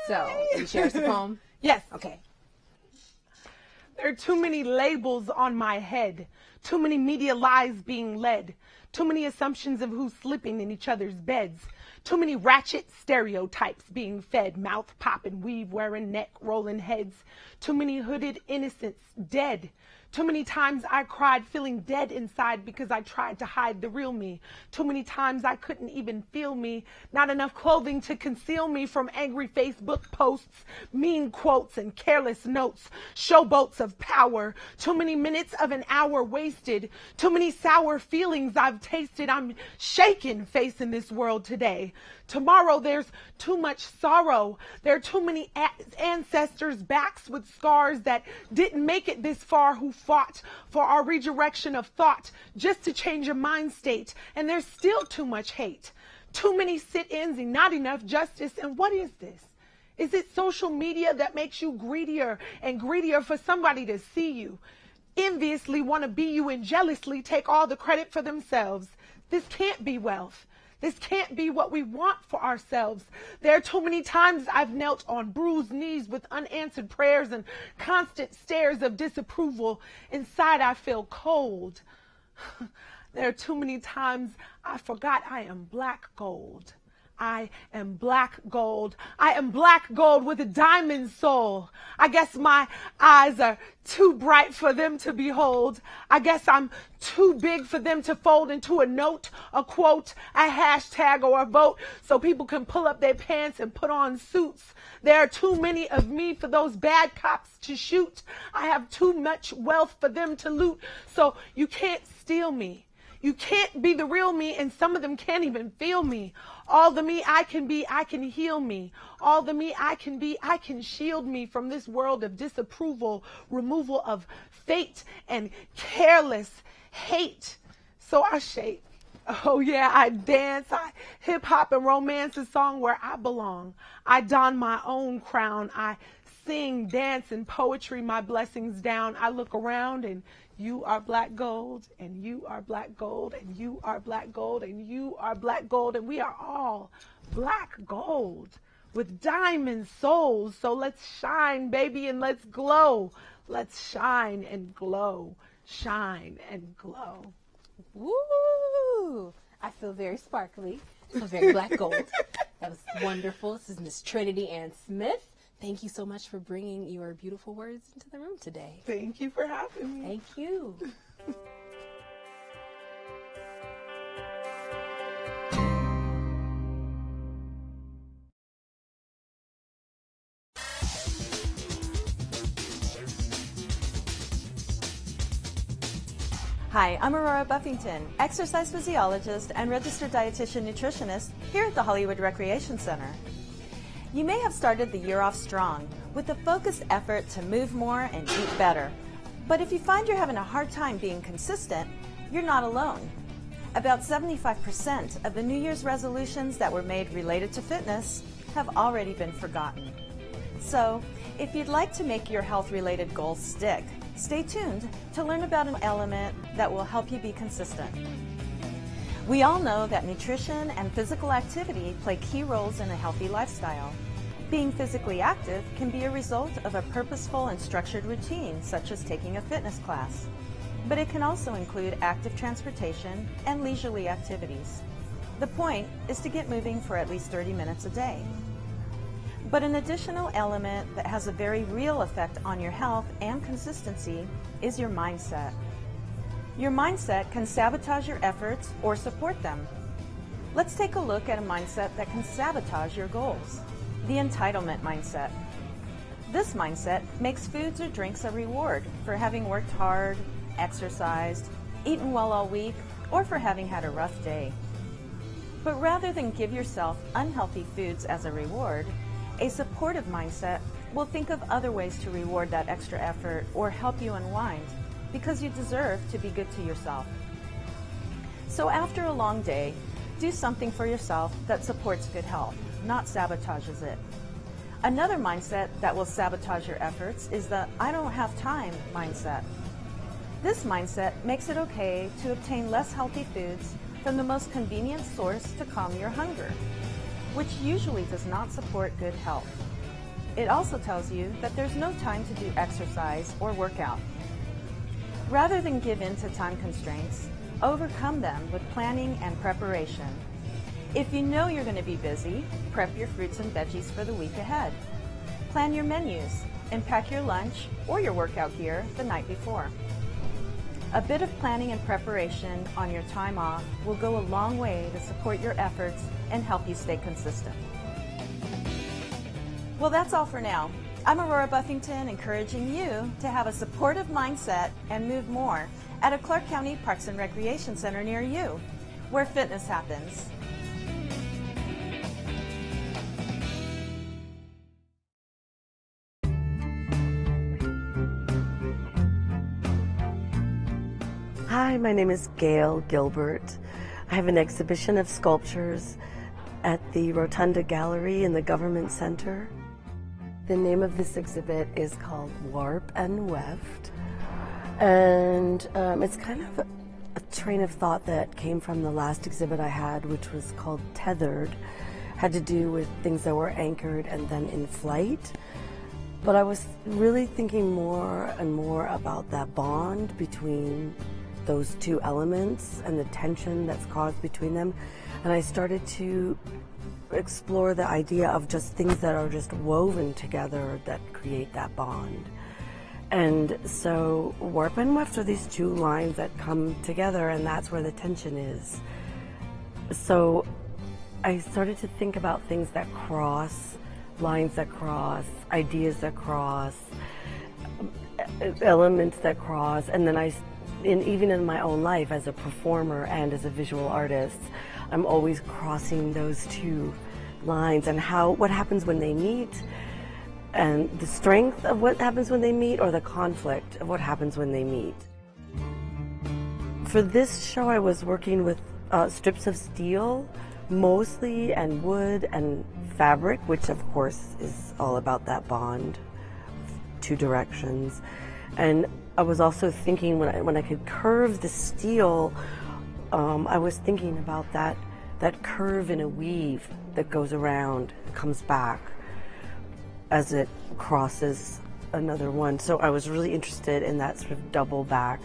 So, can you share us a poem? Yes. Okay. There are too many labels on my head, too many media lies being led, too many assumptions of who's sleeping in each other's beds, too many ratchet stereotypes being fed, mouth popping, weave wearing, neck rolling heads, too many hooded innocents dead. Too many times I cried feeling dead inside because I tried to hide the real me. Too many times I couldn't even feel me. Not enough clothing to conceal me from angry Facebook posts, mean quotes and careless notes, showboats of power. Too many minutes of an hour wasted. Too many sour feelings I've tasted. I'm shaken facing this world today. Tomorrow there's too much sorrow. There are too many ancestors' backs with scars that didn't make it this far who fought for our redirection of thought just to change a mind state. And there's still too much hate. Too many sit-ins and not enough justice. And what is this? Is it social media that makes you greedier and greedier for somebody to see you? Enviously want to be you and jealously take all the credit for themselves. This can't be wealth. This can't be what we want for ourselves. There are too many times I've knelt on bruised knees with unanswered prayers and constant stares of disapproval. Inside I feel cold. There are too many times I forgot I am black gold. I am black gold. I am black gold with a diamond soul. I guess my eyes are too bright for them to behold. I guess I'm too big for them to fold into a note, a quote, a hashtag, or a vote so people can pull up their pants and put on suits. There are too many of me for those bad cops to shoot. I have too much wealth for them to loot. So you can't steal me. You can't be the real me, and some of them can't even feel me. All the me I can be, I can heal me. All the me I can be, I can shield me from this world of disapproval, removal of fate, and careless hate. So I shake. Oh yeah, I dance, I hip hop and romance a song where I belong. I don my own crown. I sing, dance, and poetry my blessings down. I look around and you are black gold, and you are black gold, and you are black gold, and you are black gold, and we are all black gold with diamond souls. So let's shine, baby, and let's glow. Let's shine and glow, shine and glow. Woo! I feel very sparkly. I feel very black gold. That was wonderful. This is Miss Trinity Ann Smith. Thank you so much for bringing your beautiful words into the room today. Thank you for having me. Thank you. Hi, I'm Aurora Buffington, exercise physiologist and registered dietitian nutritionist here at the Hollywood Recreation Center. You may have started the year off strong with a focused effort to move more and eat better. But if you find you're having a hard time being consistent, you're not alone. About 75% of the New Year's resolutions that were made related to fitness have already been forgotten. So, if you'd like to make your health-related goals stick, stay tuned to learn about an element that will help you be consistent. We all know that nutrition and physical activity play key roles in a healthy lifestyle. Being physically active can be a result of a purposeful and structured routine, such as taking a fitness class. But it can also include active transportation and leisurely activities. The point is to get moving for at least 30 minutes a day. But an additional element that has a very real effect on your health and consistency is your mindset. Your mindset can sabotage your efforts or support them. Let's take a look at a mindset that can sabotage your goals. The entitlement mindset. This mindset makes foods or drinks a reward for having worked hard, exercised, eaten well all week, or for having had a rough day. But rather than give yourself unhealthy foods as a reward, a supportive mindset will think of other ways to reward that extra effort or help you unwind, because you deserve to be good to yourself. So after a long day, do something for yourself that supports good health, not sabotages it. Another mindset that will sabotage your efforts is the "I don't have time" mindset. This mindset makes it okay to obtain less healthy foods from the most convenient source to calm your hunger, which usually does not support good health. It also tells you that there's no time to do exercise or workout. Rather than give in to time constraints, overcome them with planning and preparation. If you know you're going to be busy, prep your fruits and veggies for the week ahead. Plan your menus and pack your lunch or your workout gear the night before. A bit of planning and preparation on your time off will go a long way to support your efforts and help you stay consistent. Well, that's all for now. I'm Aurora Buffington, encouraging you to have a supportive mindset and move more at a Clark County Parks and Recreation Center near you, where fitness happens. Hi, my name is Gail Gilbert. I have an exhibition of sculptures at the Rotunda Gallery in the Government Center. The name of this exhibit is called Warp and Weft, and it's kind of a train of thought that came from the last exhibit I had, which was called Tethered. Had to do with things that were anchored and then in flight. But I was really thinking more and more about that bond between those two elements and the tension that's caused between them. And I started to explore the idea of just things that are just woven together that create that bond. And so warp and weft are these two lines that come together, and that's where the tension is. So I started to think about things that cross, lines that cross, ideas that cross, elements that cross, and then even in my own life as a performer and as a visual artist, I'm always crossing those two lines, and what happens when they meet, and the strength of what happens when they meet, or the conflict of what happens when they meet. For this show, I was working with strips of steel, mostly, and wood and fabric, which of course is all about that bond, two directions. And I was also thinking when I could curve the steel, I was thinking about that curve in a weave that goes around, comes back as it crosses another one. So I was really interested in that sort of double back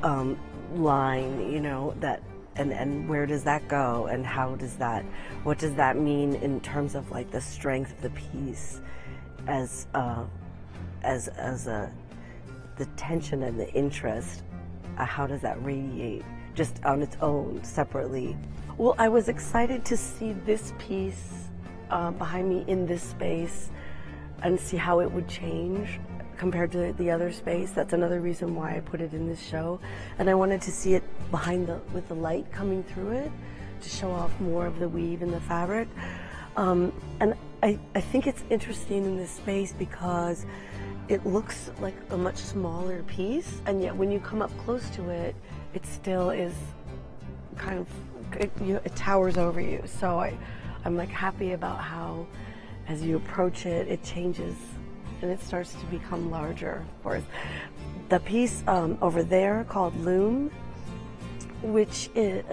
line, you know, that and where does that go, and what does that mean in terms of like the strength of the piece as the tension and the interest, how does that radiate just on its own, separately? Well, I was excited to see this piece behind me in this space and see how it would change compared to the other space. That's another reason why I put it in this show. And I wanted to see it with the light coming through it to show off more of the weave and the fabric. And I think it's interesting in this space because it looks like a much smaller piece, and yet when you come up close to it, it still is kind of, it towers over you. So I'm like happy about how, as you approach it, it changes and it starts to become larger. Of course, the piece over there called Loom, which is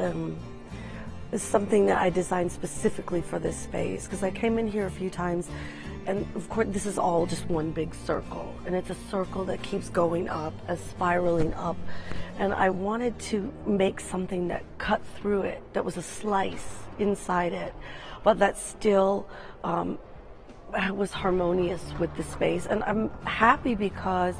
something that I designed specifically for this space, because I came in here a few times. And of course, this is all just one big circle, and it's a circle that keeps going up, spiraling up. And I wanted to make something that cut through it, that was a slice inside it, but that still was harmonious with the space. And I'm happy because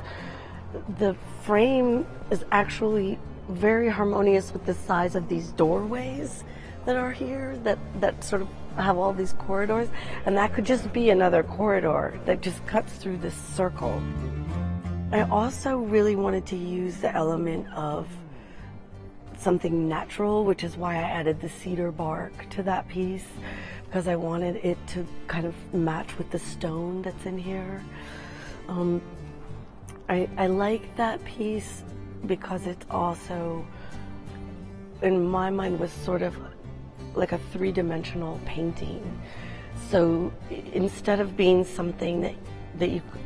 the frame is actually very harmonious with the size of these doorways that are here, that sort of have all these corridors, and that could just be another corridor that just cuts through this circle. I also really wanted to use the element of something natural, which is why I added the cedar bark to that piece, because I wanted it to kind of match with the stone that's in here. I like that piece because it's also, in my mind, was sort of like a three-dimensional painting. So instead of being something that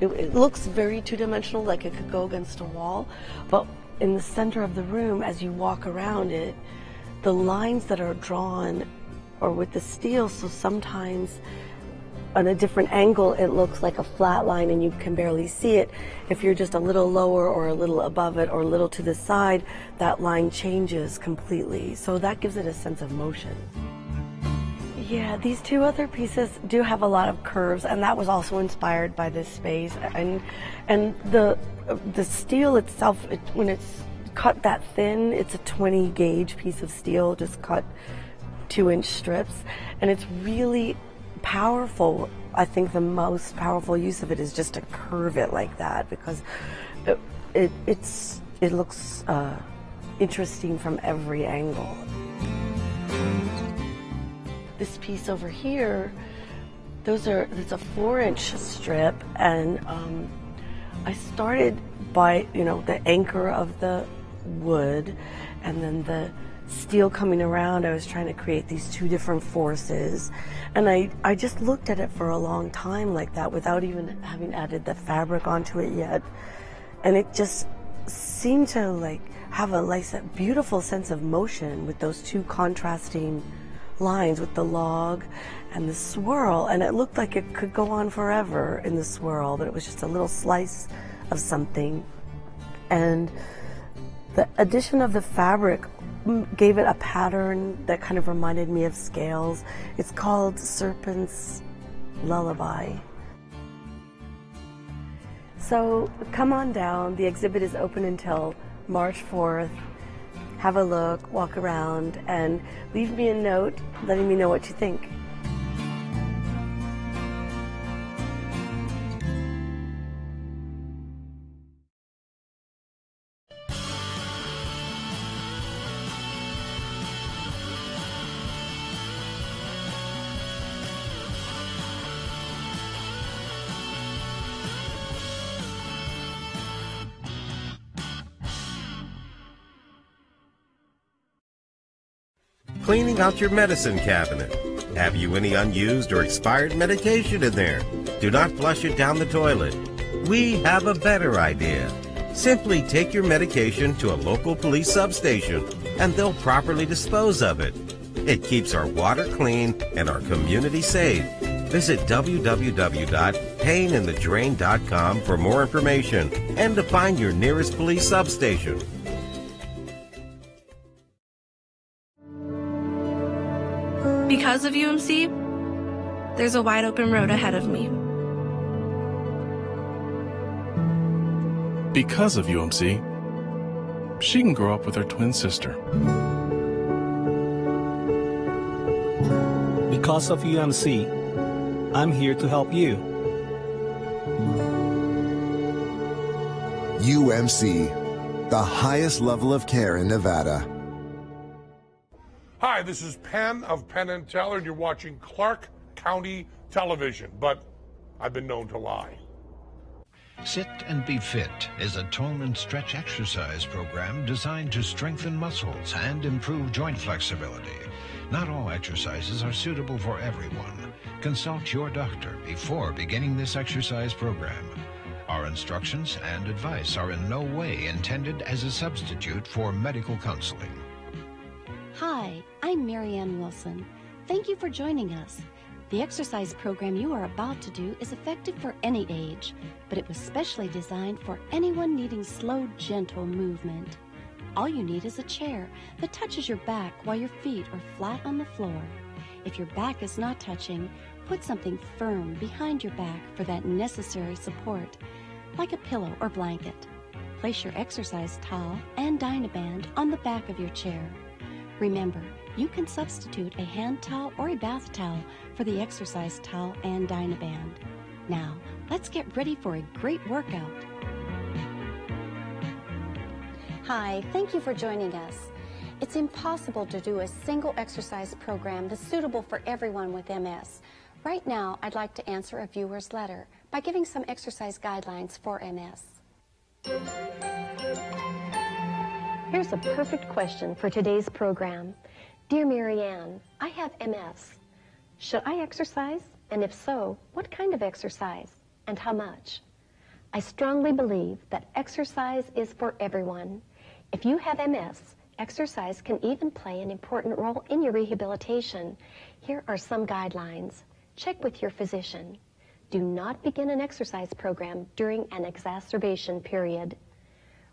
it looks very two-dimensional, like it could go against a wall, but in the center of the room, as you walk around it, the lines that are drawn are with the steel, so sometimes on a different angle it looks like a flat line and you can barely see it. If you're just a little lower or a little above it or a little to the side, that line changes completely. So that gives it a sense of motion. Yeah, these two other pieces do have a lot of curves, and that was also inspired by this space. And the steel itself, when it's cut that thin, it's a 20 gauge piece of steel, just cut 2-inch strips, and it's really powerful. I think the most powerful use of it is just to curve it like that, because it looks interesting from every angle. This piece over here, it's a 4-inch strip, and I started by, the anchor of the wood, and then the steel coming around. I was trying to create these two different forces, and I just looked at it for a long time like that without even having added the fabric onto it yet, and it just seemed to have a beautiful sense of motion with those two contrasting lines, with the log and the swirl, and it looked like it could go on forever in the swirl, but it was just a little slice of something. And the addition of the fabric gave it a pattern that kind of reminded me of scales. It's called Serpent's Lullaby. So come on down. The exhibit is open until March 4th. Have a look, walk around, and leave me a note letting me know what you think. Cleaning out your medicine cabinet. Have you any unused or expired medication in there? Do not flush it down the toilet. We have a better idea. Simply take your medication to a local police substation and they'll properly dispose of it. It keeps our water clean and our community safe. Visit www.payinginthedrain.com for more information and to find your nearest police substation. Because of UMC, there's a wide open road ahead of me. Because of UMC, she can grow up with her twin sister. Because of UMC, I'm here to help you. UMC, the highest level of care in Nevada. Hi, this is Penn of Penn and Teller, and you're watching Clark County Television, but I've been known to lie. Sit and Be Fit is a tone and stretch exercise program designed to strengthen muscles and improve joint flexibility. Not all exercises are suitable for everyone. Consult your doctor before beginning this exercise program. Our instructions and advice are in no way intended as a substitute for medical counseling. Hi, I'm Marianne Wilson. Thank you for joining us. The exercise program you are about to do is effective for any age, but it was specially designed for anyone needing slow, gentle movement. All you need is a chair that touches your back while your feet are flat on the floor. If your back is not touching, put something firm behind your back for that necessary support, like a pillow or blanket. Place your exercise towel and Dynaband on the back of your chair. Remember, you can substitute a hand towel or a bath towel for the exercise towel and Dynaband. Now, let's get ready for a great workout. Hi, thank you for joining us. It's impossible to do a single exercise program that's suitable for everyone with MS. Right now, I'd like to answer a viewer's letter by giving some exercise guidelines for MS. Here's a perfect question for today's program. Dear Marianne, I have MS. Should I exercise? And if so, what kind of exercise? And how much? I strongly believe that exercise is for everyone. If you have MS, exercise can even play an important role in your rehabilitation. Here are some guidelines. Check with your physician. Do not begin an exercise program during an exacerbation period.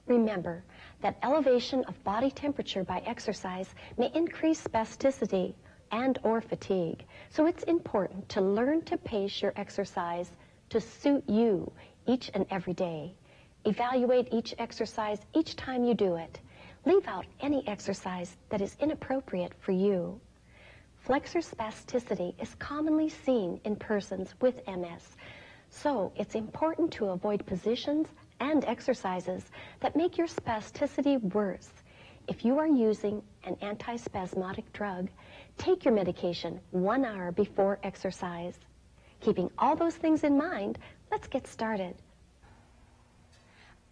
Remember that elevation of body temperature by exercise may increase spasticity and or fatigue, so it's important to learn to pace your exercise to suit you each and every day. Evaluate each exercise each time you do it. Leave out any exercise that is inappropriate for you. Flexor spasticity is commonly seen in persons with MS, so it's important to avoid positions and exercises that make your spasticity worse. If you are using an antispasmodic drug, take your medication 1 hour before exercise. Keeping all those things in mind, let's get started.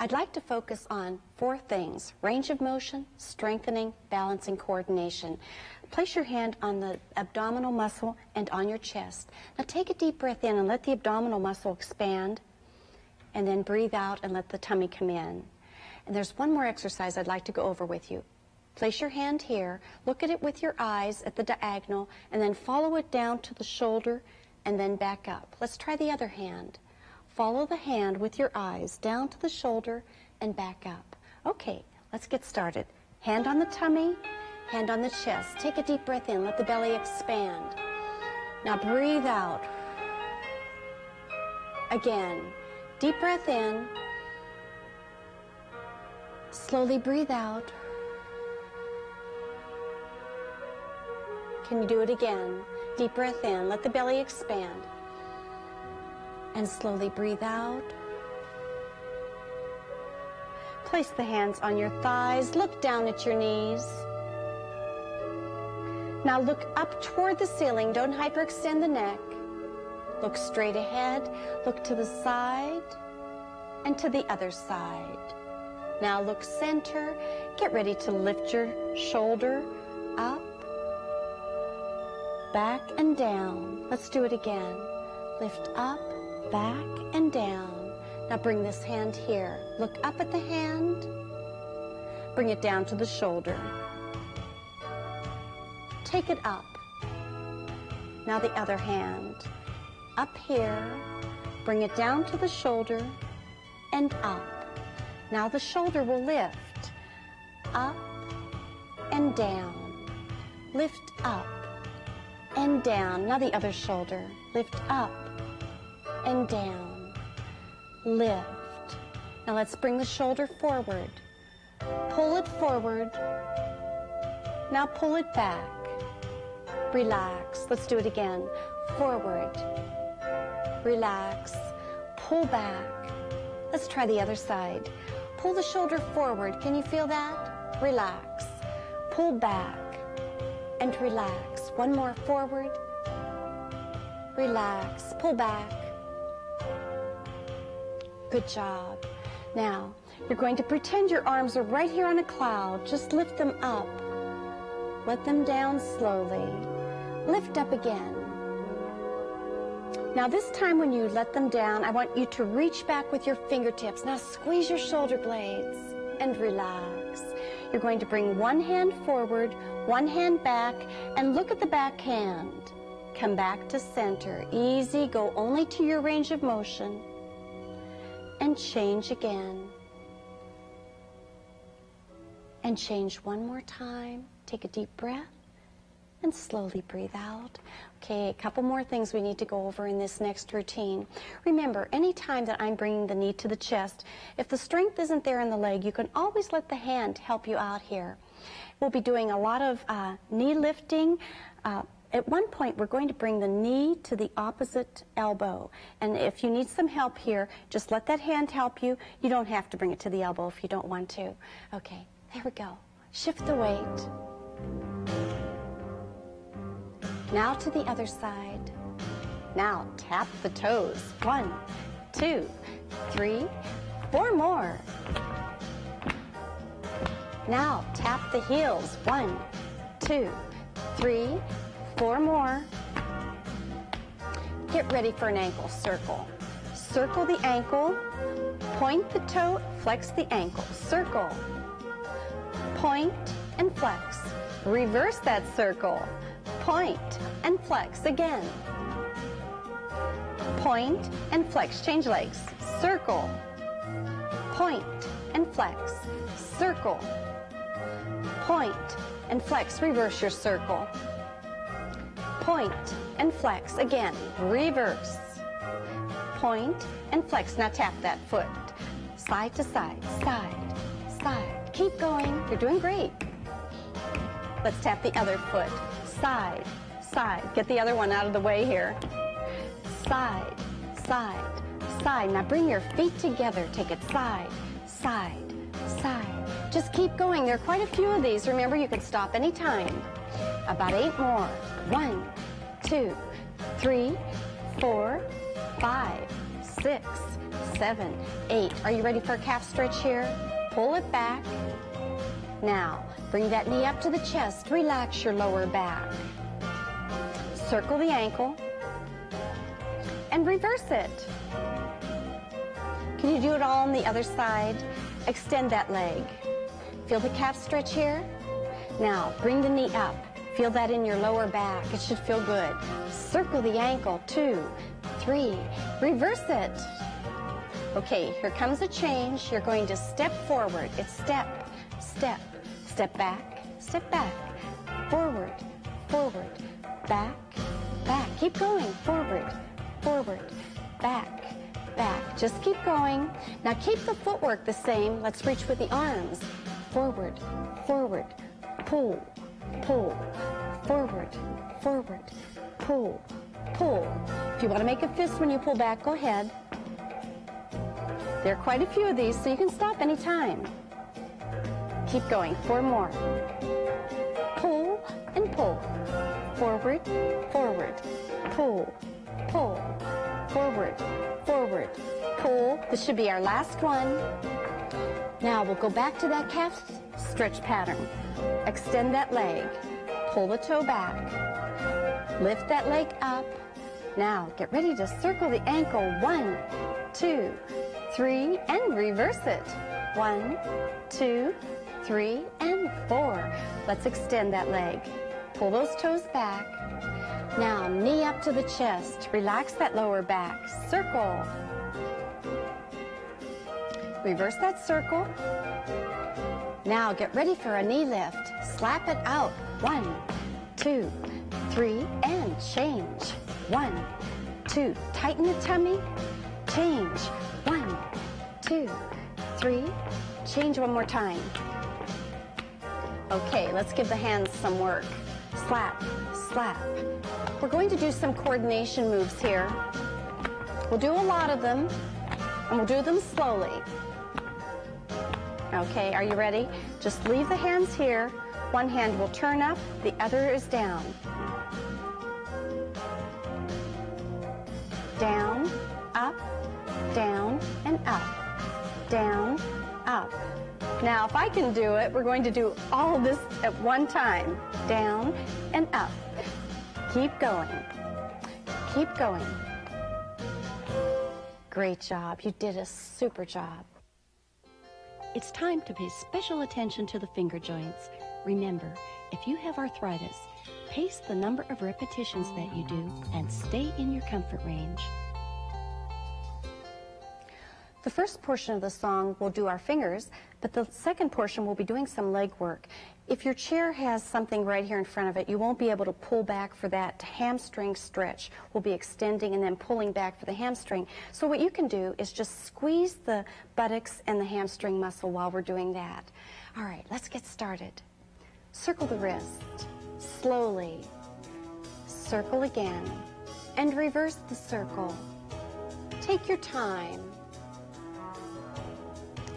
I'd like to focus on 4 things: range of motion, strengthening, balance, and coordination. Place your hand on the abdominal muscle and on your chest. Now take a deep breath in and let the abdominal muscle expand, and then breathe out and let the tummy come in. And there's one more exercise I'd like to go over with you. Place your hand here, look at it with your eyes at the diagonal, and then follow it down to the shoulder and then back up. Let's try the other hand. Follow the hand with your eyes down to the shoulder and back up. Okay, let's get started. Hand on the tummy, hand on the chest. Take a deep breath in, let the belly expand. Now breathe out. Again, deep breath in. Slowly breathe out. Can you do it again? Deep breath in, let the belly expand. And slowly breathe out. Place the hands on your thighs, look down at your knees. Now look up toward the ceiling, don't hyperextend the neck. Look straight ahead, look to the side and to the other side. Now look center, get ready to lift your shoulder up, back and down. Let's do it again. Lift up, back and down. Now bring this hand here. Look up at the hand. Bring it down to the shoulder. Take it up. Now the other hand. Up here. Bring it down to the shoulder and up. Now the shoulder will lift. Up and down. Lift up and down. Now the other shoulder. Lift up and down. Lift. Now let's bring the shoulder forward. Pull it forward. Now pull it back. Relax. Let's do it again. Forward. Relax. Pull back. Let's try the other side. Pull the shoulder forward. Can you feel that? Relax. Pull back and relax. One more forward. Relax. Pull back. Good job. Now, you're going to pretend your arms are right here on a cloud. Just lift them up. Let them down slowly. Lift up again. Now this time when you let them down, I want you to reach back with your fingertips. Now squeeze your shoulder blades and relax. You're going to bring one hand forward, one hand back, and look at the back hand. Come back to center. Easy, go only to your range of motion. And change again. And change one more time. Take a deep breath and slowly breathe out. Okay, a couple more things we need to go over in this next routine. Remember, anytime that I'm bringing the knee to the chest, if the strength isn't there in the leg, you can always let the hand help you out here. We'll be doing a lot of knee lifting. At one point, we're going to bring the knee to the opposite elbow. And if you need some help here, just let that hand help you. You don't have to bring it to the elbow if you don't want to. Okay, there we go. Shift the weight. Now to the other side. Now tap the toes. 1, 2, 3, 4 more. Now tap the heels. 1, 2, 3, 4 more. Get ready for an ankle circle. Circle the ankle, point the toe, flex the ankle. Circle, point and flex. Reverse that circle. Point and flex again. Point and flex. Change legs. Circle, point and flex. Circle, point and flex. Reverse your circle. Point and flex again. Reverse. Point and flex. Now tap that foot. Side to side, side, side. Keep going. You're doing great. Let's tap the other foot. Side, side. Get the other one out of the way here. Side, side, side. Now bring your feet together. Take it side, side, side. Just keep going. There are quite a few of these. Remember, you can stop anytime. About 8 more. 1, 2, 3, 4, 5, 6, 7, 8. Are you ready for a calf stretch here? Pull it back. Now, bring that knee up to the chest. Relax your lower back. Circle the ankle and reverse it. Can you do it all on the other side? Extend that leg. Feel the calf stretch here? Now, bring the knee up. Feel that in your lower back. It should feel good. Circle the ankle. 2, 3. Reverse it. Okay, here comes a change. You're going to step forward. It's step, step, step back, forward, forward, back, back. Keep going. Forward, forward, back, back. Just keep going. Now keep the footwork the same. Let's reach with the arms. Forward, forward, pull, pull, forward, forward, pull, pull. If you want to make a fist when you pull back, go ahead. There are quite a few of these, so you can stop anytime. Keep going. 4 more. Pull and pull. Forward, forward, pull, pull, forward, forward, pull. This should be our last one. Now we'll go back to that calf stretch pattern. Extend that leg. Pull the toe back. Lift that leg up. Now get ready to circle the ankle. 1, 2, 3, and reverse it. 1, 2, 3, and 4. Let's extend that leg. Pull those toes back. Now knee up to the chest. Relax that lower back. Circle. Reverse that circle. Now get ready for a knee lift. Slap it out. 1, 2, 3, and change. 1, 2. Tighten the tummy. Change. 1, 2, 3. Change one more time. Okay, let's give the hands some work. Slap, slap. We're going to do some coordination moves here. We'll do a lot of them, and we'll do them slowly. Okay, are you ready? Just leave the hands here. One hand will turn up, the other is down. Down, up, down, and up. Down, up. Now, if I can do it, we're going to do all of this at one time. Down and up. Keep going. Keep going. Great job. You did a super job. It's time to pay special attention to the finger joints. Remember, if you have arthritis, pace the number of repetitions that you do and stay in your comfort range. The first portion of the song will do our fingers, but the second portion will be doing some leg work. If your chair has something right here in front of it, you won't be able to pull back for that hamstring stretch. We'll be extending and then pulling back for the hamstring. So what you can do is just squeeze the buttocks and the hamstring muscle while we're doing that. All right, let's get started. Circle the wrist, slowly. Circle again, and reverse the circle. Take your time.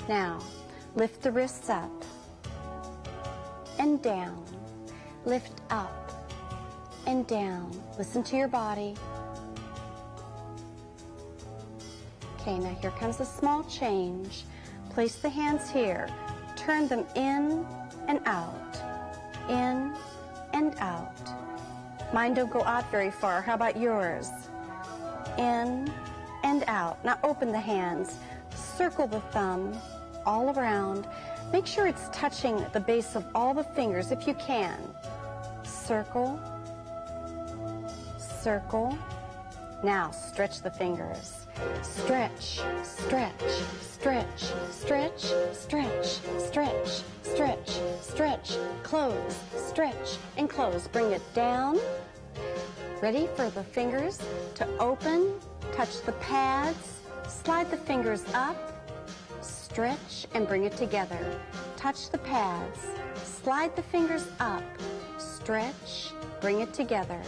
Now, lift the wrists up. and down. Lift up and down. Listen to your body. Okay, now here comes a small change. Place the hands here. Turn them in and out. In and out. Mine don't go out very far. How about yours? In and out. Now open the hands. Circle the thumb all around. Make sure it's touching the base of all the fingers if you can. Circle. Circle. Now stretch the fingers. Stretch, stretch, stretch, stretch, stretch, stretch, stretch, stretch, close, stretch, and close. Bring it down. Ready for the fingers to open, touch the pads, slide the fingers up, stretch, and bring it together. Touch the pads, slide the fingers up, stretch, bring it together.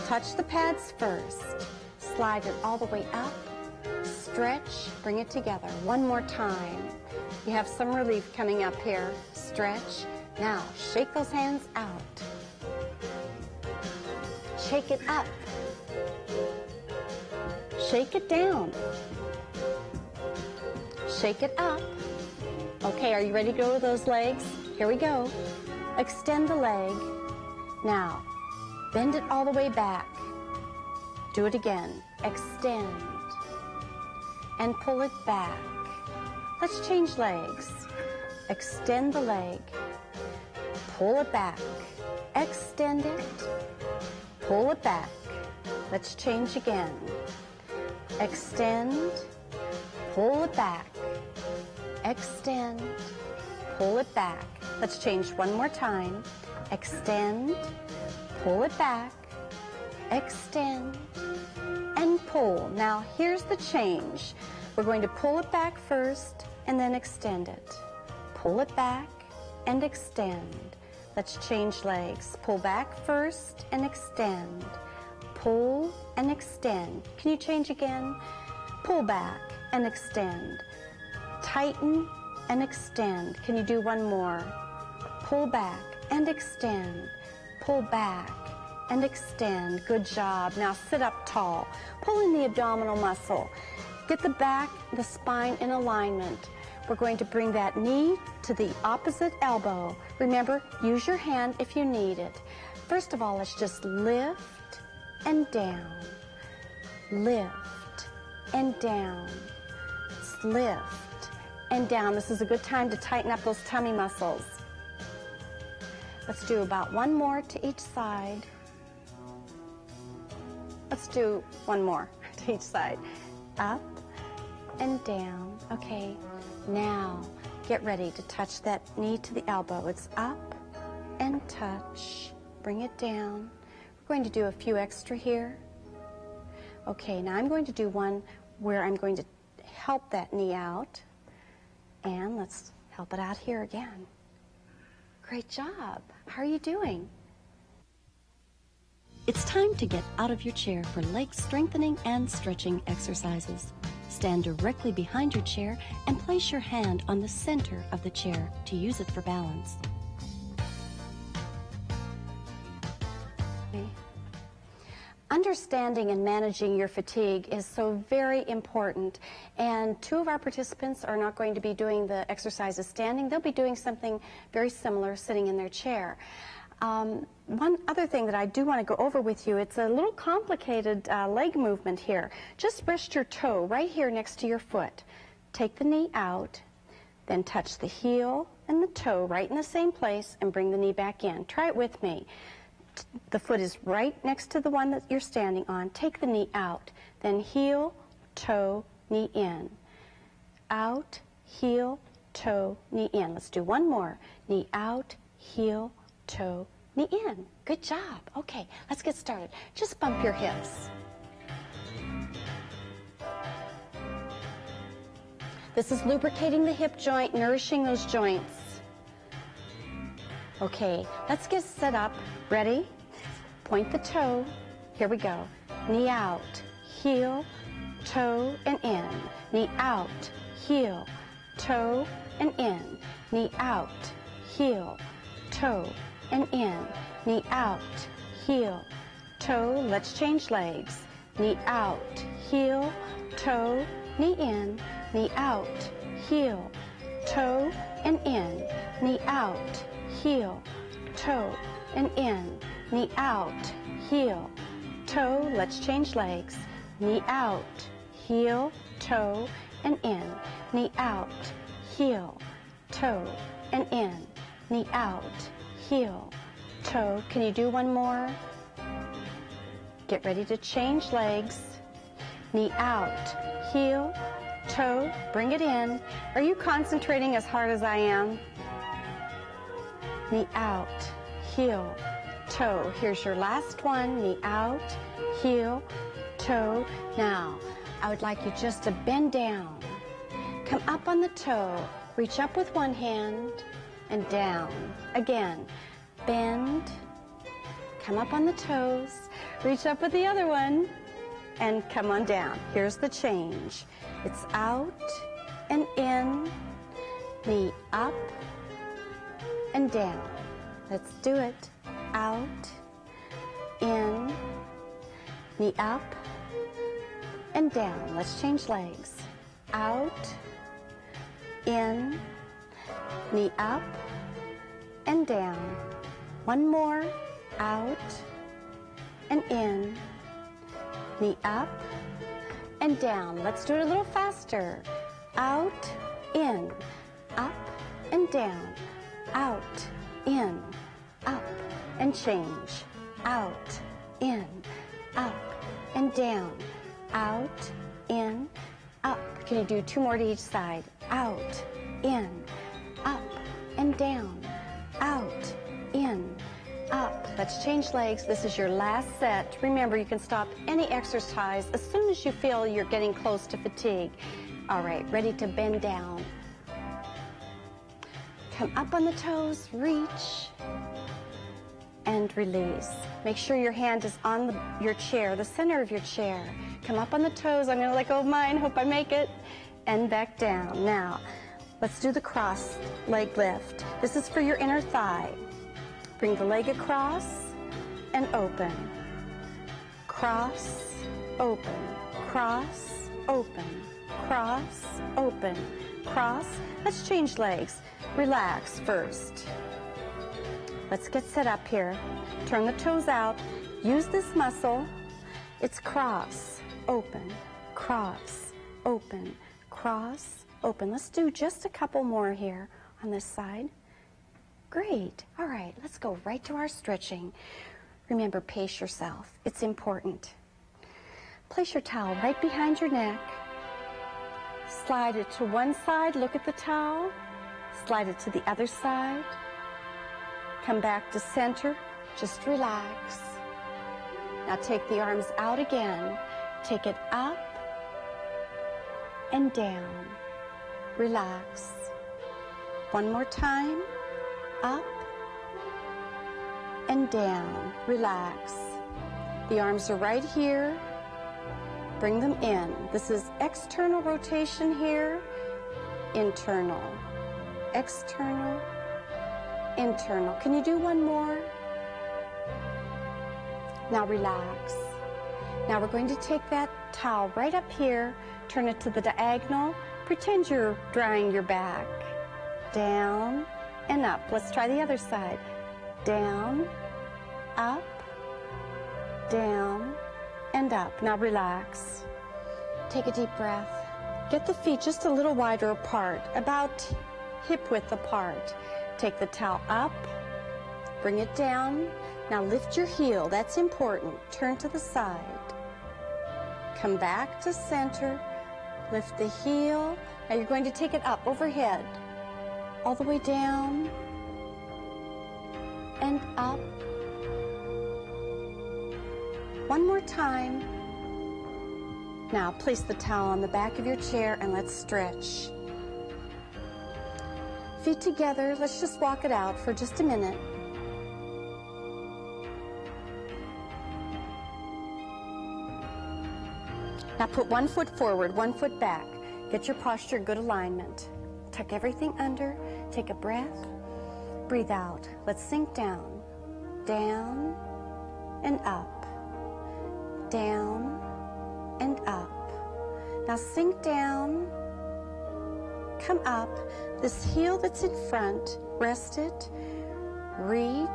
Touch the pads first. Slide it all the way up, stretch, bring it together. One more time. You have some relief coming up here. Stretch. Now, shake those hands out. Shake it up. Shake it down. Shake it up. Okay, are you ready to go with those legs? Here we go. Extend the leg. Now, bend it all the way back. Do it again. Extend. And pull it back. Let's change legs. Extend the leg. Pull it back. Extend it. Pull it back. Let's change again. Extend. Pull it back. Extend. Pull it back. Let's change one more time. Extend. Pull it back. Extend. And pull. Now here's the change. We're going to pull it back first and then extend it. Pull it back and extend. Let's change legs. Pull back first and extend. Pull and extend. Can you change again? Pull back and extend. Tighten and extend. Can you do one more? Pull back and extend. Pull back and extend. Good job. Now sit up tall. Pull in the abdominal muscle. Get the back, the spine in alignment. We're going to bring that knee to the opposite elbow. Remember, use your hand if you need it. First of all, let's just lift and down. Lift and down. Lift and down. This is a good time to tighten up those tummy muscles. Let's do about one more to each side. Let's do one more to each side. Up and down. Okay, now get ready to touch that knee to the elbow. It's up and touch. Bring it down. We're going to do a few extra here. Okay, now I'm going to do one where I'm going to help that knee out. And let's help it out here again. Great job. How are you doing? It's time to get out of your chair for leg strengthening and stretching exercises. Stand directly behind your chair and place your hand on the center of the chair to use it for balance. Understanding and managing your fatigue is so very important, and two of our participants are not going to be doing the exercises standing. They'll be doing something very similar sitting in their chair. One other thing that I do want to go over with you, it's a little complicated leg movement here. Just rest your toe right here next to your foot. Take the knee out, then touch the heel and the toe right in the same place and bring the knee back in. Try it with me. The foot is right next to the one that you're standing on. Take the knee out, then heel, toe, knee in. Out, heel, toe, knee in. Let's do one more. Knee out, heel, toe, knee in. Good job. Okay, let's get started. Just bump your hips. This is lubricating the hip joint, nourishing those joints. Okay, let's get set up. Ready? Point the toe. Here we go. Knee out, heel, toe, and in. Knee out, heel, toe, and in. Knee out, heel, toe, and in. Knee out, heel, toe. Let's change legs. Knee out, heel, toe, knee in, knee out, heel, toe, and in. Knee out, heel, toe, and in. Knee out, heel, toe. Let's change legs. Knee out, heel, toe, and in. Knee out, heel, toe, and in. Knee out, heel, toe. Can you do one more? Get ready to change legs. Knee out, heel, toe, bring it in. Are you concentrating as hard as I am? Knee out, heel, toe. Here's your last one. Knee out, heel, toe. Now, I would like you just to bend down. Come up on the toe. Reach up with one hand and down. Again, bend. Come up on the toes. Reach up with the other one and come on down. Here's the change. It's out and in, knee up and down. Let's do it. Out, in, knee up and down. Let's change legs. Out, in, knee up and down. One more. Out and in, knee up and down. Let's do it a little faster. Out, in, up and down. Out, in, up and change. Out, in, up and down. Out, in, up. Can you do two more to each side? Out, in, up and down. Out, in, up. Let's change legs. This is your last set. Remember, you can stop any exercise as soon as you feel you're getting close to fatigue. All right, ready to bend down. Come up on the toes, reach, and release. Make sure your hand is on your chair, the center of your chair. Come up on the toes. I'm going to let go of mine. Hope I make it. And back down. Now, let's do the cross leg lift. This is for your inner thigh. Bring the leg across and open. Cross, open, cross, open, cross, open, cross. Let's change legs. Relax first. Let's get set up here. Turn the toes out. Use this muscle. It's cross, open, cross, open, cross, open. Let's do just a couple more here on this side. Great. All right, let's go right to our stretching. Remember, pace yourself. It's important. Place your towel right behind your neck. Slide it to one side. Look at the towel. Slide it to the other side. Come back to center. Just relax. Now take the arms out again. Take it up and down. Relax. One more time. Up and down. Relax. The arms are right here. Bring them in. This is external rotation here. Internal. External. Internal. Can you do one more? Now relax. Now we're going to take that towel right up here, turn it to the diagonal. Pretend you're drying your back. Down and up. Let's try the other side. Down, up, down, and up. Now relax. Take a deep breath. Get the feet just a little wider apart, about hip width apart. Take the towel up, bring it down. Now lift your heel. That's important. Turn to the side. Come back to center. Lift the heel. Now you're going to take it up overhead. All the way down and up. One more time. Now place the towel on the back of your chair and let's stretch. Feet together. Let's just walk it out for just a minute. Now put one foot forward, one foot back. Get your posture, good alignment. Tuck everything under. Take a breath. Breathe out. Let's sink down. Down and up. Down and up. Now sink down. Come up. This heel that's in front, rest it. Reach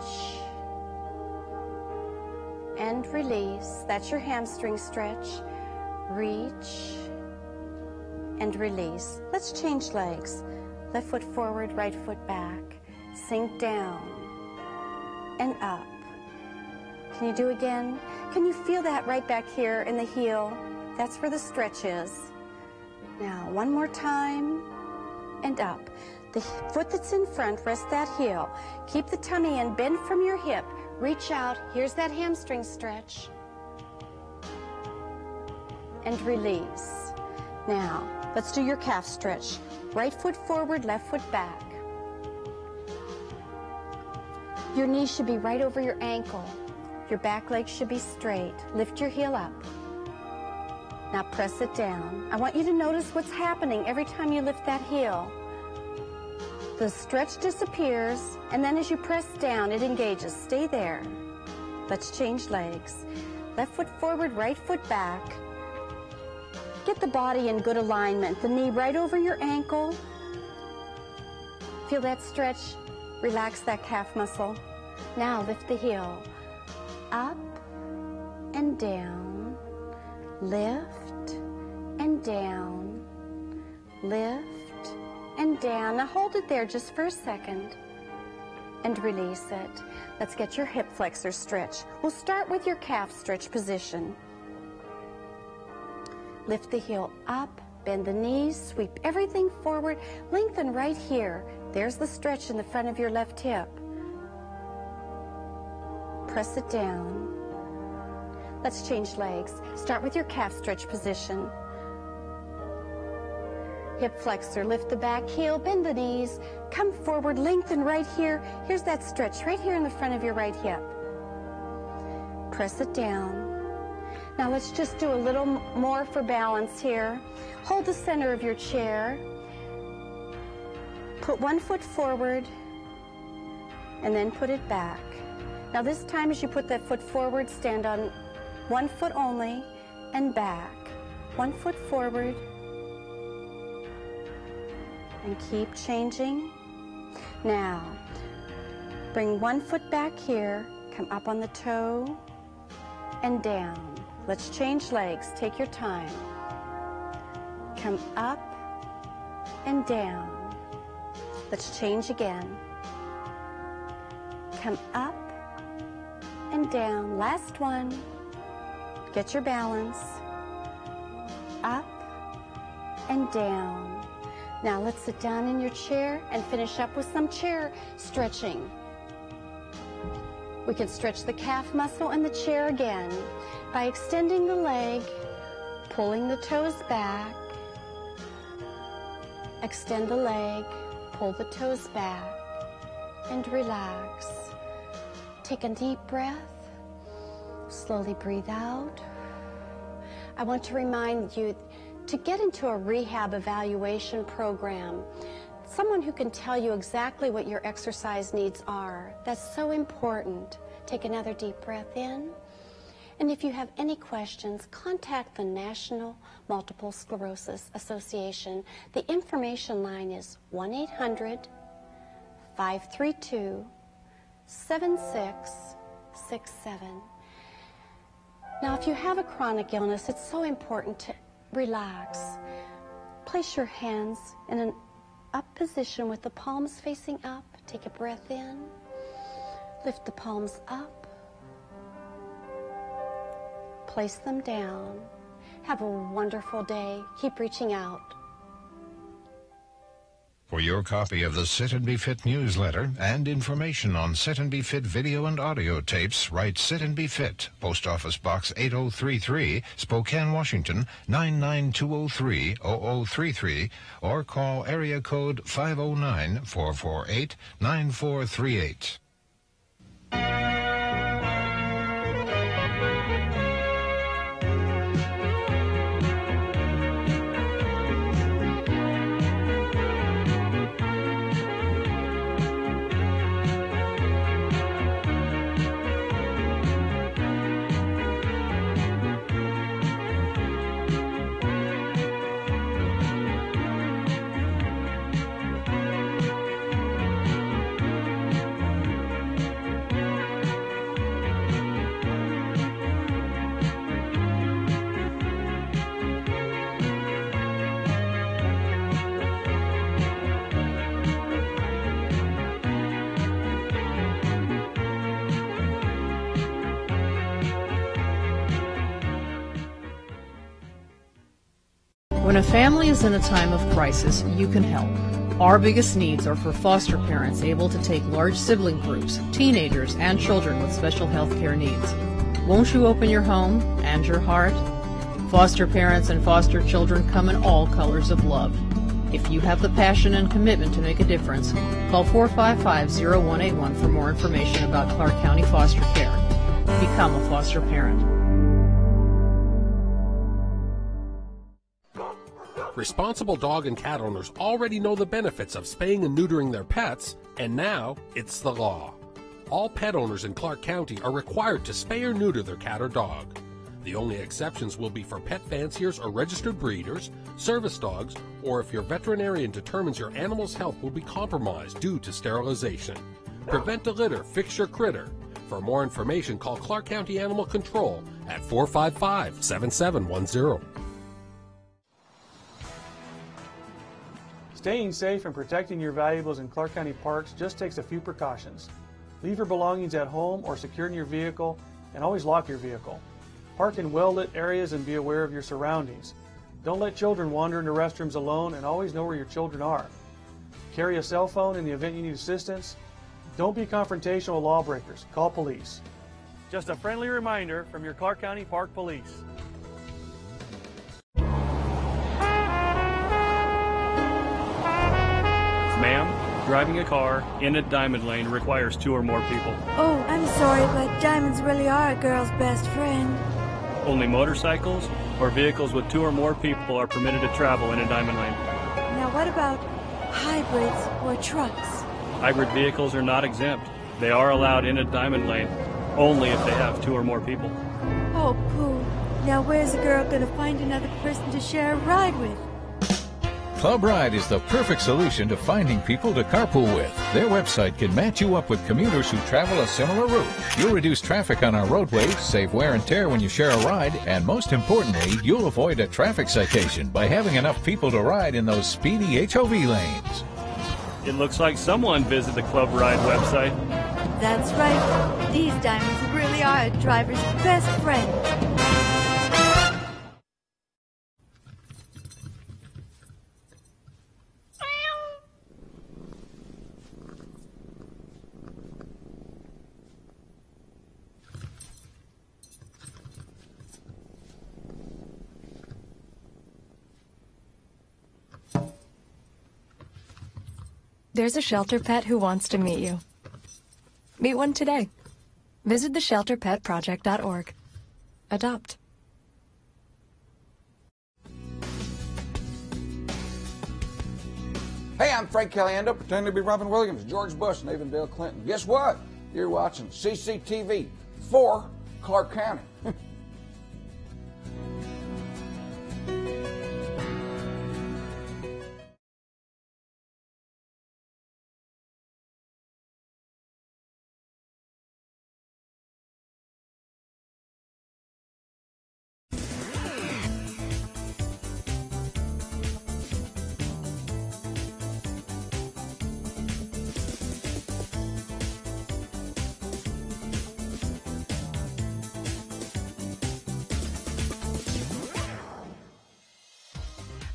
and release. That's your hamstring stretch. Reach and release. Let's change legs. Left foot forward, right foot back. Sink down and up. Can you do again? Can you feel that right back here in the heel? That's where the stretch is. Now, one more time and up. The foot that's in front, rest that heel. Keep the tummy in, bend from your hip. Reach out. Here's that hamstring stretch. And release. Now, let's do your calf stretch. Right foot forward, left foot back. Your knee should be right over your ankle. Your back leg should be straight. Lift your heel up. Now press it down. I want you to notice what's happening every time you lift that heel. The stretch disappears, and then as you press down, it engages. Stay there. Let's change legs. Left foot forward, right foot back. Get the body in good alignment. The knee right over your ankle. Feel that stretch? Relax that calf muscle. Now lift the heel. Up and down. Lift and down. Lift and down. Now hold it there just for a second and release it. Let's get your hip flexor stretch. We'll start with your calf stretch position. Lift the heel up, bend the knees, sweep everything forward, lengthen right here. There's the stretch in the front of your left hip. Press it down. Let's change legs. Start with your calf stretch position. Hip flexor, lift the back heel, bend the knees, come forward, lengthen right here. Here's that stretch right here in the front of your right hip. Press it down. Now let's just do a little more for balance here. Hold the center of your chair. Put one foot forward and then put it back. Now this time as you put that foot forward, stand on one foot only and back. One foot forward and keep changing. Now, bring one foot back here, come up on the toe and down. Let's change legs, take your time. Come up and down. Let's change again. Come up and down. Last one. Get your balance. Up and down. Now let's sit down in your chair and finish up with some chair stretching. We can stretch the calf muscle in the chair again by extending the leg, pulling the toes back, extend the leg, pull the toes back, and relax. Take a deep breath, slowly breathe out. I want to remind you to get into a rehab evaluation program, someone who can tell you exactly what your exercise needs are. That's so important. Take another deep breath in. And if you have any questions, contact the National Multiple Sclerosis Association. The information line is 1-800-532-7667. Now, if you have a chronic illness, it's so important to relax. Place your hands in an up position with the palms facing up. Take a breath in. Lift the palms up. Place them down. Have a wonderful day. Keep reaching out. For your copy of the Sit and Be Fit newsletter and information on Sit and Be Fit video and audio tapes, write Sit and Be Fit, Post Office Box 8033, Spokane, Washington, 99203-0033, or call area code 509-448-9438. When a family is in a time of crisis, you can help. Our biggest needs are for foster parents able to take large sibling groups, teenagers, and children with special health care needs. Won't you open your home and your heart? Foster parents and foster children come in all colors of love. If you have the passion and commitment to make a difference, call 455-0181 for more information about Clark County foster care. Become a foster parent. Responsible dog and cat owners already know the benefits of spaying and neutering their pets, and now it's the law. All pet owners in Clark County are required to spay or neuter their cat or dog. The only exceptions will be for pet fanciers or registered breeders, service dogs, or if your veterinarian determines your animal's health will be compromised due to sterilization. Prevent a litter, fix your critter. For more information, call Clark County Animal Control at 455-7710. Staying safe and protecting your valuables in Clark County parks just takes a few precautions. Leave your belongings at home or secure in your vehicle, and always lock your vehicle. Park in well-lit areas and be aware of your surroundings. Don't let children wander into restrooms alone, and always know where your children are. Carry a cell phone in the event you need assistance. Don't be confrontational with lawbreakers. Call police. Just a friendly reminder from your Clark County Park Police. Ma'am, driving a car in a diamond lane requires 2 or more people. Oh, I'm sorry, but diamonds really are a girl's best friend. Only motorcycles or vehicles with 2 or more people are permitted to travel in a diamond lane. Now what about hybrids or trucks? Hybrid vehicles are not exempt. They are allowed in a diamond lane only if they have 2 or more people. Oh, pooh. Now where's a girl gonna find another person to share a ride with? Club Ride is the perfect solution to finding people to carpool with. Their website can match you up with commuters who travel a similar route. You'll reduce traffic on our roadways, save wear and tear when you share a ride, and most importantly, you'll avoid a traffic citation by having enough people to ride in those speedy HOV lanes. It looks like someone visited the Club Ride website. That's right. These diamonds really are a driver's best friend. There's a shelter pet who wants to meet you. Meet one today. Visit theshelterpetproject.org. Adopt. Hey, I'm Frank Caliendo, pretending to be Robin Williams, George Bush, and even Bill Clinton. Guess what? You're watching CCTV for Clark County.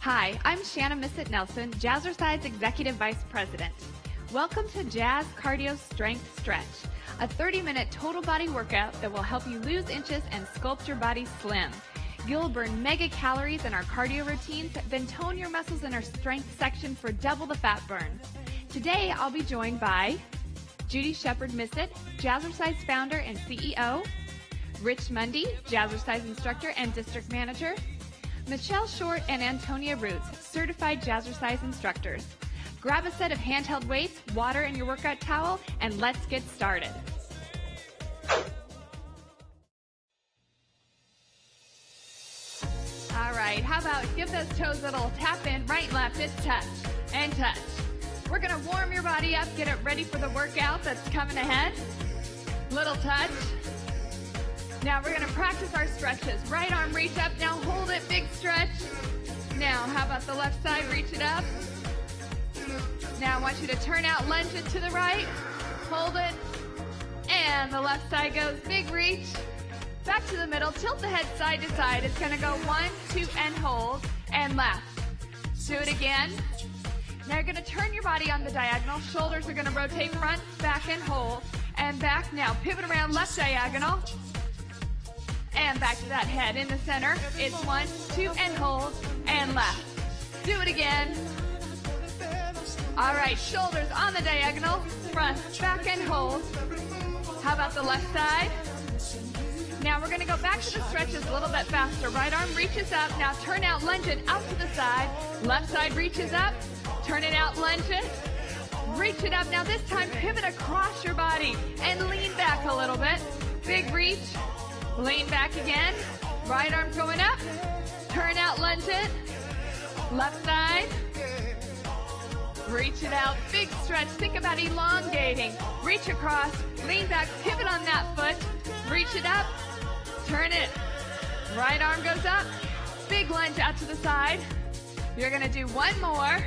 Hi, I'm Shanna Missett-Nelson, Jazzercise Executive Vice President. Welcome to Jazz Cardio Strength Stretch, a 30-minute total body workout that will help you lose inches and sculpt your body slim. You'll burn mega calories in our cardio routines, then tone your muscles in our strength section for double the fat burn. Today, I'll be joined by Judy Shepard-Missett, Jazzercise founder and CEO, Rich Mundy, Jazzercise instructor and district manager, Michelle Short and Antonia Roots, certified Jazzercise instructors. Grab a set of handheld weights, water, and your workout towel, and let's get started. All right, how about give those toes a little tap in, right, left, it's touch, and touch. We're gonna warm your body up, get it ready for the workout that's coming ahead. Little touch. Now we're gonna practice our stretches. Right arm reach up, now hold it, big stretch. Now, how about the left side, reach it up. Now I want you to turn out, lunge it to the right, hold it, and the left side goes, big reach. Back to the middle, tilt the head side to side. It's gonna go 1, 2, and hold, and left. Do it again. Now you're going to turn your body on the diagonal. Shoulders are going to rotate front, back, and hold. And back. Now pivot around left diagonal. And back to that head in the center. It's 1, 2, and hold. And left. Do it again. All right, shoulders on the diagonal. Front, back, and hold. How about the left side? Now we're going to go back to the stretches a little bit faster. Right arm reaches up. Now turn out, lunge it out to the side. Left side reaches up. Turn it out, lunge it. Reach it up. Now this time pivot across your body and lean back a little bit. Big reach. Lean back again. Right arm going up. Turn out, lunge it. Left side. Reach it out. Big stretch. Think about elongating. Reach across. Lean back. Pivot on that foot. Reach it up. Turn it. Right arm goes up. Big lunge out to the side. You're going to do one more.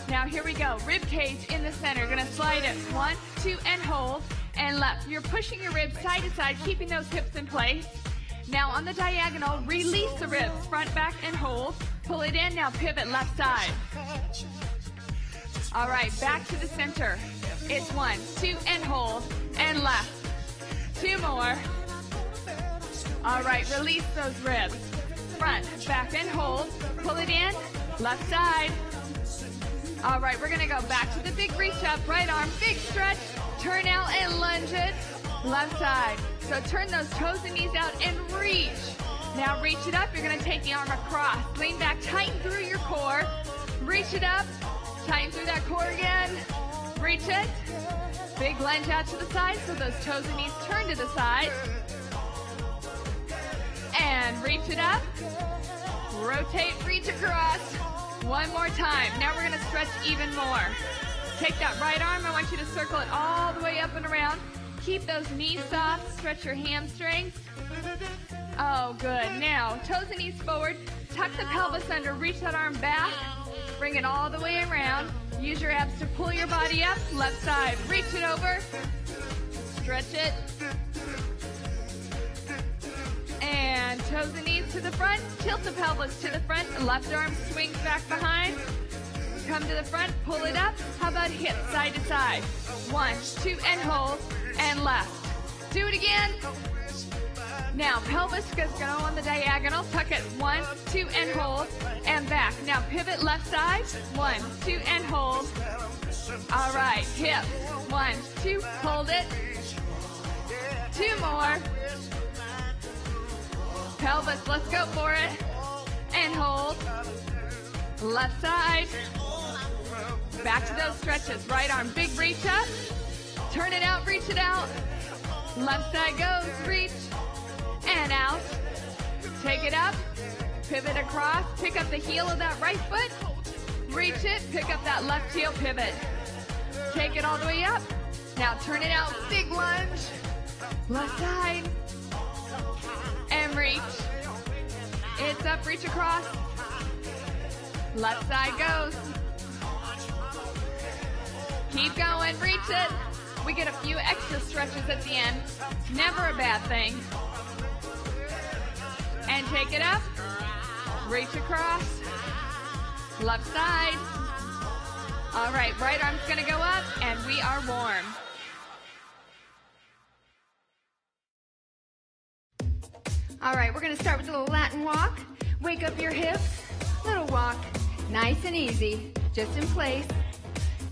Now here we go. Rib cage in the center. You're going to slide it. 1, 2, and hold. And left. You're pushing your ribs side to side, keeping those hips in place. Now on the diagonal, release the ribs. Front, back, and hold. Pull it in. Now pivot left side. All right, back to the center. It's 1, 2, and hold. And left. 2 more. All right, release those ribs. Front, back, and hold. Pull it in. Left side. All right, we're going to go back to the big reach up. Right arm, big stretch. Turn out and lunge it. Left side. So turn those toes and knees out and reach. Now reach it up. You're going to take the arm across. Lean back, tighten through your core. Reach it up. Tighten through that core again. Reach it. Big lunge out to the side so those toes and knees turn to the side. And reach it up. Rotate, reach across. One more time. Now we're going to stretch even more. Take that right arm. I want you to circle it all the way up and around. Keep those knees soft. Stretch your hamstrings. Oh, good. Now, toes and knees forward. Tuck the pelvis under. Reach that arm back. Bring it all the way around. Use your abs to pull your body up. Left side. Reach it over. Stretch it. And toes and knees to the front. Tilt the pelvis to the front. Left arm swings back behind. Come to the front. Pull it up. How about hips side to side? 1, 2, and hold. And left. Do it again. Now, pelvis is going to go on the diagonal. Tuck it. 1, 2, and hold. And back. Now, pivot left side. 1, 2, and hold. All right. Hips. 1, 2. Hold it. 2 more. Pelvis. Let's go for it. And hold. Left side. Back to those stretches. Right arm. Big reach up. Turn it out. Reach it out. Left side goes. Reach. And out. Take it up. Pivot across. Pick up the heel of that right foot. Reach it. Pick up that left heel. Pivot. Take it all the way up. Now turn it out. Big lunge. Left side. And reach. It's up. Reach across. Left side goes. Keep going. Reach it. We get a few extra stretches at the end. Never a bad thing. And take it up. Reach across. Left side. All right, right arm's going to go up, and we are warm. All right, we're going to start with a little Latin walk. Wake up your hips. Little walk. Nice and easy. Just in place.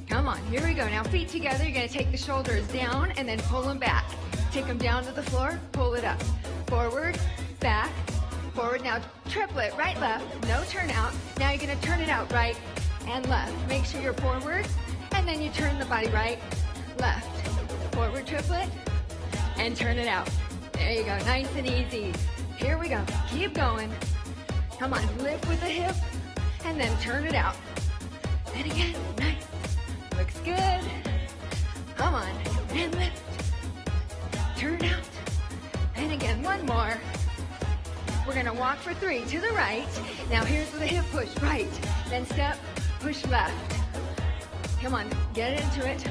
Come on, here we go. Now feet together. You're going to take the shoulders down and then pull them back. Take them down to the floor. Pull it up. Forward, back, forward. Now triplet, right, left. No turn out. Now you're going to turn it out right and left. Make sure you're forward, and then you turn the body right, left. Forward triplet, and turn it out. There you go. Nice and easy. Here we go. Keep going. Come on, lift with the hip, and then turn it out. And again, nice. Looks good. Come on, and lift. Turn out. And again, one more. We're going to walk for 3 to the right. Now here's the hip push, right. Then step, push left. Come on, get into it.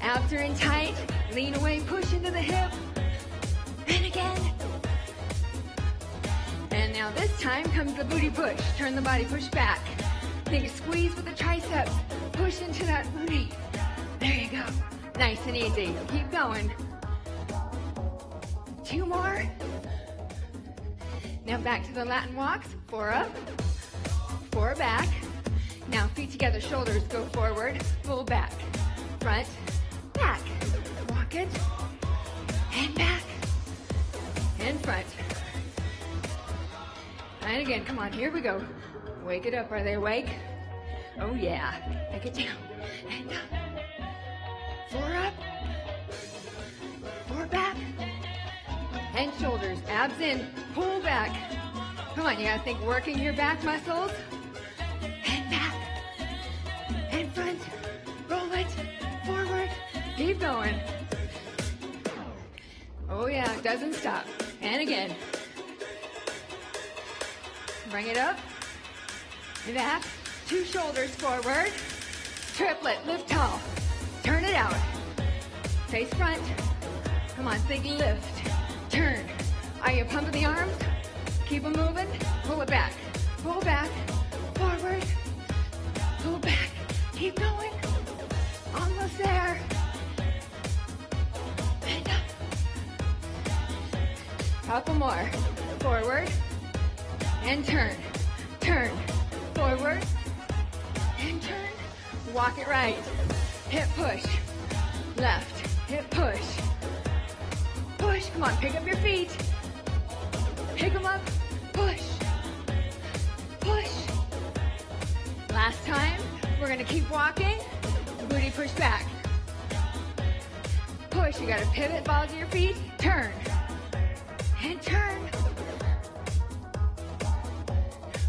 Abs are in tight. Lean away, push into the hip. And again. And now this time comes the booty push. Turn the body, push back. Think squeeze with the triceps. Push into that booty. There you go. Nice and easy. Keep going. 2 more. Now back to the Latin walks. 4 up, 4 back. Now feet together, shoulders go forward, pull back, front, back. Walk it, and back, and front. And again, come on, here we go. Wake it up, are they awake? Oh yeah, take it down, and up. 4 up, 4 back, and shoulders, abs in, pull back. Come on, you gotta think working your back muscles, and back, and front, roll it, forward, keep going. Oh yeah, it doesn't stop. And again. Bring it up, back, 2 shoulders forward, triplet, lift tall, turn it out, face front, come on, think lift, turn. Are you pumping the arms? Keep them moving, pull it back, forward, pull back, keep going, almost there, and up. Couple more, forward, and turn, forward, and turn, walk it right, hip push, left, hip push, come on, pick up your feet, pick them up, push, last time, we're gonna keep walking, booty push back, push, you gotta pivot, balls to your feet, turn, and turn.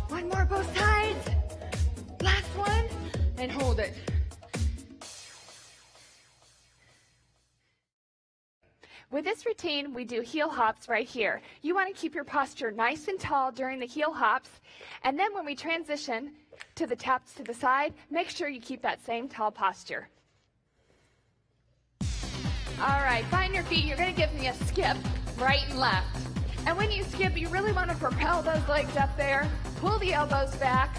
One more, both sides. Last one, and hold it. With this routine, we do heel hops right here. You want to keep your posture nice and tall during the heel hops, and then when we transition to the taps to the side, make sure you keep that same tall posture. All right, find your feet. You're going to give me a skip, right and left. And when you skip, you really want to propel those legs up there. Pull the elbows back.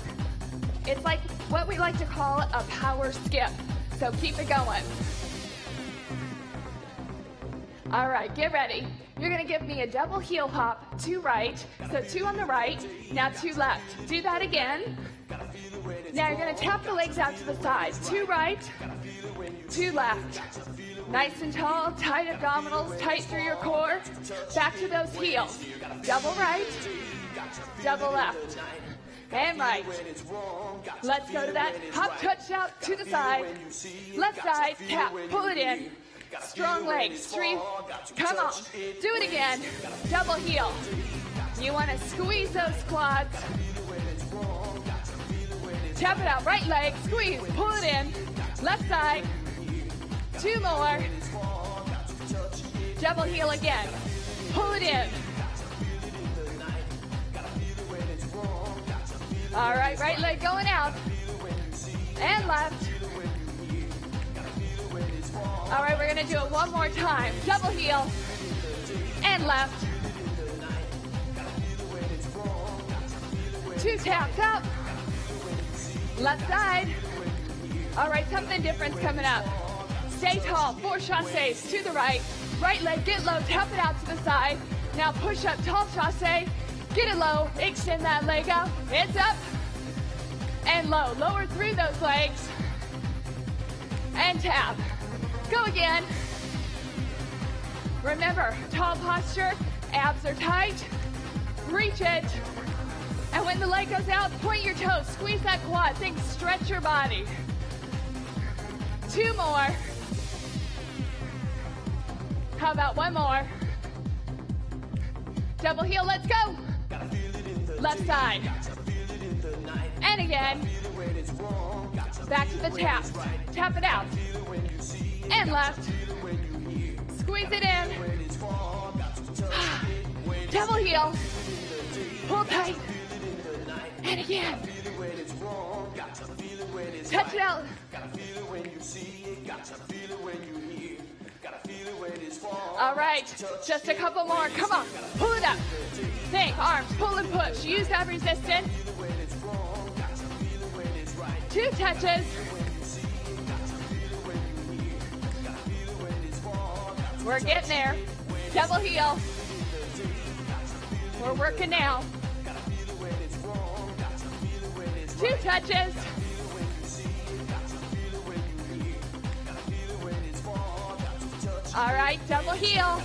It's like what we like to call a power skip. So keep it going. All right, get ready. You're going to give me a double heel hop, 2 right. So 2 on the right, now 2 left. Do that again. Now you're going to tap the legs out to the sides. 2 right, 2 left. Nice and tall, tight abdominals, tight through your core. Back to those heels. Double right, double left, and right. Let's go to that hop touch out to the side. Left side, tap, pull it in. Strong legs, 3, come on. Do it again, double heel. You want to squeeze those quads. Tap it out, right leg, squeeze, pull it in. Left side. 2 more. Double heel again. Pull it in. All right, right leg going out. And left. All right, we're going to do it one more time. Double heel. And left. 2 taps up. Left side. All right, something different's coming up. Stay tall, 4 chassés to the right. Right leg, get low, tap it out to the side. Now push up, tall chassé. Get it low, extend that leg out. It's up and low. Lower through those legs. And tap. Go again. Remember, tall posture, abs are tight. Reach it. And when the leg goes out, point your toes. Squeeze that quad. Think stretch your body. 2 more. How about 1 more? Double heel, let's go. Left side. And again. Back to the tap. Tap it out. And left. Squeeze it in. Double heel. Pull tight. And again. Touch it out. All right, just a couple more. Come on, pull it up. Think, arms, pull and push. Use that resistance. 2 touches. We're getting there. Double heel. We're working now. 2 touches. All right, double heel.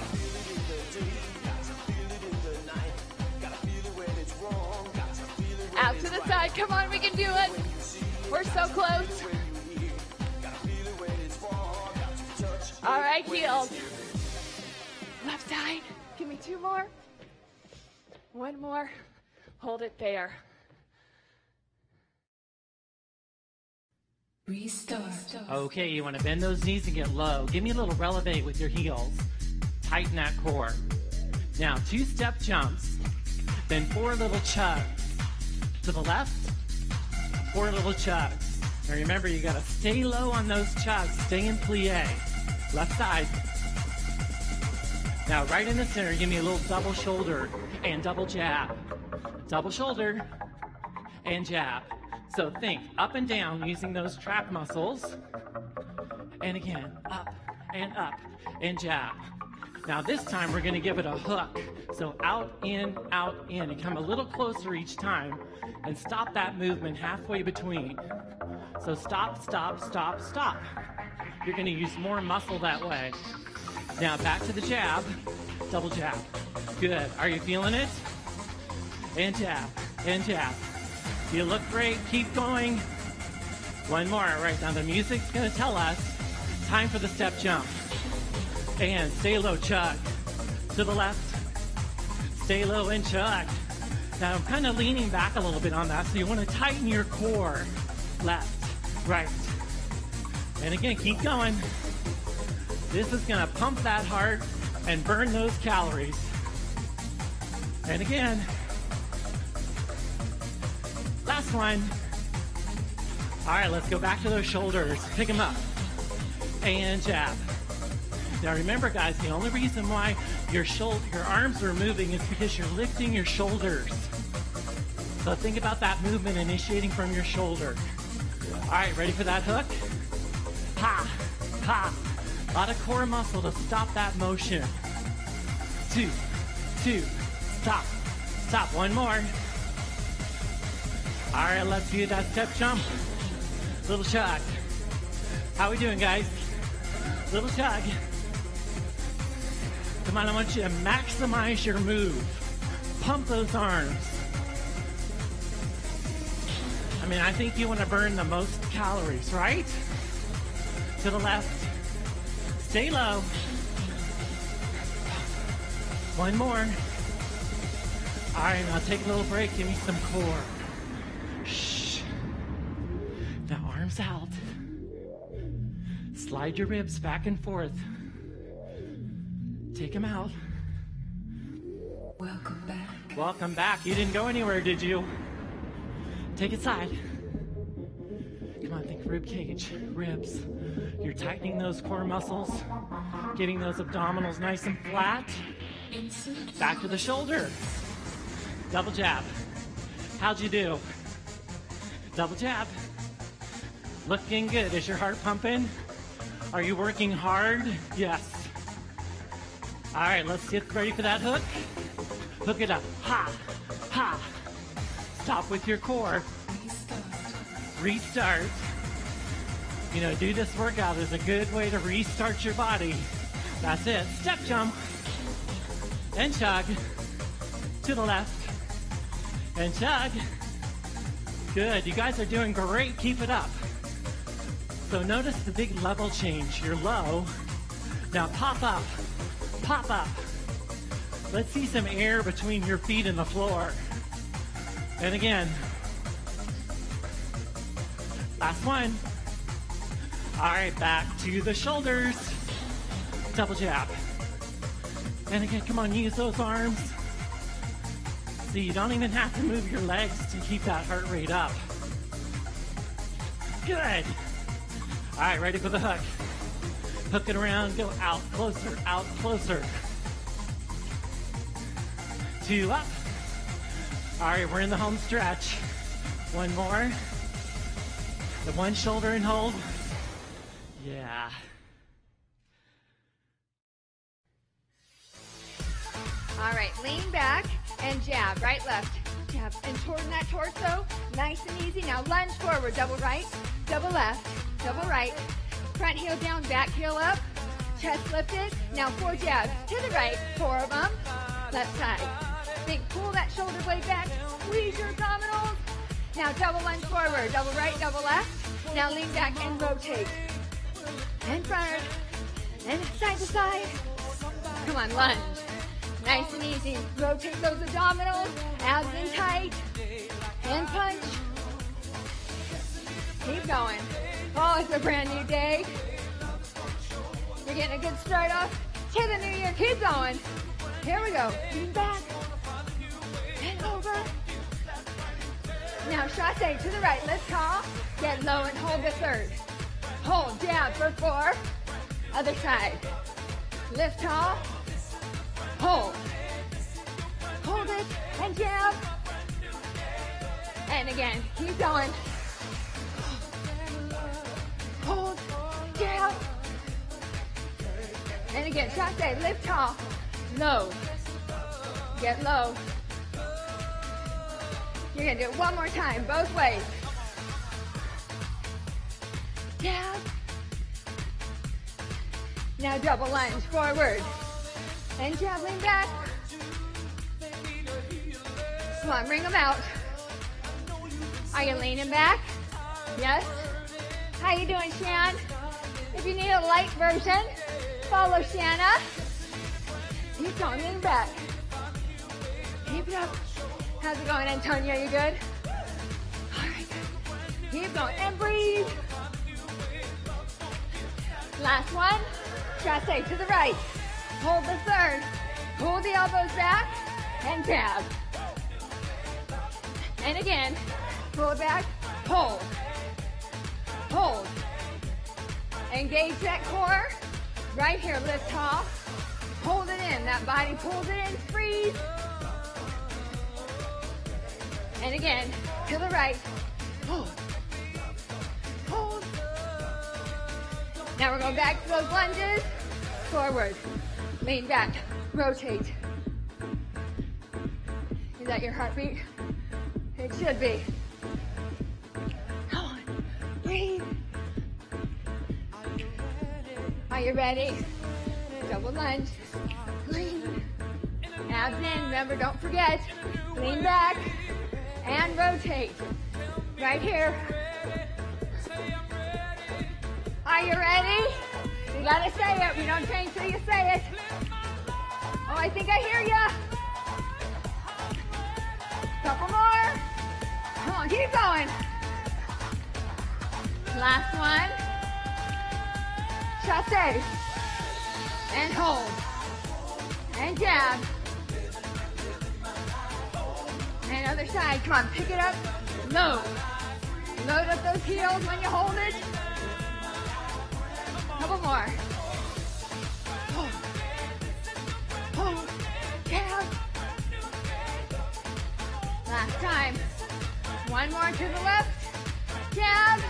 Out to the side. Come on, we can do it. We're so close. All right, heels. Left side. Give me 2 more. 1 more. Hold it there. Restart. Okay, you want to bend those knees and get low. Give me a little releve with your heels. Tighten that core. Now, 2 step jumps. Then 4 little chugs. To the left, 4 little chugs. Now remember, you got to stay low on those chugs. Stay in plie. Left side. Now, right in the center, give me a little double shoulder and double jab. Double shoulder and jab. So think up and down using those trap muscles. And again, up and jab. Now this time we're going to give it a hook. So out, in, and come a little closer each time and stop that movement halfway between. So stop, stop, stop, stop. You're going to use more muscle that way. Now back to the jab, double jab. Good. Are you feeling it? And jab, and jab. You look great. Keep going. 1 more. All right, now the music's going to tell us time for the step jump. And stay low, chug. To the left. Stay low and chug. Now I'm kind of leaning back a little bit on that, so you want to tighten your core. Left, right. And again, keep going. This is going to pump that heart and burn those calories. And again. Last one. All right, let's go back to those shoulders. Pick them up. And jab. Now remember, guys, the only reason why your arms are moving is because you're lifting your shoulders. So think about that movement initiating from your shoulder. All right, ready for that hook? Ha, ha. A lot of core muscle to stop that motion. 2, stop, stop. 1 more. All right, let's do that step jump. Little chug. How we doing, guys? Little chug. Come on, I want you to maximize your move. Pump those arms. I mean, I think you want to burn the most calories, right? To the left. Stay low. 1 more. All right, now take a little break. Give me some core. Shh. Now arms out. Slide your ribs back and forth. Take them out. Welcome back. Welcome back. You didn't go anywhere, did you? Take it side. Come on, think rib cage, ribs. You're tightening those core muscles, getting those abdominals nice and flat. Back to the shoulder. Double jab. How'd you do? Double jab. Looking good. Is your heart pumping? Are you working hard? Yes. All right, let's get ready for that hook. Hook it up. Ha, ha. Stop with your core. Restart. You know, do this workout is a good way to restart your body. That's it. Step jump. And chug. To the left. And chug. Good. You guys are doing great. Keep it up. So notice the big level change. You're low. Now pop up. Pop up. Let's see some air between your feet and the floor. And again. Last one. All right, back to the shoulders. Double jab. And again, come on, use those arms. See, you don't even have to move your legs to keep that heart rate up. Good. All right, ready for the hook. Hook it around, go out closer, out closer. 2 up. All right, we're in the home stretch. 1 more. The one shoulder and hold. Yeah. All right, lean back and jab, right, left. Jab, and toward that torso, nice and easy. Now lunge forward, double right, double left, double right. Front heel down, back heel up, chest lifted. Now 4 jabs to the right, 4 of them, left side. Think, pull that shoulder blade back, squeeze your abdominals. Now double lunge forward, double right, double left. Now lean back and rotate. And front, and side to side. Come on, lunge. Nice and easy. Rotate those abdominals, abs in tight, and punch. Keep going. Oh, it's a brand new day. You're getting a good start off to the new year. Keep going. Here we go. Lean back and over. Now chasse to the right. Lift tall. Get low and hold the third. Hold, jab for 4. Other side. Lift tall. Hold. Hold it and jab. And again, keep going. Hold, jab. And again, chasse, lift tall. Low. Get low. You're gonna do it one more time, both ways. Jab. Now double lunge, forward. And jab, lean back. Come on, bring them out. Are you leaning back? Yes? How you doing, Shan? If you need a light version, follow Shanna. Keep going, lean back. Keep it up. How's it going, Antonia? You good? All right, good. Keep going and breathe. Last one. Chasse to the right. Hold the third. Pull the elbows back and jab. And again, pull it back, hold. Hold. Engage that core. Right here, lift tall. Hold it in. That body pulls it in. Freeze. And again, to the right. Hold. Hold. Now we're going back to those lunges. Forward. Lean back. Rotate. Is that your heartbeat? It should be. Come on. Breathe. Are you ready? Double lunge. Lean. Abs in. Remember, don't forget. Lean back. And rotate. Right here. Are you ready? You gotta say it. We don't train till you say it. Oh, I think I hear ya. Couple more. Come on, keep going. Last one. Chasse. And hold. And jab. And other side. Come on, pick it up. Load. Load up those heels when you hold it. Couple more. Hold. Hold. Jab. Last time. One more to the left. Jab.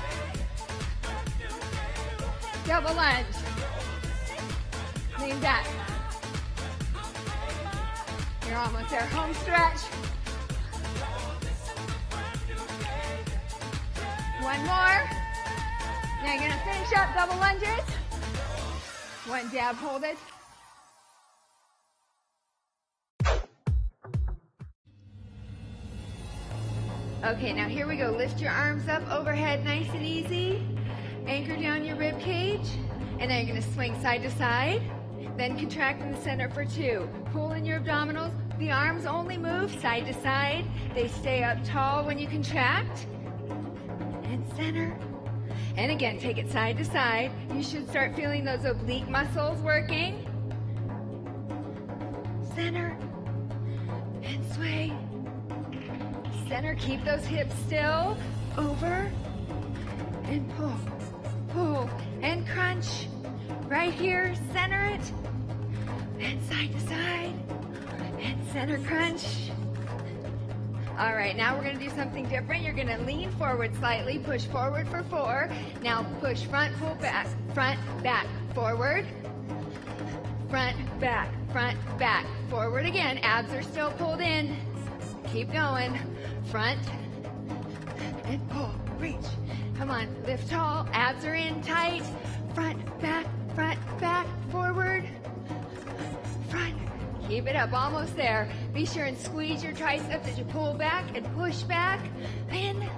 Double lunge. Lean back. You're almost there. Home stretch. One more. Now you're gonna finish up double lunges. One jab, hold it. Okay, now here we go. Lift your arms up overhead nice and easy. Anchor down your rib cage. And now you're gonna swing side to side. Then contract in the center for 2. Pull in your abdominals. The arms only move side to side. They stay up tall when you contract. And center. And again, take it side to side. You should start feeling those oblique muscles working. Center. And sway. Center, keep those hips still. Over. And pull. Pull. And crunch. Right here, center it. And side to side. And center crunch. All right, now we're gonna do something different. You're gonna lean forward slightly, push forward for 4. Now push front, pull back, forward, front, back, forward again. Abs are still pulled in. Keep going. Front and pull, reach. Come on, lift tall, abs are in tight. Front, back, forward, front. Keep it up, almost there. Be sure and squeeze your triceps as you pull back and push back. In.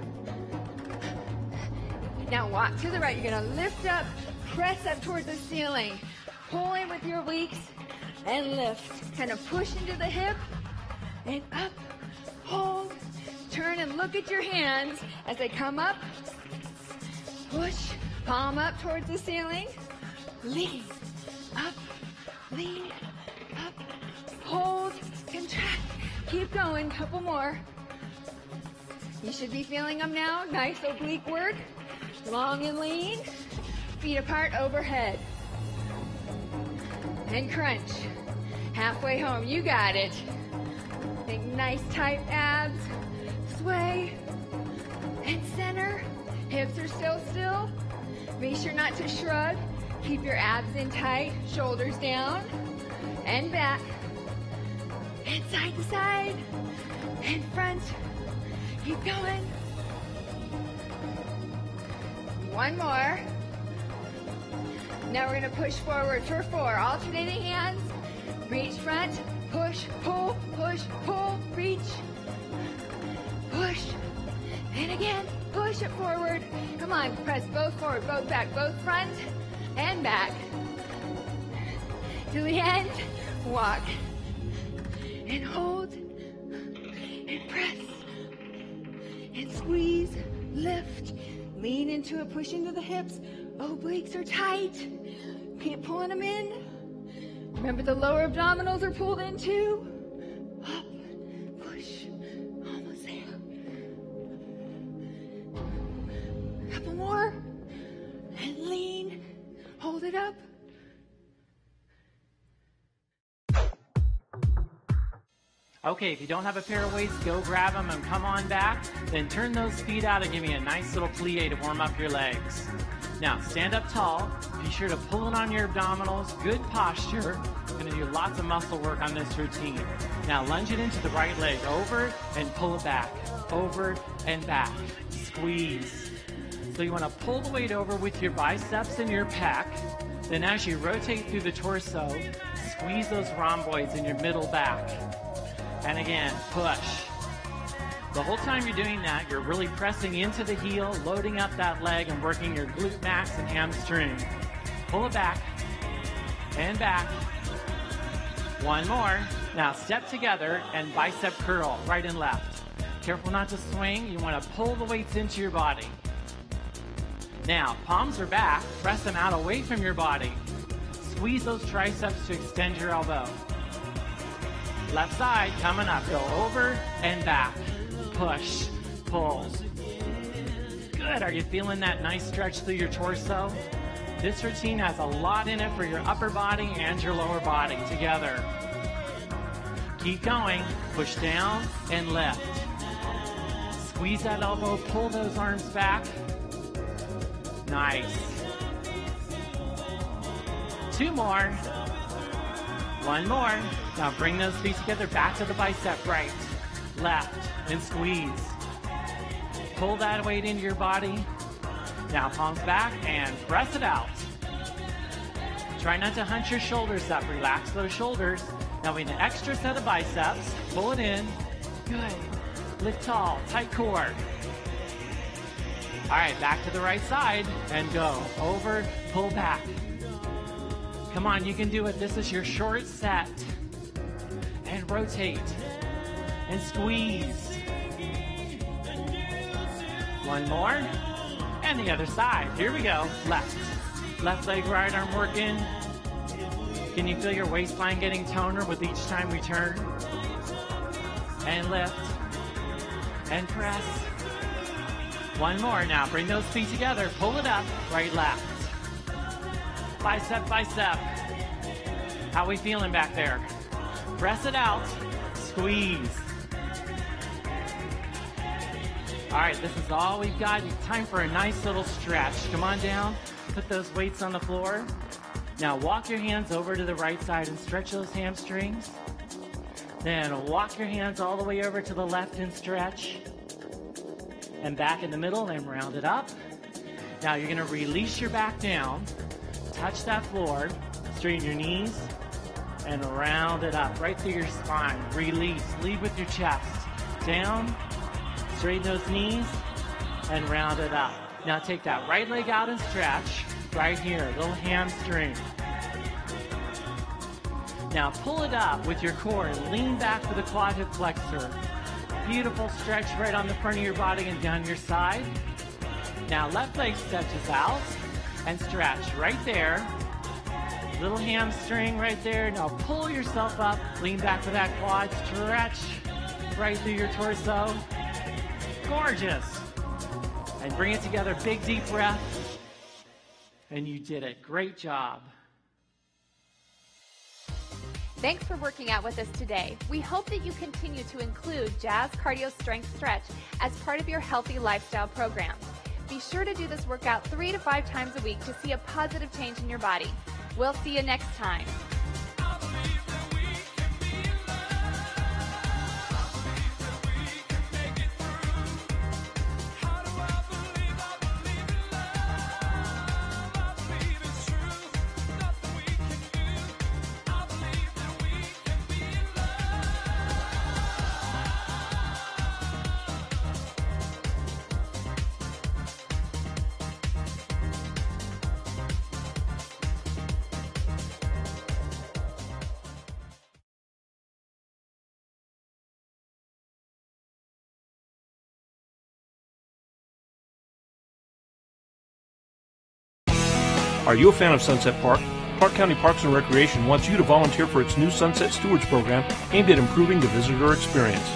Now walk to the right. You're gonna lift up, press up towards the ceiling. Pull in with your obliques and lift. Kind of push into the hip and up, hold, turn and look at your hands as they come up. Push, palm up towards the ceiling. Lean, up, hold, contract. Keep going, couple more. You should be feeling them now. Nice oblique work. Long and lean. Feet apart overhead. And crunch. Halfway home, you got it. Think nice tight abs. Sway. And center. Hips are still. Be sure not to shrug. Keep your abs in tight. Shoulders down. And back. And side to side. And front. Keep going. One more. Now we're going to push forward for 4. Alternating hands. Reach front. Push, pull, reach. Push. And again, push it forward. Come on, press both forward, both back, both front and back. To the end. Walk. And hold. And press. And squeeze. Lift. Lean into it, push into the hips. Obliques are tight. Keep pulling them in. Remember the lower abdominals are pulled in too. Up, push, almost there. Couple more. And lean. Hold it up. Okay, if you don't have a pair of weights, go grab them and come on back. Then turn those feet out and give me a nice little plie to warm up your legs. Now, stand up tall. Be sure to pull in on your abdominals. Good posture. We're going to do lots of muscle work on this routine. Now, lunge it into the right leg. Over and pull it back. Over and back. Squeeze. So you want to pull the weight over with your biceps and your pec. Then as you rotate through the torso, squeeze those rhomboids in your middle back. And again, push. The whole time you're doing that, you're really pressing into the heel, loading up that leg, and working your glute max and hamstring. Pull it back, and back. One more. Now step together and bicep curl, right and left. Careful not to swing. You want to pull the weights into your body. Now, palms are back. Press them out away from your body. Squeeze those triceps to extend your elbow. Left side, coming up. Go over and back. Push, pull. Good. Are you feeling that nice stretch through your torso? This routine has a lot in it for your upper body and your lower body together. Keep going. Push down and lift. Squeeze that elbow. Pull those arms back. Nice. 2 more. 1 more. Now bring those feet together, back to the bicep, right, left, and squeeze. Pull that weight into your body. Now palms back and press it out. Try not to hunch your shoulders up. Relax those shoulders. Now we need an extra set of biceps. Pull it in. Good. Lift tall, tight core. All right, back to the right side and go. Over, pull back. Come on, you can do it. This is your short set. And rotate. And squeeze. 1 more. And the other side. Here we go. Left. Left leg, right arm working. Can you feel your waistline getting toner with each time we turn? And lift. And press. 1 more. Now bring those feet together. Pull it up. Right, left. Bicep, bicep. How we feeling back there? Press it out. Squeeze. All right, this is all we've got. Time for a nice little stretch. Come on down. Put those weights on the floor. Now walk your hands over to the right side and stretch those hamstrings. Then walk your hands all the way over to the left and stretch. And back in the middle and round it up. Now you're going to release your back down. Touch that floor. Straighten your knees. And round it up right through your spine. Release. Lead with your chest. Down. Straighten those knees. And round it up. Now take that right leg out and stretch. Right here. Little hamstring. Now pull it up with your core and lean back with the quad hip flexor. Beautiful stretch right on the front of your body and down your side. Now left leg stretches out and stretch right there. Little hamstring right there. Now pull yourself up, lean back with that quad, stretch right through your torso. Gorgeous. And bring it together, big deep breath. And you did it. Great job. Thanks for working out with us today. We hope that you continue to include Jazz Cardio Strength Stretch as part of your healthy lifestyle program. Be sure to do this workout 3 to 5 times a week to see a positive change in your body. We'll see you next time. Are you a fan of Sunset Park? Clark County Parks and Recreation wants you to volunteer for its new Sunset Stewards program aimed at improving the visitor experience.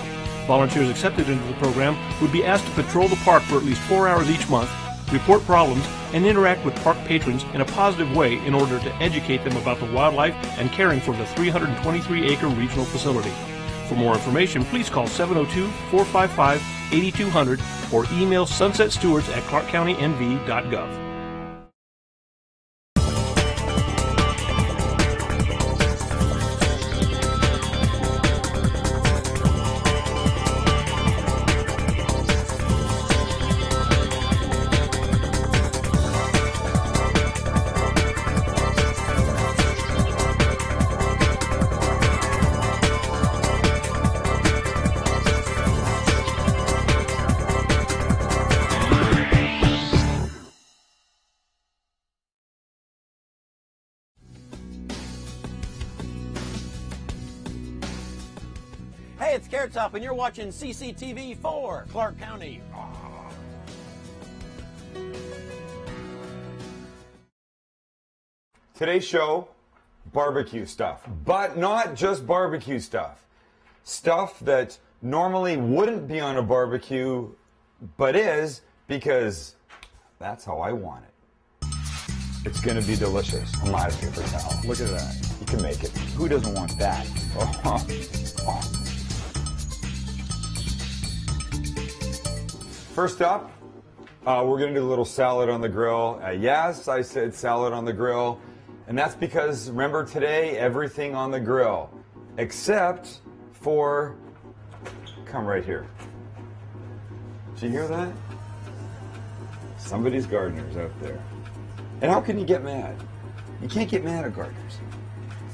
Volunteers accepted into the program would be asked to patrol the park for at least 4 hours each month, report problems, and interact with park patrons in a positive way in order to educate them about the wildlife and caring for the 323-acre regional facility. For more information, please call 702-455-8200 or email sunsetstewards@clarkcountynv.gov. Hey, it's Carrot Top, and you're watching CCTV 4, Clark County. Today's show, barbecue stuff. But not just barbecue stuff. Stuff that normally wouldn't be on a barbecue, but is, because that's how I want it. It's going to be delicious. A lot of paper towel. Look at that. You can make it. Who doesn't want that? Oh. First up, we're going to do a little salad on the grill. Yes, I said salad on the grill. And that's because, remember today, everything on the grill. Except for, come right here. Did you hear that? Somebody's gardeners out there. And how can you get mad? You can't get mad at gardeners.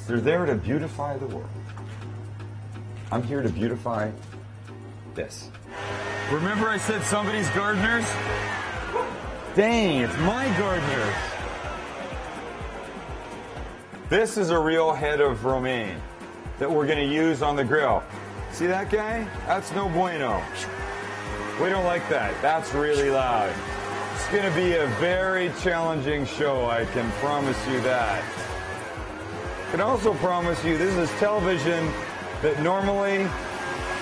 They're there to beautify the world. I'm here to beautify this. Remember I said somebody's gardeners? Dang, it's my gardeners. This is a real head of romaine that we're going to use on the grill. See that guy? That's no bueno. We don't like that. That's really loud. It's going to be a very challenging show, I can promise you that. I can also promise you this is television that normally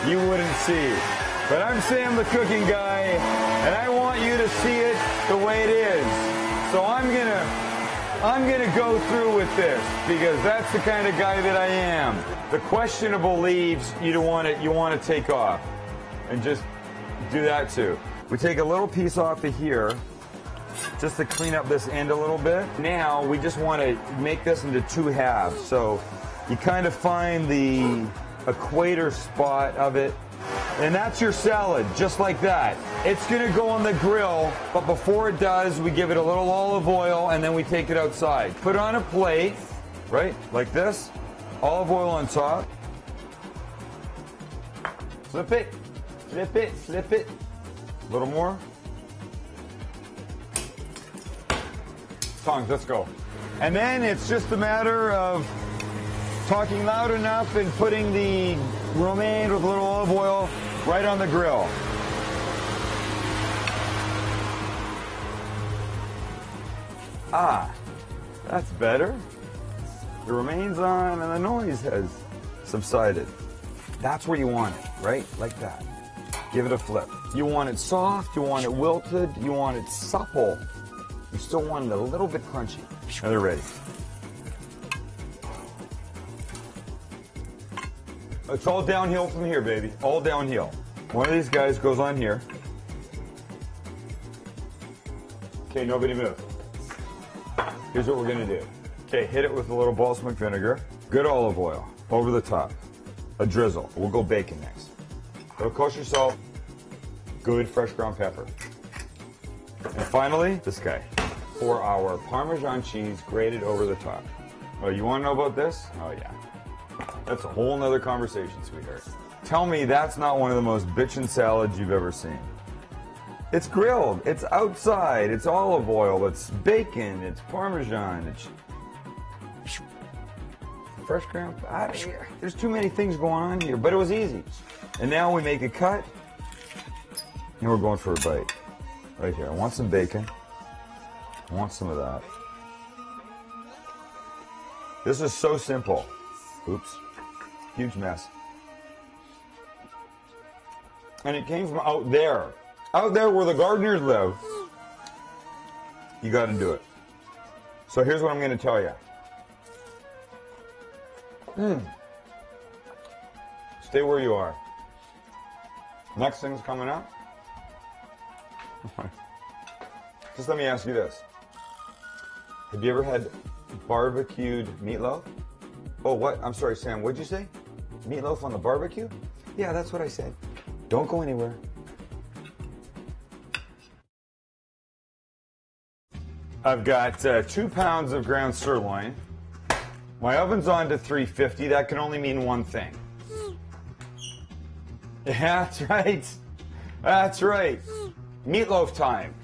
you wouldn't see. But I'm Sam the cooking guy, and I want you to see it the way it is. So I'm gonna go through with this because that's the kind of guy that I am. The questionable leaves you want to take off, and just do that too. We take a little piece off of here just to clean up this end a little bit. Now we just want to make this into 2 halves. So you kind of find the equator spot of it, and that's your salad, just like that. It's gonna go on the grill, but before it does, we give it a little olive oil and then we take it outside. Put it on a plate, right, like this. Olive oil on top. Flip it, flip it, flip it. A little more. Tongs, let's go. And then it's just a matter of talking loud enough and putting the romaine with a little olive oil right on the grill. Ah, that's better. The romaine's on and the noise has subsided. That's where you want it, right? Like that. Give it a flip. You want it soft, you want it wilted, you want it supple. You still want it a little bit crunchy. Now they're ready. It's all downhill from here, baby. All downhill. One of these guys goes on here. Okay, nobody move. Here's what we're gonna do. Okay, hit it with a little balsamic vinegar, good olive oil, over the top, a drizzle. We'll go bacon next. Little kosher salt, good fresh ground pepper. And finally, this guy. 4 hour Parmesan cheese grated over the top. Oh, you wanna know about this? Oh yeah. That's a whole nother conversation, sweetheart. Tell me that's not one of the most bitchin' salads you've ever seen. It's grilled, it's outside, it's olive oil, it's bacon, it's Parmesan, it's fresh ground. There's too many things going on here, but it was easy. And now we make a cut, and we're going for a bite. Right here. I want some bacon. I want some of that. This is so simple. Oops. Huge mess. And it came from out there. Out there where the gardeners live. You got to do it. So here's what I'm going to tell you. Stay where you are. Next thing's coming up. Just let me ask you this. Have you ever had barbecued meatloaf? Oh, what? I'm sorry, Sam. What'd you say? Meatloaf on the barbecue? Yeah, that's what I said. Don't go anywhere. I've got 2 pounds of ground sirloin. My oven's on to 350. That can only mean one thing. Yeah, that's right. That's right. Meatloaf time.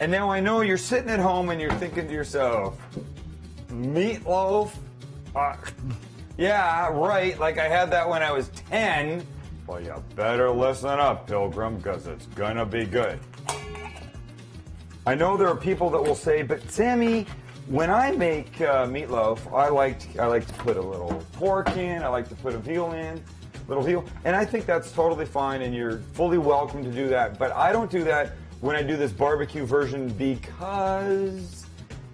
And now I know you're sitting at home and you're thinking to yourself, meatloaf? Yeah, right, like I had that when I was 10. Well, you better listen up, Pilgrim, because it's gonna be good. I know there are people that will say, but Sammy, when I make meatloaf, I like to put a little pork in, I like to put a veal in, little veal, and I think that's totally fine, and you're fully welcome to do that. But I don't do that when I do this barbecue version because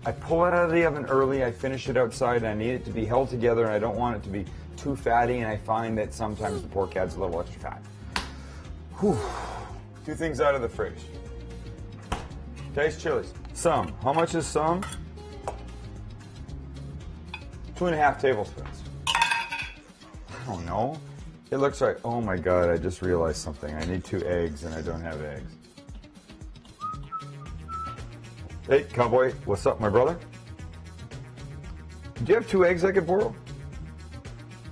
I pull it out of the oven early, I finish it outside, and I need it to be held together, and I don't want it to be too fatty, and I find that sometimes the pork adds a little extra fat. Whew. 2 things out of the fridge. Taste chilies. Some. How much is some? 2.5 tablespoons. I don't know. It looks like, oh my God, I just realized something. I need 2 eggs and I don't have eggs. Hey, cowboy, what's up, my brother? Do you have 2 eggs I could borrow?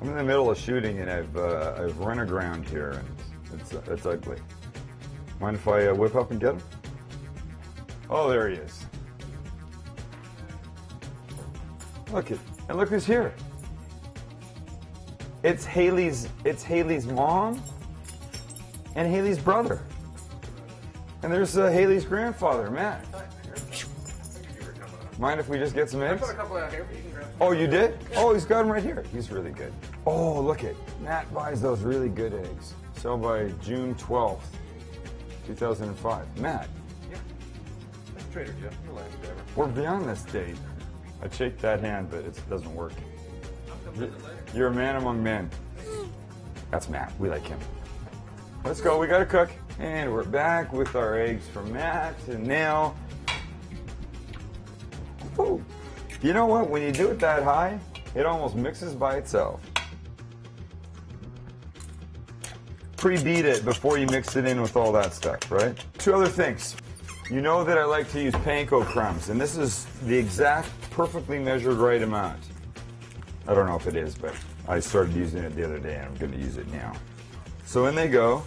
I'm in the middle of shooting and I've run aground here and it's ugly. Mind if I whip up and get him? Oh, there he is. Look who's here. It's Haley's mom and Haley's brother. And there's Haley's grandfather, Matt. Mind if we just get some eggs? I put a couple out here, but you can grab them. Oh, you did? Oh, he's got them right here. He's really good. Oh, look it. Matt buys those really good eggs. Sell by June 12th, 2005. Matt. Yeah. That's Trader Joe's. We're beyond this date. I'd shake that hand, but it doesn't work. You're a man among men. That's Matt. We like him. Let's go, we gotta cook. And we're back with our eggs from Matt, and now, ooh, you know what, when you do it that high, it almost mixes by itself. Pre-beat it before you mix it in with all that stuff, right? Two other things. You know that I like to use panko crumbs, and this is the exact, perfectly measured right amount. I don't know if it is, but I started using it the other day, and I'm gonna use it now. So in they go.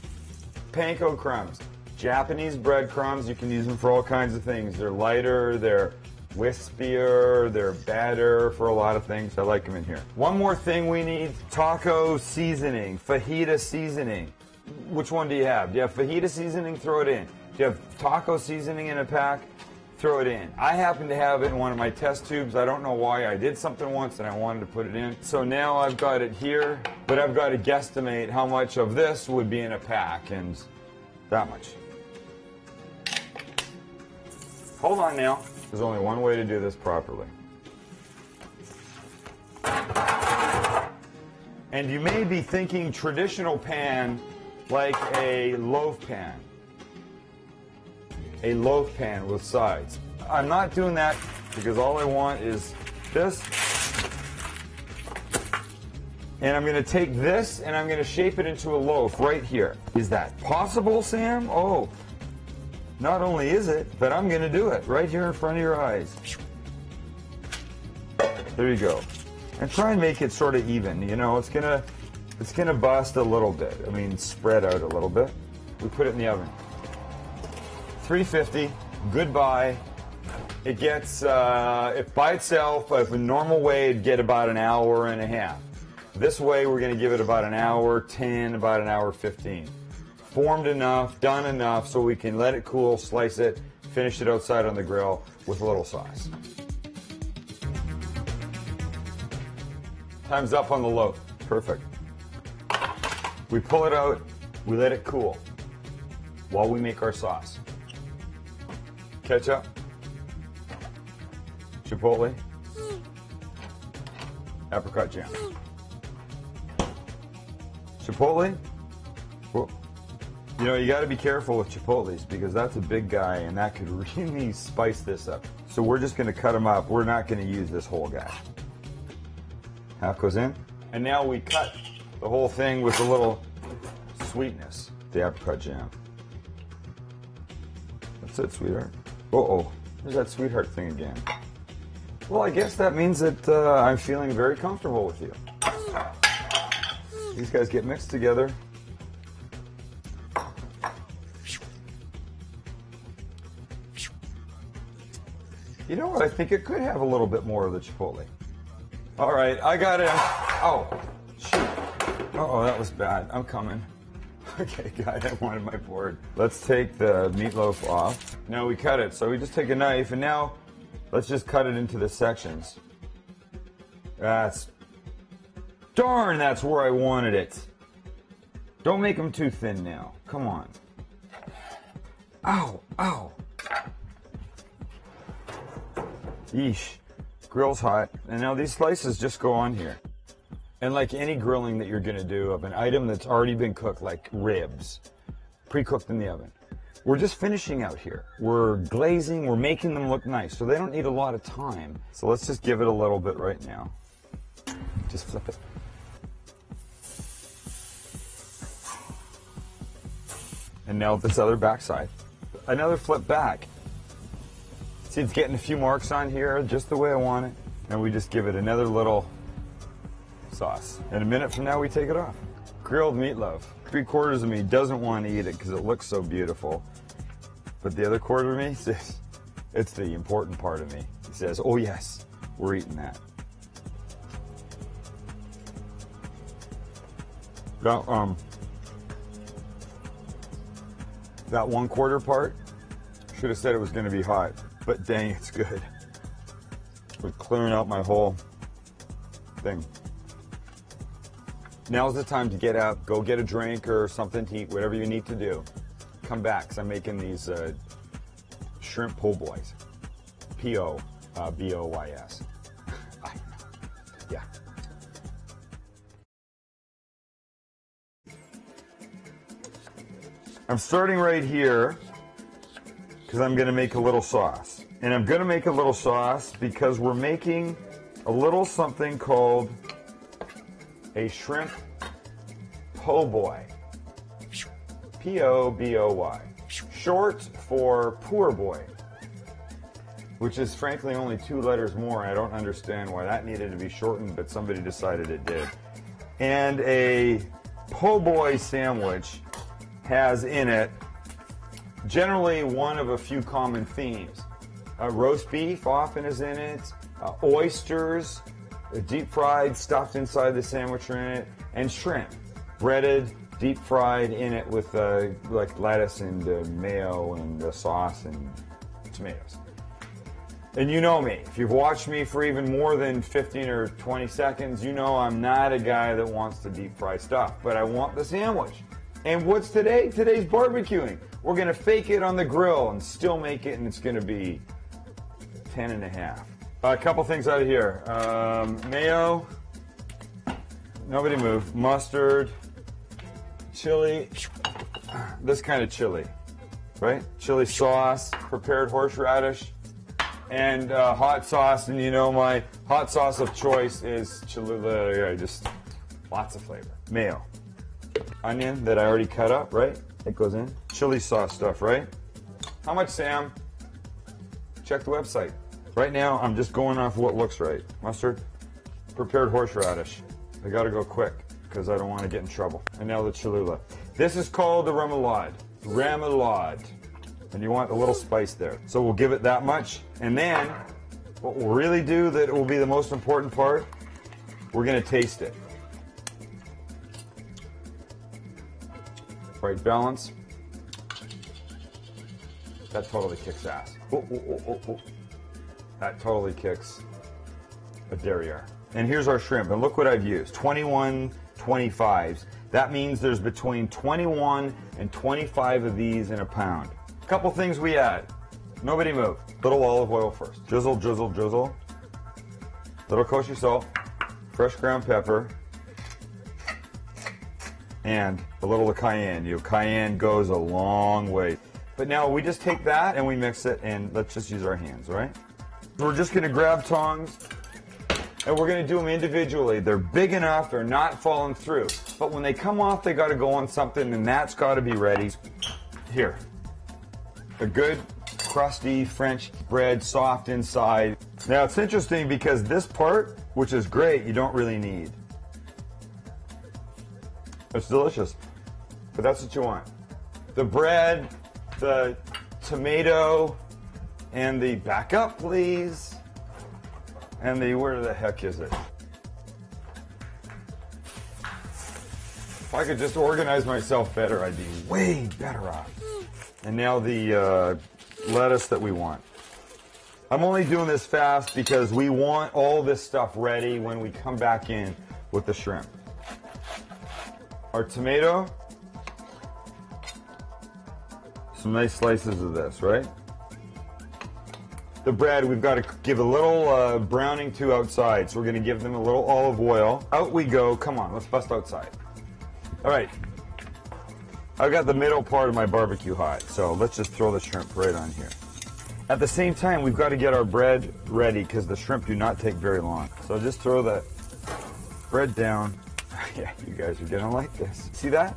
Panko crumbs. Japanese breadcrumbs, you can use them for all kinds of things. They're lighter, they're wispier, they're better for a lot of things. I like them in here. One more thing we need, taco seasoning, fajita seasoning. Which one do you have? Do you have fajita seasoning? Throw it in. Do you have taco seasoning in a pack? Throw it in. I happen to have it in one of my test tubes. I don't know why. I did something once and I wanted to put it in. So now I've got it here, but I've got to guesstimate how much of this would be in a pack, and that much. Hold on now. There's only one way to do this properly. And you may be thinking traditional pan like a loaf pan. A loaf pan with sides. I'm not doing that because all I want is this. And I'm going to take this and I'm going to shape it into a loaf right here. Is that possible, Sam? Oh, not only is it, but I'm going to do it right here in front of your eyes. There you go. And try and make it sort of even. You know, it's gonna bust a little bit. I mean, spread out a little bit. We put it in the oven. 350, goodbye. It gets, if by itself, if a normal way, it'd get about an hour and a half. This way, we're going to give it about an hour 10, about an hour 15. Formed enough, done enough, so we can let it cool, slice it, finish it outside on the grill with a little sauce. Time's up on the loaf. Perfect. We pull it out, we let it cool while we make our sauce. Ketchup, chipotle, apricot jam. Chipotle, well, you know, you got to be careful with chipotles because that's a big guy and that could really spice this up. So we're just going to cut them up. We're not going to use this whole guy. Half goes in. And now we cut the whole thing with a little sweetness, the apricot jam. That's it, sweetheart. Uh-oh, there's that sweetheart thing again. Well, I guess that means that I'm feeling very comfortable with you. These guys get mixed together. You know what? I think it could have a little bit more of the chipotle. All right, I got it. Oh, shoot. Uh-oh, that was bad. I'm coming. Okay, guys, I wanted my board. Let's take the meatloaf off. Now we cut it. So we just take a knife, and now let's just cut it into the sections. Darn, that's where I wanted it. Don't make them too thin now. Come on. Ow, ow. Yeesh. Grill's hot. And now these slices just go on here. And like any grilling that you're going to do of an item that's already been cooked, like ribs, pre-cooked in the oven, we're just finishing out here. We're glazing, we're making them look nice, so they don't need a lot of time. So let's just give it a little bit right now. Just flip it. And now this other backside. Another flip back. See, it's getting a few marks on here, just the way I want it. And we just give it another little sauce. And a minute from now, we take it off. Grilled meatloaf. 3/4 of me doesn't want to eat it because it looks so beautiful. But the other quarter of me says, it's the important part of me. He says, oh yes, we're eating that. That 1/4 part, should have said it was going to be hot. But dang, it's good. We're clearing out my whole thing. Now's the time to get up, go get a drink or something to eat, whatever you need to do. Come back, because I'm making these shrimp po' boys. P-O-B-O-Y-S. Yeah. I'm starting right here because I'm going to make a little sauce. And I'm going to make a little sauce because we're making a little something called a shrimp po' boy. P-O-B-O-Y. Short for poor boy, which is frankly only 2 letters more. I don't understand why that needed to be shortened, but somebody decided it did. And a po' boy sandwich has in it generally one of a few common themes. Roast beef often is in it, oysters, deep fried, stuffed inside the sandwich are in it, and shrimp, breaded, deep fried in it with like lettuce and mayo and sauce and tomatoes. And you know me, if you've watched me for even more than 15 or 20 seconds, you know I'm not a guy that wants to deep fry stuff, but I want the sandwich. And what's today? Today's barbecuing. We're gonna fake it on the grill and still make it, and it's gonna be 10 and a half. A couple things out of here. Mayo, nobody move. Mustard, chili, this kind of chili, right? Chili sauce, prepared horseradish, and hot sauce. And you know my hot sauce of choice is Cholula. Just lots of flavor. Mayo, onion that I already cut up, right? It goes in. Chili sauce stuff, right? How much, Sam? Check the website. Right now, I'm just going off what looks right. Mustard, prepared horseradish. I gotta go quick because I don't want to get in trouble. And now the Cholula. This is called the remoulade. Remoulade. And you want a little spice there. So we'll give it that much. And then, what we'll really do that will be the most important part, we're gonna taste it. Right balance. That totally kicks ass. Oh, oh, oh, oh, oh. That totally kicks a derriere. And here's our shrimp, and look what I've used. 21 25s. That means there's between 21 and 25 of these in a pound. Couple things we add. Nobody move. Little olive oil first. Drizzle, drizzle, drizzle. Little kosher salt. Fresh ground pepper. And a little of cayenne. Cayenne goes a long way. But now we just take that and we mix it, and let's just use our hands, right? We're just gonna grab tongs and we're gonna do them individually. They're big enough, they're not falling through. But when they come off, they gotta go on something, and that's gotta be ready. Here, a good crusty French bread, soft inside. Now it's interesting because this part, which is great, you don't really need. It's delicious, but that's what you want. The bread, the tomato, and the back up, please. And the, where the heck is it? If I could just organize myself better, I'd be way better off. And now the lettuce that we want. I'm only doing this fast because we want all this stuff ready when we come back in with the shrimp. Our tomato. Some nice slices of this, right? The bread, we've got to give a little browning to outside, so we're going to give them a little olive oil. Out we go. Come on, let's bust outside. All right. I've got the middle part of my barbecue hot, so let's just throw the shrimp right on here. At the same time, we've got to get our bread ready because the shrimp do not take very long. So just throw the bread down. Yeah, you guys are going to like this. See that?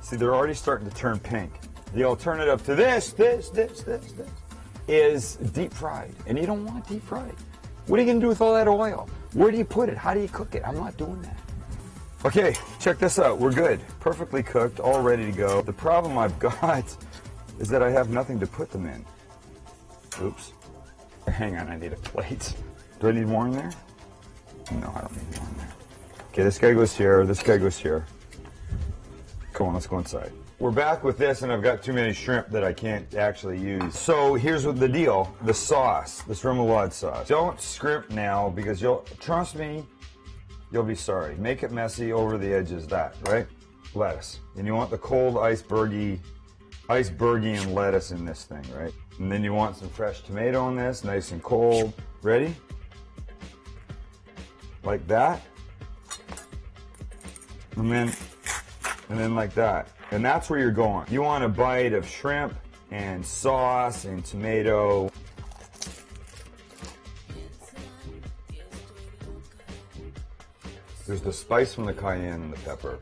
See, they're already starting to turn pink. The alternative to this is deep fried, and you don't want deep fried. What are you going to do with all that oil? Where do you put it? How do you cook it? I'm not doing that. Okay, check this out. We're good. Perfectly cooked, all ready to go. The problem I've got is that I have nothing to put them in. Oops. Hang on, I need a plate. Do I need more in there? No, I don't need more in there. Okay, this guy goes here, this guy goes here. Come on, let's go inside. We're back with this, and I've got too many shrimp that I can't actually use. So here's what the deal. The sauce, this remoulade sauce. Don't scrimp now because you'll, trust me, you'll be sorry. Make it messy over the edges, that, right? Lettuce. And you want the cold icebergian lettuce in this thing, right? And then you want some fresh tomato in this, nice and cold. Ready? Like that. And then like that. And that's where you're going. You want a bite of shrimp and sauce and tomato. There's the spice from the cayenne and the pepper.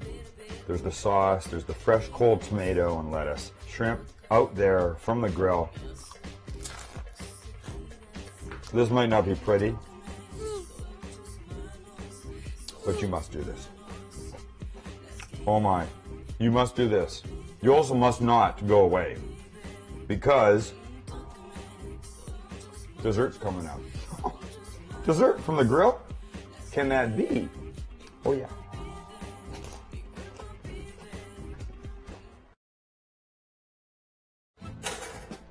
There's the sauce, there's the fresh cold tomato and lettuce. Shrimp out there from the grill. This might not be pretty, but you must do this. Oh my, you must do this. You also must not go away, because dessert's coming out. Dessert from the grill? Can that be? Oh yeah.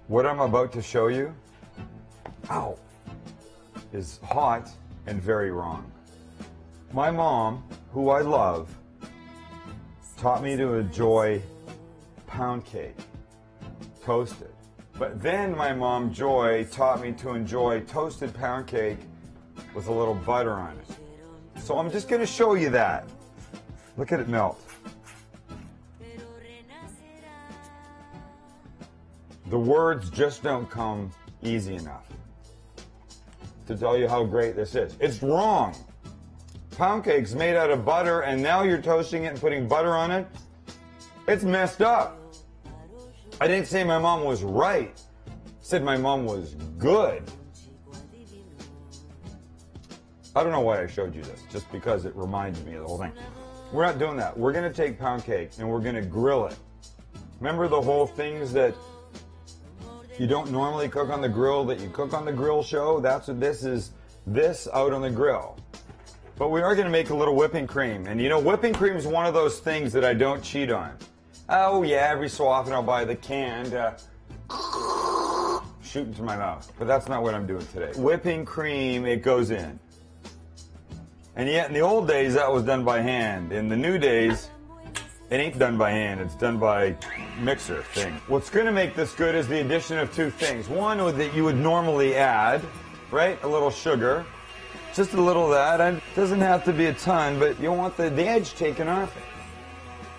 What I'm about to show you, ow, is hot and very wrong. My mom, who I love, taught me to enjoy pound cake, toasted. But then my mom, Joy, taught me to enjoy toasted pound cake with a little butter on it. So I'm just going to show you that. Look at it melt. The words just don't come easy enough to tell you how great this is. It's wrong. Pound cake's made out of butter, and now you're toasting it and putting butter on it. It's messed up. I didn't say my mom was right. I said my mom was good. I don't know why I showed you this, just because it reminds me of the whole thing. We're not doing that. We're going to take pound cake and we're going to grill it. Remember the whole things that you don't normally cook on the grill that you cook on the grill show? That's what this is, this out on the grill. But we are going to make a little whipping cream. And you know, whipping cream is one of those things that I don't cheat on. Oh yeah, every so often I'll buy the canned, shoot into my mouth. But that's not what I'm doing today. Whipping cream, it goes in. And yet in the old days that was done by hand. In the new days, it ain't done by hand, it's done by mixer thing. What's going to make this good is the addition of two things. One that you would normally add, right? A little sugar. Just a little of that. It doesn't have to be a ton, but you want the edge taken off it.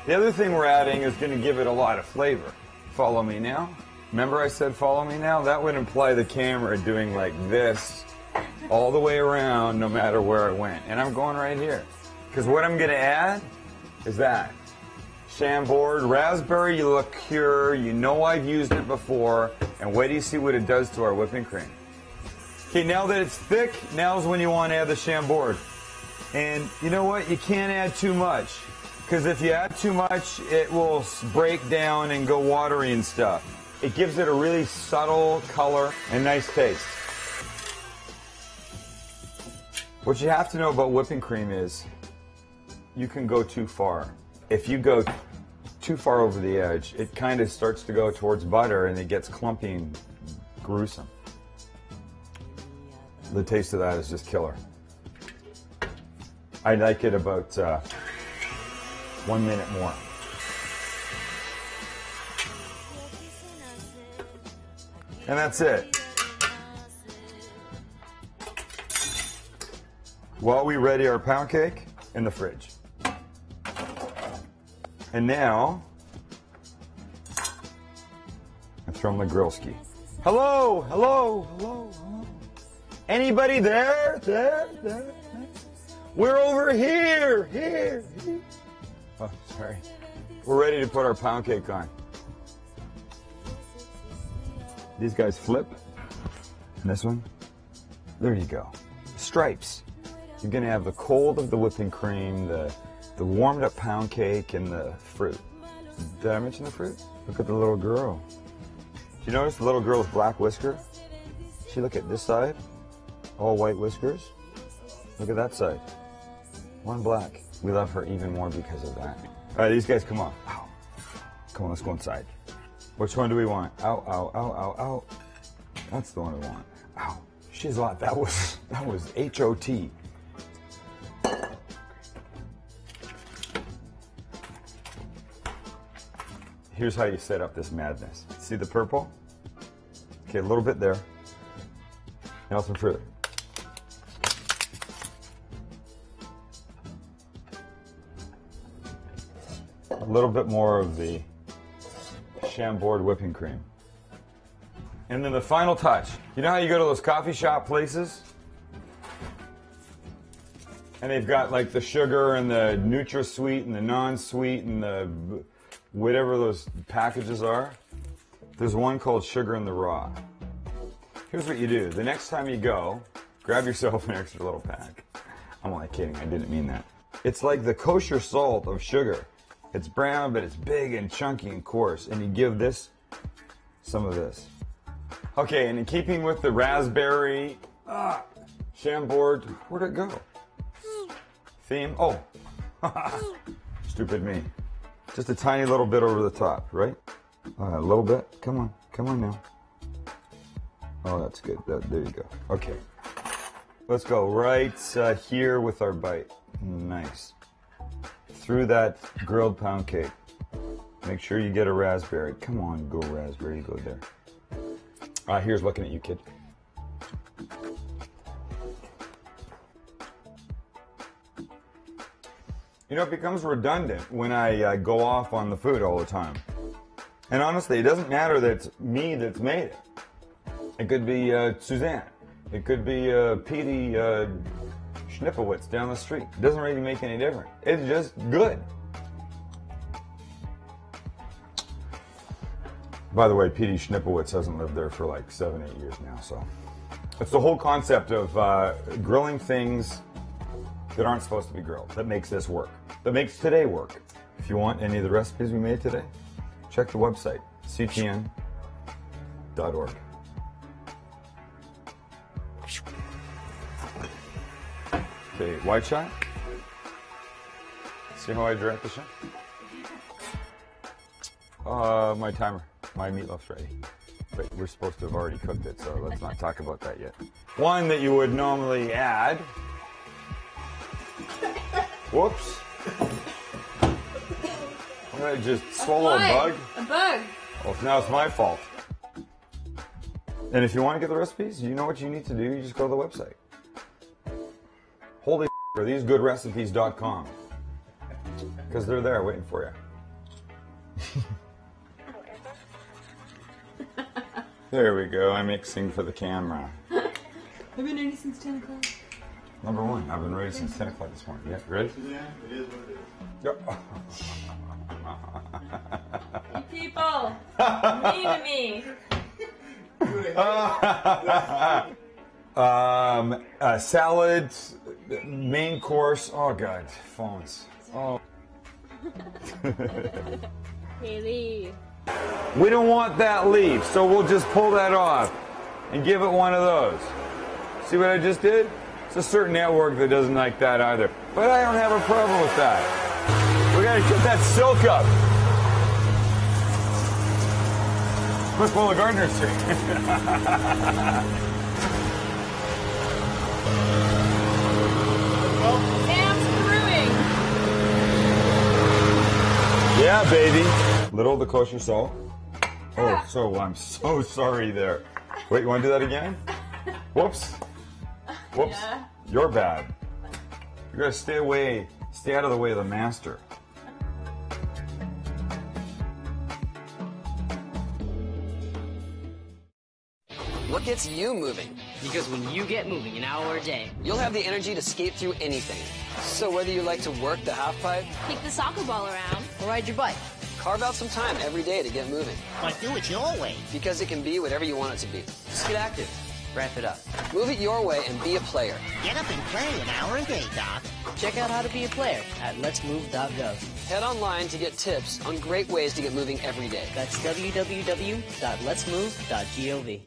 The other thing we're adding is going to give it a lot of flavor. Follow me now. Remember I said follow me now? That would imply the camera doing like this all the way around no matter where it went. And I'm going right here. Because what I'm going to add is that. Chambord, raspberry liqueur. You know I've used it before. And wait till you see what it does to our whipping cream. Okay, now that it's thick, now's when you want to add the Chambord. And you know what? You can't add too much. Because if you add too much, it will break down and go watery and stuff. It gives it a really subtle color and nice taste. What you have to know about whipping cream is you can go too far. If you go too far over the edge, it kind of starts to go towards butter and it gets clumpy and gruesome. The taste of that is just killer. I like it about 1 minute more. And that's it. While we ready our pound cake in the fridge. And now, I throw in the grill ski. Hello, hello, hello, hello. Anybody there? There? We're over here, here. Oh, sorry. We're ready to put our pound cake on. These guys flip. And this one, there you go. Stripes. You're gonna have the cold of the whipping cream, the warmed up pound cake, and the fruit. Did I mention the fruit? Look at the little girl. Do you notice the little girl's black whisker? See, look at this side, all white whiskers. Look at that side, one black. We love her even more because of that. All right, these guys, come on. Ow. Come on, let's go inside. Which one do we want? Ow, ow, ow, ow, ow. That's the one we want. Ow. She's a lot. That was H-O-T. Here's how you set up this madness. See the purple? Okay, a little bit there. Now some fruit. a little bit more of the Chambord whipping cream. And then the final touch. You know how you go to those coffee shop places? And they've got like the sugar and the NutraSweet and the non-sweet and the whatever those packages are. There's one called Sugar in the Raw. Here's what you do. The next time you go, grab yourself an extra little pack. I'm only kidding. I didn't mean that. It's like the kosher salt of sugar. It's brown, but it's big and chunky and coarse. And you give this some of this. Okay, and in keeping with the raspberry Chambord, where'd it go? Theme? Oh, stupid me. Just a tiny little bit over the top, right? A little bit. Come on now. Oh, that's good. There you go. Okay, let's go right here with our bite. Nice. Through that grilled pound cake. Make sure you get a raspberry. Come on, go raspberry. Go there. Here's looking at you, kid. You know, it becomes redundant when I go off on the food all the time. And honestly, it doesn't matter that it's me that's made it. It could be Suzanne. It could be Petey Schnipowitz down the street. It doesn't really make any difference. It's just good. By the way, Petey Schnipowitz hasn't lived there for like 7-8 years now, so. It's the whole concept of grilling things that aren't supposed to be grilled that makes this work, that makes today work. If you want any of the recipes we made today, check the website, ctn.org. Okay, white shot. See how I direct the shot? My timer. My meatloaf's ready. Wait, we're supposed to have already cooked it, so let's not talk about that yet. One that you would normally add. Whoops. I'm gonna just swallow a bug. A bug. Well, now it's my fault. And if you want to get the recipes, you know what you need to do. You just go to the website. Holy or thesegoodrecipes.com. Because they're there waiting for you. There we go. I'm mixing for the camera. I've been ready since 10 o'clock. Number one, I've been ready since 10 o'clock this morning. Yeah, ready? Yeah, it is what it is. Yep. You people, mean to me. Salad, main course. Oh God, phones. Oh. Haley. We don't want that leaf, so we'll just pull that off and give it one of those. See what I just did? It's a certain network that doesn't like that either. But I don't have a problem with that. We gotta get that silk up. Look, Paula Gardner's here. Sam's brewing. Yeah, baby. Little of the kosher salt. Oh, so I'm so sorry there. Wait, you want to do that again? Whoops. Whoops. Yeah. You're bad. You gotta stay out of the way of the master. What gets you moving? Because when you get moving an hour a day, you'll have the energy to skate through anything. So whether you like to work the half pipe, Kick the soccer ball around. or ride your bike, carve out some time every day to get moving. but do it your way. Because it can be whatever you want it to be. Just get active. Wrap it up. Move it your way and be a player. Get up and play an hour a day, Doc. Check out how to be a player at letsmove.gov. Head online to get tips on great ways to get moving every day. That's www.letsmove.gov.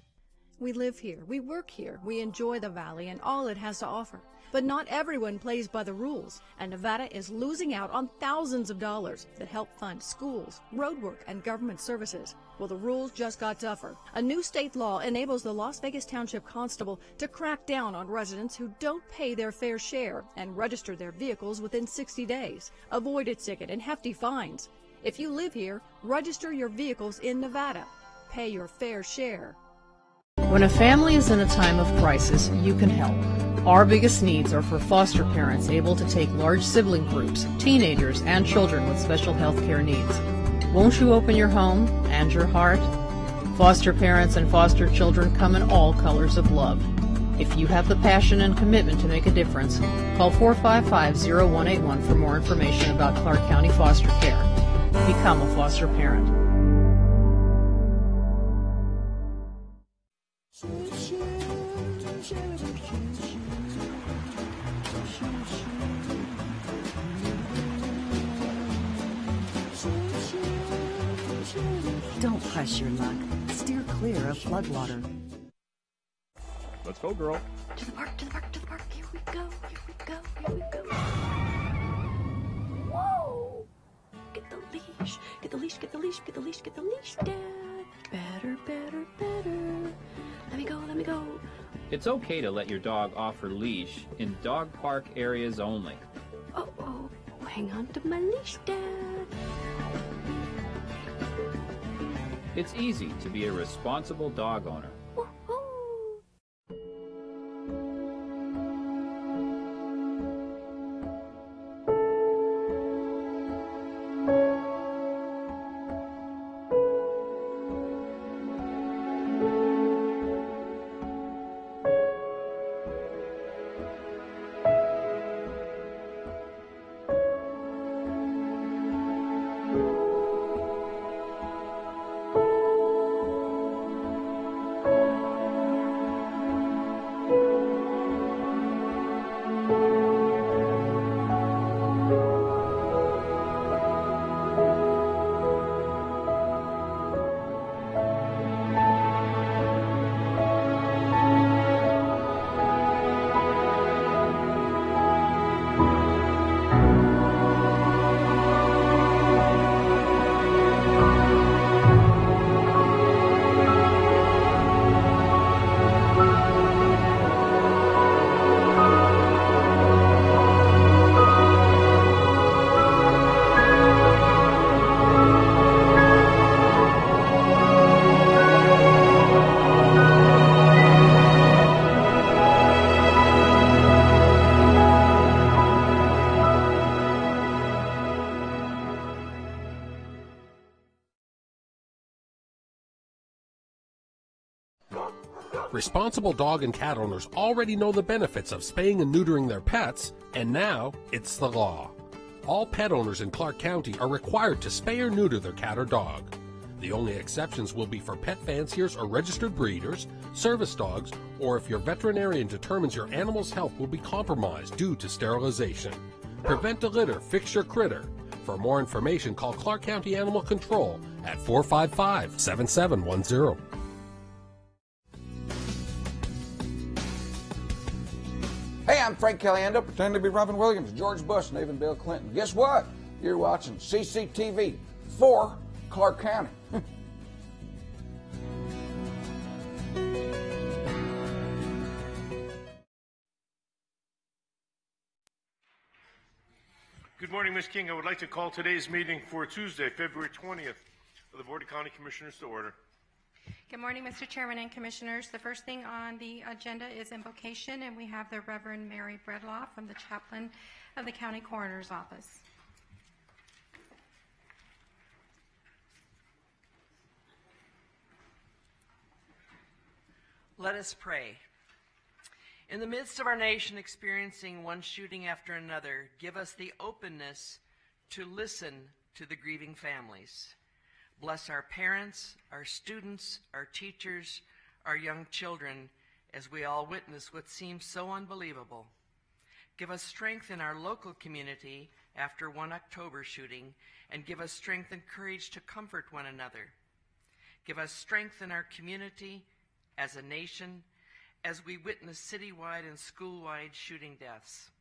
We live here, we work here, we enjoy the Valley and all it has to offer. But not everyone plays by the rules, and Nevada is losing out on thousands of dollars that help fund schools, roadwork, and government services. Well, the rules just got tougher. A new state law enables the Las Vegas Township Constable to crack down on residents who don't pay their fair share and register their vehicles within 60 days. Avoid a ticket and hefty fines. If you live here, register your vehicles in Nevada. Pay your fair share. When a family is in a time of crisis, you can help. Our biggest needs are for foster parents able to take large sibling groups, teenagers, and children with special health care needs. Won't you open your home and your heart? Foster parents and foster children come in all colors of love. If you have the passion and commitment to make a difference, call 455-0181 for more information about Clark County Foster Care. Become a foster parent. Don't press your luck. Steer clear of floodwater. Let's go, girl. To the park, to the park, to the park. Here we go, here we go, here we go. Whoa! Get the leash, get the leash, get the leash, get the leash, get the leash, Dad. Better, better, better. Let me go, let me go. It's okay to let your dog off her leash in dog park areas only. Oh, hang on to my leash, Dad. It's easy to be a responsible dog owner. Responsible dog and cat owners already know the benefits of spaying and neutering their pets, and now it's the law. All pet owners in Clark County are required to spay or neuter their cat or dog. The only exceptions will be for pet fanciers or registered breeders, service dogs, or if your veterinarian determines your animal's health will be compromised due to sterilization. Prevent a litter, fix your critter. For more information, call Clark County Animal Control at 455-7710. Hey, I'm Frank Caliendo, pretending to be Robin Williams, George Bush, and even Bill Clinton. Guess what? You're watching CCTV 4, Clark County. Good morning, Ms. King. I would like to call today's meeting for Tuesday, February 20th, of the Board of County Commissioners to order. Good morning, Mr. Chairman and Commissioners. The first thing on the agenda is invocation, and we have the Reverend Mary Bredloff from the Chaplain of the County Coroner's Office. Let us pray. In the midst of our nation experiencing one shooting after another, give us the openness to listen to the grieving families. Bless our parents, our students, our teachers, our young children, as we all witness what seems so unbelievable. Give us strength in our local community after one October shooting, and give us strength and courage to comfort one another. Give us strength in our community as a nation as we witness citywide and school-wide shooting deaths.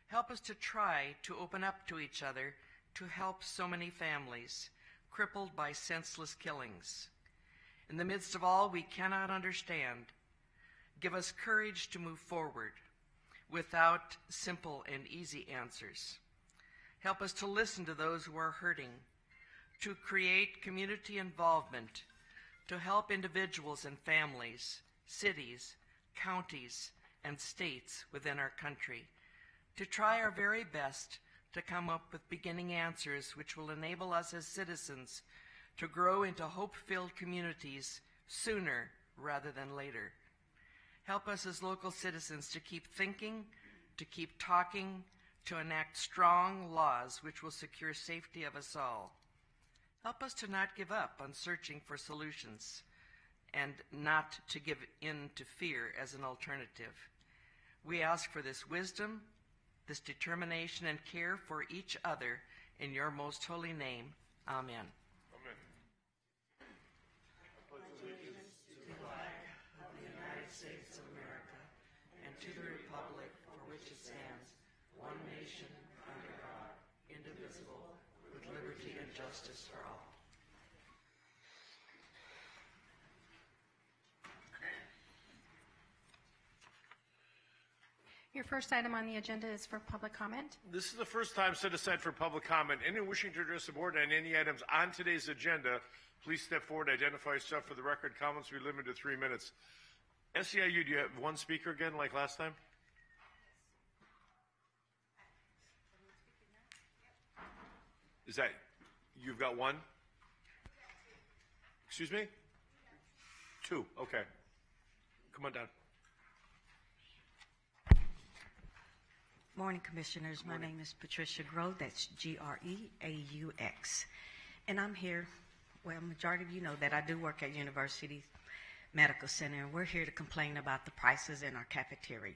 Help us to try to open up to each other to help so many families crippled by senseless killings. In the midst of all we cannot understand, give us courage to move forward without simple and easy answers. Help us to listen to those who are hurting, to create community involvement, to help individuals and families, cities, counties, and states within our country to try our very best to come up with beginning answers which will enable us as citizens to grow into hope-filled communities sooner rather than later. Help us as local citizens to keep thinking, to keep talking, to enact strong laws which will secure safety of us all. Help us to not give up on searching for solutions and not to give in to fear as an alternative. We ask for this wisdom, this determination and care for each other in your most holy name. Amen. Amen. I pledge allegiance to the flag of the United States of America and to the republic for which it stands, one nation, under God, indivisible, with liberty and justice for all. Your first item on the agenda is for public comment. This is the first time set aside for public comment. Anyone wishing to address the board on any items on today's agenda, please step forward, identify yourself for the record. Comments will be limited to 3 minutes. SEIU, do you have one speaker again like last time? Is that, you've got one? Excuse me? Two, okay. Come on down. Morning, Commissioners. My name is Patricia Groh. That's G-R-E-A-U-X. And I'm here, well, majority of you know that I do work at University Medical Center, and we're here to complain about the prices in our cafeteria.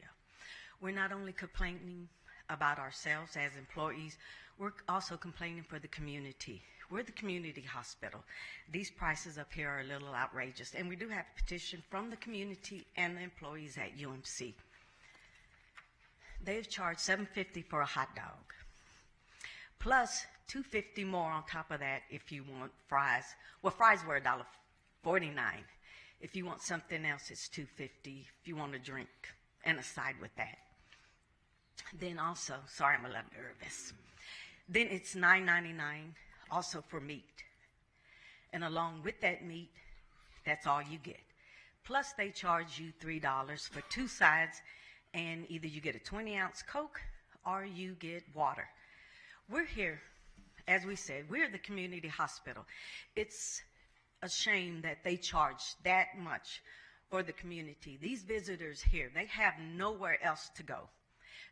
We're not only complaining about ourselves as employees, we're also complaining for the community. We're the community hospital. These prices up here are a little outrageous, and we do have a petition from the community and the employees at UMC. They've charged $7.50 for a hot dog, plus $2.50 more on top of that if you want fries. Well, fries were $1.49. If you want something else, it's $2.50. If you want a drink and a side with that. Then also, sorry, I'm a little nervous. Then it's $9.99 also for meat. And along with that meat, that's all you get. Plus they charge you $3 for two sides, and either you get a 20-ounce Coke or you get water. We're here, as we said, we're the community hospital. It's a shame that they charge that much for the community. These visitors here, they have nowhere else to go.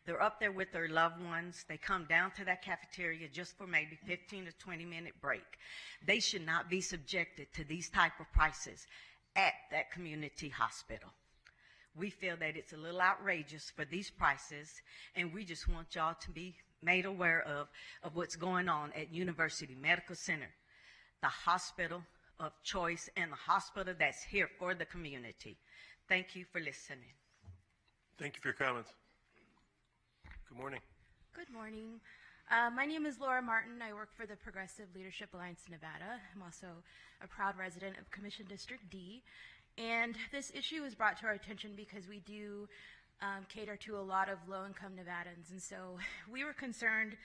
They're up there with their loved ones. They come down to that cafeteria just for maybe 15 to 20-minute break. They should not be subjected to these type of prices at that community hospital. We feel that it's a little outrageous for these prices, and we just want y'all to be made aware of what's going on at University Medical Center, the hospital of choice and the hospital that's here for the community. Thank you for listening. Thank you for your comments. Good morning. Good morning. My name is Laura Martin. I work for the Progressive Leadership Alliance Nevada. I'm also a proud resident of Commission District D. And this issue was brought to our attention because we do cater to a lot of low-income Nevadans. And so we were concerned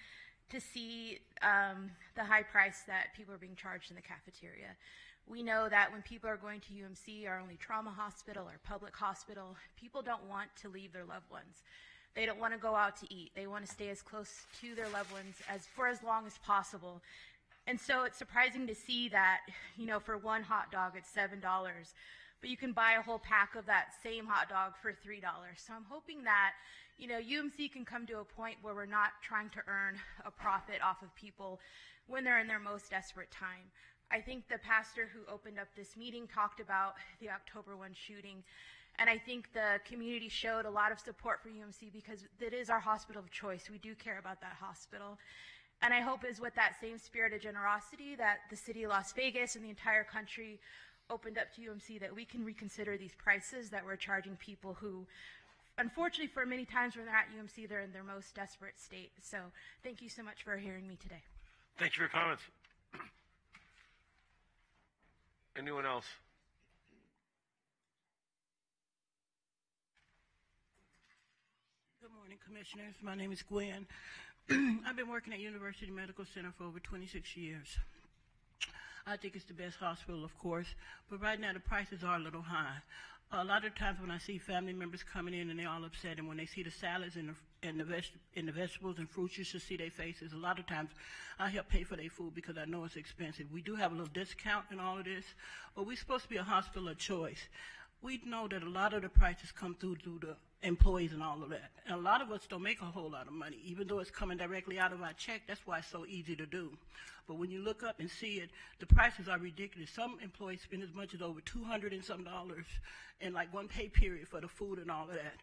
to see the high price that people are being charged in the cafeteria. We know that when people are going to UMC, our only trauma hospital or public hospital, people don't want to leave their loved ones. They don't want to go out to eat. They want to stay as close to their loved ones for as long as possible. And so it's surprising to see that, you know, for one hot dog it's $7, but you can buy a whole pack of that same hot dog for $3. So I'm hoping that, you know, UMC can come to a point where we're not trying to earn a profit off of people when they're in their most desperate time. I think the pastor who opened up this meeting talked about the October 1 shooting, and I think the community showed a lot of support for UMC because it is our hospital of choice. We do care about that hospital. And I hope is with that same spirit of generosity that the city of Las Vegas and the entire country opened up to UMC, that we can reconsider these prices that we're charging people who, unfortunately, for many times when they're at UMC, they're in their most desperate state. So thank you so much for hearing me today. Thank you for your comments. Anyone else? Good morning, Commissioners. My name is Gwen. I've been working at University Medical Center for over 26 years. I think it's the best hospital, of course, but right now the prices are a little high. A lot of times when I see family members coming in and they're all upset, and when they see the salads and the vegetables and fruits, you should see their faces. A lot of times I help pay for their food because I know it's expensive. We do have a little discount in all of this, but we're supposed to be a hospital of choice. We know that a lot of the prices come through the employees and all of that. And a lot of us don't make a whole lot of money, even though it's coming directly out of our check. That's why it's so easy to do. But when you look up and see it, the prices are ridiculous. Some employees spend as much as over $200 and some dollars in like one pay period for the food and all of that.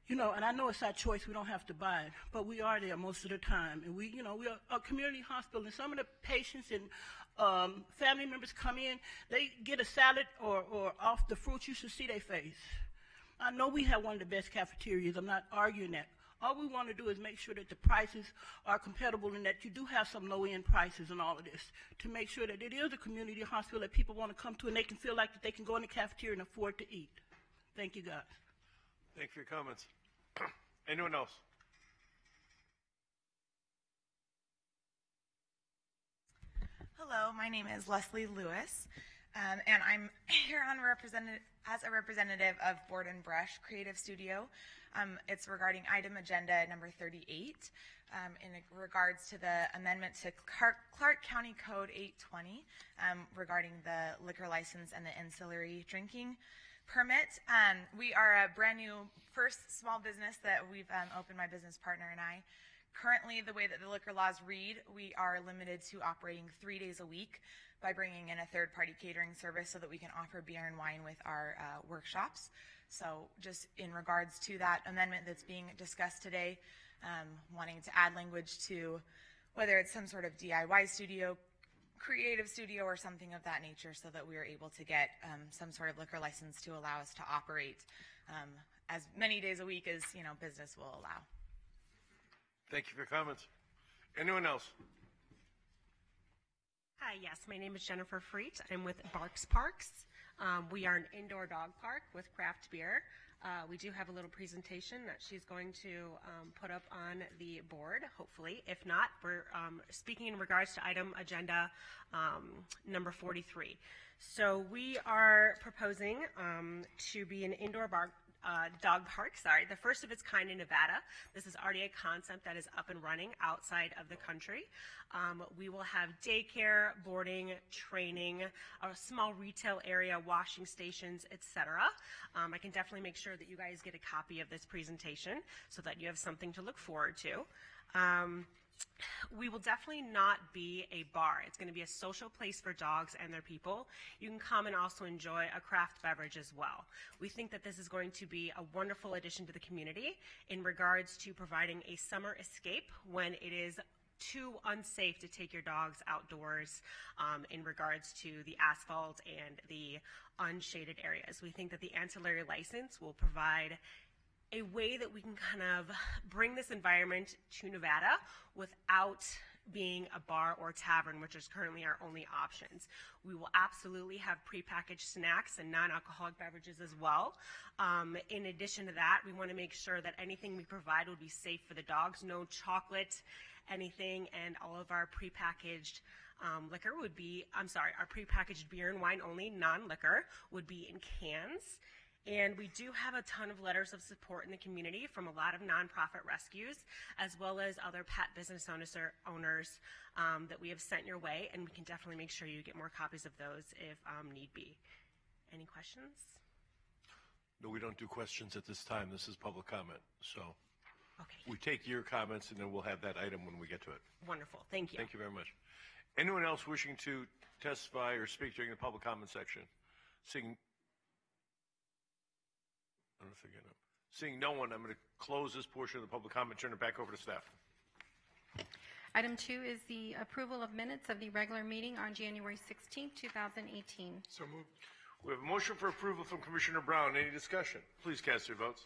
You know, and I know it's our choice. We don't have to buy it, but we are there most of the time. And we, you know, we are a community hospital, and some of the patients and family members come in, they get a salad or off the fruits, you should see their face. I know we have one of the best cafeterias. I'm not arguing that. All we want to do is make sure that the prices are compatible and that you do have some low-end prices and all of this to make sure that it is a community hospital that people want to come to and they can feel like that they can go in the cafeteria and afford to eat. Thank you, guys. Thank you for your comments. Anyone else? Hello, my name is Leslie Lewis, and I'm here as a representative of Board and Brush Creative Studio. It's regarding item agenda number 38 in regards to the amendment to Clark County Code 820 regarding the liquor license and the ancillary drinking permit. We are a brand new first small business that we've opened, my business partner and I. Currently, the way that the liquor laws read, we are limited to operating 3 days a week by bringing in a third-party catering service so that we can offer beer and wine with our workshops. So just in regards to that amendment that's being discussed today, wanting to add language to whether it's some sort of DIY studio, creative studio, or something of that nature so that we are able to get some sort of liquor license to allow us to operate as many days a week as, you know, business will allow. Thank you for your comments. Anyone else? Hi, yes, my name is Jennifer Freet. I'm with Barks Parks. We are an indoor dog park with craft beer. We do have a little presentation that she's going to put up on the board, hopefully. If not, we're speaking in regards to item agenda number 43. So we are proposing to be an indoor dog park, the first of its kind in Nevada. This is already a concept that is up and running outside of the country. We will have daycare, boarding, training, a small retail area, washing stations, etc. I can definitely make sure that you guys get a copy of this presentation so that you have something to look forward to. We will definitely not be a bar. It's going to be a social place for dogs and their people. You can come and also enjoy a craft beverage as well. We think that this is going to be a wonderful addition to the community in regards to providing a summer escape when it is too unsafe to take your dogs outdoors in regards to the asphalt and the unshaded areas. We think that the ancillary license will provide a way that we can kind of bring this environment to Nevada without being a bar or tavern, which is currently our only options. We will absolutely have prepackaged snacks and non-alcoholic beverages as well. In addition to that, we want to make sure that anything we provide will be safe for the dogs. No chocolate, anything, and all of our prepackaged liquor would be, our prepackaged beer and wine only, non-liquor, would be in cans. And we do have a ton of letters of support in the community from a lot of nonprofit rescues, as well as other pet business owners that we have sent your way, and we can definitely make sure you get more copies of those if need be. Any questions? No, we don't do questions at this time. This is public comment. So okay. We take your comments, and then we'll have that item when we get to it. Wonderful. Thank you. Thank you very much. Anyone else wishing to testify or speak during the public comment section? Seeing no one, I'm going to close this portion of the public comment, turn it back over to staff. Item 2 is the approval of minutes of the regular meeting on January 16, 2018. So moved. We have a motion for approval from Commissioner Brown. Any discussion? Please cast your votes.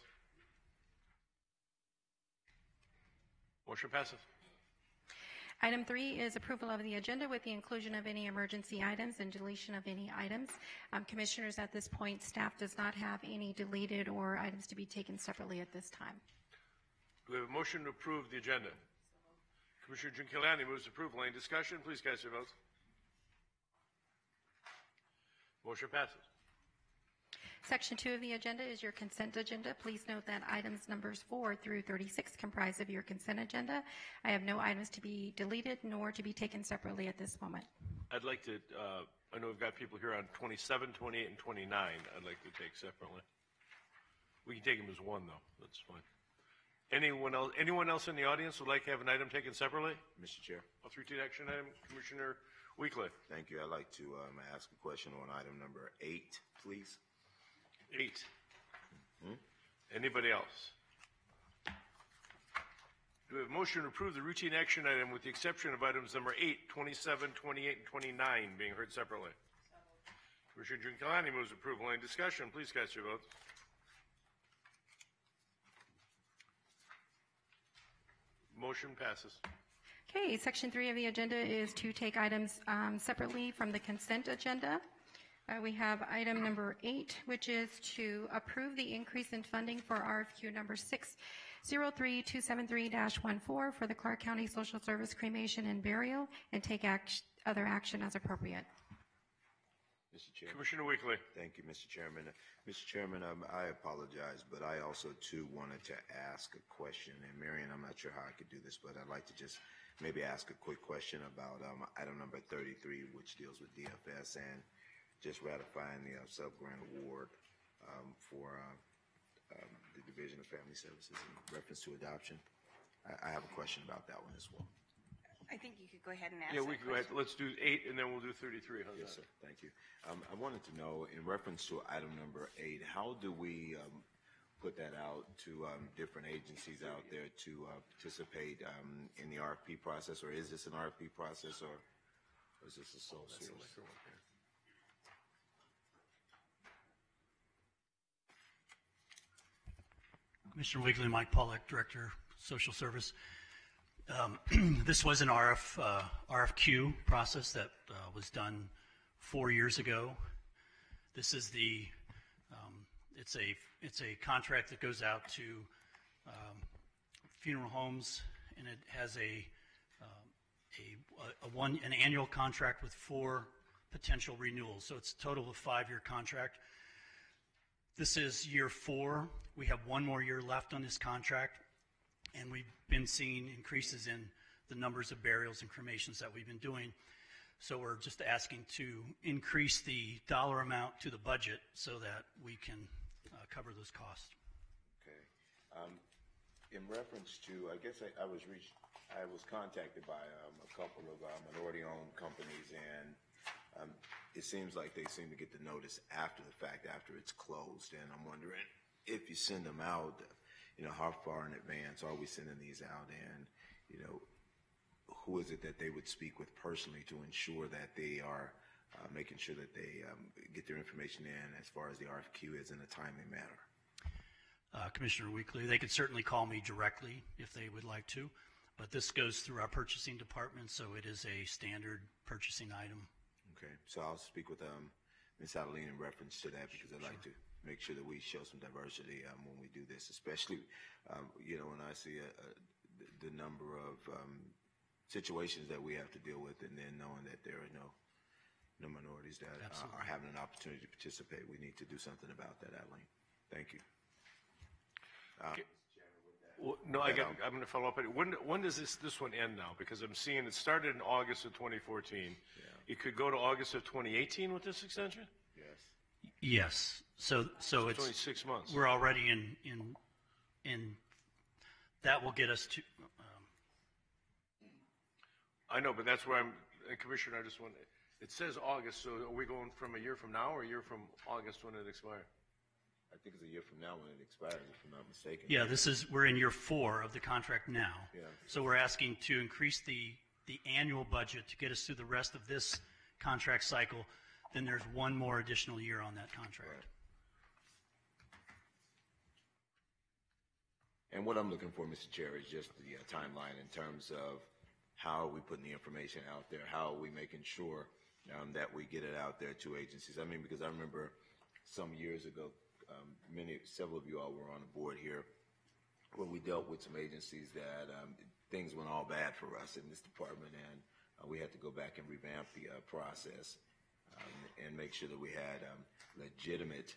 Motion passes. Item 3 is approval of the agenda with the inclusion of any emergency items and deletion of any items. Commissioners, at this point, staff does not have any deleted or items to be taken separately at this time. Do we have a motion to approve the agenda? Commissioner Giuliani moves approval. Any discussion? Please cast your votes. Motion passes. Section 2 of the agenda is your consent agenda. Please note that items numbers 4 through 36 comprise of your consent agenda. I have no items to be deleted nor to be taken separately at this moment. I'd like to, I know we've got people here on 27, 28, and 29 I'd like to take separately. We can take them as one, though. That's fine. Anyone else in the audience would like to have an item taken separately? Mr. Chair. A 3-2 action item, Commissioner Weekly. Thank you. I'd like to ask a question on item number 8, please. 8. Anybody else? Do we have a motion to approve the routine action item with the exception of items number 8, 27, 28, and 29 being heard separately? Commissioner Giancolani moves approval. Any discussion? Please cast your votes. Motion passes. Okay, Section 3 of the agenda is to take items separately from the consent agenda. We have item number 8, which is to approve the increase in funding for RFQ number 603273-14 for the Clark County Social Service Cremation and Burial, and take other action as appropriate. Mr. Chairman. Commissioner Weekly. Thank you, Mr. Chairman. Mr. Chairman, I apologize, but I also, too, wanted to ask a question. And, Marion, I'm not sure how I could do this, but I'd like to just maybe ask a quick question about item number 33, which deals with DFS and just ratifying the sub-grant award for the Division of Family Services in reference to adoption. I have a question about that one as well. I think you could go ahead and ask. Yeah, we can go ahead. Let's do 8, and then we'll do 33. How's Yes, that? sir. Thank you. I wanted to know, in reference to item number 8, how do we put that out to different agencies out there to participate in the RFP process, or is this an RFP process, or is this a sole source? Commissioner Wigley, Mike Pollack, Director, Social Service. This was an RFQ process that was done 4 years ago. This is the it's a contract that goes out to funeral homes, and it has an annual contract with 4 potential renewals. So it's a total of a 5-year contract. This is year 4. We have 1 more year left on this contract, and we've been seeing increases in the numbers of burials and cremations that we've been doing. So we're just asking to increase the dollar amount to the budget so that we can cover those costs. Okay. In reference to, I guess I was contacted by a couple of minority-owned companies, and it seems like they seem to get the notice after the fact, after it's closed. And I'm wondering if you send them out, how far in advance are we sending these out? And, who is it that they would speak with personally to ensure that they are making sure that they get their information in as far as the RFQ is in a timely manner? Commissioner Weekly, they could certainly call me directly if they would like to, but this goes through our purchasing department, so it is a standard purchasing item. Okay, so I'll speak with Ms. Adeline in reference to that, because I'd like to make sure that we show some diversity when we do this, especially, when I see the number of situations that we have to deal with, and then knowing that there are no minorities that are having an opportunity to participate. We need to do something about that, Adeline. Thank you. Well, no, I'm going to follow up. When does this one end now? Because I'm seeing it started in August of 2014. Yeah. It could go to August of 2018 with this extension? Yes. So it's only 6 months. We're already in that will get us to. I know, but that's where Commissioner, I just want. It says August, so are we going from a year from now or a year from August when it expires? I think it's a year from now when it expires, if I'm not mistaken. Yeah, we're in year 4 of the contract now. Yeah. So we're asking to increase the annual budget to get us through the rest of this contract cycle. Then there's 1 more additional year on that contract. Right. And what I'm looking for, Mr. Chair, is just the timeline in terms of how are we putting the information out there? How are we making sure that we get it out there to agencies? I mean, because I remember some years ago, several of you all were on the board here when we dealt with some agencies that things went all bad for us in this department, and we had to go back and revamp the process and make sure that we had legitimate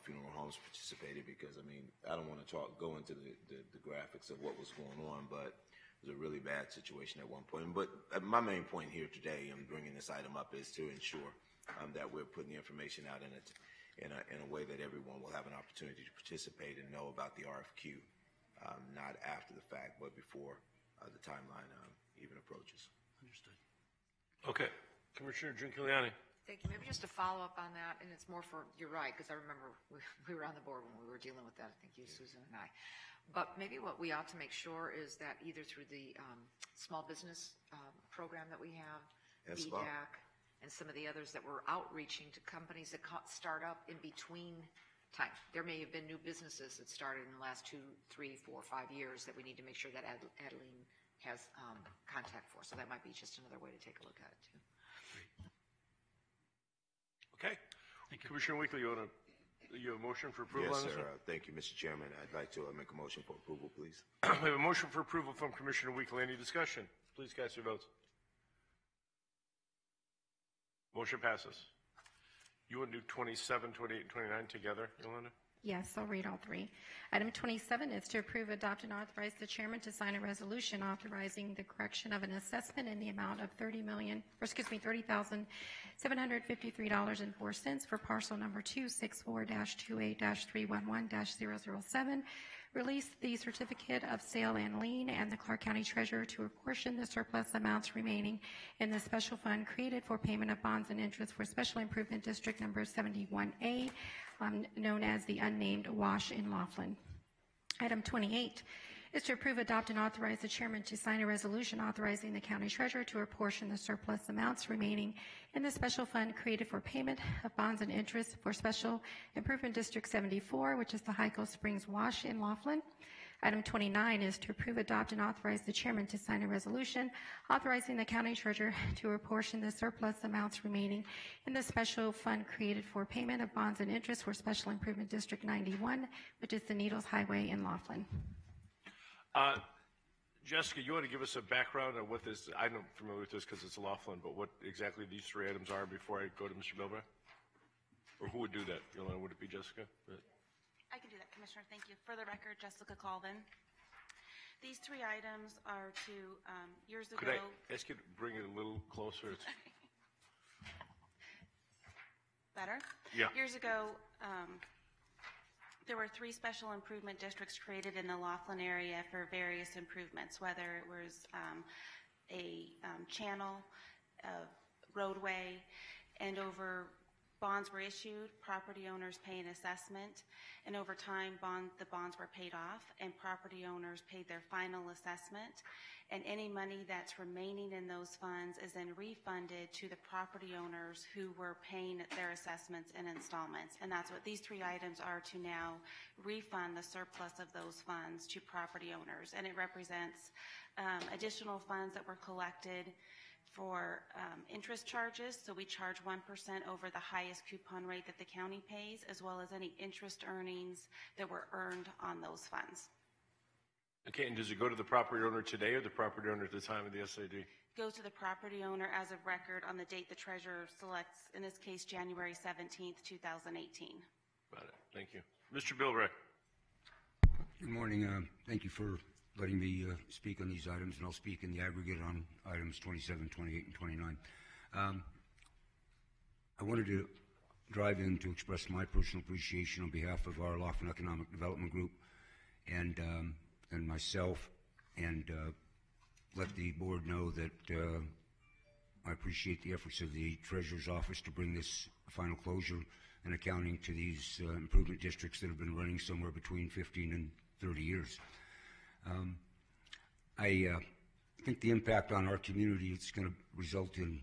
funeral homes participated, because I mean, I don't want to go into the graphics of what was going on, but it was a really bad situation at one point. But my main point here today in bringing this item up is to ensure that we're putting the information out in a way that everyone will have an opportunity to participate and know about the RFQ, not after the fact, but before the timeline even approaches. Understood. Okay. Commissioner Giuliani. Thank you. Maybe just to follow up on that, and it's more for, you're right, because I remember we were on the board when we were dealing with that, I think you, Susan, and I. But maybe what we ought to make sure is that either through the small business program that we have, BDAC, and some of the others that we're outreaching to companies that start up in between time. There may have been new businesses that started in the last 2, 3, 4, 5 years that we need to make sure that Adeline has contact for. So that might be just another way to take a look at it, too. Okay. Commissioner Weekly, you have a motion for approval Yes, on this sir. one? Thank you, Mr. Chairman. I'd like to make a motion for approval, please. We have a motion for approval from Commissioner Weekly. Any discussion? Please cast your votes. Motion passes. You want to do 27, 28, and 29 together, Yolanda? Yes, I'll read all three. Item 27 is to approve, adopt, and authorize the chairman to sign a resolution authorizing the correction of an assessment in the amount of $30,753.04 for parcel number 264-28-311-007. Release the certificate of sale and lien and the Clark County Treasurer to apportion the surplus amounts remaining in the special fund created for payment of bonds and interest for Special Improvement District number 71A, known as the unnamed Wash in Laughlin. Item 28 is to approve, adopt, and authorize the chairman to sign a resolution authorizing the county treasurer to apportion the surplus amounts remaining in the special fund created for payment of bonds and interest for Special Improvement District 74, which is the Hyco Springs Wash in Laughlin. Item 29 is to approve, adopt, and authorize the chairman to sign a resolution authorizing the county treasurer to apportion the surplus amounts remaining in the special fund created for payment of bonds and interest for Special Improvement District 91, which is the Needles Highway in Laughlin. Jessica, you want to give us a background on what this, I'm not familiar with this because it's Laughlin, but what exactly these three items are before I go to Mr. Bilbray? Or who would do that? Yolanda, would it be Jessica? I can do that, Commissioner. Thank you. For the record, Jessica Colvin. These three items are to, years ago... Could I ask you to bring it a little closer? Better? Yeah. Years ago, there were 3 special improvement districts created in the Laughlin area for various improvements, whether it was a channel, a roadway, and over bonds were issued, property owners pay an assessment, and over time the bonds were paid off, and property owners paid their final assessment, and any money that's remaining in those funds is then refunded to the property owners who were paying their assessments in installments. And that's what these 3 items are, to now refund the surplus of those funds to property owners. And it represents additional funds that were collected for interest charges. So we charge 1% over the highest coupon rate that the county pays, as well as any interest earnings that were earned on those funds. Okay, and does it go to the property owner today or the property owner at the time of the SID? Goes to the property owner as of record on the date the treasurer selects, in this case, January 17th, 2018. Got it. Thank you. Mr. Bilbray. Good morning. Thank you for letting me speak on these items, and I'll speak in the aggregate on items 27, 28, and 29. I wanted to drive in to express my personal appreciation on behalf of our Laughlin Economic Development Group and myself, and let the board know that I appreciate the efforts of the Treasurer's Office to bring this final closure and accounting to these improvement districts that have been running somewhere between 15 and 30 years. I think the impact on our community is going to result in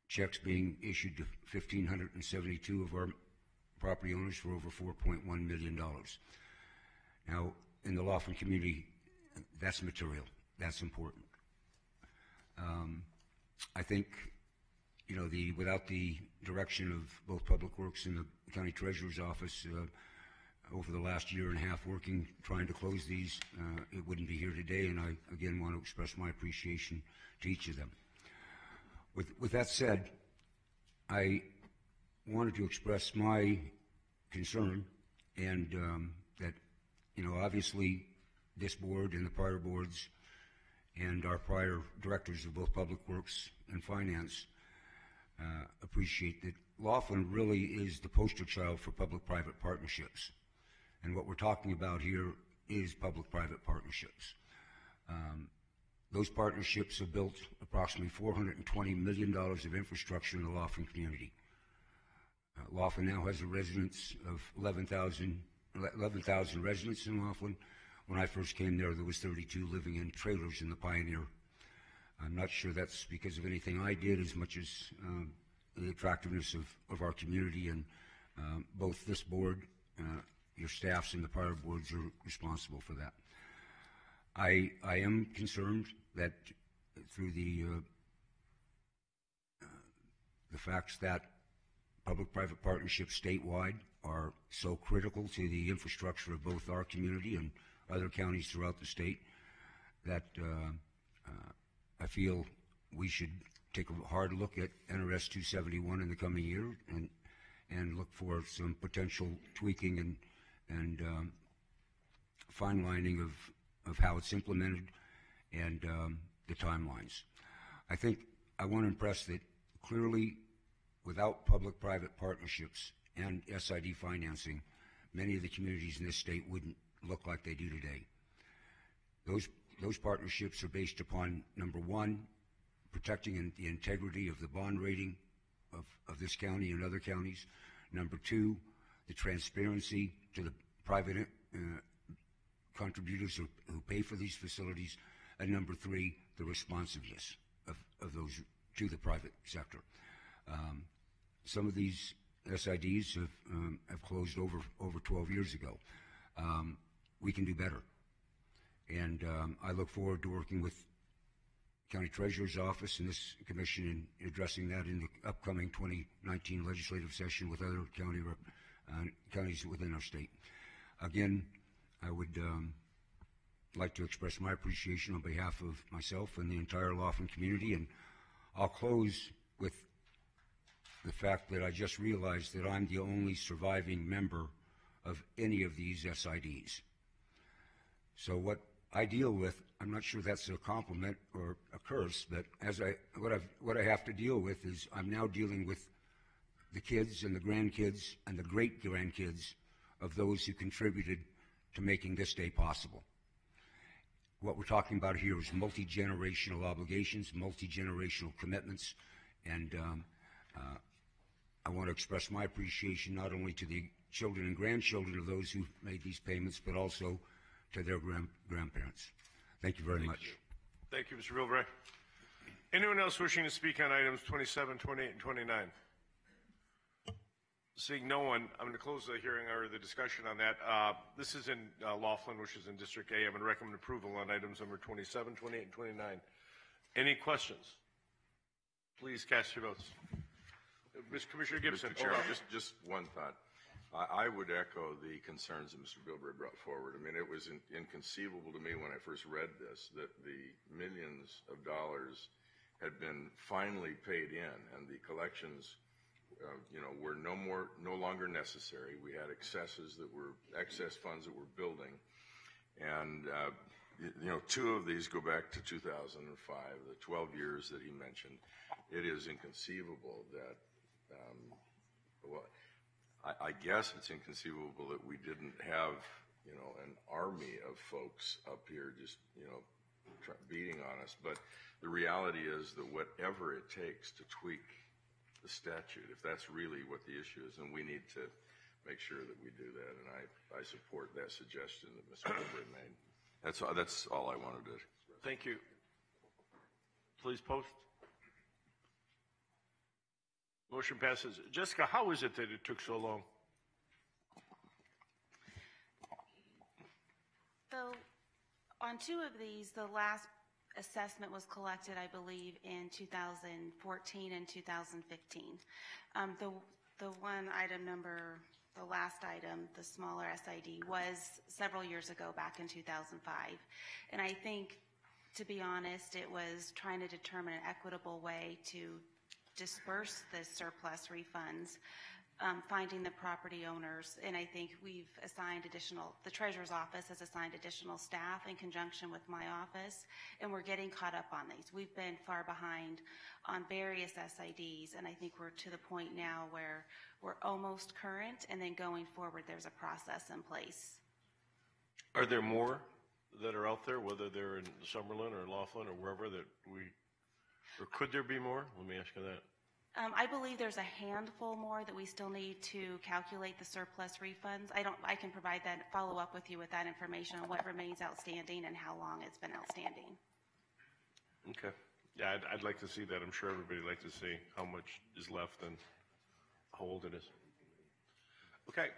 checks being issued to 1,572 of our property owners for over $4.1 million. Now, in the Laughlin community, that's material. That's important. I think, you know, without the direction of both Public Works and the County Treasurer's Office over the last year and a half working, trying to close these, it wouldn't be here today, and I, again, want to express my appreciation to each of them. With that said, I wanted to express my concern, and that, obviously this board and the prior boards and our prior directors of both Public Works and Finance appreciate that Laughlin really is the poster child for public-private partnerships. And what we're talking about here is public-private partnerships. Those partnerships have built approximately $420 million of infrastructure in the Laughlin community. Laughlin now has a residence of 11,000 residents in Laughlin. When I first came there was 32 living in trailers in the Pioneer. I'm not sure that's because of anything I did as much as the attractiveness of our community, and both this board, your staffs, and the prior boards are responsible for that. I am concerned that through the facts that public-private partnerships statewide are so critical to the infrastructure of both our community and other counties throughout the state, that I feel we should take a hard look at NRS 271 in the coming year and look for some potential tweaking and fine-lining of how it's implemented and the timelines. I think I want to impress that clearly, without public-private partnerships and SID financing, many of the communities in this state wouldn't look like they do today. Those partnerships are based upon, number one, protecting the integrity of the bond rating of this county and other counties. Number two, the transparency to the private contributors who pay for these facilities. And number three, the responsiveness of those to the private sector. Some of these SIDs have closed over 12 years ago. We can do better. And I look forward to working with County Treasurer's Office and this commission in addressing that in the upcoming 2019 legislative session with other counties within our state. Again, I would like to express my appreciation on behalf of myself and the entire Laughlin community, and I'll close with the fact that I just realized that I'm the only surviving member of any of these SIDs. So what I deal with, I'm not sure that's a compliment or a curse, but what I have to deal with is I'm now dealing with the kids and the grandkids and the great-grandkids of those who contributed to making this day possible. What we're talking about here is multi-generational obligations, multi-generational commitments, and I want to express my appreciation not only to the children and grandchildren of those who made these payments, but also to their grandparents. Thank you very much. Thank you, Mr. Bilbray. Anyone else wishing to speak on items 27, 28, and 29? Seeing no one, I'm going to close the hearing or the discussion on that. This is in Laughlin, which is in District A. I'm going to recommend approval on items number 27, 28, and 29. Any questions? Please cast your votes. Mr. Commissioner Gibson. Mr. Chairman, just one thought. I would echo the concerns that Mr. Bilbray brought forward. I mean, it was inconceivable to me when I first read this that the millions of dollars had been finally paid in, and the collections, were no longer necessary. We had excess funds that were building, and two of these go back to 2005, the 12 years that he mentioned. It is inconceivable that. I guess it's inconceivable that we didn't have, an army of folks up here just, beating on us. But the reality is that whatever it takes to tweak the statute, if that's really what the issue is, then we need to make sure that we do that. And I support that suggestion that Mr. Bilbray made. That's all I wanted to. Thank you. Please post. Motion passes. Jessica, how is it that it took so long? So, on two of these, the last assessment was collected, I believe, in 2014 and 2015. The one item number, the last item, the smaller SID, was several years ago, back in 2005. And I think, to be honest, it was trying to determine an equitable way to disperse the surplus refunds finding the property owners, and I think we've assigned the treasurer's office has assigned additional staff in conjunction with my office, and we're getting caught up on these. We've been far behind on various SIDs, and I think we're to the point now where we're almost current, and then going forward, there's a process in place. Are there more that are out there, whether they're in Summerlin or Laughlin or wherever or could there be more? Let me ask you that. I believe there's a handful more that we still need to calculate the surplus refunds. I can provide that, follow up with you with that information on what remains outstanding and how long it's been outstanding. Okay. Yeah, I'd like to see that. I'm sure everybody would like to see how much is left and how old it is. Okay.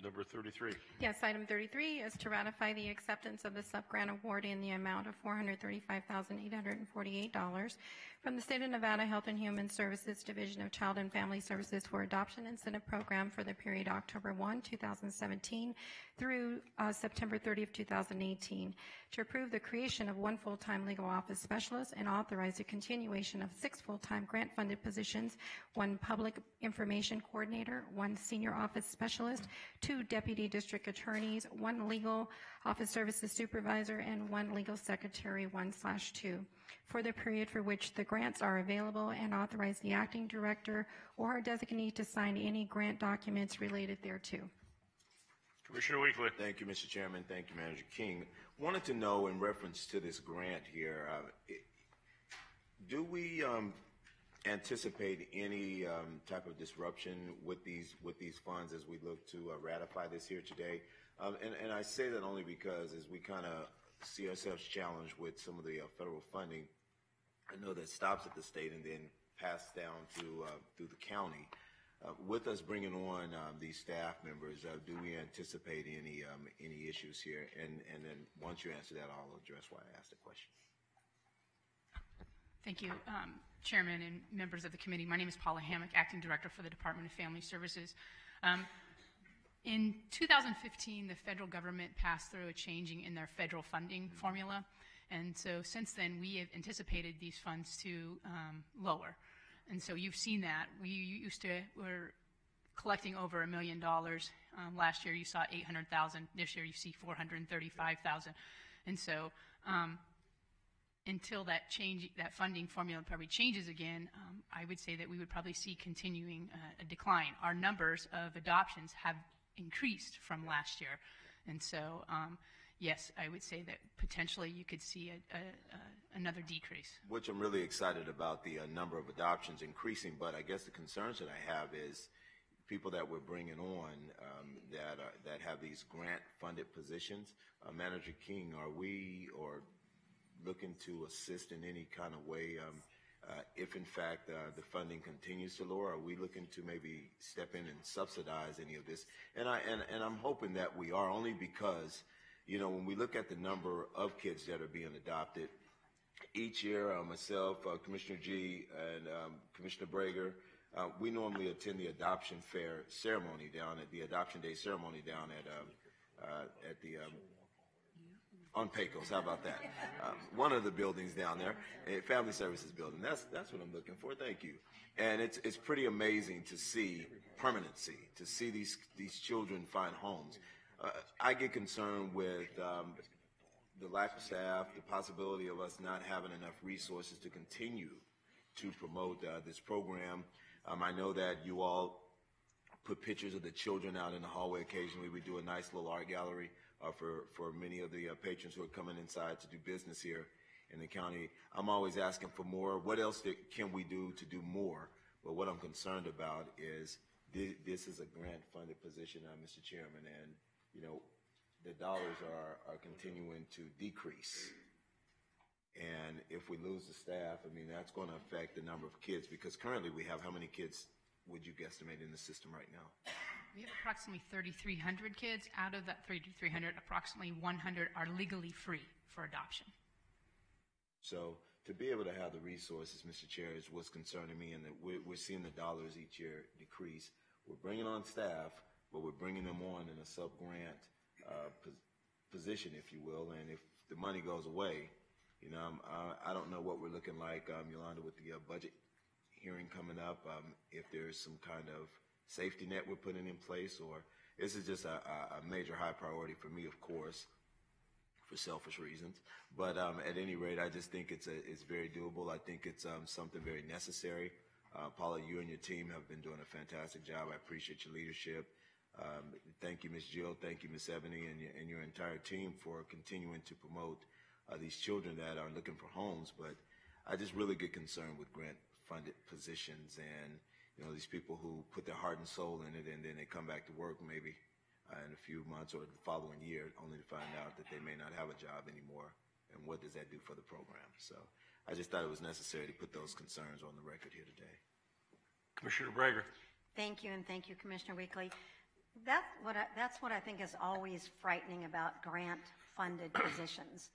Number 33. Yes, item 33 is to ratify the acceptance of the sub-grant award in the amount of $435,848 from the State of Nevada Health and Human Services Division of Child and Family Services for Adoption Incentive Program for the period October 1, 2017 through September 30 of 2018, to approve the creation of 1 full-time legal office specialist and authorize the continuation of 6 full-time grant-funded positions, 1 public information coordinator, 1 senior office specialist, 2 deputy district attorneys, 1 legal office services supervisor, and 1 legal secretary 1/2 for the period for which the grants are available, and authorize the acting director or her designee to sign any grant documents related thereto. Commissioner Weekly. Thank you, Mr. Chairman. Thank you, Manager King. Wanted to know, in reference to this grant here, do we anticipate any type of disruption with these funds as we look to ratify this here today? And I say that only because as we kind of see ourselves challenged with some of the federal funding, I know that stops at the state and then passed down through the county. With us bringing on these staff members, do we anticipate any issues here? And then once you answer that, I'll address why I asked the question. Thank you, Chairman and members of the committee. My name is Paula Hammock, Acting Director for the Department of Family Services. In 2015, the federal government passed through a changing in their federal funding formula, and so since then we have anticipated these funds to lower. And so you've seen that. We're collecting over $1 million. Last year you saw $800,000. This year you see $435,000. And so until that funding formula probably changes again, I would say that we would probably see continuing a decline. Our numbers of adoptions have increased from last year. And so, yes, I would say that potentially you could see another decrease. Which I'm really excited about, the number of adoptions increasing, but I guess the concerns that I have is people that we're bringing on that have these grant-funded positions. Manager King, are we looking to assist in any kind of way if, in fact, the funding continues to lower? Are we looking to maybe step in and subsidize any of this? And I'm hoping that we are, only because, when we look at the number of kids that are being adopted, each year, myself, Commissioner G, and Commissioner Brager, we normally attend the adoption fair ceremony down at the adoption day ceremony down at the on Pecos. How about that? One of the buildings down there, a family services building. That's what I'm looking for. Thank you. And it's pretty amazing to see permanency, to see these children find homes. I get concerned with the lack of staff, the possibility of us not having enough resources to continue to promote this program. I know that you all put pictures of the children out in the hallway occasionally. We do a nice little art gallery for many of the patrons who are coming inside to do business here in the county. I'm always asking for more. What else can we do to do more? But what I'm concerned about is this is a grant-funded position, Mr. Chairman, and the dollars are continuing to decrease. And if we lose the staff, that's going to affect the number of kids, because currently we have how many kids would you guesstimate in the system right now? We have approximately 3,300 kids. Out of that 3,300, approximately 100 are legally free for adoption. So to be able to have the resources, Mr. Chair, is what's concerning me, and that we're seeing the dollars each year decrease. We're bringing on staff, but we're bringing them on in a sub-grant position, if you will, and if the money goes away, I don't know what we're looking like, Yolanda, with the budget hearing coming up, if there's some kind of safety net we're putting in place, or this is just a major high priority for me, of course, for selfish reasons. But at any rate, I just think it's very doable. I think it's something very necessary. Paula, you and your team have been doing a fantastic job. I appreciate your leadership. Thank you, Ms. Jill. Thank you, Ms. Ebony, and your entire team for continuing to promote these children that are looking for homes. But I just really get concerned with grant-funded positions and, you know, these people who put their heart and soul in it, and then they come back to work maybe in a few months or the following year, only to find out that they may not have a job anymore. And what does that do for the program? So I just thought it was necessary to put those concerns on the record here today. Commissioner Brager. Thank you, and thank you, Commissioner Weekly. That's what I think is always frightening about grant-funded positions.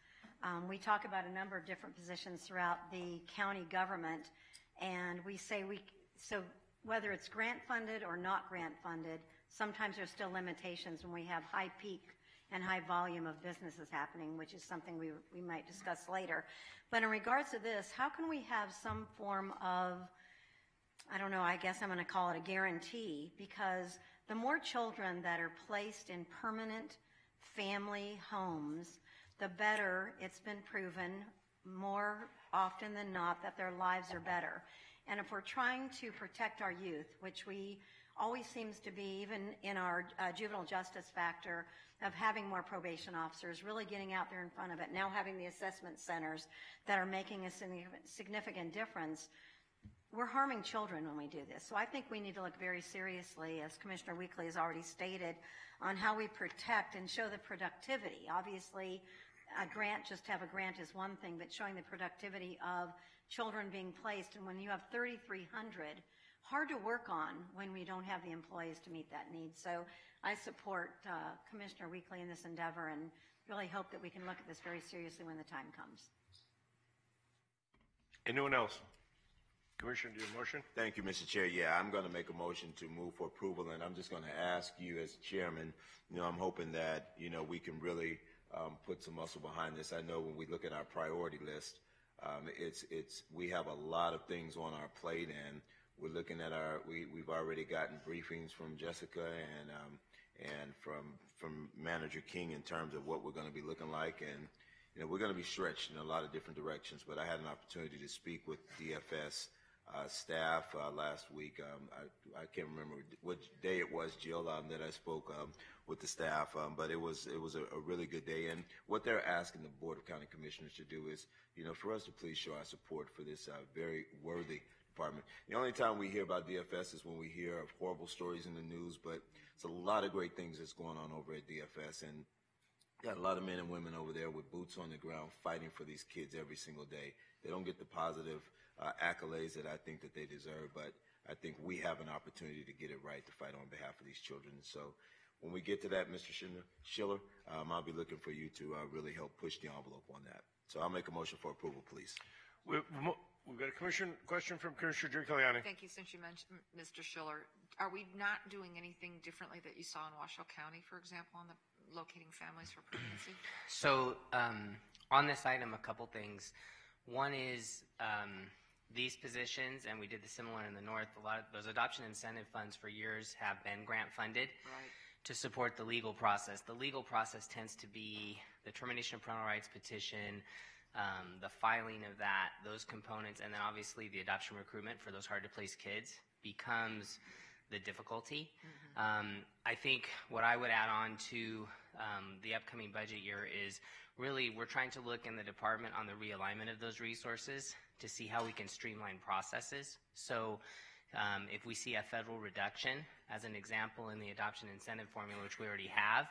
We talk about a number of different positions throughout the county government, and we say so whether it's grant-funded or not grant-funded, sometimes there's still limitations when we have high peak and high volume of businesses happening, which is something we might discuss later. But in regards to this, how can we have some form of, I don't know, I guess I'm going to call it a guarantee, because the more children that are placed in permanent family homes, the better it's been proven more often than not that their lives are better. And if we're trying to protect our youth, which we always seems to be, even in our juvenile justice factor of having more probation officers, really getting out there in front of it, now having the assessment centers that are making a significant difference, we're harming children when we do this. So I think we need to look very seriously, as Commissioner Weekly has already stated, on how we protect and show the productivity. Obviously, a grant, just to have a grant is one thing, but showing the productivity of children being placed. And when you have 3,300, hard to work on when we don't have the employees to meet that need. So I support Commissioner Weekly in this endeavor and really hope that we can look at this very seriously when the time comes. Anyone else? Commissioner, do you have a motion? Thank you, Mr. Chair. Yeah, I'm going to make a motion to move for approval, and I'm just going to ask you as chairman, you know, I'm hoping that, you know, we can really put some muscle behind this. I know when we look at our priority list, we have a lot of things on our plate, and we're looking at we've already gotten briefings from Jessica and from Manager King in terms of what we're going to be looking like, and you know, we're going to be stretched in a lot of different directions. But I had an opportunity to speak with DFS staff last week. I can't remember what day it was, Jill, that I spoke with the staff, but it was a really good day. And what they're asking the Board of County Commissioners to do is, you know, for us to please show our support for this very worthy department. The only time we hear about DFS is when we hear of horrible stories in the news, but it's a lot of great things that's going on over at DFS, and got a lot of men and women over there with boots on the ground fighting for these kids every single day. They don't get the positive accolades that I think that they deserve, but I think we have an opportunity to get it right, to fight on behalf of these children. So when we get to that, Mr. Schiller, I'll be looking for you to really help push the envelope on that. So I'll make a motion for approval, please. We've got a question from Commissioner Drew Kaliani. Thank you. Since you mentioned Mr. Schiller, are we not doing anything differently that you saw in Washoe County, for example, on the locating families for permanency? So on this item, a couple things. One is these positions, and we did the similar in the north, a lot of those adoption incentive funds for years have been grant funded to support the legal process. The legal process tends to be the termination of parental rights petition, the filing of that, those components, and then obviously the adoption recruitment for those hard to place kids becomes the difficulty. I think what I would add on to the upcoming budget year is really we're trying to look in the department on the realignment of those resources to see how we can streamline processes. So if we see a federal reduction, as an example in the adoption incentive formula, which we already have,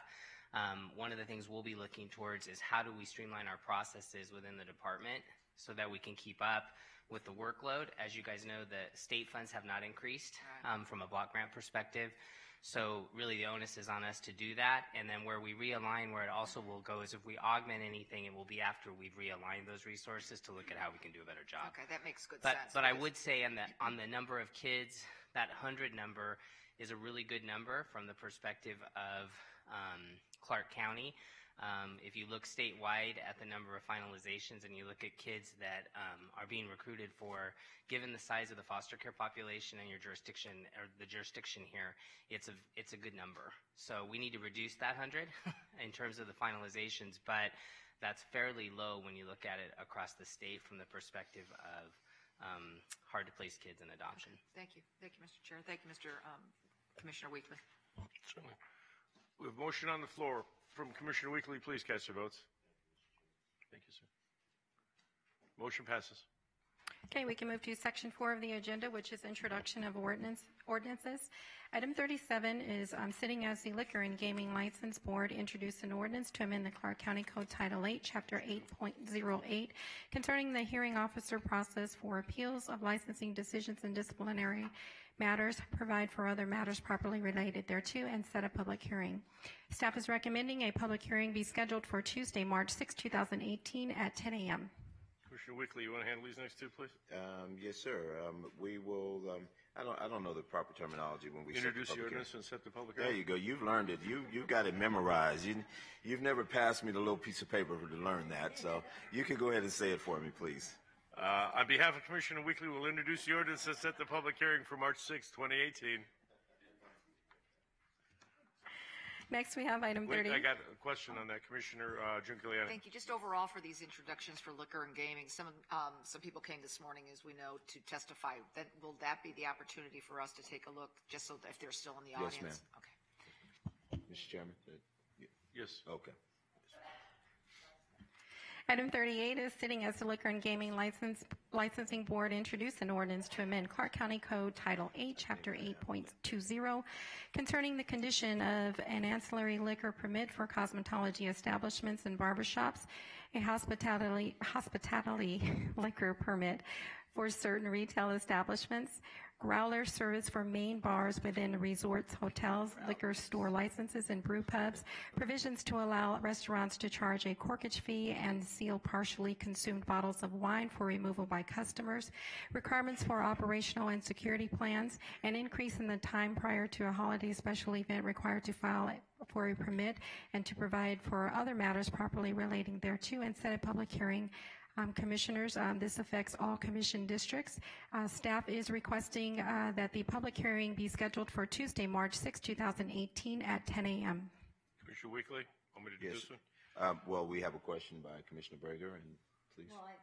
one of the things we'll be looking towards is how do we streamline our processes within the department so that we can keep up with the workload. As you guys know, the state funds have not increased from a block grant perspective. So really the onus is on us to do that. And then where we realign, where it also will go is if we augment anything, it will be after we've realigned those resources to look at how we can do a better job. Okay, that makes good sense. But I would say on the number of kids, that 100 number is a really good number from the perspective of Clark County. If you look statewide at the number of finalizations and you look at kids that are being recruited for, given the size of the foster care population and your jurisdiction, or the jurisdiction here, it's a good number. So we need to reduce that 100 in terms of the finalizations, but that's fairly low when you look at it across the state from the perspective of hard-to-place kids in adoption. Thank you. Thank you, Mr. Chair. Thank you, Mr. Commissioner Weekly. Certainly. We have a motion on the floor from Commissioner Weekly. Please cast your votes. Thank you, sir. Motion passes. Okay, we can move to Section 4 of the agenda, which is introduction of ordinances. Item 37 is sitting as the Liquor and Gaming License Board introduce an ordinance to amend the Clark County Code Title 8, Chapter 8.08, concerning the hearing officer process for appeals of licensing decisions and disciplinary matters, provide for other matters properly related thereto, and set a public hearing. Staff is recommending a public hearing be scheduled for Tuesday, March 6, 2018 at 10 a.m. Commissioner Weekly, you want to handle these next two, please? Yes, sir. We will, I don't know the proper terminology when we introduce set the the public ordinance hearing. and set the public There hearing. you go. You've learned it. You've got it memorized. You've never passed me the little piece of paper to learn that. So you can go ahead and say it for me, please. On behalf of Commissioner Weekly, we'll introduce the ordinance and set the public hearing for March 6, 2018. Next, we have item 30. Wait, I got a question on that, Commissioner Giuliani. Thank you. Just overall for these introductions for liquor and gaming, some people came this morning, as we know, to testify. Will that be the opportunity for us to take a look, just so that if they're still in the Yes, audience? ma'am. Okay. Mr. Chairman? Yes. Okay. Item 38 is sitting as the Liquor and Gaming Licensing Board introduce an ordinance to amend Clark County Code Title 8, Chapter 8.20, concerning the condition of an ancillary liquor permit for cosmetology establishments and barbershops, a hospitality liquor permit for certain retail establishments, growler service for main bars within resorts, hotels, liquor store licenses, and brew pubs, provisions to allow restaurants to charge a corkage fee and seal partially consumed bottles of wine for removal by customers, requirements for operational and security plans, an increase in the time prior to a holiday special event required to file for a permit, and to provide for other matters properly relating thereto, and set a public hearing. Commissioners, this affects all commission districts. Staff is requesting that the public hearing be scheduled for Tuesday, March 6, 2018 at 10 a.m. Commissioner Weekly, want me to do Yes. this one? Well, we have a question by Commissioner Brager, and please. Well, I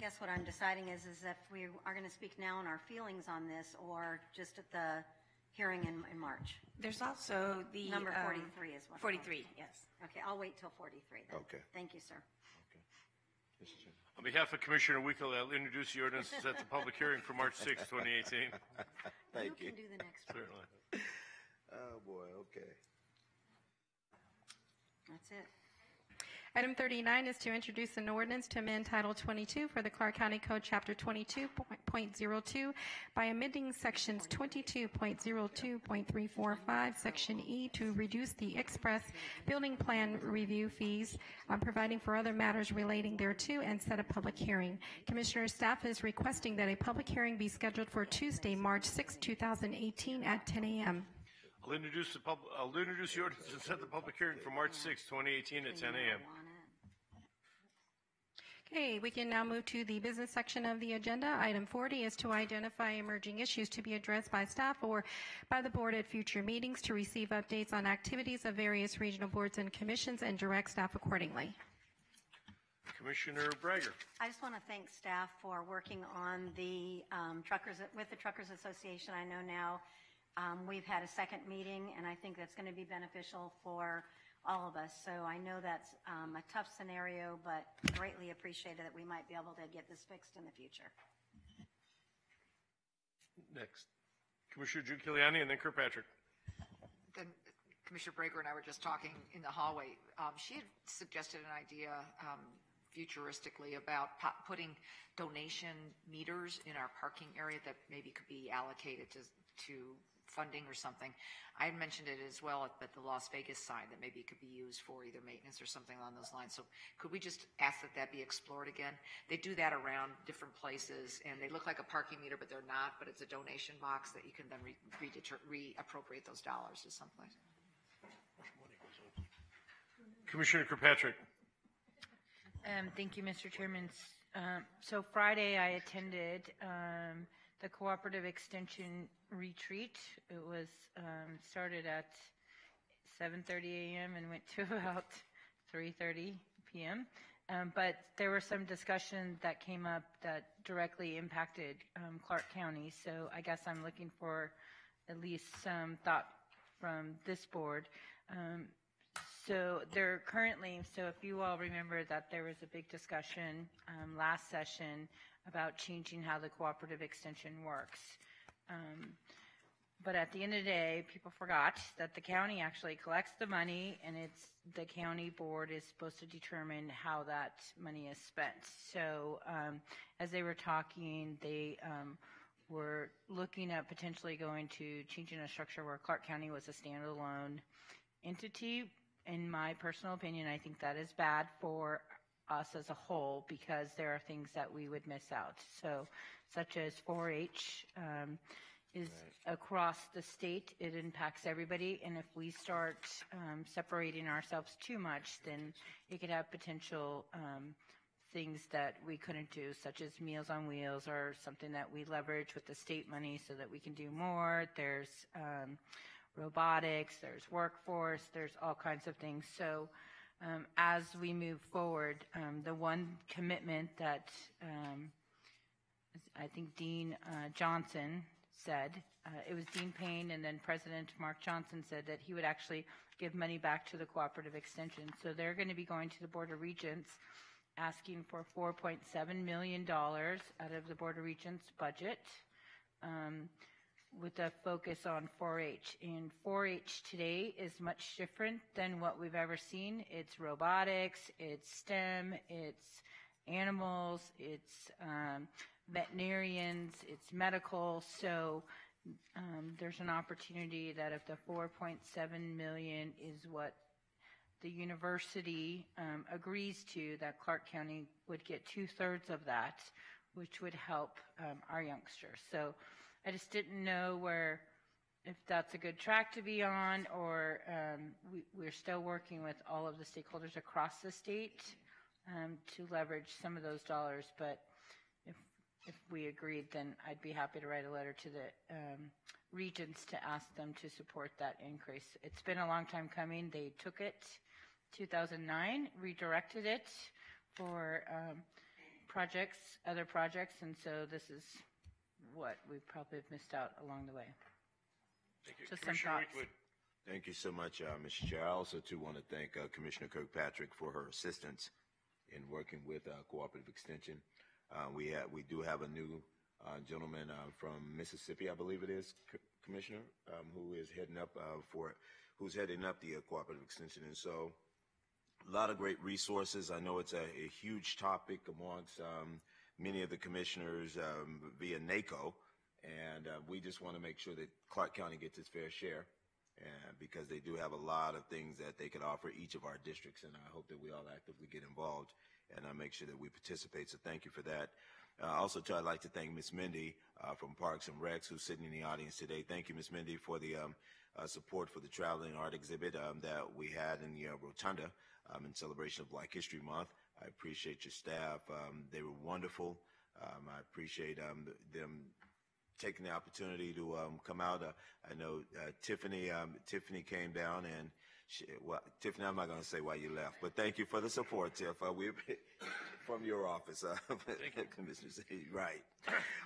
guess what I'm deciding is if we are going to speak now on our feelings on this, or just at the hearing in March. There's also the Number 43 is what. 43, yes. Okay, I'll wait till 43 then. Okay. Thank you, sir. On behalf of Commissioner Weekly, I'll introduce the ordinance and set the public hearing for March 6, 2018. Thank you. You can do the next one. Certainly. Oh, boy, okay. That's it. Item 39 is to introduce an ordinance to amend Title 22 for the Clark County Code, Chapter 22.02, by amending Sections 22.02.345, Section E, to reduce the express building plan review fees, providing for other matters relating thereto, and set a public hearing. Commissioner, staff is requesting that a public hearing be scheduled for Tuesday, March 6, 2018 at 10 a.m. I'll introduce the ordinance and set the public hearing for March 6, 2018 at 10 a.m. Okay, we can now move to the business section of the agenda. Item 40 is to identify emerging issues to be addressed by staff or by the board at future meetings, to receive updates on activities of various regional boards and commissions, and direct staff accordingly. Commissioner Brager. I just want to thank staff for working on the with the Truckers Association. I know now we've had a second meeting, and I think that's going to be beneficial for all of us. So I know that's a tough scenario, but greatly appreciated that we might be able to get this fixed in the future. Next. Commissioner Giuliani and then Kirkpatrick. Then Commissioner Brager and I were just talking in the hallway. She had suggested an idea futuristically about putting donation meters in our parking area that maybe could be allocated to funding or something. I had mentioned it as well at the Las Vegas side, that maybe it could be used for either maintenance or something along those lines. So could we just ask that be explored again? They do that around different places, and they look like a parking meter, but they're not, but it's a donation box that you can then reappropriate those dollars to someplace. Commissioner Kirkpatrick. Thank you, Mr. Chairman. So Friday, I attended the Cooperative Extension Retreat. It was started at 7:30 a.m. and went to about 3:30 p.m. But there were some discussions that came up that directly impacted Clark County. So I guess I'm looking for at least some thought from this board. So there currently, so if you all remember that there was a big discussion last session about changing how the cooperative extension works. But at the end of the day, people forgot that the county actually collects the money, and it's the county board is supposed to determine how that money is spent. So as they were talking, they were looking at potentially going to changing a structure where Clark County was a standalone entity. In my personal opinion, I think that is bad for us as a whole because there are things that we would miss out. So such as 4-H is across the state. It impacts everybody, and if we start separating ourselves too much, then it could have potential things that we couldn't do, such as Meals on Wheels or something that we leverage with the state money so that we can do more. There's robotics, there's workforce, there's all kinds of things. So as we move forward, the one commitment that I think Dean Johnson said, it was Dean Payne and then President Mark Johnson said that he would actually give money back to the cooperative extension. So they're going to be going to the Board of Regents asking for $4.7 million out of the Board of Regents budget with a focus on 4-H. And 4-H today is much different than what we've ever seen. It's robotics, it's STEM, it's animals, it's veterinarians, it's medical. So there's an opportunity that if the $4.7 million is what the university agrees to, that Clark County would get 2/3 of that, which would help our youngsters. So I just didn't know if that's a good track to be on, or we're still working with all of the stakeholders across the state to leverage some of those dollars. But if we agreed, then I'd be happy to write a letter to the regents to ask them to support that increase. It's been a long time coming. They took it 2009, redirected it for other projects, and so this is what we probably have missed out along the way. Thank you. Just Commissioner some thoughts. Weekwood. Thank you so much, Mr. Chair. I also, too, want to thank Commissioner Kirkpatrick for her assistance in working with Cooperative Extension. We do have a new gentleman from Mississippi, I believe it is, Commissioner, who is heading up who's heading up the Cooperative Extension. And so a lot of great resources. I know it's a huge topic amongst many of the commissioners via NACO, and we just want to make sure that Clark County gets its fair share, because they do have a lot of things that they could offer each of our districts, and I hope that we all actively get involved and make sure that we participate. So thank you for that. Also, too, I'd like to thank Ms. Mindy from Parks and Recs, who's sitting in the audience today. Thank you, Ms. Mindy, for the support for the traveling art exhibit that we had in the Rotunda in celebration of Black History Month. I appreciate your staff. They were wonderful. I appreciate them taking the opportunity to come out. I know Tiffany came down, and Tiffany, I'm not going to say why you left, but thank you for the support, Tiff. We're from your office, Commissioner Zahid, right.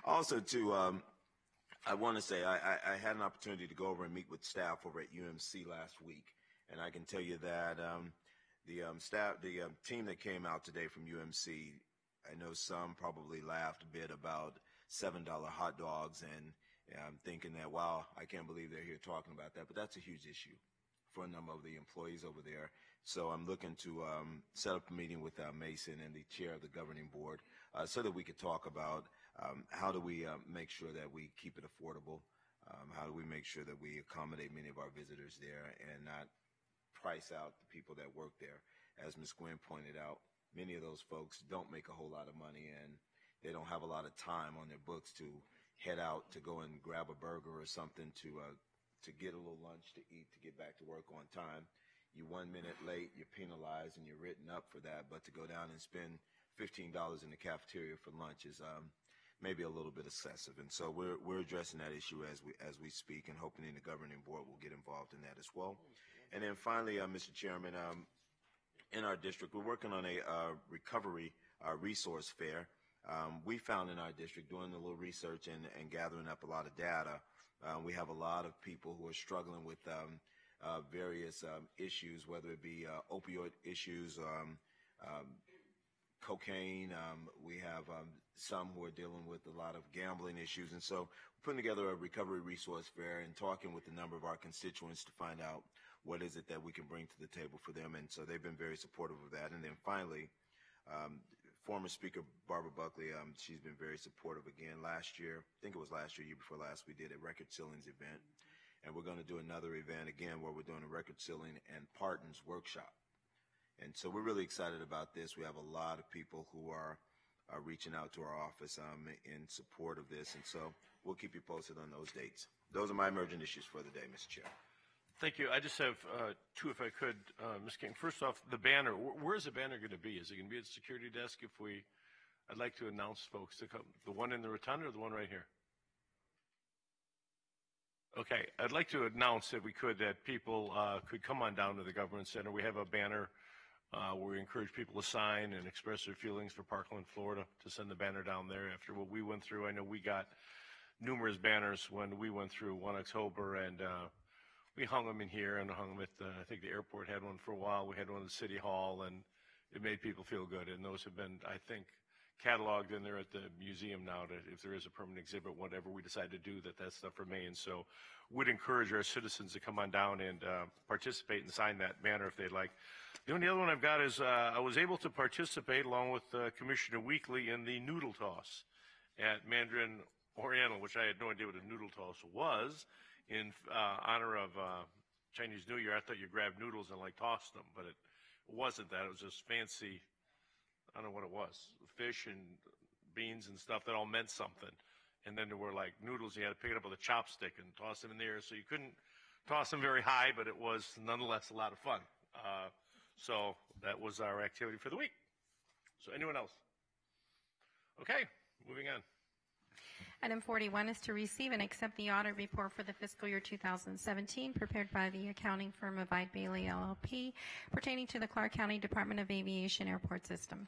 Also, too, I want to say I had an opportunity to go over and meet with staff over at UMC last week, and I can tell you that the team that came out today from UMC, I know some probably laughed a bit about $7 hot dogs, and I'm thinking that, wow, I can't believe they're here talking about that, but that's a huge issue for a number of the employees over there. So I'm looking to set up a meeting with Mason and the chair of the governing board so that we could talk about how do we make sure that we keep it affordable, how do we make sure that we accommodate many of our visitors there and not price out the people that work there. As Ms. Gwynn pointed out, many of those folks don't make a whole lot of money, and they don't have a lot of time on their books to head out to go and grab a burger or something to get a little lunch to eat to get back to work on time. you 1 minute late, you're penalized and you're written up for that. But to go down and spend $15 in the cafeteria for lunch is maybe a little bit excessive. And so we're addressing that issue as we speak, and hoping the governing board will get involved in that as well. And then finally, Mr. Chairman, in our district, we're working on a recovery resource fair. We found in our district, doing a little research and gathering up a lot of data, we have a lot of people who are struggling with various issues, whether it be opioid issues, cocaine. We have some who are dealing with a lot of gambling issues. And so we're putting together a recovery resource fair and talking with a number of our constituents to find out what is it that we can bring to the table for them. And so they've been very supportive of that. And then finally, former Speaker Barbara Buckley, she's been very supportive again. Last year, I think it was last year before last, we did a record ceilings event. And we're going to do another event again where we're doing a record ceiling and pardons workshop. And so we're really excited about this. We have a lot of people who are reaching out to our office in support of this. And so we'll keep you posted on those dates. Those are my emergent issues for the day, Mr. Chair. Thank you. I just have two, if I could, Ms. King. First off, the banner. Where is the banner going to be? Is it going to be at the security desk? I'd like to announce folks to come. The one in the rotunda or the one right here? Okay. I'd like to announce, if we could, that people could come on down to the Government Center. We have a banner where we encourage people to sign and express their feelings for Parkland, Florida, to send the banner down there after what we went through. I know we got numerous banners when we went through 1 October, and we hung them in here and hung them at, I think the airport had one for a while. We had one at City Hall, and it made people feel good. And those have been, I think, cataloged in there at the museum now, that if there is a permanent exhibit, whatever we decide to do, that stuff remains. So would encourage our citizens to come on down and participate and sign that banner if they'd like. The only other one I've got is I was able to participate along with Commissioner Weekly in the noodle toss at Mandarin Oriental, which I had no idea what a noodle toss was. In honor of Chinese New Year, I thought you grabbed noodles and tossed them, but it wasn't that. It was just fancy, I don't know what it was, fish and beans and stuff that all meant something. And then there were noodles, you had to pick it up with a chopstick and toss them in the air. So you couldn't toss them very high, but it was nonetheless a lot of fun. So that was our activity for the week. So anyone else? Okay, moving on. Item 41 is to receive and accept the audit report for the fiscal year 2017 prepared by the accounting firm of Eide Bailly LLP pertaining to the Clark County Department of Aviation Airport System.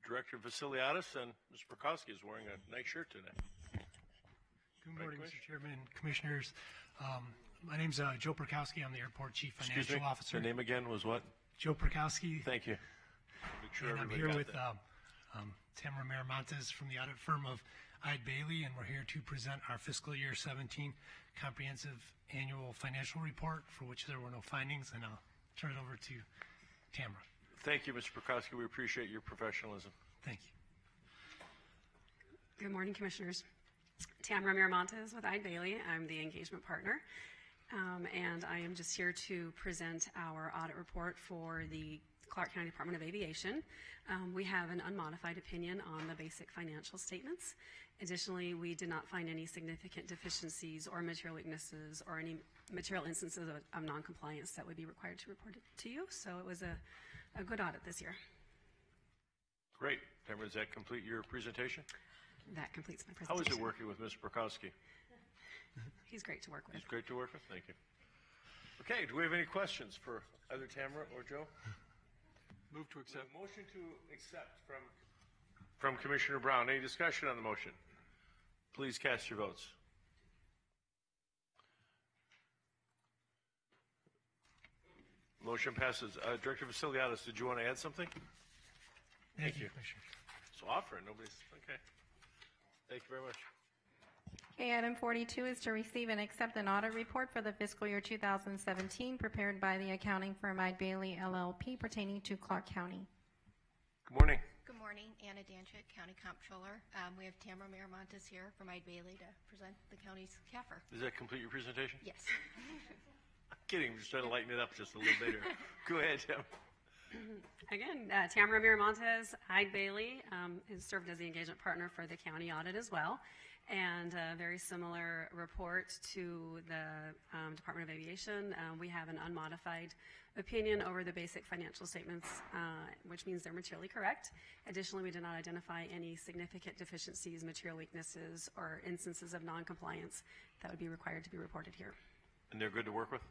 Director Vasiliadis, and Mr. Prokowski is wearing a nice shirt today. Good morning, Mr. Chairman, Commissioners. My name's Joe Prokowski. I'm the Airport Chief Financial Officer. Your name again was what? Joe Prokowski. Thank you. Make sure and I'm here with Tamara Miramontes from the audit firm of Eide Bailly, and we're here to present our fiscal year 17 comprehensive annual financial report, for which there were no findings, and I'll turn it over to Tamara. Thank you, Mr. Prokowski. We appreciate your professionalism. Thank you. Good morning, Commissioners. Tamara Miramontes with Eide Bailly. I'm the engagement partner, and I am just here to present our audit report for the Clark County Department of Aviation. We have an unmodified opinion on the basic financial statements. Additionally, we did not find any significant deficiencies or material weaknesses or any material instances of noncompliance that would be required to report it to you. So it was a good audit this year. Great. Tamara, does that complete your presentation? That completes my presentation. How is it working with Mr. Prokowski? He's great to work with. He's great to work with? Thank you. Okay, do we have any questions for either Tamara or Joe? Move to accept. Motion to accept from Commissioner Brown. Any discussion on the motion? Please cast your votes. Motion passes. Director Vasiliadis, did you want to add something? Thank you. So offer it. Nobody's okay. Thank you very much. Okay, item 42 is to receive and accept an audit report for the fiscal year 2017 prepared by the accounting firm Eide Bailly LLP pertaining to Clark County. Good morning. Good morning. Anna Danchik, County Comptroller. We have Tamara Miramontes here from Eide Bailly to present the county's CAFR. Does that complete your presentation? Yes. I'm kidding. I'm just trying to lighten it up just a little bit here. Go ahead, Tim. Again, Tamara Miramontes, Ide Bailey, has served as the engagement partner for the county audit as well. And a very similar report to the Department of Aviation. We have an unmodified opinion over the basic financial statements, which means they're materially correct. Additionally, we did not identify any significant deficiencies, material weaknesses, or instances of noncompliance that would be required to be reported here. And they're good to work with?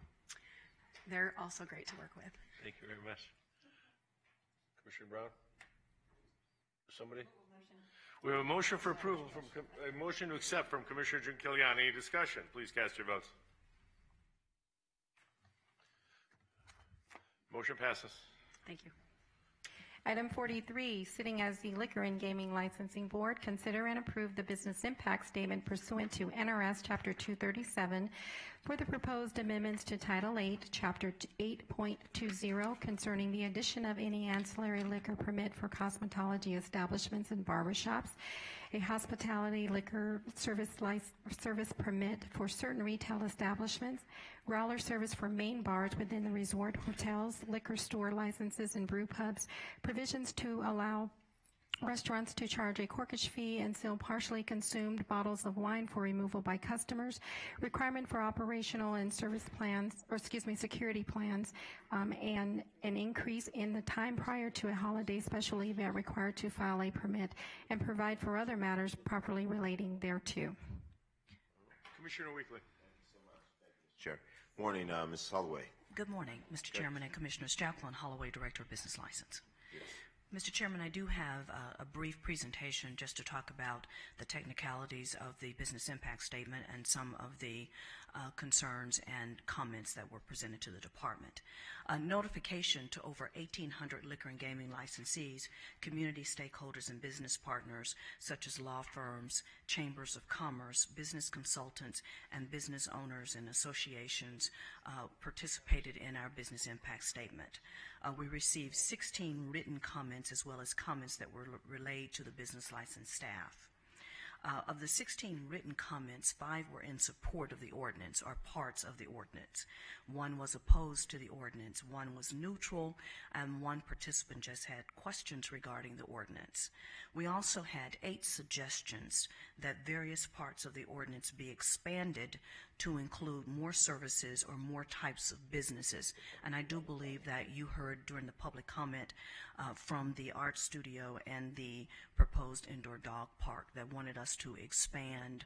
They're also great to work with. Thank you very much. Commissioner Brown? Somebody? We have a motion for approval a motion to accept from Commissioner Giuliani. Any discussion? Please cast your votes. Motion passes. Thank you. Item 43, sitting as the Liquor and Gaming Licensing Board, consider and approve the business impact statement pursuant to NRS Chapter 237 for the proposed amendments to Title 8, Chapter 8.20 concerning the addition of any ancillary liquor permit for cosmetology establishments and barbershops, a hospitality liquor service permit for certain retail establishments, growler service for main bars within the resort hotels, liquor store licenses and brew pubs, provisions to allow restaurants to charge a corkage fee and sell partially consumed bottles of wine for removal by customers, requirement for operational and service plans, security plans, and an increase in the time prior to a holiday special event required to file a permit, and provide for other matters properly relating thereto. Commissioner Weekly. Chair. Morning, Ms. Holloway. Good morning, Mr. Chairman and Commissioners. Jacqueline Holloway, Director of Business License. Yes. Mr. Chairman, I do have a brief presentation just to talk about the technicalities of the business impact statement and some of the concerns and comments that were presented to the department. A notification to over 1,800 liquor and gaming licensees, community stakeholders and business partners such as law firms, chambers of commerce, business consultants, and business owners and associations participated in our business impact statement. We received 16 written comments as well as comments that were relayed to the business license staff. Of the 16 written comments, 5 were in support of the ordinance or parts of the ordinance. 1 was opposed to the ordinance, 1 was neutral, and 1 participant just had questions regarding the ordinance. We also had 8 suggestions that various parts of the ordinance be expanded to include more services or more types of businesses. And I do believe that you heard during the public comment from the art studio and the proposed indoor dog park that wanted us to expand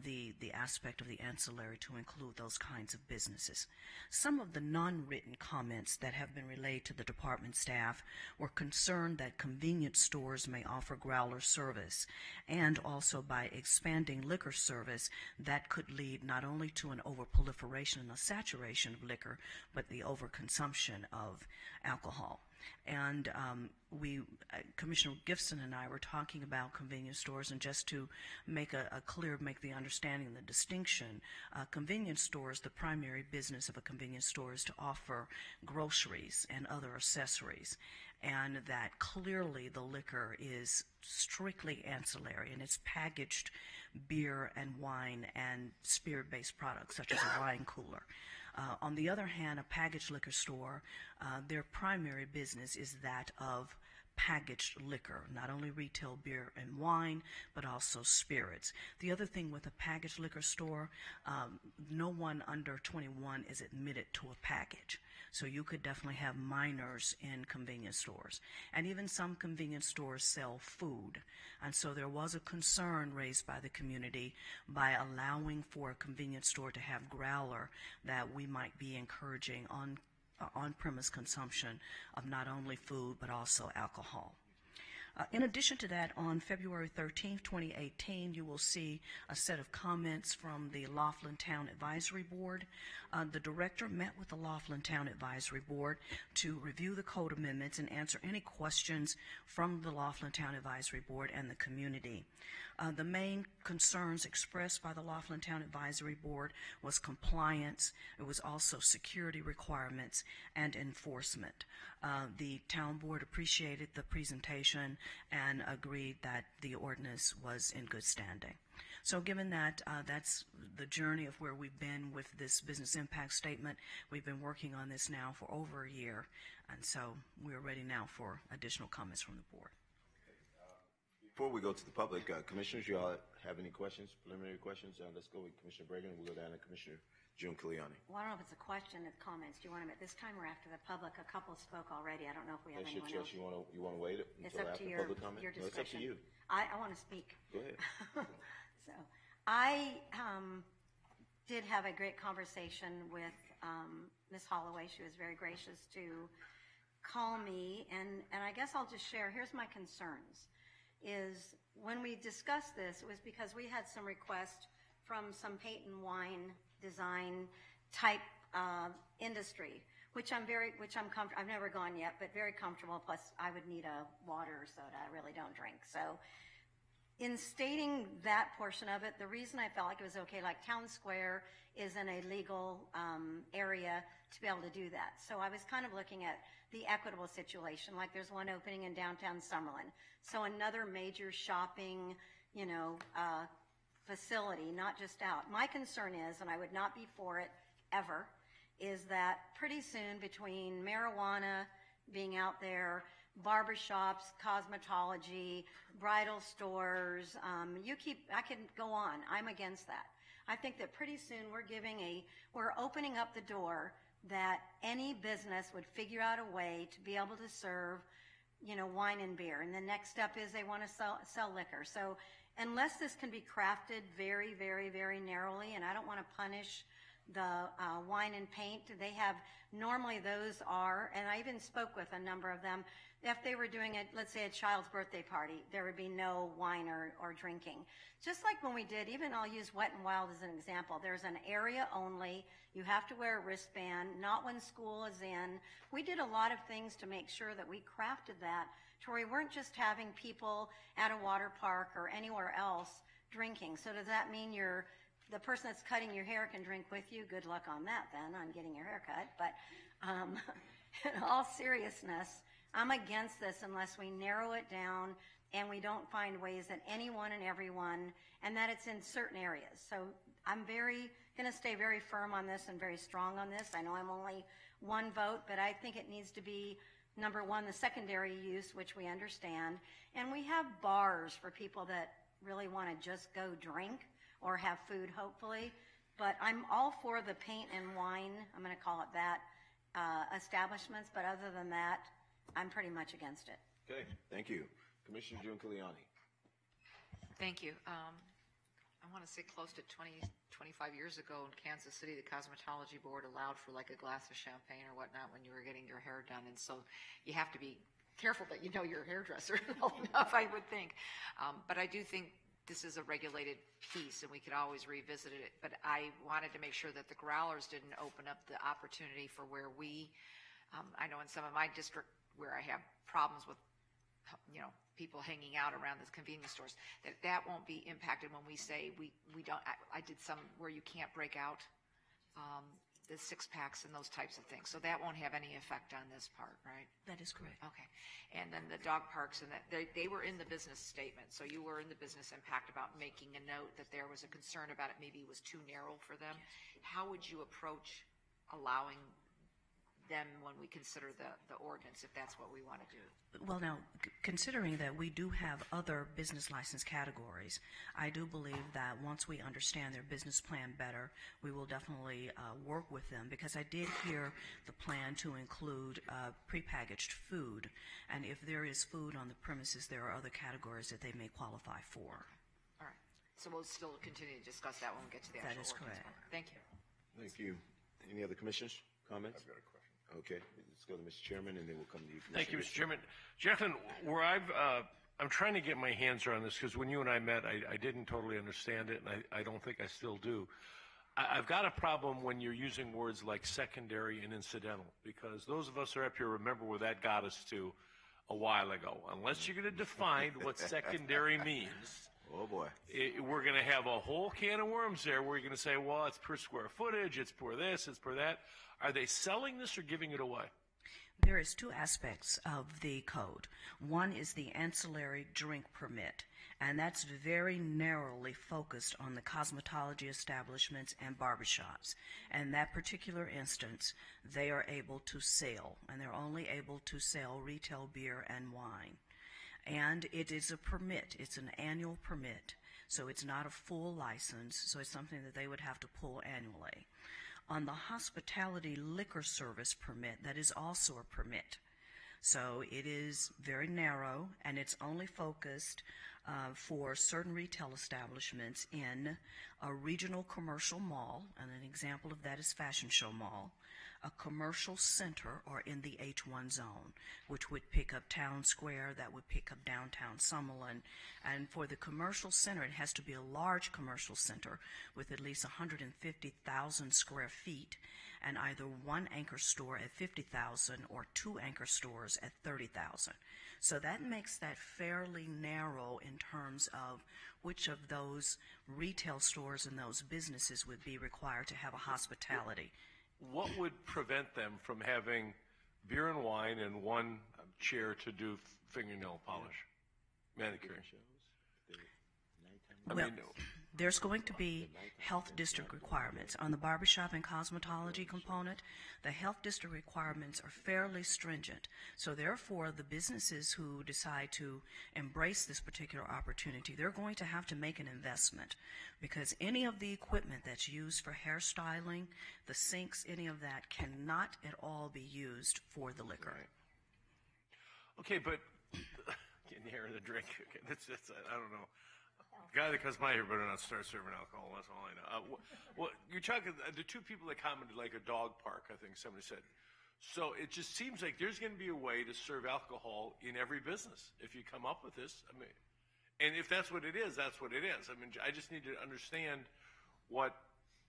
the aspect of the ancillary to include those kinds of businesses. Some of the non-written comments that have been relayed to the department staff were concerned that convenience stores may offer growler service, and also by expanding liquor service that could lead not only to an overproliferation and a saturation of liquor, but the overconsumption of alcohol. And Commissioner Gibson and I were talking about convenience stores, and just to make make the understanding, the distinction, convenience stores, the primary business of a convenience store is to offer groceries and other accessories, and that clearly the liquor is strictly ancillary, and it's packaged beer and wine and spirit-based products such as a wine cooler. On the other hand, a packaged liquor store, their primary business is that of packaged liquor, not only retail beer and wine, but also spirits. The other thing with a packaged liquor store, no one under 21 is admitted to a package. So you could definitely have minors in convenience stores. And even some convenience stores sell food. And so there was a concern raised by the community by allowing for a convenience store to have growler that we might be encouraging on-premise consumption of not only food but also alcohol. In addition to that, on February 13th, 2018, you will see a set of comments from the Laughlin Town Advisory Board. The director met with the Laughlin Town Advisory Board to review the code amendments and answer any questions from the Laughlin Town Advisory Board and the community. The main concerns expressed by the Laughlin Town Advisory Board was compliance. It was also security requirements and enforcement. The town board appreciated the presentation and agreed that the ordinance was in good standing. So given that that's the journey of where we've been with this business impact statement, we've been working on this now for over a year, and so we're ready now for additional comments from the board. Before we go to the public, commissioners, you all have any questions, preliminary questions? Let's go with Commissioner Bregan, and we'll go down to Commissioner June Kiliani. Well, I don't know if it's a question or comments. Do you want them at this time or after the public? A couple spoke already. I don't know if we have That's your anyone choice. else. You want to wait It's until up to after your public comment? discretion. No, it's up to you. I want to speak. Go ahead. So I did have a great conversation with Ms. Holloway. She was very gracious to call me, and I guess I'll just share. Here's my concerns. Is when we discussed this, it was because we had some requests from some paint and wine design type industry, which I'm comfortable. I've never gone yet, but very comfortable. Plus, I would need a water or soda. I really don't drink. So, in stating that portion of it, the reason I felt like it was okay, like Town Square is in a legal area to be able to do that. So I was kind of looking at the equitable situation, like there's one opening in downtown Summerlin. So another major shopping, facility, not just out. My concern is, and I would not be for it ever, is that pretty soon between marijuana being out there, barbershops, cosmetology, bridal stores, I can go on. I'm against that. I think that pretty soon we're opening up the door that any business would figure out a way to be able to serve, wine and beer. And the next step is they want to sell liquor. So unless this can be crafted very, very, very narrowly, and I don't want to punish the wine and paint, normally those are, and I even spoke with a number of them, if they were doing let's say a child's birthday party, there would be no wine or drinking. Just like when we did, even I'll use Wet n Wild as an example, there's an area only, you have to wear a wristband, not when school is in. We did a lot of things to make sure that we crafted that to where we weren't just having people at a water park or anywhere else drinking. So does that mean the person that's cutting your hair can drink with you? Good luck on that then, on getting your hair cut. But in all seriousness, I'm against this unless we narrow it down and we don't find ways that anyone and everyone, and that it's in certain areas. So I'm going to stay very firm on this and very strong on this. I know I'm only one vote, but I think it needs to be, number one, the secondary use, which we understand. And we have bars for people that really want to just go drink or have food, hopefully. But I'm all for the paint and wine, I'm going to call it that, establishments. But other than that, I'm pretty much against it. Okay, thank you. Commissioner June Kiliani. Thank you. I want to say close to 20, 25 years ago in Kansas City, the cosmetology board allowed for like a glass of champagne or whatnot when you were getting your hair done. And so you have to be careful that you know your hairdresser well enough, I would think. But I do think this is a regulated piece and we could always revisit it. But I wanted to make sure that the growlers didn't open up the opportunity for where I know in some of my district where I have problems with, people hanging out around the convenience stores, that won't be impacted when we say we don't. I did some where you can't break out the 6-packs and those types of things. So that won't have any effect on this part, right? That is correct. Okay. And then the dog parks and that they were in the business statement. So you were in the business impact about making a note that there was a concern about it. Maybe it was too narrow for them. Yes. How would you approach allowing them when we consider the ordinance, if that's what we want to do? Well, now, considering that we do have other business license categories, I do believe that once we understand their business plan better, we will definitely work with them, because I did hear the plan to include prepackaged food, and if there is food on the premises, there are other categories that they may qualify for. All right. So we'll still continue to discuss that when we get to the actual ordinance. That is correct. Thank you. Thank you. Any other commissioners? Comments? I've got a question. Okay, let's go to Mr. Chairman, and then we'll come to you. Thank you, Mr. Chairman. Jacqueline, where I'm trying to get my hands around this, because when you and I met, I didn't totally understand it, and I don't think I still do. I've got a problem when you're using words like secondary and incidental, because those of us who are up here remember where that got us to a while ago. Unless you're going to define what secondary means, Oh, boy. We're going to have a whole can of worms there where you're going to say, well, it's per square footage, it's per this, it's per that. Are they selling this or giving it away? There is two aspects of the code. One is the ancillary drink permit, and that's very narrowly focused on the cosmetology establishments and barbershops. And that particular instance, they are able to sell, and they're only able to sell retail beer and wine. And it is a permit. It's an annual permit, so it's not a full license, so it's something that they would have to pull annually. On the hospitality liquor service permit, that is also a permit. So it is very narrow, and it's only focused for certain retail establishments in a regional commercial mall, and an example of that is Fashion Show Mall, a commercial center, or in the H1 zone, which would pick up Town Square, that would pick up downtown Summerlin. And for the commercial center, it has to be a large commercial center with at least 150,000 square feet, and either one anchor store at 50,000 or two anchor stores at 30,000. So that makes that fairly narrow in terms of which of those retail stores and those businesses would be required to have a hospitality. What would prevent them from having beer and wine and one chair to do fingernail polish, manicuring? Well, there's going to be health district requirements. On the barbershop and cosmetology component, the health district requirements are fairly stringent. So therefore, the businesses who decide to embrace this particular opportunity, they're going to have to make an investment, because any of the equipment that's used for hairstyling, the sinks, any of that cannot at all be used for the liquor. Okay, but getting here in the drink. Okay, that's I don't know. Guy that comes by here better not start serving alcohol. That's all I know. Well, you're talking the two people that commented like a dog park. I think somebody said. So it just seems like there's going to be a way to serve alcohol in every business if you come up with this. I mean, and if that's what it is, that's what it is. I mean, I just need to understand what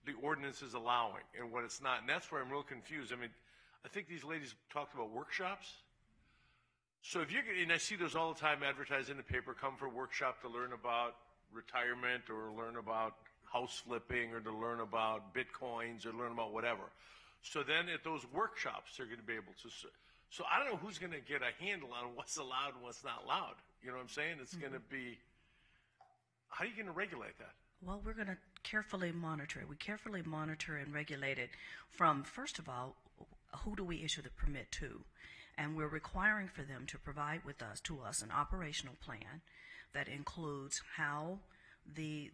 the ordinance is allowing and what it's not, and that's where I'm real confused. I mean, I think these ladies talked about workshops. So if you're, and I see those all the time advertised in the paper, come for a workshop to learn about retirement or learn about house flipping or to learn about bitcoins or learn about whatever. So then at those workshops, they're going to be able to. So I don't know who's going to get a handle on what's allowed and what's not allowed. You know what I'm saying? It's going to be, how are you going to regulate that? Well, we're going to carefully monitor it. We carefully monitor and regulate it from, first of all, who do we issue the permit to? And we're requiring for them to provide to us an operational plan that includes how the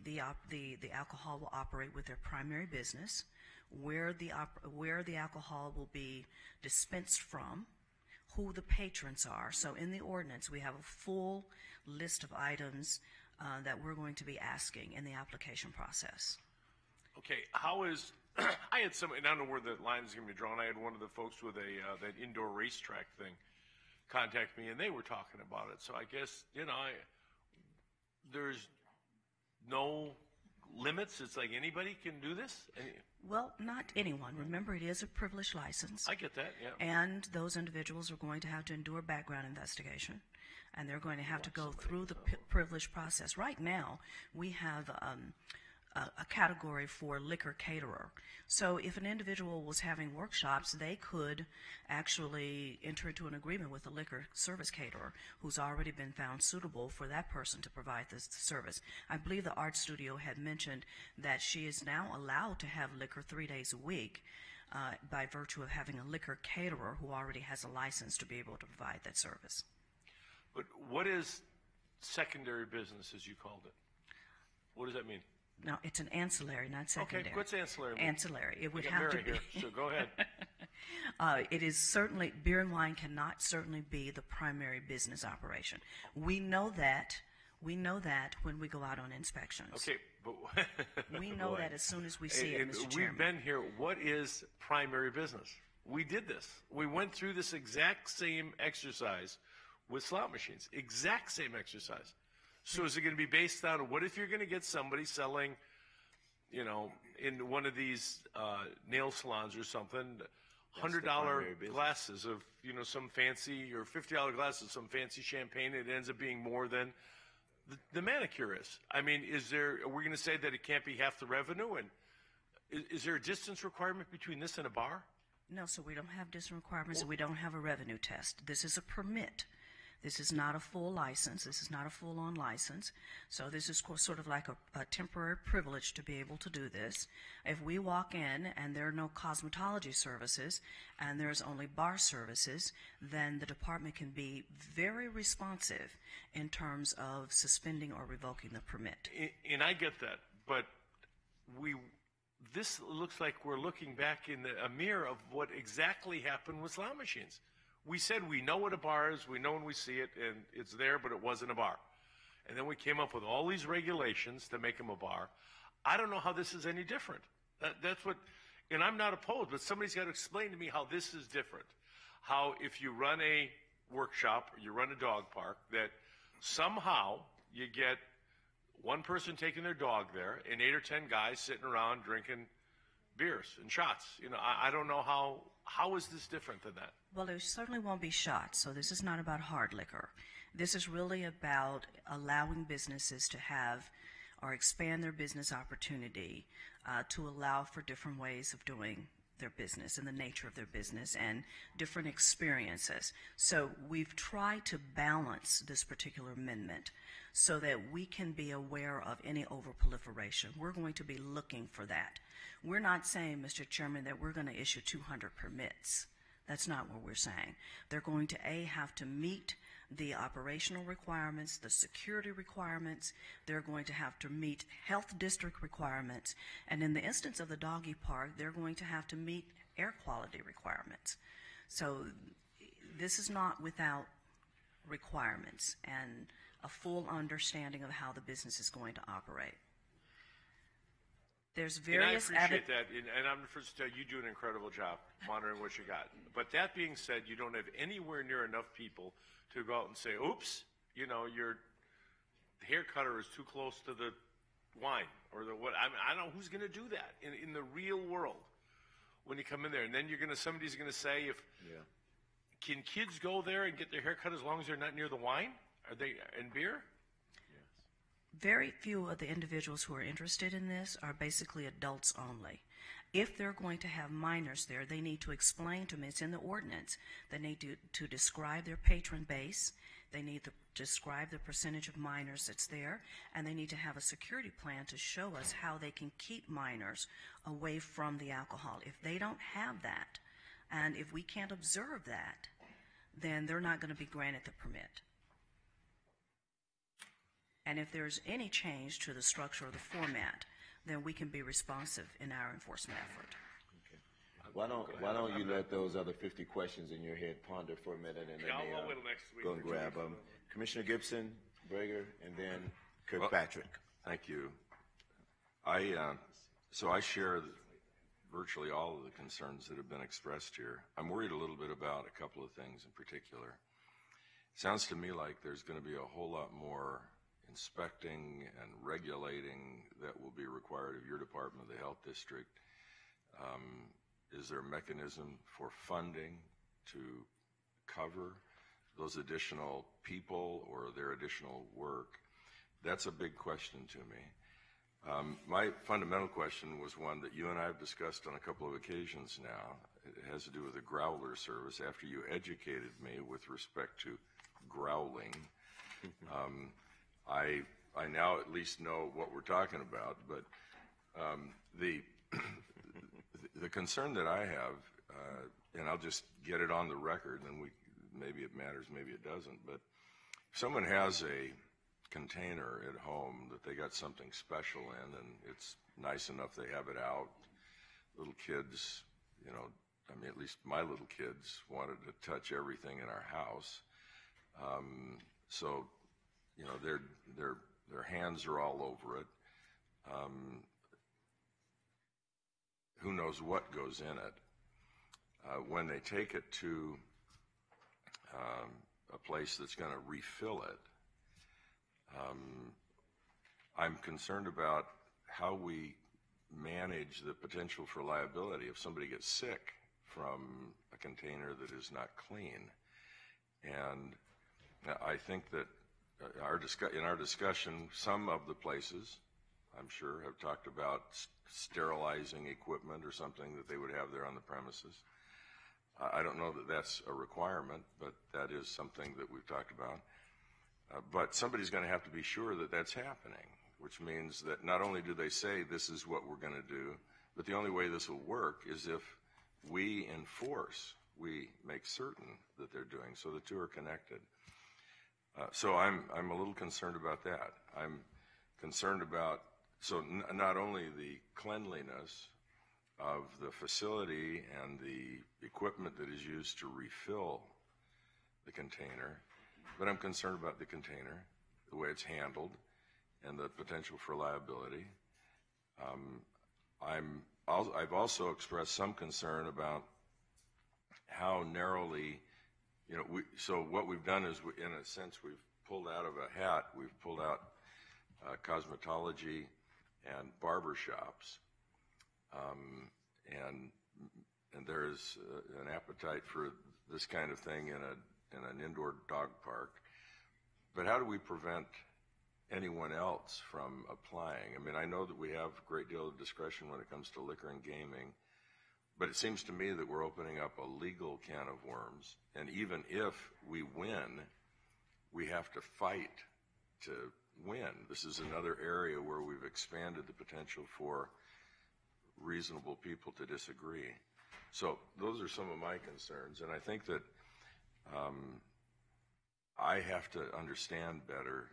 alcohol will operate with their primary business, where the alcohol will be dispensed from, who the patrons are. So in the ordinance, we have a full list of items that we're going to be asking in the application process. Okay, how is, I had some, and I don't know where the line is going to be drawn. I had one of the folks with that indoor racetrack thing contact me, and they were talking about it. So I guess, there's no limits. It's like anybody can do this? Well, not anyone. Remember, it is a privileged license. I get that, yeah. And those individuals are going to have to endure background investigation, and they're going to have to go through the privilege process. Right now, we have a category for liquor caterer. So if an individual was having workshops, they could actually enter into an agreement with a liquor service caterer who's already been found suitable for that person to provide this service. I believe the art studio had mentioned that she is now allowed to have liquor 3 days a week by virtue of having a liquor caterer who already has a license to be able to provide that service. But what is secondary business, as you called it? What does that mean? No, it's an ancillary, not secondary. Okay, what's ancillary? Ancillary. It would I got have to Mary be. Here, so go ahead. It is certainly, beer and wine cannot certainly be the primary business operation. We know that when we go out on inspections. Okay, but we know that as soon as we see it, Mr. Chairman. We've been here. What is primary business? We did this. We went through this exact same exercise with slot machines. Exact same exercise. So is it going to be based on, what if you're going to get somebody selling, in one of these nail salons or something, $100 glasses of, some fancy, or $50 glasses of some fancy champagne, it ends up being more than the manicurist? I mean, are we going to say that it can't be half the revenue? And is there a distance requirement between this and a bar? No, so we don't have distance requirements, and we don't have a revenue test. This is a permit. This is not a full license. This is not a full-on license. So this is sort of like a temporary privilege to be able to do this. If we walk in and there are no cosmetology services and there's only bar services, then the department can be very responsive in terms of suspending or revoking the permit. And I get that, but this looks like we're looking back in a mirror of what exactly happened with slot machines. We said we know what a bar is, we know when we see it, and it's there, but it wasn't a bar. And then we came up with all these regulations to make them a bar. I don't know how this is any different. That's what, and I'm not opposed, but somebody's got to explain to me how this is different. How if you run a workshop or you run a dog park, that somehow you get one person taking their dog there and 8 or 10 guys sitting around drinking beers and shots. You know, I don't know how is this different than that? Well, there certainly won't be shots, so this is not about hard liquor. This is really about allowing businesses to have or expand their business opportunity to allow for different ways of doing their business and the nature of their business and different experiences. So we've tried to balance this particular amendment so that we can be aware of any overproliferation. We're going to be looking for that. We're not saying, Mr. Chairman, that we're going to issue 200 permits. That's not what we're saying. They're going to, have to meet the operational requirements, the security requirements. They're going to have to meet health district requirements. And in the instance of the doggy park, they're going to have to meet air quality requirements. So this is not without requirements and a full understanding of how the business is going to operate. There's various. And I appreciate that, and I'm the first to tell you do an incredible job monitoring what you got. But that being said, you don't have anywhere near enough people to go out and say, oops, you know, your hair cutter is too close to the wine or the what. I mean, I don't know who's going to do that in the real world when you come in there. And then somebody's going to say, can kids go there and get their hair cut as long as they're not near the wine? Are they in beer? Very few of the individuals who are interested in this are basically adults only. If they're going to have minors there, they need to explain to them, it's in the ordinance, they need to describe their patron base, they need to describe the percentage of minors that's there, and they need to have a security plan to show us how they can keep minors away from the alcohol. If they don't have that, and if we can't observe that, then they're not going to be granted the permit. And if there's any change to the structure or the format, then we can be responsive in our enforcement effort. Okay. Why don't you let those other 50 questions in your head ponder for a minute, and then I'll wait till next week. go and grab them. Commissioner Gibson, Brager, and then Kirkpatrick. Thank you. So I share virtually all of the concerns that have been expressed here. I'm worried a little bit about a couple of things in particular. It sounds to me like there's going to be a whole lot more inspecting and regulating that will be required of your department of the health district. Is there a mechanism for funding to cover those additional people or their additional work? That's a big question to me. My fundamental question was one that you and I have discussed on a couple of occasions now. It has to do with the growler service. After you educated me with respect to growling, I now at least know what we're talking about, but the concern that I have, and I'll just get it on the record, and maybe it matters, maybe it doesn't, but if someone has a container at home that they got something special in, and it's nice enough they have it out, little kids, you know, I mean, at least my little kids wanted to touch everything in our house, so you know, their hands are all over it. Who knows what goes in it? When they take it to a place that's going to refill it, I'm concerned about how we manage the potential for liability if somebody gets sick from a container that is not clean. And I think that in our discussion, some of the places, I'm sure, have talked about sterilizing equipment or something that they would have there on the premises. I don't know that that's a requirement, but that is something that we've talked about. But somebody's going to have to be sure that that's happening, which means that not only do they say this is what we're going to do, but the only way this will work is if we enforce, we make certain that they're doing. So the two are connected. So I'm a little concerned about that. I'm concerned about not only the cleanliness of the facility and the equipment that is used to refill the container, but I'm concerned about the container, the way it's handled, and the potential for liability. I've also expressed some concern about how narrowly, so what we've done is, in a sense, we've pulled out of a hat, we've pulled out cosmetology and barber shops, and there's an appetite for this kind of thing in an indoor dog park. But how do we prevent anyone else from applying? I mean, I know that we have a great deal of discretion when it comes to liquor and gaming, but it seems to me that we're opening up a legal can of worms, and even if we win, we have to fight to win. This is another area where we've expanded the potential for reasonable people to disagree. So those are some of my concerns, and I think that I have to understand better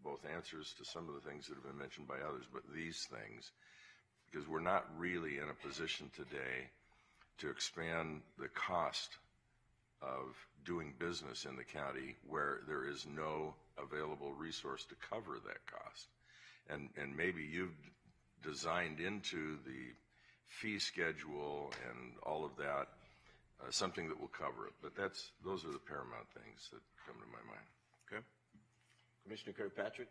both answers to some of the things that have been mentioned by others, but these things, because we're not really in a position today to expand the cost of doing business in the county where there is no available resource to cover that cost. And maybe you've designed into the fee schedule and all of that something that will cover it. But those are the paramount things that come to my mind. Okay. Commissioner Kirkpatrick,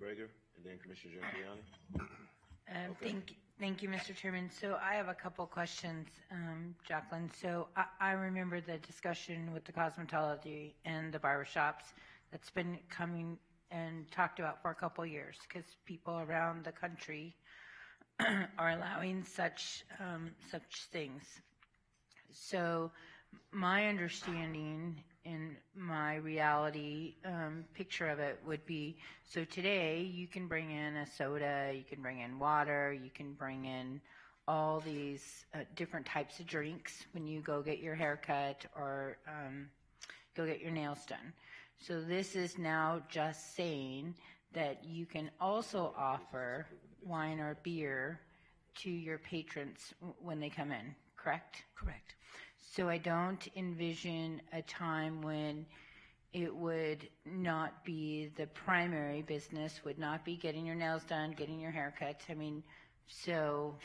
Breger, and then Commissioner Giampiani. Okay. Thank you, Mr. Chairman. So I have a couple questions, Jacqueline. So I remember the discussion with the cosmetology and the barber shops that's been coming and talked about for a couple of years, because people around the country are allowing such things. So my understanding in my reality picture of it would be, so today you can bring in a soda, you can bring in water, you can bring in all these different types of drinks when you go get your hair cut or go get your nails done. So this is now just saying that you can also offer wine or beer to your patrons when they come in, correct? Correct. So I don't envision a time when it would not be the primary business, would not be getting your nails done, getting your hair cut. I mean, so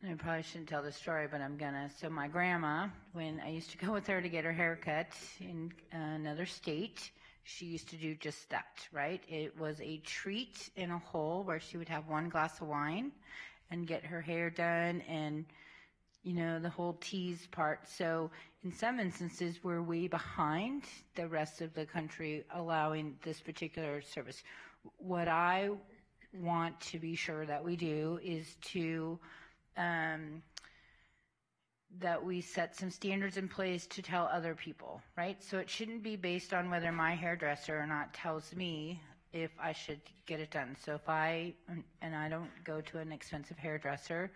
I probably shouldn't tell the story, but I'm gonna. So my grandma, when I used to go with her to get her hair cut in another state, she used to do just that, right? It was a treat in a hole where she would have one glass of wine and get her hair done and, you know, the whole tease part. So in some instances, we're way behind the rest of the country allowing this particular service. What I want to be sure that we do is to that we set some standards in place to tell other people, right? So it shouldn't be based on whether my hairdresser or not tells me if I should get it done. So if I don't go to an expensive hairdresser,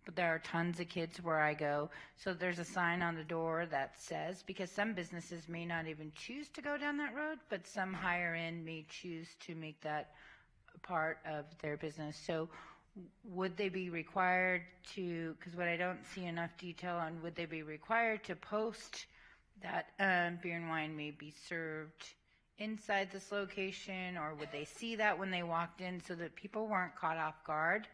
but there are tons of kids where I go. So there's a sign on the door that says, because some businesses may not even choose to go down that road, but some higher end may choose to make that part of their business. So would they be required to, because what I don't see enough detail on, would they be required to post that beer and wine may be served inside this location, or would they see that when they walked in so that people weren't caught off guard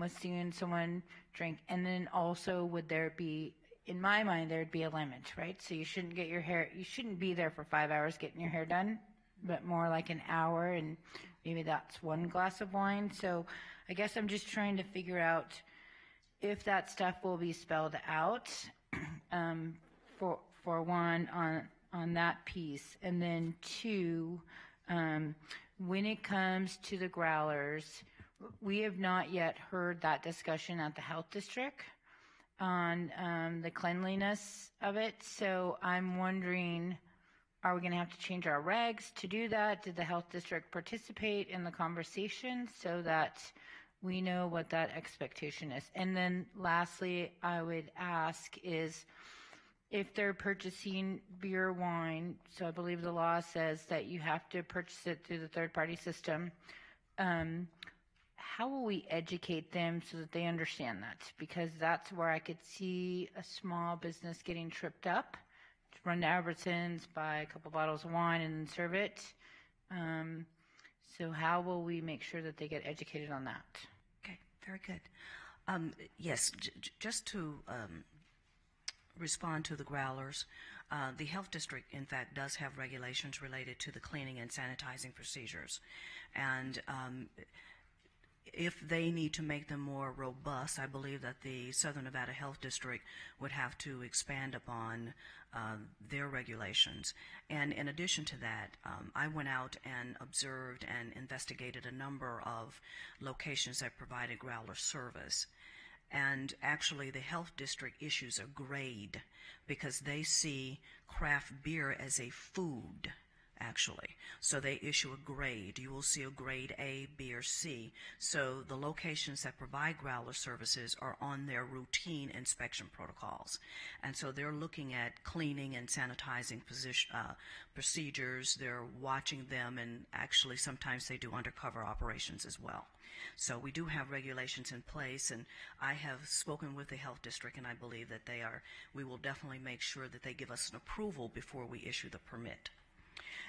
with seeing someone drink? And then also, would there be, in my mind, there'd be a limit, right? So you shouldn't be there for 5 hours getting your hair done, but more like an hour, and maybe that's one glass of wine. So I guess I'm just trying to figure out if that stuff will be spelled out for one on that piece. And then two, when it comes to the growlers, we have not yet heard that discussion at the health district on the cleanliness of it. So I'm wondering, are we going to have to change our regs to do that? Did the health district participate in the conversation so that we know what that expectation is? And then lastly, I would ask is if they're purchasing beer, wine, so I believe the law says that you have to purchase it through the third-party system, how will we educate them so that they understand that? Because that's where I could see a small business getting tripped up, to run to Albertsons, buy a couple bottles of wine, and then serve it. So how will we make sure that they get educated on that? Okay, very good. Yes, just to respond to the growlers, the health district, in fact, does have regulations related to the cleaning and sanitizing procedures. And if they need to make them more robust, I believe that the Southern Nevada Health District would have to expand upon their regulations. And in addition to that, I went out and observed and investigated a number of locations that provided growler service. And actually, the health district issues a grade because they see craft beer as a food, actually. So they issue a grade. You will see a grade A, B, or C. So the locations that provide growler services are on their routine inspection protocols. And so they're looking at cleaning and sanitizing procedures. They're watching them, and actually sometimes they do undercover operations as well. So we do have regulations in place, and I have spoken with the health district, and I believe that we will definitely make sure that they give us an approval before we issue the permit.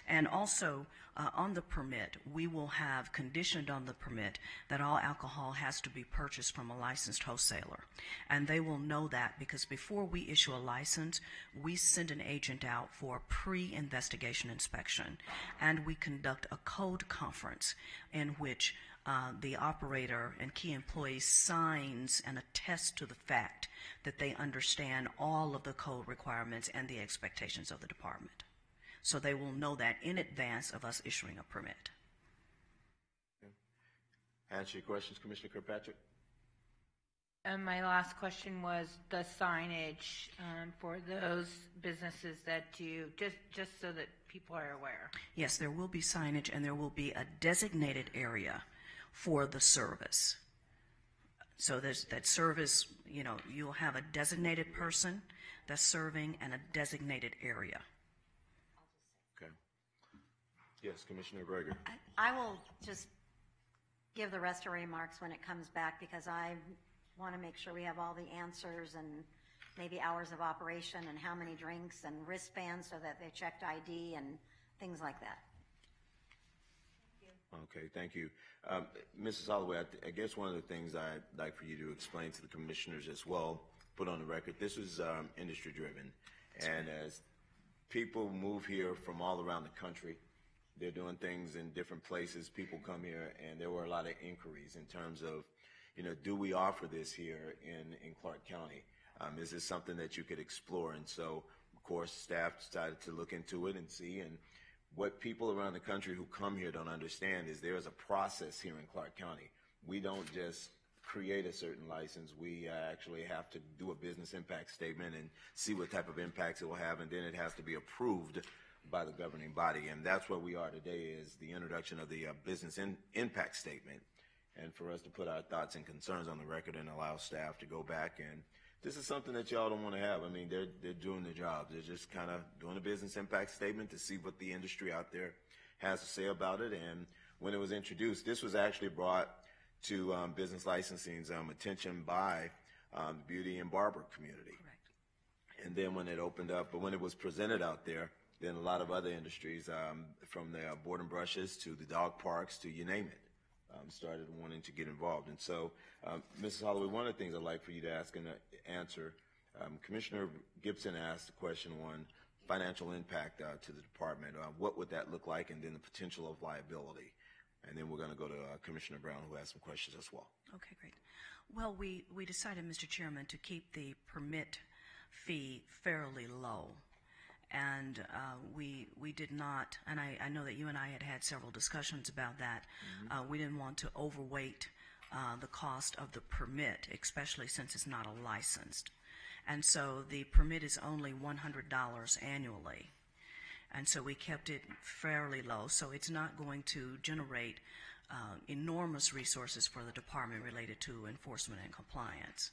And also, on the permit, we will have conditioned on the permit that all alcohol has to be purchased from a licensed wholesaler. And they will know that because before we issue a license, we send an agent out for a pre-investigation inspection. And we conduct a code conference in which the operator and key employees signs and attests to the fact that they understand all of the code requirements and the expectations of the department. So they will know that in advance of us issuing a permit. Answer your questions, Commissioner Kirkpatrick? And my last question was the signage for those businesses that do, just so that people are aware. Yes, there will be signage, and there will be a designated area for the service. So there's that service, you'll have a designated person that's serving and a designated area. Okay. Yes, Commissioner Greger. I will just give the rest of remarks when it comes back because I want to make sure we have all the answers and maybe hours of operation and how many drinks and wristbands so that they checked ID and things like that. Okay, thank you. Mrs. Holloway, I guess one of the things I'd like for you to explain to the commissioners as well, put on the record, this was industry driven. And as people move here from all around the country, they're doing things in different places. People come here, and there were a lot of inquiries in terms of, do we offer this here in Clark County? Is this something that you could explore? And so, of course, staff decided to look into it and see. And what people around the country who come here don't understand is there is a process here in Clark County. We don't just create a certain license. We actually have to do a business impact statement and see what type of impacts it will have, and then it has to be approved by the governing body. And that's where we are today, is the introduction of the business impact statement, and for us to put our thoughts and concerns on the record and allow staff to go back. And this is something that y'all don't want to have. I mean, they're doing their job. They're just kind of doing a business impact statement to see what the industry out there has to say about it. And when it was introduced, this was actually brought to business licensing's attention by the beauty and barber community. Correct. And then when it opened up, but when it was presented out there, then a lot of other industries, from the board and brushes to the dog parks to you name it, started wanting to get involved. And so, Mrs. Holloway, one of the things I'd like for you to ask and answer, Commissioner Gibson asked a question on financial impact to the department. What would that look like, and then the potential of liability? And then we're going to go to Commissioner Brown, who has some questions as well. Okay, great. Well, we decided, Mr. Chairman, to keep the permit fee fairly low. and we did not, and I know that you and I had several discussions about that. We didn't want to overweight the cost of the permit, especially since it's not a licensed. And so the permit is only $100 annually. And so we kept it fairly low, so it's not going to generate enormous resources for the department related to enforcement and compliance.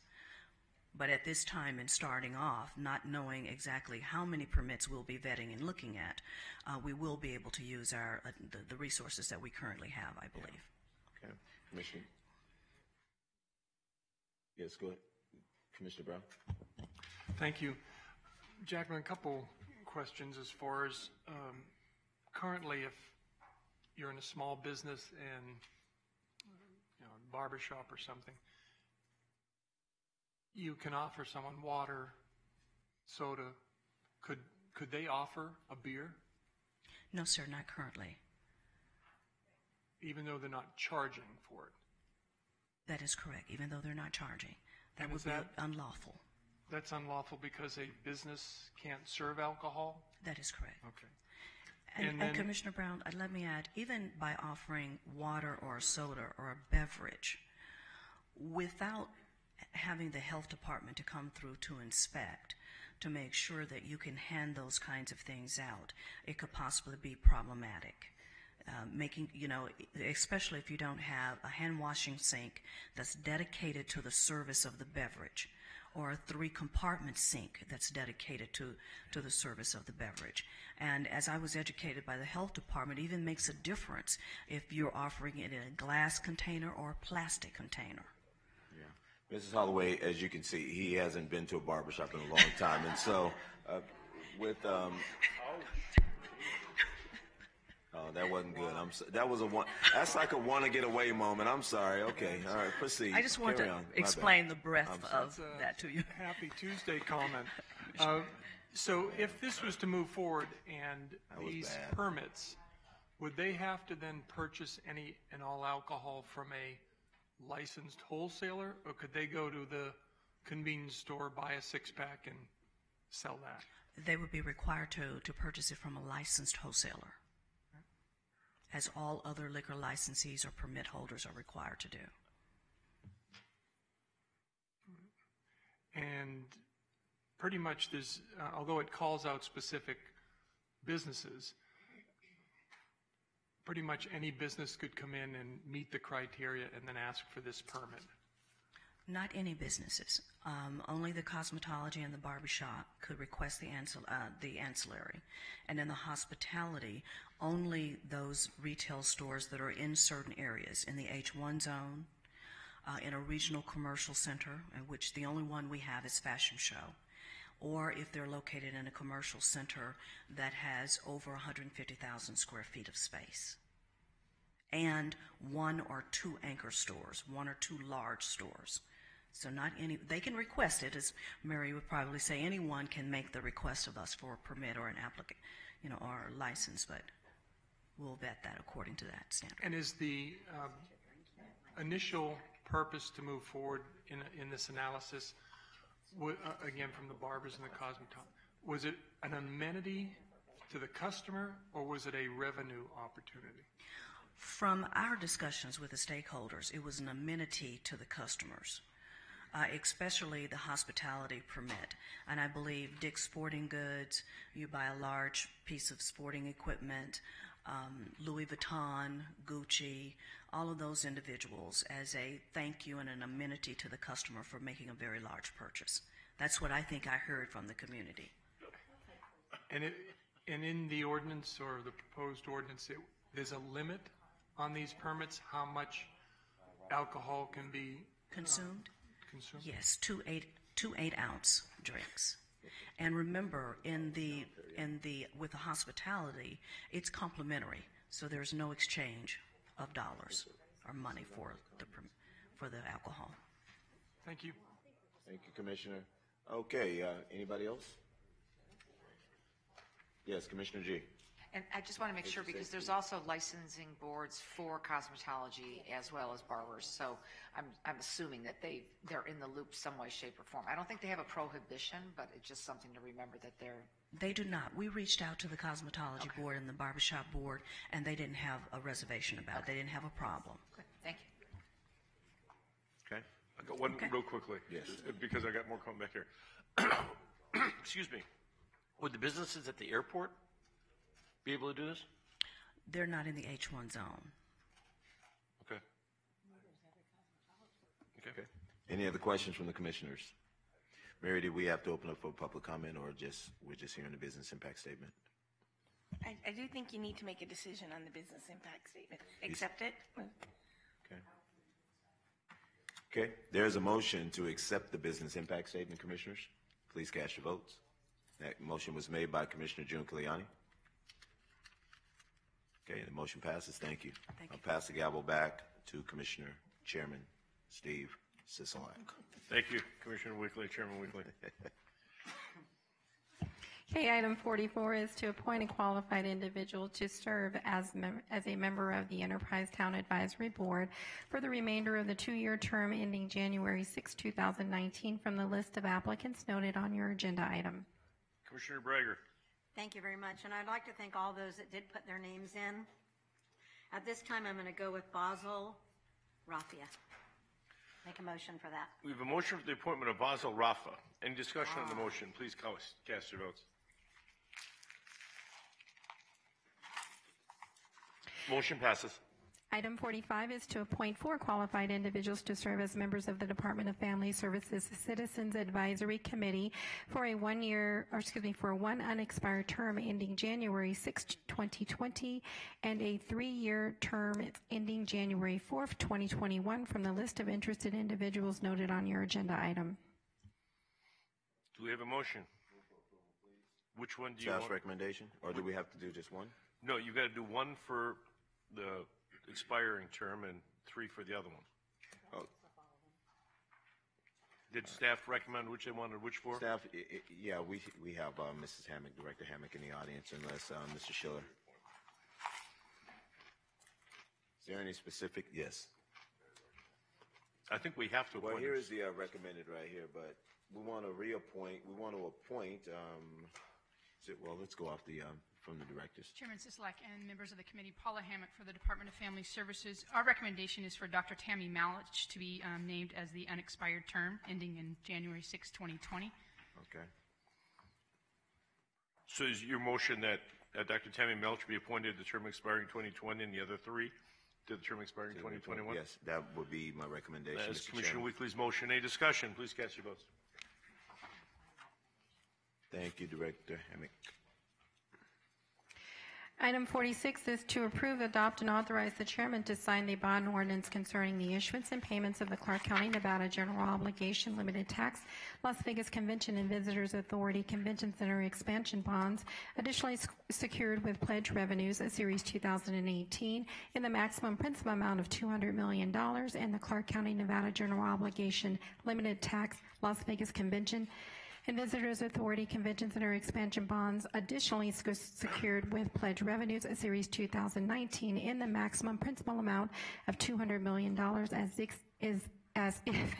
But at this time, in starting off, not knowing exactly how many permits we'll be vetting and looking at, we will be able to use the resources that we currently have, I believe. Okay. Commissioner? Yes, go ahead. Commissioner Brown? Thank you. Jacqueline, a couple questions as far as currently, if you're in a small business and a barbershop or something, you can offer someone water, soda. Could they offer a beer? No, sir, not currently. Even though they're not charging for it? That is correct, even though they're not charging. That would be unlawful. That's unlawful because a business can't serve alcohol? That is correct. Okay. And Commissioner Brown, let me add, even by offering water or soda or a beverage, without having the health department to come through to inspect, to make sure that you can hand those kinds of things out, it could possibly be problematic. Especially if you don't have a hand washing sink that's dedicated to the service of the beverage, or a 3-compartment sink that's dedicated to the service of the beverage. And as I was educated by the health department, it even makes a difference if you're offering it in a glass container or a plastic container. Yeah. Mrs. Holloway, as you can see, he hasn't been to a barbershop in a long time. And so oh, that wasn't good. That was that's like a want to get away moment. I'm sorry. Okay. All right. Proceed. I just want to explain the breadth of that to you. Happy Tuesday comment. So if this was to move forward and these permits, would they have to then purchase any and all alcohol from a licensed wholesaler, or could they go to the convenience store, buy a 6-pack and sell that? They would be required to purchase it from a licensed wholesaler, as all other liquor licensees or permit holders are required to do. And pretty much there's, although it calls out specific businesses, pretty much any business could come in and meet the criteria and then ask for this permit. Not any businesses. Only the cosmetology and the barbershop could request the ancillary. And in the hospitality, only those retail stores that are in certain areas, in the H1 zone, in a regional commercial center, in which the only one we have is Fashion Show, or if they're located in a commercial center that has over 150,000 square feet of space, and 1 or 2 anchor stores, 1 or 2 large stores. So not any, they can request it, as Mary would probably say, anyone can make the request of us for a permit or an applicant, or a license, but we'll vet that according to that standard. And is the initial purpose to move forward in this analysis, again from the barbers and the cosmetologists, was it an amenity to the customer, or was it a revenue opportunity? From our discussions with the stakeholders, it was an amenity to the customers. Especially the hospitality permit. And I believe Dick's Sporting Goods, you buy a large piece of sporting equipment, Louis Vuitton, Gucci, all of those individuals as a thank you and an amenity to the customer for making a very large purchase. That's what I think I heard from the community. And in the ordinance or the proposed ordinance, there's a limit on these permits, how much alcohol can be consumed? Yes, 2 8-ounce drinks. And remember, with the hospitality, it's complimentary, so there's no exchange of dollars or money for the alcohol. Thank you. Thank you, Commissioner. Okay, anybody else? Yes, Commissioner G. And I just want to make sure, because there's also licensing boards for cosmetology as well as barbers. So I'm assuming that they're in the loop some way, shape, or form. I don't think they have a prohibition, but it's just something to remember that they're... They do not. We reached out to the cosmetology board and the barbershop board, and they didn't have a reservation about it. They didn't have a problem. Good. Thank you. Okay. I got one real quickly. Yes. Because I got more coming back here. Excuse me. Would the businesses at the airport be able to do this? They're not in the H1 zone. Okay. Okay. Any other questions from the commissioners? Mary, did we have to open up for public comment, or we're just hearing the business impact statement? I do think you need to make a decision on the business impact statement. Accept it. Okay, there's a motion to accept the business impact statement, commissioners. Please cast your votes. That motion was made by Commissioner June Kiliani. Okay, the motion passes. Thank you. I'll pass the gavel back to Commissioner Chairman Steve Sisolak. Thank you, Commissioner Weekly, Chairman Weekly. Okay, item 44 is to appoint a qualified individual to serve as a member of the Enterprise Town Advisory Board for the remainder of the 2-year term ending January 6, 2019, from the list of applicants noted on your agenda item. Commissioner Brager. Thank you very much, and I'd like to thank all those that did put their names in. At this time, I'm going to go with Basil Raffia. Make a motion for that. We have a motion for the appointment of Basil Rafa. Any discussion on the motion? Please cast your votes. Motion passes. Item 45 is to appoint 4 qualified individuals to serve as members of the Department of Family Services Citizens Advisory Committee for a one unexpired term ending January 6, 2020, and a 3-year term ending January 4, 2021, from the list of interested individuals noted on your agenda item. Do we have a motion? Which one do you want? Staff's recommendation, or do we have to do just one? No, you got to do one for the expiring term and 3 for the other one. Oh. Did staff recommend which they wanted, which for? Staff, yeah, we have Mrs. Hammock, Director Hammock, in the audience, unless Mr. Schiller. Is there any specific? Yes. I think we have to appoint. Well, here is the recommended right here, but we want to reappoint. We want to appoint. Well, let's go off from the directors. Chairman Sisolak and members of the committee, Paula Hammock for the Department of Family Services. Our recommendation is for Dr. Tammy Malich to be named as the unexpired term ending in January 6, 2020. Okay. So is your motion that Dr. Tammy Malich be appointed to the term expiring 2020 and the other 3 to the term expiring 2021? Yes, that would be my recommendation. That is Mr. Commissioner Chairman. Weekly's motion. Any discussion? Please cast your votes. Thank you, Director Hammock. Item 46 is to approve, adopt, and authorize the chairman to sign the bond ordinance concerning the issuance and payments of the Clark County, Nevada General Obligation Limited Tax Las Vegas Convention and Visitors Authority Convention Center expansion bonds, additionally secured with pledge revenues at Series 2018 in the maximum principal amount of $200 million, and the Clark County, Nevada General Obligation Limited Tax Las Vegas Convention and Visitors Authority Convention Center expansion bonds, additionally secured with pledge revenues at Series 2019 in the maximum principal amount of $200 million as if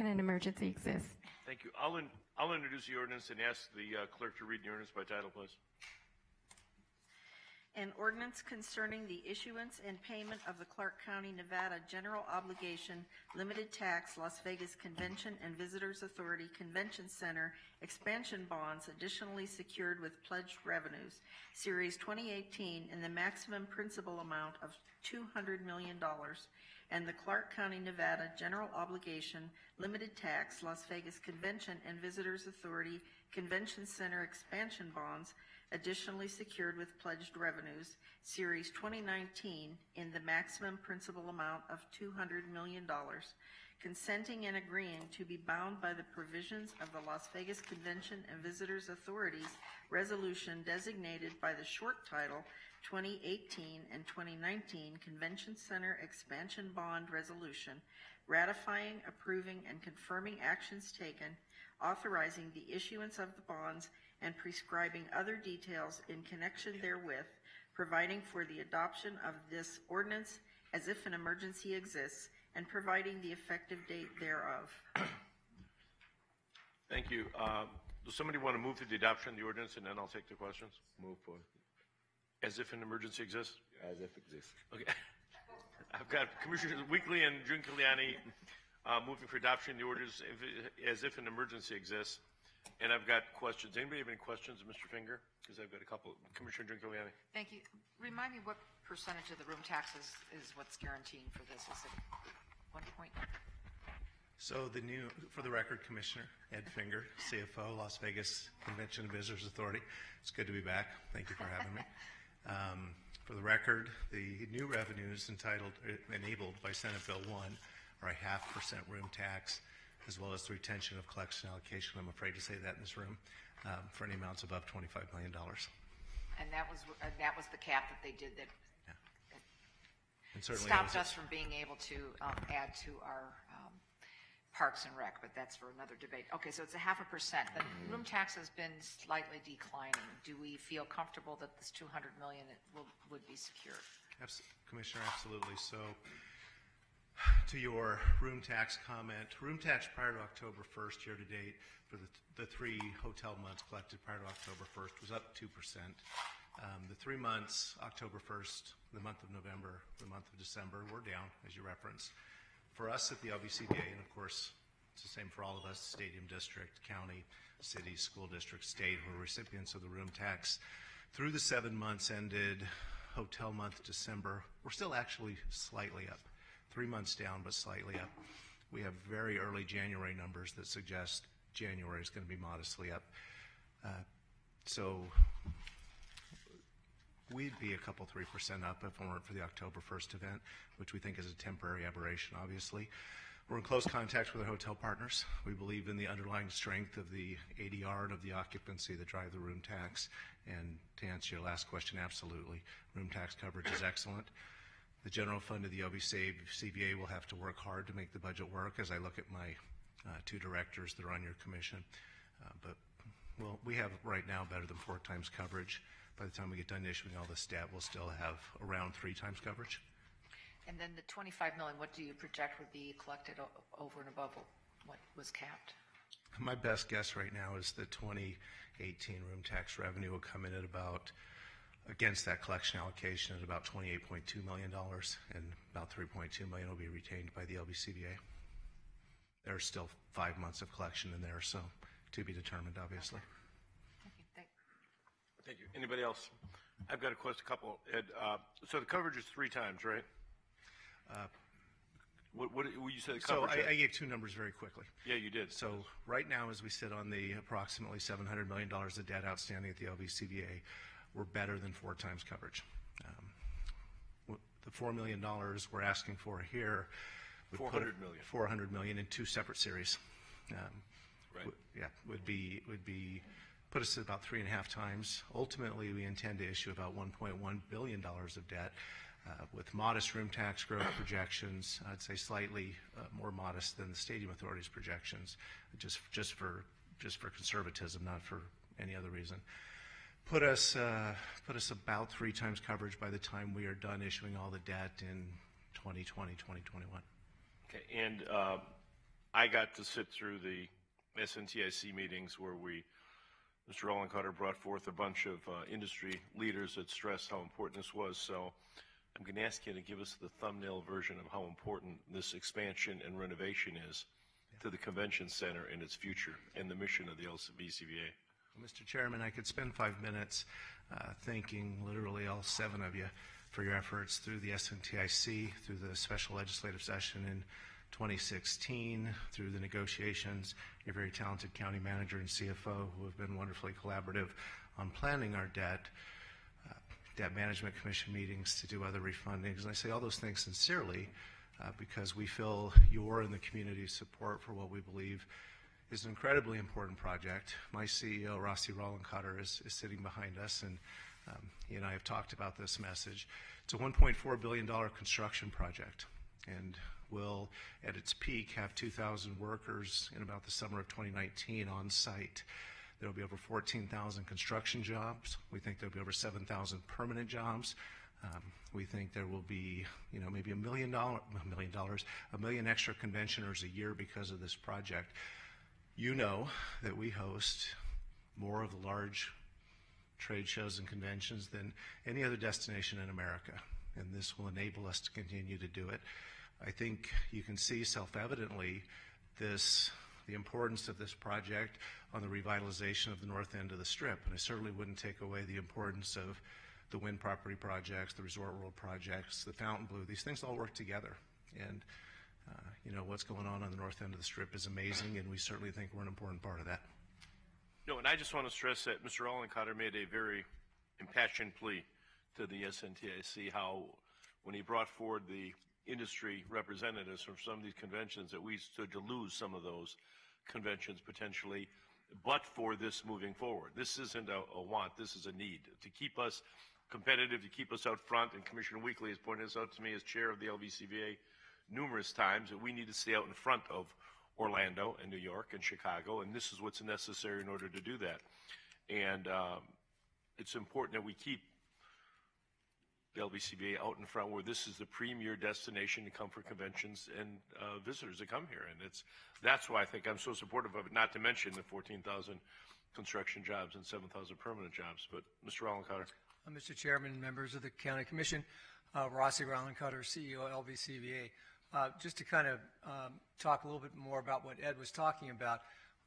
an emergency exists. Thank you. I'll introduce the ordinance and ask the clerk to read the ordinance by title, please. An ordinance concerning the issuance and payment of the Clark County, Nevada General Obligation Limited Tax Las Vegas Convention and Visitors Authority Convention Center expansion bonds, additionally secured with pledged revenues, Series 2018, in the maximum principal amount of $200 million, and the Clark County, Nevada General Obligation Limited Tax Las Vegas Convention and Visitors Authority Convention Center expansion bonds, additionally secured with pledged revenues, Series 2019, in the maximum principal amount of $200 million, consenting and agreeing to be bound by the provisions of the Las Vegas Convention and Visitors Authority's resolution designated by the short title 2018 and 2019 Convention Center Expansion Bond Resolution, ratifying, approving, and confirming actions taken, authorizing the issuance of the bonds, and prescribing other details in connection therewith, providing for the adoption of this ordinance as if an emergency exists, and providing the effective date thereof. Thank you. Does somebody want to move to the adoption of the ordinance, and then I'll take the questions? Move for, As if an emergency exists? as if exists. Okay. I've got Commissioners Weekly and Giuliani moving for adoption of the ordinance as if an emergency exists. And I've got questions. Anybody have any questions of Mr. Finger? Because I've got a couple. Commissioner Giuliani. Thank you. Remind me what percentage of the room taxes is what's guaranteeing for this? Is it 1 point? So for the record, Commissioner Ed Finger, CFO, Las Vegas Convention and Visitors Authority. It's good to be back. Thank you for having me. For the record, the new revenues enabled by Senate Bill 1 are a 0.5% room tax, as well as the retention of collection allocation. I'm afraid to say that in this room, for any amounts above $25 million. And that was the cap that they did that And certainly stopped us from being able to add to our Parks and Rec, but that's for another debate. Okay, so it's a 0.5%. The room tax has been slightly declining. Do we feel comfortable that this $200 million would be secured? Commissioner, absolutely. So to your room tax comment, room tax prior to October 1st year to date for the 3 hotel months collected prior to October 1st was up 2%. The 3 months, October 1st, the month of November, the month of December, were down, as you referenced. For us at the LVCVA, and of course, it's the same for all of us, stadium district, county, city, school district, state, who are recipients of the room tax. Through the 7 months ended hotel month December, we're still actually slightly up. 3 months down, but slightly up. We have very early January numbers that suggest January is going to be modestly up. So we'd be a couple 3% up if it weren't for the October 1st event, which we think is a temporary aberration, obviously. We're in close contact with our hotel partners. We believe in the underlying strength of the ADR and of the occupancy that drive the room tax. And to answer your last question, absolutely. Room tax coverage is excellent. The general fund of the LVCVA will have to work hard to make the budget work as I look at my 2 directors that are on your commission. But we have right now better than 4 times coverage. By the time we get done issuing all the stat, we'll still have around 3 times coverage. And then the $25 million, what do you project would be collected over and above what was capped? My best guess right now is the 2018 room tax revenue will come in at about, against that collection allocation, at about $28.2 million, and about $3.2 million will be retained by the LVCVA. There's still 5 months of collection in there, so to be determined, obviously. Thank you. Anybody else? I've got a couple. Ed, so the coverage is 3 times, right? What you said the coverage? So I gave 2 numbers very quickly. Yeah, you did. So right now, as we sit on the approximately $700 million of debt outstanding at the LVCVA, we're better than 4 times coverage. The $4 million we're asking for here would $400 million in 2 separate series. Right. Would be put us at about 3.5 times. Ultimately, we intend to issue about $1.1 billion of debt with modest room tax growth projections. I'd say slightly more modest than the Stadium Authority's projections, just for conservatism, not for any other reason. Put us about 3 times coverage by the time we are done issuing all the debt in 2020, 2021. Okay, and I got to sit through the SNTIC meetings where Mr. Ollenkotter brought forth a bunch of industry leaders that stressed how important this was. So I'm going to ask you to give us the thumbnail version of how important this expansion and renovation is to the convention center and its future and the mission of the LVCVA. Mr. Chairman, I could spend 5 minutes thanking literally all 7 of you for your efforts through the SNTIC, through the special legislative session in 2016, through the negotiations, your very talented county manager and CFO who have been wonderfully collaborative on planning our debt management commission meetings to do other refundings. And I say all those things sincerely because we feel your and the community's support for what we believe is an incredibly important project. My CEO, Rossi Rollencotter, is sitting behind us, and he and I have talked about this message. It's a $1.4 billion construction project, and will, at its peak, have 2,000 workers in about the summer of 2019 on site. There will be over 14,000 construction jobs. We think there will be over 7,000 permanent jobs. We think there will be, maybe $1 million extra conventioners a year because of this project. You know that we host more of the large trade shows and conventions than any other destination in America, and this will enable us to continue to do it. I think you can see self-evidently the importance of this project on the revitalization of the north end of the Strip, and I certainly wouldn't take away the importance of the wind property projects, the Resort World projects, the Fontainebleau. These things all work together, and what's going on the north end of the Strip is amazing, and we certainly think we're an important part of that. No, and I just want to stress that Mr. Ollenkotter made a very impassioned plea to the SNTIC, how when he brought forward the industry representatives from some of these conventions, that we stood to lose some of those conventions potentially, but for this moving forward. This isn't a want, this is a need to keep us competitive, to keep us out front, and Commissioner Weekly has pointed this out to me as chair of the LVCVA numerous times, that we need to stay out in front of Orlando and New York and Chicago, and this is what's necessary in order to do that. And it's important that we keep the LVCVA out in front, where this is the premier destination to come for conventions and visitors that come here. And that's why I think I'm so supportive of it, not to mention the 14,000 construction jobs and 7,000 permanent jobs. But Mr. Ollenkotter. Mr. Chairman, members of the County Commission, Rossi Ollenkotter, CEO of LVCVA. Just to kind of talk a little bit more about what Ed was talking about,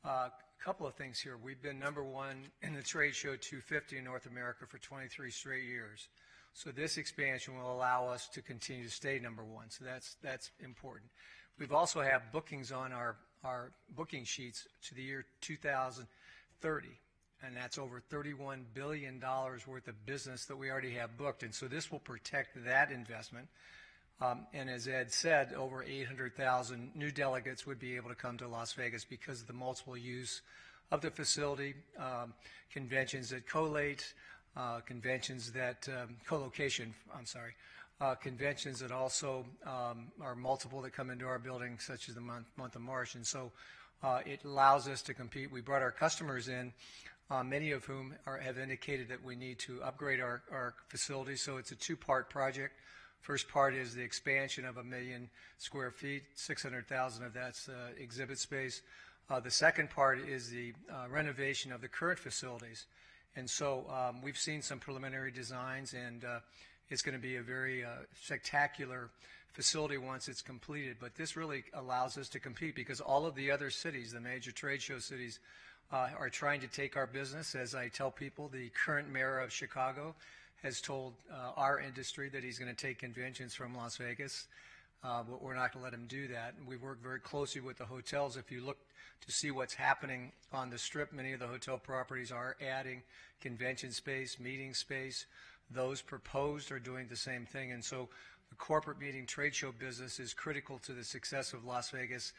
a couple of things here. We've been number one in the trade show 250 in North America for 23 straight years. So this expansion will allow us to continue to stay number one. So that's important. We've also have bookings on our booking sheets to the year 2030, and that's over $31 billion worth of business that we already have booked. And so this will protect that investment. And as Ed said, over 800,000 new delegates would be able to come to Las Vegas because of the multiple use of the facility, conventions that collate, conventions that co-location, conventions that also are multiple that come into our building, such as the month of March. And so it allows us to compete. We brought our customers in, many of whom have indicated that we need to upgrade our facilities. So it's a two-part project. First part is the expansion of 1 million square feet, 600,000 of that's exhibit space. The second part is the renovation of the current facilities. And so we've seen some preliminary designs, and it's going to be a very spectacular facility once it's completed. But this really allows us to compete because all of the other cities, the major trade show cities, are trying to take our business. As I tell people, the current mayor of Chicago has told our industry that he's going to take conventions from Las Vegas, but we're not going to let him do that. And we work very closely with the hotels. If you look to see what's happening on the Strip, many of the hotel properties are adding convention space, meeting space. Those proposed are doing the same thing. And so the corporate meeting trade show business is critical to the success of Las Vegas,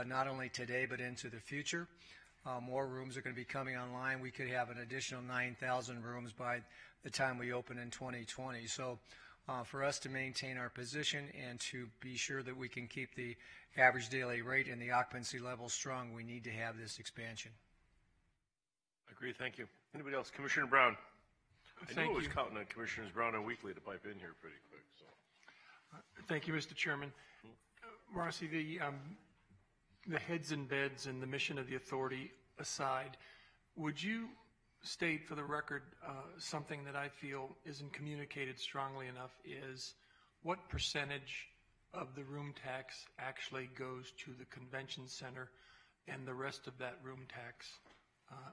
not only today but into the future. More rooms are going to be coming online. We could have an additional 9,000 rooms by the time we open in 2020. So for us to maintain our position and to be sure that we can keep the average daily rate and the occupancy level strong, we need to have this expansion. I agree. Thank you. Anybody else? Commissioner Brown. I Thank knew I was you. counting on Commissioners Brown and Weekly to pipe in here pretty quick. So. Thank you, Mr. Chairman. Rossi, the heads and beds and the mission of the authority aside, would you state for the record something that I feel isn't communicated strongly enough is what percentage of the room tax actually goes to the convention center and the rest of that room tax,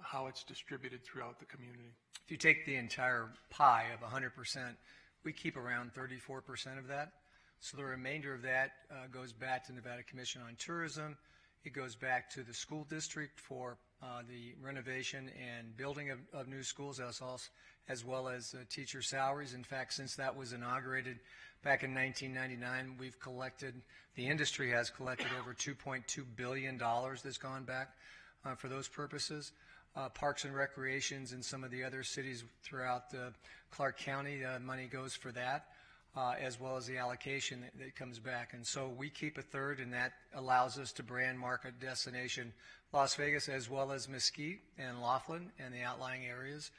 how it's distributed throughout the community? If you take the entire pie of 100%, we keep around 34% of that. So the remainder of that goes back to Nevada Commission on Tourism. It goes back to the school district for the renovation and building of new schools, as well as teacher salaries. In fact, since that was inaugurated back in 1999, we've collected, the industry has collected over $2.2 billion that's gone back for those purposes. Parks and recreations in some of the other cities throughout Clark County, money goes for that. as well as the allocation that comes back. And so we keep a third, and that allows us to brand market destination Las Vegas as well as Mesquite and Laughlin and the outlying areas.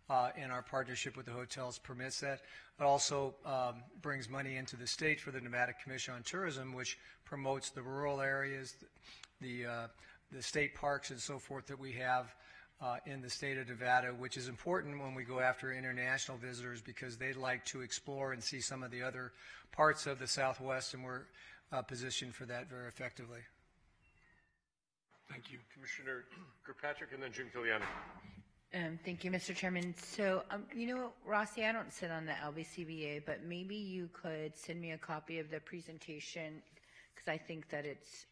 And our partnership with the hotels permits that. It also brings money into the state for the Nevada Commission on Tourism, which promotes the rural areas, the state parks and so forth that we have in the state of Nevada, which is important when we go after international visitors because they'd like to explore and see some of the other parts of the Southwest, and we're positioned for that very effectively. Thank you. Commissioner Kirkpatrick and then Jim Kiliani. Thank you, Mr. Chairman. So, Rossi, I don't sit on the LBCBA, but maybe you could send me a copy of the presentation because I think that it's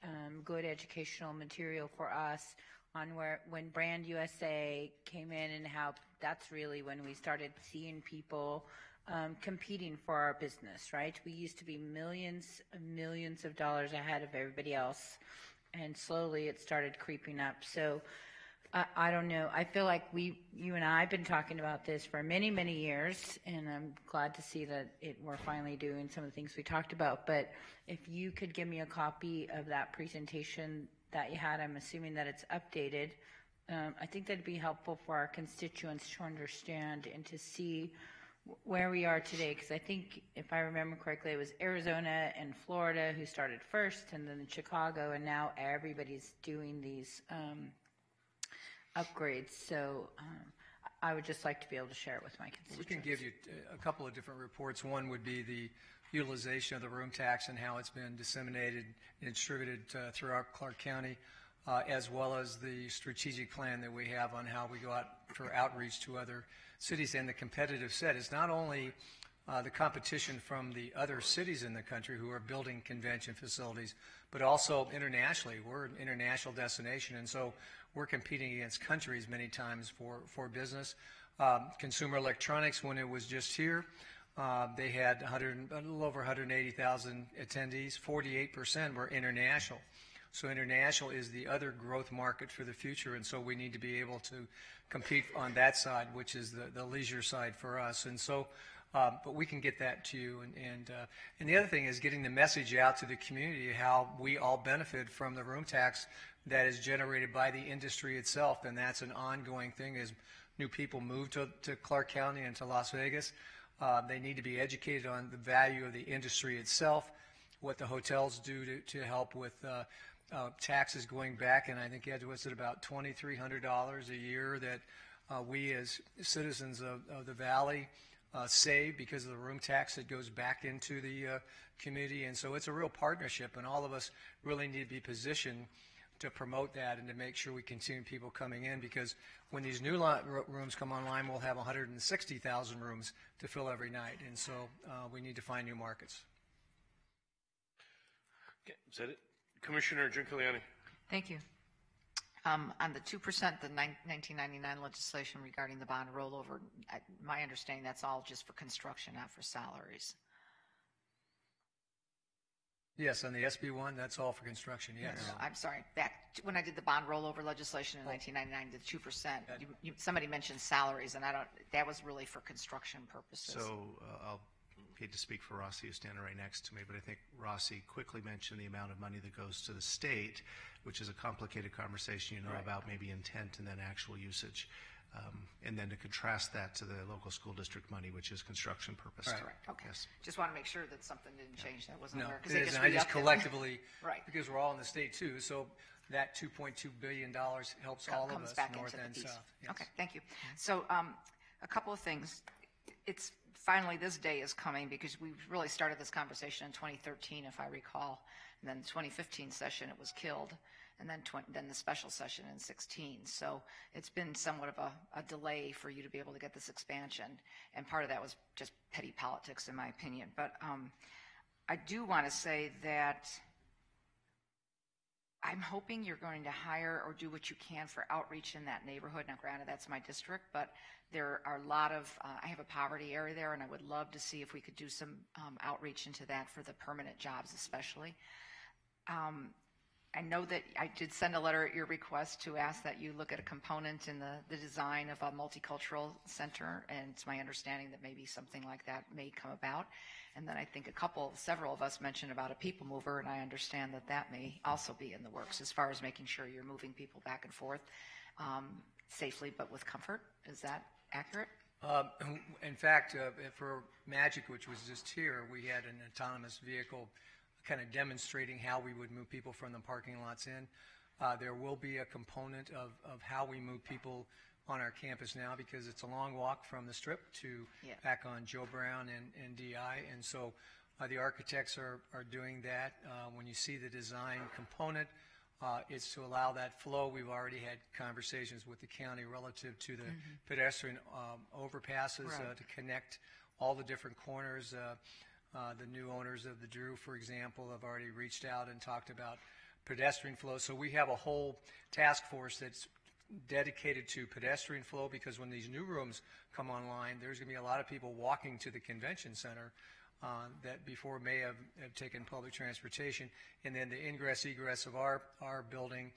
good educational material for us on when Brand USA came in and how that's really when we started seeing people competing for our business, right? We used to be millions of dollars ahead of everybody else, and slowly it started creeping up. So I don't know. I feel like you and I have been talking about this for many, many years, and I'm glad to see that we're finally doing some of the things we talked about. But if you could give me a copy of that presentation that you had, I'm assuming that it's updated. I think that'd be helpful for our constituents to understand and to see where we are today, because I think, if I remember correctly, it was Arizona and Florida who started first, and then Chicago, and now everybody's doing these upgrades. So I would just like to be able to share it with my constituents. We can give you a couple of different reports. One would be the utilization of the room tax and how it's been disseminated and distributed throughout Clark County, as well as the strategic plan that we have on how we go out for outreach to other cities. And the competitive set is not only the competition from the other cities in the country who are building convention facilities, but also internationally. We're an international destination, and so we're competing against countries many times for business. Consumer electronics, when it was just here, they had a little over 180,000 attendees. 48% were international. So international is the other growth market for the future, and so we need to be able to compete on that side, which is the leisure side for us. And so, but we can get that to you. And the other thing is getting the message out to the community how we all benefit from the room tax that is generated by the industry itself, and that's an ongoing thing as new people move to Clark County and to Las Vegas. They need to be educated on the value of the industry itself, what the hotels do to help with taxes going back. And I think Ed was at about $2,300 a year that we as citizens of the Valley save because of the room tax that goes back into the community. And so it's a real partnership, and all of us really need to be positioned to promote that and to make sure we continue people coming in, because when these new rooms come online, we'll have 160,000 rooms to fill every night. And so we need to find new markets. Okay, is that it? Commissioner Jim Kiliani. Thank you. On the 2%, the 1999 legislation regarding the bond rollover, my understanding that's all just for construction, not for salaries. Yes, on the SB1, that's all for construction, yes. No, I'm sorry. Back when I did the bond rollover legislation in 1999, the 2%, somebody mentioned salaries, and that was really for construction purposes. So I'll hate to speak for Rossi, who's standing right next to me, but I think Rossi quickly mentioned the amount of money that goes to the state, which is a complicated conversation, Right. about maybe intent and then actual usage. And then to contrast that to the local school district money, which is construction purpose. Right. Correct. Okay. Yes. Just want to make sure that something didn't change. That wasn't No, aware. it isn't. I just collectively, right. because we're all in the state too, so that $2.2 billion helps all of comes us, back north into and the piece. south. Yes. Okay, thank you. So a couple of things. It's finally this day is coming because we really started this conversation in 2013, if I recall. And then the 2015 session, it was killed. And then the special session in 16. So it's been somewhat of a delay for you to be able to get this expansion. And part of that was just petty politics, in my opinion. But I do want to say that I'm hoping you're going to hire or do what you can for outreach in that neighborhood. Now, granted, that's my district, but there are a lot of, I have a poverty area there, and I would love to see if we could do some outreach into that for the permanent jobs especially. I know that I did send a letter at your request to ask that you look at a component in the design of a multicultural center, and it's my understanding that maybe something like that may come about. And then I think several of us mentioned about a people mover, and I understand that that may also be in the works as far as making sure you're moving people back and forth safely but with comfort. Is that accurate? In fact, for Magic, which was just here, we had an autonomous vehicle kind of demonstrating how we would move people from the parking lots in. There will be a component of how we move people on our campus now, because it's a long walk from the Strip to back on Joe Brown and DI, and so the architects are doing that. When you see the design component, it's to allow that flow. We've already had conversations with the county relative to the pedestrian overpasses to connect all the different corners. The new owners of the Drew, for example, have already reached out and talked about pedestrian flow. So we have a whole task force that's dedicated to pedestrian flow, because when these new rooms come online, there's going to be a lot of people walking to the convention center that before may have taken public transportation, and then the ingress egress of our building,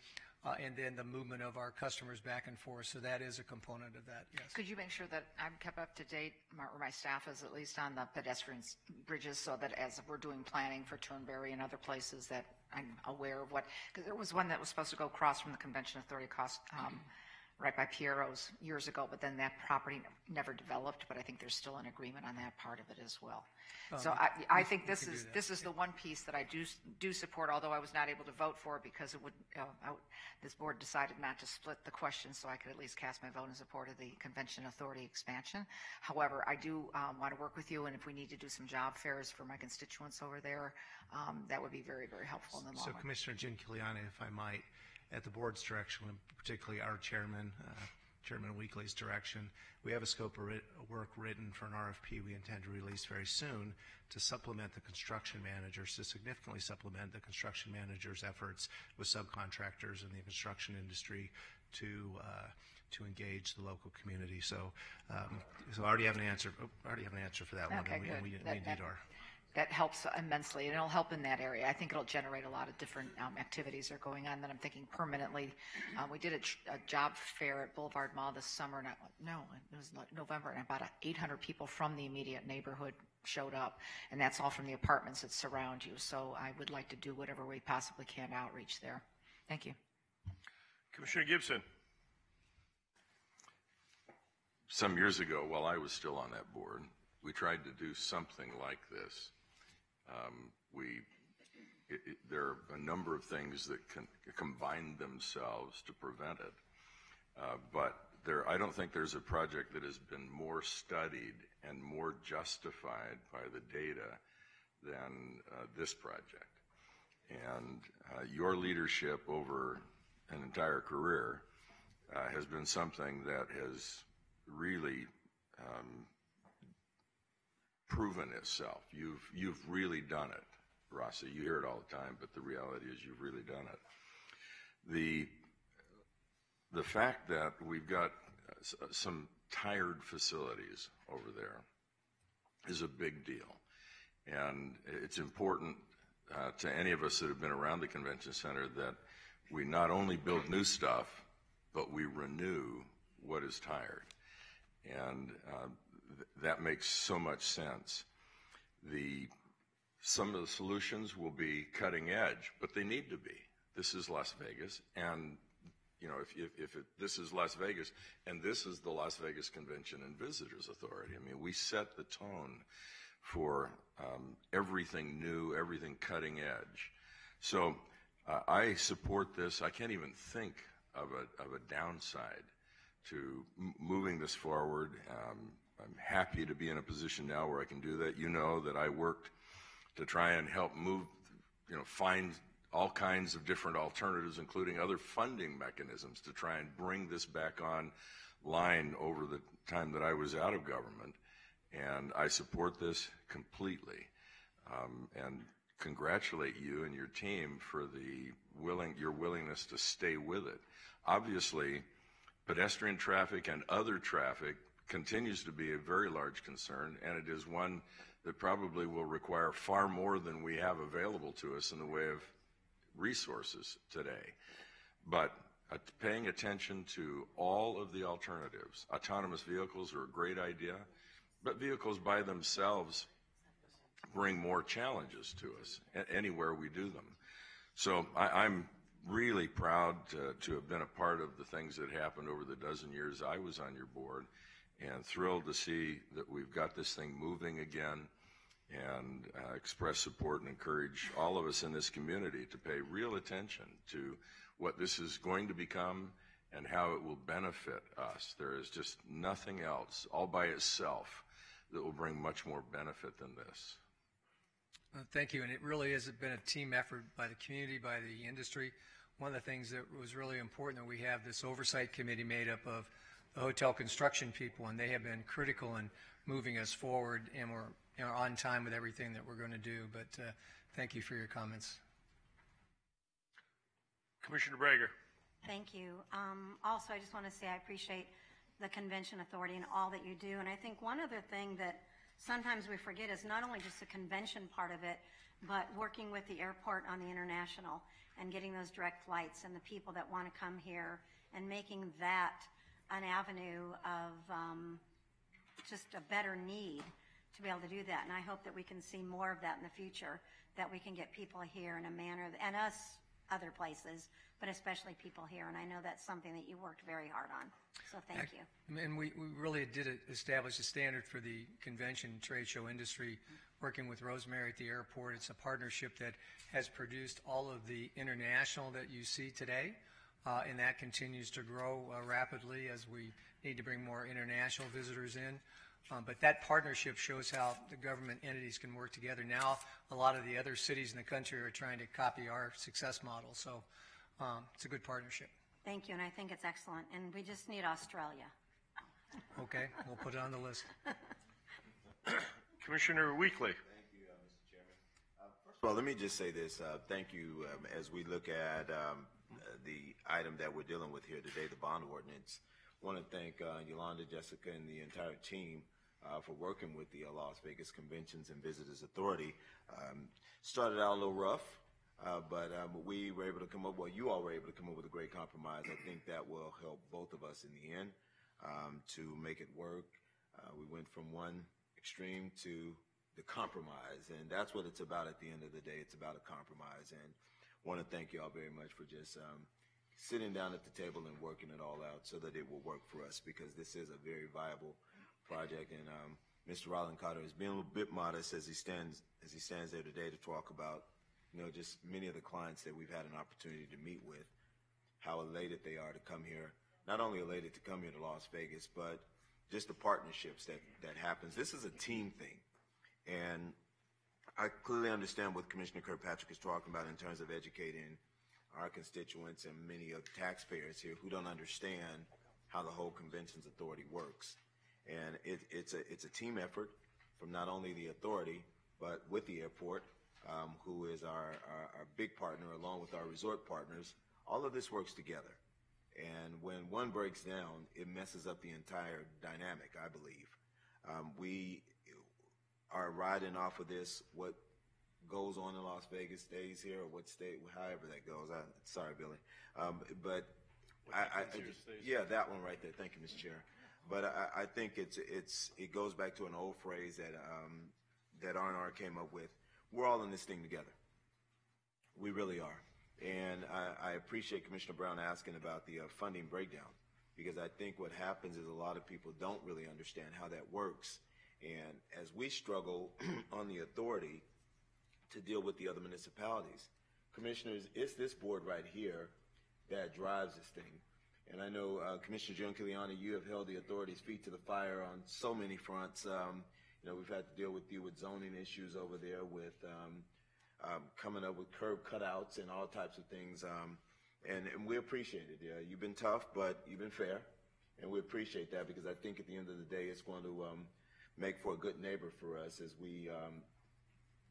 and then the movement of our customers back and forth. So that is a component of that, yes. Could you make sure that I'm kept up to date, or my staff is at least, on the pedestrian bridges, so that as we're doing planning for Turnberry and other places, that I'm aware of what, because there was one that was supposed to go across from the Convention Authority right by Piero's years ago, but then that property never developed, but I think there's still an agreement on that part of it as well. So I think this is the one piece that I do support, although I was not able to vote for it because it would, this board decided not to split the question, so I could at least cast my vote in support of the Convention Authority expansion. However, I do want to work with you, and if we need to do some job fairs for my constituents over there, that would be very, very helpful in the long run. So Commissioner Jim Kiliani, if I might, at the board's direction, and particularly our chairman, Chairman Weekly's direction, we have a scope of work written for an RFP we intend to release very soon to supplement the construction managers, to significantly supplement the construction managers' efforts with subcontractors in the construction industry to engage the local community. So I already have an answer. For that one. Okay, and good. we need our. That helps immensely, and it'll help in that area. I think it'll generate a lot of different activities that are going on that I'm thinking permanently. We did a job fair at Boulevard Mall this summer, it was like November, and about 800 people from the immediate neighborhood showed up, and that's all from the apartments that surround you. So I would like to do whatever we possibly can to outreach there. Thank you. Commissioner Gibson. Some years ago, while I was still on that board, we tried to do something like this. There are a number of things that can combine themselves to prevent it, but I don't think there's a project that has been more studied and more justified by the data than this project. And your leadership over an entire career has been something that has really proven itself. You've really done it, Rossi. You hear it all the time, but the reality is you've really done it. The fact that we've got some tired facilities over there is a big deal, and it's important to any of us that have been around the convention center that we not only build new stuff, but we renew what is tired, and that makes so much sense. Some of the solutions will be cutting edge, but they need to be. This is Las Vegas, and this is Las Vegas, and this is the Las Vegas Convention and Visitors Authority. I mean, we set the tone for everything new, everything cutting edge. So I support this. I can't even think of a downside to moving this forward. I'm happy to be in a position now where I can do that. You know that I worked to try and help find all kinds of different alternatives, including other funding mechanisms, to try and bring this back online over the time that I was out of government. And I support this completely, and congratulate you and your team for your willingness to stay with it. Obviously, pedestrian traffic and other traffic continues to be a very large concern, and it is one that probably will require far more than we have available to us in the way of resources today. But paying attention to all of the alternatives. Autonomous vehicles are a great idea, but vehicles by themselves bring more challenges to us anywhere we do them. So I'm really proud to have been a part of the things that happened over the dozen years I was on your board, and thrilled to see that we've got this thing moving again, and express support and encourage all of us in this community to pay real attention to what this is going to become and how it will benefit us. There is just nothing else all by itself that will bring much more benefit than this. Thank you, and it really has been a team effort by the community, by the industry. One of the things that was really important that we have this oversight committee made up of the hotel construction people, and they have been critical in moving us forward, and we're on time with everything that we're going to do. But thank you for your comments. Commissioner Brager. Thank you. Also, I just want to say I appreciate the Convention Authority and all that you do. And I think one other thing that sometimes we forget is not only just the convention part of it, but working with the airport on the international and getting those direct flights and the people that want to come here and making that an avenue of just a better need to be able to do that. And I hope that we can see more of that in the future, that we can get people here in a manner, and us other places, but especially people here. And I know that's something that you worked very hard on. So thank you. And we really did establish a standard for the convention trade show industry, working with Rosemary at the airport. It's a partnership that has produced all of the international that you see today, and that continues to grow rapidly as we need to bring more international visitors in. But that partnership shows how the government entities can work together. Now, a lot of the other cities in the country are trying to copy our success model. So it's a good partnership. Thank you, and I think it's excellent. And we just need Australia. Okay, we'll put it on the list. Commissioner Weekly. Thank you, Mr. Chairman. First of all, let me just say this. Thank you as we look at the item that we're dealing with here today, the bond ordinance. I want to thank Yolanda, Jessica, and the entire team for working with the Las Vegas Conventions and Visitors Authority. Started out a little rough, but we were able to come up, well, you all were able to come up with a great compromise. I think that will help both of us in the end to make it work. We went from one extreme to the compromise, and that's what it's about at the end of the day. It's about a compromise, and I want to thank you all very much for just sitting down at the table and working it all out so that it will work for us, because this is a very viable project. And Mr. Ryland Carter is being a little bit modest as he stands there today to talk about, just many of the clients that we've had an opportunity to meet with, how elated they are to come here. Not only elated to come here to Las Vegas, but just the partnerships that happens. This is a team thing, and I clearly understand what Commissioner Kirkpatrick is talking about in terms of educating our constituents and many of the taxpayers here who don't understand how the whole Conventions Authority works. And it's a team effort from not only the authority, but with the airport, who is our big partner, along with our resort partners. All of this works together. And when one breaks down, it messes up the entire dynamic, I believe. We are riding off of this, what goes on in Las Vegas stays here, or what state, however that goes. Sorry, Billy. But yeah, that one right there. Thank you, Mr. Chair. But I think it goes back to an old phrase that R&R came up with. We're all in this thing together. We really are. And I appreciate Commissioner Brown asking about the funding breakdown, because I think what happens is a lot of people don't really understand how that works. And as we struggle on the authority to deal with the other municipalities, commissioners, it's this board right here that drives this thing. And I know, Commissioner Giancarlo, you have held the authority's feet to the fire on so many fronts. We've had to deal with zoning issues over there, with coming up with curb cutouts and all types of things. And we appreciate it. You've been tough, but you've been fair. And we appreciate that, because I think at the end of the day, it's going to make for a good neighbor for us as we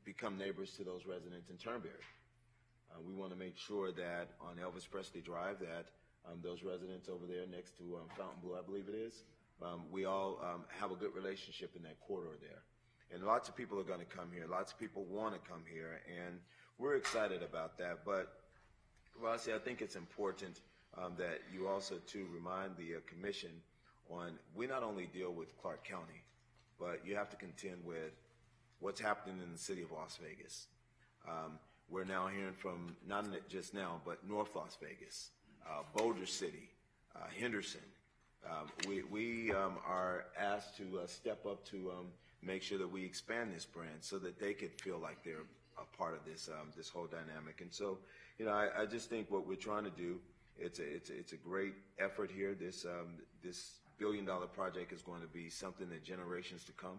become neighbors to those residents in Turnberry. We want to make sure that on Elvis Presley Drive, that those residents over there next to Fontainebleau, I believe it is, we all have a good relationship in that corridor there. And lots of people are going to come here. Lots of people want to come here, and we're excited about that. But Rossi, I think it's important that you also, too, remind the commission on, we not only deal with Clark County, but you have to contend with what's happening in the city of Las Vegas. We're now hearing from, not just now, but North Las Vegas, Boulder City, Henderson. We are asked to step up to make sure that we expand this brand so that they could feel like they're a part of this this whole dynamic. And so, you know, I just think what we're trying to do, it's a great effort here. This billion-dollar project is going to be something that generations to come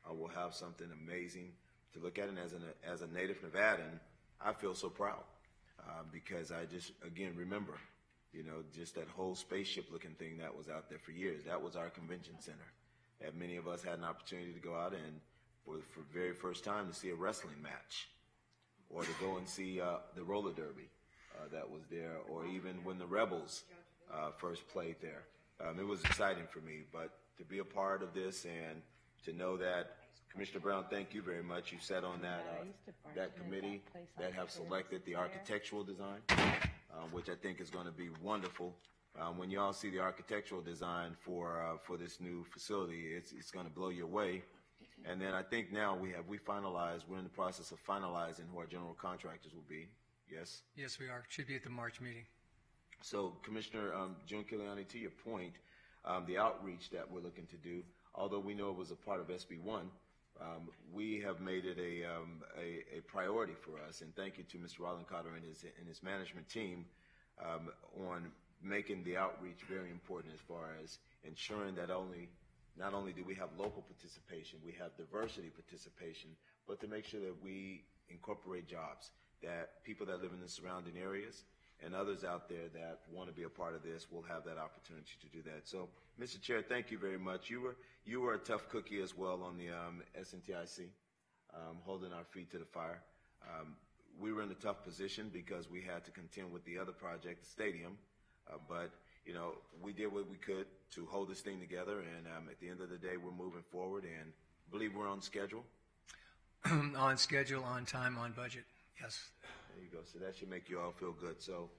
will have something amazing to look at. And as a native Nevadan, I feel so proud because I just, again, remember, you know, just that whole spaceship-looking thing that was out there for years. That was our convention center. And many of us had an opportunity to go out and, for the very first time, to see a wrestling match, or to go and see the roller derby that was there, or even when the Rebels first played there. It was exciting for me, but to be a part of this and to know that, Commissioner Brown, thank you very much. You sat on that committee that have selected the architectural design, which I think is going to be wonderful. When you all see the architectural design for this new facility, it's going to blow you away. And then I think now we finalized. We're in the process of finalizing who our general contractors will be. Yes. Yes, we are. Should be at the March meeting. So, Commissioner June Kiliani, to your point, the outreach that we're looking to do, although we know it was a part of SB1, we have made it a priority for us. And thank you to Mr. Roland Cotter and his management team on making the outreach very important as far as ensuring that not only do we have local participation, we have diversity participation, but to make sure that we incorporate jobs, that people that live in the surrounding areas and others out there that want to be a part of this will have that opportunity to do that. So, Mr. Chair, thank you very much. You were a tough cookie as well on the SNTIC, holding our feet to the fire. We were in a tough position because we had to contend with the other project, the stadium, but you know, we did what we could to hold this thing together, and at the end of the day, we're moving forward and believe we're on schedule. On schedule, on time, on budget. Yes. There you go. So that should make you all feel good. So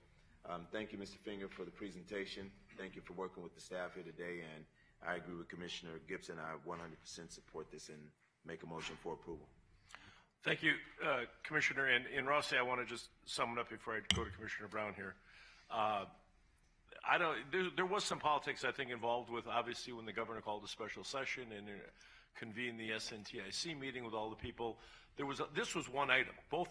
thank you, Mr. Finger, for the presentation. Thank you for working with the staff here today, and I agree with Commissioner Gibson. I 100% support this and make a motion for approval. Thank you, Commissioner. And Rossi, I want to just sum it up before I go to Commissioner Brown here. There was some politics, I think, involved with, obviously, when the governor called a special session and convened the SNTIC meeting with all the people. This was one item. Both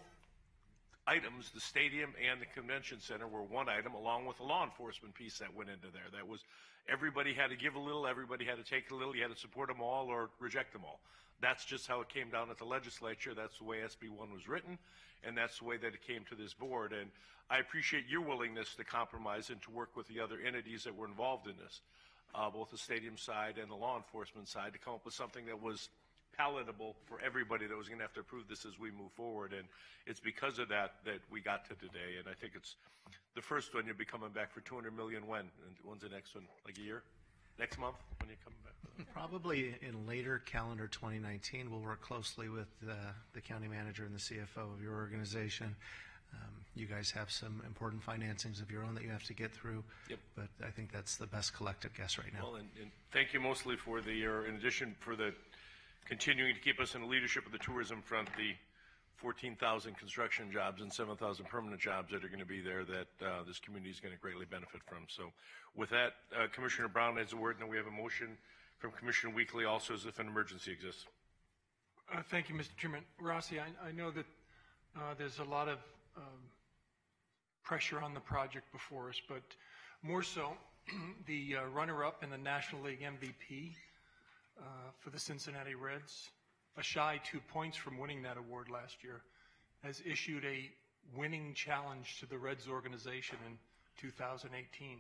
items, the stadium and the convention center, were one item, along with the law enforcement piece that went into there. That was, everybody had to give a little, everybody had to take a little, you had to support them all or reject them all. That's just how it came down at the legislature. That's the way SB1 was written, and that's the way that it came to this board. And I appreciate your willingness to compromise and to work with the other entities that were involved in this, both the stadium side and the law enforcement side, to come up with something that was palatable for everybody that was going to have to approve this as we move forward. And it's because of that we got to today. And I think it's the first one. You'll be coming back for $200 million when? And when's the next one? Like a year? Next month? When are you coming back? Probably in later calendar 2019. We'll work closely with the county manager and the CFO of your organization. You guys have some important financings of your own that you have to get through. Yep. But I think that's the best collective guess right now. Well, and thank you mostly for in addition for the continuing to keep us in the leadership of the tourism front, the 14,000 construction jobs and 7,000 permanent jobs that are going to be there that this community is going to greatly benefit from. So with that, Commissioner Brown has a word, and then we have a motion from Commissioner Weekly also as if an emergency exists. Thank you, Mr. Chairman. Rossi, I know that there's a lot of pressure on the project before us, but more so the runner-up in the National League MVP for the Cincinnati Reds, a shy 2 points from winning that award last year, has issued a winning challenge to the Reds organization in 2018,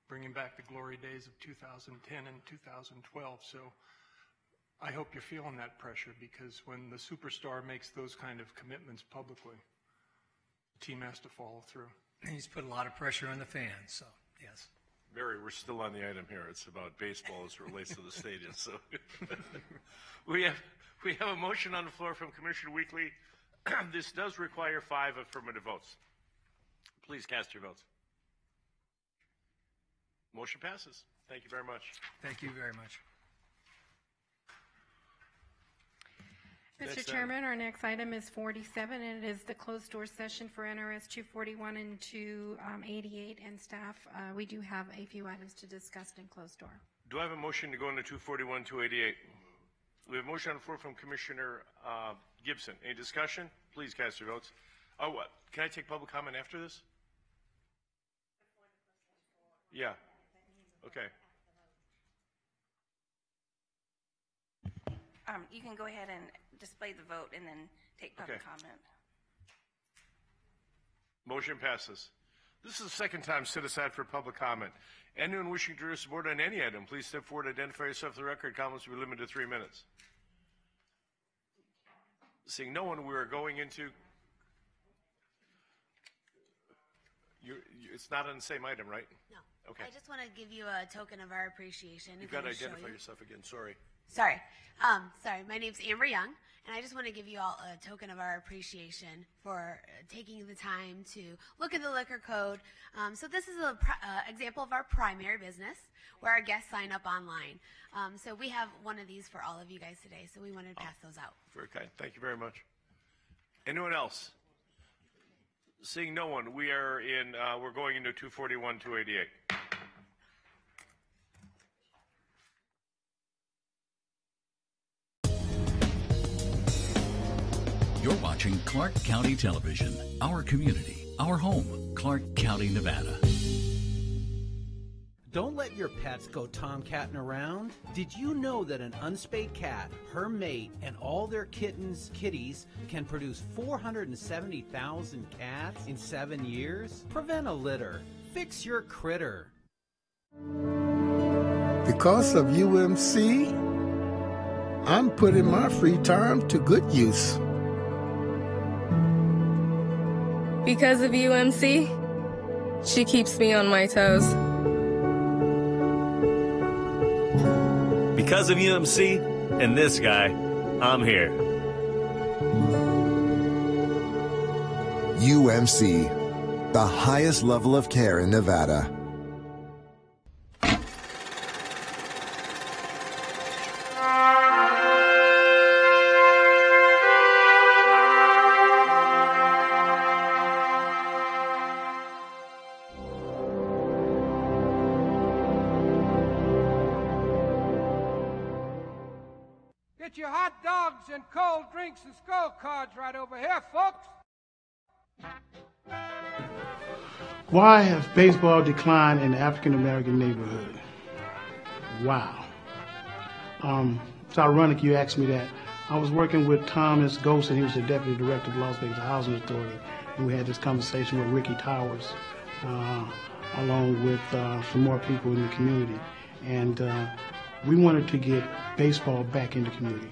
bringing back the glory days of 2010 and 2012. So I hope you're feeling that pressure, because when the superstar makes those kind of commitments publicly, the team has to follow through. He's put a lot of pressure on the fans, so yes. Barry, we're still on the item here. It's about baseball as it relates to the stadium. So we have a motion on the floor from Commissioner Weekly. This does require 5 affirmative votes. Please cast your votes. Motion passes. Thank you very much. Thank you very much. Mr. Chairman, our next item is 47, and it is the closed door session for NRS 241 and 288. And staff, we do have a few items to discuss in closed door. Do I have a motion to go into 241, 288? We have a motion on the floor from Commissioner Gibson. Any discussion? Please cast your votes. Oh, what? Can I take public comment after this? Yeah. Okay. You can go ahead and display the vote and then take public comment. Motion passes. This is the second time set aside for public comment. Anyone wishing to address the board on any item, please step forward, identify yourself for the record. Comments will be limited to 3 minutes. Seeing no one, we are going into... it's not on the same item, right? No. Okay. I just want to give you a token of our appreciation. You've got to identify yourself again. Sorry. Sorry. My name's Amber Young, and I just want to give you all a token of our appreciation for taking the time to look at the liquor code. So this is an example of our primary business where our guests sign up online. So we have one of these for all of you guys today, so we wanted to pass those out. Very kind. Thank you very much. Anyone else? Seeing no one, we're going into 241, 288. You're watching Clark County Television, our community, our home, Clark County, Nevada. Don't let your pets go tomcatting around. Did you know that an unspayed cat, her mate, and all their kitties can produce 470,000 cats in 7 years? Prevent a litter. Fix your critter. Because of UMC, I'm putting my free time to good use. Because of UMC, she keeps me on my toes. Because of UMC and this guy, I'm here. UMC, the highest level of care in Nevada. Get your hot dogs and cold drinks and skull cards right over here, folks. Why has baseball declined in the African American neighborhood? Wow. It's ironic you asked me that. I was working with Thomas Golson, he was the deputy director of the Las Vegas Housing Authority, and we had this conversation with Ricky Towers, along with some more people in the community. And we wanted to get baseball back in the community.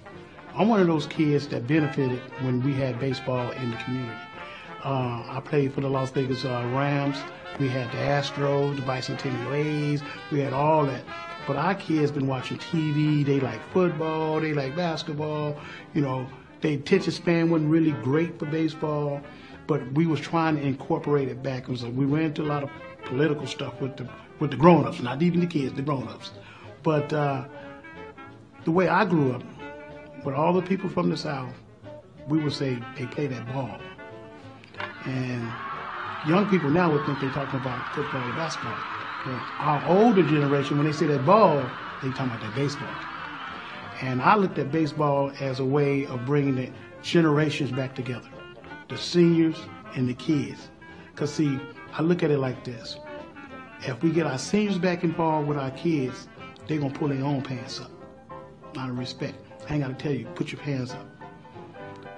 I'm one of those kids that benefited when we had baseball in the community. I played for the Las Vegas Rams. We had the Astros, the Bicentennial A's. We had all that. But our kids been watching TV. They like football. They like basketball. You know, their attention span wasn't really great for baseball. But we was trying to incorporate it back. And so we ran into a lot of political stuff with the grown-ups, not even the kids, the grown-ups. But the way I grew up, with all the people from the South, we would say they play that ball. And young people now would think they're talking about football or basketball. But our older generation, when they say that ball, they talking about that baseball. And I looked at baseball as a way of bringing the generations back together, the seniors and the kids. Because, see, I look at it like this. If we get our seniors back involved with our kids, they're going to pull their own pants up, out of respect. I ain't got to tell you, put your hands up.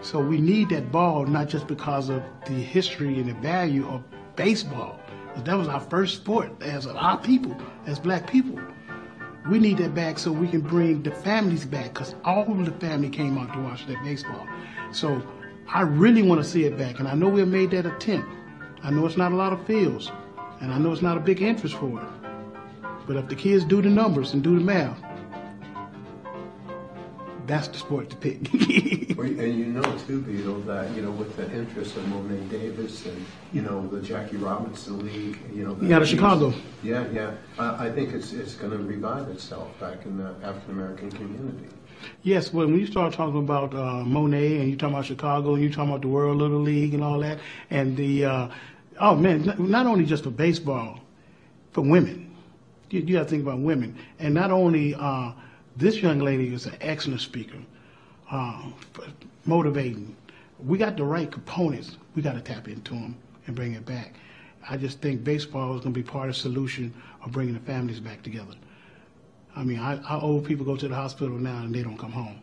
So we need that ball, not just because of the history and the value of baseball. That was our first sport as our people, as black people. We need that back so we can bring the families back, because all of the family came out to watch that baseball. So I really want to see it back, and I know we have made that attempt. I know it's not a lot of fields, and I know it's not a big interest for it. But if the kids do the numbers and do the math, that's the sport to pick. Well, and you know too, Beetle, that with the interest of Monet Davis and the Jackie Robinson League, Out of Chicago. Yeah. I think it's going to revive itself back in the African American community. Yes, well, when you start talking about Monet and you talking about Chicago and you talking about the World Little League and all that, and the oh man, not only just for baseball, for women. You got to think about women, and not only this young lady is an excellent speaker, motivating. We got the right components. We got to tap into them and bring it back. I just think baseball is going to be part of the solution of bringing the families back together. I mean, our old people go to the hospital now and they don't come home.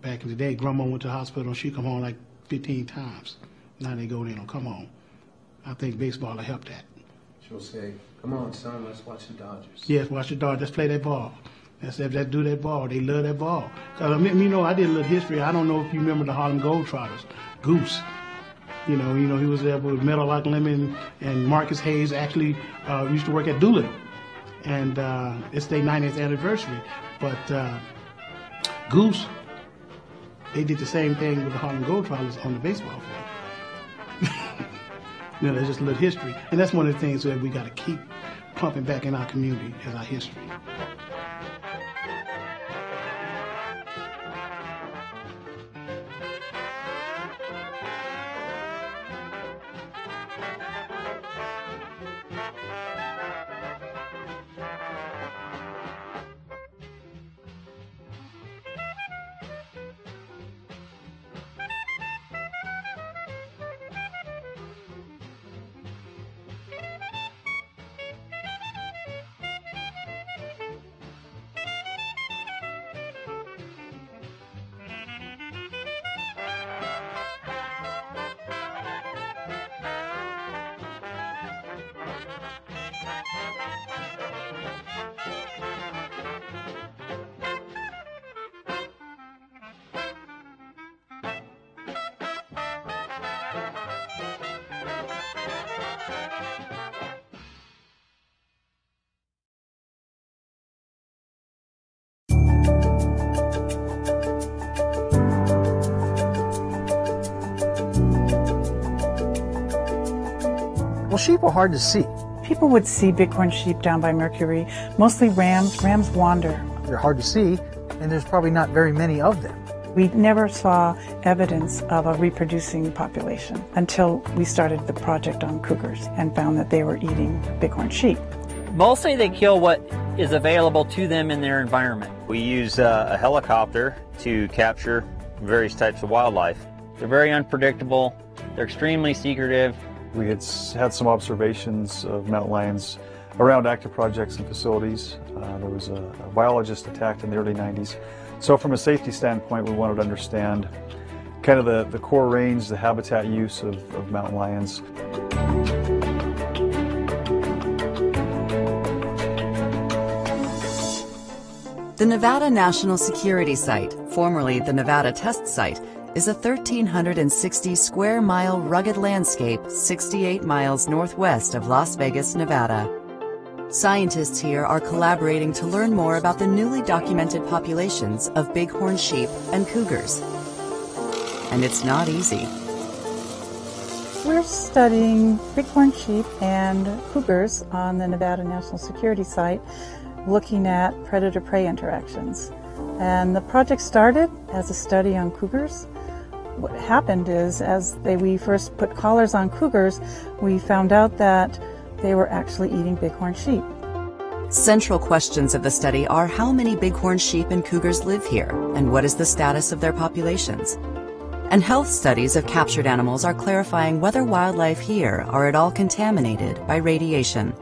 Back in the day, Grandma went to the hospital and she come home like 15 times. Now they go, they don't come home. I think baseball will help that. She'll say, "Come on, son, let's watch the Dodgers." Yes, watch the Dodgers. Let's play that ball. Let's do that ball. They love that ball. Cause I mean, I did a little history. I don't know if you remember the Harlem Globetrotters. Goose. He was there with Meadowlark Lemon and Marcus Hayes actually used to work at Doolittle. And it's their 90th anniversary. But Goose, they did the same thing with the Harlem Globetrotters on the baseball field. There's just a little history. And that's one of the things that we got to keep pumping back in our community as our history. Well, sheep are hard to see. People would see bighorn sheep down by Mercury, mostly rams. Rams wander. They're hard to see, and there's probably not very many of them. We never saw evidence of a reproducing population until we started the project on cougars and found that they were eating bighorn sheep. Mostly they kill what is available to them in their environment. We use a helicopter to capture various types of wildlife. They're very unpredictable. They're extremely secretive. We had some observations of mountain lions around active projects and facilities. There was a biologist attacked in the early 90s. So from a safety standpoint, we wanted to understand kind of the core range, the habitat use of mountain lions. The Nevada National Security Site, formerly the Nevada Test Site, is a 1,360 square mile rugged landscape 68 miles northwest of Las Vegas, Nevada. Scientists here are collaborating to learn more about the newly documented populations of bighorn sheep and cougars. And it's not easy. We're studying bighorn sheep and cougars on the Nevada National Security Site, looking at predator-prey interactions. And the project started as a study on cougars. What happened is, we first put collars on cougars, we found out that they were actually eating bighorn sheep. Central questions of the study are how many bighorn sheep and cougars live here, and what is the status of their populations. And health studies of captured animals are clarifying whether wildlife here are at all contaminated by radiation.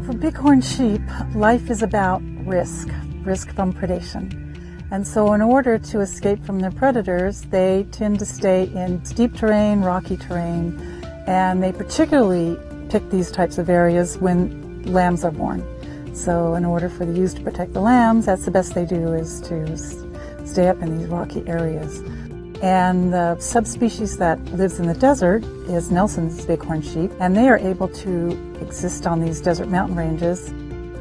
For bighorn sheep, life is about risk from predation. And so in order to escape from their predators, they tend to stay in steep terrain, rocky terrain, and they particularly pick these types of areas when lambs are born. So in order for the ewes to protect the lambs, that's the best they do, is to stay up in these rocky areas. And the subspecies that lives in the desert is Nelson's bighorn sheep, and they are able to exist on these desert mountain ranges.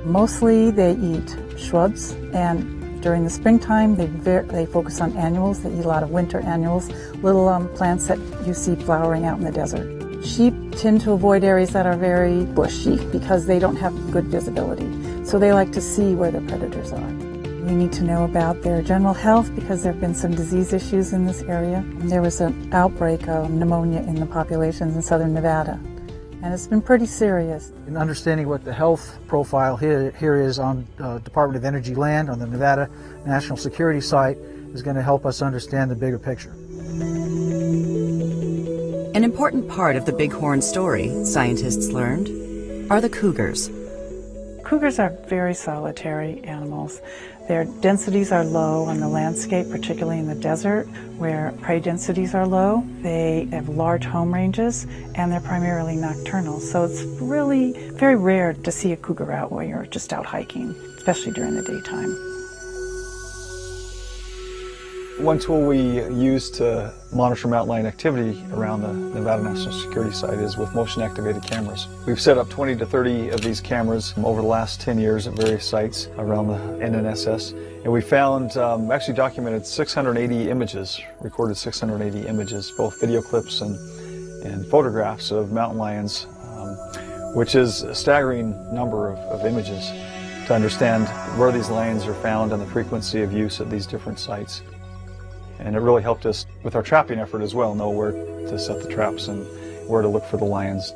Mostly they eat shrubs, and during the springtime they focus on annuals. They eat a lot of winter annuals, little plants that you see flowering out in the desert. Sheep tend to avoid areas that are very bushy because they don't have good visibility. So they like to see where their predators are. We need to know about their general health because there have been some disease issues in this area. There was an outbreak of pneumonia in the populations in southern Nevada, and it's been pretty serious. In understanding what the health profile here is on Department of Energy land on the Nevada National Security Site is going to help us understand the bigger picture. An important part of the bighorn story, scientists learned, are the cougars. Cougars are very solitary animals. Their densities are low on the landscape, particularly in the desert, where prey densities are low. They have large home ranges, and they're primarily nocturnal. So it's really very rare to see a cougar out while you're just out hiking, especially during the daytime. One tool we use to monitor mountain lion activity around the Nevada National Security Site is with motion-activated cameras. We've set up 20 to 30 of these cameras over the last 10 years at various sites around the NNSS, and we found, actually documented 680 images, recorded 680 images, both video clips and photographs of mountain lions, which is a staggering number of images to understand where these lions are found and the frequency of use at these different sites. And it really helped us with our trapping effort as well, know where to set the traps and where to look for the lions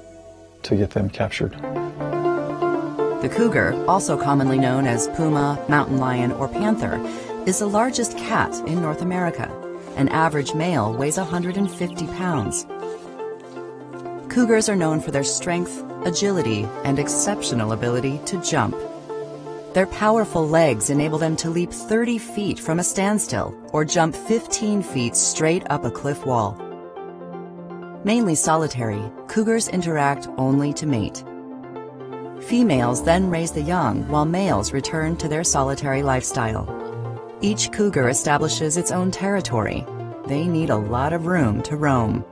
to get them captured. The cougar, also commonly known as puma, mountain lion, or panther, is the largest cat in North America. An average male weighs 150 pounds. Cougars are known for their strength, agility, and exceptional ability to jump. Their powerful legs enable them to leap 30 feet from a standstill or jump 15 feet straight up a cliff wall. Mainly solitary, cougars interact only to mate. Females then raise the young while males return to their solitary lifestyle. Each cougar establishes its own territory. They need a lot of room to roam.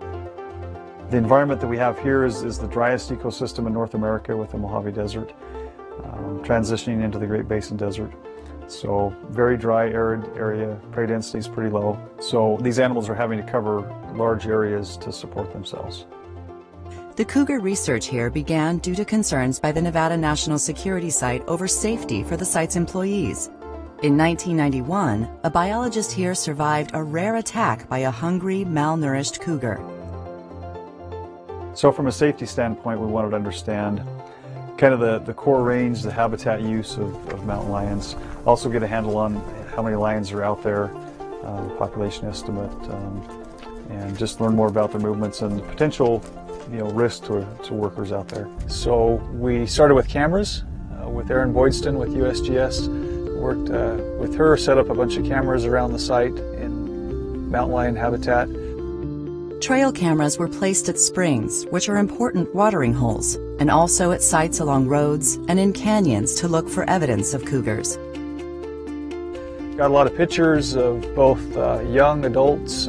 The environment that we have here is the driest ecosystem in North America with the Mojave Desert. Transitioning into the Great Basin Desert. So very dry, arid area, prey density is pretty low. So these animals are having to cover large areas to support themselves. The cougar research here began due to concerns by the Nevada National Security Site over safety for the site's employees. In 1991, a biologist here survived a rare attack by a hungry, malnourished cougar. So from a safety standpoint, we wanted to understand kind of the core range, the habitat use of mountain lions. Also get a handle on how many lions are out there, the population estimate, and just learn more about their movements and the potential risk to workers out there. So we started with cameras with Erin Boydston with USGS. Worked with her, set up a bunch of cameras around the site in mountain lion habitat. Trail cameras were placed at springs, which are important watering holes, and also at sites along roads and in canyons to look for evidence of cougars. Got a lot of pictures of both young adults,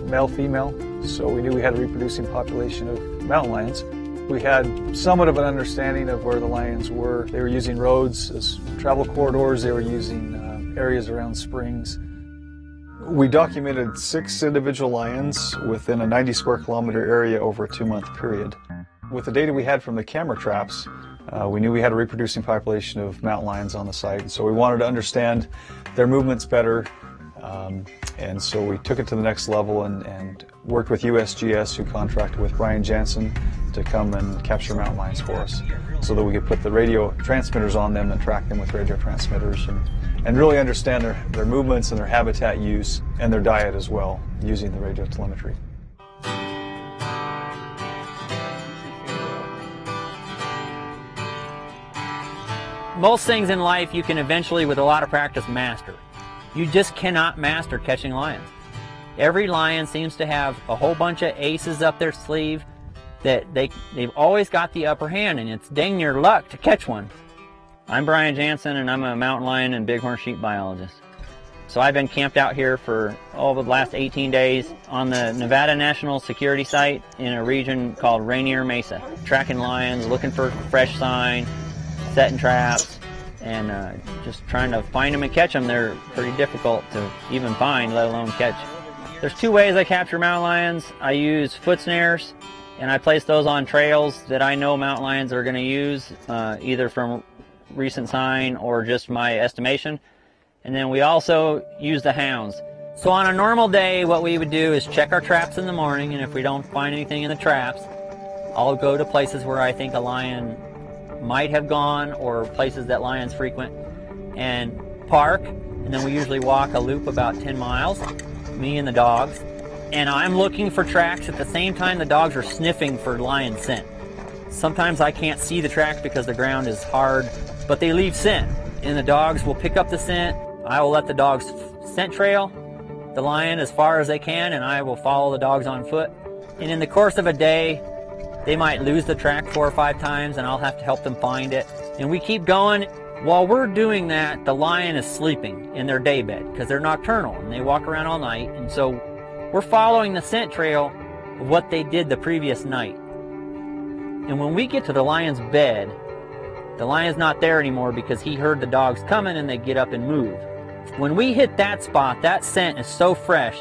male, female, so we knew we had a reproducing population of mountain lions. We had somewhat of an understanding of where the lions were. They were using roads as travel corridors, they were using areas around springs. We documented 6 individual lions within a 90 square kilometer area over a 2-month period. With the data we had from the camera traps, we knew we had a reproducing population of mountain lions on the site, so we wanted to understand their movements better, and so we took it to the next level and worked with USGS, who contracted with Brian Jansen to come and capture mountain lions for us, so that we could put the radio transmitters on them and track them with radio transmitters and really understand their movements and their habitat use and their diet as well, using the radio telemetry. Most things in life you can eventually, with a lot of practice, master. You just cannot master catching lions. Every lion seems to have a whole bunch of aces up their sleeve that they've always got the upper hand, and it's dang near luck to catch one. I'm Brian Jansen, and I'm a mountain lion and bighorn sheep biologist. So I've been camped out here for the last 18 days on the Nevada National Security Site in a region called Rainier Mesa, tracking lions, looking for fresh sign, setting traps, and just trying to find them and catch them. They're pretty difficult to even find, let alone catch. There's two ways I capture mountain lions. I use foot snares, and I place those on trails that I know mountain lions are going to use, either from recent sign or just my estimation. And then we also use the hounds. So on a normal day, what we would do is check our traps in the morning, and if we don't find anything in the traps, I'll go to places where I think a lion might have gone, or places that lions frequent, and park. And then we usually walk a loop about 10 miles, me and the dogs. And I'm looking for tracks at the same time the dogs are sniffing for lion scent. Sometimes I can't see the tracks because the ground is hard, but they leave scent. And the dogs will pick up the scent. I will let the dogs scent trail the lion as far as they can, and I will follow the dogs on foot. And in the course of a day, they might lose the track 4 or 5 times, and I'll have to help them find it. And we keep going. While we're doing that, the lion is sleeping in their daybed because they're nocturnal and they walk around all night. And so we're following the scent trail of what they did the previous night. And when we get to the lion's bed, the lion's not there anymore because he heard the dogs coming and they get up and move. When we hit that spot, that scent is so fresh,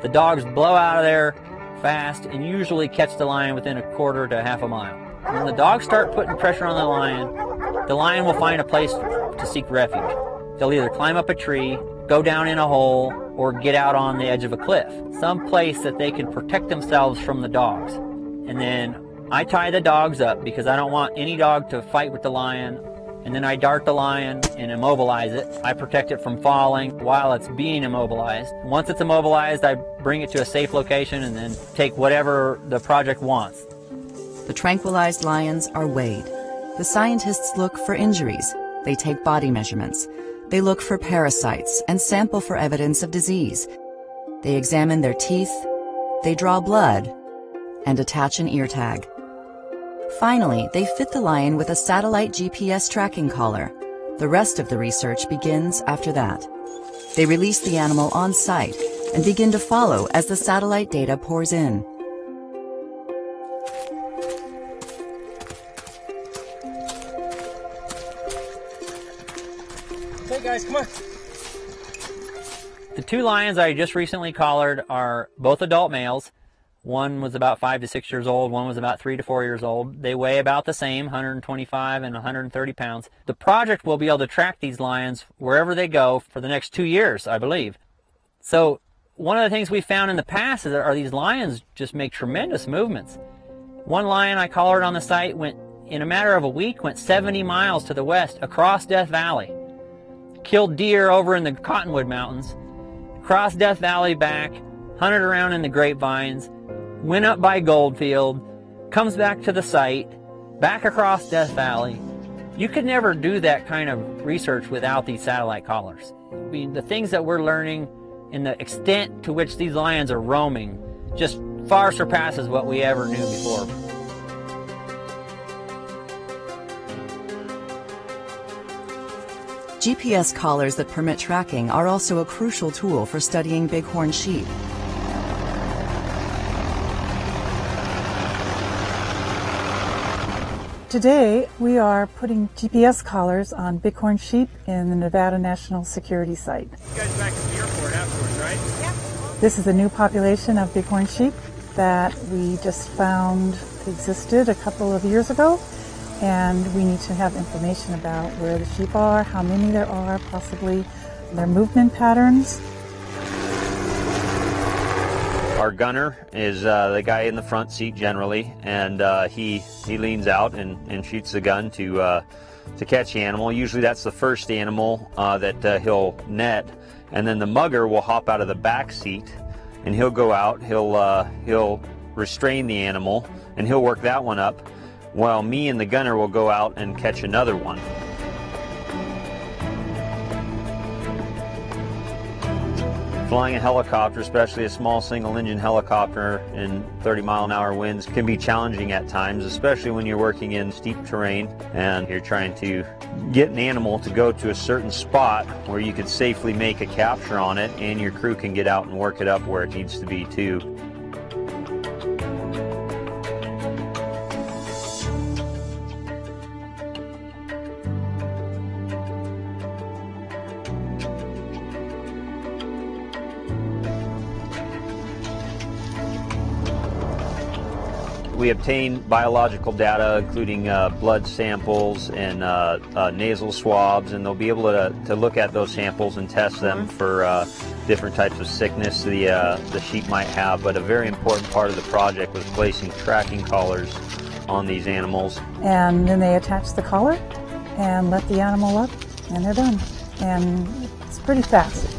the dogs blow out of there fast and usually catch the lion within a quarter to half a mile. When the dogs start putting pressure on the lion will find a place to seek refuge. They'll either climb up a tree, go down in a hole, or get out on the edge of a cliff. Some place that they can protect themselves from the dogs. And then I tie the dogs up because I don't want any dog to fight with the lion. And then I dart the lion and immobilize it. I protect it from falling while it's being immobilized. Once it's immobilized, I bring it to a safe location and then take whatever the project wants. The tranquilized lions are weighed. The scientists look for injuries. They take body measurements. They look for parasites and sample for evidence of disease. They examine their teeth. They draw blood and attach an ear tag. Finally, they fit the lion with a satellite GPS tracking collar. The rest of the research begins after that. They release the animal on site and begin to follow as the satellite data pours in. Hey guys, come on. The 2 lions I just recently collared are both adult males. One was about 5 to 6 years old. One was about 3 to 4 years old. They weigh about the same, 125 and 130 pounds. The project will be able to track these lions wherever they go for the next 2 years, I believe. So one of the things we found in the past are these lions just make tremendous movements. One lion I collared on the site went, in a matter of a week, went 70 miles to the west across Death Valley. Killed deer over in the Cottonwood Mountains, crossed Death Valley back, hunted around in the grapevines, went up by Goldfield, comes back to the site, back across Death Valley. You could never do that kind of research without these satellite collars. I mean, the things that we're learning and the extent to which these lions are roaming just far surpasses what we ever knew before. GPS collars that permit tracking are also a crucial tool for studying bighorn sheep. Today, we are putting GPS collars on bighorn sheep in the Nevada National Security Site. You guys back to the airport afterwards, right? Yeah. This is a new population of bighorn sheep that we just found existed a couple of years ago, and we need to have information about where the sheep are, how many there are, possibly their movement patterns. Our gunner is the guy in the front seat generally, and he leans out and shoots the gun to catch the animal. Usually that's the first animal that he'll net, and then the mugger will hop out of the back seat and he'll go out, he'll restrain the animal, and he'll work that one up, while me and the gunner will go out and catch another one. Flying a helicopter, especially a small single-engine helicopter in 30-mile-an-hour winds, can be challenging at times, especially when you're working in steep terrain and you're trying to get an animal to go to a certain spot where you could safely make a capture on it, and your crew can get out and work it up where it needs to be too. We obtain biological data, including blood samples and nasal swabs, and they'll be able to look at those samples and test them for different types of sickness the sheep might have. But a very important part of the project was placing tracking collars on these animals. And then they attach the collar and let the animal up, and they're done. And it's pretty fast.